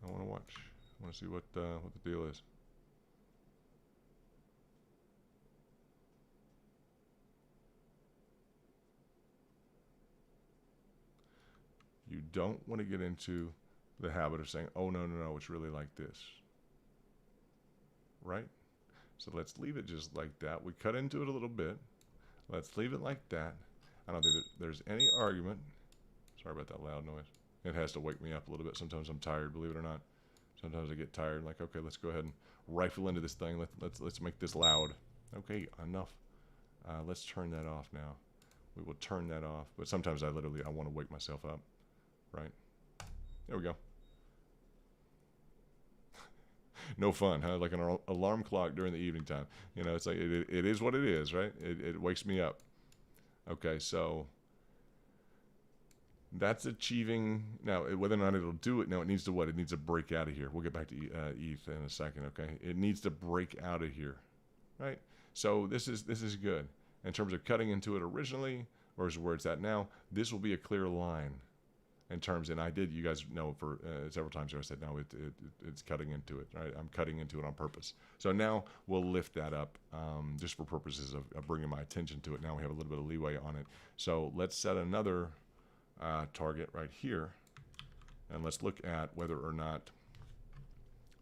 I want to watch. I want to see what the deal is. You don't want to get into the habit of saying, oh, no, it's really like this. Right? So let's leave it just like that. We cut into it a little bit. Let's leave it like that. I don't think that there's any argument. Sorry about that loud noise. It has to wake me up a little bit. Sometimes I'm tired, believe it or not. Sometimes I get tired, like, okay, let's go ahead and rifle into this thing. Let's make this loud. Okay, enough. Let's turn that off now. We will turn that off. But sometimes I want to wake myself up, right? There we go. No fun, huh? Like an alarm clock during the evening time. It's like it is what it is, right? It wakes me up. Okay, so that's achieving. Now, whether or not it'll do it, now it needs to what? It needs to break out of here. We'll get back to ETH in a second, okay? It needs to break out of here, right? So this is good. In terms of cutting into it originally, versus where it's at now, this will be a clear line in terms, and you guys know for several times here I said, no, it's cutting into it, right? I'm cutting into it on purpose. So now we'll lift that up just for purposes of bringing my attention to it. Now we have a little bit of leeway on it. So let's set another target right here, and let's look at whether or not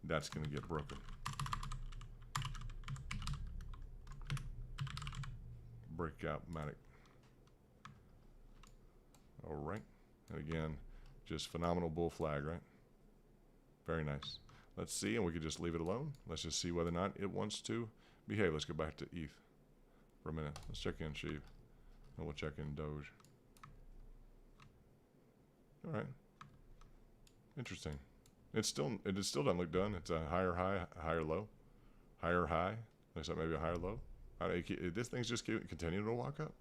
that's going to get broken. Breakout Matic. All right, and again, just phenomenal bull flag, right? Very nice. Let's see, and we could just leave it alone. Let's just see whether or not it wants to behave. Let's go back to ETH for a minute. Let's check in Sheev, and we'll check in Doge. All right. Interesting. It still doesn't look done. It's a higher high, higher low, higher high. Looks like maybe a higher low. This thing's just continuing to walk up.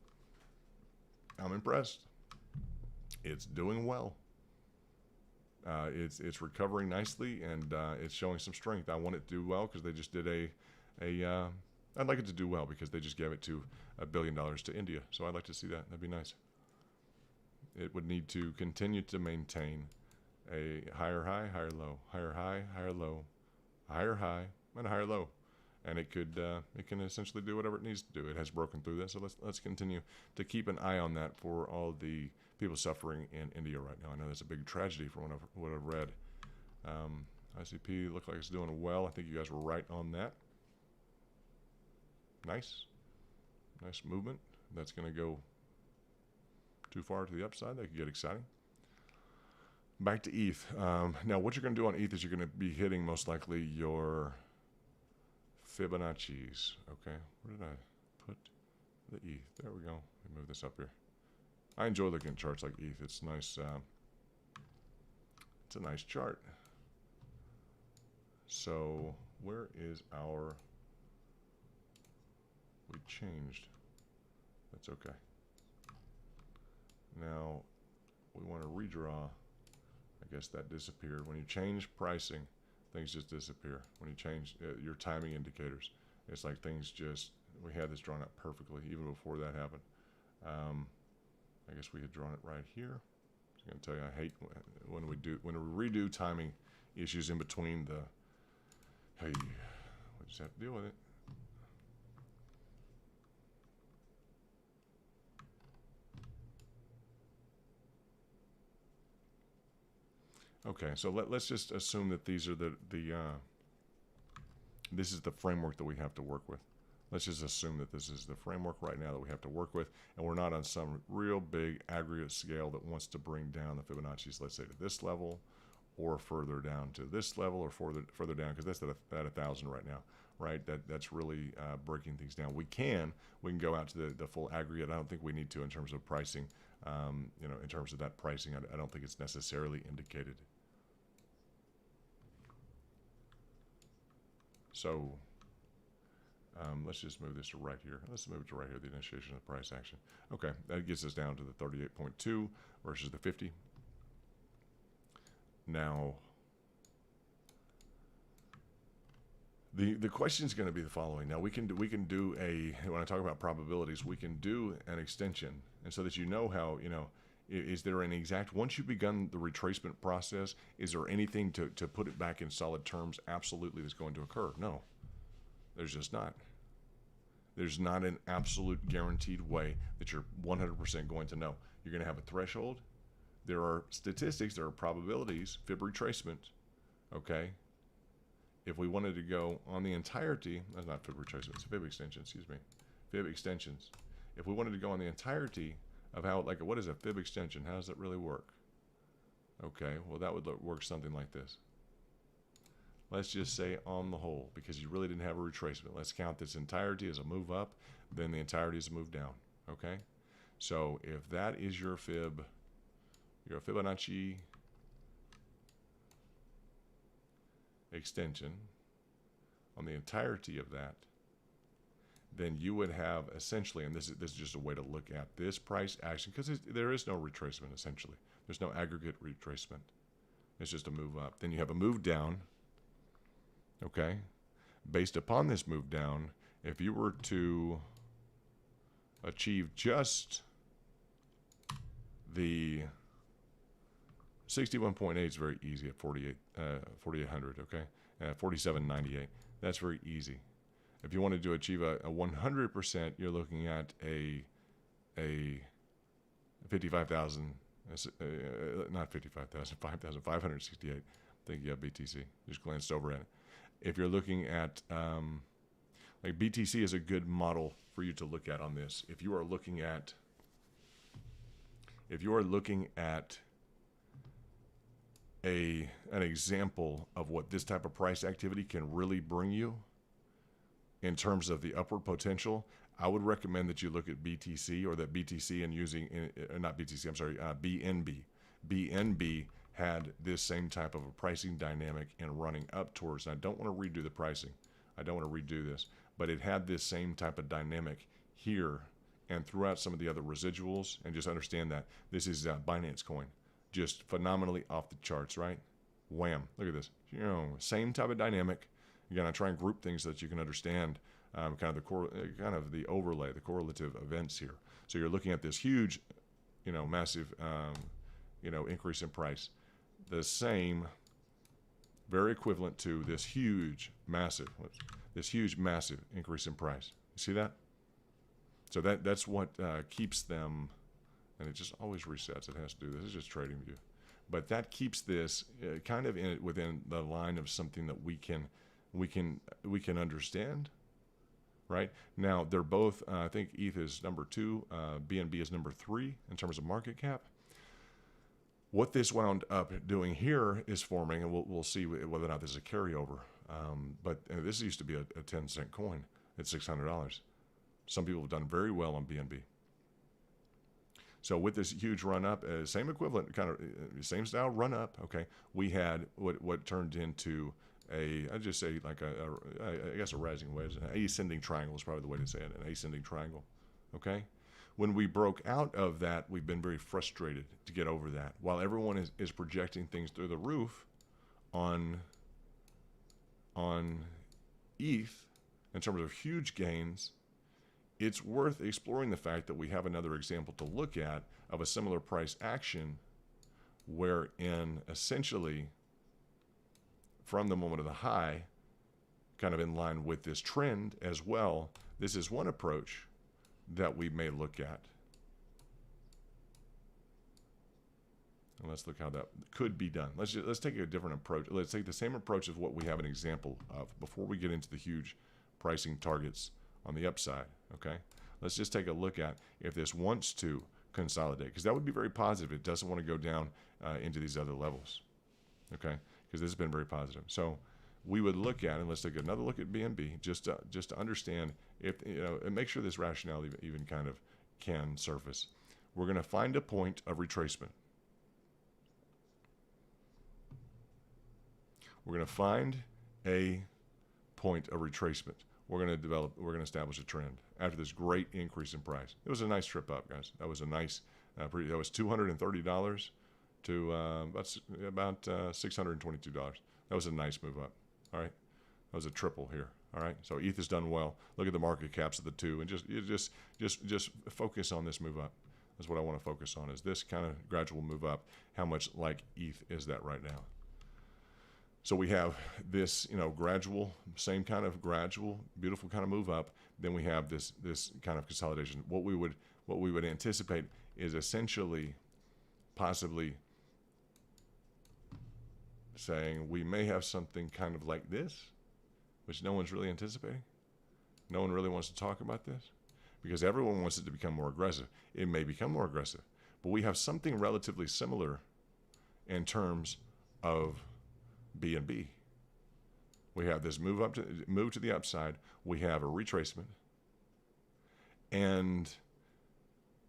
I'm impressed. It's doing well. It's recovering nicely, and it's showing some strength. I want it to do well because they just did I'd like it to do well because they just gave it to $1 billion to India. So I'd like to see that. That'd be nice. It would need to continue to maintain a higher high, higher low, higher high, higher low, higher high, and a higher low. And it can essentially do whatever it needs to do. It has broken through that, so let's continue to keep an eye on that for all the people suffering in India right now. I know that's a big tragedy from what I've read. ICP looked like it's doing well. I think you guys were right on that. Nice movement. That's going to go too far to the upside. That could get exciting. Back to ETH. Now, what you're going to do on ETH is you're going to be hitting most likely your Fibonacci's. Okay, where did I put the ETH? There we go. Let me move this up here. I enjoy looking at charts like ETH. It's nice. It's a nice chart. So where is our? We changed. That's okay. Now we want to redraw. I guess that disappeared. When you change pricing, things just disappear. When you change your timing indicators, it's like things just, we had this drawn up perfectly even before that happened. I guess we had drawn it right here. I was going to tell you, I hate when we redo timing issues in between the, hey, we just have to deal with it. Okay, so let's just assume that these are this is the framework that we have to work with. Let's just assume that this is the framework right now that we have to work with, and we're not on some real big aggregate scale that wants to bring down the Fibonacci's, let's say, to this level, or further down to this level, or further down, because that's at 1,000 right now, right? That's really breaking things down. We can go out to the full aggregate. I don't think we need to in terms of pricing. In terms of that pricing, I don't think it's necessarily indicated. So let's just move this to right here. Let's move it to right here, the initiation of the price action. Okay, that gets us down to the 38.2 versus the 50. Now, the question is going to be the following. Now, we can do a, when I talk about probabilities, we can do an extension, and so that you know how, is there an exact, once you've begun the retracement process, is there anything to put it back in solid terms absolutely that's going to occur? No, there's just not. There's not an absolute guaranteed way that you're 100% going to know. You're going to have a threshold. There are statistics, there are probabilities, fib retracement, okay? If we wanted to go on the entirety, that's not fib retracement, it's fib extension, excuse me, fib extensions. If we wanted to go on the entirety of how, like, what is a fib extension? How does that really work? Okay, well, that would work something like this. Let's just say on the whole, because you really didn't have a retracement. Let's count this entirety as a move up, then the entirety as a move down, okay? So if that is your fib, your Fibonacci extension on the entirety of that, then you would have essentially, and this is just a way to look at this price action, because there is no retracement essentially. There's no aggregate retracement. It's just a move up. Then you have a move down, okay? Based upon this move down, if you were to achieve just the 61.8 is very easy at 4,800, okay? 47.98, that's very easy. If you wanted to achieve a 100%, you're looking at a 55,000, not 55,000, 5,568. I think you have BTC. Just glanced over at it. If you're looking at, like BTC is a good model for you to look at on this. If you are looking at an example of what this type of price activity can really bring you in terms of the upward potential, I would recommend that you look at BTC, or that BTC and using, not BTC, I'm sorry, BNB. BNB had this same type of a pricing dynamic and running up towards, and I don't want to redo the pricing. I don't want to redo this, but it had this same type of dynamic here and throughout some of the other residuals. And just understand that this is Binance coin. just phenomenally off the charts, right? Wham! Look at this. Same type of dynamic. You're gonna try and group things so that you can understand kind of the overlay, the correlative events here. So you're looking at this huge, massive, increase in price. The same, very equivalent to this huge, massive increase in price. You see that? So that's what keeps them, and it just always resets. It has to do this. It's just trading view, but that keeps this kind of within the line of something that we can understand. Right now, they're both. I think ETH is number 2, BNB is number 3 in terms of market cap. What this wound up doing here is forming, and we'll see whether or not this is a carryover. But this used to be a 10-cent coin at $600. Some people have done very well on BNB. So with this huge run up, same equivalent, kind of same style run up. Okay, we had what turned into I'd just say like I guess a rising wedge, an ascending triangle is probably the way to say it, an ascending triangle. Okay. When we broke out of that, we've been very frustrated to get over that. While everyone is projecting things through the roof on ETH in terms of huge gains, it's worth exploring the fact that we have another example to look at of a similar price action wherein essentially from the moment of the high, kind of in line with this trend as well, this is one approach that we may look at. And let's look how that could be done. Let's take a different approach. Let's take the same approach as what we have an example of before we get into the huge pricing targets on the upside. Okay, let's just take a look at if this wants to consolidate, because that would be very positive. It doesn't want to go down into these other levels. Okay, because this has been very positive. So we would look at, and let's take another look at BNB just to understand if, and make sure this rationale even kind of can surface. We're going to find a point of retracement. We're going to find a point of retracement. We're going to establish a trend after this great increase in price. It was a nice trip up, guys. That was a nice, that was $230 to about $622. That was a nice move up. All right, that was a triple here. All right, so ETH has done well. Look at the market caps of the two, and just focus on this move up. That's what I want to focus on, is this kind of gradual move up. How much like ETH is that right now? So we have this, gradual, same kind of gradual, beautiful kind of move up. Then we have this kind of consolidation. What we would anticipate is essentially, possibly saying we may have something kind of like this, which no one's really anticipating. No one really wants to talk about this because everyone wants it to become more aggressive. It may become more aggressive, but we have something relatively similar in terms of BNB. We have this move to the upside. We have a retracement, and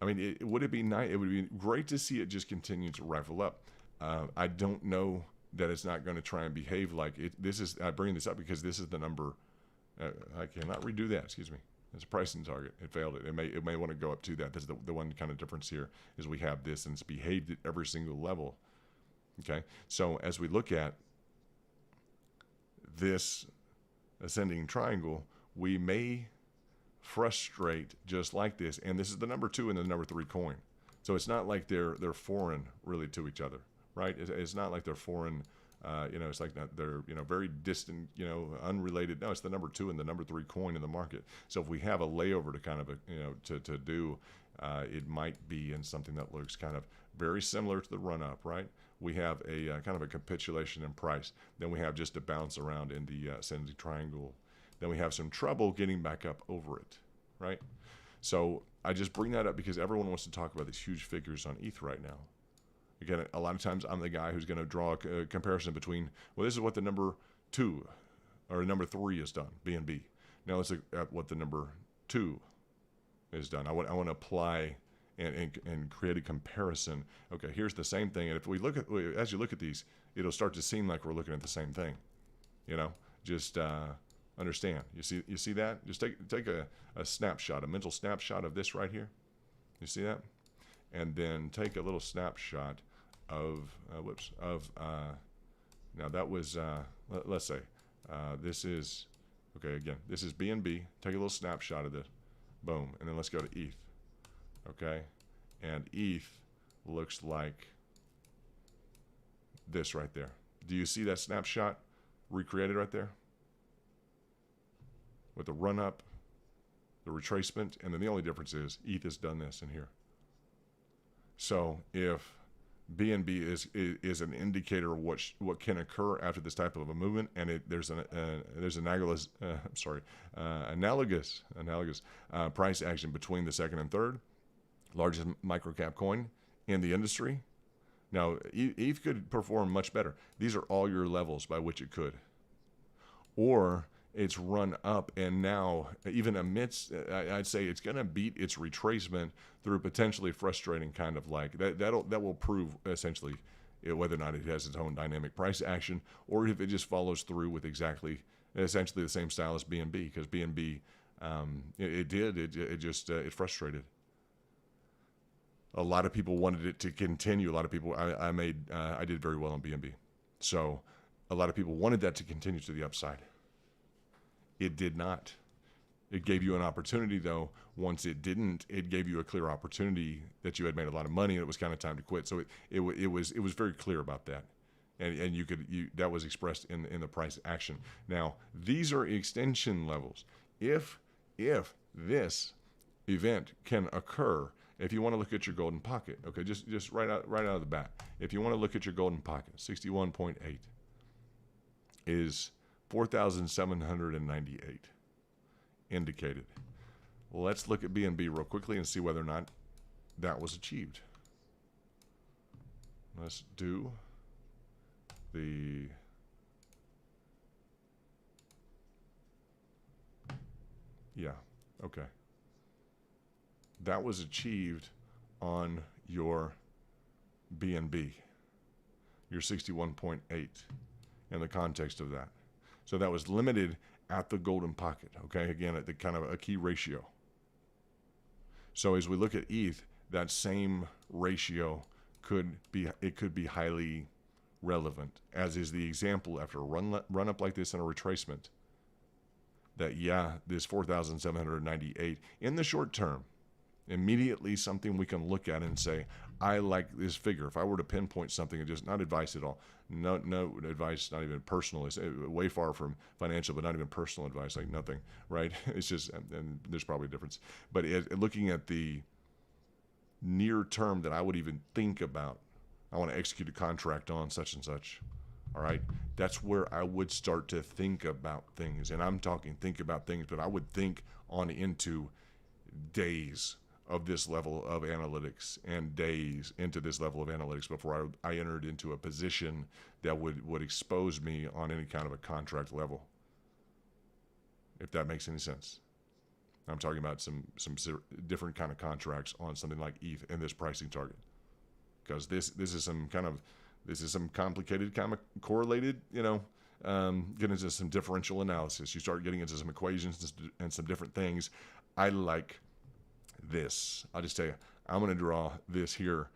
I mean, would it be nice? It would be great to see it just continue to rifle up. I don't know that it's not going to try and behave like it. I bring this up because this is the number. I cannot redo that. Excuse me. It's a pricing target. It failed it. It may want to go up to that. That's the one kind of difference here is we have this and it's behaved at every single level. Okay. So as we look at this ascending triangle, we may frustrate just like this. And this is the number 2 and the number 3 coin. So it's not like they're foreign really to each other, right? It's not like they're foreign. It's like they're very distant, unrelated. No, it's the number 2 and the number 3 coin in the market. So if we have a layover to kind of to do, it might be in something that looks kind of very similar to the run up, right? We have a kind of a capitulation in price. Then we have just a bounce around in the ascending triangle. Then we have some trouble getting back up over it, right? So I just bring that up because everyone wants to talk about these huge figures on ETH right now. Again, a lot of times I'm the guy who's going to draw a comparison between, well, this is what the number 2 or number 3 has done, BNB. Now let's look at what the number 2 is done. I want to apply and create a comparison. Okay, here's the same thing. And if we look at, as you look at these, it'll start to seem like we're looking at the same thing. Just understand. You see that? Just take a snapshot, a mental snapshot of this right here. You see that? And then take a little snapshot now that was, let's say, this is, okay, again, this is BNB. Take a little snapshot of this. Boom. And then let's go to ETH. Okay. And ETH looks like this right there. Do you see that snapshot recreated right there? With the run up, the retracement, and then the only difference is ETH has done this in here. So if BNB is an indicator of what can occur after this type of a movement, and there's analogous price action between the second and third largest microcap coin in the industry. Now, ETH could perform much better. These are all your levels by which it could. Or it's run up, and now, even amidst, I'd say it's going to beat its retracement through potentially frustrating kind of like, that will prove essentially whether or not it has its own dynamic price action, or if it just follows through with essentially the same style as BNB, because BNB, it frustrated. A lot of people wanted it to continue. A lot of people, I did very well on BNB. So a lot of people wanted that to continue to the upside. It did not. It gave you an opportunity, though. Once it didn't, it gave you a clear opportunity that you had made a lot of money, and it was kind of time to quit. So it was very clear about that, and that was expressed in the price action. Now, these are extension levels. If this event can occur, if you want to look at your golden pocket, okay, just right out of the bat, if you want to look at your golden pocket, 61.8 is 4,798 indicated. Let's look at BNB real quickly and see whether or not that was achieved. Let's do the okay. That was achieved on your BNB, your 61.8 in the context of that. So that was limited at the golden pocket, okay? Again, at the kind of a key ratio. So as we look at ETH, that same ratio could be highly relevant, as is the example after a run up like this and a retracement, that this 4,798 in the short term, immediately something we can look at and say, I like this figure. If I were to pinpoint something, and just not advice at all, no advice, not even personal, it's way far from financial, but not even personal advice, like nothing, right? It's just, and there's probably a difference. But looking at the near term that I would even think about, I want to execute a contract on such and such. All right, that's where I would start to think about things. And I'm talking think about things, but I would think on into days of this level of analytics and days into this level of analytics before I entered into a position that would expose me on any kind of a contract level, if that makes any sense. I'm talking about some different kind of contracts on something like ETH and this pricing target, because this is some complicated, kind of correlated, get into some differential analysis. You start getting into some equations and some different things. I like this. I'll just tell you, I'm going to draw this here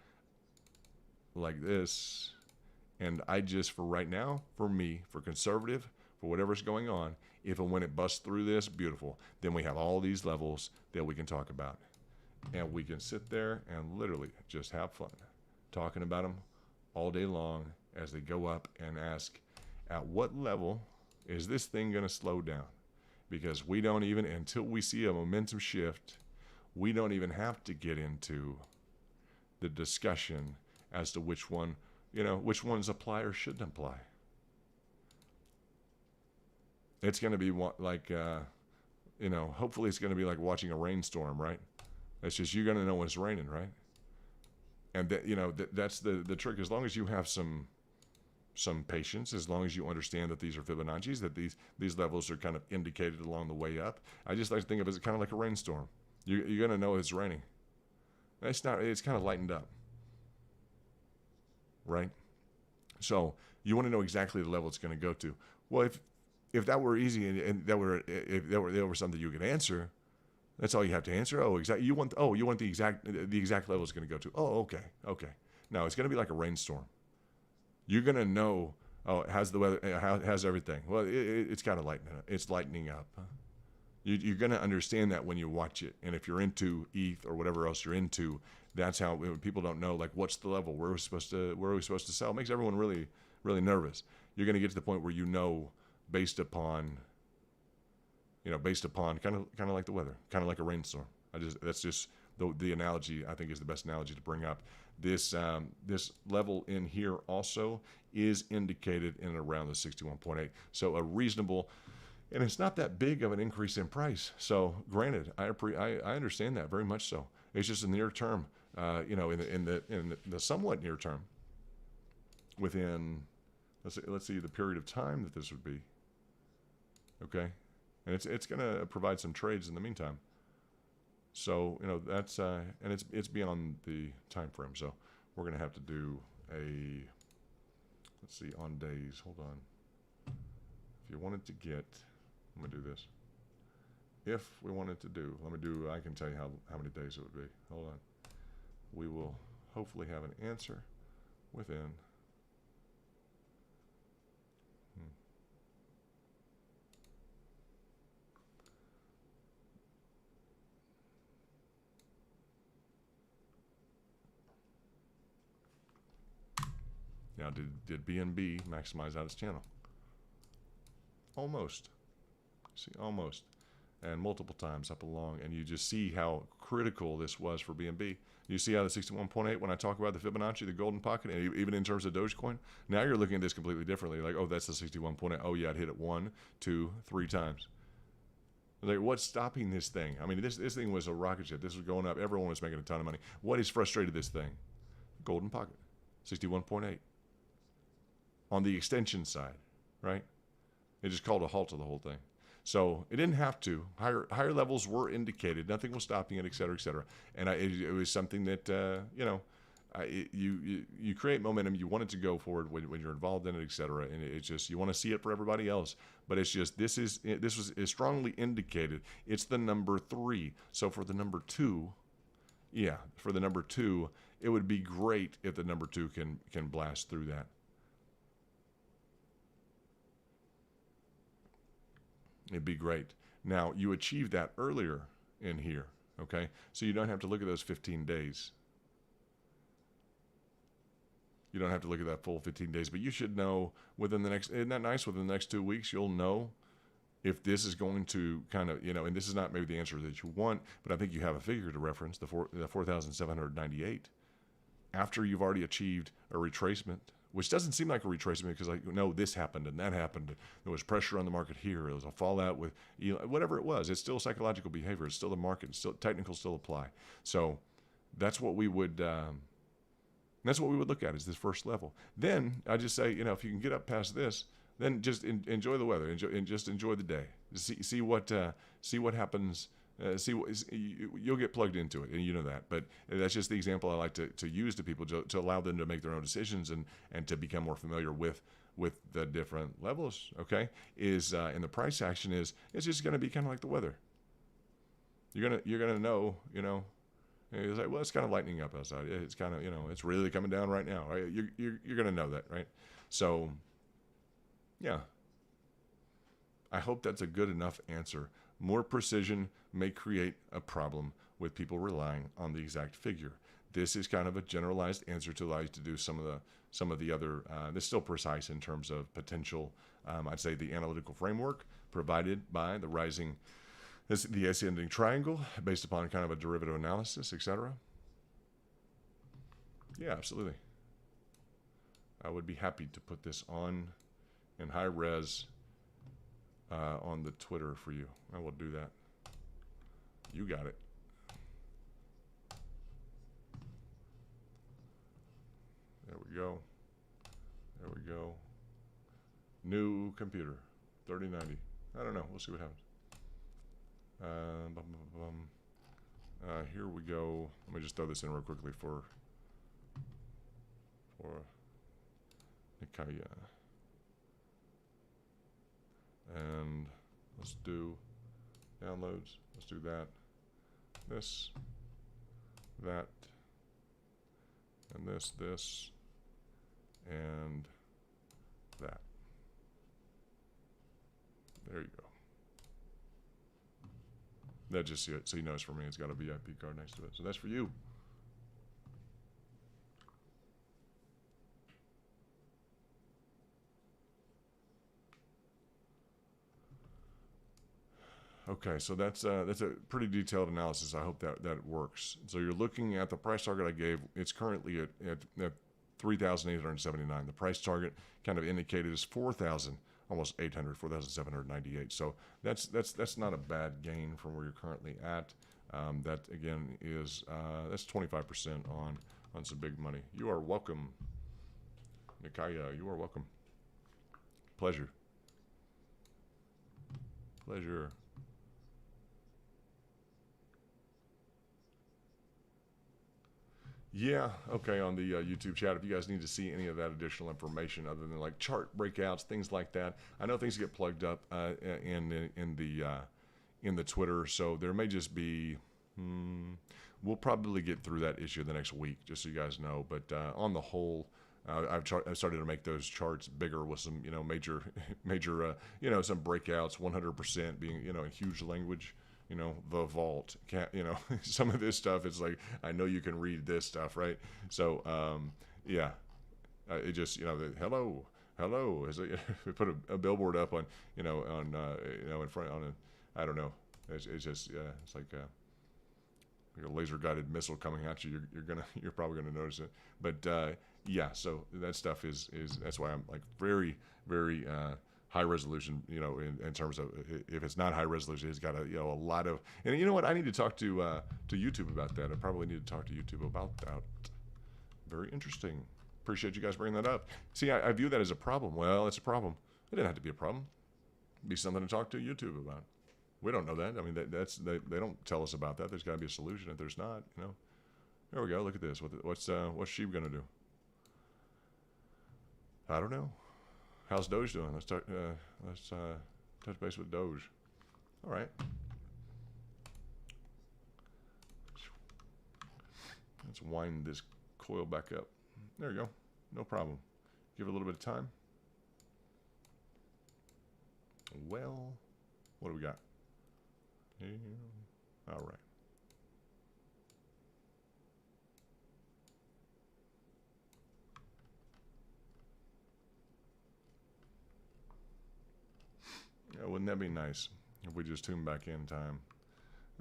like this. And I just, for right now, for me, for conservative, for whatever's going on, if and when it busts through this, beautiful. Then we have all these levels that we can talk about. And we can sit there and literally just have fun talking about them all day long as they go up, and ask, at what level is this thing going to slow down? Because we don't even, until we see a momentum shift, we don't even have to get into the discussion as to which ones apply or shouldn't apply. It's going to be like, hopefully it's going to be like watching a rainstorm, right? It's just, you're going to know when it's raining, right? And that's the trick. As long as you have some patience, as long as you understand that these are Fibonacci's, that these levels are kind of indicated along the way up. I just like to think of it as kind of like a rainstorm. You're going to know it's raining. It's not. It's kind of lightened up, right? So you want to know exactly the level it's going to go to. Well, if that were easy and that were something you could answer, that's all you have to answer. Oh, exactly. You want the exact level it's going to go to. Oh, okay. No, it's going to be like a rainstorm. You're going to know, oh, how's the weather, how's everything? Well, it's got to lighten up. It's lightening up. You're going to understand that when you watch it. And if you're into ETH or whatever else you're into, that's how, when people don't know, like, what's the level? Where are we supposed to sell? It makes everyone really, really nervous. You're going to get to the point where you know, based upon kind of like the weather, kind of like a rainstorm. That's just the analogy I think is the best analogy to bring up. This level in here also is indicated in and around the 61.8. So a reasonable, and it's not that big of an increase in price. So granted, I understand that very much so. It's just in the near term, in the somewhat near term, within let's see the period of time that this would be. Okay, and it's going to provide some trades in the meantime. So that's and it's beyond the time frame. So we're going to have to do a, let's see, on days. Hold on. If you wanted to get, I'm going to do this. If we wanted to do, I can tell you how many days it would be. Hold on. We will hopefully have an answer within. Now, did BNB maximize out its channel? Almost. See, almost. And multiple times up along. And you just see how critical this was for BNB. You see how the 61.8, when I talk about the Fibonacci, the golden pocket, and even in terms of Dogecoin, now you're looking at this completely differently. Like, oh, that's the 61.8. Oh, yeah, it hit it 1, 2, 3 times. Like, what's stopping this thing? I mean, this thing was a rocket ship. This was going up. Everyone was making a ton of money. What has frustrated this thing? Golden pocket, 61.8. On the extension side, right? It just called a halt to the whole thing. So it didn't have to. Higher levels were indicated. Nothing was stopping it, et cetera, et cetera. And it was something that, you create momentum. You want it to go forward when you're involved in it, et cetera. And it's just, you want to see it for everybody else. But it's just, this was strongly indicated. It's the number 3. So for the number 2, it would be great if the number 2 can blast through that. It'd be great. Now, you achieve that earlier in here, okay? So you don't have to look at those 15 days. You don't have to look at that full 15 days, but you should know within the next, isn't that nice? Within the next 2 weeks, you'll know if this is going to kind of, and this is not maybe the answer that you want, but I think you have a figure to reference, the 4,798. After you've already achieved a retracement, which doesn't seem like a retracement because, like, no, this happened and that happened. There was pressure on the market here. There was a fallout with, whatever it was. It's still psychological behavior. It's still the market. It's still technicals still apply. So that's what we would look at is this first level. Then I just say, if you can get up past this, then just enjoy the weather and just enjoy the day. See what happens. You'll get plugged into it, and you know that. But that's just the example I like to use to people to allow them to make their own decisions and to become more familiar with the different levels. Okay, and the price action it's just going to be kind of like the weather. You're gonna know. It's like, well, it's kind of lightening up outside. It's kind of it's really coming down right now. Right? You're gonna know that, right? So, yeah. I hope that's a good enough answer. More precision may create a problem with people relying on the exact figure. This is kind of a generalized answer to allow you to do some of the other. This is still precise in terms of potential. I'd say the analytical framework provided by the ascending triangle, based upon kind of a derivative analysis, etc. Yeah, absolutely. I would be happy to put this on in high res. On the Twitter for you. I will do that. You got it. There we go. There we go. New computer. 3090. I don't know. We'll see what happens. Here we go. Let me just throw this in real quickly for Nikaya. And let's do downloads. Let's do that. This, that, and this, and that. There you go. That just so you notice for me, it's got a VIP card next to it. So that's for you. Okay, so that's a pretty detailed analysis. I hope that works. So you're looking at the price target I gave. It's currently at 3,879. The price target kind of indicated is 4,000, almost 800, 4,798. So that's not a bad gain from where you're currently at. That again is that's 25% on some big money. You are welcome, Nikaya. You are welcome. Pleasure. Pleasure. Yeah, okay, on the YouTube chat, if you guys need to see any of that additional information other than like chart breakouts, things like that. I know things get plugged up in the Twitter, so there may just be, we'll probably get through that issue the next week, just so you guys know. But on the whole, I've started to make those charts bigger with some, major, some breakouts, 100% being, in huge language. The vault can't, some of this stuff, it's like, I know you can read this stuff, right? So, yeah, it just, hello, is it, we put a billboard up on, in front on a, I don't know. It's just, it's like a laser guided missile coming at you. You're probably going to notice it. But, yeah, so that stuff is that's why I'm like very, very, high resolution, in terms of if it's not high resolution, it's got a lot of, and you know what, I need to talk to YouTube about that. I probably need to talk to YouTube about that. Very interesting. Appreciate you guys bringing that up. See, I view that as a problem. Well, it's a problem. It didn't have to be a problem. It'd be something to talk to YouTube about. We don't know that. I mean, they don't tell us about that. There's got to be a solution. If there's not, there we go. Look at this. What's Sheep gonna do? I don't know. How's Doge doing? Let's touch base with Doge. All right. Let's wind this coil back up. There you go. No problem. Give it a little bit of time. Well, what do we got? All right. Yeah, wouldn't that be nice if we just tune back in time?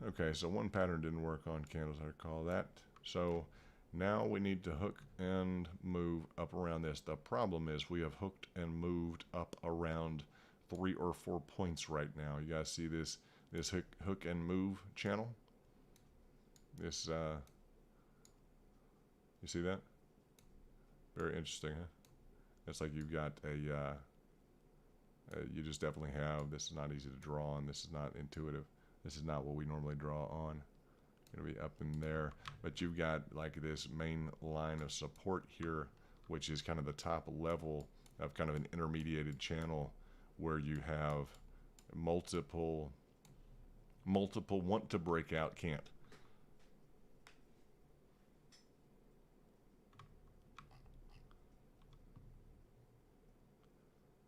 Okay, so one pattern didn't work on candles, I recall that. So now we need to hook and move up around this. The problem is we have hooked and moved up around 3 or 4 points right now. You guys see this hook and move channel? This, you see that? Very interesting, huh? It's like you've got a, you just definitely have, this is not easy to draw on, this is not intuitive, this is not what we normally draw on. Gonna be up in there, but you've got like this main line of support here, which is kind of the top level of kind of an intermediated channel where you have multiple want to break out, can't.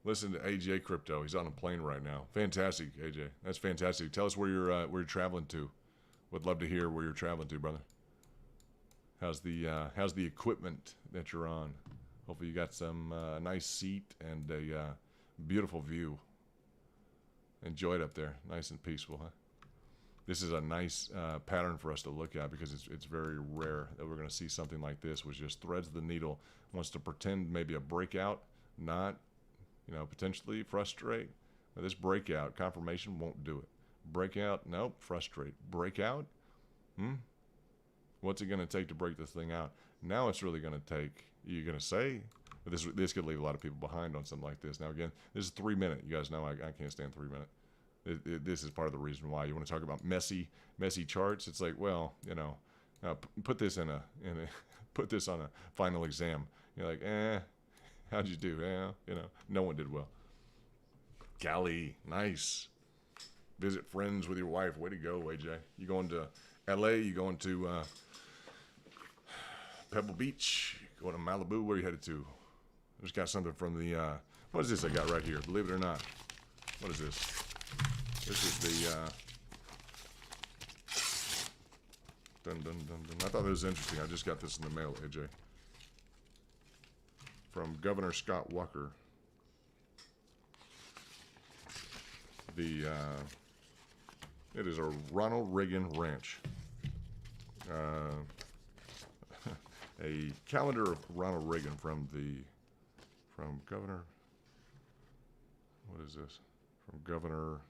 Listen to AJ Crypto. He's on a plane right now. Fantastic, AJ. That's fantastic. Tell us where you're traveling to. Would love to hear where you're traveling to, brother. How's the equipment that you're on? Hopefully you got some nice seat and a beautiful view. Enjoy it up there. Nice and peaceful, huh? This is a nice pattern for us to look at because it's very rare that we're going to see something like this, which just threads the needle, wants to pretend maybe a breakout, not, potentially frustrate. But this breakout, confirmation won't do it. Breakout, nope, frustrate. Breakout, what's it going to take to break this thing out? Now it's really going to take, you're going to say, but this could leave a lot of people behind on something like this. Now again, this is 3 minute. You guys know I can't stand 3 minute. This is part of the reason why you want to talk about messy charts. It's like, well, put this put this on a final exam. You're like, how'd you do? No one did well. Cali, nice. Visit friends with your wife. Way to go, AJ. You going to LA? You going to Pebble Beach, going to Malibu. Where are you headed to? I just got something from the, what is this I got right here? Believe it or not. What is this? This is the, dun, dun, dun, dun. I thought it was interesting. I just got this in the mail, AJ. From Governor Scott Walker. It is a Ronald Reagan ranch. A calendar of Ronald Reagan from Governor, what is this?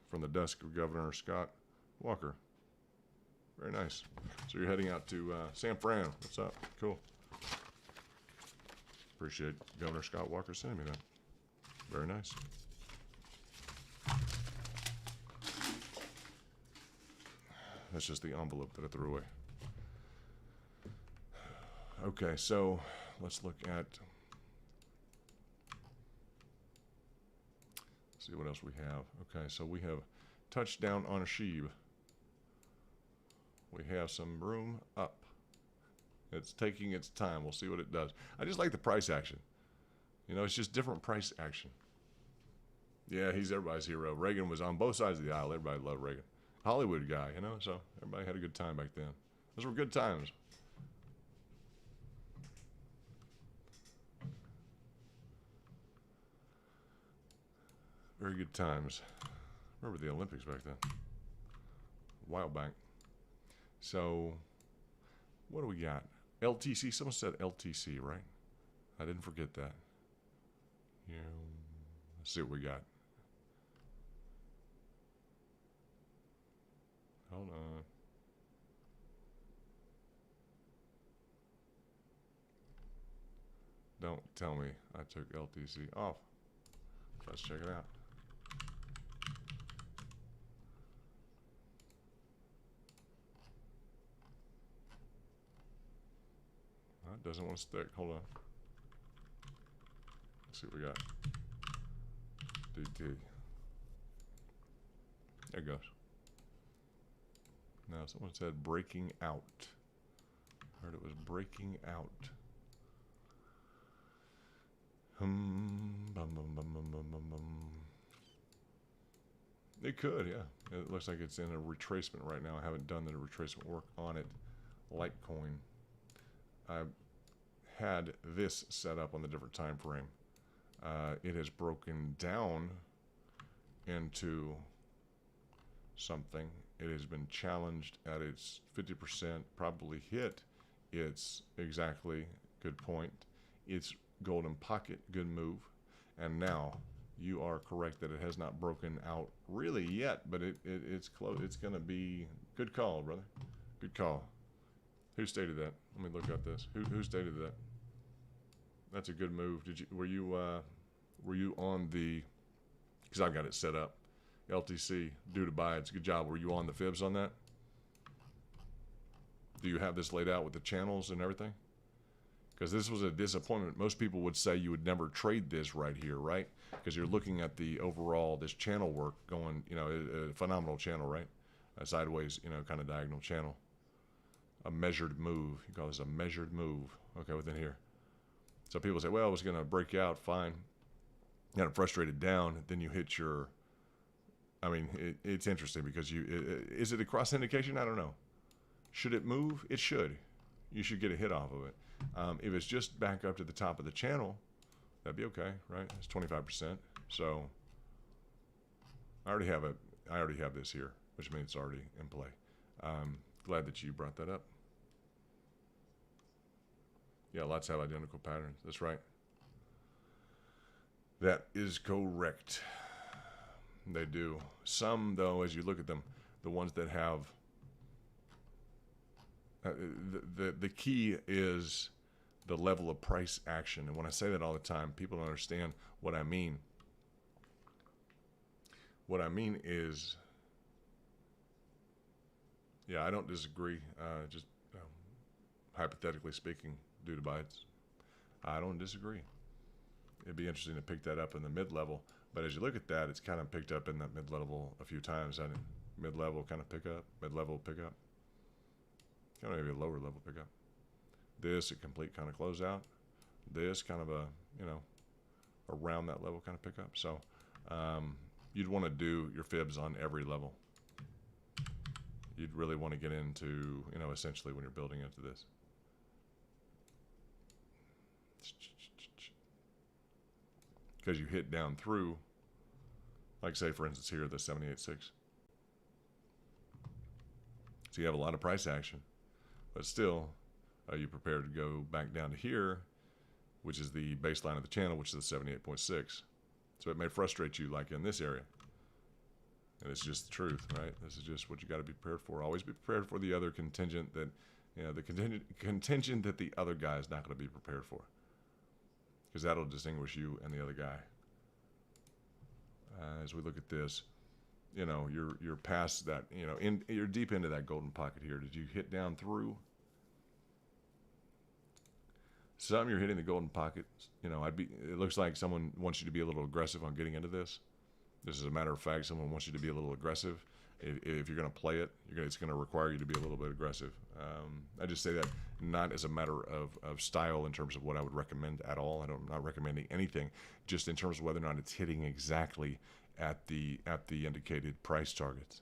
From the desk of Governor Scott Walker. Very nice. So you're heading out to San Fran. What's up? Cool. Appreciate Governor Scott Walker sending me that. Very nice. That's just the envelope that I threw away. Okay, so let's look at, see what else we have. Okay, so we have touchdown on a sheep. We have some room up. It's taking its time. We'll see what it does. I just like the price action. You know, it's just different price action. Yeah, he's everybody's hero. Reagan was on both sides of the aisle. Everybody loved Reagan. Hollywood guy, you know, so everybody had a good time back then. Those were good times. Very good times. Remember the Olympics back then. A while back. So, what do we got? LTC. Someone said LTC, right? I didn't forget that. Yeah. Let's see what we got. Hold on. Don't tell me I took LTC off. Let's check it out. It doesn't want to stick. Hold on. Let's see what we got. DT. There it goes. Now, someone said breaking out. I heard it was breaking out. It could, yeah. It looks like it's in a retracement right now. I haven't done the retracement work on it. Litecoin. I had this set up on the different time frame. It has broken down into something. It has been challenged at its 50%, probably hit its exactly, good point, its golden pocket, good move. And now you are correct that it has not broken out really yet, but it's close. It's going to be, good call, brother. Good call. Who stated that? Let me look at this. Who stated that? That's a good move. Were you on the, because I've got it set up. LTC, due to buy. It's a good job. Were you on the fibs on that? Do you have this laid out with the channels and everything? Because this was a disappointment. Most people would say you would never trade this right here, right? Because you're looking at the overall, this channel work going, you know, a phenomenal channel, right? A sideways, you know, kind of diagonal channel. A measured move. You call this a measured move. Okay, within here. So people say, well, it was going to break out, fine. You got it frustrated down, then you hit your, I mean, it's interesting because is it a cross indication? I don't know. Should it move? It should. You should get a hit off of it. If it's just back up to the top of the channel, that'd be okay, right? It's 25%. So I already have this here, which means it's already in play. Glad that you brought that up. Yeah, lots have identical patterns. That's right. That is correct. They do. Some, though, as you look at them, the ones that have, the key is the level of price action. And when I say that all the time, people don't understand what I mean. What I mean is, yeah, I don't disagree. Just hypothetically speaking, due to bites, I don't disagree. It'd be interesting to pick that up in the mid-level. But as you look at that, it's kind of picked up in that mid-level a few times. And mid-level kind of pick up, mid-level pick up. Kind of maybe a lower level pick up. this a complete kind of closeout, this kind of a, you know, around that level kind of pickup. So you'd want to do your fibs on every level. You'd really want to get into, you know, essentially when you're building into this. Because you hit down through, like say for instance here, the 78.6. So you have a lot of price action, but still, are you prepared to go back down to here, which is the baseline of the channel, which is the 78.6. So it may frustrate you like in this area. And it's just the truth, right? This is just what you got to be prepared for. Always be prepared for the other contingent that, you know, the contingent that the other guy is not going to be prepared for. Because that'll distinguish you and the other guy. As we look at this, you know, you're past that, you know, you're deep into that golden pocket here. Did you hit down through? Some you're hitting the golden pocket. You know, it looks like someone wants you to be a little aggressive on getting into this. This is a matter of fact. Someone wants you to be a little aggressive. If you're going to play it, it's going to require you to be a little bit aggressive. I just say that not as a matter of style in terms of what I would recommend at all. I'm not recommending anything, just in terms of whether or not it's hitting exactly at the indicated price targets.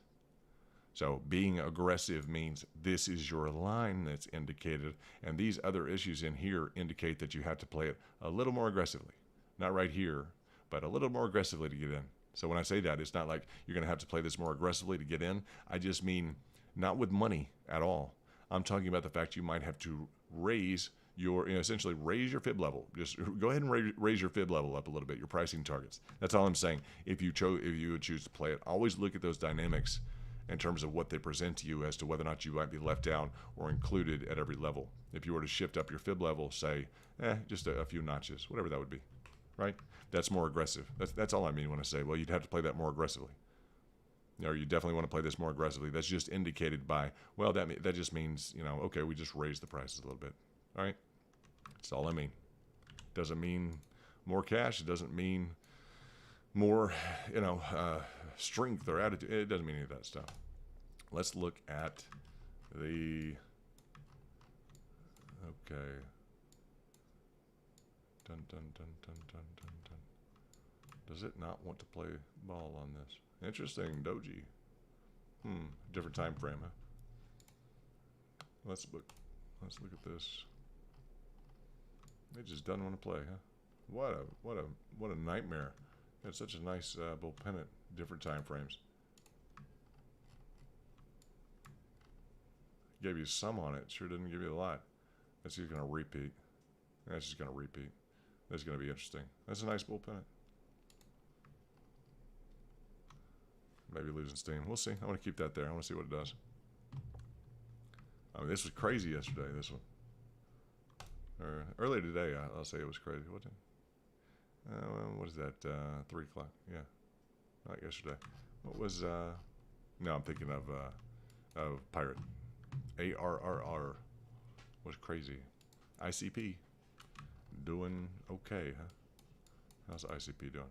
So being aggressive means this is your line that's indicated, and these other issues in here indicate that you have to play it a little more aggressively. Not right here, but a little more aggressively to get in. So when I say that, it's not like you're going to have to play this more aggressively to get in. I just mean not with money at all. I'm talking about the fact you might have to raise your, essentially raise your fib level. Just go ahead and raise your fib level up a little bit, your pricing targets. That's all I'm saying. If you would choose to play it, always look at those dynamics in terms of what they present to you as to whether or not you might be left out or included at every level. If you were to shift up your fib level, say, just a few notches, whatever that would be, right? That's more aggressive. That's all I mean when I say, well, you'd have to play that more aggressively. Or you definitely want to play this more aggressively. That's just indicated by, well, that just means, okay, we just raised the prices a little bit, all right? That's all I mean. Doesn't mean more cash. It doesn't mean more, strength or attitude. It doesn't mean any of that stuff. Let's look at the, okay. Dun, dun, dun, dun, dun, dun, dun. Does it not want to play ball on this? Interesting, Doge. Different time frame, huh? Let's look at this. It just doesn't want to play, huh? What a nightmare. It's such a nice bull pennant. Different time frames. Gave you some on it. Sure didn't give you a lot. That's just going to repeat. That's just going to repeat. That's going to be interesting. That's a nice bull pennant. Maybe losing steam. We'll see. I want to keep that there. I want to see what it does. I mean, this was crazy yesterday, this one. Or earlier today, I'll say it was crazy. What is that? 3 o'clock. Yeah. Not yesterday. What was, no, I'm thinking of Pirate. ARRR was crazy. ICP doing okay, huh? How's ICP doing?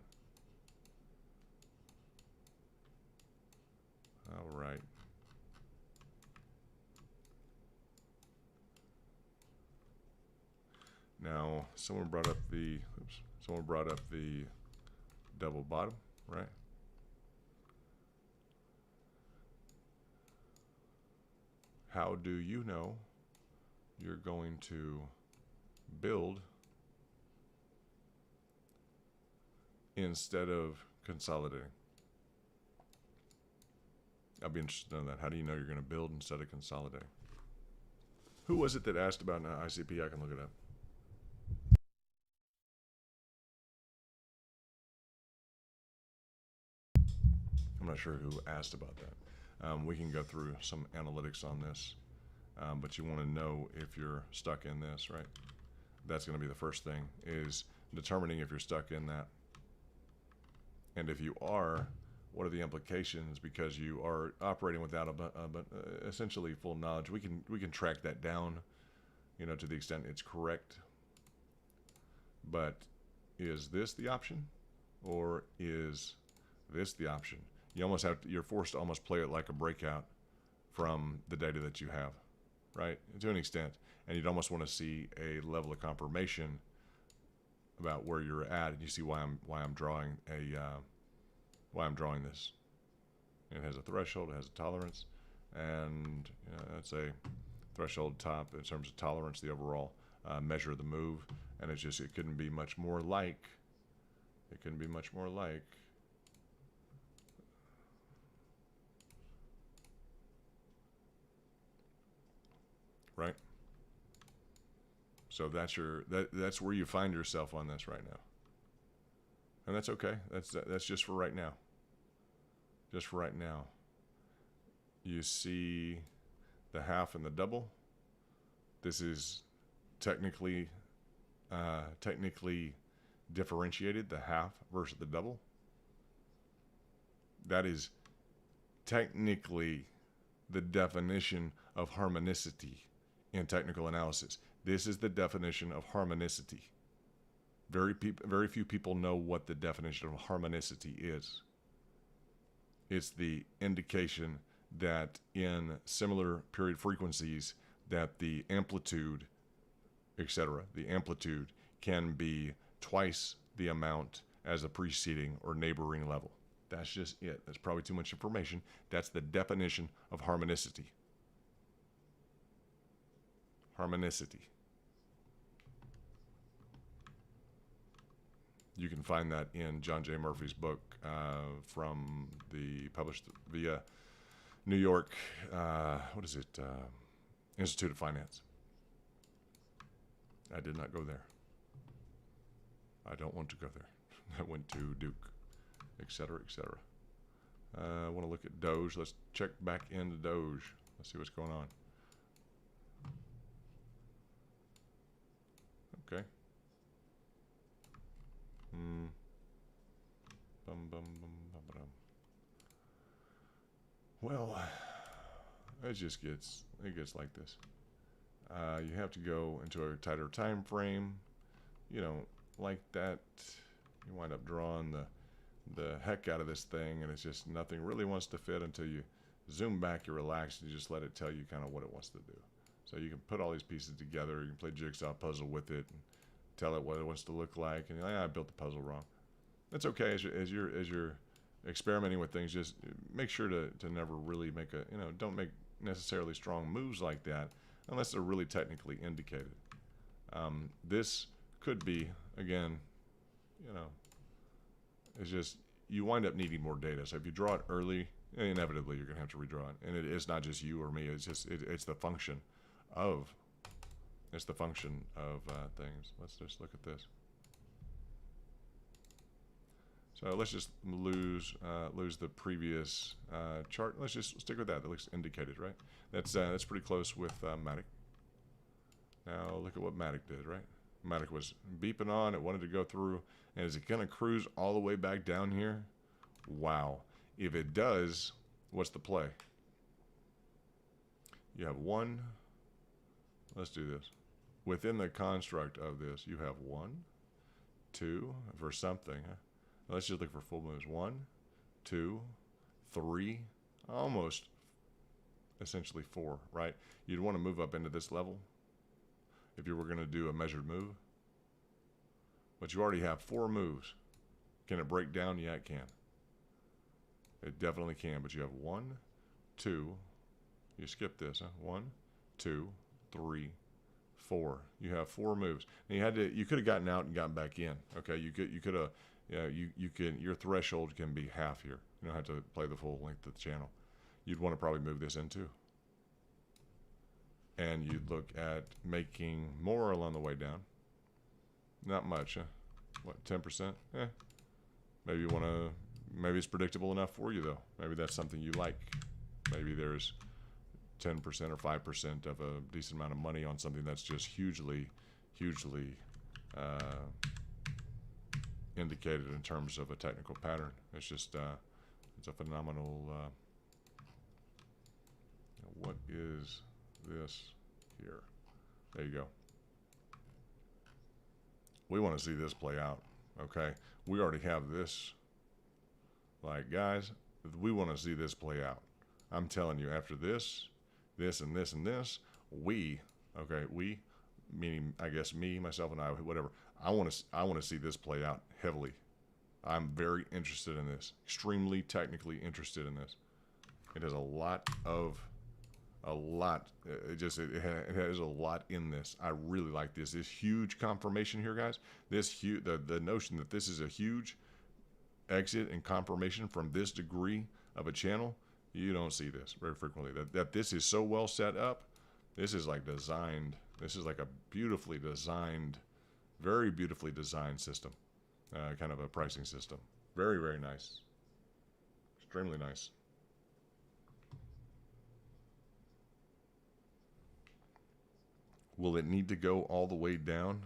All right. Now, someone brought up the double bottom, right? How do you know you're going to build instead of consolidating? I'd be interested in that. How do you know you're going to build instead of consolidating? Who was it that asked about an ICP? I can look it up. I'm not sure who asked about that. We can go through some analytics on this, but you want to know if you're stuck in this, right? That's going to be the first thing, is determining if you're stuck in that. And if you are, what are the implications? Because you are operating without essentially full knowledge. We can track that down, to the extent it's correct. But is this the option, or is this the option? You're forced to almost play it like a breakout from the data that you have. right? To an extent. And you'd almost want to see a level of confirmation about where you're at, and you see why I'm drawing this. It has a threshold, it has a tolerance, and that's a threshold top in terms of tolerance, the overall measure of the move, and it couldn't be much more like. It couldn't be much more like. Right. So that's where you find yourself on this right now, and that's okay. That's just for right now. Just for right now. You see the half and the double. This is technically differentiated, the half versus the double. That is technically the definition of harmonicity in technical analysis. This is the definition of harmonicity. Very few people know what the definition of harmonicity is. It's the indication that in similar period frequencies that the amplitude, etc., the amplitude can be twice the amount as a preceding or neighboring level. That's just it. That's probably too much information. That's the definition of harmonicity. Harmonicity. You can find that in John J. Murphy's book published via New York, Institute of Finance. I did not go there. I don't want to go there. I went to Duke, etc., etc. I want to look at Doge. Let's check back into Doge. Let's see what's going on. Okay. Well, it gets like this. You have to go into a tighter time frame. Like that. You wind up drawing the heck out of this thing, and it's just nothing really wants to fit until you zoom back, you relax, and you just let it tell you kind of what it wants to do. So you can put all these pieces together. You can play jigsaw puzzle with it and tell it what it wants to look like. And you're like, I built the puzzle wrong. That's okay. As you're experimenting with things, just make sure to never really make don't make necessarily strong moves like that unless they're really technically indicated. This could be, again, it's just you wind up needing more data. So if you draw it early, inevitably you're going to have to redraw it. And it's not just you or me. It's just it's the function of things. Let's just look at this. So let's just lose the previous chart. Let's just stick with that. That looks indicated, right? That's pretty close with Matic. Now look at what Matic did, right? Matic was beeping on. It wanted to go through. And is it going to cruise all the way back down here? Wow. If it does, what's the play? You have one. Let's do this. Within the construct of this, you have 1, 2 for something. Huh? Let's just look for full moves. 1, 2, 3, almost essentially 4, right? You'd want to move up into this level if you were going to do a measured move. But you already have 4 moves. Can it break down? Yeah, it can. It definitely can, but you have 1, 2, you skip this, huh? 1, 2, 3, 4. You have 4 moves. And you could have gotten out and gotten back in. Okay, you could have. Yeah, your threshold can be half here. You don't have to play the full length of the channel. You'd want to probably move this in too. And you'd look at making more along the way down. Not much, huh? What, 10%? Maybe you want to, maybe it's predictable enough for you though. Maybe that's something you like. Maybe there's 10% or 5% of a decent amount of money on something that's just hugely indicated in terms of a technical pattern. It's just it's a phenomenal what is this here? There you go. We want to see this play out. Okay, we already have this. Like, guys, we want to see this play out. I'm telling you, after this and this and this, we, okay, we, meaning I guess me, myself, and I, whatever. I want to see this play out heavily. I'm very interested in this. Extremely technically interested in this. It has a lot. It has a lot in this. I really like this. This huge confirmation here, guys. This huge, the notion that this is a huge exit and confirmation from this degree of a channel. You don't see this very frequently. That this is so well set up. This is like designed. This is like a beautifully designed, very beautifully designed system. Kind of a pricing system. Very, very nice. Extremely nice. Will it need to go all the way down?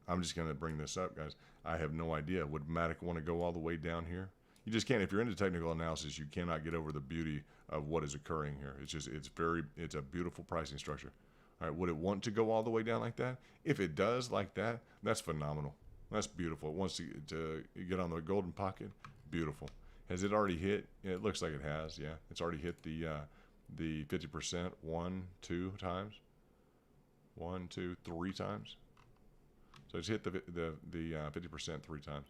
I'm just going to bring this up, guys. I have no idea. Would Matic want to go all the way down here? You just can't. If you're into technical analysis, you cannot get over the beauty of what is occurring here. It's a beautiful pricing structure. All right, would it want to go all the way down like that? If it does like that, that's phenomenal. That's beautiful. It wants to get on the golden pocket. Beautiful. Has it already hit? It looks like it has. Yeah, it's already hit the 50% 1, 2 times. 1, 2, 3 times. So it's hit the 50% 3 times.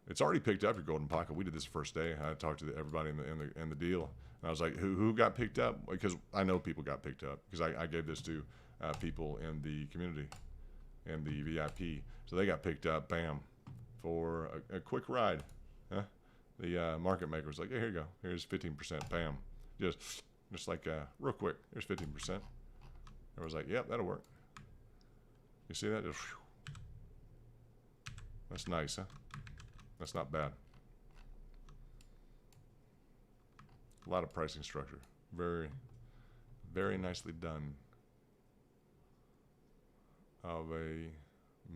It's already picked up your golden pocket. We did this the first day. I talked to everybody in the deal. And I was like, who got picked up? Because I know people got picked up because I gave this to people in the community and the VIP. So they got picked up, bam, for a quick ride. Huh? The market maker was like, hey, here you go. Here's 15%, bam. Just like real quick. Here's 15%. I was like, yep, that'll work. You see that? Just, that's nice, huh? That's not bad. A lot of pricing structure. Very, very nicely done. Of a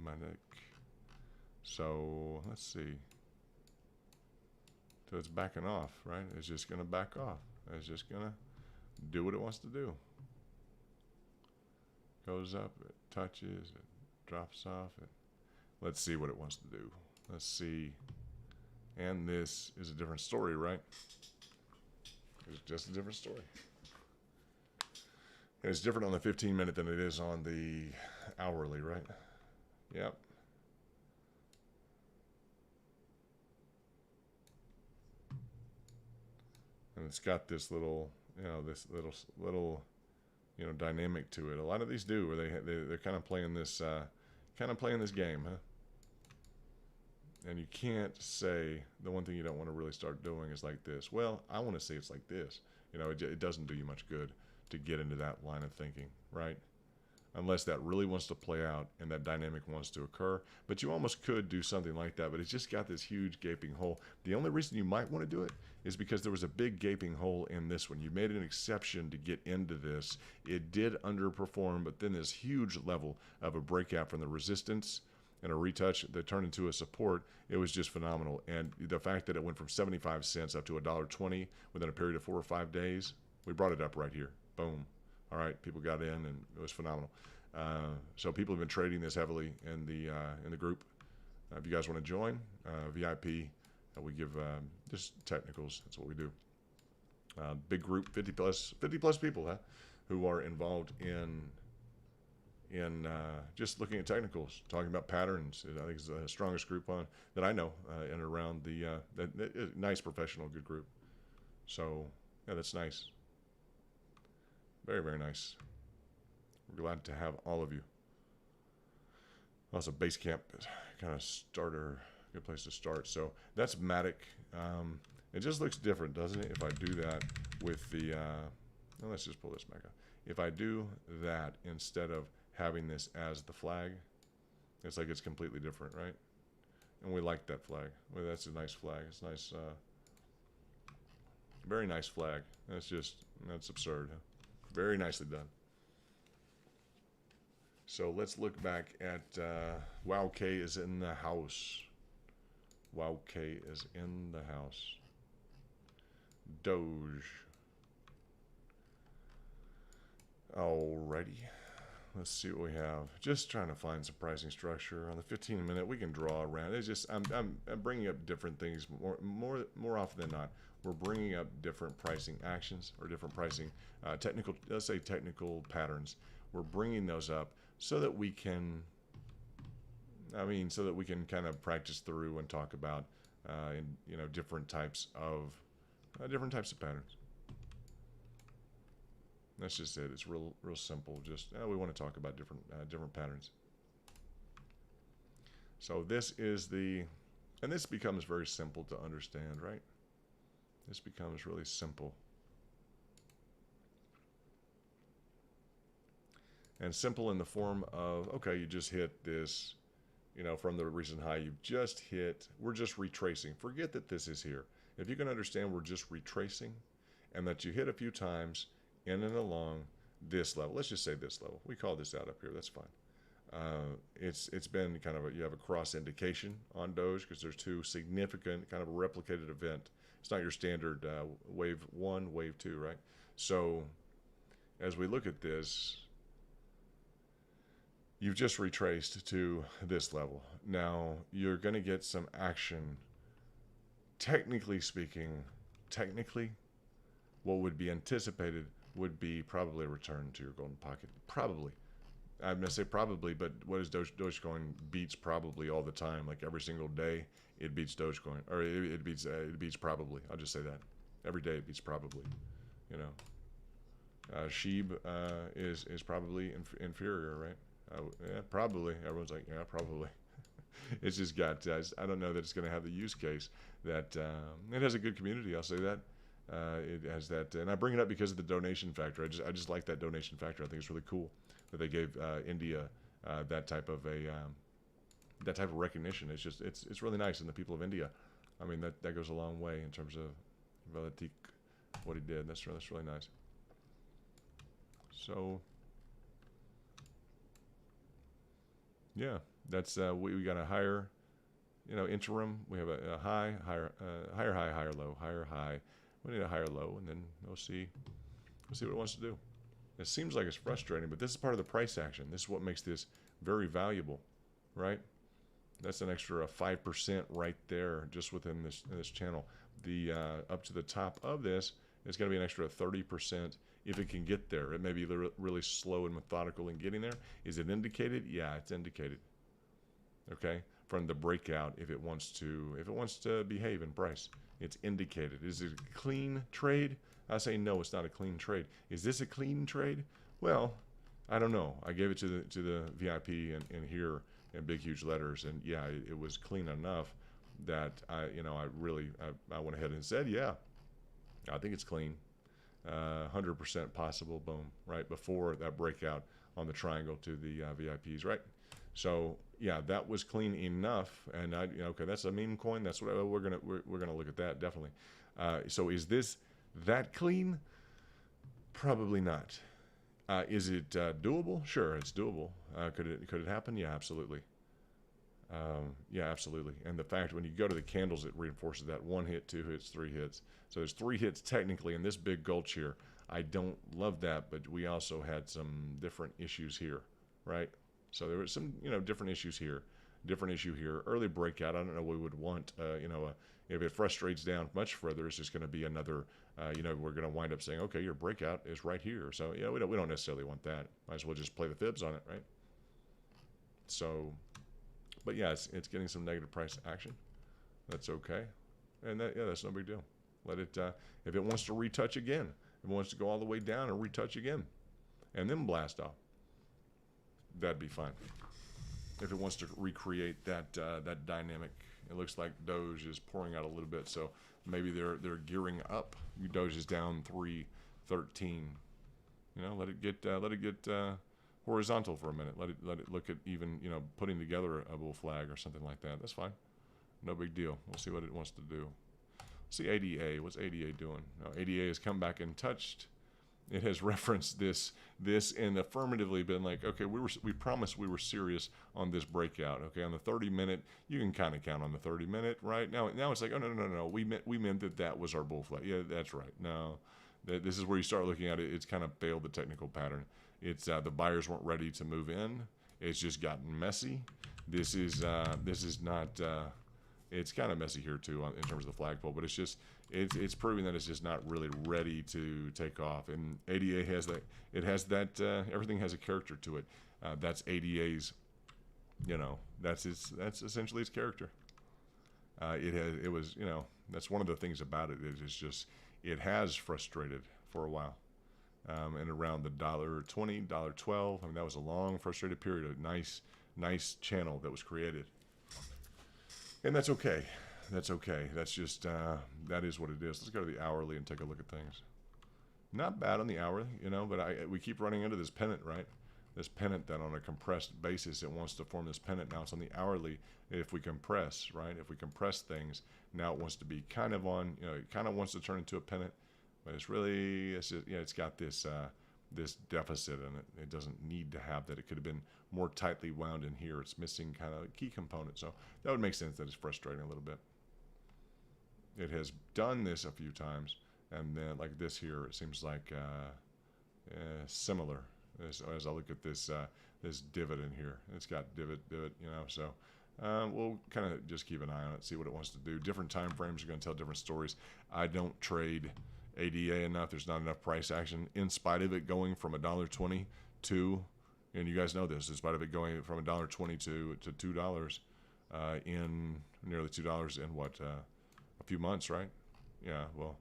Matic. So let's see. So it's backing off, right? It's just gonna back off. It's just gonna do what it wants to do. Goes up, it touches, it drops off. Let's see what it wants to do. Let's see. And this is a different story, right? It's just a different story. And it's different on the 15-minute than it is on the hourly, right? Yep. And it's got this little, this little, dynamic to it. A lot of these do, where they're kind of playing this, game, huh? And you can't say, the one thing you don't want to really start doing is like this. Well, I want to say it's like this. It doesn't do you much good to get into that line of thinking, right? Unless that really wants to play out and that dynamic wants to occur. But you almost could do something like that, but it's just got this huge gaping hole. The only reason you might want to do it is because there was a big gaping hole in this one. You made an exception to get into this. It did underperform, but then this huge level of a breakout from the resistance and a retouch that turned into a support, it was just phenomenal. And the fact that it went from 75 cents up to $1.20 within a period of 4 or 5 days, we brought it up right here. Boom. All right, people got in, and it was phenomenal. So people have been trading this heavily in the group. If you guys want to join, VIP, we give just technicals. That's what we do. Big group, 50 plus people, huh, who are involved in just looking at technicals, talking about patterns. I think it's the strongest group on that I know and around the nice professional good group. So yeah, that's nice. Very, very nice. We're glad to have all of you. Also, base camp is kind of starter, good place to start. So that's Matic. It just looks different, doesn't it? If I do that with the, let's just pull this back up. If I do that instead of having this as the flag, it's like it's completely different, right? And we like that flag. Well, that's a nice flag. It's nice, very nice flag. That's absurd. Huh? Very nicely done. So let's look back at Wow K is in the house. Wow K is in the house. Doge. Alrighty. let's see what we have. Just trying to find some pricing structure. On the 15-minute, we can draw around. It's just I'm bringing up different things more often than not. We're bringing up different pricing actions or different pricing technical, let's say technical patterns. We're bringing those up so that we can, so that we can kind of practice through and talk about, different types of patterns. That's just it. It's real simple. Just we want to talk about different patterns. So this is and this becomes very simple to understand, right? This becomes really simple. And simple in the form of, okay, you just hit this, from the recent high you've just hit. We're just retracing. Forget that this is here. If you can understand, we're just retracing, and that you hit a few times in and along this level. Let's just say this level. We call this out up here. That's fine. It's been kind of you have a cross indication on Doge because there's two significant kind of a replicated event. It's not your standard wave 1, wave 2, right? So as we look at this, you've just retraced to this level. Now you're going to get some action. Technically speaking, what would be anticipated would be probably a return to your golden pocket. Probably. I'm going to say probably, but what is Dogecoin beats probably all the time, like every single day it beats Dogecoin, or it beats probably. I'll just say that. Every day it beats probably, Sheeb is probably inferior, right? Yeah, probably. Everyone's like, yeah, probably. It's just got, I don't know that it's going to have the use case that, it has a good community, I'll say that. It has that, and I bring it up because of the donation factor. I just like that donation factor. I think it's really cool that they gave India that type of recognition. It's really nice, and the people of India, that goes a long way in terms of Velatik, what he did. That's really nice. So yeah, that's we got a higher, interim. We have a higher high, higher low, higher high. We need a higher low, and then we'll see what it wants to do. It seems like it's frustrating, but this is part of the price action. This is what makes this very valuable, right? That's an extra 5% right there just within this channel. The up to the top of this is going to be an extra 30% if it can get there. It may be really slow and methodical in getting there. Is it indicated? Yeah, it's indicated. Okay, from the breakout, if it wants to behave in price. It's indicated. Is it a clean trade? I say no, it's not a clean trade. Is this a clean trade? Well, I don't know. I gave it to the VIP in here in big huge letters, and yeah, it was clean enough that I went ahead and said, yeah, I think it's clean, 100% possible. Boom, right before that breakout on the triangle to the VIPs, right? So yeah, that was clean enough, and okay, that's a meme coin. That's what we're gonna look at that definitely. So is this that clean? Probably not. Is it doable? Sure, it's doable. Could it happen? Yeah, absolutely. Yeah, absolutely. And the fact when you go to the candles, it reinforces that 1 hit, 2 hits, 3 hits. So there's 3 hits technically in this big gulch here. I don't love that, but we also had some different issues here, right? So there were some, different issues here. Different issue here. Early breakout. I don't know. We would want, if it frustrates down much further, it's just going to be another. We're going to wind up saying, okay, your breakout is right here. So we don't necessarily want that. Might as well just play the fibs on it, right? So, but yeah, it's getting some negative price action. That's okay, and that's no big deal. Let it. If it wants to retouch again, if it wants to go all the way down and retouch again, and then blast off, that'd be fine. If it wants to recreate that dynamic, it looks like Doge is pouring out a little bit, so maybe they're gearing up. Doge is down 313. Let it get horizontal for a minute. Let it look at even putting together a bull flag or something like that. That's fine. No big deal. We'll see what it wants to do. Let's see ADA. What's ADA doing? Now, ADA has come back and touched. It has referenced this and affirmatively been like, okay, we promised we were serious on this breakout. Okay, on the 30-minute, you can kind of count on the 30-minute, right? Now it's like, oh no, we meant that was our bull flag. Yeah, that's right. No, this is where you start looking at it. It's kind of failed the technical pattern. It's the buyers weren't ready to move in. It's just gotten messy. This is not. It's kind of messy here too in terms of the flagpole, but it's proving that it's just not really ready to take off. And ADA has that. It has that. Everything has a character to it. That's ADA's. That's essentially its character. It was. That's one of the things about it is it's just it has frustrated for a while. And around the $1.20, $1.12. I mean, that was a long, frustrated period. A nice channel that was created, and that's okay. That's okay. That's just that is what it is. Let's go to the hourly and take a look at things. Not bad on the hourly, but we keep running into this pennant, right? This pennant that on a compressed basis it wants to form this pennant. Now it's on the hourly. If we compress, right? If we compress things, now it wants to be kind of on. It kind of wants to turn into a pennant. But it's got this deficit in it. It doesn't need to have that. It could have been more tightly wound in here. It's missing kind of a key component. So that would make sense that it's frustrating a little bit. It has done this a few times, and then like this here, it seems like similar. As I look at this divot in here, it's got divot. So we'll kind of just keep an eye on it, see what it wants to do. Different time frames are going to tell different stories. I don't trade ADA enough. There's not enough price action in spite of it going from $1.20 to, and you guys know this, in spite of it going from $1.20 to $2 in nearly $2 in what a few months, right? Yeah. Well,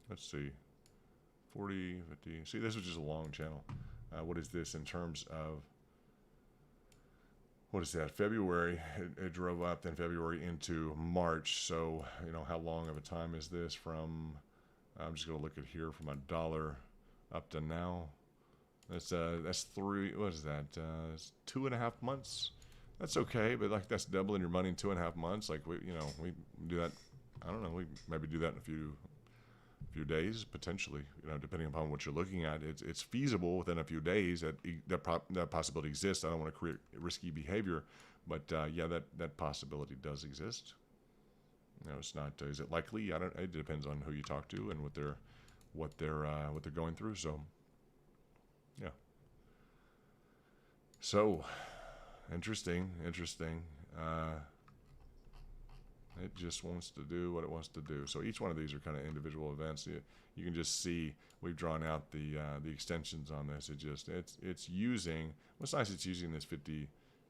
let's see, 40, 50. See, this was just a long channel. What is this in terms of? What is that? February, it drove up, then February into March. So, how long of a time is this from, I'm just going to look at here from $1 up to now. That's three, what is that? It's 2.5 months. That's okay, but like that's doubling your money in 2.5 months. Like we do that. I don't know. We maybe do that in a few days, potentially, depending upon what you're looking at. It's feasible within a few days that possibility exists. I don't want to create risky behavior, but yeah, that possibility does exist. It's not. Is it likely? It depends on who you talk to and what they're going through. So, yeah. So, interesting. It just wants to do what it wants to do. So each one of these are kind of individual events. You can just see we've drawn out the extensions on this. It's using. What's nice? It's using this 50%,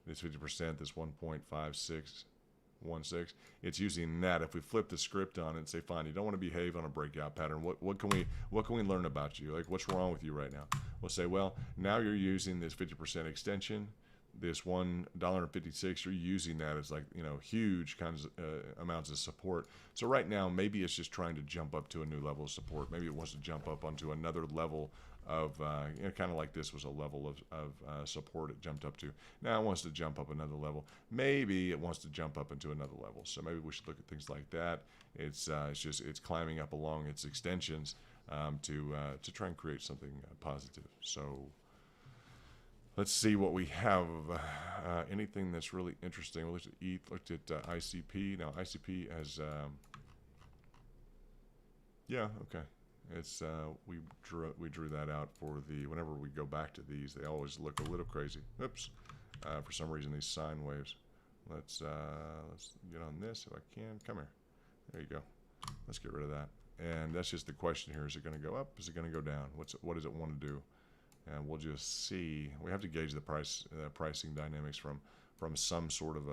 this 1.5616. It's using that. If we flip the script on it and say, fine, you don't want to behave on a breakout pattern. What can we learn about you? Like, what's wrong with you right now? We'll say, well, now you're using this 50% extension. This $1.56, you're using that as like huge kinds of amounts of support. So right now, maybe it's just trying to jump up to a new level of support. Maybe it wants to jump up onto another level of kind of like this was a level of support it jumped up to. Now it wants to jump up another level. Maybe it wants to jump up into another level. So maybe we should look at things like that. It's climbing up along its extensions to try and create something positive. So. Let's see what we have. Anything that's really interesting. We looked at ETH, looked at ICP. Now ICP has, yeah, okay. It's we drew that out for the. Whenever we go back to these, they always look a little crazy. Oops. For some reason, these sine waves. Let's get on this if I can. Come here. There you go. Let's get rid of that. And that's just the question here. Is it going to go up? Is it going to go down? What does it want to do? And we'll just see. We have to gauge the pricing dynamics from some sort of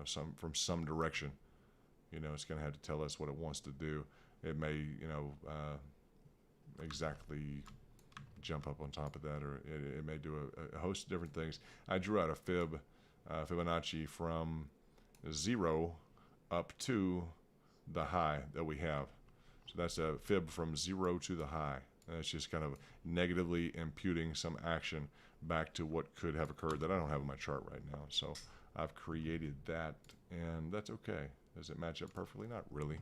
from some direction. It's going to have to tell us what it wants to do. It may exactly jump up on top of that, or it may do a host of different things. I drew out a Fibonacci from 0 up to the high that we have. So that's a fib from 0 to the high. And it's just kind of negatively imputing some action back to what could have occurred that I don't have in my chart right now. So I've created that, and that's okay. Does it match up perfectly? Not really.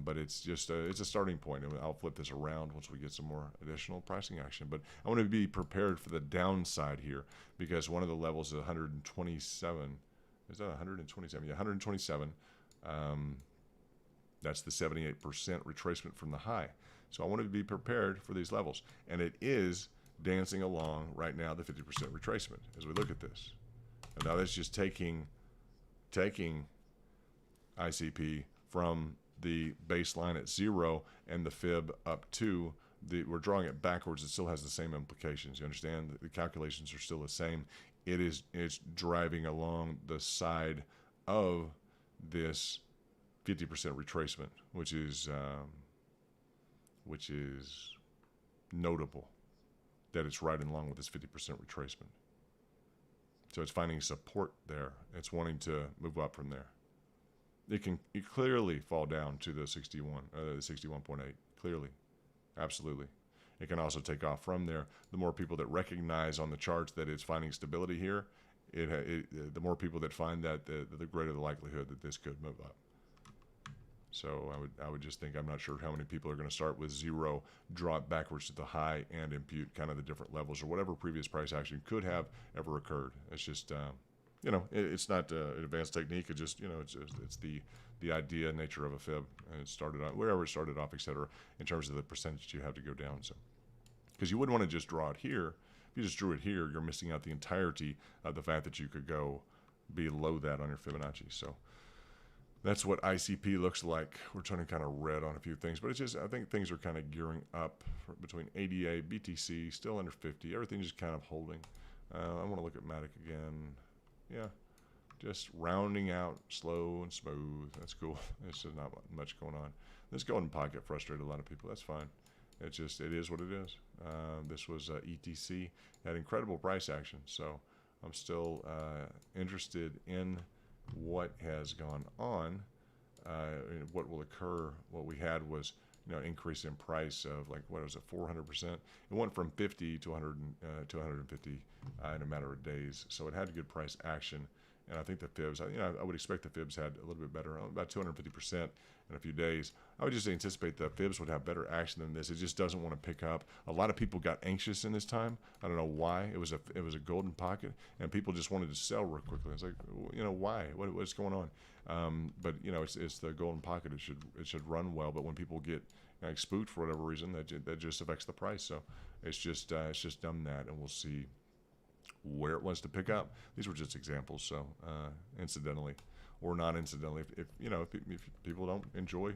But it's just it's a starting point. And I'll flip this around once we get some more additional pricing action. But I want to be prepared for the downside here, because one of the levels is 127. Is that 127? Yeah, 127. That's the 78% retracement from the high. So I want to be prepared for these levels. And it is dancing along right now, the 50% retracement as we look at this. And now that's just taking ICP from the baseline at 0 and the fib up to we're drawing it backwards. It still has the same implications. You understand? The calculations are still the same. It's driving along the side of this 50% retracement, which is notable that it's right along with this 50% retracement. So it's finding support there. It's wanting to move up from there. It can clearly fall down to the 61, the 61.8. Clearly, absolutely. It can also take off from there. The more people that recognize on the charts that it's finding stability here, the more people that find that, the greater the likelihood that this could move up. So I would just think, I'm not sure how many people are going to start with 0, drop backwards to the high, and impute kind of the different levels or whatever previous price action could have ever occurred. It's just, it's not an advanced technique. It just, it's the idea, nature of a fib, and it started on wherever it started off, etc. In terms of the percentage you have to go down. So, because you wouldn't want to just draw it here. If you just drew it here, you're missing out the entirety of the fact that you could go below that on your Fibonacci. So that's what ICP looks like. We're turning kind of red on a few things, but it's just, I think things are kind of gearing up between ADA, BTC, still under 50. Everything's just kind of holding. I want to look at Matic again. Yeah, just rounding out slow and smooth. That's cool. It's just not much going on. This golden pocket frustrated a lot of people. That's fine. It is what it is. This was ETC, had incredible price action. So I'm still interested in what has gone on, what will occur. What we had was, increase in price of like, what was it, 400%. It went from 50 to 100 to 150 in a matter of days. So it had a good price action. And I think the fibs, I would expect the fibs had a little bit better, about 250% in a few days. I would just anticipate the fibs would have better action than this. It just doesn't want to pick up. A lot of people got anxious in this time. I don't know why. It was a golden pocket, and people just wanted to sell real quickly. It's like, why? What's going on? But it's the golden pocket. It should run well. But when people get spooked for whatever reason, that just affects the price. So it's just done that, and we'll see where it wants to pick up. These were just examples, so incidentally or not incidentally, if people don't enjoy,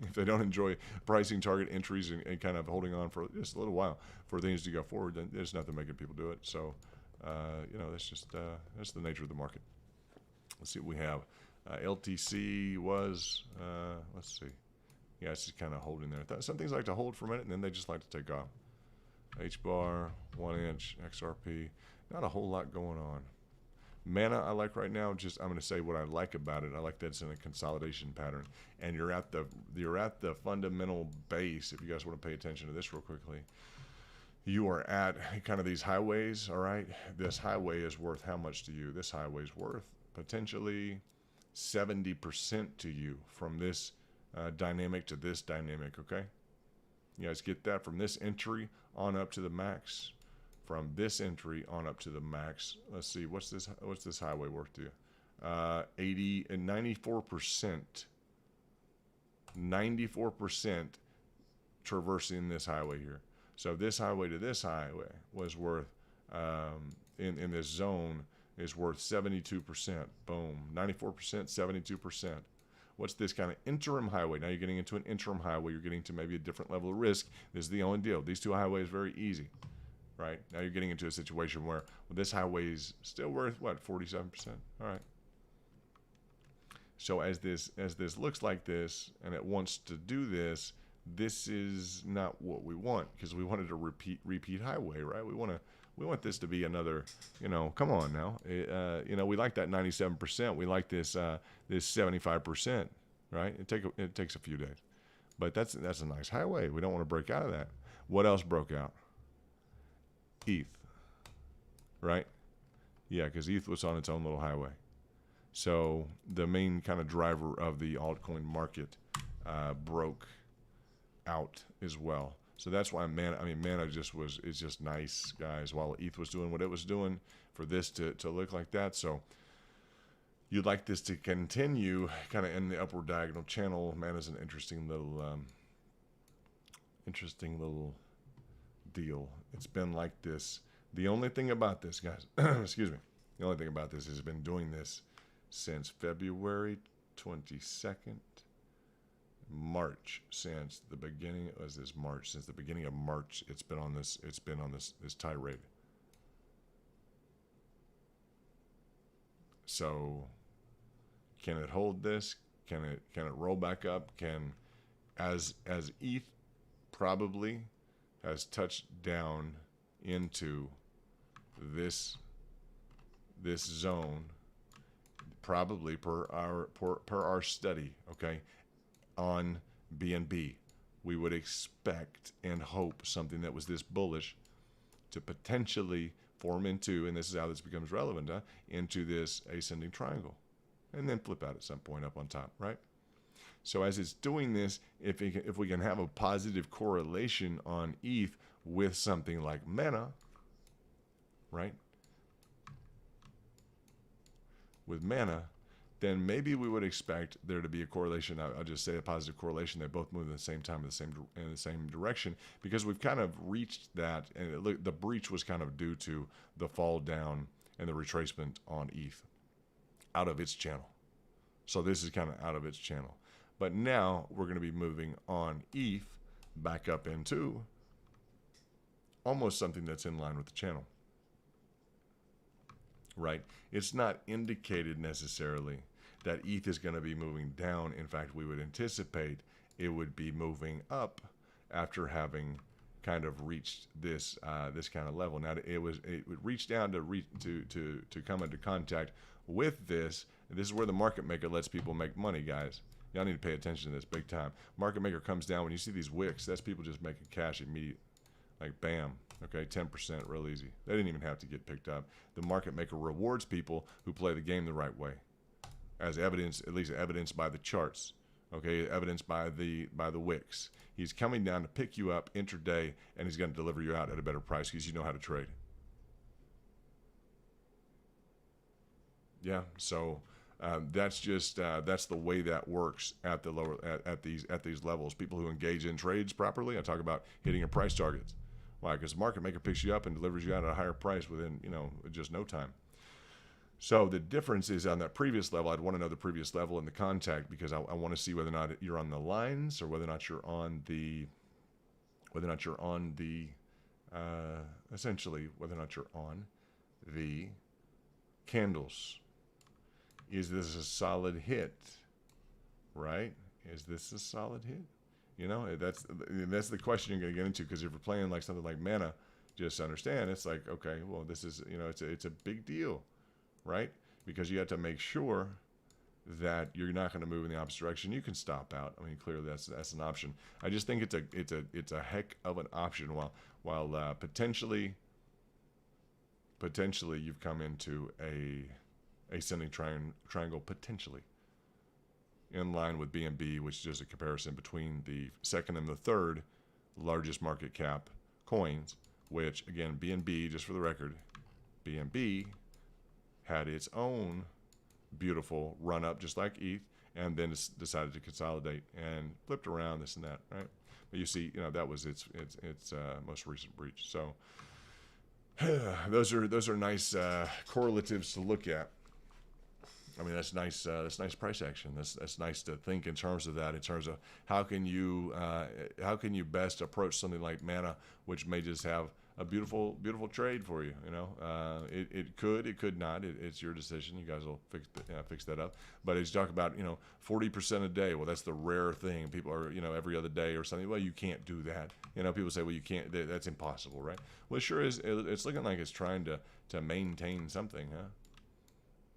if they don't enjoy pricing target entries and kind of holding on for just a little while for things to go forward, then there's nothing making people do it. So that's the nature of the market. Let's see what we have. LTC was let's see, yeah, it's just kind of holding there. Some things like to hold for a minute and then they just like to take off. H-bar, 1 inch, XRP. Not a whole lot going on. Mana I like right now. Just I'm going to say what I like about it. I like that it's in a consolidation pattern, and you're at the fundamental base. If you guys want to pay attention to this real quickly, you are at kind of these highways. All right, this highway is worth how much to you? This highway is worth potentially 70% to you from this dynamic to this dynamic. Okay, you guys get that from this entry on up to the max. From this entry on up to the max. Let's see, what's this highway worth to you? 80 and 94%. 94% traversing this highway here. So this highway to this highway was worth, in this zone, is worth 72%. Boom. 94%, 72%. What's this kind of interim highway? Now you're getting into an interim highway. You're getting to maybe a different level of risk. This is the only deal. These two highways are very easy. Right now, you're getting into a situation where this highway is still worth what, 47%. All right. So as this looks like this, and it wants to do this, this is not what we want, because we wanted a repeat highway, right? We want this to be another. Come on now. We like that 97%. We like this 75%, right? It takes a few days, but that's a nice highway. We don't want to break out of that. What else broke out? ETH, right? Yeah, because ETH was on its own little highway. So the main kind of driver of the altcoin market broke out as well. So that's why Mana is just nice, guys. While ETH was doing what it was doing, for this to look like that. So you'd like this to continue kind of in the upward diagonal channel. Mana's an interesting little Interesting little deal. It's been like this. The only thing about this, guys, excuse me, the only thing about this is been doing this since February 22nd, March, since the beginning. Was this March? Since the beginning of March, it's been on this. It's been on this tirade. So, can it hold this? Can it roll back up? Can, as ETH probably has touched down into this zone, probably per our study, okay, on BNB, we would expect and hope something that was this bullish to potentially form into, and this is how this becomes relevant, into this ascending triangle, and then flip out at some point up on top, right? So as it's doing this, if we can have a positive correlation on ETH with something like Mana, right? With Mana, then maybe we would expect there to be a correlation. I'll just say a positive correlation. They both move at the same time in the same direction, because we've kind of reached that, and the breach was kind of due to the fall down and the retracement on ETH out of its channel. So this is kind of out of its channel. But now we're going to be moving on ETH back up into almost something that's in line with the channel, right? It's not indicated necessarily that ETH is going to be moving down. In fact, we would anticipate it would be moving up after having kind of reached this this kind of level. Now it would reach down to come into contact with this. This is where the market maker lets people make money, guys. Y'all need to pay attention to this big time. Market maker comes down. When you see these wicks, that's people just making cash immediate. Like bam, okay, 10%, real easy. They didn't even have to get picked up. The market maker rewards people who play the game the right way, as evidence, at least evidenced by the charts, okay, evidenced by the wicks. He's coming down to pick you up intraday, and he's going to deliver you out at a better price because you know how to trade. Yeah, so that's just that's the way that works at the lower at these levels. People who engage in trades properly, I talk about hitting your price targets. Why? Because the market maker picks you up and delivers you out at a higher price within, you know, just no time. So the difference is on that previous level. I'd want to know the previous level in the contact, because I want to see whether or not you're on the lines, or whether or not you're on the essentially whether or not you're on the candles. Is this a solid hit, right? Is this a solid hit? You know, that's the question you're going to get into, because if you're playing like something like Mana, just understand it's like, okay, well, this is, you know, it's a big deal, right? Because you have to make sure that you're not going to move in the opposite direction. You can stop out. I mean, clearly that's an option. I just think it's a heck of an option. While potentially you've come into a ascending triangle, potentially in line with BNB, which is just a comparison between the second and the third largest market cap coins, which again, BNB, just for the record, BNB had its own beautiful run up just like ETH, and then decided to consolidate and flipped around this and that, right? But you see, you know, that was its most recent breach. So those are nice correlatives to look at. I mean, that's nice. That's nice price action. That's nice to think in terms of that. In terms of how can you best approach something like Mana, which may just have a beautiful trade for you. You know, it could not. It's your decision. You guys will fix that up. But as you talk about, you know, 40% a day. Well, that's the rare thing. People are, you know, every other day or something. Well, you can't do that. You know, people say, well, you can't. That's impossible, right? Well, it sure is. It's looking like it's trying to maintain something, huh?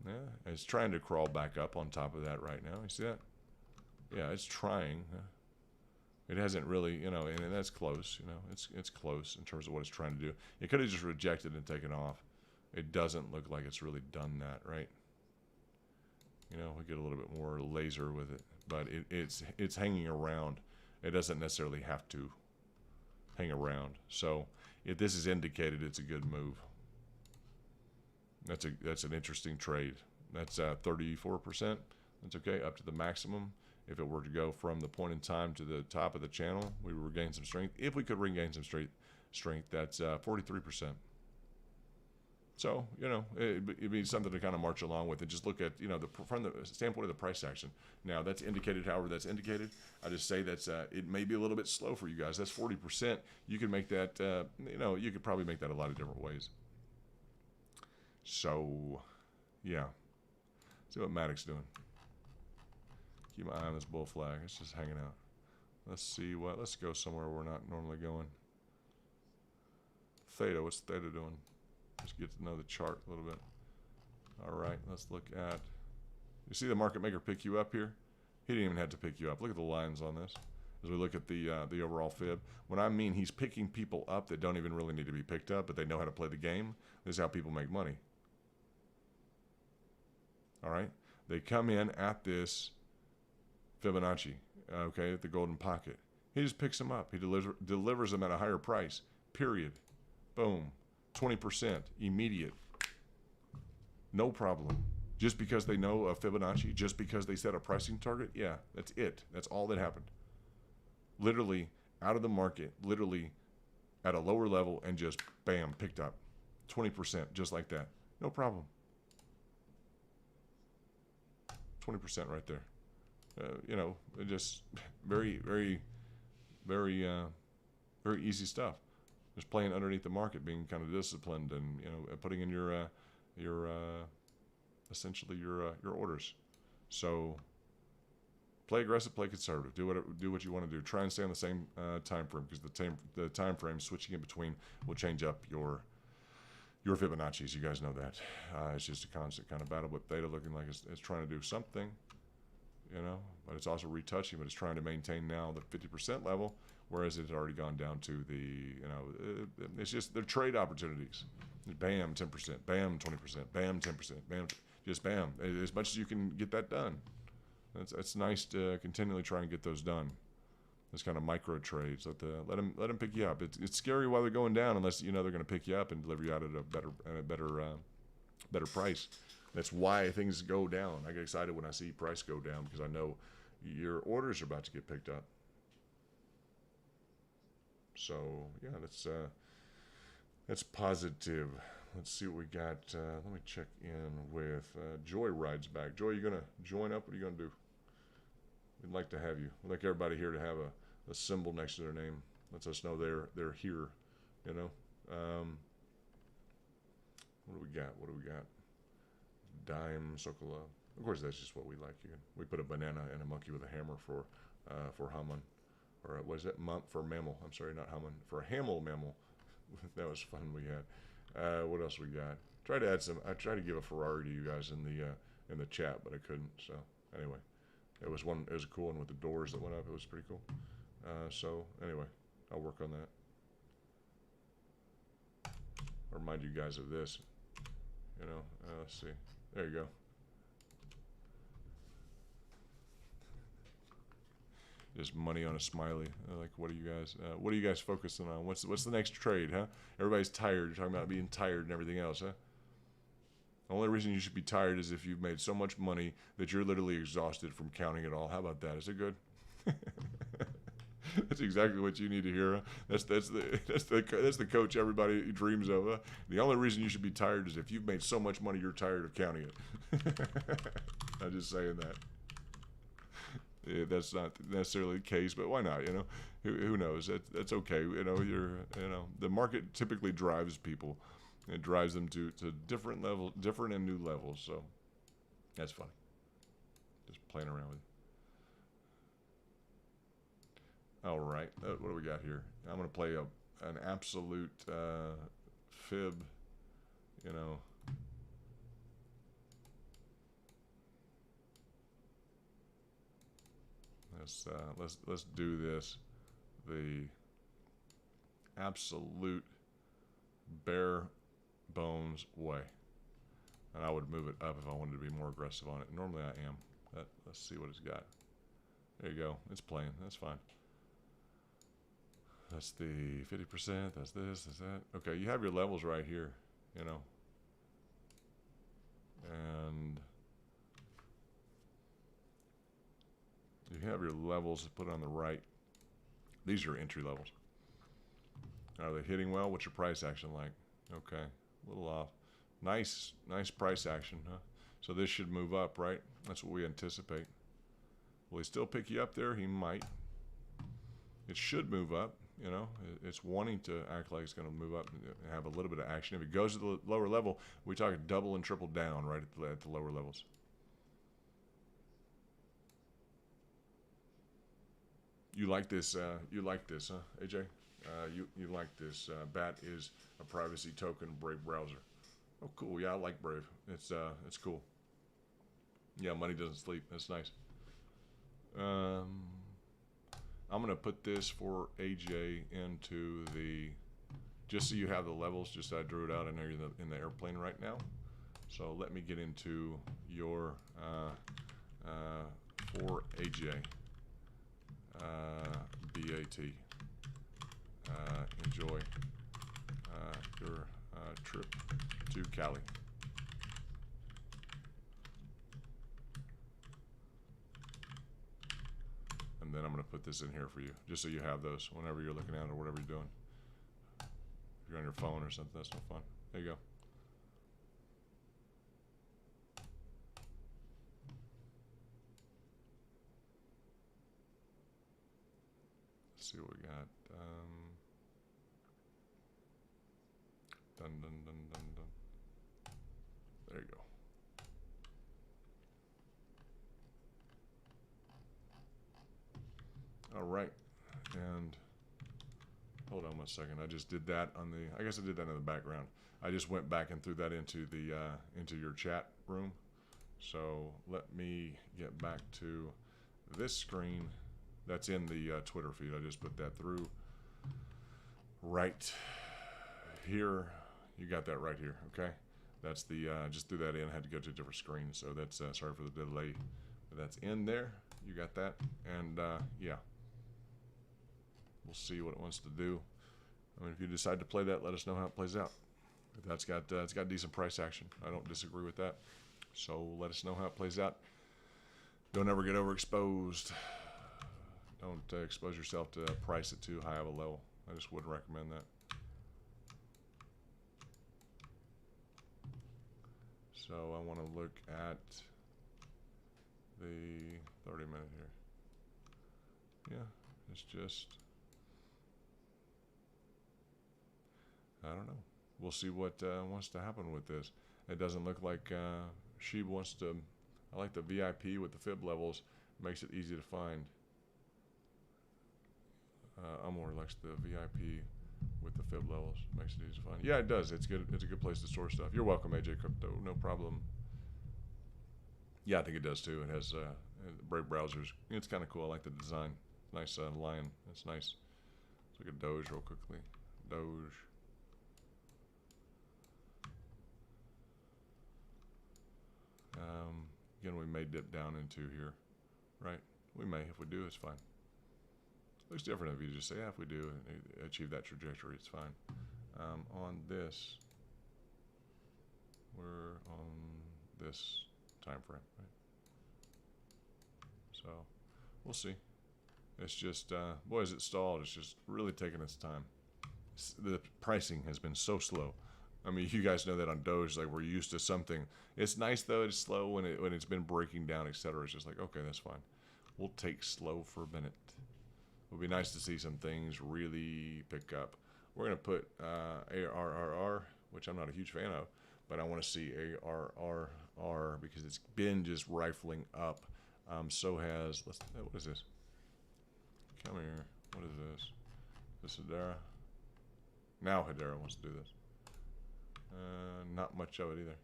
Yeah, it's trying to crawl back up on top of that right now. You see that? Yeah, it's trying. It hasn't really, you know, and that's close. You know, it's close in terms of what it's trying to do. It could have just rejected and taken off. It doesn't look like it's really done that, right? You know, we get a little bit more laser with it, but it's hanging around. It doesn't necessarily have to hang around. So if this is indicated, it's a good move. That's an interesting trade. That's 34%. That's okay, up to the maximum. if it were to go from the point in time to the top of the channel, we would regain some strength. If we could regain some strength, that's 43%. So, you know, it'd be something to kind of march along with and just look at, you know, from the standpoint of the price action. Now, that's indicated however that's indicated. I just say that's, it may be a little bit slow for you guys. That's 40%. You can make that, you know, you could probably make that a lot of different ways. So, yeah. See what Maddox's doing. Keep my eye on this bull flag. It's just hanging out. Let's go somewhere we're not normally going. Theta, what's Theta doing? Let's get to know the chart a little bit. All right, let's look at, you see the market maker pick you up here? He didn't even have to pick you up. Look at the lines on this. As we look at the overall fib, when I mean he's picking people up that don't even really need to be picked up, but they know how to play the game, this is how people make money. All right, they come in at this Fibonacci, okay, at the golden pocket. He just picks them up. He delivers them at a higher price, period. Boom. 20%, immediate, no problem. Just because they know a Fibonacci, just because they set a pricing target, yeah, that's it. That's all that happened. Literally out of the market, literally at a lower level, and just bam, picked up 20%, just like that, no problem. 20% right there. You know, just very, very, very, very easy stuff. Just playing underneath the market, being kind of disciplined, and you know, putting in your essentially your orders. So play aggressive, play conservative. Do what you want to do. Try and stay on the same time frame, because the time frame switching in between will change up your Fibonacci's. You guys know that. It's just a constant kind of battle. But Theta looking like it's trying to do something, you know, but it's also retouching, but it's trying to maintain now the 50% level. Whereas it's already gone down to the, you know, it's just, they're trade opportunities. Bam, 10%, bam, 20%, bam, 10%, bam, just bam. As much as you can get that done. It's nice to continually try and get those done. Those kind of micro trades. Let them pick you up. It's scary while they're going down, unless you know they're going to pick you up and deliver you out at a better price. That's why things go down. I get excited when I see price go down, because I know your orders are about to get picked up. So yeah, that's positive. Let's see what we got. Let me check in with Joy. Rides back. Joy, you gonna join up? What are you gonna do? We'd like to have you. We'd like everybody here to have a symbol next to their name. Lets us know they're here. You know. What do we got? What do we got? Dime Sokola. Of course, that's just what we like here. We put a banana and a monkey with a hammer for Haman. Or what is that? For mammal. I'm sorry, not Haman. For a Hamel mammal. That was fun we had. What else we got? Try to add some. I tried to give a Ferrari to you guys in the chat, but I couldn't. So anyway, it was a cool one with the doors that went up. It was pretty cool. So anyway, I'll work on that. I'll remind you guys of this. You know, let's see. There you go. Just money on a smiley. Like, what are you guys focusing on? What's the next trade, huh? Everybody's tired. You're talking about being tired and everything else, huh? The only reason you should be tired is if you've made so much money that you're literally exhausted from counting it all. How about that? Is it good? That's exactly what you need to hear. Huh? That's the coach everybody dreams of. Huh? The only reason you should be tired is if you've made so much money you're tired of counting it. I'm just saying that. Yeah, that's not necessarily the case, but why not? You know, who knows? That's okay. You know, the market typically drives people. It drives them to different and new levels. So that's funny. Just playing around with it. All right, what do we got here? I'm gonna play an absolute fib. You know. Let's do this the absolute bare bones way, and I would move it up if I wanted to be more aggressive on it. Normally I am. Let's see what it's got. There you go. It's playing. That's fine. That's the 50%. That's this. That's that. Okay, you have your levels right here. You know, and You have your levels put on the right. These are your entry levels. Are they hitting well? What's your price action like? Okay, a little off. Nice price action, huh? So this should move up, right? That's what we anticipate. Will he still pick you up there? He might. It should move up, you know. It's wanting to act like it's going to move up and have a little bit of action. If it goes to the lower level, we talk double and triple down right at the lower levels. You like this, huh, AJ? You like this. BAT is a privacy token Brave browser. Oh, cool. Yeah, I like Brave. It's cool. Yeah, money doesn't sleep. That's nice. I'm gonna put this for AJ into the, just so you have the levels. Just I drew it out. I know you're in the airplane right now. So let me get into your for AJ BAT. Enjoy your trip to Cali. And then I'm going to put this in here for you, just so you have those whenever you're looking at it or whatever you're doing. If you're on your phone or something, that's no fun. There you go. Let's see what we got. Dun, dun, dun, dun, dun. There you go. All right, and hold on one second. I just did that on the. I guess I did that in the background. I just went back and threw that into the into your chat room. So let me get back to this screen. That's in the Twitter feed. I just put that through right here. You got that right here. Okay, that's the just threw that in. I had to go to a different screen, so that's sorry for the delay. But that's in there. You got that, and yeah. We'll see what it wants to do. I mean, if you decide to play that, let us know how it plays out. That's got it's got decent price action. I don't disagree with that. So let us know how it plays out. Don't ever get overexposed. Don't expose yourself to a price at too high of a level. I just wouldn't recommend that. So I want to look at the 30-minute here. Yeah, it's just. I don't know. We'll see what wants to happen with this. It doesn't look like she wants to. I like the VIP with the fib levels. Makes it easy to find. Amor likes the VIP with the fib levels. Makes it easy to find. Yeah, it does. It's good. It's a good place to store stuff. You're welcome, AJ Crypto. No problem. Yeah, I think it does too. It has Brave browsers. It's kind of cool. I like the design. Nice lion. That's nice. Let's look at Doge real quickly. Doge. Again, we may dip down into here, right? We may. If we do, it's fine. Looks different if you just say, yeah, if we do achieve that trajectory, it's fine. On this, we're on this time frame, right? So we'll see. It's just, boy, is it stalled. It's just really taking its time. The pricing has been so slow. I mean, you guys know that on Doge, like we're used to something. It's nice though. It's slow when it's been breaking down, etc. It's just like, okay, that's fine. We'll take slow for a minute. It would be nice to see some things really pick up. We're gonna put ARRR, which I'm not a huge fan of, but I want to see ARRR because it's been just rifling up. So has what is this? Come here. What is this? This Hedera. Now Hedera wants to do this. Not much of it either.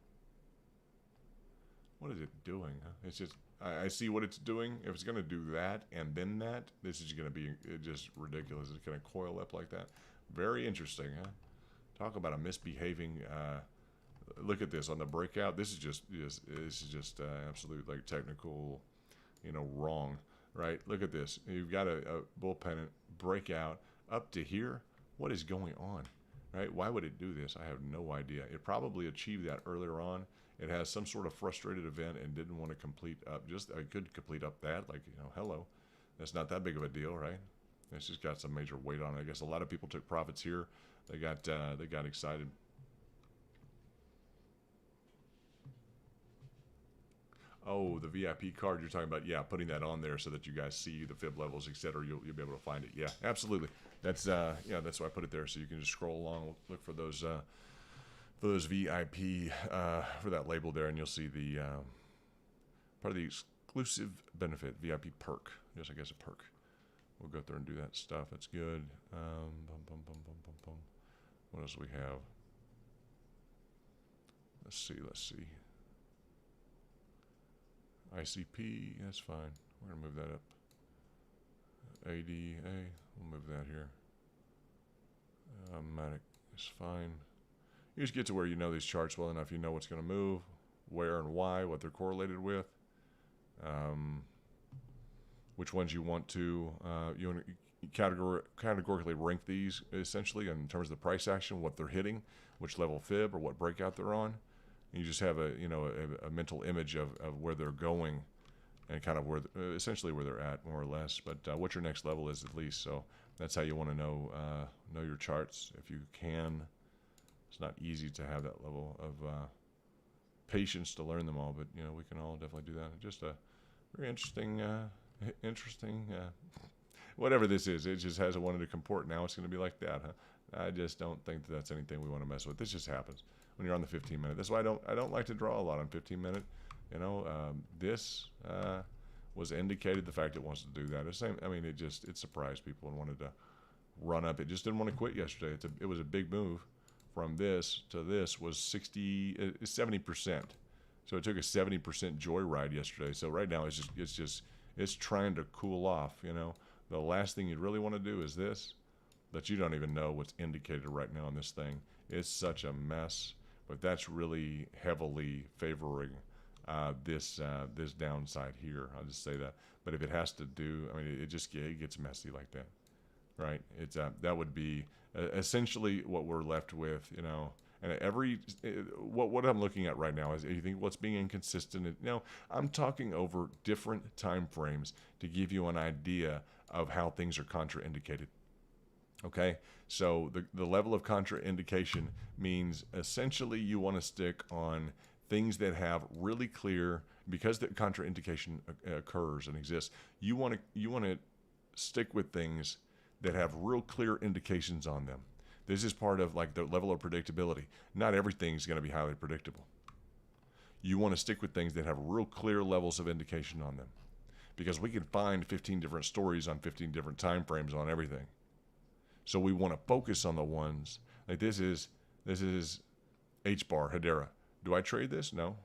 What is it doing? Huh? It's just I see what it's doing. If it's going to do that and then that, this is going to be just ridiculous. It's going to coil up like that. Very interesting, huh? Talk about a misbehaving. Look at this on the breakout. This is just absolute like technical, wrong, right? Look at this. You've got a bull pennant breakout up to here. What is going on? Right? Why would it do this? I have no idea. It probably achieved that earlier on, it has some sort of frustrated event and didn't want to complete up. Just I could complete up that, like, you know, hello, that's not that big of a deal, right? It's just got some major weight on it. I guess a lot of people took profits here. They got excited. Oh, the VIP card you're talking about, yeah, putting that on there so that you guys see the fib levels, etc. You'll be able to find it. Yeah, absolutely. That's yeah, that's why I put it there, so you can just scroll along, look for those VIP for that label there, and you'll see the part of the exclusive benefit VIP perk. Yes, I guess a perk. We'll go through and do that stuff. That's good. What else do we have? Let's see. ICP, that's fine. We're gonna move that up. ADA, we'll move that here. Matic is fine. You just get to where you know these charts well enough. You know what's gonna move, where and why, what they're correlated with, which ones you want to categorically rank these essentially in terms of the price action, what they're hitting, which level fib or what breakout they're on. And you just have a mental image of where they're going and kind of where essentially where they're at, more or less. But what your next level is at least. So that's how you want to know your charts if you can. It's not easy to have that level of patience to learn them all, but you know we can all definitely do that. Just a very interesting whatever this is. It just hasn't wanted to comport. Now it's going to be like that, huh? I just don't think that's anything we want to mess with. This just happens when you're on the 15-minute. That's why I don't like to draw a lot on 15-minute. You know, this was indicated the fact it wants to do that. The same. I mean, it surprised people and wanted to run up. It just didn't want to quit yesterday. It was a big move from this to this was 70%. So it took a 70% joyride yesterday. So right now it's trying to cool off. You know, the last thing you'd really want to do is this, but you don't even know what's indicated right now on this thing. It's such a mess. But that's really heavily favoring this downside here. I'll just say that. But if it has to do, I mean, it gets messy like that, right? It's that would be essentially what we're left with, you know. And what I'm looking at right now is you think what's being inconsistent. You know, I'm talking over different time frames to give you an idea of how things are contraindicated. Okay, so the level of contraindication means essentially you want to stick on things that have really clear, because the contraindication occurs and exists. You want to stick with things that have real clear indications on them. This is part of like the level of predictability. Not everything's going to be highly predictable. You want to stick with things that have real clear levels of indication on them, because we can find 15 different stories on 15 different time frames on everything. So we want to focus on the ones like this is H-bar Hedera. Do I trade this? No,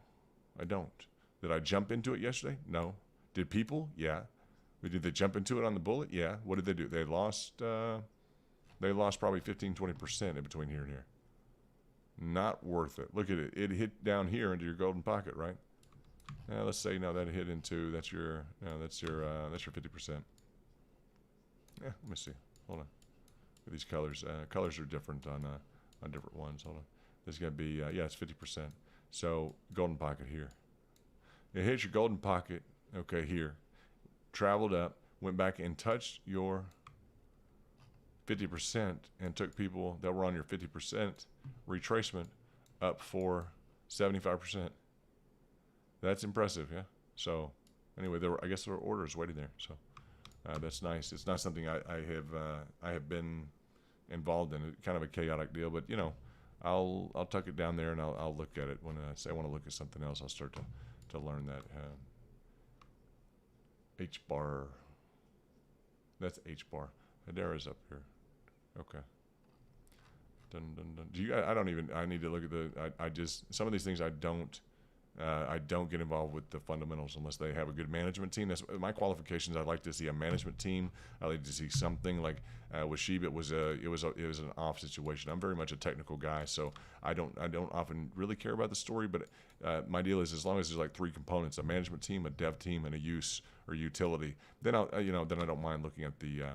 I don't. Did I jump into it yesterday? No. Did people? Yeah. Did they jump into it on the bullet? Yeah. What did they do? They lost probably 15-20% in between here and here. Not worth it. Look at it. It hit down here into your golden pocket, right? Now let's say that it hit into that's your 50%. Yeah. Let me see. Hold on. These colors are different on different ones. Hold on. This is gonna be yeah, it's 50%. So golden pocket here. It hits your golden pocket. Okay, here. Traveled up, went back and touched your 50% and took people that were on your 50% retracement up for 75%. That's impressive, yeah. So anyway, I guess there were orders waiting there. So that's nice. It's not something I have been involved in. Kind of a chaotic deal, but you know, I'll tuck it down there and I'll look at it when I say I want to look at something else. I'll start to learn that. H-bar. That's H-bar. Hedera's up here. Okay. Dun, dun, dun. Do you? I need to look at I just some of these things I don't get involved with the fundamentals unless they have a good management team. That's my qualifications. I'd like to see a management team. I'd like to see something like with Sheeb. It was an off situation. I'm very much a technical guy, so I don't often really care about the story. But my deal is as long as there's like three components: a management team, a dev team, and a use or utility. Then I don't mind looking at the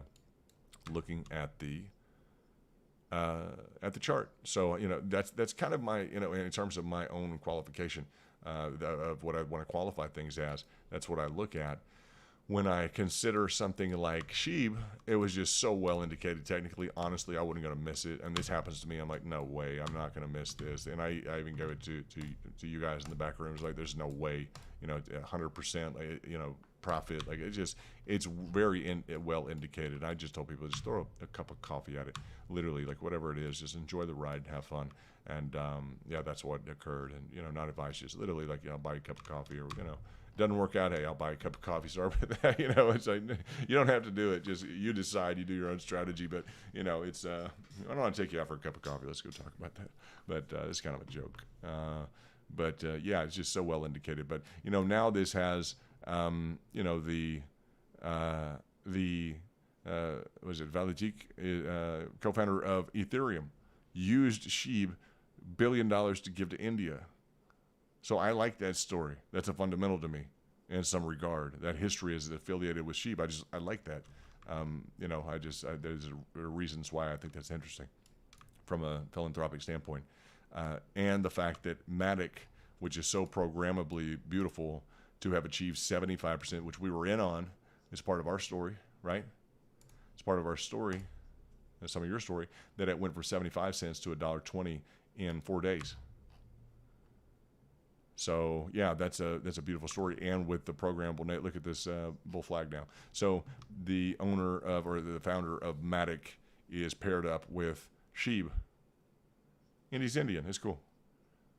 at the chart. So, that's kind of my, in terms of my own qualification of what I want to qualify things as. That's what I look at. When I consider something like SHIB, it was just so well indicated technically. Honestly, I wasn't going to miss it. And this happens to me. I'm like, no way, I'm not going to miss this. And I even gave it to you guys in the back room. It was like, there's no way, 100%, profit. Like, it's very well indicated. I just told people, just throw a cup of coffee at it. Literally, like whatever it is, just enjoy the ride, have fun. And that's what occurred. And, not advice, just literally like, buy a cup of coffee or, doesn't work out, hey, I'll buy a cup of coffee. Sorry about that. It's like, you don't have to do it. Just you decide, you do your own strategy. But, it's, I don't want to take you out for a cup of coffee. Let's go talk about that. But it's kind of a joke. It's just so well indicated. But, now this has, was it Vitalik, co-founder of Ethereum, used SHIB $1 billion to give to India. So I like that story. That's a fundamental to me in some regard. That history is affiliated with SHIB. I like that. There's reasons why I think that's interesting from a philanthropic standpoint. And the fact that Matic, which is so programmably beautiful, to have achieved 75%, which we were in on, is part of our story, right? It's part of our story, and some of your story, that it went from 75 cents to $1.20 in 4 days. So that's a beautiful story. And with the programmable, look at this bull flag now. So the owner of, or the founder of Matic is paired up with SHIB, and he's Indian. It's cool.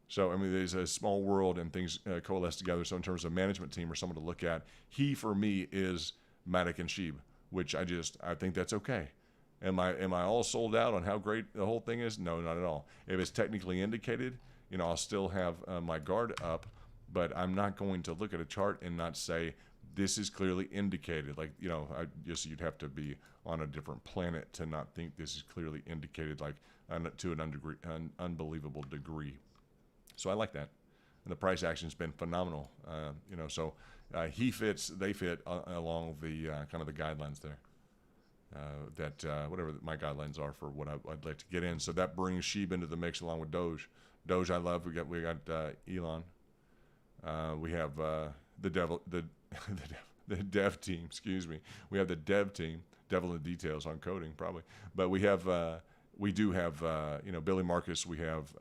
So, there's a small world and things coalesce together. So in terms of management team or someone to look at, he, for me, is Matic and SHIB, which I think that's okay. Am I all sold out on how great the whole thing is? No, not at all. If it's technically indicated, I'll still have my guard up, but I'm not going to look at a chart and not say, this is clearly indicated. Like, I guess you'd have to be on a different planet to not think this is clearly indicated, like to an unbelievable degree. So I like that. And the price action's been phenomenal. They fit along the kind of the guidelines there. Whatever my guidelines are for what I'd like to get in. So that brings SHIB into the mix along with Doge. Doge I love. We got Elon. We have the dev team. Excuse me. We have the dev team. Devil in the details on coding probably. But we do have Billy Marcus. We have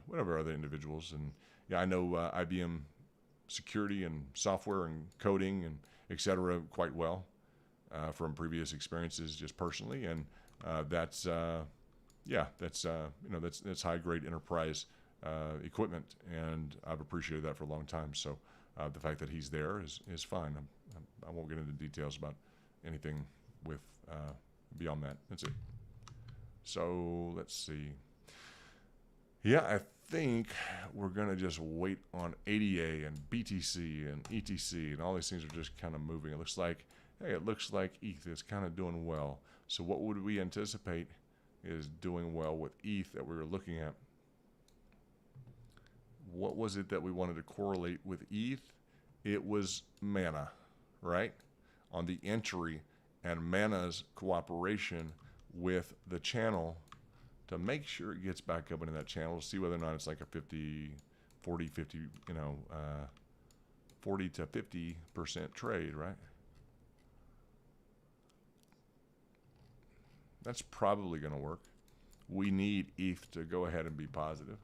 whatever other individuals, and I know IBM security and software and coding and etc. quite well from previous experiences, just personally, and that's high grade enterprise equipment, and I've appreciated that for a long time. So the fact that he's there is fine. I won't get into details about anything with beyond that. That's it. So let's see. Yeah, I think we're going to just wait on ADA and BTC and ETC, and all these things are just kind of moving. It looks like ETH is kind of doing well. So what would we anticipate is doing well with ETH that we were looking at? What was it that we wanted to correlate with ETH? It was Mana, right? On the entry, and Mana's cooperation with the channel to make sure it gets back up into that channel, to see whether or not it's like a 40 to 50% trade, right? That's probably going to work. We need ETH to go ahead and be positive.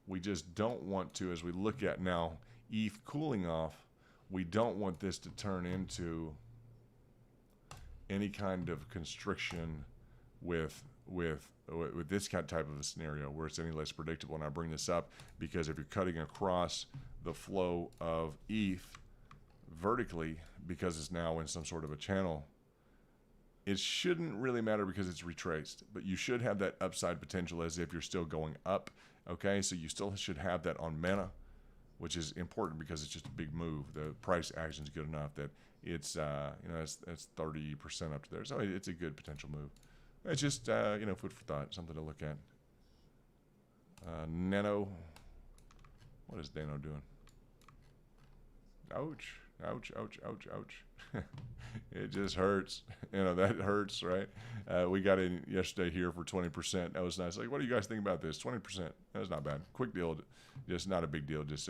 We just don't want to, as we look at now ETH cooling off, we don't want this to turn into any kind of constriction with this kind of type of a scenario where it's any less predictable. And I bring this up because if you're cutting across the flow of ETH vertically, because it's now in some sort of a channel, it shouldn't really matter because it's retraced, but you should have that upside potential as if you're still going up. Okay, so you still should have that on Mana, which is important because it's just a big move. The price action is good enough that it's that's 30% up to there, so it's a good potential move. It's just food for thought, something to look at. Nano, what is Nano doing? Doge, Ouch, ouch, ouch, ouch. It just hurts. You know, that hurts, right? We got in yesterday here for 20%. That was nice. Like, what do you guys think about this? 20%. That was not bad. Quick deal. Just not a big deal. Just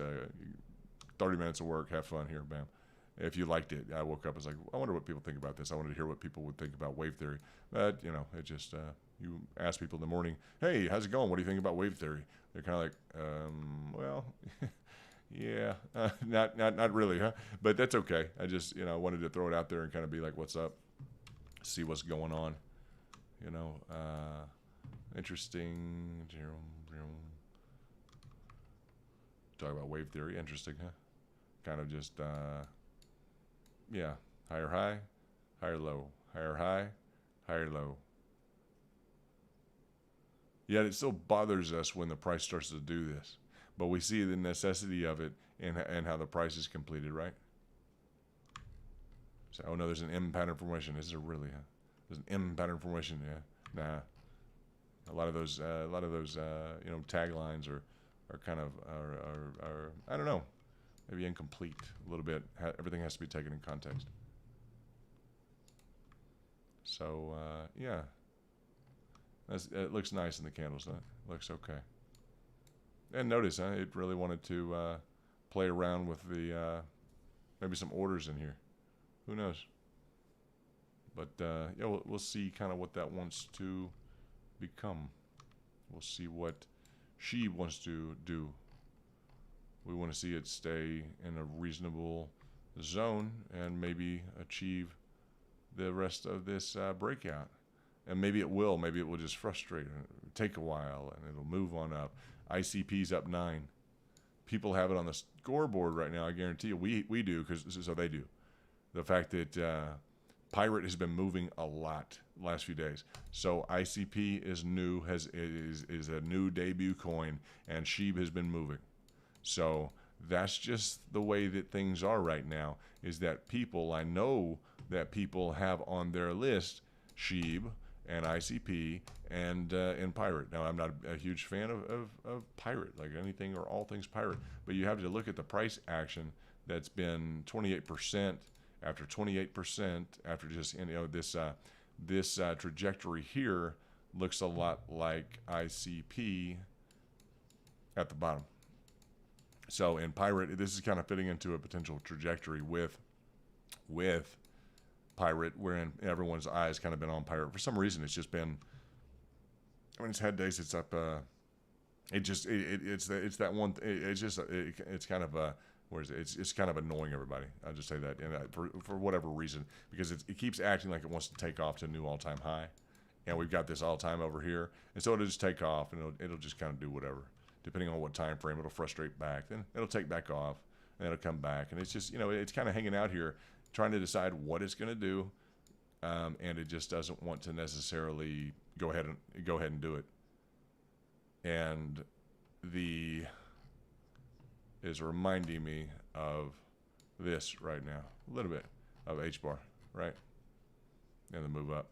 30 minutes of work. Have fun here. Bam. If you liked it, I woke up. I was like, I wonder what people think about this. I wanted to hear what people would think about wave theory. But, you know, it just, you ask people in the morning, hey, how's it going? What do you think about wave theory? They're kind of like, well... Yeah, not really, huh? But that's okay. I just, you know, wanted to throw it out there and kind of be like, what's up? See what's going on. You know, interesting. Talk about wave theory. Interesting, huh? Kind of just, yeah, higher high, higher low, higher high, higher low. Yet it still bothers us when the price starts to do this. But we see the necessity of it and how the price is completed, right? So, oh no, there's an M pattern formation. Is there really? Huh? There's an M pattern formation. Yeah, nah. A lot of those, you know, taglines are kind of are I don't know, maybe incomplete a little bit. Everything has to be taken in context. So yeah, it looks nice in the candles. Huh? It looks okay. And notice, huh, it really wanted to play around with the maybe some orders in here. Who knows? But yeah, we'll see kind of what that wants to become. We'll see what she wants to do. We want to see it stay in a reasonable zone and maybe achieve the rest of this breakout. And maybe it will. Maybe it will just frustrate and take a while, and it'll move on up. ICP's up 9. People have it on the scoreboard right now. I guarantee you, we do, because so they do. The fact that Pirate has been moving a lot the last few days. So ICP is new, is a new debut coin, and SHIB has been moving. So that's just the way that things are right now. Is that people, I know that people have on their list SHIB and ICP and Pirate. Now, I'm not a huge fan of Pirate, like anything or all things Pirate, but you have to look at the price action that's been 28% after 28% after just, you know, this trajectory here looks a lot like ICP at the bottom. So in Pirate, this is kind of fitting into a potential trajectory with Pirate, wherein everyone's eyes kind of been on Pirate. For some reason, it's just been, I mean, it's had days it's up, it's that one, it's kind of, it's kind of annoying everybody. I'll just say that, and for whatever reason, because it keeps acting like it wants to take off to a new all-time high, and we've got this all-time over here, and so it'll just take off, and it'll just kind of do whatever. Depending on what time frame, it'll frustrate back, then it'll take back off, and it'll come back, and it's just, you know, it's kind of hanging out here, trying to decide what it's going to do, and it just doesn't want to necessarily go ahead and do it. And is reminding me of this right now, a little bit of H bar, right, and the move up.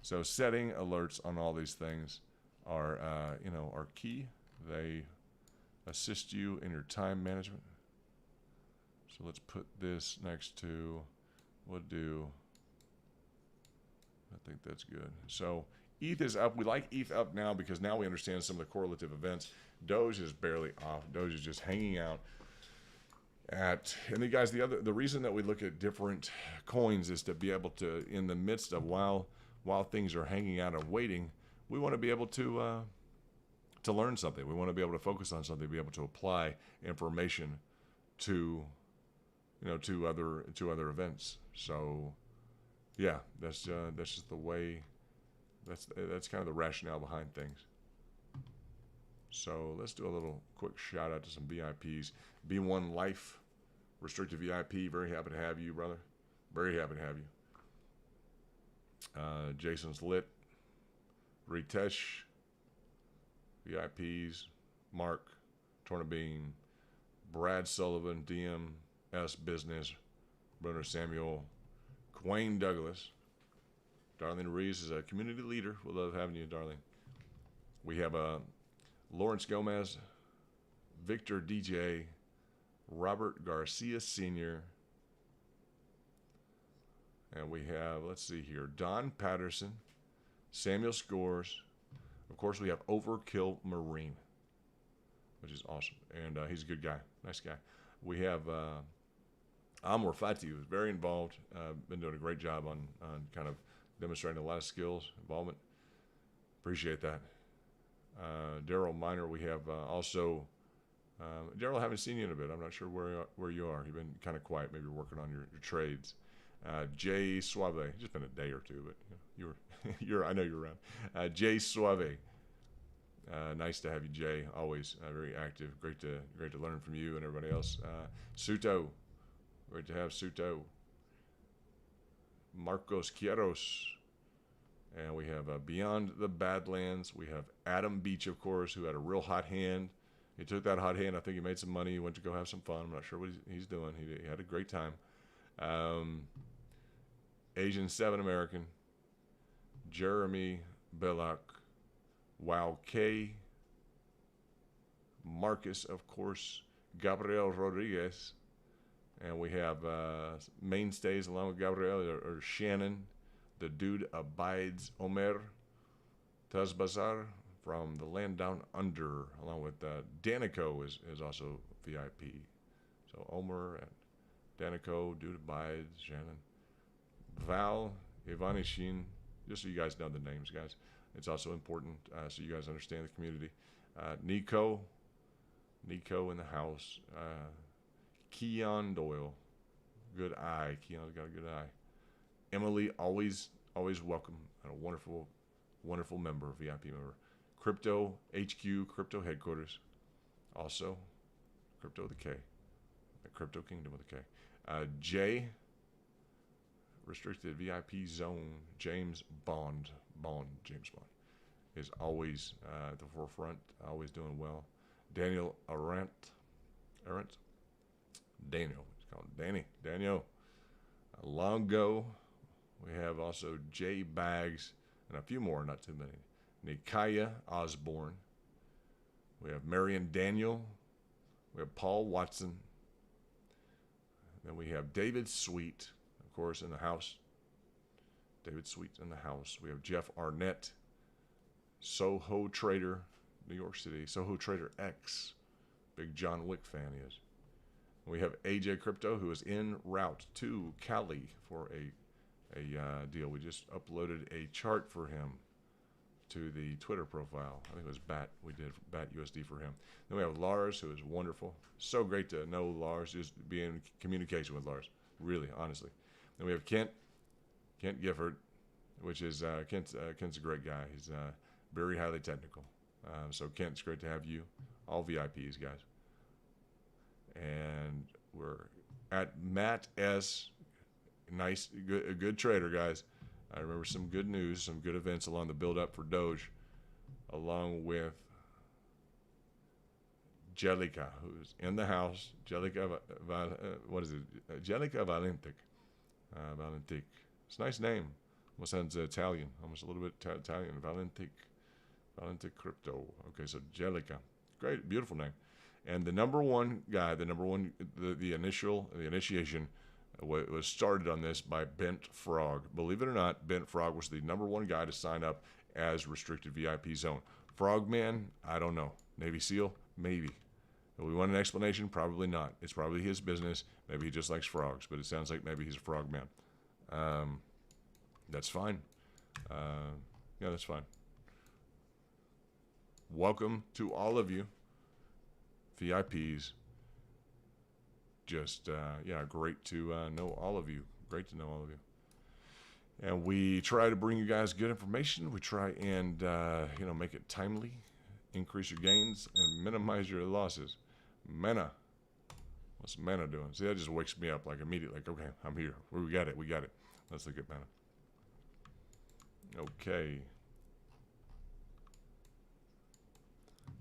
So setting alerts on all these things are are key. They assist you in your time management. So let's put this next to, I think that's good. So ETH is up. We like ETH up now because now we understand some of the correlative events. Doge is barely off. Doge is just hanging out at, and the guys, the reason that we look at different coins is to be able to, in the midst of while things are hanging out and waiting, we want to be able to learn something. We want to be able to focus on something, be able to apply information to other events. So yeah, that's just the way, that's kind of the rationale behind things. So let's do a little quick shout out to some VIPs. B1 Life, restricted VIP, very happy to have you, brother. Very happy to have you. Jason's lit. Ritesh, VIPs, Mark, Tornabean, Brad Sullivan, DMS Business, Brunner Samuel, Quayne Douglas, Darlene Reeves is a community leader. We love having you, Darlene. We have Lawrence Gomez, Victor DJ, Robert Garcia Sr. And we have, let's see here, Don Patterson, Samuel Scores. Of course, we have Overkill Marine, which is awesome. And he's a good guy, nice guy. We have Amor Fati, who's very involved, been doing a great job on kind of demonstrating a lot of skills, involvement. Appreciate that. Daryl Miner, we have also, Daryl, I haven't seen you in a bit. I'm not sure where you are. You've been kind of quiet. Maybe you're working on your trades. Jay Suave, just been a day or two, but you were, I know you're around. Jay Suave, nice to have you, Jay. Always very active. Great to learn from you and everybody else. Suto, great to have Suto. Marcos Quieros, and we have Beyond the Badlands. We have Adam Beach, of course, who had a real hot hand. He took that hot hand. I think he made some money. He went to go have some fun. I'm not sure what he's doing. He had a great time. Asian 7 American, Jeremy Belloc, Wow K, Marcus, of course, Gabriel Rodriguez, and we have mainstays along with Gabriel or Shannon, the dude abides Omer, Tazbazar from the land down under, along with Danico is also VIP. So Omer and Danico, dude abides, Shannon. Val, Ivanishin, just so you guys know the names, guys. It's also important so you guys understand the community. Nico in the house. Keon Doyle, good eye. Keon's got a good eye. Emily, always welcome, and a wonderful member, VIP member. Crypto HQ, Crypto Headquarters. Also, Crypto with a K. Crypto Kingdom with a K. Jay, Restricted VIP Zone, James Bond, James Bond, is always at the forefront, always doing well. Daniel Arendt, Daniel, it's called Daniel. Longo, we have also Jay Bags, and a few more, not too many. Nikaya Osborne, we have Marion Daniel, we have Paul Watson, then we have David Sweet, of course, in the house. David Sweet in the house. We have Jeff Arnett, Soho Trader, New York City. Soho Trader X, big John Wick fan he is. We have AJ Crypto, who is en route to Cali for a deal. We just uploaded a chart for him to the Twitter profile. I think it was BAT. We did BAT USD for him. Then we have Lars, who is wonderful. So great to know Lars, just be in communication with Lars. Really, honestly. Then we have Kent Gifford, which is Kent's a great guy. He's very highly technical. So Kent, it's great to have you. All VIPs, guys. And we're at Matt S. Nice, good trader, guys. I remember some good news, some good events along the build-up for Doge, along with Jellica, who's in the house. Jellica, what is it? Jellica Valentic. Valentic. It's a nice name. Almost sounds Italian. Almost a little bit Italian. Valentic Crypto. Okay, so Jellica. Great, beautiful name. And the number one guy, the initiation was started on this by Bent Frog. Believe it or not, Bent Frog was the number one guy to sign up as restricted VIP zone. Frogman, I don't know. Navy SEAL, maybe. Do we want an explanation? Probably not. It's probably his business. Maybe he just likes frogs, but it sounds like maybe he's a frogman. That's fine. Yeah, that's fine. Welcome to all of you, VIPs. Just, yeah, great to know all of you. Great to know all of you. And we try to bring you guys good information. We try and, make it timely, increase your gains, and minimize your losses. Mena. What's Mena doing? See, that just wakes me up like immediately. Like, okay, I'm here. We got it. Let's look at Mena. Okay.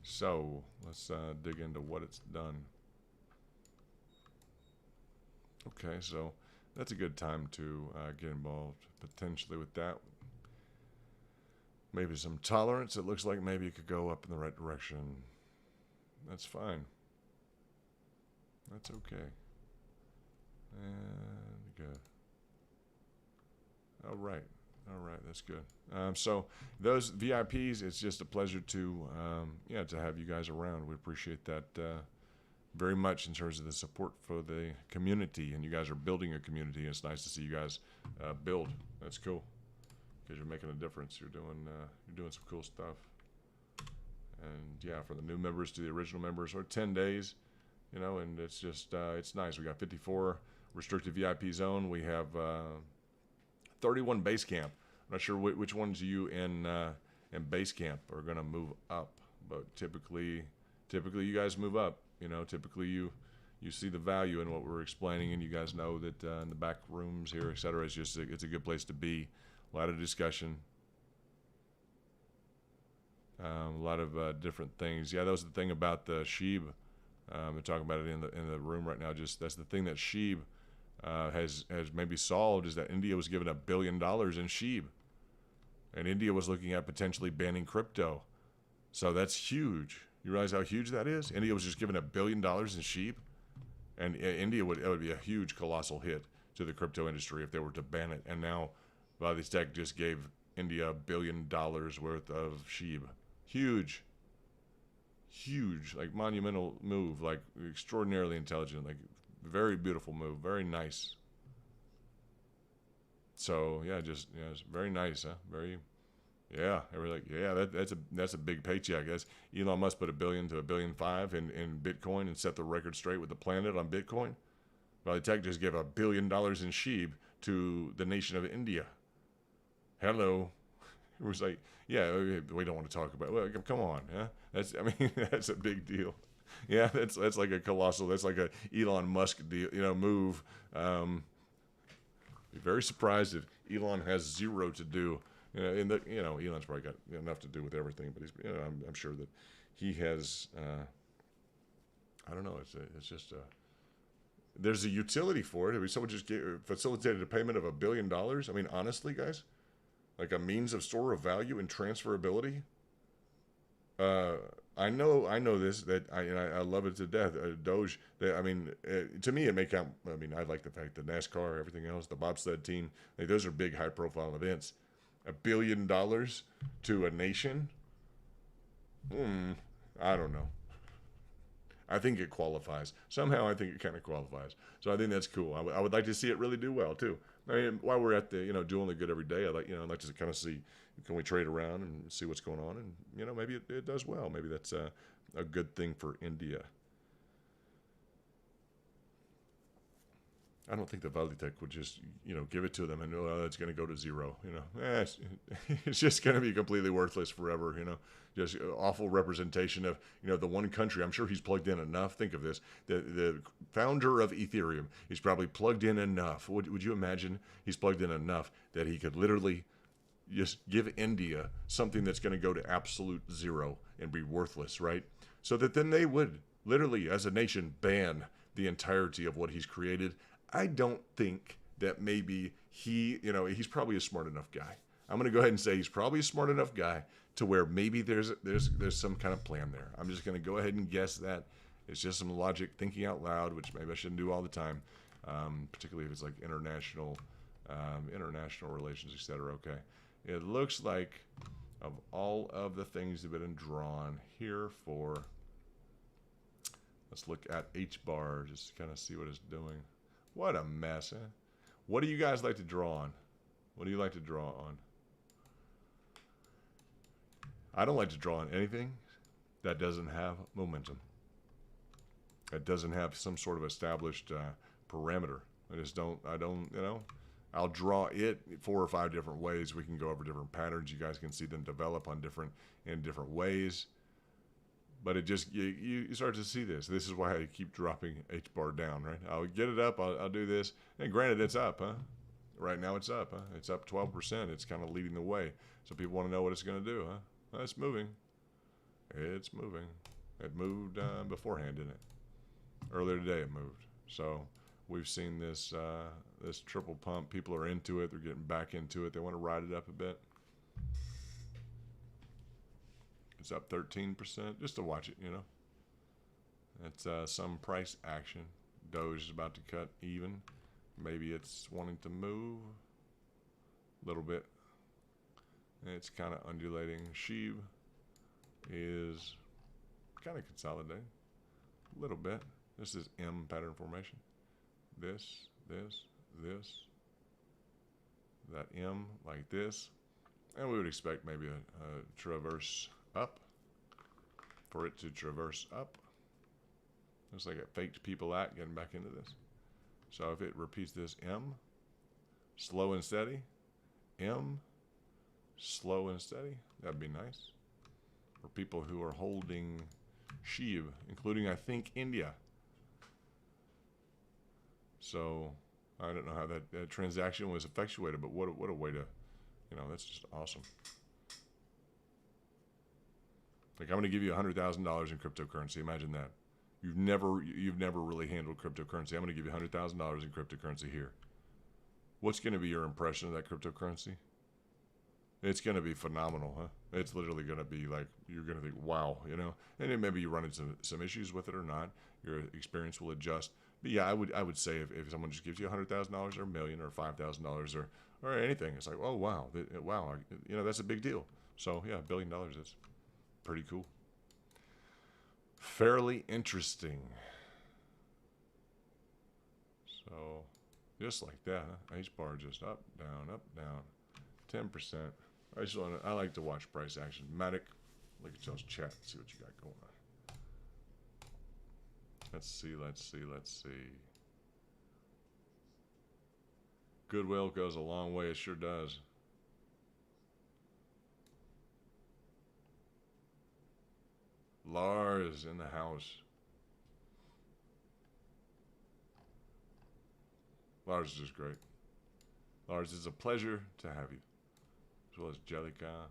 So, let's dig into what it's done. Okay, so that's a good time to get involved potentially with that. Maybe some tolerance. It looks like maybe it could go up in the right direction. That's fine. That's okay. And good. All right. All right, that's good. So those VIPs, it's just a pleasure to yeah, to have you guys around. We appreciate that very much in terms of the support for the community, and you guys are building a community. It's nice to see you guys build. That's cool because you're making a difference. You're doing some cool stuff. And yeah, from the new members to the original members, or 10 days, you know, and it's just it's nice. We got 54 restricted VIP zone. We have 31 base camp. I'm not sure which ones of you in base camp are going to move up, but typically you guys move up. You know, typically you see the value in what we're explaining, and you guys know that in the back rooms here, etc. It's a good place to be. A lot of discussion, a lot of different things. Yeah, that was the thing about the Sheeb. They're talking about it in the room right now. Just that's the thing that Sheeb has maybe solved, is that India was given $1 billion in Sheeb, and India was looking at potentially banning crypto. So that's huge. You realize how huge that is? India was just given $1 billion in Sheeb, and India would be a huge, colossal hit to the crypto industry if they were to ban it. And now, Valley Tech just gave India $1 billion worth of Sheeb. Huge, like monumental move, like extraordinarily intelligent, like very beautiful move, very nice. So yeah, it's very nice, huh? Very, yeah. We're like, yeah, that's a big paycheck. That's Elon Musk put $1 billion to $1.5 billion in Bitcoin and set the record straight with the planet on Bitcoin. Valley Tech just gave $1 billion in Sheeb to the nation of India. Hello. It was like, yeah, we don't want to talk about it. Well, come on, yeah. That's a big deal. Yeah, that's like a colossal. That's like a Elon Musk deal, move. Be very surprised if Elon has zero to do. Elon's probably got enough to do with everything, but I'm sure that he has. I don't know. It's just there's a utility for it. I mean, someone just facilitated a payment of $1 billion. I mean, honestly, guys, like a means of store of value and transferability. I know this, that I love it to death. Doge. To me, it may count. I mean, I like the fact that NASCAR, everything else, the bobsled team, like those are big, high-profile events. $1 billion to a nation. I don't know. I think it qualifies. Somehow I think it kind of qualifies. So I think that's cool. I would like to see it really do well too. I mean, while we're at the, doing the good every day, I'd like to kind of see, can we trade around and see what's going on? And, maybe it does well. Maybe that's a good thing for India. I don't think the Valitech would just, give it to them and it's going to go to zero. It's just going to be completely worthless forever. Just awful representation of, the one country. I'm sure he's plugged in enough. Think of this: the founder of Ethereum, he's probably plugged in enough. Would you imagine he's plugged in enough that he could literally just give India something that's going to go to absolute zero and be worthless, right? So that then they would literally, as a nation, ban the entirety of what he's created. I don't think that maybe he's probably a smart enough guy. I'm going to go ahead and say he's probably a smart enough guy to where maybe there's some kind of plan there. I'm just going to go ahead and guess that. It's just some logic, thinking out loud, which maybe I shouldn't do all the time, particularly if it's like international relations, etc. Okay. It looks like of all of the things that have been drawn here for, let's look at H-bar, just to kind of see what it's doing. What a mess, huh? What do you guys like to draw on? What do you like to draw on? I don't like to draw on anything that doesn't have momentum. That doesn't have some sort of established parameter. I'll draw it 4 or 5 different ways. We can go over different patterns. You guys can see them develop in different ways. But it just, you start to see this. This is why I keep dropping H-bar down, right? I'll get it up. I'll do this. And granted, it's up, huh? Right now it's up, huh? It's up 12%. It's kind of leading the way. So people want to know what it's going to do, huh? Well, it's moving. It's moving. It moved beforehand, didn't it? Earlier today it moved. So we've seen this this triple pump. People are into it. They're getting back into it. They want to ride it up a bit. It's up 13%, just to watch it, It's some price action. Doge is about to cut even. Maybe it's wanting to move a little bit. It's kind of undulating. SHIB is kind of consolidating a little bit. This is M pattern formation. This, that M like this. And we would expect maybe a traverse up, for it to traverse up. Looks like it faked people out getting back into this. So if it repeats this M, slow and steady, M, slow and steady, that'd be nice for people who are holding SHIB, including, I think, India. So I don't know how that transaction was effectuated, but what a way to, that's just awesome. Like, I'm going to give you $100,000 in cryptocurrency. Imagine that. You've never really handled cryptocurrency. I'm going to give you $100,000 in cryptocurrency here. What's going to be your impression of that cryptocurrency? It's going to be phenomenal, huh? It's literally going to be like, you're going to think, wow, And then maybe you run into some issues with it or not. Your experience will adjust. But yeah, I would say if someone just gives you $100,000 or $1 million or $5,000 or anything, it's like, oh, wow, that's a big deal. So yeah, $1 billion is pretty cool. Fairly interesting. So just like that, huh? H bar just up, down, 10%. I like to watch price action. Matic, look at y'all's chat, see what you got going on. Let's see. Goodwill goes a long way, it sure does. Lars in the house. Lars is just great. Lars, it's a pleasure to have you. As well as Jellica.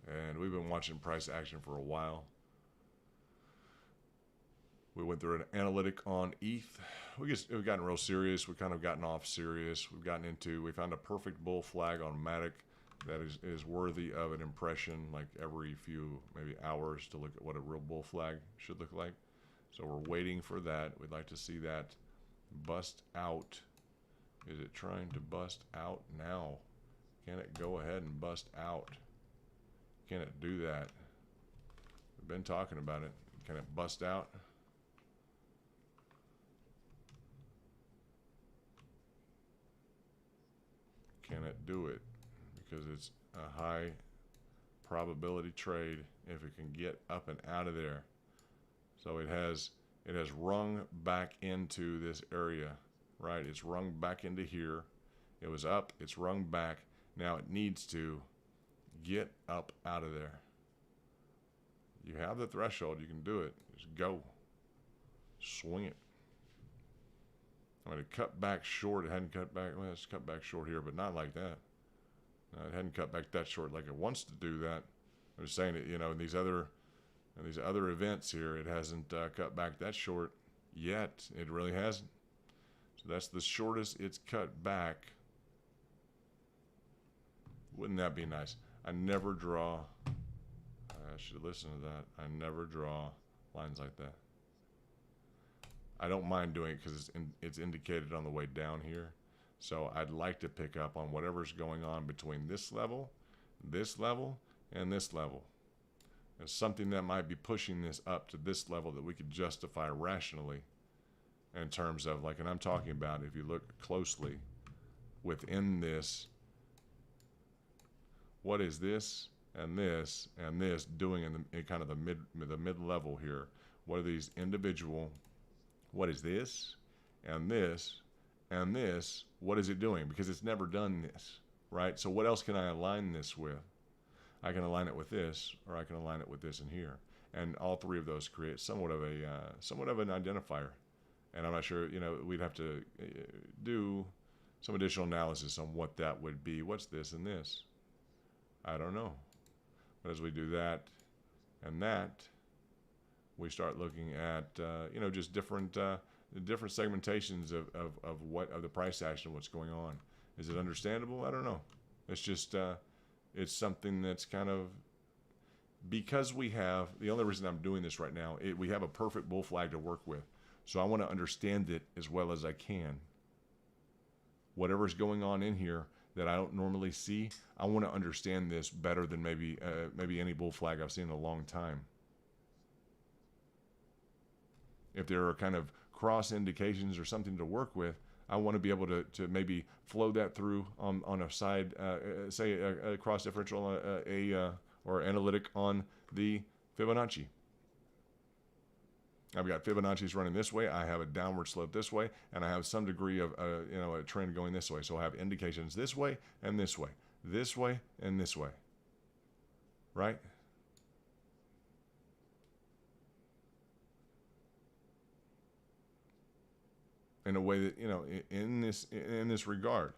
And we've been watching price action for a while. We went through an analytic on ETH. We've gotten real serious. We've kind of gotten off serious. We found a perfect bull flag on Matic that is worthy of an impression, like every few, maybe hours, to look at what a real bull flag should look like. So we're waiting for that. We'd like to see that bust out. Is it trying to bust out now? Can it go ahead and bust out? Can it do that? We've been talking about it. Can it bust out? Can it do it? Because it's a high probability trade if it can get up and out of there. So it has rung back into this area, right? It's rung back into here. It was up, it's rung back. Now it needs to get up out of there. You have the threshold, you can do it. Just go. Swing it. I'm going to cut back short. It hadn't cut back. Well, it's cut back short here, but not like that. It hadn't cut back that short like it wants to do that. I'm just saying that, in these other events here, it hasn't cut back that short yet. It really hasn't. So that's the shortest it's cut back. Wouldn't that be nice? I never draw. I should listen to that. I never draw lines like that. I don't mind doing it because it's indicated on the way down here. So I'd like to pick up on whatever's going on between this level, and this level. There's something that might be pushing this up to this level that we could justify rationally in terms of, like, and I'm talking about, if you look closely within this, what is this and this and this doing in kind of the mid level here? What are these individual? What is this and this and this? What is it doing? Because it's never done this, right? So what else can I align this with? I can align it with this, or I can align it with this in here, and all three of those create somewhat of an identifier. And I'm not sure, we'd have to do some additional analysis on what that would be. What's this and this? I don't know. But as we do that and that, we start looking at just different segmentations of the price action, what's going on. Is it understandable? I don't know. It's just it's something that's kind of because we have, the only reason I'm doing this right now, we have a perfect bull flag to work with. So I want to understand it as well as I can. Whatever's going on in here that I don't normally see, I want to understand this better than maybe any bull flag I've seen in a long time. If there are kind of cross indications or something to work with, I want to be able to maybe flow that through on a side, say a cross differential, or analytic on the Fibonacci. I've got Fibonacci's running this way. I have a downward slope this way, and I have some degree of a trend going this way. So I have indications this way and this way, this way and this way, right? In a way that, in this regard,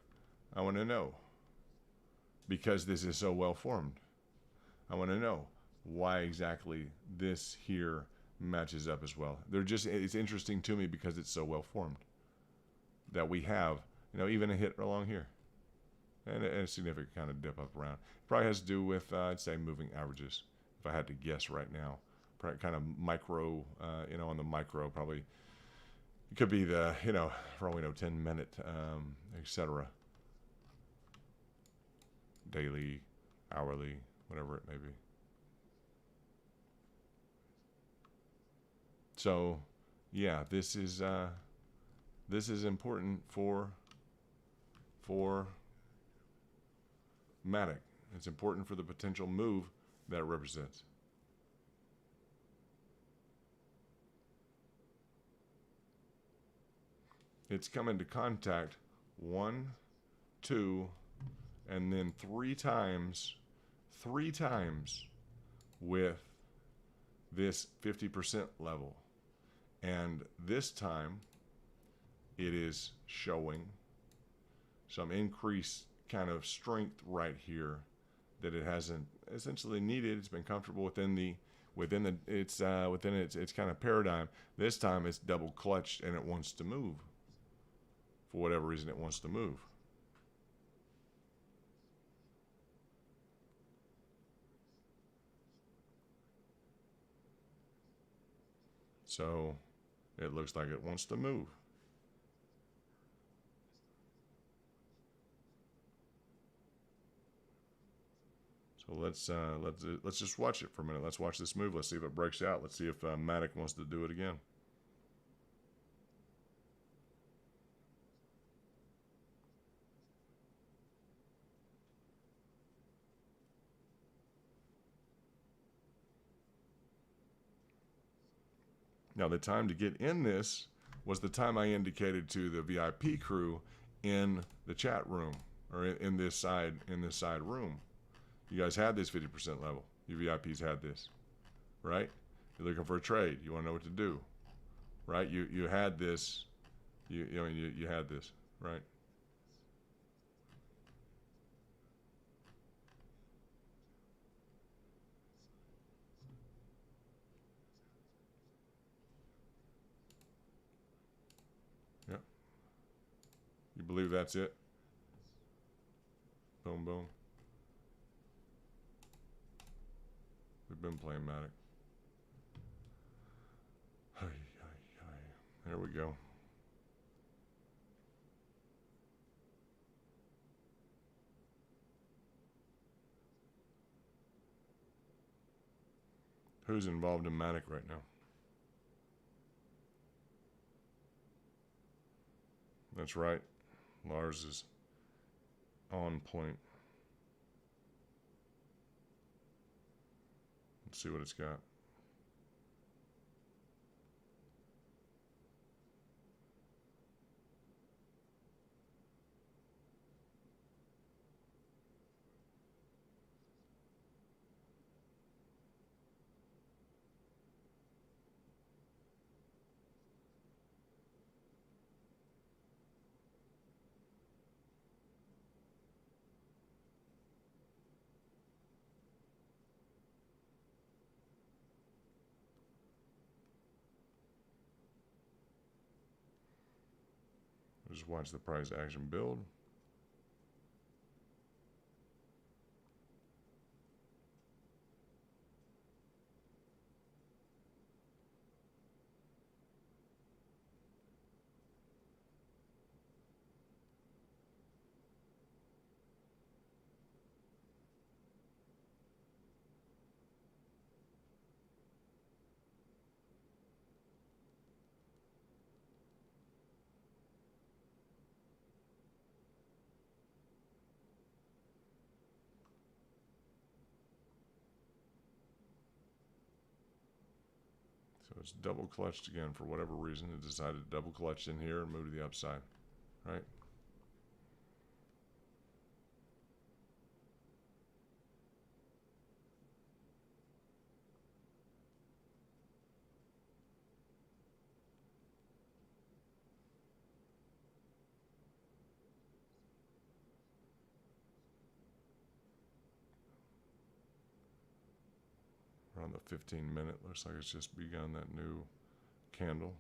I want to know, because this is so well formed, I want to know why exactly this here matches up as well. It's interesting to me because it's so well formed that we have, even a hit along here and a significant kind of dip up around. Probably has to do with, I'd say, moving averages. If I had to guess right now, probably kind of micro, on the micro, probably it could be the, for all we know, 10-minute, etc. Daily, hourly, whatever it may be. So, yeah, this is important for Matic. It's important for the potential move that it represents. It's come into contact 1, 2, and then 3 times with this 50% level. And this time it is showing some increased kind of strength right here that it hasn't essentially needed. It's been comfortable within its kind of paradigm. This time it's double clutched and it wants to move. For whatever reason, it wants to move. So it looks like it wants to move. So let's just watch it for a minute. Let's watch this move. Let's see if it breaks out. Let's see if Matic wants to do it again. Now, the time to get in this was the time I indicated to the VIP crew in the chat room, or in this side room. You guys had this 50% level. You VIPs had this, right? You're looking for a trade. You want to know what to do, right? You had this. You had this, right? Yep. You believe that's it? Boom, boom. We've been playing Matic. There we go. Who's involved in Matic right now? That's right. Lars is on point. Let's see what it's got. Just watch the price action build. it's double clutched again for whatever reason. It decided to double clutch in here and move to the upside, right? Around the 15-minute, looks like it's just begun that new candle.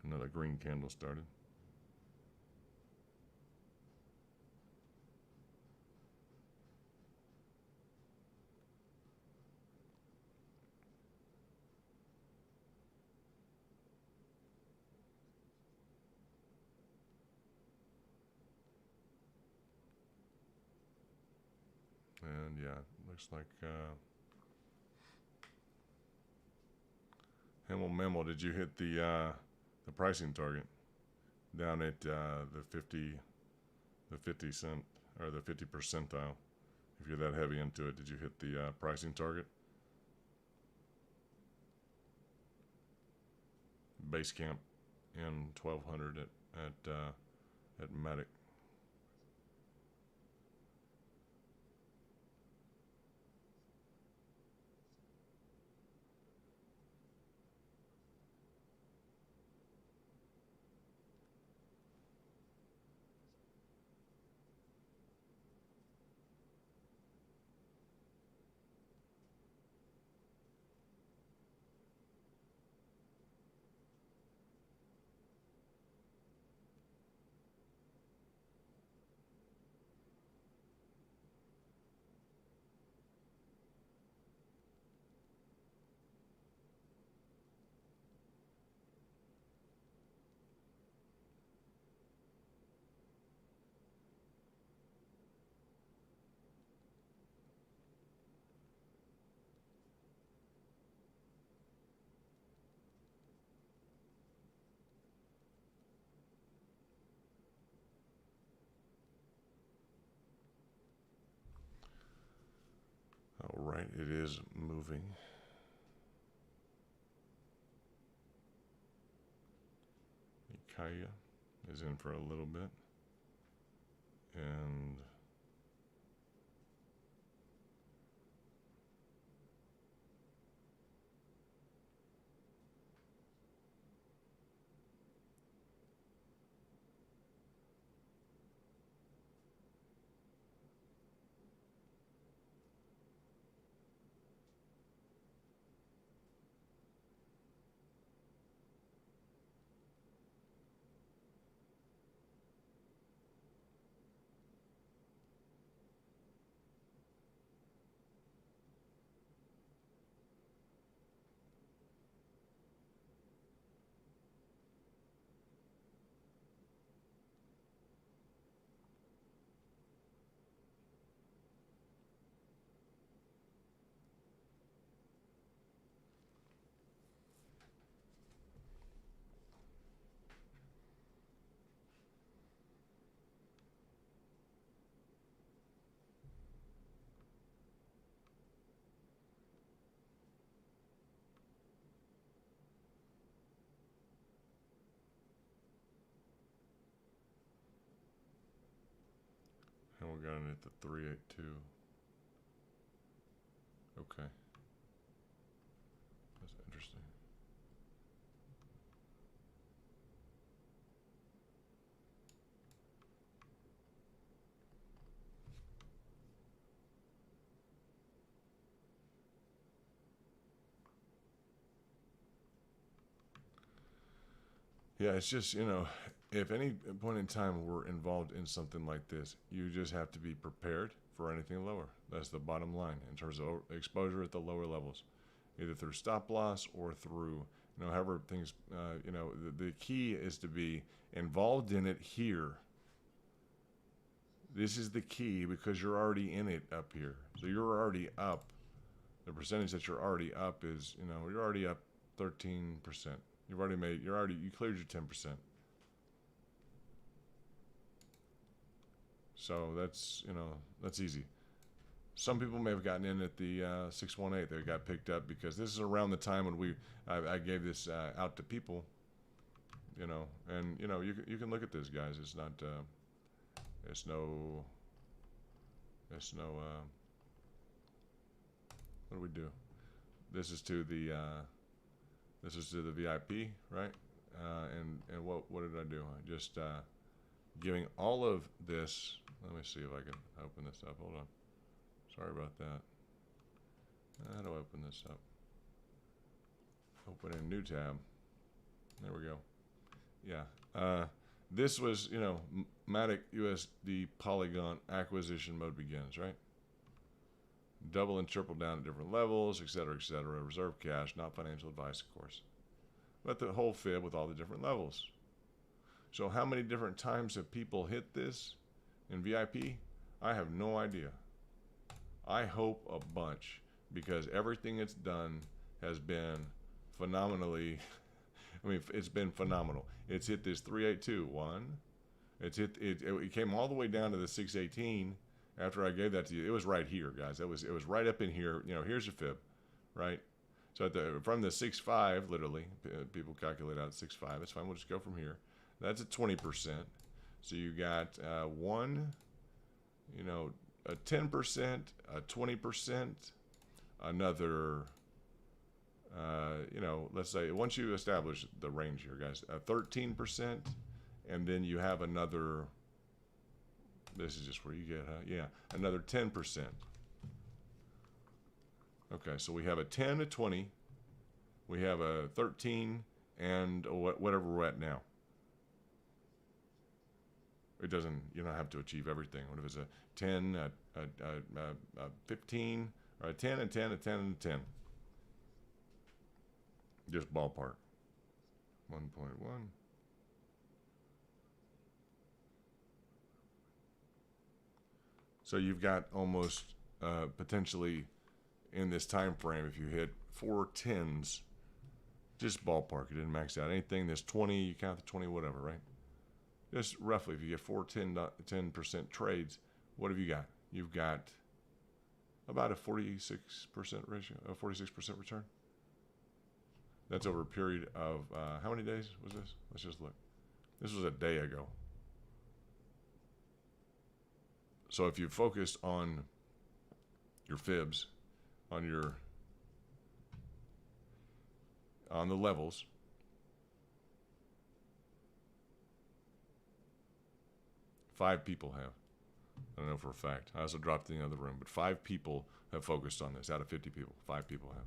Another green candle started. And yeah, looks like Memo, did you hit the pricing target down at the 50 cent or the 50 percentile? If you're that heavy into it, did you hit the pricing target? Base camp in 1200 at Medic. All right, it is moving. Ikaya is in for a little bit. And we're going at the 382. Okay. That's interesting. Yeah, it's just, if any point in time we're involved in something like this, you just have to be prepared for anything lower. That's the bottom line in terms of exposure at the lower levels, either through stop loss or through, however things, the key is to be involved in it here. This is the key because you're already in it up here. So you're already up. The percentage that you're already up is, you're already up 13%. You cleared your 10%. So that's easy. Some people may have gotten in at the 618. They got picked up because this is around the time when I gave this out to people, and you can look at this, guys. It's not what do we do? This is to the VIP, right? And what did I do? I just giving all of this. Let me see if I can open this up. Hold on. Sorry about that. How do I open this up? Open a new tab. There we go. Yeah. This was, Matic USD Polygon acquisition mode begins, right? Double and triple down at different levels, et cetera, et cetera. Reserve cash, not financial advice, of course. But the whole fib with all the different levels. So how many different times have people hit this in VIP? I have no idea. I hope a bunch, because everything it's done has been phenomenally, it's been phenomenal. It's hit this 382 one. It came all the way down to the 618 after I gave that to you. It was right here, guys. It was right up in here. Here's your fib, right? So from the 6.5, literally, people calculate out 6.5. It's fine. We'll just go from here. That's at 20%. So you got a 10%, a 20%, another, let's say once you establish the range here, guys, a 13%, and then you have another, this is just where you get, yeah, another 10%. Okay, so we have a 10, a 20, we have a 13, and whatever we're at now. It doesn't, you don't have to achieve everything. What if it's a 10, a 15, or a 10, a 10, a 10, and a 10? Just ballpark. 1.1. So you've got almost potentially in this time frame, if you hit 4 10s, just ballpark, it didn't max out anything. There's 20, you count the 20, whatever, right? Just roughly, if you get 4 10% trades, what have you got? You've got about a 46% ratio, a 46% return. That's over a period of how many days was this? Let's just look. This was a day ago. So if you focused on your fibs, on the levels, five people have. I don't know for a fact. I also dropped it in the other room, but 5 people have focused on this out of 50 people. 5 people have.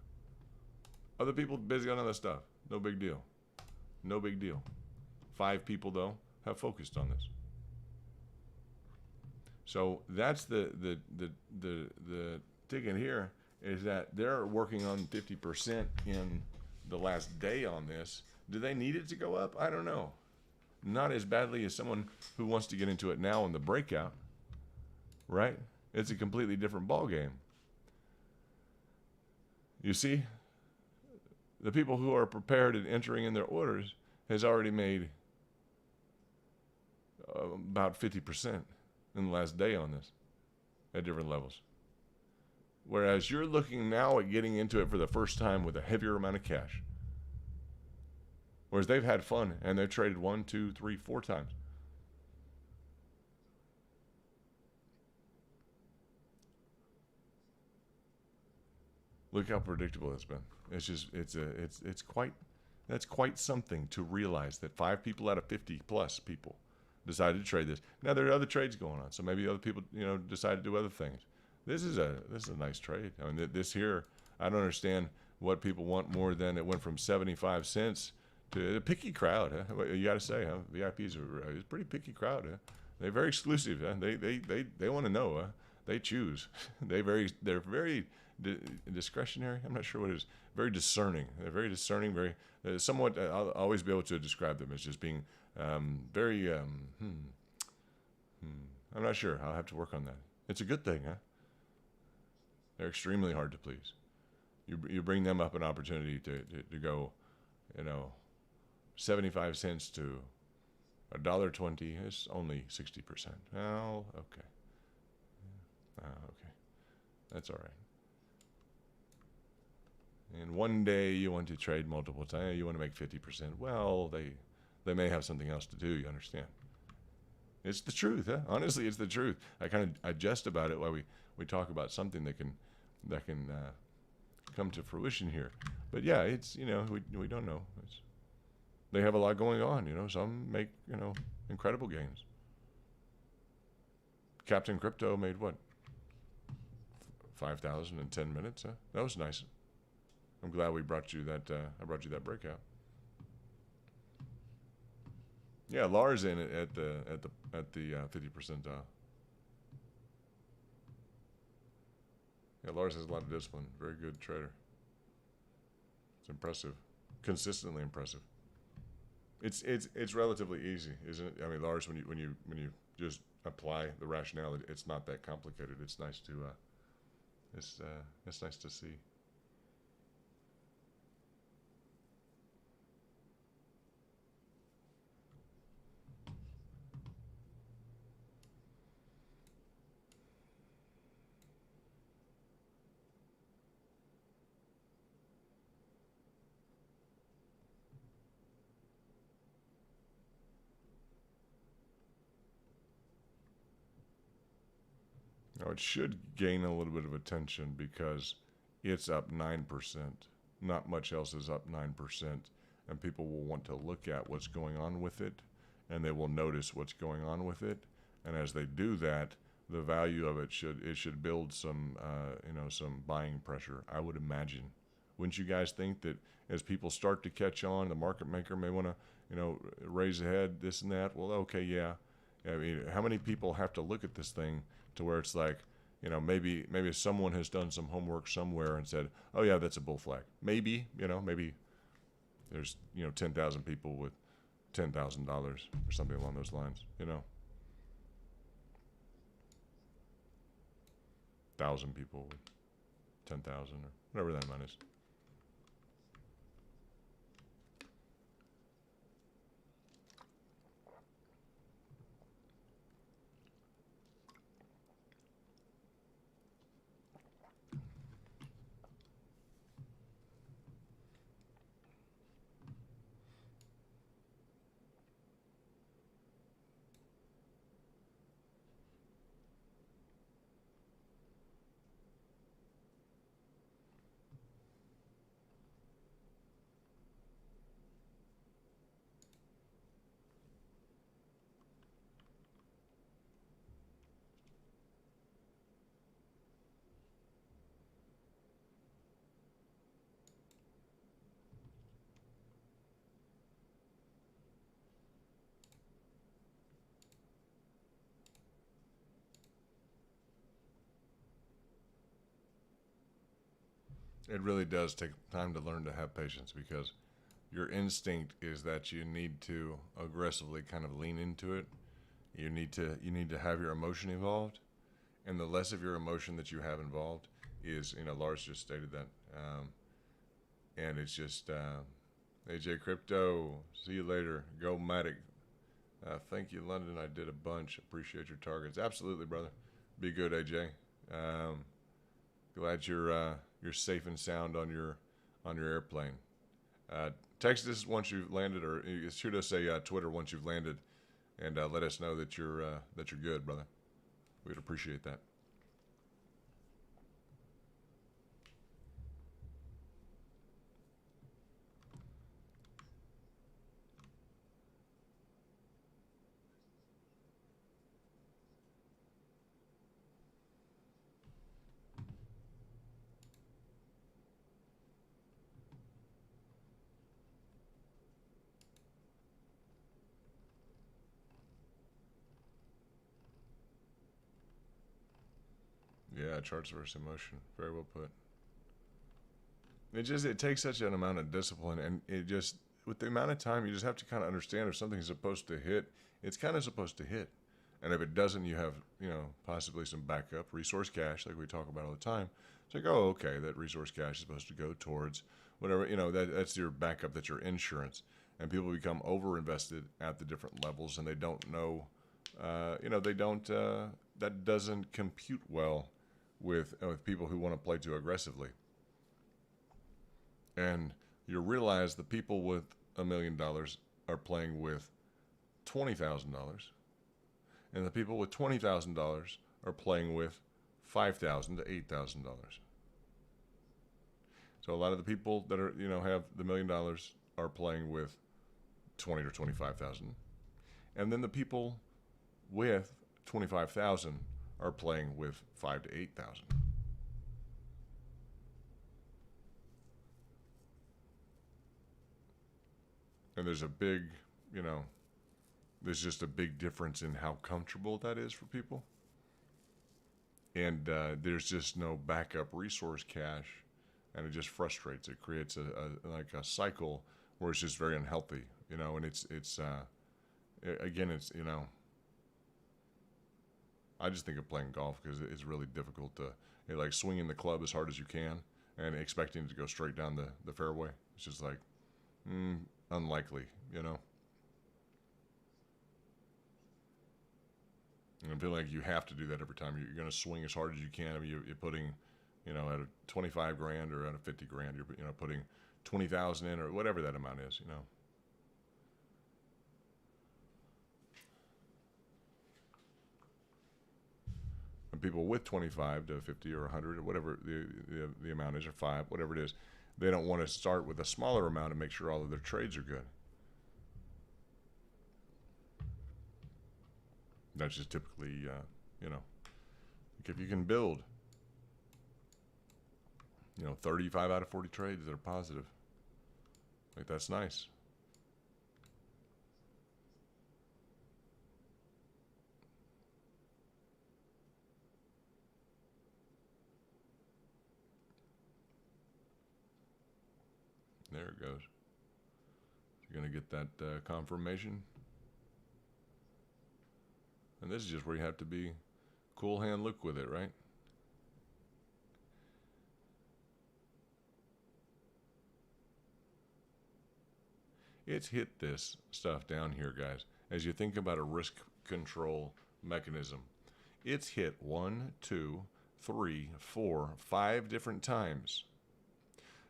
Other people busy on other stuff. No big deal. No big deal. 5 people though have focused on this. So that's the ticket here is that they're working on 50% in the last day on this. Do they need it to go up? I don't know. Not as badly as someone who wants to get into it now in the breakout, right? It's a completely different ball game. You see, the people who are prepared and entering in their orders has already made about 50% in the last day on this at different levels. Whereas you're looking now at getting into it for the first time with a heavier amount of cash. Whereas they've had fun and they've traded 1, 2, 3, 4 times. Look how predictable it's been. It's just that's quite something to realize that 5 people out of 50 plus people decided to trade this. Now there are other trades going on, so maybe other people decide to do other things. This is a nice trade. I mean, this here, I don't understand what people want more than it went from 75 cents to a picky crowd. Huh? You got to say, huh? VIPs are a pretty picky crowd. Huh? They're very exclusive. Huh? They want to know. Huh? They choose. They're very discretionary. I'm not sure what it is. Very discerning. They're very discerning. Very somewhat. I'll always be able to describe them as just being very. I'm not sure. I'll have to work on that. It's a good thing, huh? They're extremely hard to please. You bring them up an opportunity to go, 75 cents to $1.20. It's only 60%. Oh, okay. Okay. That's all right. And one day you want to trade multiple times. You want to make 50%. Well, they may have something else to do. You understand? It's the truth, huh? Honestly, it's the truth. I kind of jest about it while we talk about something that can come to fruition here. But yeah, it's, you know, we don't know. They have a lot going on, you know. Some make, you know, incredible gains. Captain Crypto made what? 5,000 in 10 minutes, huh? That was nice. I'm glad we brought you that. I brought you that breakout. Yeah, Lars in it at the 50 percentile. Yeah, Lars has a lot of discipline. Very good trader. It's impressive, consistently impressive. It's relatively easy, isn't it? I mean, Lars, when you just apply the rationale, it's not that complicated. It's nice to it's nice to see. Now it should gain a little bit of attention because it's up 9%. Not much else is up 9%, and people will want to look at what's going on with it, and they will notice what's going on with it. And as they do that, the value of it should build some you know, some buying pressure, I would imagine. Wouldn't you guys think that as people start to catch on, the market maker may want to, you know, raise ahead, this and that? Well, okay, yeah. I mean, how many people have to look at this thing to where it's like, you know, maybe someone has done some homework somewhere and said, oh yeah, that's a bull flag. Maybe, you know, maybe there's, you know, 10,000 people with $10,000 or something along those lines, you know. 1,000 people with 10,000 or whatever that amount is. It really does take time to learn to have patience because your instinct is that you need to aggressively kind of lean into it. You need to have your emotion involved, and the less of your emotion that you have involved is, you know, Lars just stated that, and it's just AJ Crypto. See you later. Go Matic. Thank you, London. I did a bunch. Appreciate your targets. Absolutely, brother. Be good, AJ. Glad you're safe and sound on your airplane. Text us once you've landed, or shoot us a Twitter once you've landed, and let us know that you're good, brother. We'd appreciate that. Yeah, charts versus emotion. Very well put. It takes such an amount of discipline, and it just, with the amount of time, you just have to kind of understand if something's supposed to hit, it's kind of supposed to hit. And if it doesn't, you have, you know, possibly some backup resource cash, like we talk about all the time. It's like, oh, okay, that resource cash is supposed to go towards whatever, you know, that's your backup, that's your insurance. And people become over invested at the different levels, and they don't know, you know, they don't, that doesn't compute well with people who want to play too aggressively. And you realize the people with $1 million are playing with $20,000, and the people with $20,000 are playing with $5,000 to $8,000. So a lot of the people that are have the $1 million are playing with 20 or 25,000, and then the people with 25,000 are playing with 5 to 8,000. And there's a big, there's just a big difference in how comfortable that is for people. And there's just no backup resource cache, and it just frustrates. It creates a cycle where it's just very unhealthy, and it's again, it's, I just think of playing golf because it's really difficult to, like swinging the club as hard as you can and expecting it to go straight down the fairway. It's just like, unlikely, And I feel like you have to do that every time. You're going to swing as hard as you can. I mean, you're putting, at a 25 grand or at a 50 grand, you're putting 20,000 in or whatever that amount is, And people with 25 to 50 or 100 or whatever the amount is, or 5, whatever it is, they don't want to start with a smaller amount and make sure all of their trades are good. That's just typically, if you can build, 35 out of 40 trades that are positive, like that's nice. There it goes. You're going to get that confirmation. And this is just where you have to be cool hand look with it, right? It's hit this stuff down here, guys. As you think about a risk control mechanism, it's hit 1, 2, 3, 4, 5 different times.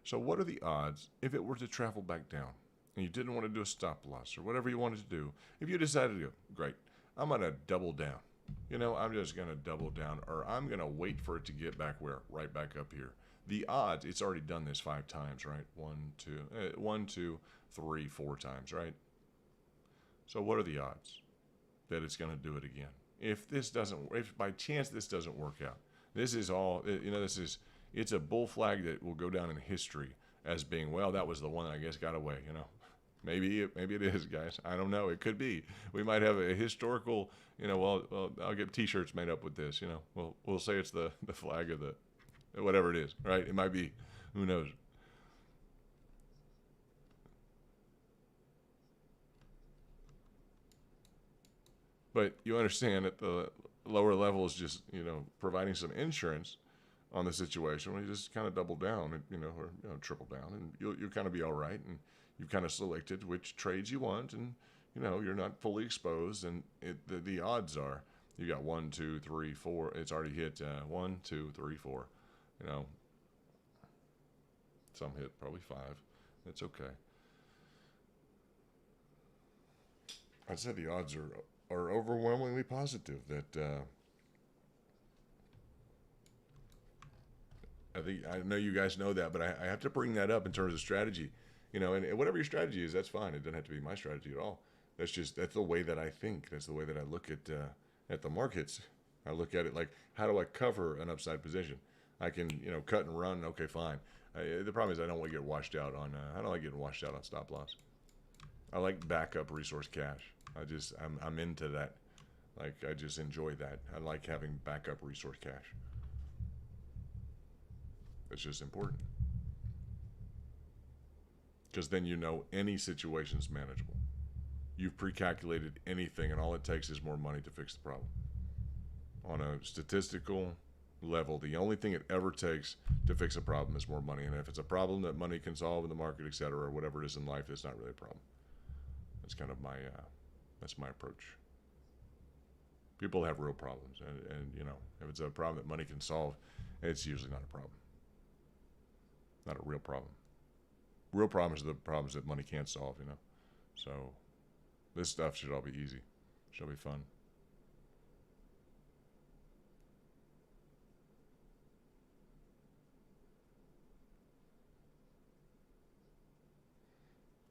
So what are the odds if it were to travel back down and you didn't want to do a stop loss or whatever you wanted to do? If you decided to go, great, I'm going to double down. I'm just going to double down, or I'm going to wait for it to get back where? Right back up here. The odds, it's already done this 5 times, right? 1, 2, 3, 4 times, right? So what are the odds that it's going to do it again? If by chance this doesn't work out, this is all, it's a bull flag that will go down in history as being, well, that was the one that I guess got away, Maybe it is, guys. I don't know. It could be. We might have a historical, well, I'll get T-shirts made up with this, We'll say it's the flag of the, whatever it is, right? It might be. Who knows? But you understand that the lower level is just, providing some insurance on the situation where you just kind of double down, and, or triple down, and you'll kind of be all right. And you've kind of selected which trades you want, and you're not fully exposed. And the odds are you got 1, 2, 3, 4. It's already hit 1, 2, 3, 4. Some hit probably 5. It's okay. I said the odds are overwhelmingly positive that. I know you guys know that, but I have to bring that up in terms of strategy. And whatever your strategy is, that's fine. It doesn't have to be my strategy at all. That's the way that I think. That's the way that I look at the markets. I look at it like, how do I cover an upside position? I can, cut and run. Okay, fine. The problem is I don't want to get washed out on. I don't like getting washed out on stop loss. I like backup resource cache. I'm into that. Like, I just enjoy that. I like having backup resource cache. It's just important. Because then any situation's manageable. You've pre-calculated anything, and all it takes is more money to fix the problem. On a statistical level, the only thing it ever takes to fix a problem is more money. And if it's a problem that money can solve in the market, etc., or whatever it is in life, it's not really a problem. That's kind of that's my approach. People have real problems, and you know, if it's a problem that money can solve, it's usually not a problem. Not a real problem. Real problems are the problems that money can't solve, you know. So this stuff should all be easy. Should be fun.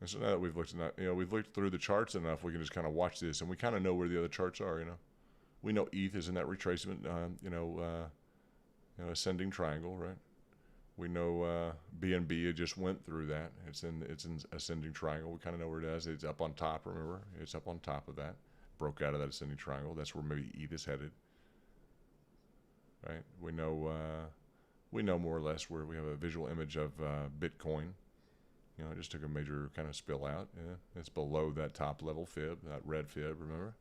And so now that we've looked at, you know, we've looked through the charts enough, we can just kind of watch this, and we kind of know where the other charts are. You know, we know ETH is in that retracement, ascending triangle, right? We know BNB just went through that. It's in ascending triangle. We kind of know where it is. It's up on top. Remember, it's up on top of that. Broke out of that ascending triangle. That's where maybe ETH is headed. Right? We know more or less where we have a visual image of Bitcoin. You know, it just took a major kind of spill out. Yeah, it's below that top level fib, that red fib. Remember.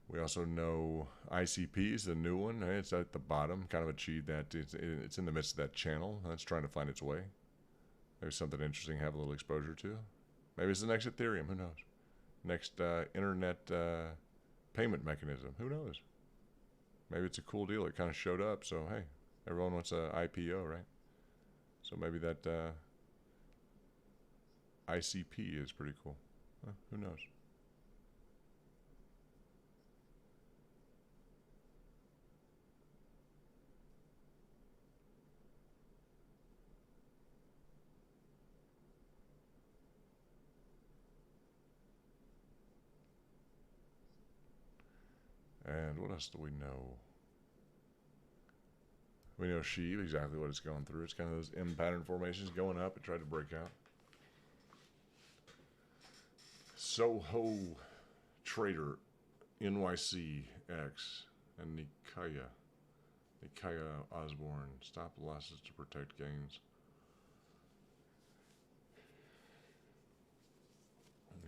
We also know ICP is the new one. Right? It's at the bottom, kind of achieved that. It's in the midst of that channel. It's trying to find its way. Maybe something interesting to have a little exposure to. Maybe it's the next Ethereum. Who knows? Next internet payment mechanism. Who knows? Maybe it's a cool deal. It kind of showed up. So, hey, everyone wants an IPO, right? So maybe that ICP is pretty cool. Who knows? And what else do we know? We know Sheep, exactly what it's going through. It's kind of those M pattern formations going up. It tried to break out. Soho Trader, NYCX, and Nikaya Osborne. Stop losses to protect gains.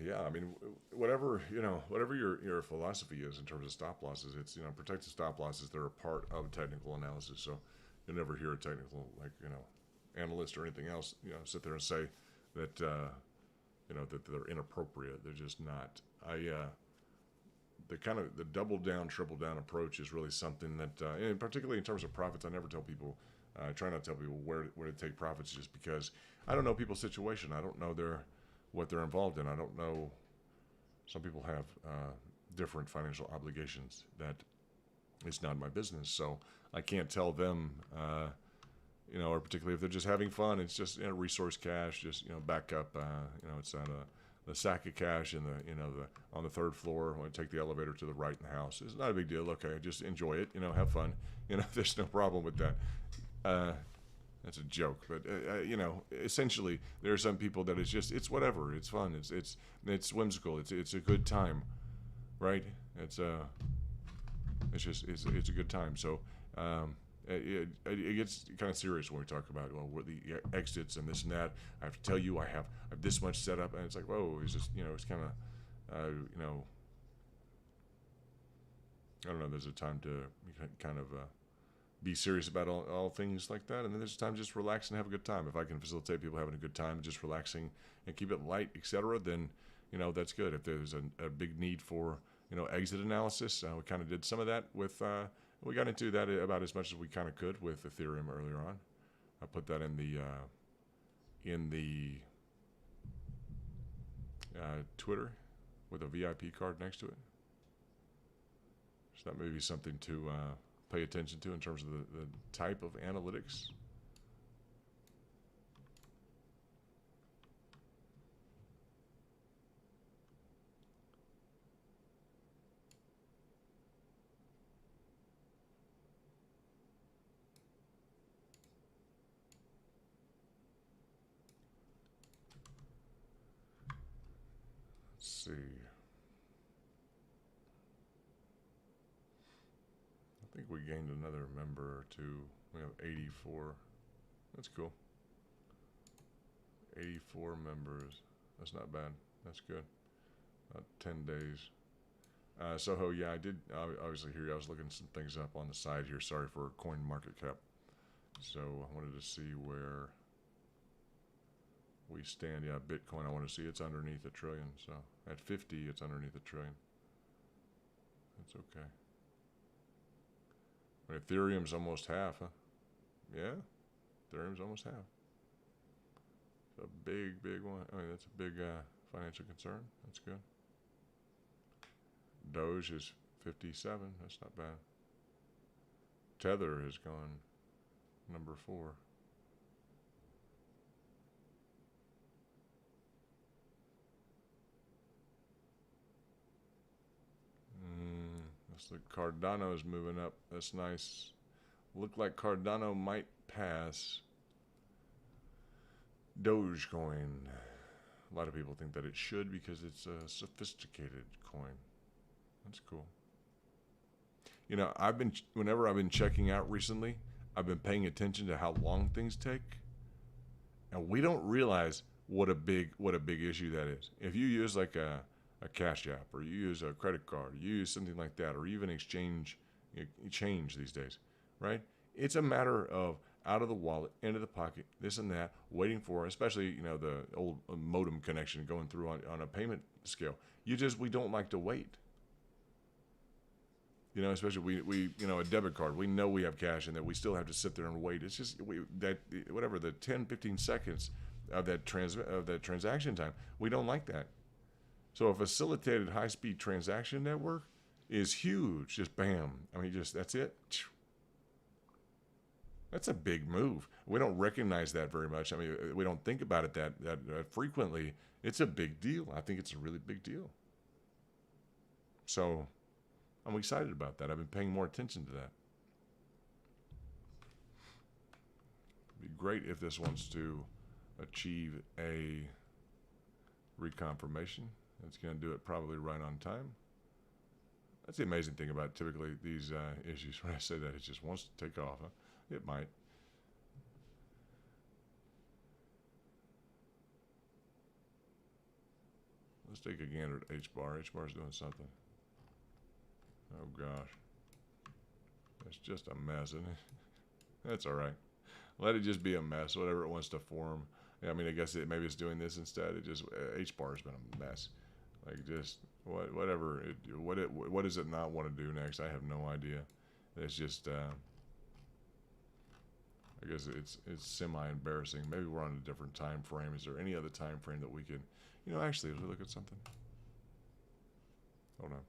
Yeah, I mean, whatever your philosophy is in terms of stop losses, it's protective stop losses. They're a part of technical analysis. So you'll never hear a technical analyst or anything else sit there and say that that they're inappropriate. They're just not. The double down, triple down approach is really something that, and particularly in terms of profits, I never tell people. I try not to tell people where to take profits, just because I don't know people's situation. I don't know what they're involved in. I don't know. Some people have different financial obligations that it's not my business, so I can't tell them. Or particularly if they're just having fun, it's just resource cash, just back up. It's on the sack of cash in the on the third floor. When I take the elevator to the right in the house, it's not a big deal. Okay, just enjoy it. Have fun. There's no problem with that. That's a joke, but essentially, there are some people that it's whatever. It's fun. It's whimsical. It's a good time, right? It's a good time. So it gets kind of serious when we talk about what the exits and this and that. I have to tell you, I have this much set up, and it's like, whoa, it's just it's kind of I don't know. There's a time to kind of be serious about all things like that, and then there's time to just relax and have a good time. If I can facilitate people having a good time, just relaxing and keep it light, etc., then that's good. If there's a big need for exit analysis, we kind of did some of that with. We got into that about as much as we kind of could with Ethereum earlier on. I put that in the Twitter with a VIP card next to it. So that may be something to pay attention to in terms of the type of analytics. Let's see. I think we gained another member or two. We have 84. That's cool. 84 members. That's not bad. That's good. About 10 days. Soho, yeah, I did obviously hear you. I was looking some things up on the side here. Sorry for coin market cap. So I wanted to see where we stand. Yeah, Bitcoin, I want to see it's underneath $1 trillion. So at 50, it's underneath $1 trillion. That's okay. But Ethereum's almost half, huh? Yeah, Ethereum's almost half. It's a big, big one. I mean, that's a big financial concern. That's good. Doge is 57. That's not bad. Tether has gone number 4. Looks like Cardano's moving up. That's nice. Look like Cardano might pass Dogecoin. A lot of people think that it should because it's a sophisticated coin. That's cool. You know, whenever I've been checking out recently, I've been paying attention to how long things take. And we don't realize what a big issue that is. If you use like a Cash App, or you use a credit card, you use something like that, or even change these days, right? It's a matter of out of the wallet, into the pocket, this and that, waiting for, especially, you know, the old modem connection going through on a payment scale. We don't like to wait. You know, especially we you know, a debit card, we know we have cash in there, we still have to sit there and wait. It's just the 10, 15 seconds of that transaction time, we don't like that. So a facilitated high-speed transaction network is huge. Just bam. I mean, that's it. That's a big move. We don't recognize that very much. I mean, we don't think about it that frequently. It's a big deal. I think it's a really big deal. So I'm excited about that. I've been paying more attention to that. It'd be great if this wants to achieve a reconfirmation. It's going to do it probably right on time. That's the amazing thing about typically these issues. When I say that, it just wants to take off. Huh? It might. Let's take a gander at H-bar. H-bar's doing something. Oh, gosh. It's just a mess, isn't it? That's all right. Let it just be a mess, whatever it wants to form. I mean, I guess maybe it's doing this instead. H-bar has been a mess. Like, just whatever. What does it not want to do next? I have no idea. It's just, I guess it's semi-embarrassing. Maybe we're on a different time frame. Is there any other time frame that we could, you know, actually, let's look at something. Hold on.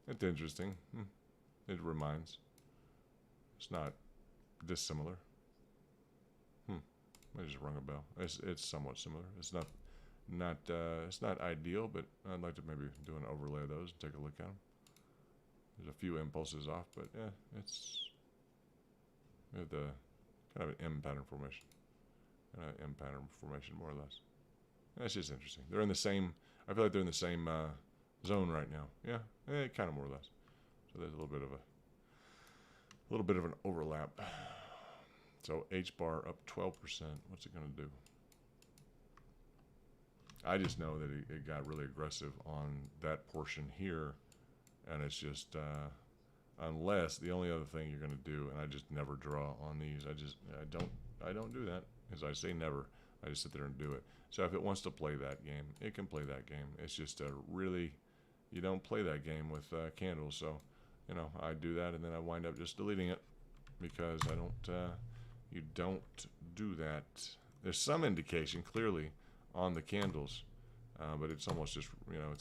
It's interesting. It reminds. It's not dissimilar. I just rung a bell. It's somewhat similar. It's not ideal, but I'd like to maybe do an overlay of those and take a look at them. There's a few impulses off, but yeah, it's the kind of an M pattern formation. M pattern formation, more or less. That's just interesting. They're in the same. I feel like they're in the same zone right now. Yeah, kind of more or less. So there's a little bit of an overlap. So H-bar up 12%. What's it going to do? I just know that it got really aggressive on that portion here, and it's just unless the only other thing you're going to do, and I just never draw on these. I don't do that. As I say, never. I just sit there and do it. So if it wants to play that game, it can play that game. It's just you don't play that game with candles. So, you know, I do that, and then I wind up just deleting it because you don't do that. There's some indication clearly on the candles, but it's almost just, you know,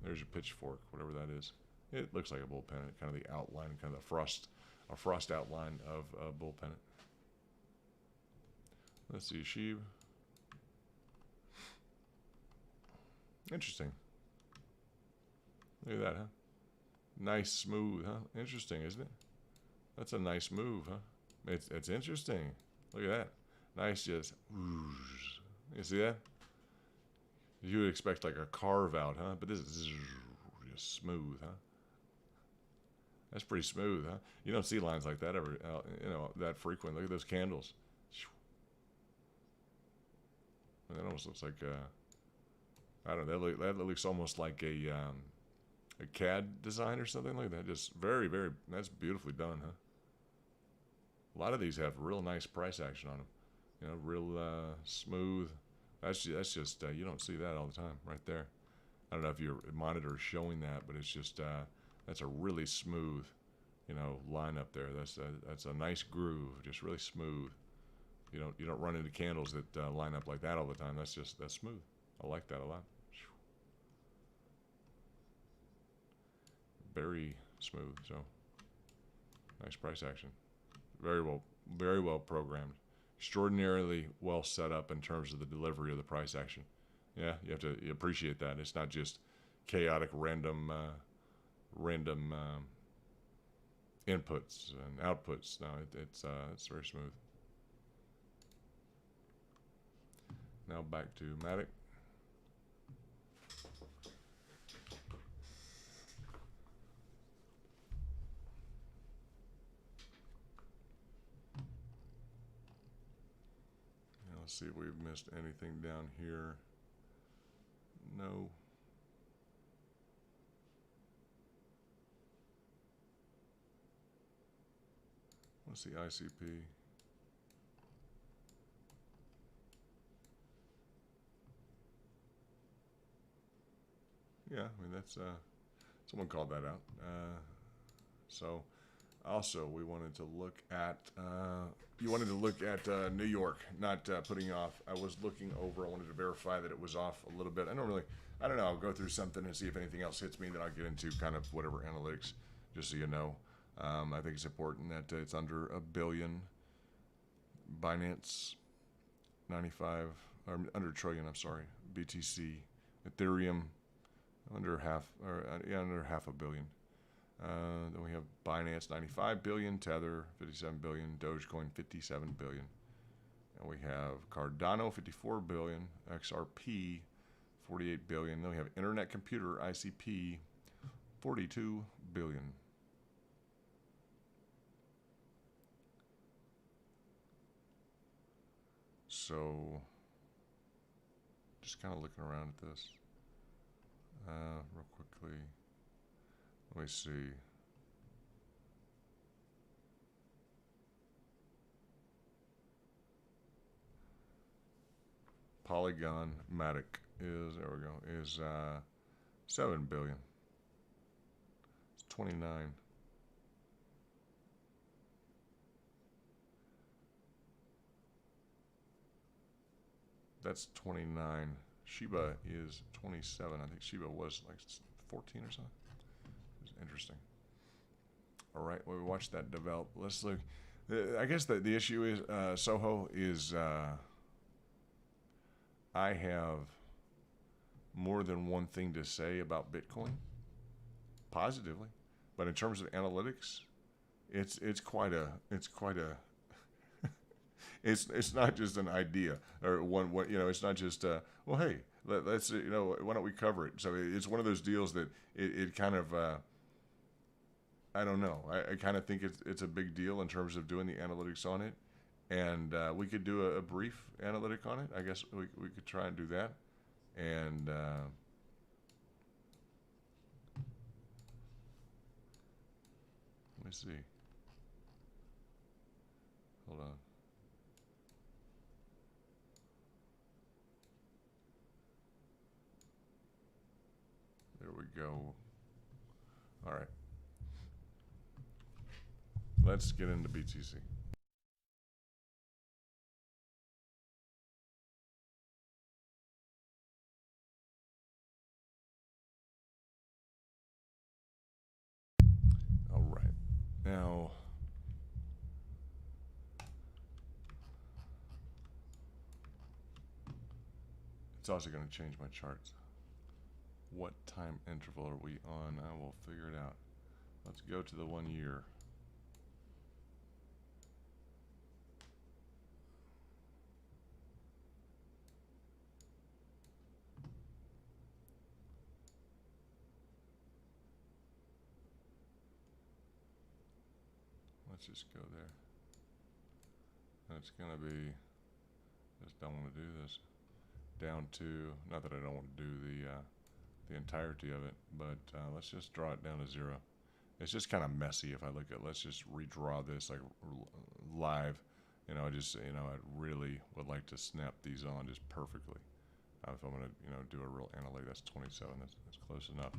there's your pitchfork, whatever that is. It looks like a bull pennant, kind of the outline, kind of a frost outline of a bull pennant. Let's see, Sheeb. Interesting. Look at that, huh? Nice, smooth, huh? Interesting, isn't it? That's a nice move, huh? It's interesting. Look at that. Nice, just whoosh. You see that? You would expect like a carve out, huh? But this is just smooth, huh? That's pretty smooth, huh? You don't see lines like that ever, you know, that frequent. Look at those candles. And that almost looks like I don't know. That looks almost like a CAD design or something like that. Just very, very. That's beautifully done, huh? A lot of these have real nice price action on them. You know, real smooth. That's just you don't see that all the time, right there. I don't know if your monitor is showing that, but it's just that's a really smooth, you know, line up there. That's a nice groove, just really smooth. You don't run into candles that line up like that all the time. That's smooth. I like that a lot. Very smooth. So nice price action. Very well programmed. Extraordinarily well set up in terms of the delivery of the price action. Yeah, you have to appreciate that. It's not just chaotic random inputs and outputs. No, it's very smooth. Now back to Matic. Now let's see if we've missed anything down here. No. What's the ICP? Yeah, I mean that's someone called that out. So also we wanted to look at you wanted to look at New York, not putting off. I was looking over. I wanted to verify that it was off a little bit. I don't know. I'll go through something and see if anything else hits me. Then I'll get into kind of whatever analytics, just so you know. I think it's important that it's under $1 billion. Binance 95 or under $1 trillion. I'm sorry. BTC, Ethereum under under half $1 billion. Then we have Binance 95 billion, Tether 57 billion, Dogecoin 57 billion. And we have Cardano 54 billion, XRP 48 billion. Then we have Internet Computer ICP 42 billion. So just kind of looking around at this real quickly. Let me see. Polygon Matic is, there we go, is 7 billion. It's 29. That's 29. Shiba is 27. I think Shiba was like 14 or something. It's interesting. All right, well, we watched that develop. Let's look. I guess the issue is Soho is I have more than one thing to say about Bitcoin positively, but in terms of analytics, it's quite a it's not just an idea or one it's not just well, hey, let's why don't we cover it. So it's one of those deals that it kind of I don't know. I kind of think it's a big deal in terms of doing the analytics on it, and we could do a brief analytic on it. I guess we could try and do that, and let me see. Hold on. There we go. All right. Let's get into BTC. All right. Now, it's also going to change my charts. What time interval are we on? I will figure it out. Let's go to the 1 year. Let's just go there. That's going to be, just don't want to do this. down to, not that I don't want to do the entirety of it, but let's just draw it down to 0. It's just kind of messy if I look at, let's just redraw this like live. You know, I really would like to snap these on just perfectly. If I'm going to, do a real analytic, that's 27, that's close enough.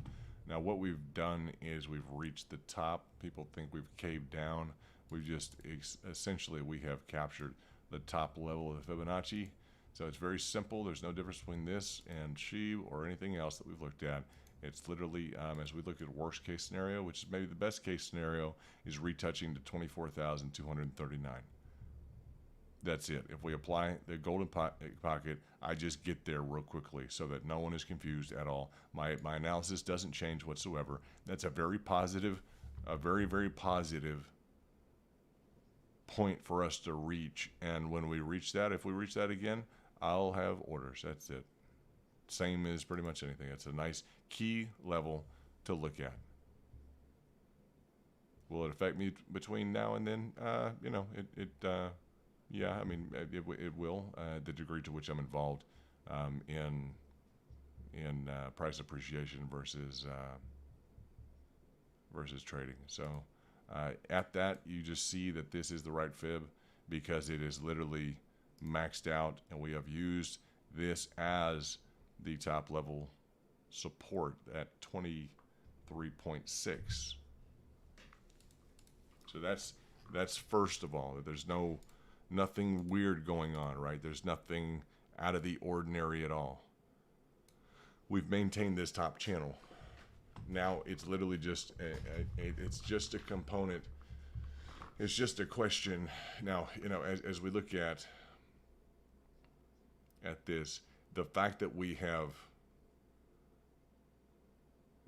Now what we've done is we've reached the top. People think we've caved down. We've just, essentially we have captured the top level of the Fibonacci. So it's very simple. There's no difference between this and SHI or anything else that we've looked at. It's literally, as we look at worst case scenario, which is maybe the best case scenario, is retouching to 24,239. That's it. If we apply the golden pocket, I just get there real quickly so that no one is confused at all. My analysis doesn't change whatsoever. That's a very positive, a very, very positive point for us to reach. And when we reach that, if we reach that again, I'll have orders. That's it. Same as pretty much anything. It's a nice key level to look at. Will it affect me between now and then? Yeah, I mean, it will. The degree to which I'm involved in price appreciation versus trading. So at that, you just see that this is the right fib because it is literally maxed out, and we have used this as the top level support at 23.6. So that's first of all, that there's nothing weird going on, right? There's nothing out of the ordinary at all. We've maintained this top channel. Now it's literally just it's just a component. It's just a question. Now, as we look at this, the fact that we have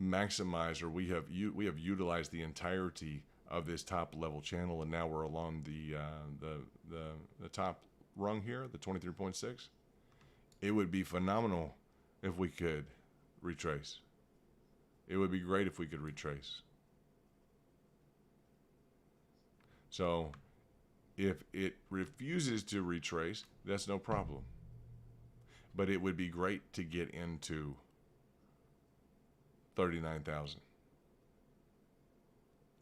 maximized, or we have utilized the entirety of this top level channel, and now we're along the top rung here, the 23.6. It would be phenomenal if we could retrace. It would be great if we could retrace. So if it refuses to retrace, that's no problem. But it would be great to get into 39,000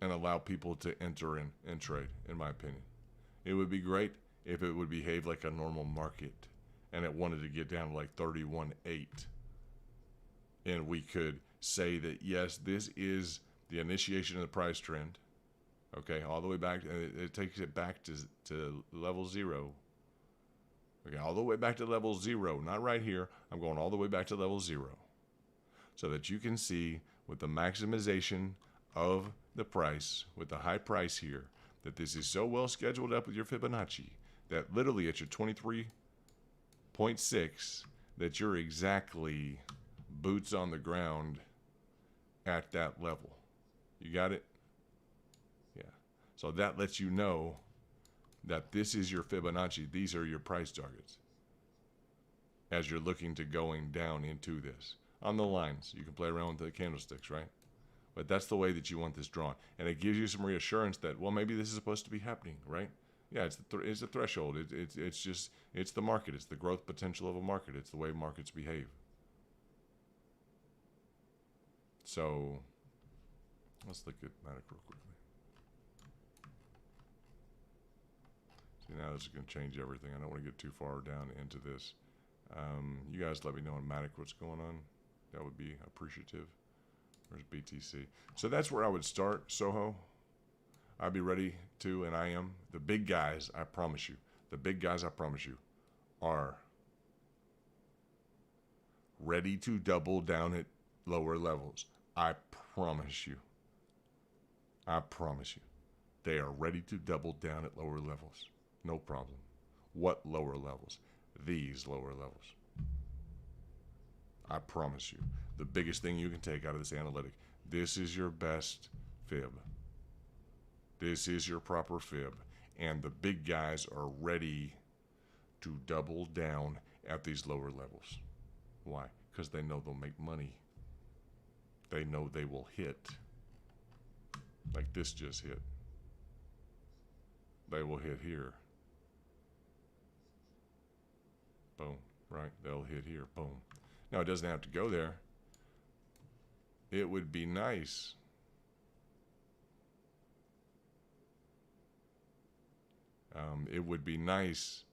and allow people to enter in and trade, in my opinion. It would be great if it would behave like a normal market and it wanted to get down to like 31.8. And we could say that, yes, this is the initiation of the price trend. Okay, all the way back, and it takes it back to level 0. Okay, all the way back to level 0, not right here. I'm going all the way back to level 0. So that you can see with the maximization of the price, with the high price here, that this is so well scheduled up with your Fibonacci that literally at your 23.6 that you're exactly boots on the ground at that level. You got it? Yeah. So that lets you know that this is your Fibonacci. These are your price targets as you're looking to going down into this. On the lines, you can play around with the candlesticks, right? But that's the way that you want this drawn. And it gives you some reassurance that, well, maybe this is supposed to be happening, right? Yeah, it's a threshold. It's the market. It's the growth potential of a market. It's the way markets behave. So let's look at Matic real quickly. See, now this is going to change everything. I don't want to get too far down into this. You guys let me know on Matic what's going on. That would be appreciative. Where's BTC? So that's where I would start, Soho. I'd be ready to, and I am. The big guys, I promise you, the big guys, I promise you, are ready to double down at lower levels. I promise you. I promise you. They are ready to double down at lower levels. No problem. What lower levels? These lower levels. I promise you. The biggest thing you can take out of this analytic. This is your best fib. This is your proper fib. And the big guys are ready to double down at these lower levels. Why? Because they know they'll make money. They know they will hit. Like this just hit. They will hit here. Boom. right? They'll hit here, boom. Now, it doesn't have to go there. It would be nice it would be nice,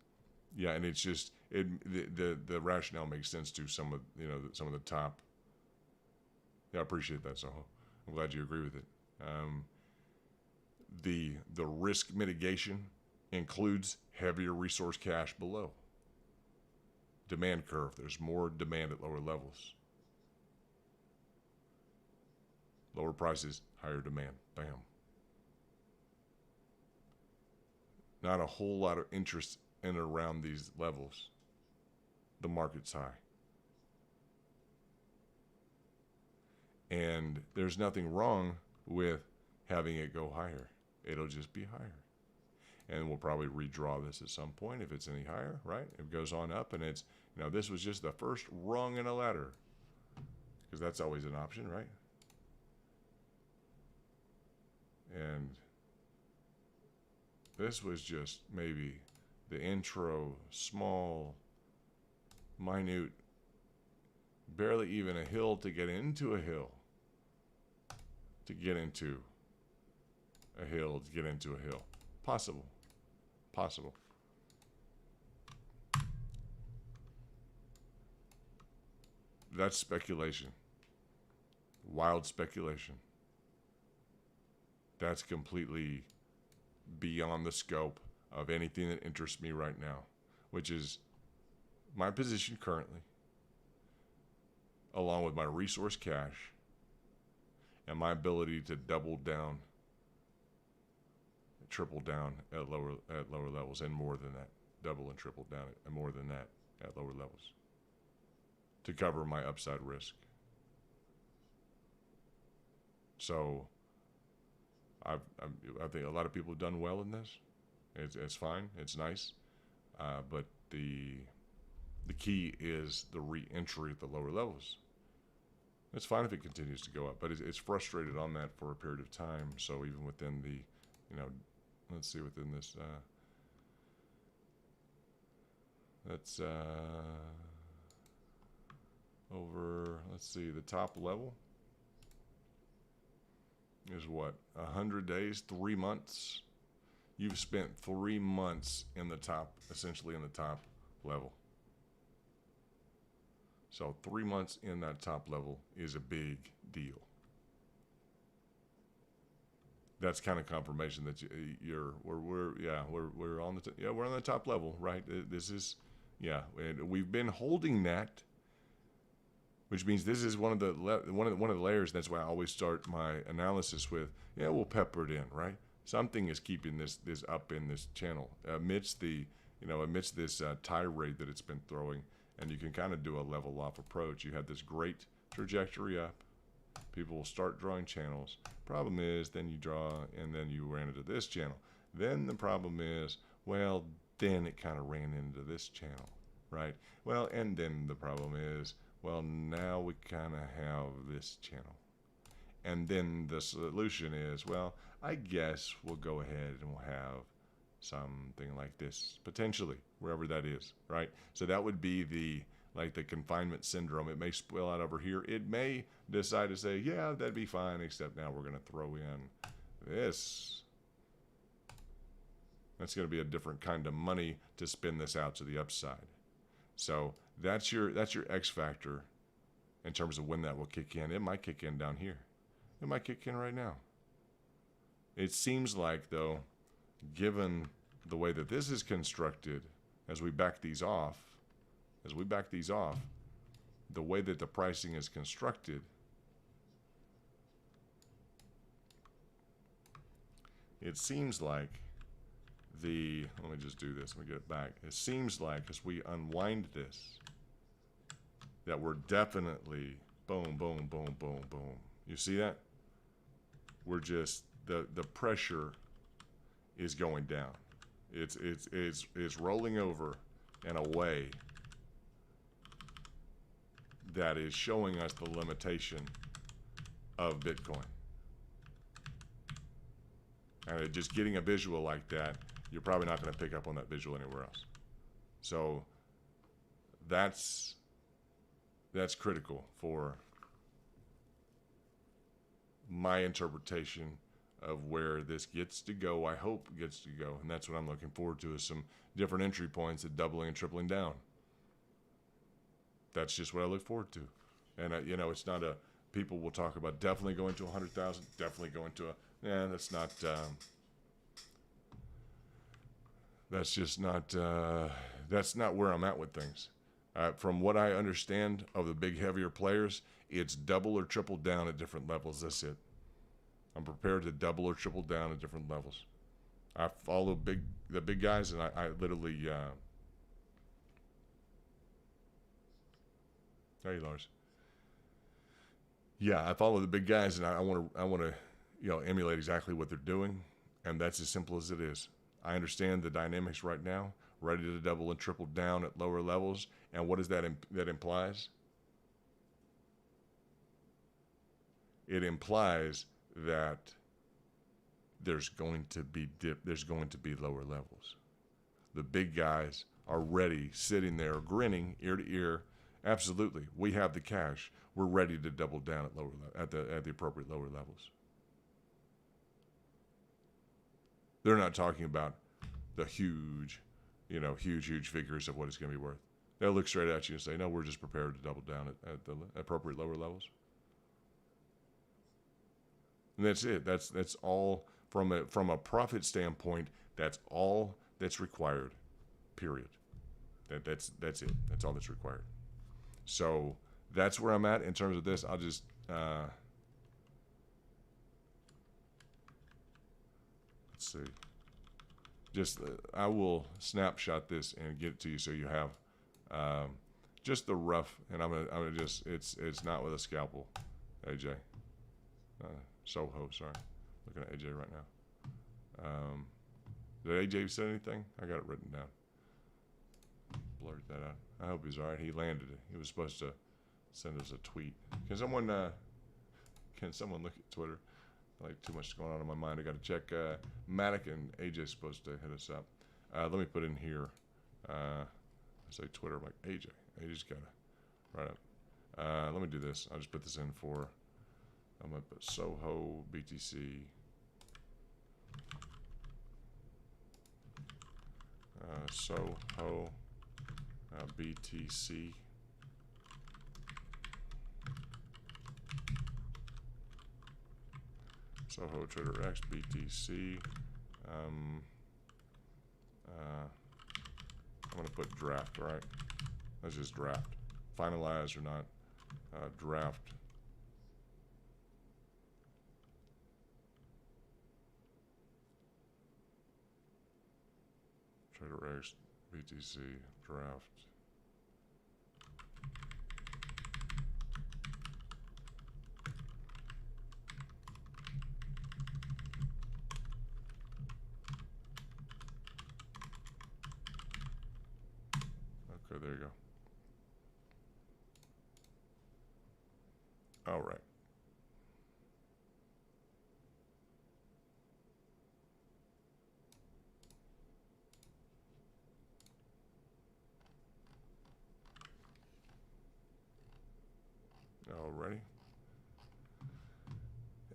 yeah, and it's just the rationale makes sense to some of some of the top. Yeah, I appreciate that, Soho. I'm glad you agree with it. The risk mitigation includes heavier resource cash below. Demand curve. There's more demand at lower levels. Lower prices, higher demand. Bam. Not a whole lot of interest in and around these levels. The market's high. And there's nothing wrong with having it go higher. It'll just be higher. And we'll probably redraw this at some point if it's any higher, right? It goes on up, and it's, this was just the first rung in a ladder. Because that's always an option, right? And this was just maybe the intro, small, minute, barely even a hill to get into a hill. To get into a hill, to get into a hill. Possible. Possible. That's speculation. Wild speculation. That's completely beyond the scope of anything that interests me right now, which is my position currently, along with my resource cash and my ability to double down, triple down at lower levels, and more than that, double and triple down and more than that at lower levels, to cover my upside risk. So I think a lot of people have done well in this. It's fine. It's nice. But the key is the re-entry at the lower levels. It's fine if it continues to go up, but it's frustrated on that for a period of time. So even within the, let's see, within this, that's over, let's see, the top level is what, 100 days, 3 months. You've spent 3 months in the top, essentially in the top level. So 3 months in that top level is a big deal. That's kind of confirmation that we're on we're on the top level, right? This is, and we've been holding that, which means this is one of the layers. That's why I always start my analysis with, we'll pepper it in, right? Something is keeping this up in this channel amidst this tirade that it's been throwing. And you can kind of do a level off approach. You have this great trajectory up. People will start drawing channels. Problem is, then you draw, and then you ran into this channel. Then the problem is, well, then it kind of ran into this channel, right? Well, and then the problem is, well, now we kind of have this channel. And then the solution is, well, I guess we'll go ahead and we'll have something like this, potentially, wherever that is, right? So that would be the confinement syndrome. It may spill out over here. It may decide to say, yeah, that'd be fine, except now we're going to throw in this. That's going to be a different kind of money to spin this out to the upside. So that's your X factor in terms of when that will kick in. It might kick in down here. It might kick in right now. It seems like, though, given the way that this is constructed, as we back these off, the way that the pricing is constructed, it seems like let me just do this, let me get it back. It seems like as we unwind this, that we're definitely boom, boom, boom, boom, boom. You see that? We're just, the pressure is going down. It's rolling over in a way that is showing us the limitation of Bitcoin. And just getting a visual like that, you're probably not going to pick up on that visual anywhere else. So That's critical for my interpretation of where this gets to go. I hope gets to go, and that's what I'm looking forward to, is some different entry points at doubling and tripling down. That's just what I look forward to. And you know, it's not a, people will talk about definitely going to 100,000, definitely going to a, yeah, that's not, that's just not, that's not where I'm at with things. From what I understand of the big heavier players, it's double or triple down at different levels. That's it. I'm prepared to double or triple down at different levels. I follow the big guys, and I literally, hey Lars. Yeah, I follow the big guys, and I want to, you know, emulate exactly what they're doing, and that's as simple as it is. I understand the dynamics right now, ready to double and triple down at lower levels, and what does that that implies? It implies that there's going to be there's going to be lower levels. The big guys are ready, sitting there, grinning ear to ear. Absolutely, we have the cash. We're ready to double down at the appropriate lower levels. They're not talking about the huge, you know, huge figures of what it's going to be worth. They'll look straight at you and say, no, we're just prepared to double down at the appropriate lower levels. And that's it. That's all from a profit standpoint. That's all that's required. Period. That's it. That's all that's required. So that's where I'm at in terms of this. I'll just let's see. Just I will snapshot this and get it to you so you have just the rough. And I'm gonna just it's not with a scalpel, AJ. Soho, sorry. Looking at AJ right now. Did AJ say anything? I got it written down. Blurred that out. I hope he's all right. He landed it. He was supposed to send us a tweet. Can someone look at Twitter? Like, too much going on in my mind. I got to check. Matic and AJ's supposed to hit us up. Let me put in here. I say Twitter. I'm like, AJ's got to write up. Let me do this. I'll just put this in for. I'm going to put Soho BTC. Soho BTC. Soho Trader X BTC. I'm going to put draft, right? That's just draft. Finalize or not. Draft. Trader X BTC draft. Okay, there you go. All right. Alrighty.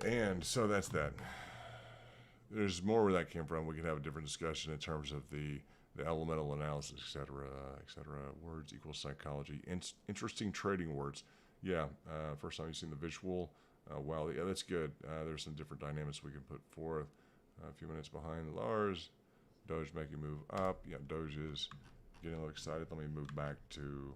And so that's that. There's more where that came from. We can have a different discussion in terms of the elemental analysis, etc., etc. Words equal psychology. Interesting trading words. Yeah. First time you've seen the visual. Wow. Yeah, that's good. There's some different dynamics we can put forth. A few minutes behind Lars. Doge making move up. Yeah, Doge is getting a little excited. Let me move back to.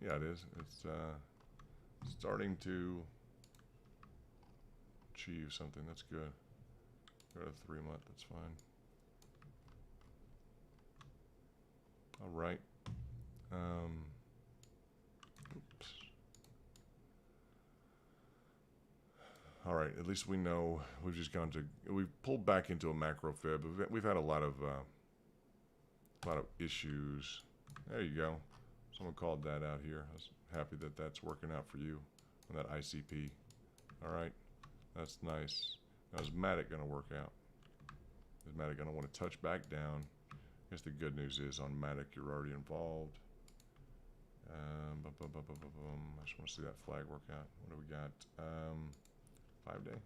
Yeah, it is. It's starting to achieve something. That's good. Go to 3 month. That's fine. All right. Oops. All right. At least we know we've just gone to. We've pulled back into a macro fib. We've had a lot of issues. There you go. Someone called that out here. I was happy that that's working out for you on that ICP. All right. That's nice. Now, is Matic going to work out? Is Matic going to want to touch back down? I guess the good news is on Matic, you're already involved. I just want to see that flag work out. What do we got? 5 day.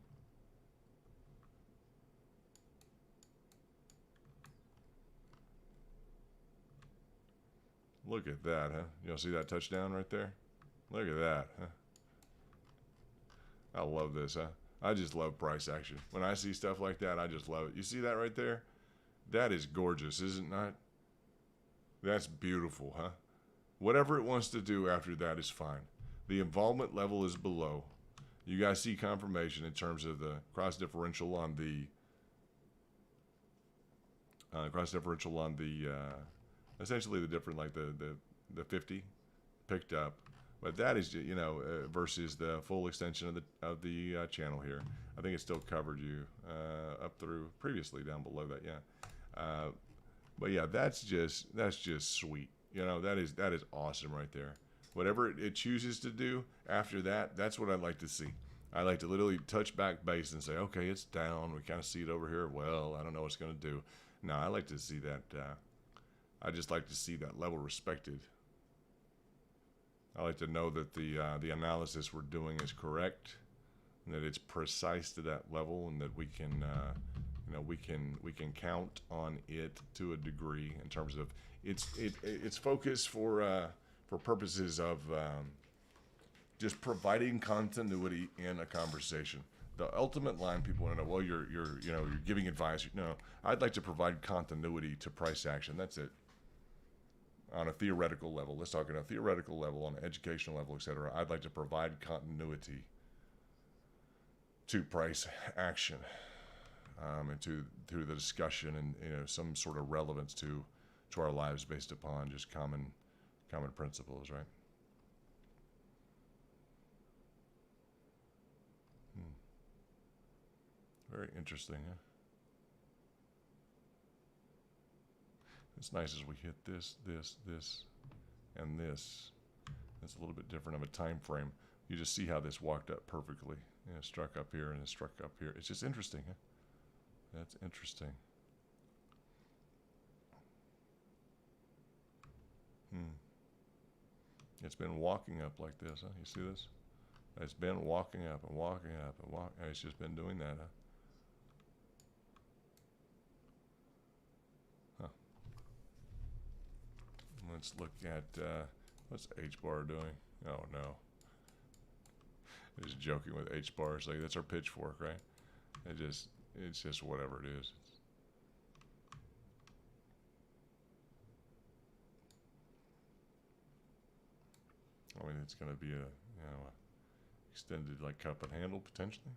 Look at that, huh? Y'all see that touchdown right there? Look at that, huh? I love this, huh? I just love price action. When I see stuff like that, I just love it. You see that right there? That is gorgeous, isn't it? That's beautiful, huh? Whatever it wants to do after that is fine. The involvement level is below. You guys see confirmation in terms of the cross differential on the essentially the different, like the 50 picked up, but that is, you know, versus the full extension of the channel here. I think it still covered you up through previously down below that, yeah. But yeah, that's just sweet. You know, that is awesome right there. Whatever it chooses to do after that, that's what I'd like to see. I like to literally touch back base and say, okay, it's down. We kind of see it over here. Well, I don't know what it's going to do. No, I like to see that. I just like to see that level respected. I like to know that the analysis we're doing is correct, and that it's precise to that level, and that we can you know, we can count on it to a degree in terms of its focus for purposes of just providing continuity in a conversation. The ultimate line people want to know, well, you're giving advice. No, I'd like to provide continuity to price action. That's it. On a theoretical level, let's talk on a theoretical level, on an educational level, etc. I'd like to provide continuity to price action, and to the discussion, and, you know, some sort of relevance to our lives based upon just common principles, right? Very interesting, huh? It's nice as we hit this, and this. It's a little bit different of a time frame. You just see how this walked up perfectly. You know, struck up here and it struck up here. It's just interesting, huh? That's interesting. It's been walking up like this, huh? You see this? It's been walking up and walking up and walking. It's just been doing that, huh? Let's look at what's H bar doing. Oh no, just joking with H bars. Like, that's our pitchfork, right? It's just whatever it is. I mean, it's going to be a extended, like, cup and handle potentially.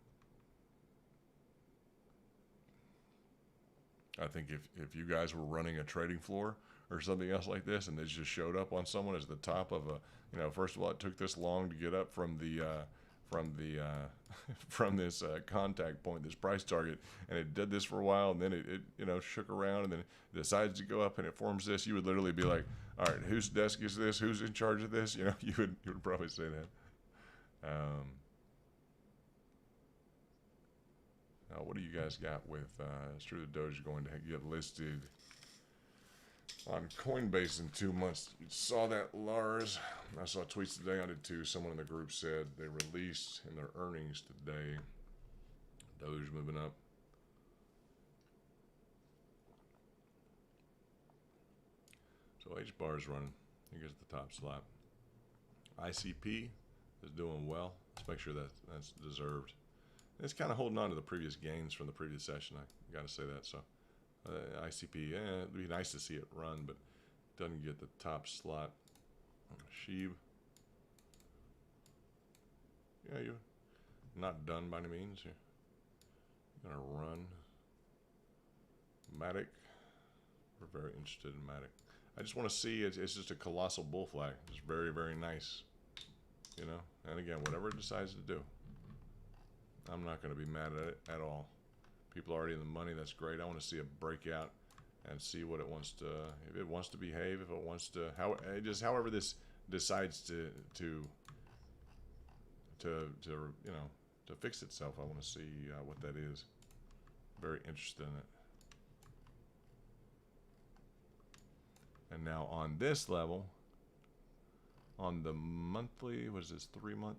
I think if you guys were running a trading floor or something else like this, and it just showed up on someone as the top of a, you know, first of all, it took this long to get up from the from this contact point, this price target, and it did this for a while, and then it you know, shook around, and then it decides to go up, and it forms this. You would literally be like, all right, whose desk is this? Who's in charge of this? You know, you would probably say that. Now, what do you guys got with? It's true the Doge is going to get listed on Coinbase in 2 months. You saw that, Lars? I saw tweets today. I did too. Someone in the group said they released in their earnings today. Doge moving up. So H bar is running. I think it's the top slot. ICP is doing well. Let's make sure that's deserved. It's kind of holding on to the previous gains from the previous session. I got to say that. So ICP, it'd be nice to see it run, but it doesn't get the top slot. Sheeb. Yeah, you're not done by any means. You're going to run. Matic. We're very interested in Matic. I just want to see, it's just a colossal bull flag. It's very, very nice. You know? And again, whatever it decides to do, I'm not going to be mad at it at all. People are already in the money. That's great. I want to see a breakout and see what it wants to, if it wants to behave, if it wants to, however this decides to you know, to fix itself. I want to see what that is. Very interested in it. And now on this level, on the monthly, what is this, 3 month?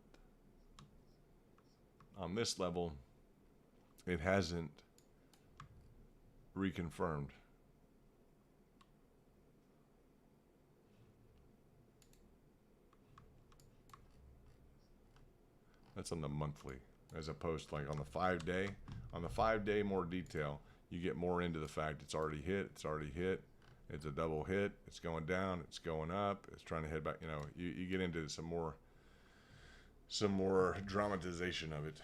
On this level, it hasn't reconfirmed. That's on the monthly, as opposed to like on the 5 day. On the 5 day, more detail, you get more into the fact it's already hit, it's a double hit, it's going down, it's going up, it's trying to head back. You know, you get into some more dramatization of it.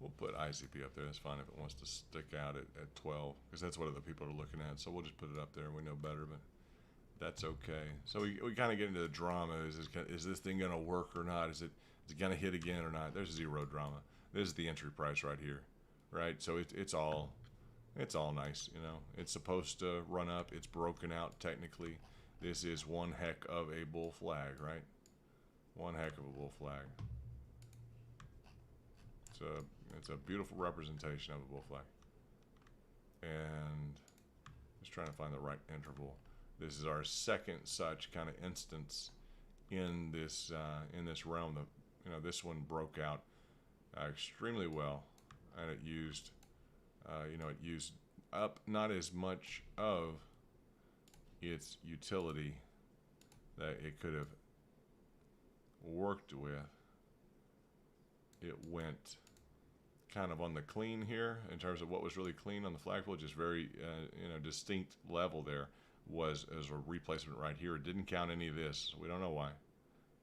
We'll put ICP up there. That's fine if it wants to stick out at 12, because that's what other people are looking at. So we'll just put it up there. We know better, but that's okay. So we kind of get into the drama. Is this thing going to work or not? Is it going to hit again or not? There's zero drama. This is the entry price right here, right? So it's all nice, you know. It's supposed to run up. It's broken out technically. This is one heck of a bull flag, right? One heck of a bull flag. It's a beautiful representation of a bull flag. And just trying to find the right interval. This is our second such kind of instance in this realm. This one broke out extremely well, and it used up not as much of its utility that it could have worked with. It went kind of on the clean here in terms of what was really clean on the flagpole, just very distinct level there was as a replacement right here. It didn't count any of this. We don't know why.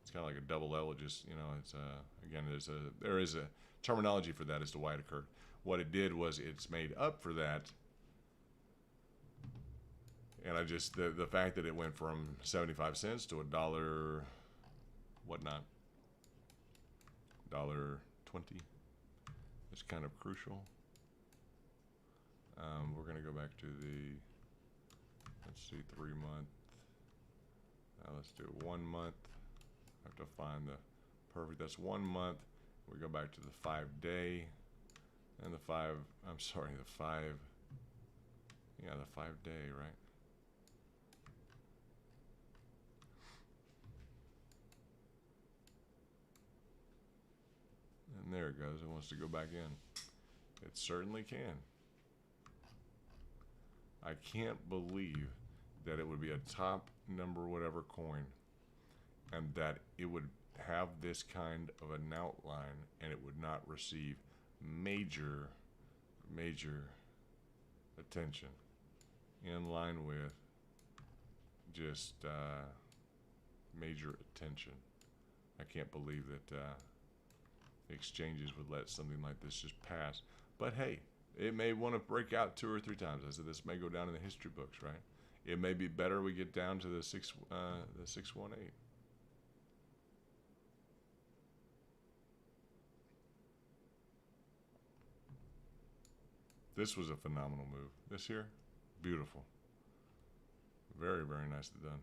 It's kind of like a double level. Just it's again, there is a terminology for that as to why it occurred. What it did was it's made up for that. And the fact that it went from 75 cents to $1, whatnot, $1.20 is kind of crucial. We're going to go back to the, let's see, 3 month. Let's do 1 month. I have to find the perfect, that's 1 month. We go back to the 5 day and the 5 day, right? And there it goes. It wants to go back in. It certainly can. I can't believe that it would be a top number whatever coin and that it would have this kind of an outline and it would not receive major attention in line with just major attention. I can't believe that exchanges would let something like this just pass. But hey, it may want to break out 2 or 3 times. I said this may go down in the history books, right? It may be better we get down to the 618. This was a phenomenal move. This here, beautiful. Very, very nicely done.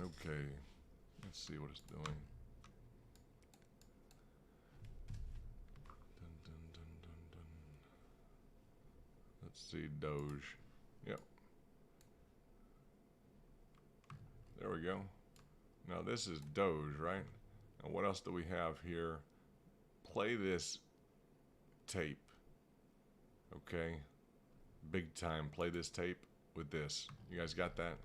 Okay, let's see what it's doing. Dun, dun, dun, dun, dun. Let's see, Doge. Yep. There we go. Now this is Doge, right? And what else do we have here? Play this tape. Okay. Big time. Play this tape with this. You guys got that?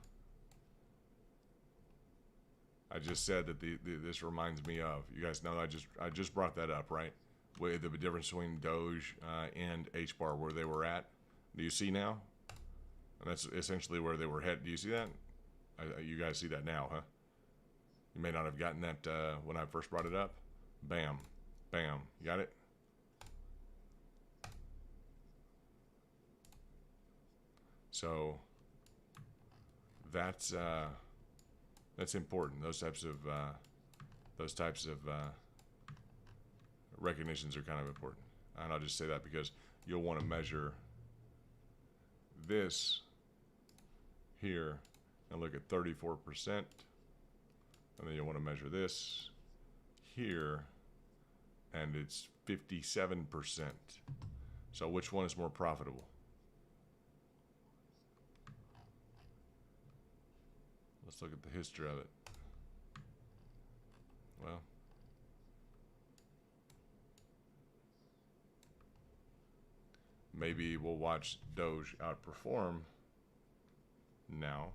I just said that this reminds me of. You guys know I just brought that up, right? With the difference between Doge and H-bar, where they were at. Do you see now? And that's essentially where they were headed. Do you see that? You guys see that now, huh? You may not have gotten that when I first brought it up. Bam, bam, you got it? So that's important. Those types of recognitions are kind of important. And I'll just say that because you'll want to measure this here and look at 34%. And then you'll want to measure this here and it's 57%. So which one is more profitable? Let's look at the history of it. Well, maybe we'll watch Doge outperform now.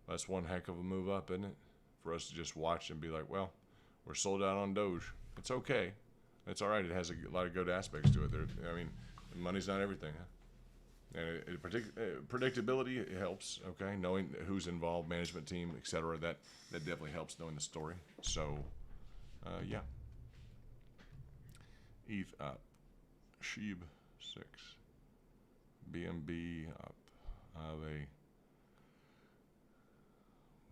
That's one heck of a move up, isn't it? For us to just watch and be like, well, we're sold out on Doge. It's okay. It's all right. It has a lot of good aspects to it. I mean, money's not everything, huh? And predictability, it helps, okay? Knowing who's involved, management team, etc. That definitely helps knowing the story. So, yeah. ETH up. SHIB 6. BNB up. Ave.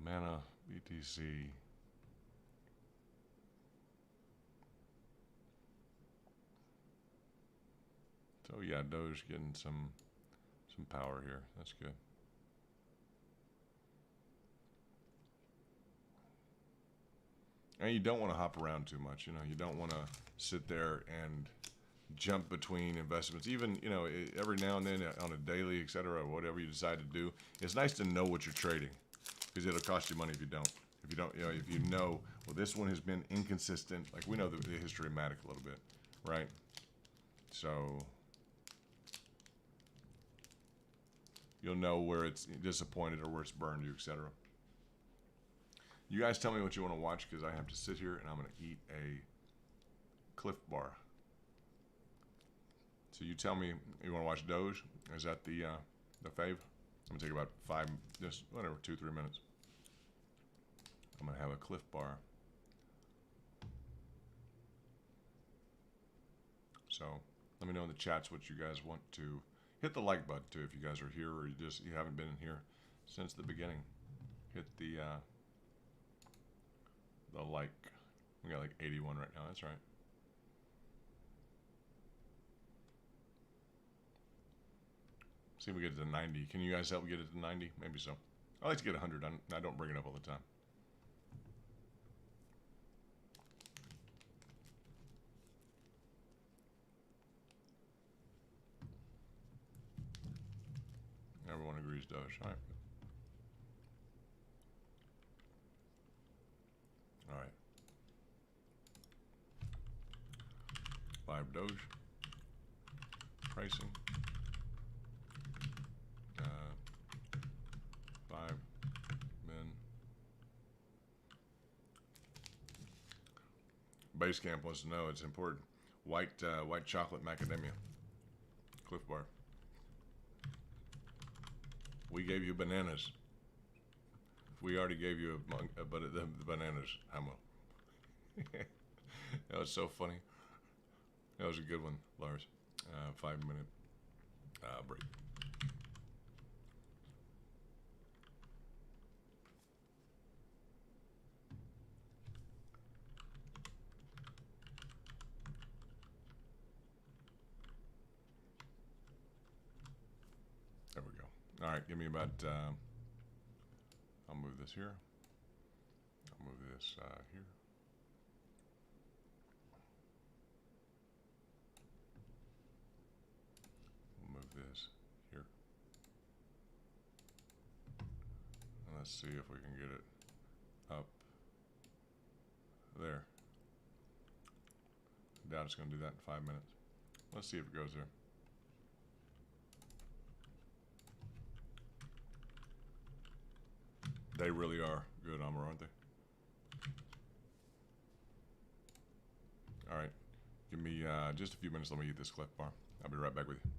Mana BTC. So yeah, Doge getting some power here. That's good. And you don't want to hop around too much. You know, you don't want to sit there and jump between investments. Even, you know, every now and then on a daily, etc., whatever you decide to do, it's nice to know what you're trading because it'll cost you money if you don't. If you don't, you know, if you know, well, this one has been inconsistent. Like we know the history of Matic a little bit, right? So you'll know where it's disappointed or where it's burned you, etc. You guys tell me what you want to watch because I have to sit here and I'm going to eat a Cliff Bar. So you tell me you want to watch Doge. Is that the fave? I'm going to take about 5, just whatever, 2-3 minutes. I'm going to have a Cliff Bar. So let me know in the chats what you guys want to. Hit the like button too if you guys are here or you haven't been in here since the beginning. Hit the like. We got like 81 right now. That's right. See if we get it to 90. Can you guys help me get it to 90? Maybe so. I like to get 100. I don't bring it up all the time. Everyone agrees Doge. All right. All right. 5 Doge. Pricing. 5 min. Basecamp wants to know, it's important. White chocolate macadamia. Cliff Bar. We gave you bananas. We already gave you the bananas. Hamo. That was so funny. That was a good one, Lars. 5-minute break. There we go. All right, give me about, I'll move this here. I'll move this here. We'll move this here. And let's see if we can get it up there. I doubt it's going to do that in 5 minutes. Let's see if it goes there. They really are good, Amar, aren't they? All right. Give me just a few minutes. Let me eat this Cliff Bar. I'll be right back with you.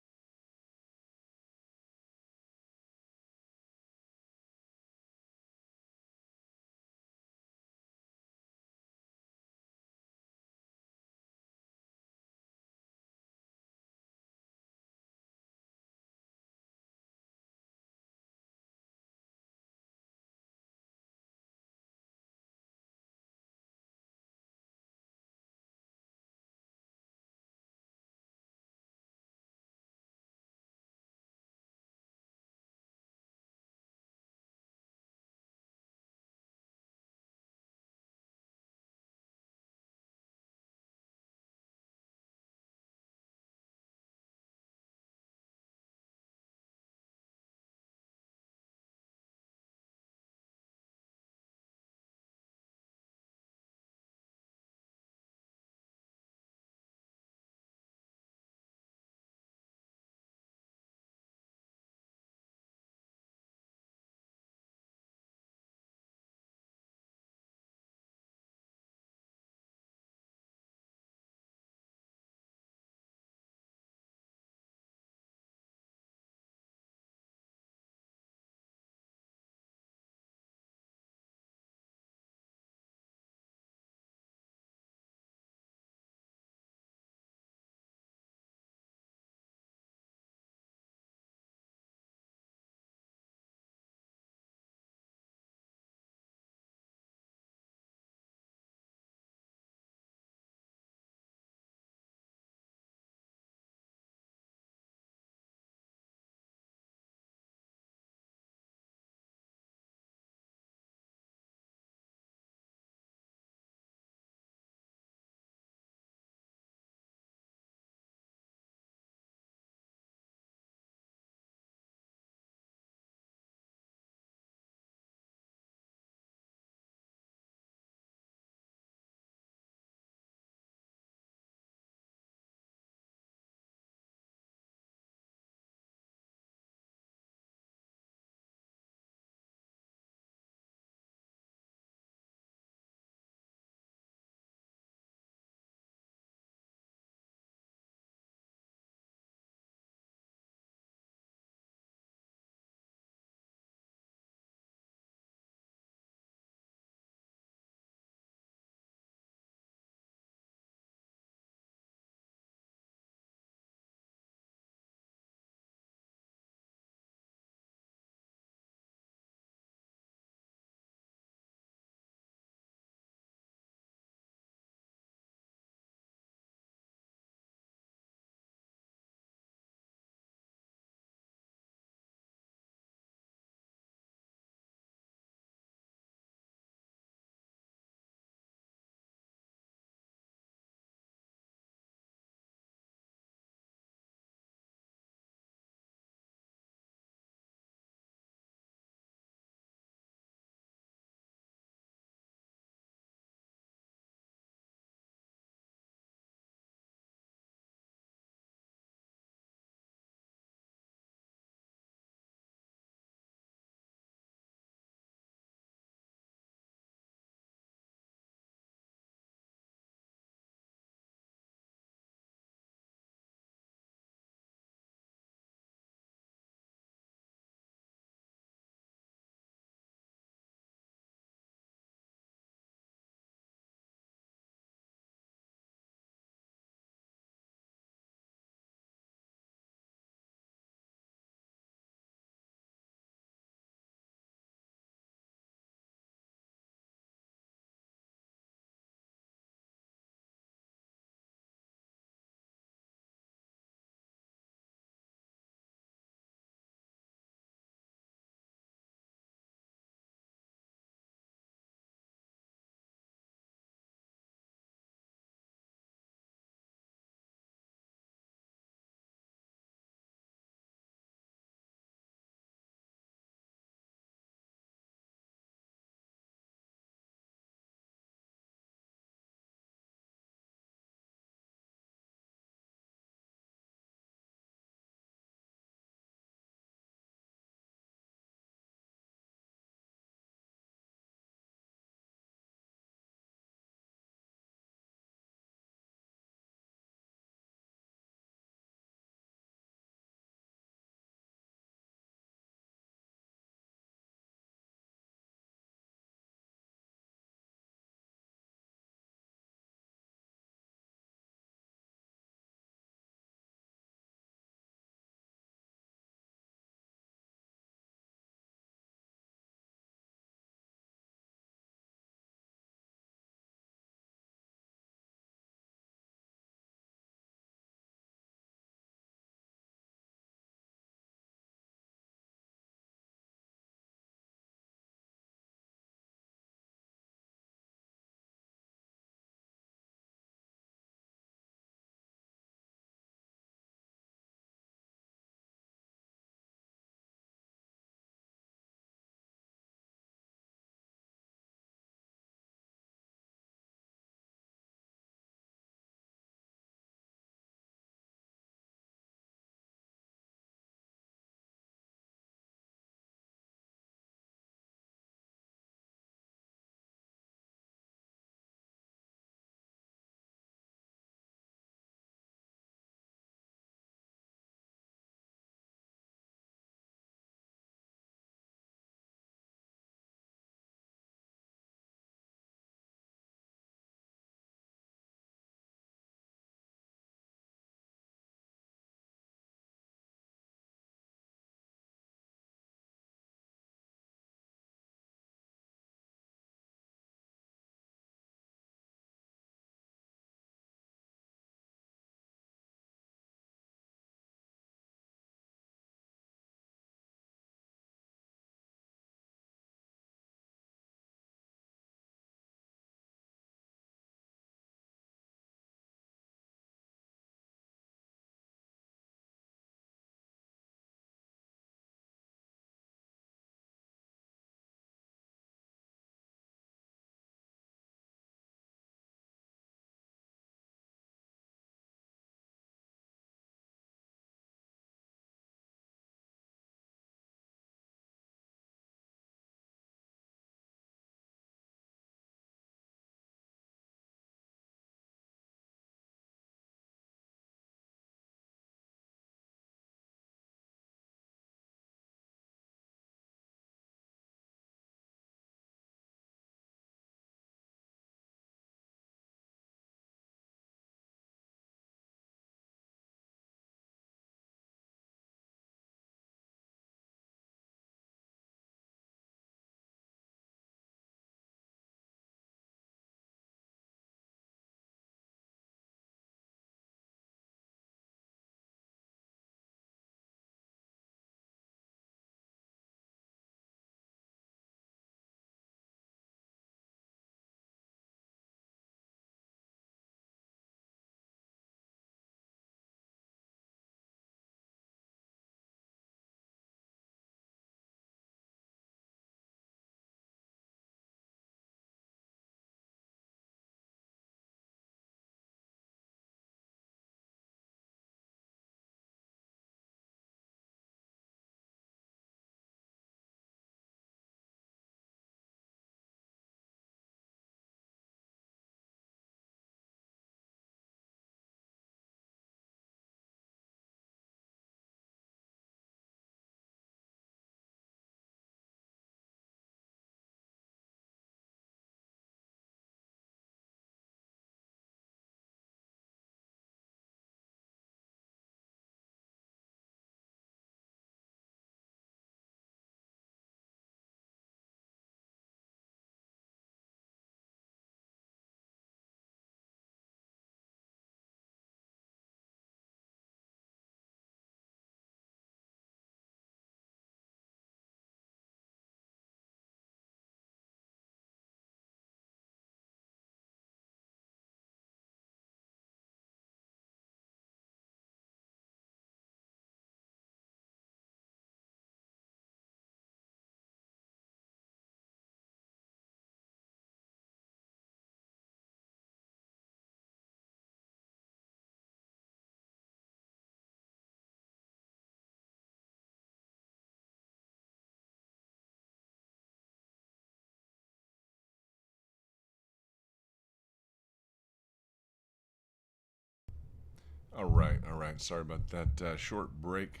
All right, all right. Sorry about that short break.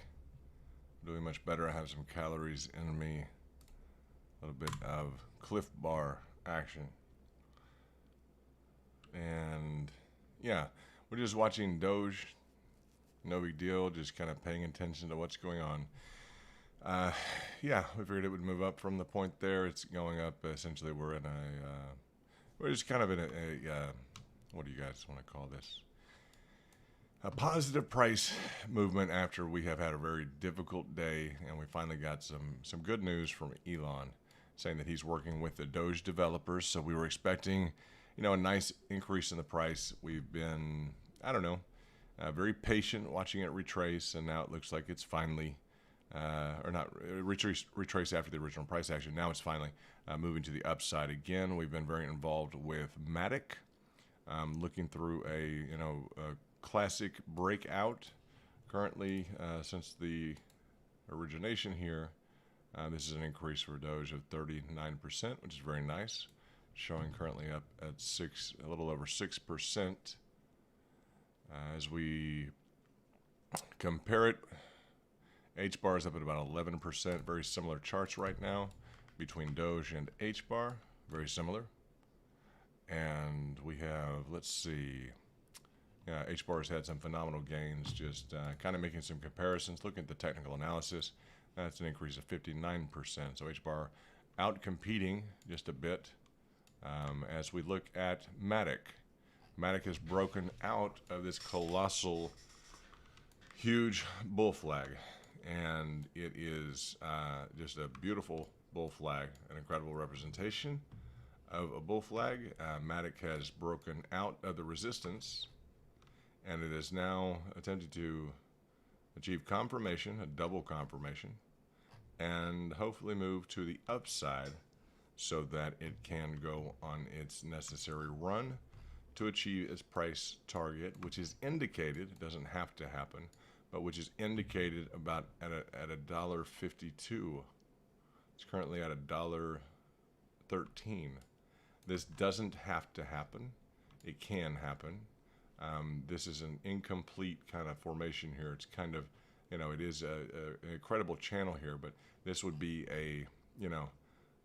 Doing much better. I have some calories in me. A little bit of Cliff Bar action. And yeah, we're just watching Doge. No big deal. Just kind of paying attention to what's going on. Yeah, we figured it would move up from the point there. It's going up. Essentially, we're in we're just kind of in what do you guys want to call this? A positive price movement after we have had a very difficult day, and we finally got some good news from Elon saying that he's working with the Doge developers. So we were expecting, a nice increase in the price. We've been, I don't know, very patient watching it retrace, and now it looks like it's finally, or not retrace after the original price action. Now it's finally moving to the upside again. We've been very involved with Matic, looking through a classic breakout. Currently, since the origination here, this is an increase for Doge of 39%, which is very nice. Showing currently up at a little over 6%. As we compare it, H bar is up at about 11%. Very similar charts right now between Doge and H bar. Very similar. And we have, let's see. Yeah, H bar has had some phenomenal gains. Just kind of making some comparisons. Looking at the technical analysis, that's an increase of 59%. So H bar out competing just a bit. As we look at Matic, Matic has broken out of this colossal, huge bull flag, and it is just a beautiful bull flag, an incredible representation of a bull flag. Matic has broken out of the resistance, and it is now attempting to achieve confirmation, a double confirmation, and hopefully move to the upside so that it can go on its necessary run to achieve its price target, which is indicated, it doesn't have to happen, but which is indicated about at $1.52. It's currently at $1.13. This doesn't have to happen. It can happen. This is an incomplete kind of formation here. It's kind of, it is an incredible channel here, but this would be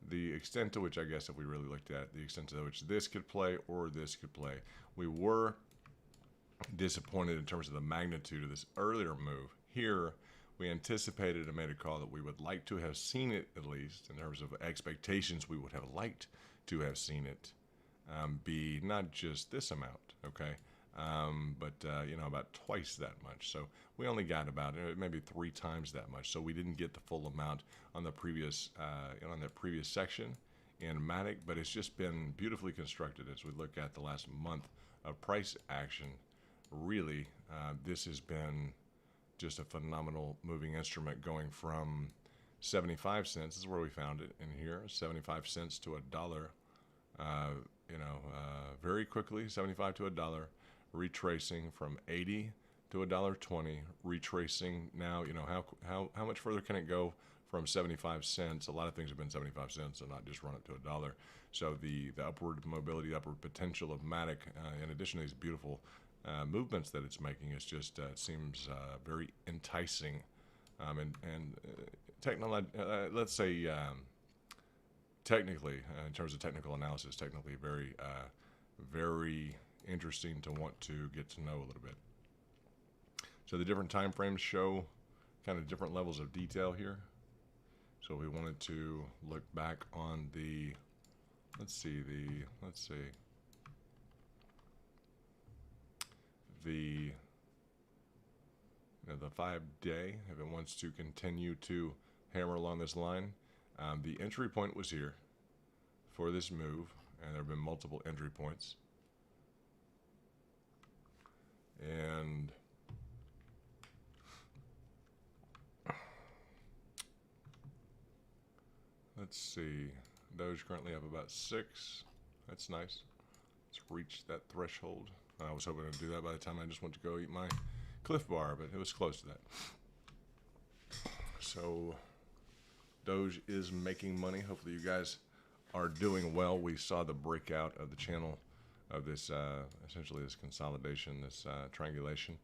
the extent to which, I guess, if we really looked at the extent to which this could play or this could play. We were disappointed in terms of the magnitude of this earlier move. Here, we anticipated and made a call that we would like to have seen it, at least in terms of expectations. We would have liked to have seen it be not just this amount, okay, but about twice that much. So we only got about maybe 3 times that much. So we didn't get the full amount on the previous on that previous section in Matic, but it's just been beautifully constructed as we look at the last month of price action. Really, this has been just a phenomenal moving instrument, going from 75 cents, this is where we found it in here, 75 cents to $1, very quickly, 75 to $1, retracing from 80 to $1.20, retracing now, how much further can it go from 75 cents? A lot of things have been 75 cents, and not just run it to $1. So the upward mobility, upward potential of Matic, in addition to these beautiful movements that it's making, is just seems very enticing, and let's say technically, in terms of technical analysis, technically very very interesting to want to get to know a little bit. So the different time frames show kind of different levels of detail here. So we wanted to look back on the, let's see, the 5-day, if it wants to continue to hammer along this line. The entry point was here for this move, and there have been multiple entry points. And let's see, Doge currently up about 6. That's nice. It's reached that threshold. I was hoping to do that by the time I just went to go eat my Cliff Bar, but it was close to that. So Doge is making money. Hopefully you guys are doing well. We saw the breakout of the channel of this, essentially this consolidation, this triangulation.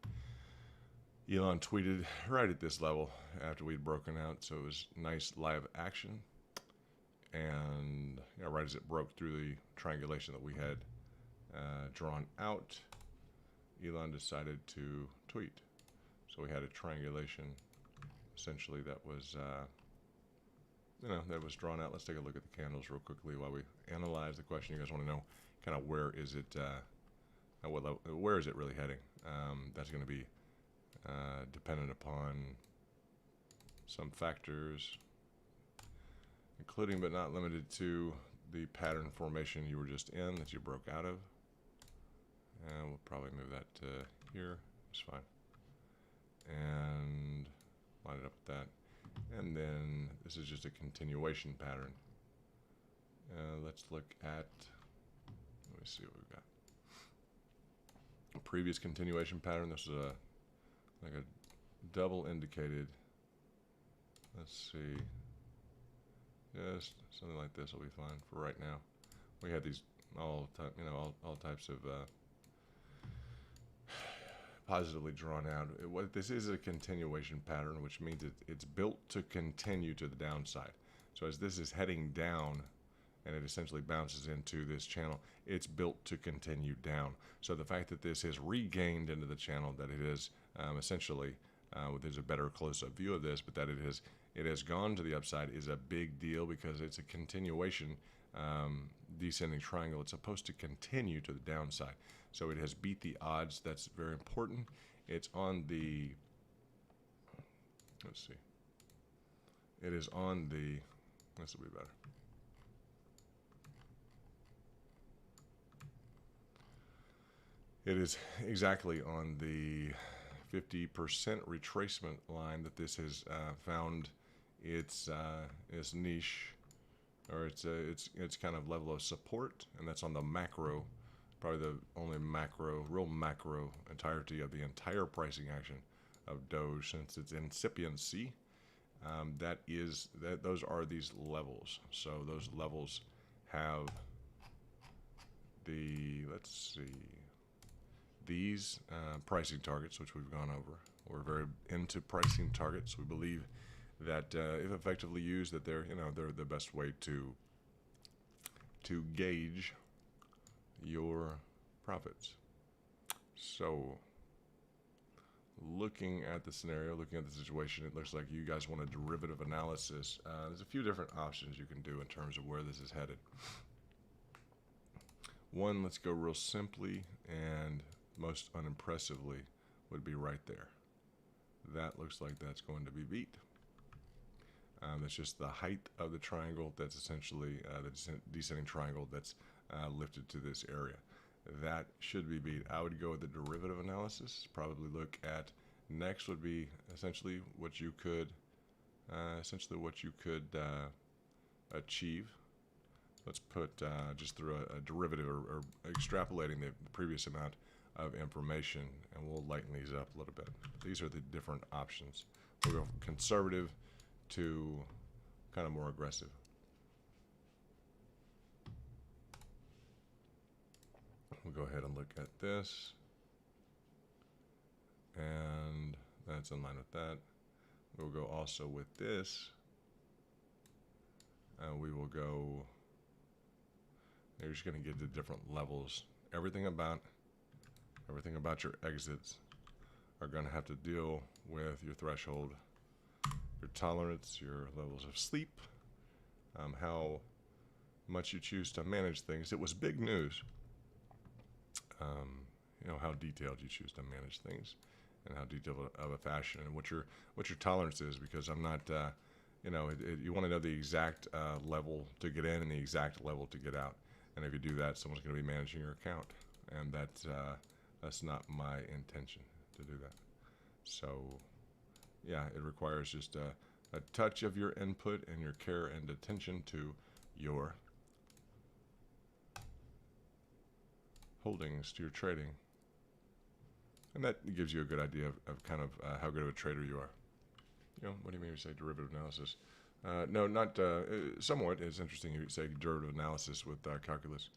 Elon tweeted right at this level after we'd broken out, so it was nice live action. And right as it broke through the triangulation that we had drawn out, Elon decided to tweet. So we had a triangulation essentially that was that was drawn out. Let's take a look at the candles real quickly while we analyze the question. You guys want to know kind of where is it where is it really heading? That's going to be dependent upon some factors, including but not limited to the pattern formation you were just in that you broke out of. And we'll probably move that to here. It's fine. And line it up with that. And then this is just a continuation pattern. Let's look at, let me see what we've got. A previous continuation pattern. This is like a double indicated. Let's see. Yes, something like this will be fine for right now. We had these all types of positively drawn out. What this is a continuation pattern, which means it's built to continue to the downside. So as this is heading down and it essentially bounces into this channel, it's built to continue down. So the fact that this has regained into the channel, that it is essentially, there's a better close-up view of this, but that it has gone to the upside is a big deal because it's a continuation descending triangle. It's supposed to continue to the downside. So it has beat the odds. That's very important. It's on the, let's see. It is on the, this will be better. It is exactly on the 50% retracement line that this has found its niche, or its kind of level of support, and that's on the macro, probably the only real macro entirety of the entire pricing action of Doge since its incipiency. Those are these levels. So those levels have the, let's see, these pricing targets, which we've gone over. We're very into pricing targets. We believe that if effectively used, that they're the best way to gauge your profits. So looking at the scenario, looking at the situation, it looks like you guys want a derivative analysis. There's a few different options you can do in terms of where this is headed. One, let's go real simply and most unimpressively would be right there. That looks like that's going to be beat. That's just the height of the triangle. That's essentially the descending triangle that's lifted to this area. That should be beat. I would go with the derivative analysis. Probably look at next would be essentially what you could achieve. Let's put just through a derivative or extrapolating the previous amount of information, and we'll lighten these up a little bit. These are the different options. We'll go from conservative to kind of more aggressive. We'll go ahead and look at this, and that's in line with that. We'll go also with this, and we will go, you're just going to get to different levels. Everything about your exits are going to have to deal with your threshold, your tolerance, your levels of sleep, how much you choose to manage things. It was big news, how detailed you choose to manage things, and how detailed of a fashion, and what your tolerance is. Because I'm not, you want to know the exact level to get in and the exact level to get out. And if you do that, someone's going to be managing your account, and that's not my intention to do that. So, yeah, it requires just a touch of your input and your care and attention to your holdings, to your trading. And that gives you a good idea of kind of how good of a trader you are. What do you mean when you say derivative analysis? No, not somewhat. It's interesting you say derivative analysis with calculus.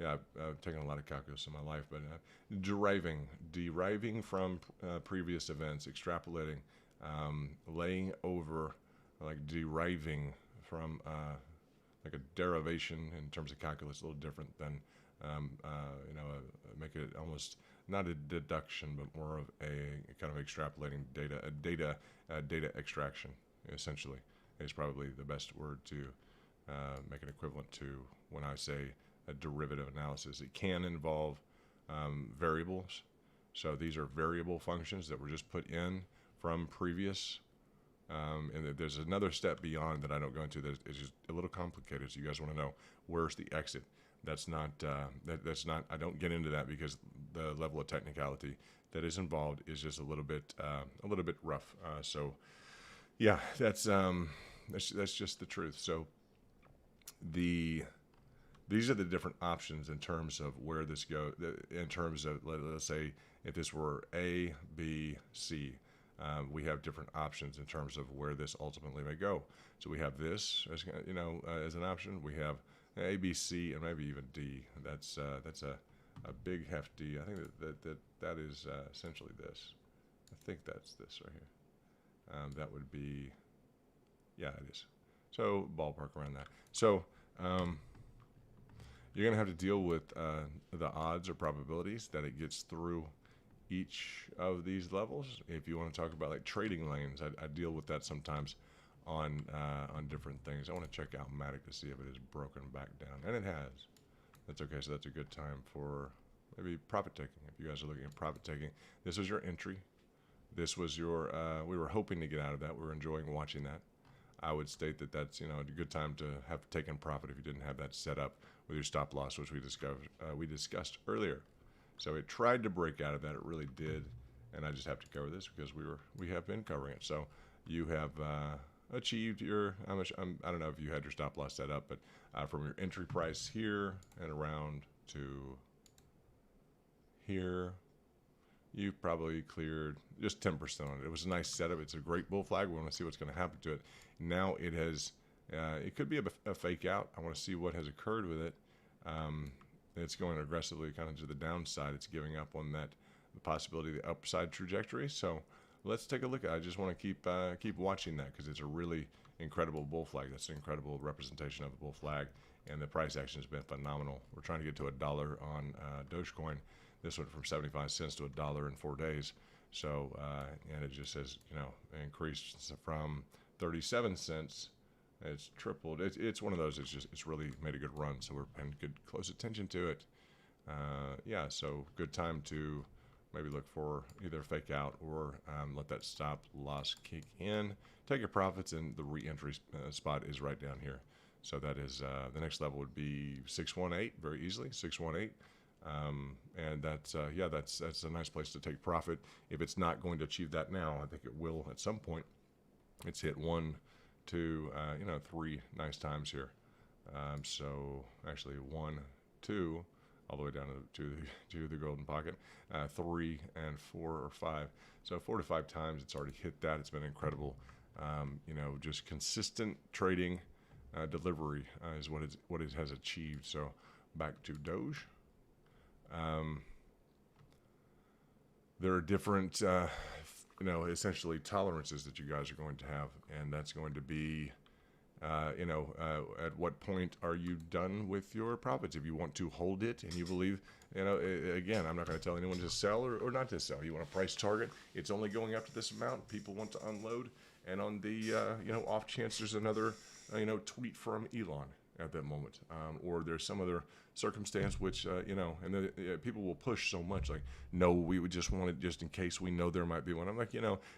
Yeah, I've taken a lot of calculus in my life, but deriving from previous events, extrapolating, laying over, like deriving from like a derivation in terms of calculus, a little different than make it almost not a deduction, but more of a kind of extrapolating data extraction. Essentially, is probably the best word to make it equivalent to when I say a derivative analysis. It can involve variables. So these are variable functions that were just put in from previous. And there's another step beyond that I don't go into that is just a little complicated. So you guys want to know where's the exit. That's not. That's not. I don't get into that because the level of technicality that is involved is just a little bit rough. So yeah, that's just the truth. So these are the different options in terms of where this goes. In terms of, let's say, if this were A, B, C, we have different options in terms of where this ultimately may go. So we have this as as an option. We have A, B, C, and maybe even D. That's a big hefty. I think that is essentially this. I think that's this right here. That would be, yeah, it is. So ballpark around that. So you're going to have to deal with the odds or probabilities that it gets through each of these levels. If you want to talk about like trading lanes, I deal with that sometimes on different things. I want to check out Matic to see if it has broken back down, and it has. That's okay. So that's a good time for maybe profit taking. If you guys are looking at profit taking, this was your entry. This was your. We were hoping to get out of that. We were enjoying watching that. I would state that that's a good time to have taken profit if you didn't have that set up with your stop loss, which we discussed earlier. So it tried to break out of that. It really did, and I just have to cover this because we have been covering it. So you have achieved your I don't know if you had your stop loss set up, but from your entry price here and around to here, you've probably cleared just 10% on it. It was a nice setup. It's a great bull flag. We want to see what's going to happen to it. Now it has, it could be a fake out. I want to see what has occurred with it. It's going aggressively kind of to the downside. It's giving up on the possibility of the upside trajectory. So let's take a look at it. I just want to keep watching that because it's a really incredible bull flag. That's an incredible representation of the bull flag, and the price action has been phenomenal. We're trying to get to $1 on Dogecoin. This went from 75 cents to $1 in 4 days. So, and it just says, increased from 37 cents. It's tripled. It's one of those. It's really made a good run. So we're paying close attention to it. Yeah. So good time to maybe look for either fake out or let that stop loss kick in. Take your profits, and the re-entry spot is right down here. So that is the next level would be 618 very easily. 618. And that's that's a nice place to take profit. If it's not going to achieve that now, I think it will at some point. It's hit 1, 2, 3 nice times here. So actually 1, 2, all the way down to the golden pocket, 3 and 4 or 5. So 4 to 5 times it's already hit that. It's been incredible. Just consistent trading delivery is what it has achieved. So back to Doge. There are different, essentially tolerances that you guys are going to have, and that's going to be, at what point are you done with your profits? If you want to hold it and you believe, again, I'm not going to tell anyone to sell or not to sell. You want a price target. It's only going up to this amount. People want to unload, and on the, off chance there's another, tweet from Elon at that moment, or there's some other circumstance which and people will push so much like, no, we would just want it just in case we know there might be one. I'm like,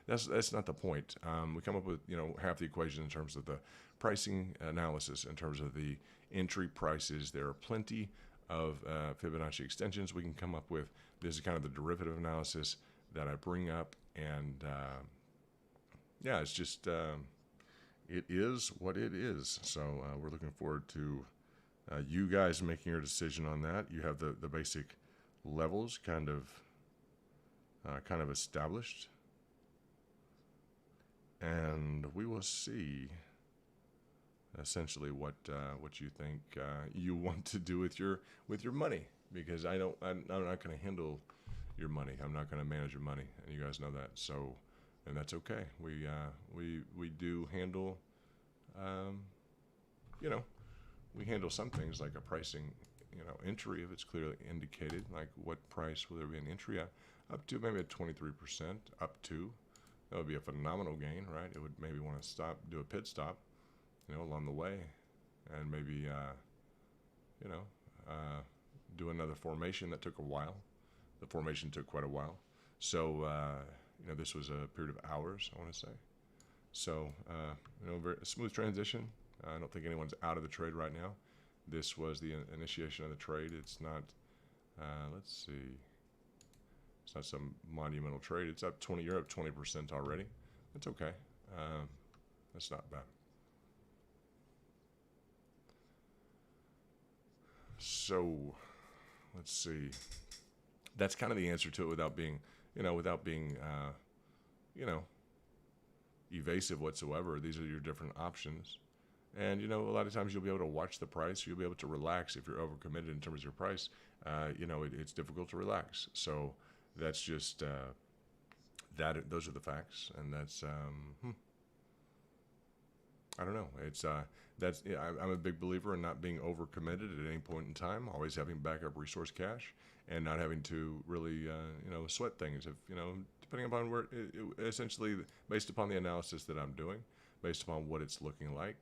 that's not the point. We come up with half the equation in terms of the pricing analysis, in terms of the entry prices. There are plenty of Fibonacci extensions we can come up with. This is kind of the derivative analysis that I bring up, and it's just it is what it is. So we're looking forward to you guys making your decision on that. You have the basic levels kind of established, and we will see essentially what you think you want to do with your money, because I'm not going to handle your money. I'm not going to manage your money, and you guys know that. So, and that's okay. We do handle, you know, we handle some things like a pricing, entry if it's clearly indicated, like what price will there be an entry at, up to maybe at 23%, up to. That would be a phenomenal gain, right? It would maybe want to stop, do a pit stop, along the way, and maybe, do another formation that took a while. The formation took quite a while. So, this was a period of hours, I want to say. So, very smooth transition. I don't think anyone's out of the trade right now. This was the initiation of the trade. It's not, let's see, it's not some monumental trade. It's up 20, you're up 20% already. That's okay. That's not bad. So, let's see. That's kind of the answer to it without being, evasive whatsoever. These are your different options. And, a lot of times you'll be able to watch the price. You'll be able to relax if you're overcommitted in terms of your price. It's difficult to relax. So that's just, those are the facts. And that's, I don't know. It's, I'm a big believer in not being overcommitted at any point in time, always having backup resource cash and not having to really, sweat things. If, depending upon where, essentially based upon the analysis that I'm doing, based upon what it's looking like,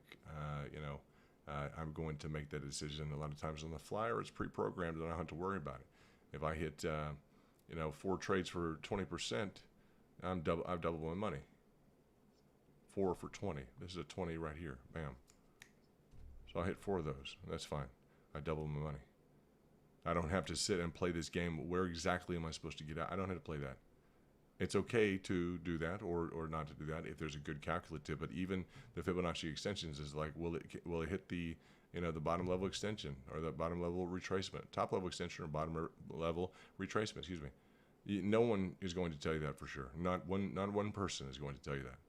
I'm going to make that decision a lot of times on the fly, or it's pre-programmed and I don't have to worry about it. If I hit, 4 trades for 20%, I've doubled my money. 4 for 20. This is a 20 right here. Bam. So I hit 4 of those. That's fine. I double my money. I don't have to sit and play this game. Where exactly am I supposed to get out? I don't have to play that. It's okay to do that or not to do that if there's a good calculative. But even the Fibonacci extensions is like, will it hit the the bottom level extension or the bottom level retracement, top level extension or bottom level retracement? Excuse me. No one is going to tell you that for sure. Not one person is going to tell you that.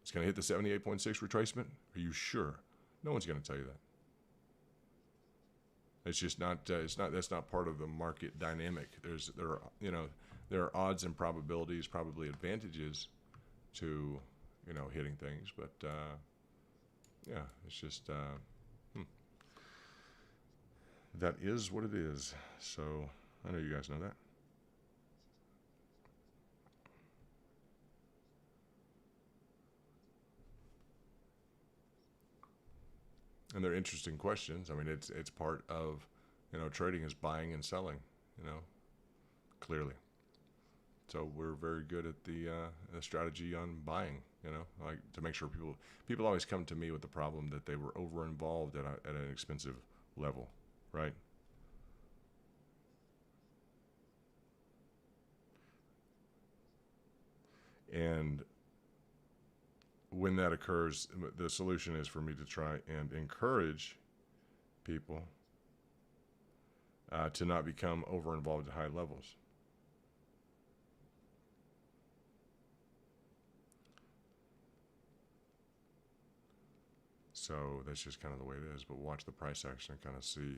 It's going to hit the 78.6 retracement. Are you sure? No one's going to tell you that. It's just not. That's not part of the market dynamic. There are odds and probabilities, probably advantages to, hitting things. But, yeah, it's just, that is what it is. So I know you guys know that. And they're interesting questions. I mean, it's part of, trading is buying and selling, clearly. So we're very good at the strategy on buying, like to make sure people always come to me with the problem that they were over involved at an expensive level, right? And when that occurs, the solution is for me to try and encourage people to not become over involved at high levels. So that's just kind of the way it is. But watch the price action and kind of see,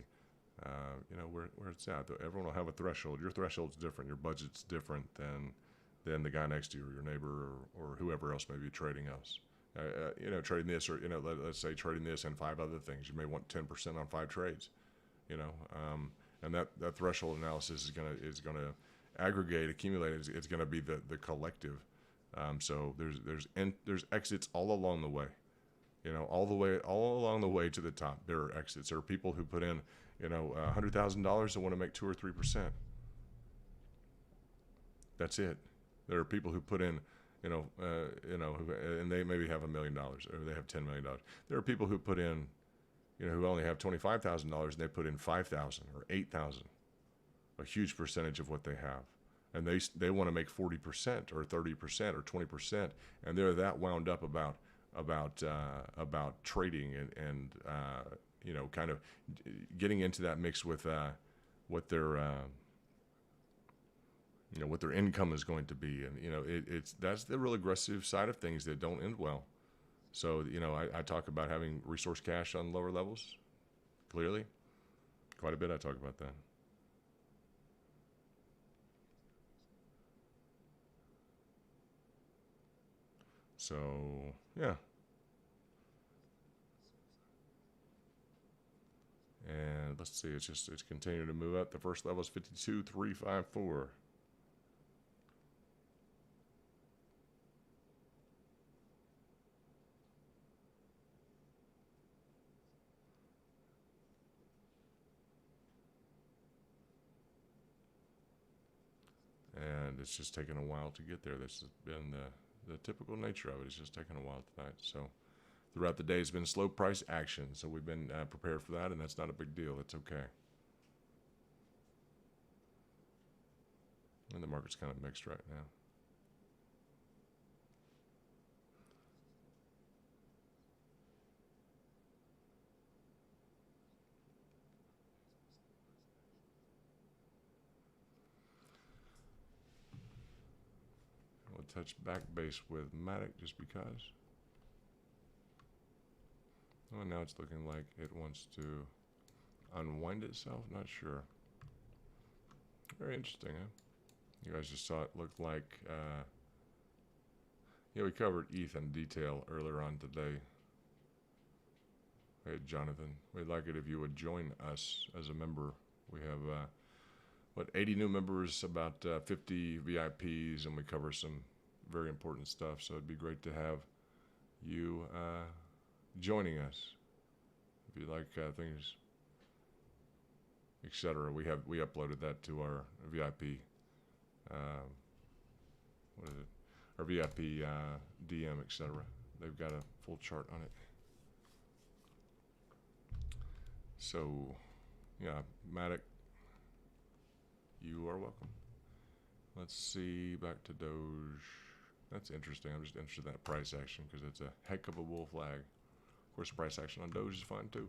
where it's at. Everyone will have a threshold. Your threshold's different. Your budget's different than the guy next to you or your neighbor or whoever else may be trading else. Trading this or, let's say trading this and 5 other things. You may want 10% on 5 trades, and that threshold analysis is gonna aggregate, accumulate. It's gonna be the collective. So there's exits all along the way. All along the way to the top, there are exits. There are people who put in, $100,000 that want to make 2 or 3%. That's it. There are people who put in, and they maybe have $1 million or they have $10 million. There are people who put in, who only have $25,000 and they put in 5,000 or 8,000, a huge percentage of what they have, and they want to make 40% or 30% or 20%, and they're that wound up about trading and kind of getting into that mix with what their what their income is going to be, and that's the real aggressive side of things that don't end well. So, you know, I talk about having resource cache on lower levels, clearly. Quite a bit I talk about that. So, yeah. And let's see, it's continuing to move up. The first level is 52,354. And it's just taken a while to get there. This has been the typical nature of it. It's just taken a while tonight. So throughout the day, it's been slow price action. So we've been prepared for that, and that's not a big deal. It's okay. And the market's kind of mixed right now. We'll touch back base with Matic just because. Oh, now it's looking like it wants to unwind itself. Not sure. Very interesting, huh? You guys just saw it look like. Yeah, we covered ETH in detail earlier on today. Hey, Jonathan, we'd like it if you would join us as a member. We have, 80 new members, about 50 VIPs, and we cover some very important stuff. So it'd be great to have you joining us. If you like things, etc. We uploaded that to our VIP. What is it? Our VIP DM, etc. They've got a full chart on it. So, yeah, Matic, you are welcome. Let's see, back to Doge. That's interesting. I'm just interested in that price action because it's a heck of a bull flag. Of course, the price action on Doge is fine too.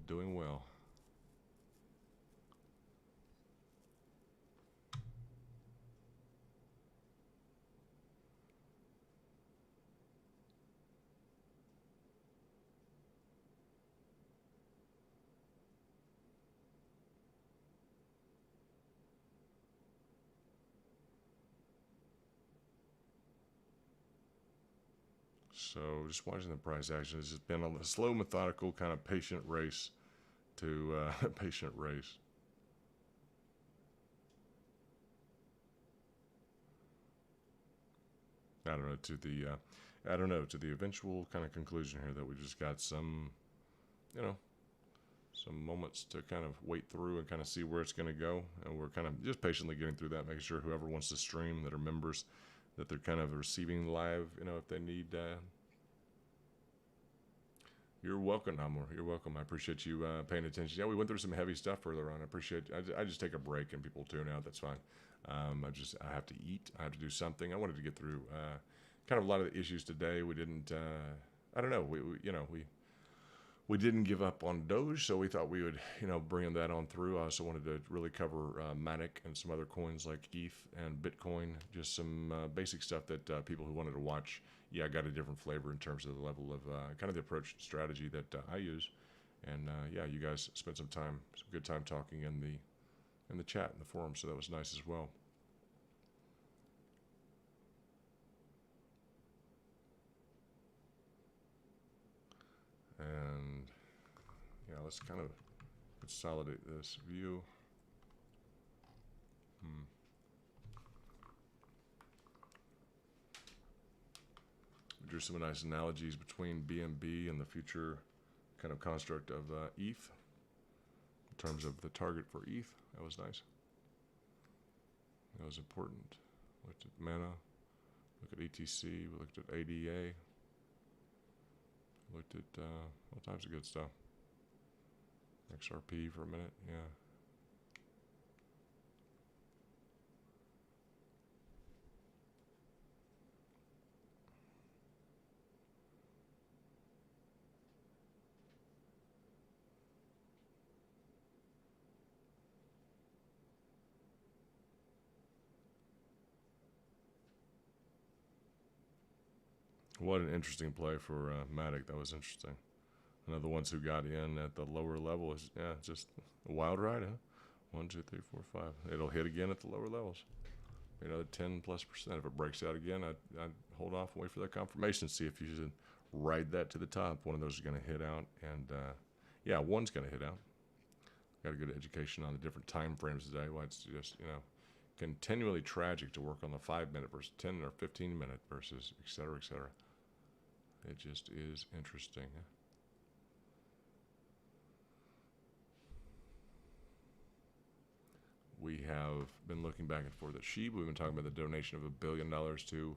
Doing well. So just watching the price action. It's just been a slow, methodical, kind of patient race to patient race. I don't know, to the eventual kind of conclusion here that we just got some, some moments to kind of wait through and kind of see where it's going to go. And we're kind of just patiently getting through that, making sure whoever wants to stream that are members, that they're kind of receiving live, if they need. You're welcome, Amor. You're welcome. I appreciate you paying attention. Yeah, we went through some heavy stuff further on. I appreciate. I just take a break and people tune out. That's fine. I have to eat. I have to do something. I wanted to get through kind of a lot of the issues today. We didn't. I don't know. We didn't give up on Doge, so we thought we would bring that on through. I also wanted to really cover Matic and some other coins like ETH and Bitcoin. Just some basic stuff that people who wanted to watch. Yeah, I got a different flavor in terms of the level of kind of the approach and strategy that I use. And yeah, you guys spent some good time talking in the chat in the forum, so that was nice as well. And yeah, let's kind of consolidate this view. We drew some nice analogies between BNB and the future kind of construct of ETH in terms of the target for ETH. That was nice. That was important. Looked at Mana, look at ETC, we looked at ADA, looked at all types of good stuff. XRP for a minute, yeah. What an interesting play for Matic. That was interesting. Another ones who got in at the lower level is, yeah, just a wild ride, huh? 1, 2, 3, 4, 5. It'll hit again at the lower levels. Another 10+%. If it breaks out again, I'd hold off and wait for that confirmation. See if you should ride that to the top. One of those is going to hit out, and yeah, one's going to hit out. Got a good education on the different time frames today. Why it's just continually tragic to work on the 5-minute versus 10 or 15-minute versus et cetera, et cetera. It just is interesting. We have been looking back and forth at SHIB. We've been talking about the donation of $1 billion to,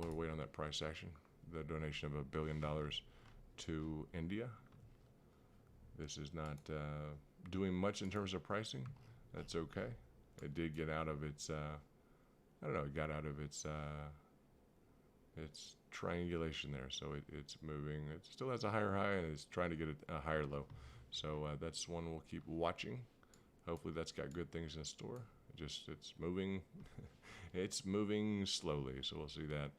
we're waiting on that price action. The donation of $1 billion to India. This is not doing much in terms of pricing. That's okay. It did get out of its, I don't know, it got out of its triangulation there. So it's moving. It still has a higher high and it's trying to get a higher low. So that's one we'll keep watching. Hopefully that's got good things in store. It's moving. It's moving slowly. So we'll see that.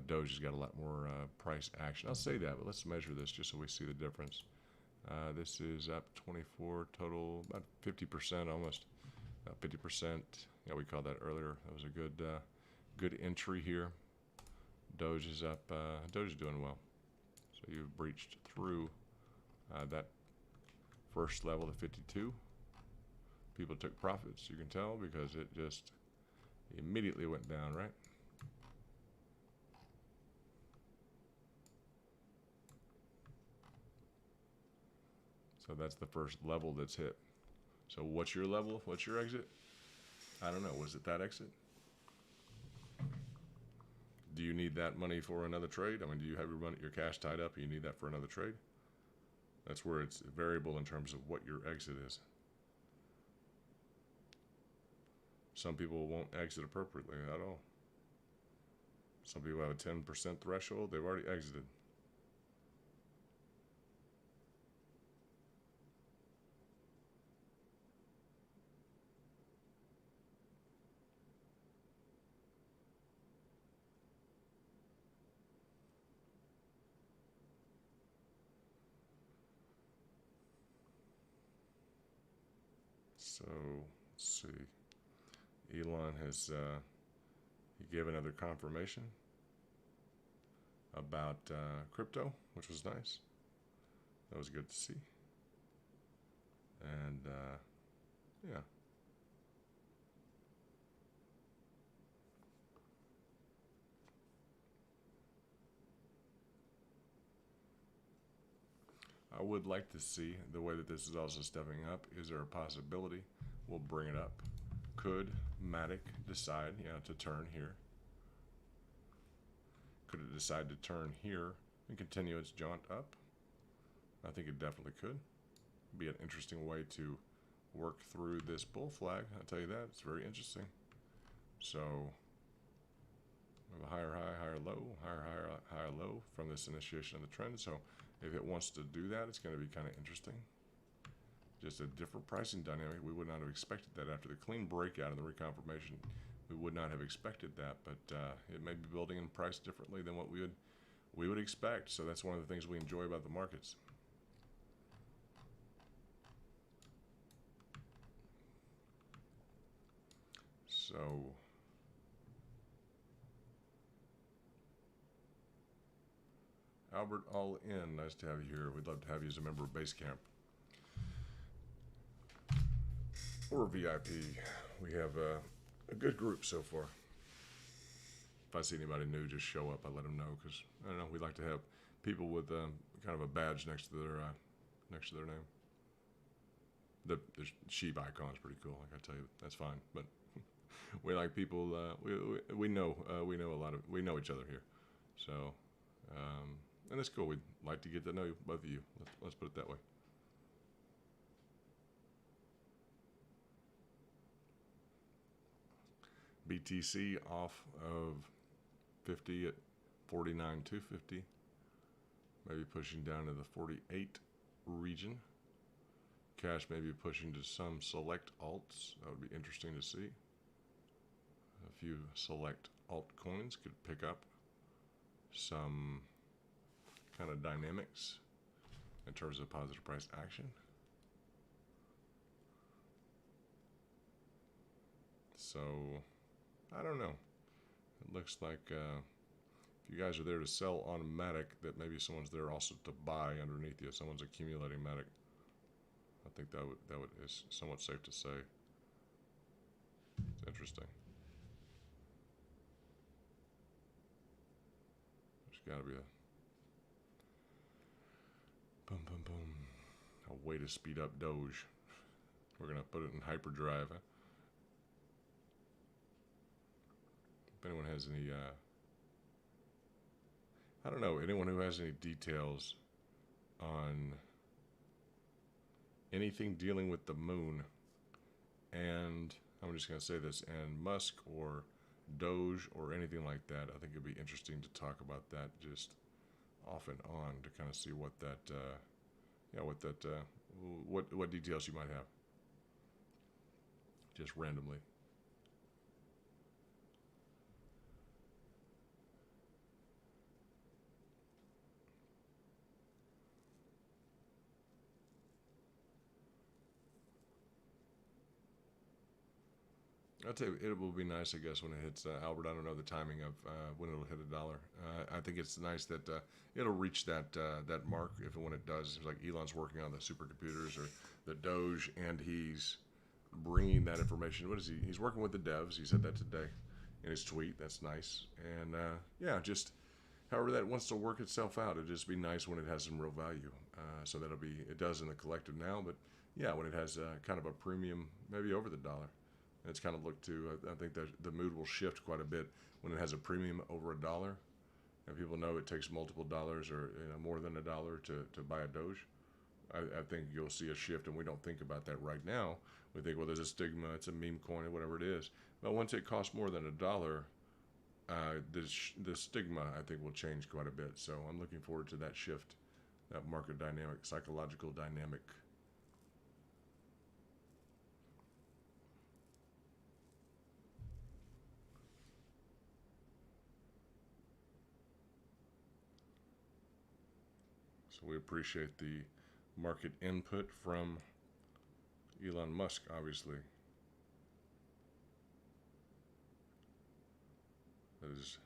Doge has got a lot more price action. I'll say that, but let's measure this just so we see the difference. This is up 24 total, about 50%, almost 50%. Yeah, we called that earlier. That was a good entry here. Doge is up. Doge is doing well. So you've breached through that first level to 52. People took profits, you can tell, because it just immediately went down, right? So that's the first level that's hit. So what's your level? What's your exit? I don't know. Was it that exit? Do you need that money for another trade? I mean, do you have your cash tied up and you need that for another trade? That's where it's variable in terms of what your exit is. Some people won't exit appropriately at all. Some people have a 10% threshold. They've already exited. So let's see. Elon has he gave another confirmation about crypto, which was nice. That was good to see. And yeah. I would like to see the way that this is also stepping up. Is there a possibility? We'll bring it up. Could Matic decide, to turn here? Could it decide to turn here and continue its jaunt up? I think it definitely could. Be an interesting way to work through this bull flag. I'll tell you that. It's very interesting. So we have a higher high, higher low, higher low from this initiation of the trend. So if it wants to do that, it's going to be kind of interesting. Just a different pricing dynamic. We would not have expected that after the clean breakout and the reconfirmation. We would not have expected that, but it may be building in price differently than what we would expect. So that's one of the things we enjoy about the markets. So Albert, all in. Nice to have you here. We'd love to have you as a member of Basecamp or VIP. We have a good group so far. If I see anybody new, just show up. I let them know because I don't know. We like to have people with kind of a badge next to their name. The sheep icon is pretty cool. Like I tell you, that's fine. But we like people. We know we know each other here. So. And it's cool. We'd like to get to know both of you. Let's put it that way. BTC off of 50 at 49,250. Maybe pushing down to the 48 region. Cash maybe pushing to some select alts. That would be interesting to see. A few select altcoins could pick up some kind of dynamics in terms of positive price action. So, I don't know. It looks like if you guys are there to sell on Matic, that maybe someone's there also to buy underneath you. Someone's accumulating Matic. I think that is somewhat safe to say. It's interesting. There's got to be a way to speed up Doge. We're gonna put it in hyperdrive. Huh? If anyone has any, I don't know, anyone who has any details on anything dealing with the moon, and I'm just gonna say this, and Musk or Doge or anything like that, I think it'd be interesting to talk about that just off and on to kind of see what that, what details you might have, just randomly. I'll tell you, it will be nice, I guess, when it hits Albert. I don't know the timing of when it'll hit $1. I think it's nice that it'll reach that that mark if and when it does. It's like Elon's working on the supercomputers or the Doge, and he's bringing that information. What is he? He's working with the devs. He said that today in his tweet. That's nice. And yeah, just however that wants to work itself out. It'd just be nice when it has some real value. So that'll be, it does in the collective now, but yeah, when it has kind of a premium, maybe over the dollar. It's kind of looked to, I think that the mood will shift quite a bit when it has a premium over $1. And people know it takes multiple dollars or more than $1 to buy a Doge. I think you'll see a shift, and we don't think about that right now. We think, well, there's a stigma, it's a meme coin, or whatever it is. But once it costs more than $1, the stigma, I think, will change quite a bit. So I'm looking forward to that shift, that market dynamic, psychological dynamic. So we appreciate the market input from Elon Musk, obviously. That is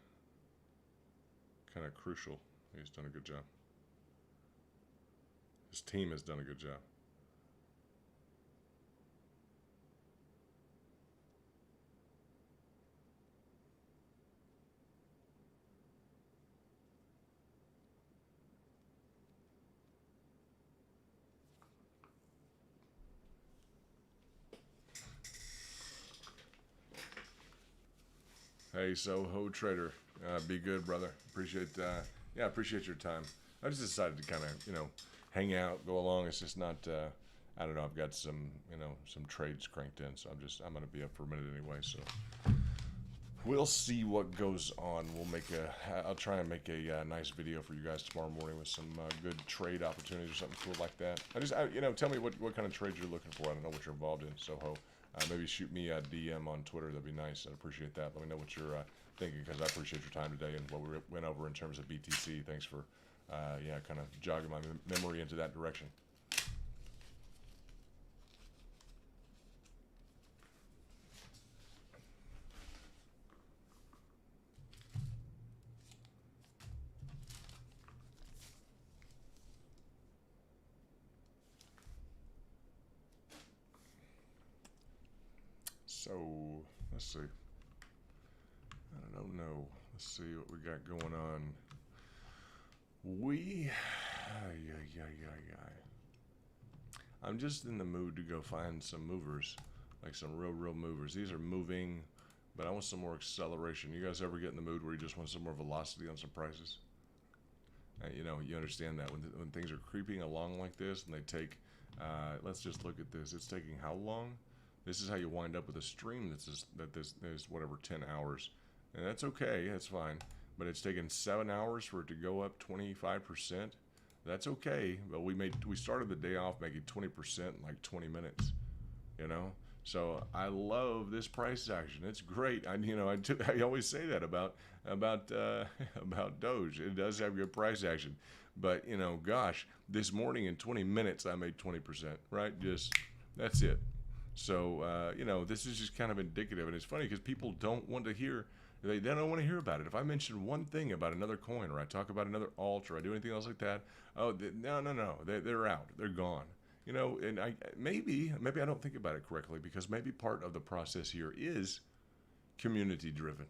kind of crucial. He's done a good job. His team has done a good job. Hey, Soho Trader, be good, brother. Appreciate, appreciate your time. I just decided to kind of, hang out, go along. It's just not, I don't know. I've got some, some trades cranked in, so I'm going to be up for a minute anyway. So we'll see what goes on. I'll try and make a nice video for you guys tomorrow morning with some good trade opportunities or something cool like that. Tell me what kind of trades you're looking for. I don't know what you're involved in, Soho. Maybe shoot me a DM on Twitter. That'd be nice. I'd appreciate that. Let me know what you're thinking, because I appreciate your time today and what we went over in terms of BTC. Thanks for, kind of jogging my memory into that direction. So, let's see. I don't know. Let's see what we got going on. I'm just in the mood to go find some movers, like some real movers. These are moving, but I want some more acceleration. You guys ever get in the mood where you just want some more velocity on some prices? You understand that when things are creeping along like this, and they take, let's just look at this. It's taking how long? This is how you wind up with a stream that is whatever, 10 hours. And that's okay, that's fine. But it's taken 7 hours for it to go up 25%. That's okay, but we started the day off making 20% in like 20 minutes. So I love this price action. It's great. I always say that about about Doge. It does have good price action, but gosh, this morning in 20 minutes I made 20%. Right, just that's it. So this is just kind of indicative, and it's funny because people don't want to hear. They don't want to hear about it. If I mention one thing about another coin, or I talk about another alt, or I do anything else like that, no, they're out. They're gone. And maybe I don't think about it correctly, because maybe part of the process here is community driven,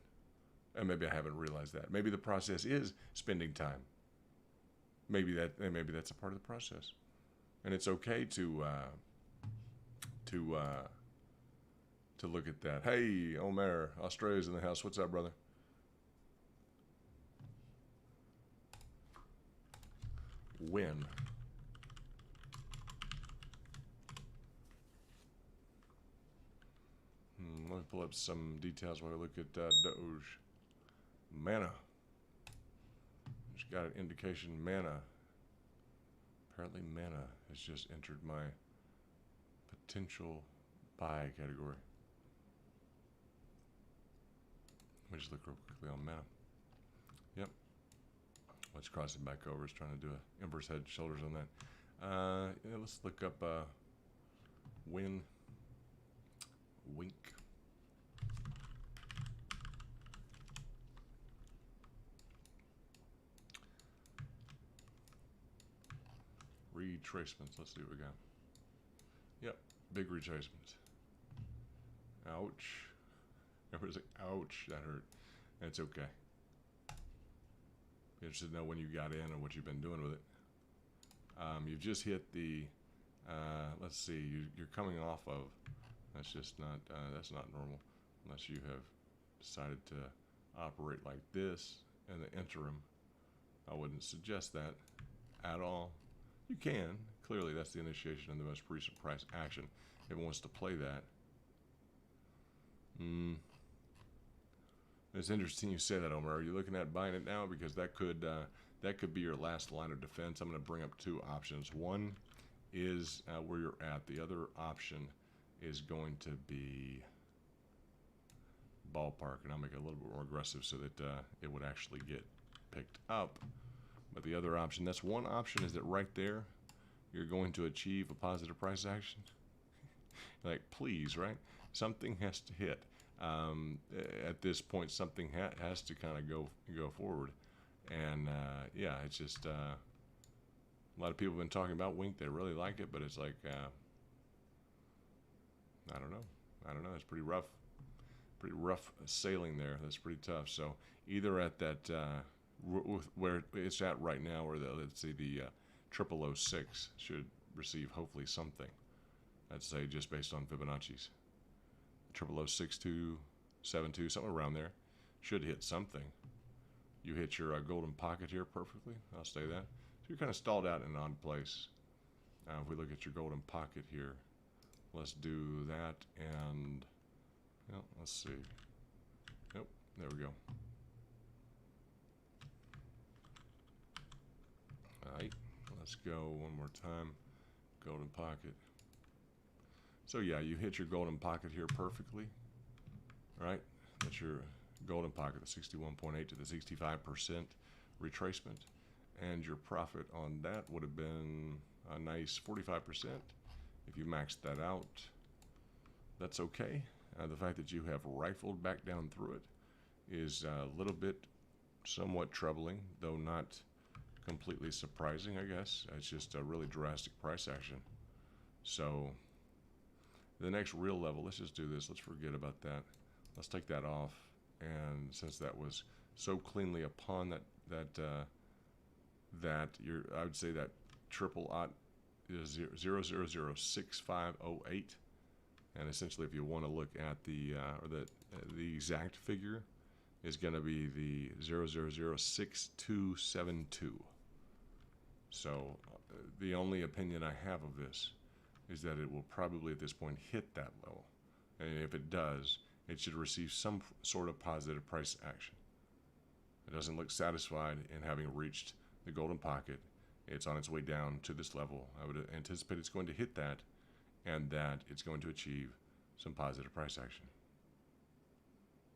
and maybe I haven't realized that. Maybe the process is spending time. Maybe that's a part of the process, and it's okay to look at that. Hey, Omer, Australia's in the house. What's up, brother? When? Let me pull up some details while I look at Doge. Mana. Just got an indication Mana. Apparently Mana has just entered my potential buy category. Let me just look real quickly on Mana. Yep. Let's cross it back over. It's trying to do a inverse head shoulders on that. Yeah, let's look up Wink. Retracements. Let's see what we got. Yep, big retracements. Ouch. Everybody's like, ouch, that hurt. It's okay. Be interested to know when you got in and what you've been doing with it. You've just hit the, let's see, you're coming off of, that's just not, that's not normal, unless you have decided to operate like this in the interim. I wouldn't suggest that at all. You can. Clearly, that's the initiation of the most recent price action. If it wants to play that. It's interesting you say that, Omer. Are you looking at buying it now? Because that could be your last line of defense. I'm going to bring up two options. One is where you're at. The other option is going to be ballpark, and I'll make it a little bit more aggressive so that it would actually get picked up. But the other option, that's one option, is that right there, you're going to achieve a positive price action. Like, please, right? Something has to hit. At this point, something has to kind of go forward. And, yeah, it's just, a lot of people have been talking about Wink. They really like it, but it's like, I don't know. It's pretty rough sailing there. That's pretty tough. So either at that, where it's at right now, or let's see, the 0006 should receive hopefully something. I'd say just based on Fibonacci's. 006272, something around there, should hit something. You hit your golden pocket here perfectly. I'll say that. So you're kind of stalled out in an odd place. If we look at your golden pocket here, let's do that, and let's see. Nope, there we go. Alright, let's go one more time. Golden pocket. So yeah, you hit your golden pocket here perfectly. Right? That's your golden pocket, the 61.8 to the 65% retracement. And your profit on that would have been a nice 45%. If you maxed that out, that's okay. The fact that you have rifled back down through it is a little bit somewhat troubling, though not completely surprising, I guess. It's just a really drastic price action. So the next real level, let's just do this. Let's forget about that. Let's take that off. And since that was so cleanly upon that I would say that triple OT is 0006508. And essentially, if you want to look at the exact figure, is going to be the 0006272. So the only opinion I have of this is that it will probably at this point hit that level. And if it does, it should receive some sort of positive price action. It doesn't look satisfied in having reached the golden pocket. It's on its way down to this level. I would anticipate it's going to hit that, and that it's going to achieve some positive price action.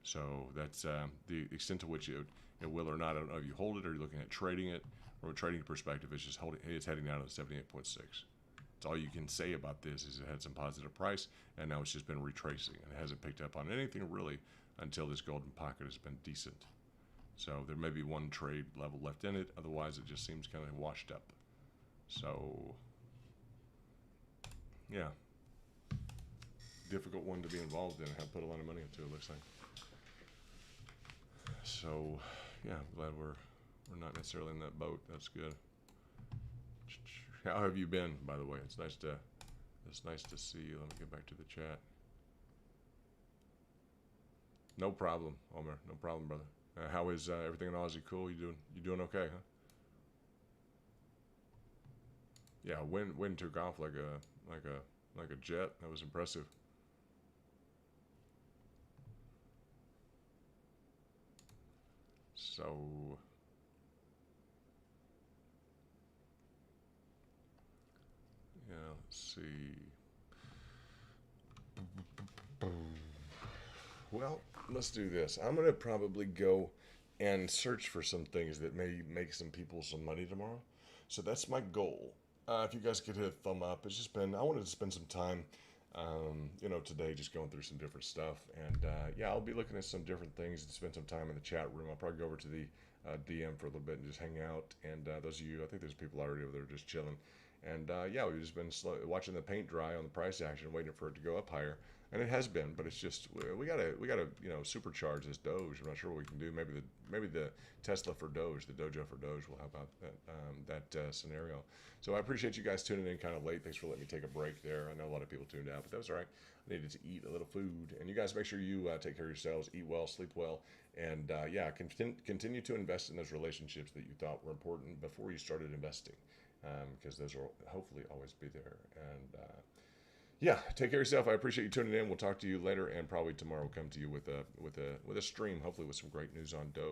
So that's the extent to which it will or not. I don't know if you hold it or you're looking at trading it. From a trading perspective, it's just holding. It's heading down to 78.6. That's all you can say about this is it had some positive price, and now it's just been retracing. And it hasn't picked up on anything really until this golden pocket has been decent. So there may be one trade level left in it. Otherwise, it just seems kind of washed up. So, yeah. Difficult one to be involved in. Have put a lot of money into it, looks like. So, yeah, I'm glad we're not necessarily in that boat. That's good. How have you been, by the way? It's nice to see you. Let me get back to the chat. No problem, Omer. No problem, brother. How is everything in Aussie? Cool. You doing okay, huh? Yeah, wind took off like a jet. That was impressive. So yeah, let's see. Well, let's do this. I'm gonna probably go and search for some things that may make some people some money tomorrow. So that's my goal. If you guys could hit a thumb up, it's just been, I wanted to spend some time, today just going through some different stuff. And yeah, I'll be looking at some different things and spend some time in the chat room. I'll probably go over to the DM for a little bit and just hang out. And those of you, I think there's people already over there just chilling. And yeah, we've just been watching the paint dry on the price action, waiting for it to go up higher. And it has been, but it's just we gotta supercharge this Doge. I'm not sure what we can do. Maybe the Tesla for Doge, the Dojo for Doge will help out that scenario. So I appreciate you guys tuning in kind of late. Thanks for letting me take a break there. I know a lot of people tuned out, but that was all right. I needed to eat a little food, and you guys make sure you take care of yourselves, eat well, sleep well, and yeah, continue to invest in those relationships that you thought were important before you started investing, because those will hopefully always be there. And yeah, take care of yourself. I appreciate you tuning in. We'll talk to you later, and probably tomorrow we'll come to you with a stream, hopefully with some great news on Doge.